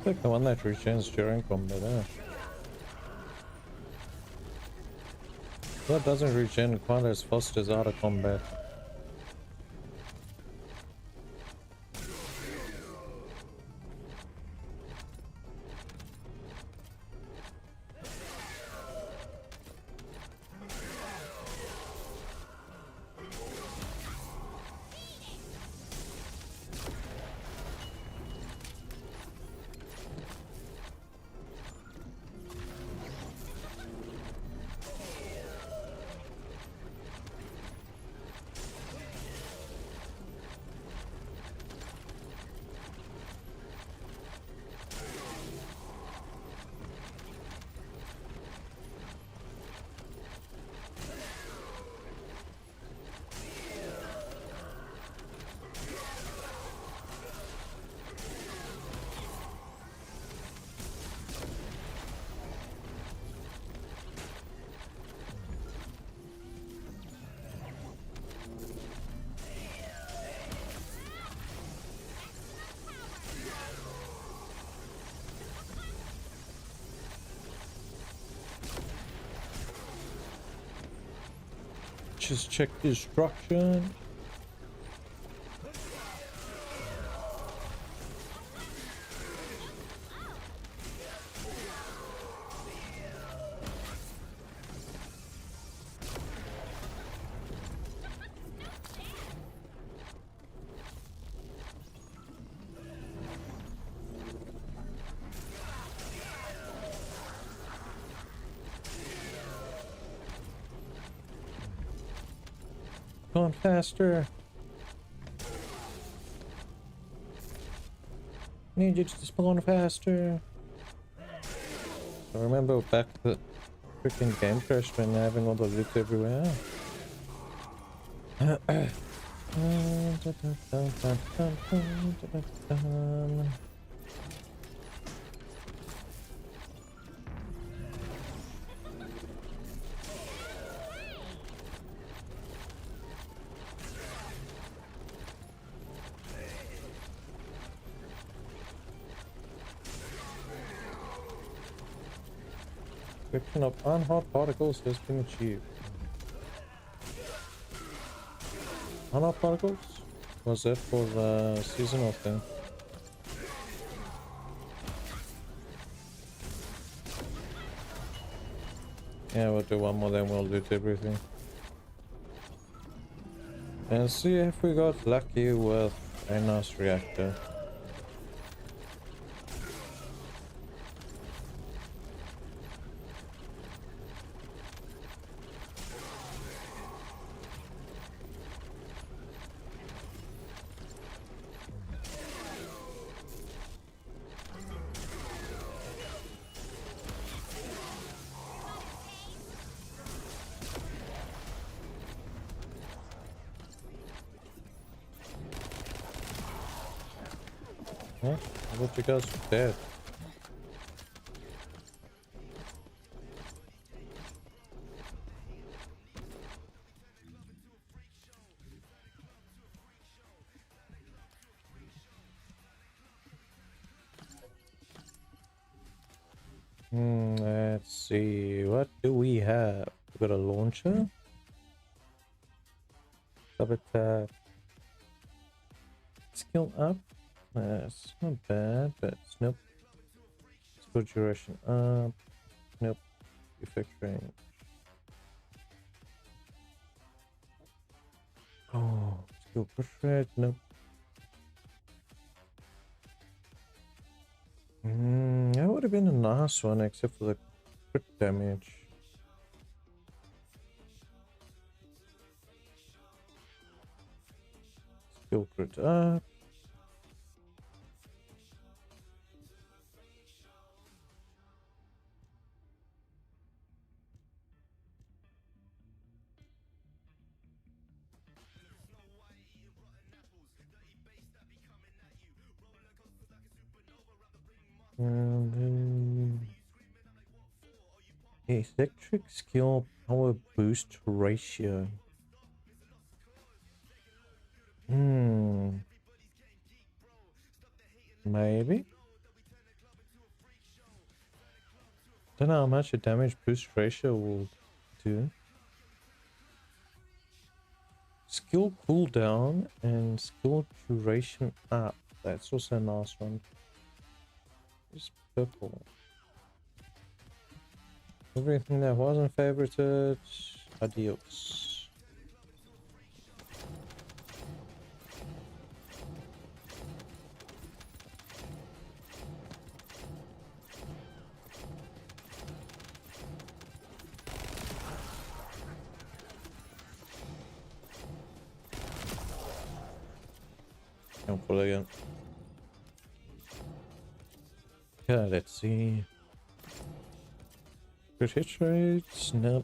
Like the one that regens during combat, eh? That doesn't regen quite as fast as out of combat. Just check destruction. Going faster. Need you to spawn faster. I remember back the freaking game crash when having all the loot everywhere. Description of unhot particles has been achieved. Unhot particles? Was that for the seasonal thing? Yeah, we'll do one more, then we'll loot everything. And see if we got lucky with a nice reactor. Huh? I thought you guys were dead. Let's see, what do we have? We got a launcher. Double tap. Skill up. That's not bad, but nope. Skill duration up. Nope. Effect range. Oh, skill push rate. Nope. That would have been a nice one, except for the crit damage. Skill crit up. And then electric skill power boost ratio. Maybe. Don't know how much a damage boost ratio will do. Skill cooldown and skill duration up. That's also a nice one. It's purple. Everything that wasn't favorited, adios. Helpful again. Okay, let's see. Good hit rate, snap.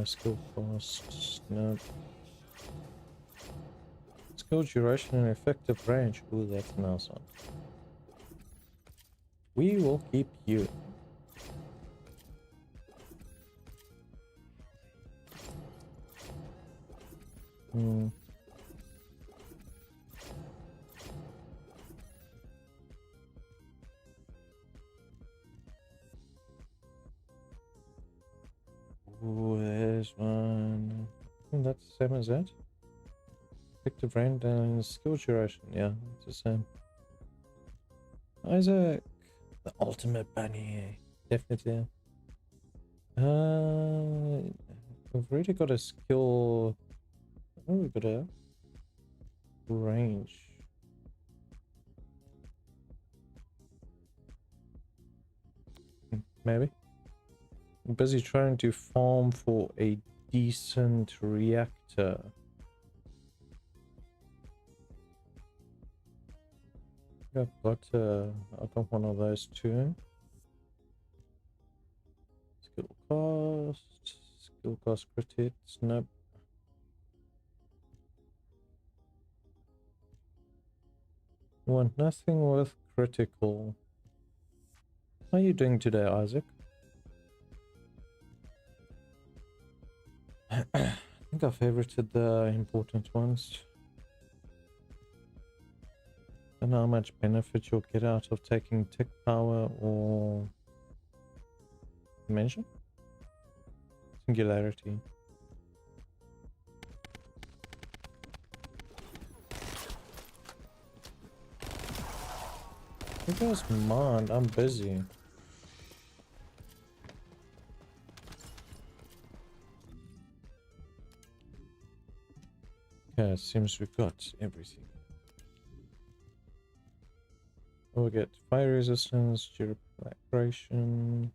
Skill cost, snap. Skill duration and effective range. Ooh, that's a nice one. We will keep you. Ooh, there's one. That's the same as that. Effective range and skill duration. Yeah, it's the same. Isaac, the ultimate bunny. Definitely. We've already got a skill. Oh, we've got a range. Maybe. I'm busy trying to farm for a decent reactor. I've got one of those too. Skill cost crit hits, nope. Want nothing worth critical. How are you doing today, Isaac? I think I favorited the important ones. Don't know how much benefit you'll get out of taking tech power or dimension? Singularity. You guys mind, I'm busy. Okay, it seems we've got everything. We'll get fire resistance, duration,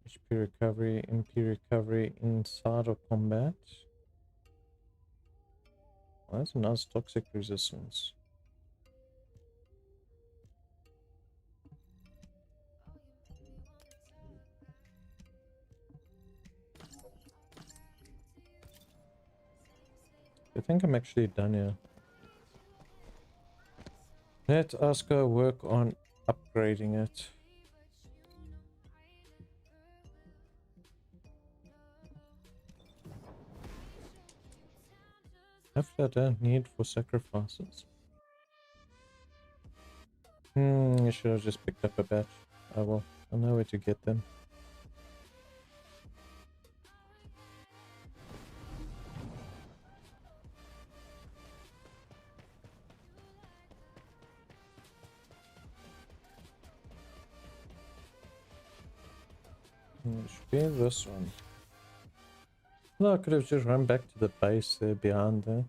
HP recovery, MP recovery inside of combat. Well, that's a nice toxic resistance. I think I'm actually done here. Let us go work on upgrading it. Hopefully I don't need for sacrifices. I should have just picked up a batch. Oh well, I know where to get them. It should be this one. No, I could have just run back to the base there behind there.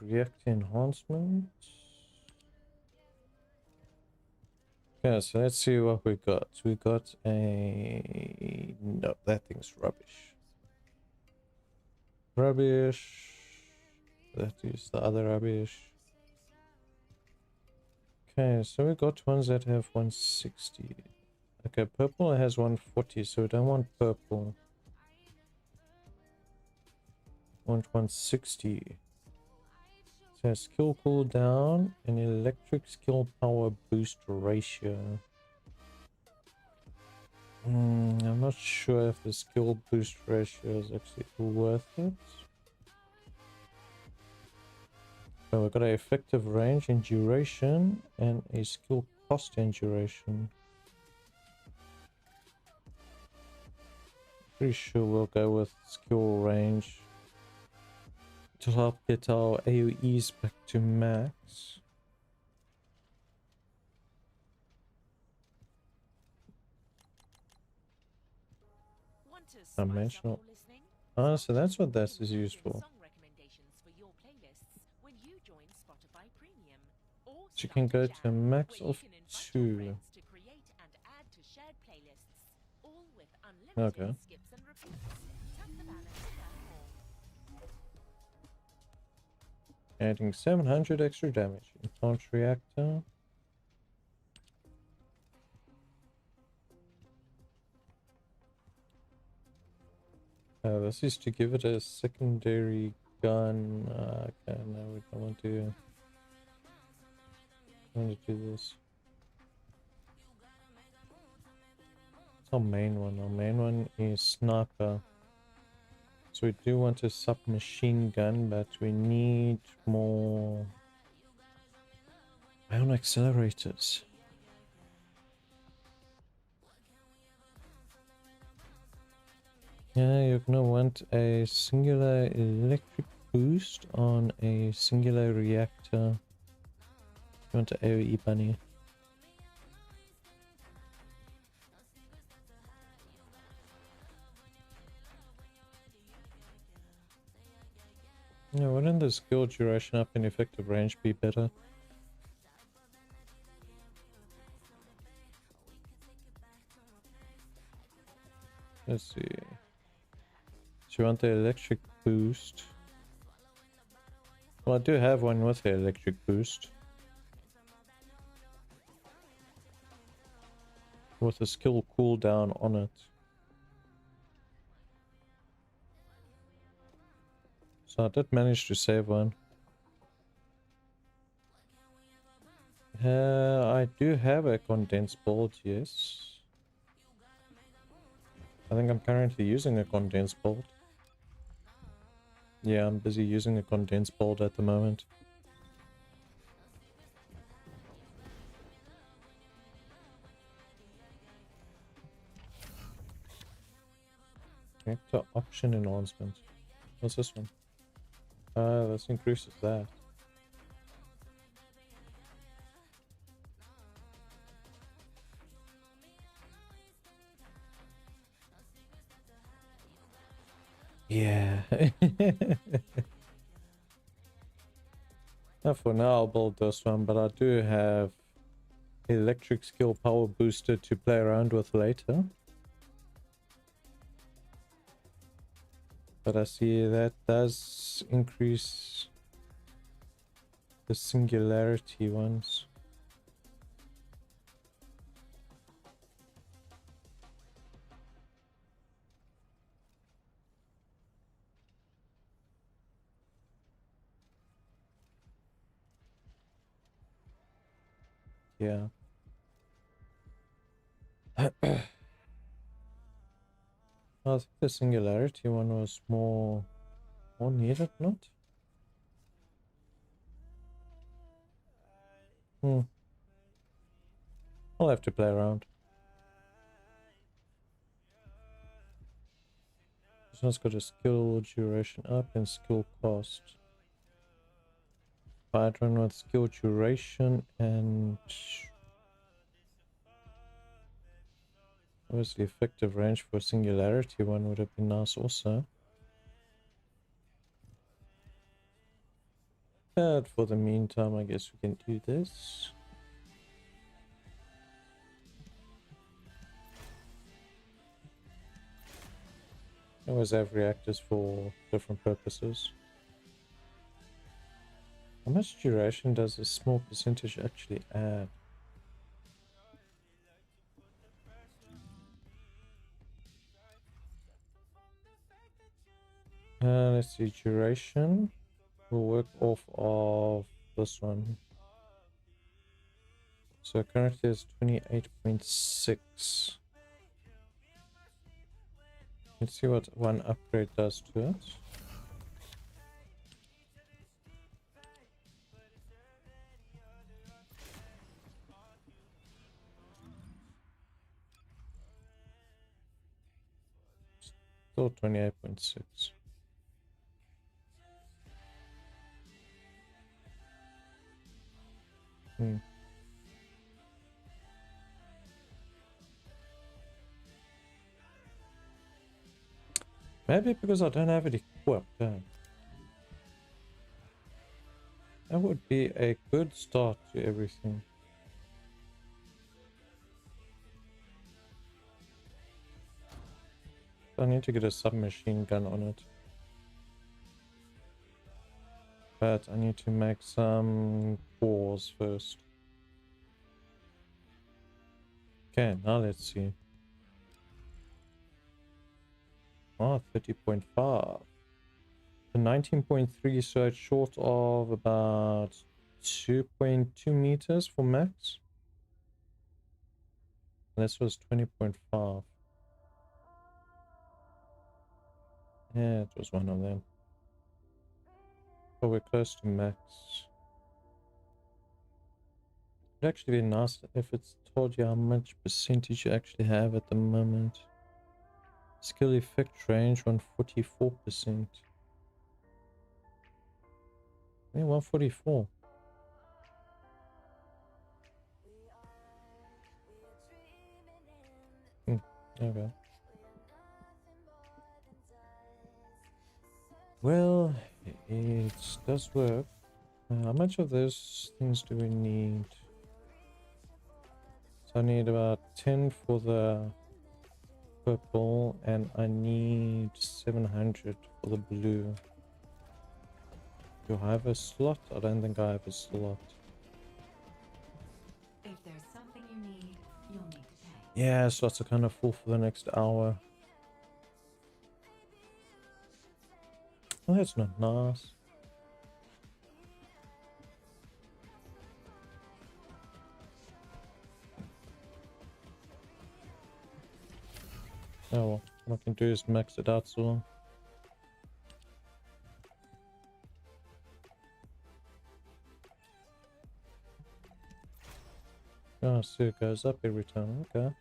React enhancement. Okay, so let's see what we got. We got a... No, that thing's rubbish. Rubbish. That is the other rubbish. Okay, so we got ones that have 160. Okay, purple has 140, so we don't want purple. Want 160. So skill cooldown and electric skill power boost ratio. I'm not sure if the skill boost ratio is actually worth it. So we've got an effective range and duration and a skill cost and duration. Pretty sure we'll go with skill range to help get our AoEs back to max. Dimensional. Oh, so that's what this is used for. So you can go to a max of 2. Okay. Adding 700 extra damage. Launch reactor. This is to give it a secondary gun. Okay, no, we don't want to. Do this. It's our main one. Our main one is sniper. So we do want a submachine gun, but we need more ion accelerators. Yeah, you're gonna want a singular electric boost on a singular reactor. You want an AoE bunny. Yeah, wouldn't the skill duration up and effective range be better? Let's see. So you want the electric boost? Well, I do have one with the electric boost. With a skill cooldown on it. So I did manage to save one. I do have a condensed bolt, yes. I think I'm currently using a condensed bolt. Yeah, I'm busy using a condensed bolt at the moment. Reactor option enhancement. What's this one? This increases that. Yeah. Now for now I'll build this one, but I do have electric skill power booster to play around with later. But I see that does increase the singularity ones. Yeah. I think the singularity one was more needed, not? I'll have to play around. This one's got a skill duration up and skill cost. Fire run with skill duration and obviously effective range for singularity one would have been nice also. But for the meantime, I guess we can do this. I always have reactors for different purposes. How much duration does a small percentage actually add? Let's see, duration. We'll work off of this one. So currently it's 28.6. Let's see what one upgrade does to it. Still 28.6. Maybe because I don't have it equipped. That would be a good start to everything. I need to get a submachine gun on it. But I need to make some cores first. Okay, now let's see. Oh, 30.5. The 19.3, so it's short of about 2.2 meters for max. This was 20.5. Yeah, it was one of them. So we're close to max. It'd actually be nice if it's told you how much percentage you actually have at the moment. Skill effect range 144%. Yeah, 144. Okay. Well, it does work. How much of those things do we need? So I need about 10 for the purple, and I need 700 for the blue. Do I have a slot? I don't think I have a slot. If there's something you need, you'll need to pay. Yeah, slots are kind of full for the next hour. Oh, that's not nice. Oh well, what I can do is max it out so long. Oh, so it goes up every time, okay.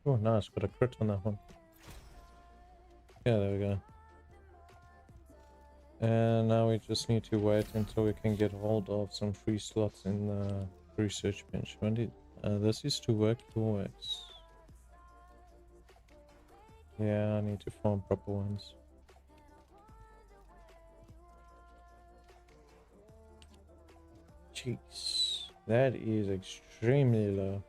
Oh, nice, got a crit on that one. Yeah, there we go. And now we just need to wait until we can get hold of some free slots in the research bench. This is to work towards. Yeah, I need to farm proper ones. Jeez, that is extremely low.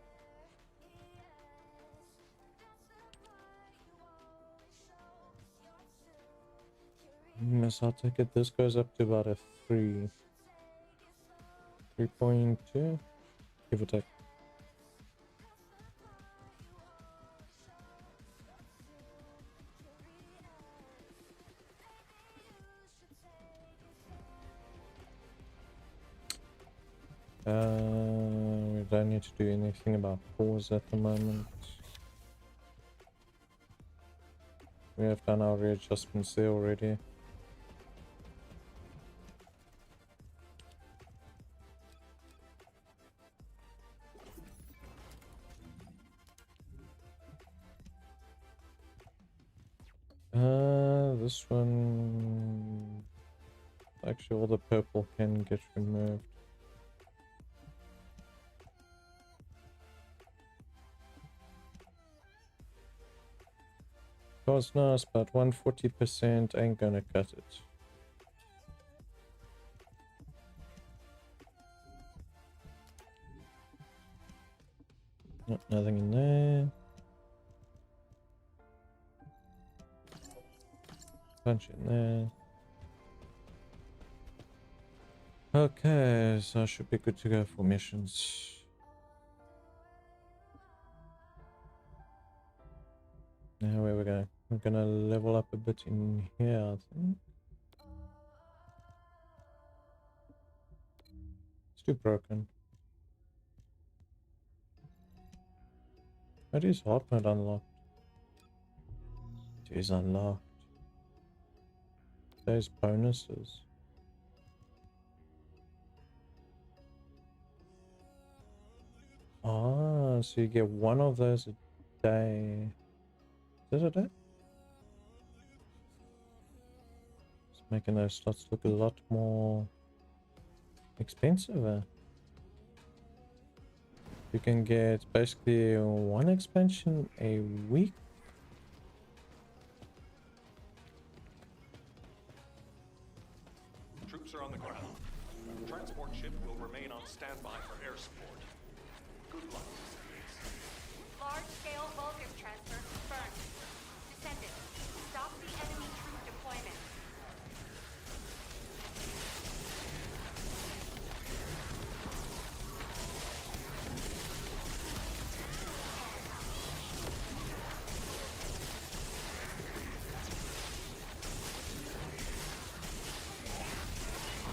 Yes, I'll take it. This goes up to about a 3.2, give or take. We don't need to do anything about pause at the moment. We have done our readjustments there already. This one... Actually, all the purple can get removed. That was nice, but 140% ain't gonna cut it. Nope, nothing in there. Punch in there. Okay, so I should be good to go for missions. Now where we go? We're gonna level up a bit in here, I think. It's too broken. It is hard mode unlocked. It is unlocked. There's bonuses. Ah, so you get one of those a day. Is it a day? It's making those slots look a lot more expensive. You can get basically one expansion a week. Troops are on the ground. Transport ship will remain on standby for air support. Good luck, Descendants. Large-scale Vulgus transfer confirmed. Descendants, stop the enemy troop deployment.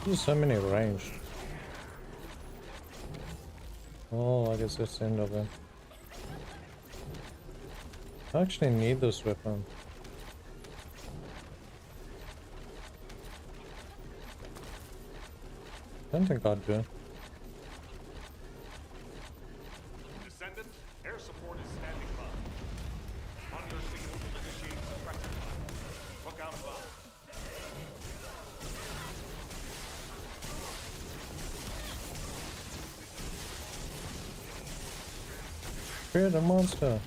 There's so many ranged. Oh, I guess that's the end of it. I actually need this weapon. I don't think I do. Descendant, air support is standing by. On your signal to initiate suppressor fire. Look out above. Create a monster.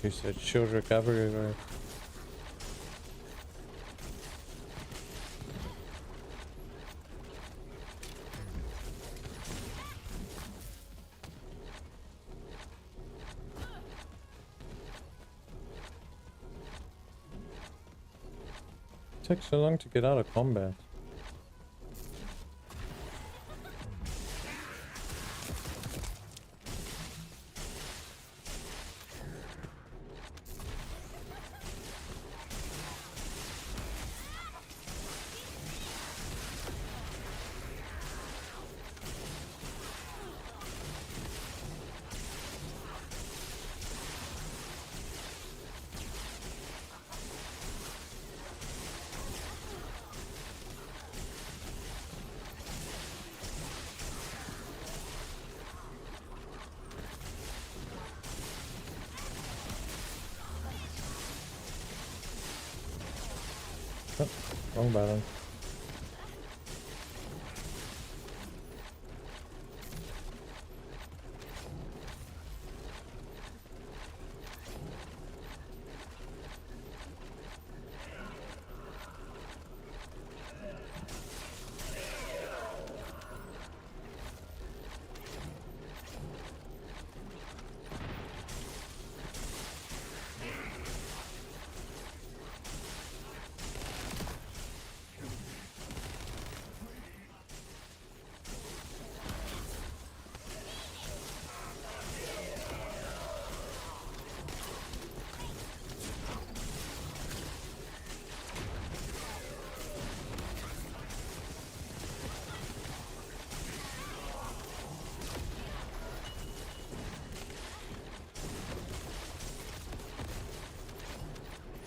She said shield recovery rate. Takes so long to get out of combat. Oh, wrong button.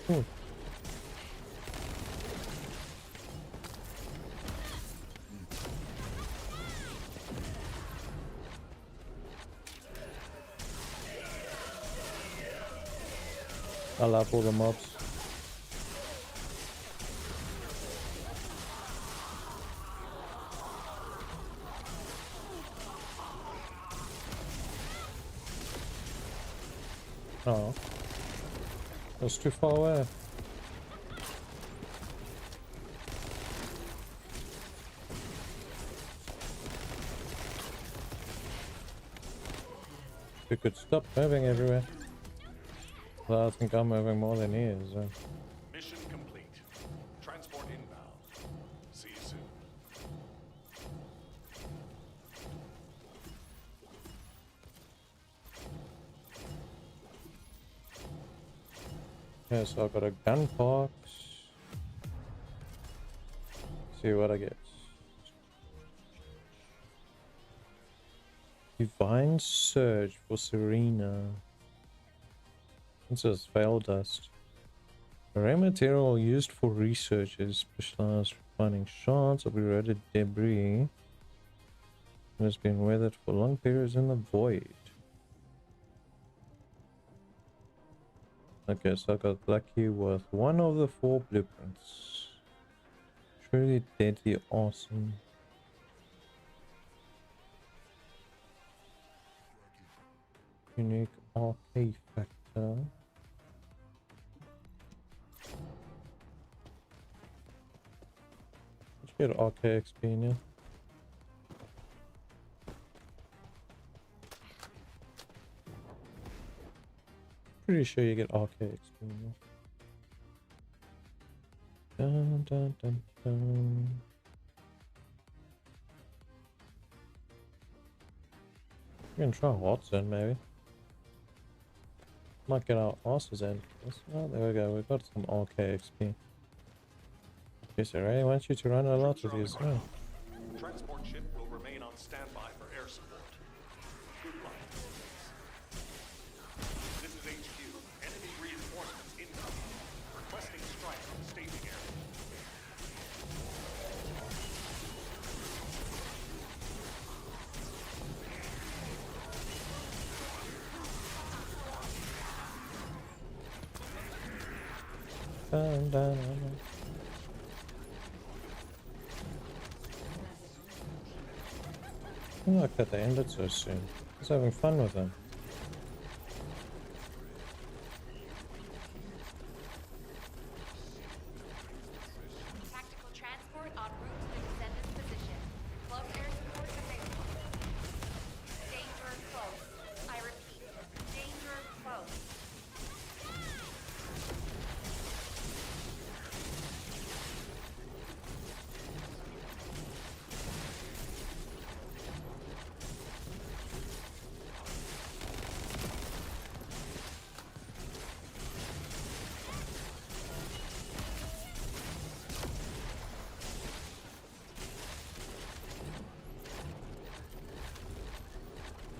Cool. I love all the mobs. Oh. That's too far away. We could stop moving everywhere. Well, I think I'm moving more than he is. Mission complete. Transport inbound. See you soon. Okay, so I've got a gun box. See what I get. Divine Surge for Serena. This is Veil Dust. A rare material used for researchers specialized for finding shards of eroded debris. It has been weathered for long periods in the void. Okay, so I got lucky with one of the 4 blueprints. Truly deadly awesome. Unique RK factor. Let's get RK XP in here. Pretty sure you get RK XP in here. Dun dun dun dun. We can try Watson maybe. Might get our asses in. Oh, there we go. We've got some RK XP. Yes, I really want you to run a lot of these. Oh. Transport ship will remain on standby for air support. Good luck. This is HQ. Enemy reinforcements incoming. Requesting strike from staging area. Dun, dun, dun, dun. I like that they ended so soon. I was having fun with them. Tactical transport en route to the Descendants' position. Close air support available. Danger close. I repeat, danger close.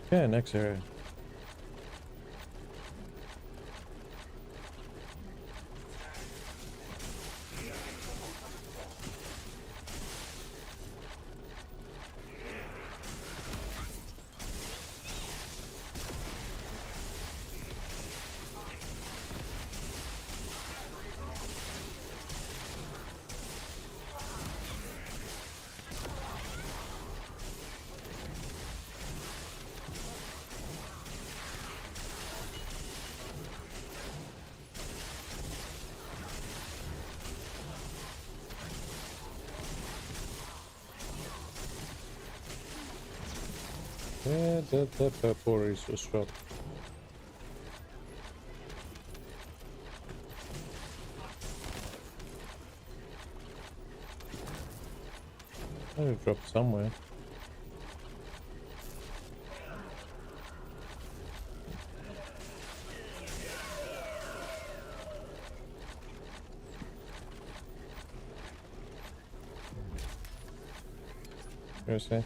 Okay, next area. Yeah, that purple resource drop. It dropped somewhere. Seriously?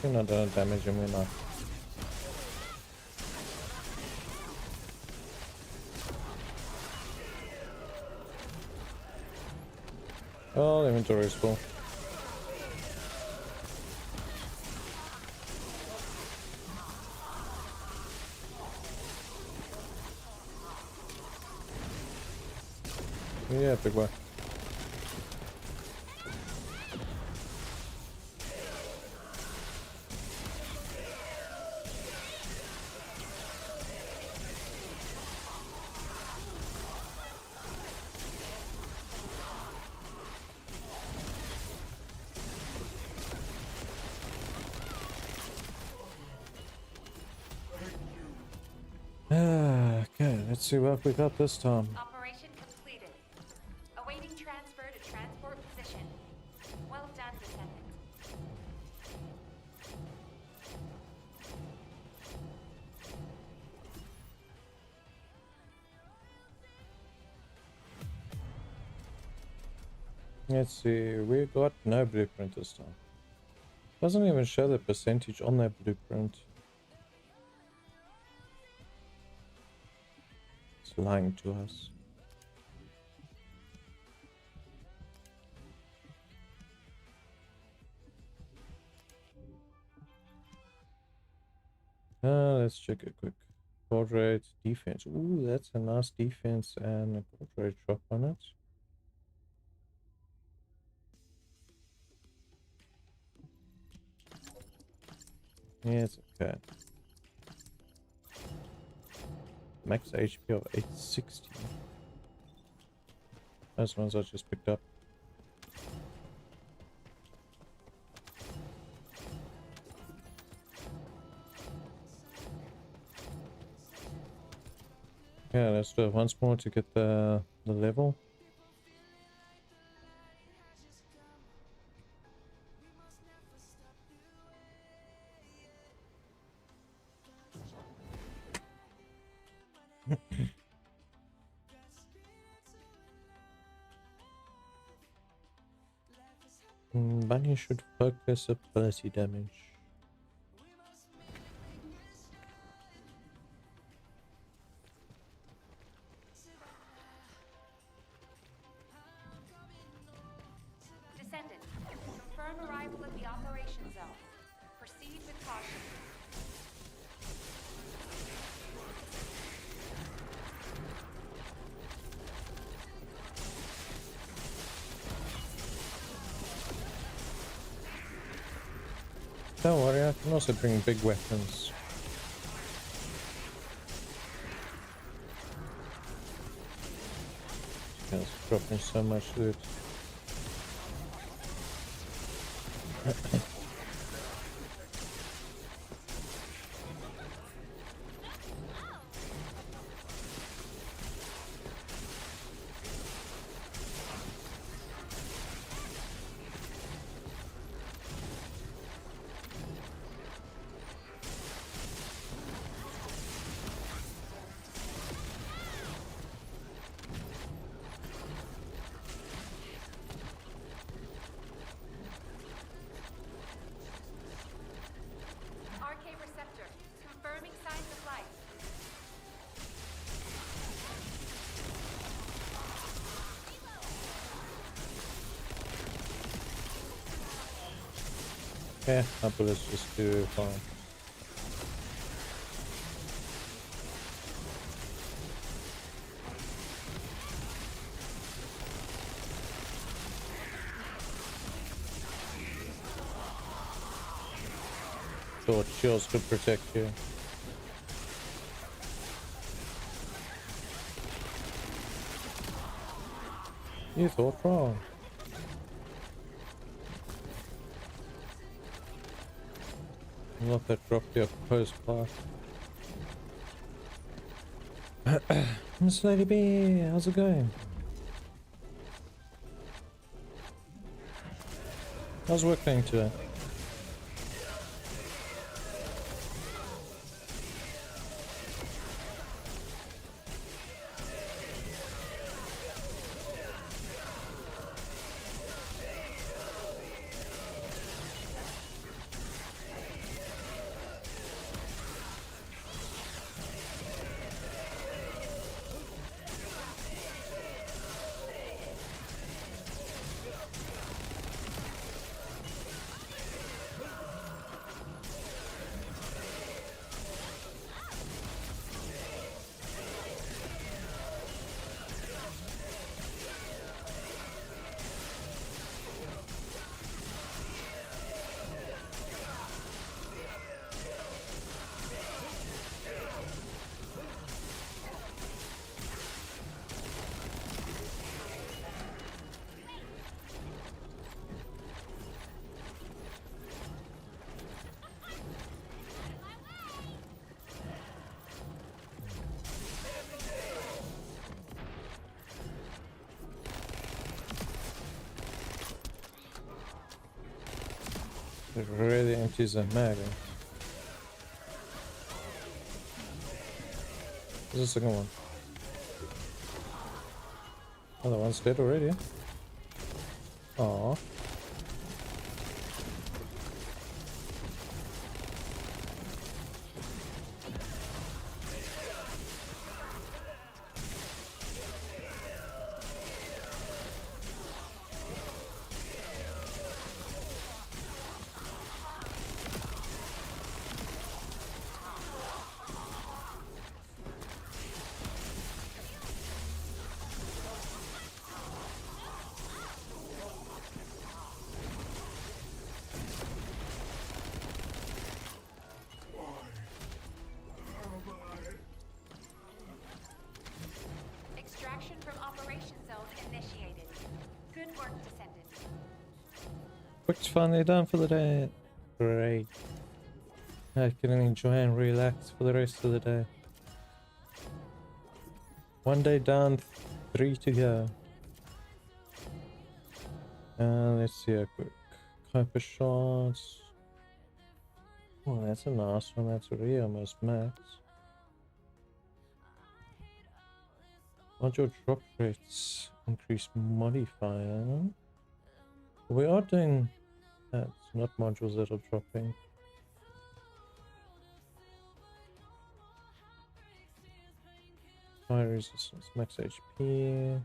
You're not done damage him enough. Oh, the inventory is full. Yeah, big boy. Okay, let's see what we got this time. Operation completed. Awaiting transfer to transport position. Well done, Descendant. Let's see, we got no blueprint this time. Doesn't even show the percentage on that blueprint. It's lying to us. Let's check it quick. Guard rate, defense. Ooh, that's a nice defense and a guard rate drop on it. Yeah, it's okay. Max HP of 860. Those ones I just picked up. Yeah, let's do it once more to get the level. Bunny should focus ability damage. Descendant, confirm arrival at the operation zone. Proceed with caution. Don't worry, I can also bring big weapons. It's dropping so much loot. Yeah, my bullets just do fine. Thought shields could protect you. You thought wrong. Not that dropped your post part. Miss Lady B, how's it going? How's work going today? It really empties a mag. There's the second one. Oh, the one's dead already. Aww. Extraction from operation zone initiated. Good work, Descendants. Work's finally done for the day. Great. I can enjoy and relax for the rest of the day. One day done, 3 to go. Let's see a quick Kuiper shots. Oh, that's a nice one. That's already almost max. Module drop rates increase modifier. We are doing that. It's not modules that are dropping. Fire resistance, max HP.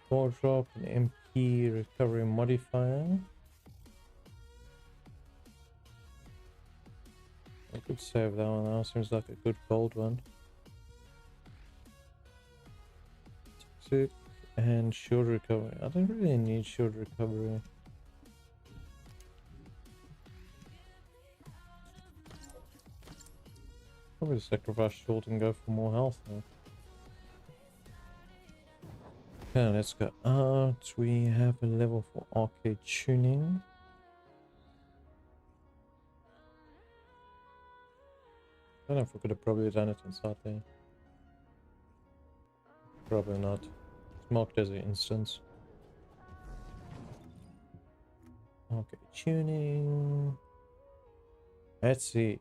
Core drop, an MP recovery modifier. I could save that one now. Seems like a good gold one. Toxic and shield recovery. I don't really need shield recovery. Probably sacrifice shield and go for more health now. Okay, let's go out. We have a level for arcade tuning. I don't know if we could have probably done it inside there. Probably not. It's marked as an instance. Okay, tuning. Let's see.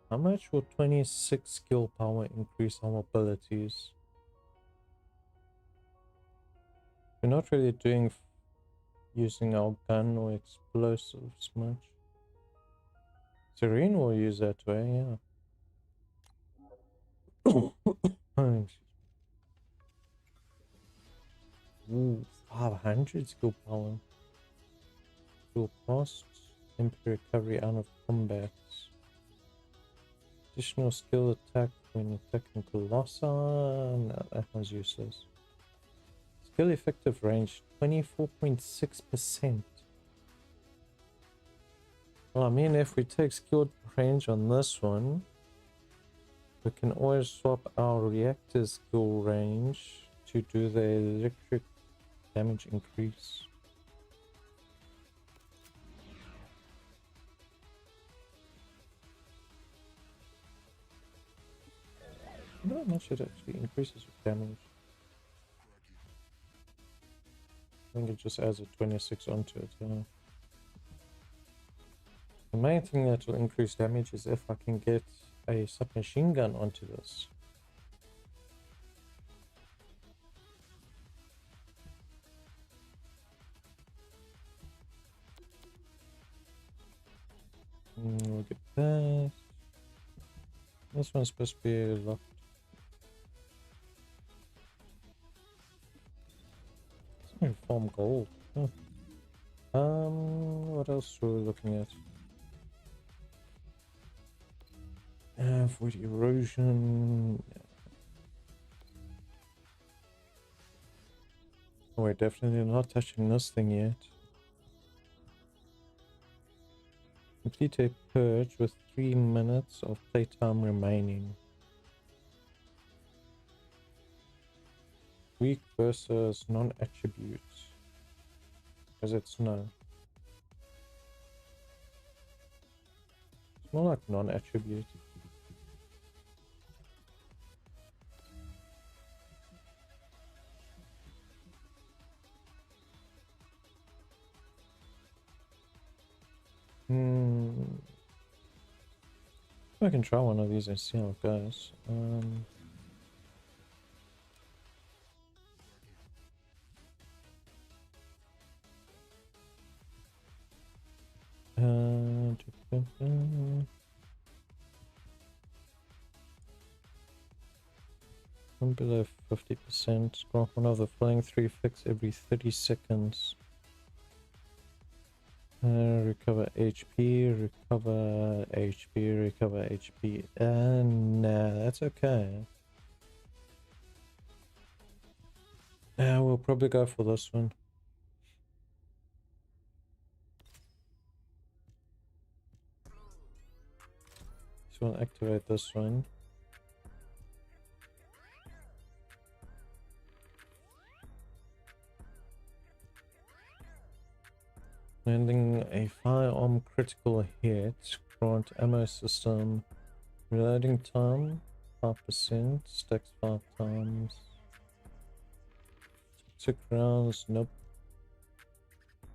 How much will 26 skill power increase our abilities? We're not really doing using our gun or explosives much. Serene will use that way, yeah. Ooh, 500 skill power. Skill costs. MP recovery out of combat. Additional skill attack when attacking Colossi. No, that one's useless. Skill effective range 24.6%. Well, I mean, if we take skill range on this one, we can always swap our reactor skill range to do the electric damage increase. Not much it actually increases with damage. I think it just adds a 26 onto it, yeah. The main thing that will increase damage is if I can get a submachine gun onto this. We'll get that. This one's supposed to be locked. It's farm gold. Huh. What else were we looking at? Avoid erosion. Oh, we're definitely not touching this thing yet. Complete a purge with 3 minutes of playtime remaining. Weak versus non-attributes. Because it's no. It's more like non-attribute. I can try one of these and see how it goes. One below 50%. Grant one of the following 3 flicks every 30 seconds. Recover HP, recover HP, recover HP. Nah, that's okay. We'll probably go for this one. So we'll activate this one. Landing a firearm critical hit. Grant ammo system. Reloading time 5%. Stacks 5 times. 6 rounds. Nope.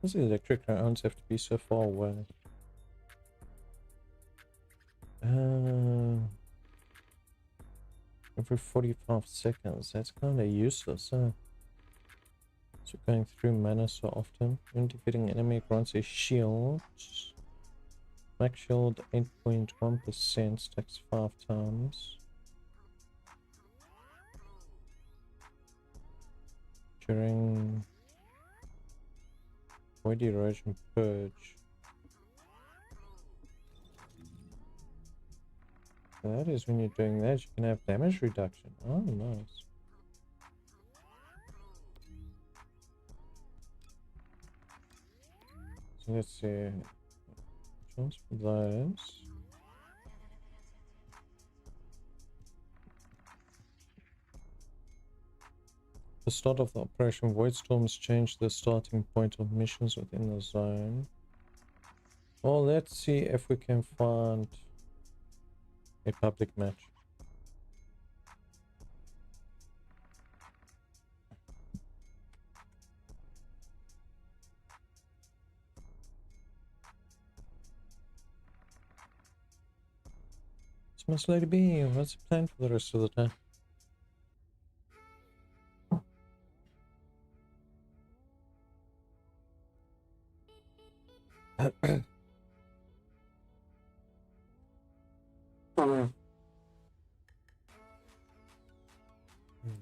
Those electric rounds have to be so far away. Every 45 seconds. That's kind of useless, huh? So going through mana so often. When defeating enemy grants a shield. Max shield 8.1%, stacks 5 times. During void erosion purge. That is when you're doing that, you can have damage reduction. Oh, nice. So let's see. Chance for those. The start of the operation, void storms change the starting point of missions within the zone. Well, let's see if we can find a public match. It's Miss Lady B. What's the plan for the rest of the day?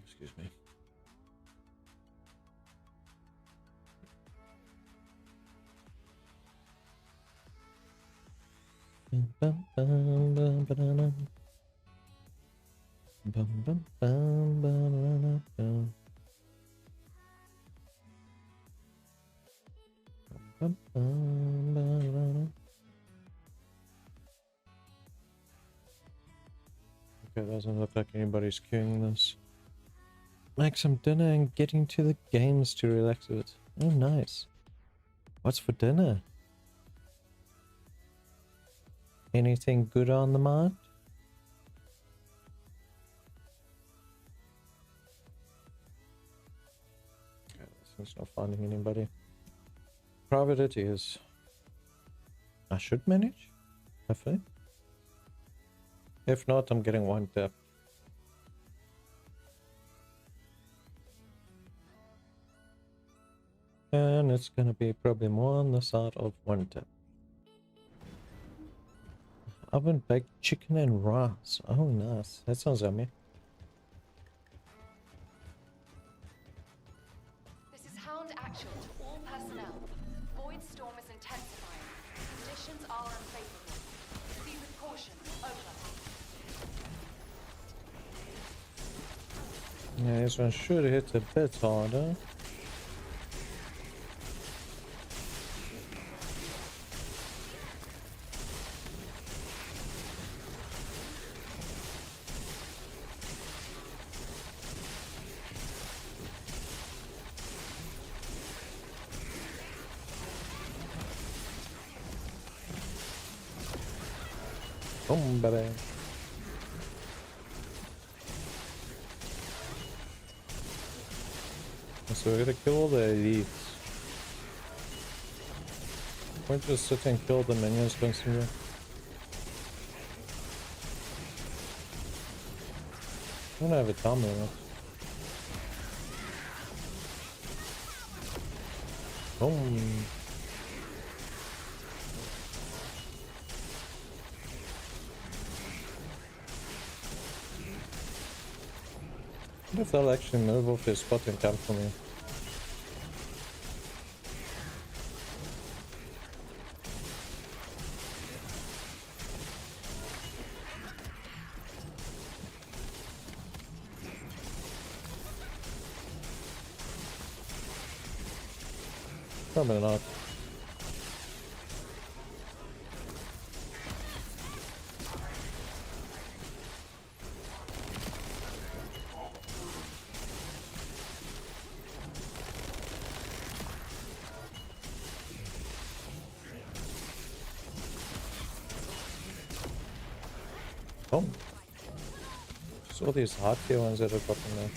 Excuse me. Bum, bum, bum, ba-da-dum. Bum, bum, bum, ba-da-da-dum. Bum, bum, ba-da-da-dum. Okay, doesn't look like anybody's queuing this. Make some dinner and getting to the games to relax a bit. Oh, nice. What's for dinner? Anything good on the mind? Okay, this one's not finding anybody. Private it is. I should manage, hopefully. If not, I'm getting one tap. And it's gonna be probably more on the side of one tap. Oven baked chicken and rice. Oh, nice. That sounds yummy. This is Hound Actual to all personnel. Void storm is intensifying. Conditions are unfavorable. Proceed with caution. Over. Yeah, this one should hit a bit harder. Boom, baby. So we're gonna kill all the elites. We're just sit and kill the minions constantly. I don't have a time limit. Boom. I wonder if they'll actually move off their spot and come for me. Probably not. Oh. Just all these hard tier ones that are dropping there.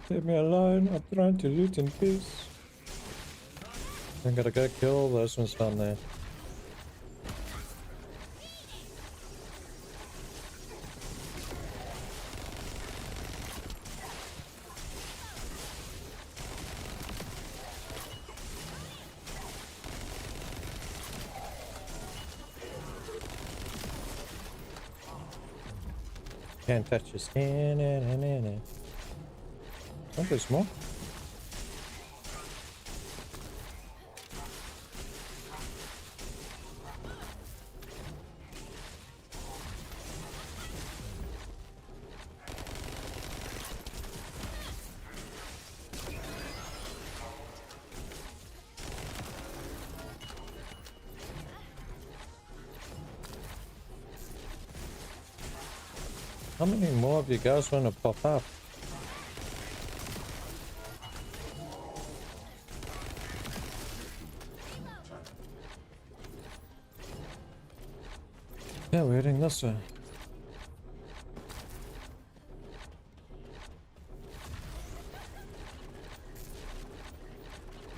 Leave me alone, I'm trying to loot in peace. I gotta go kill those ones down there. Can't touch his hand. Oh, there's more. How many more of you guys want to pop up? Yeah, we're heading this way.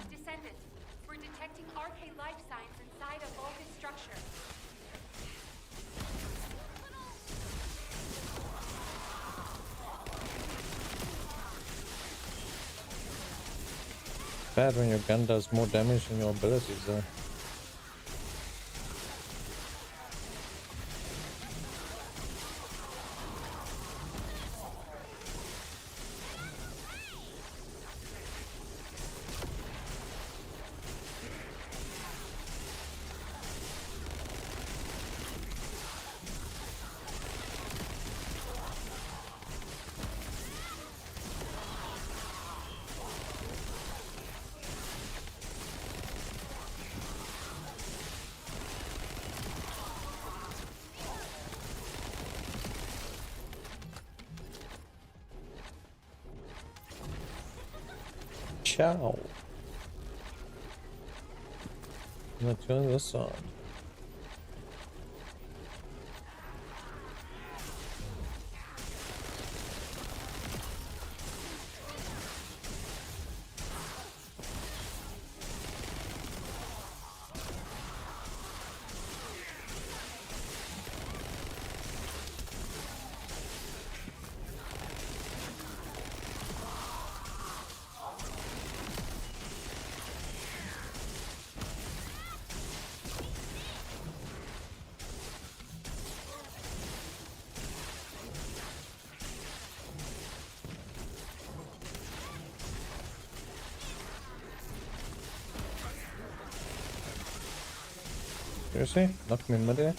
Descendants, we're detecting arcade life signs inside a vaulted structure. Bad when your gun does more damage than your abilities though. Ciao. Let's go this side. Seriously? Knock me in midair?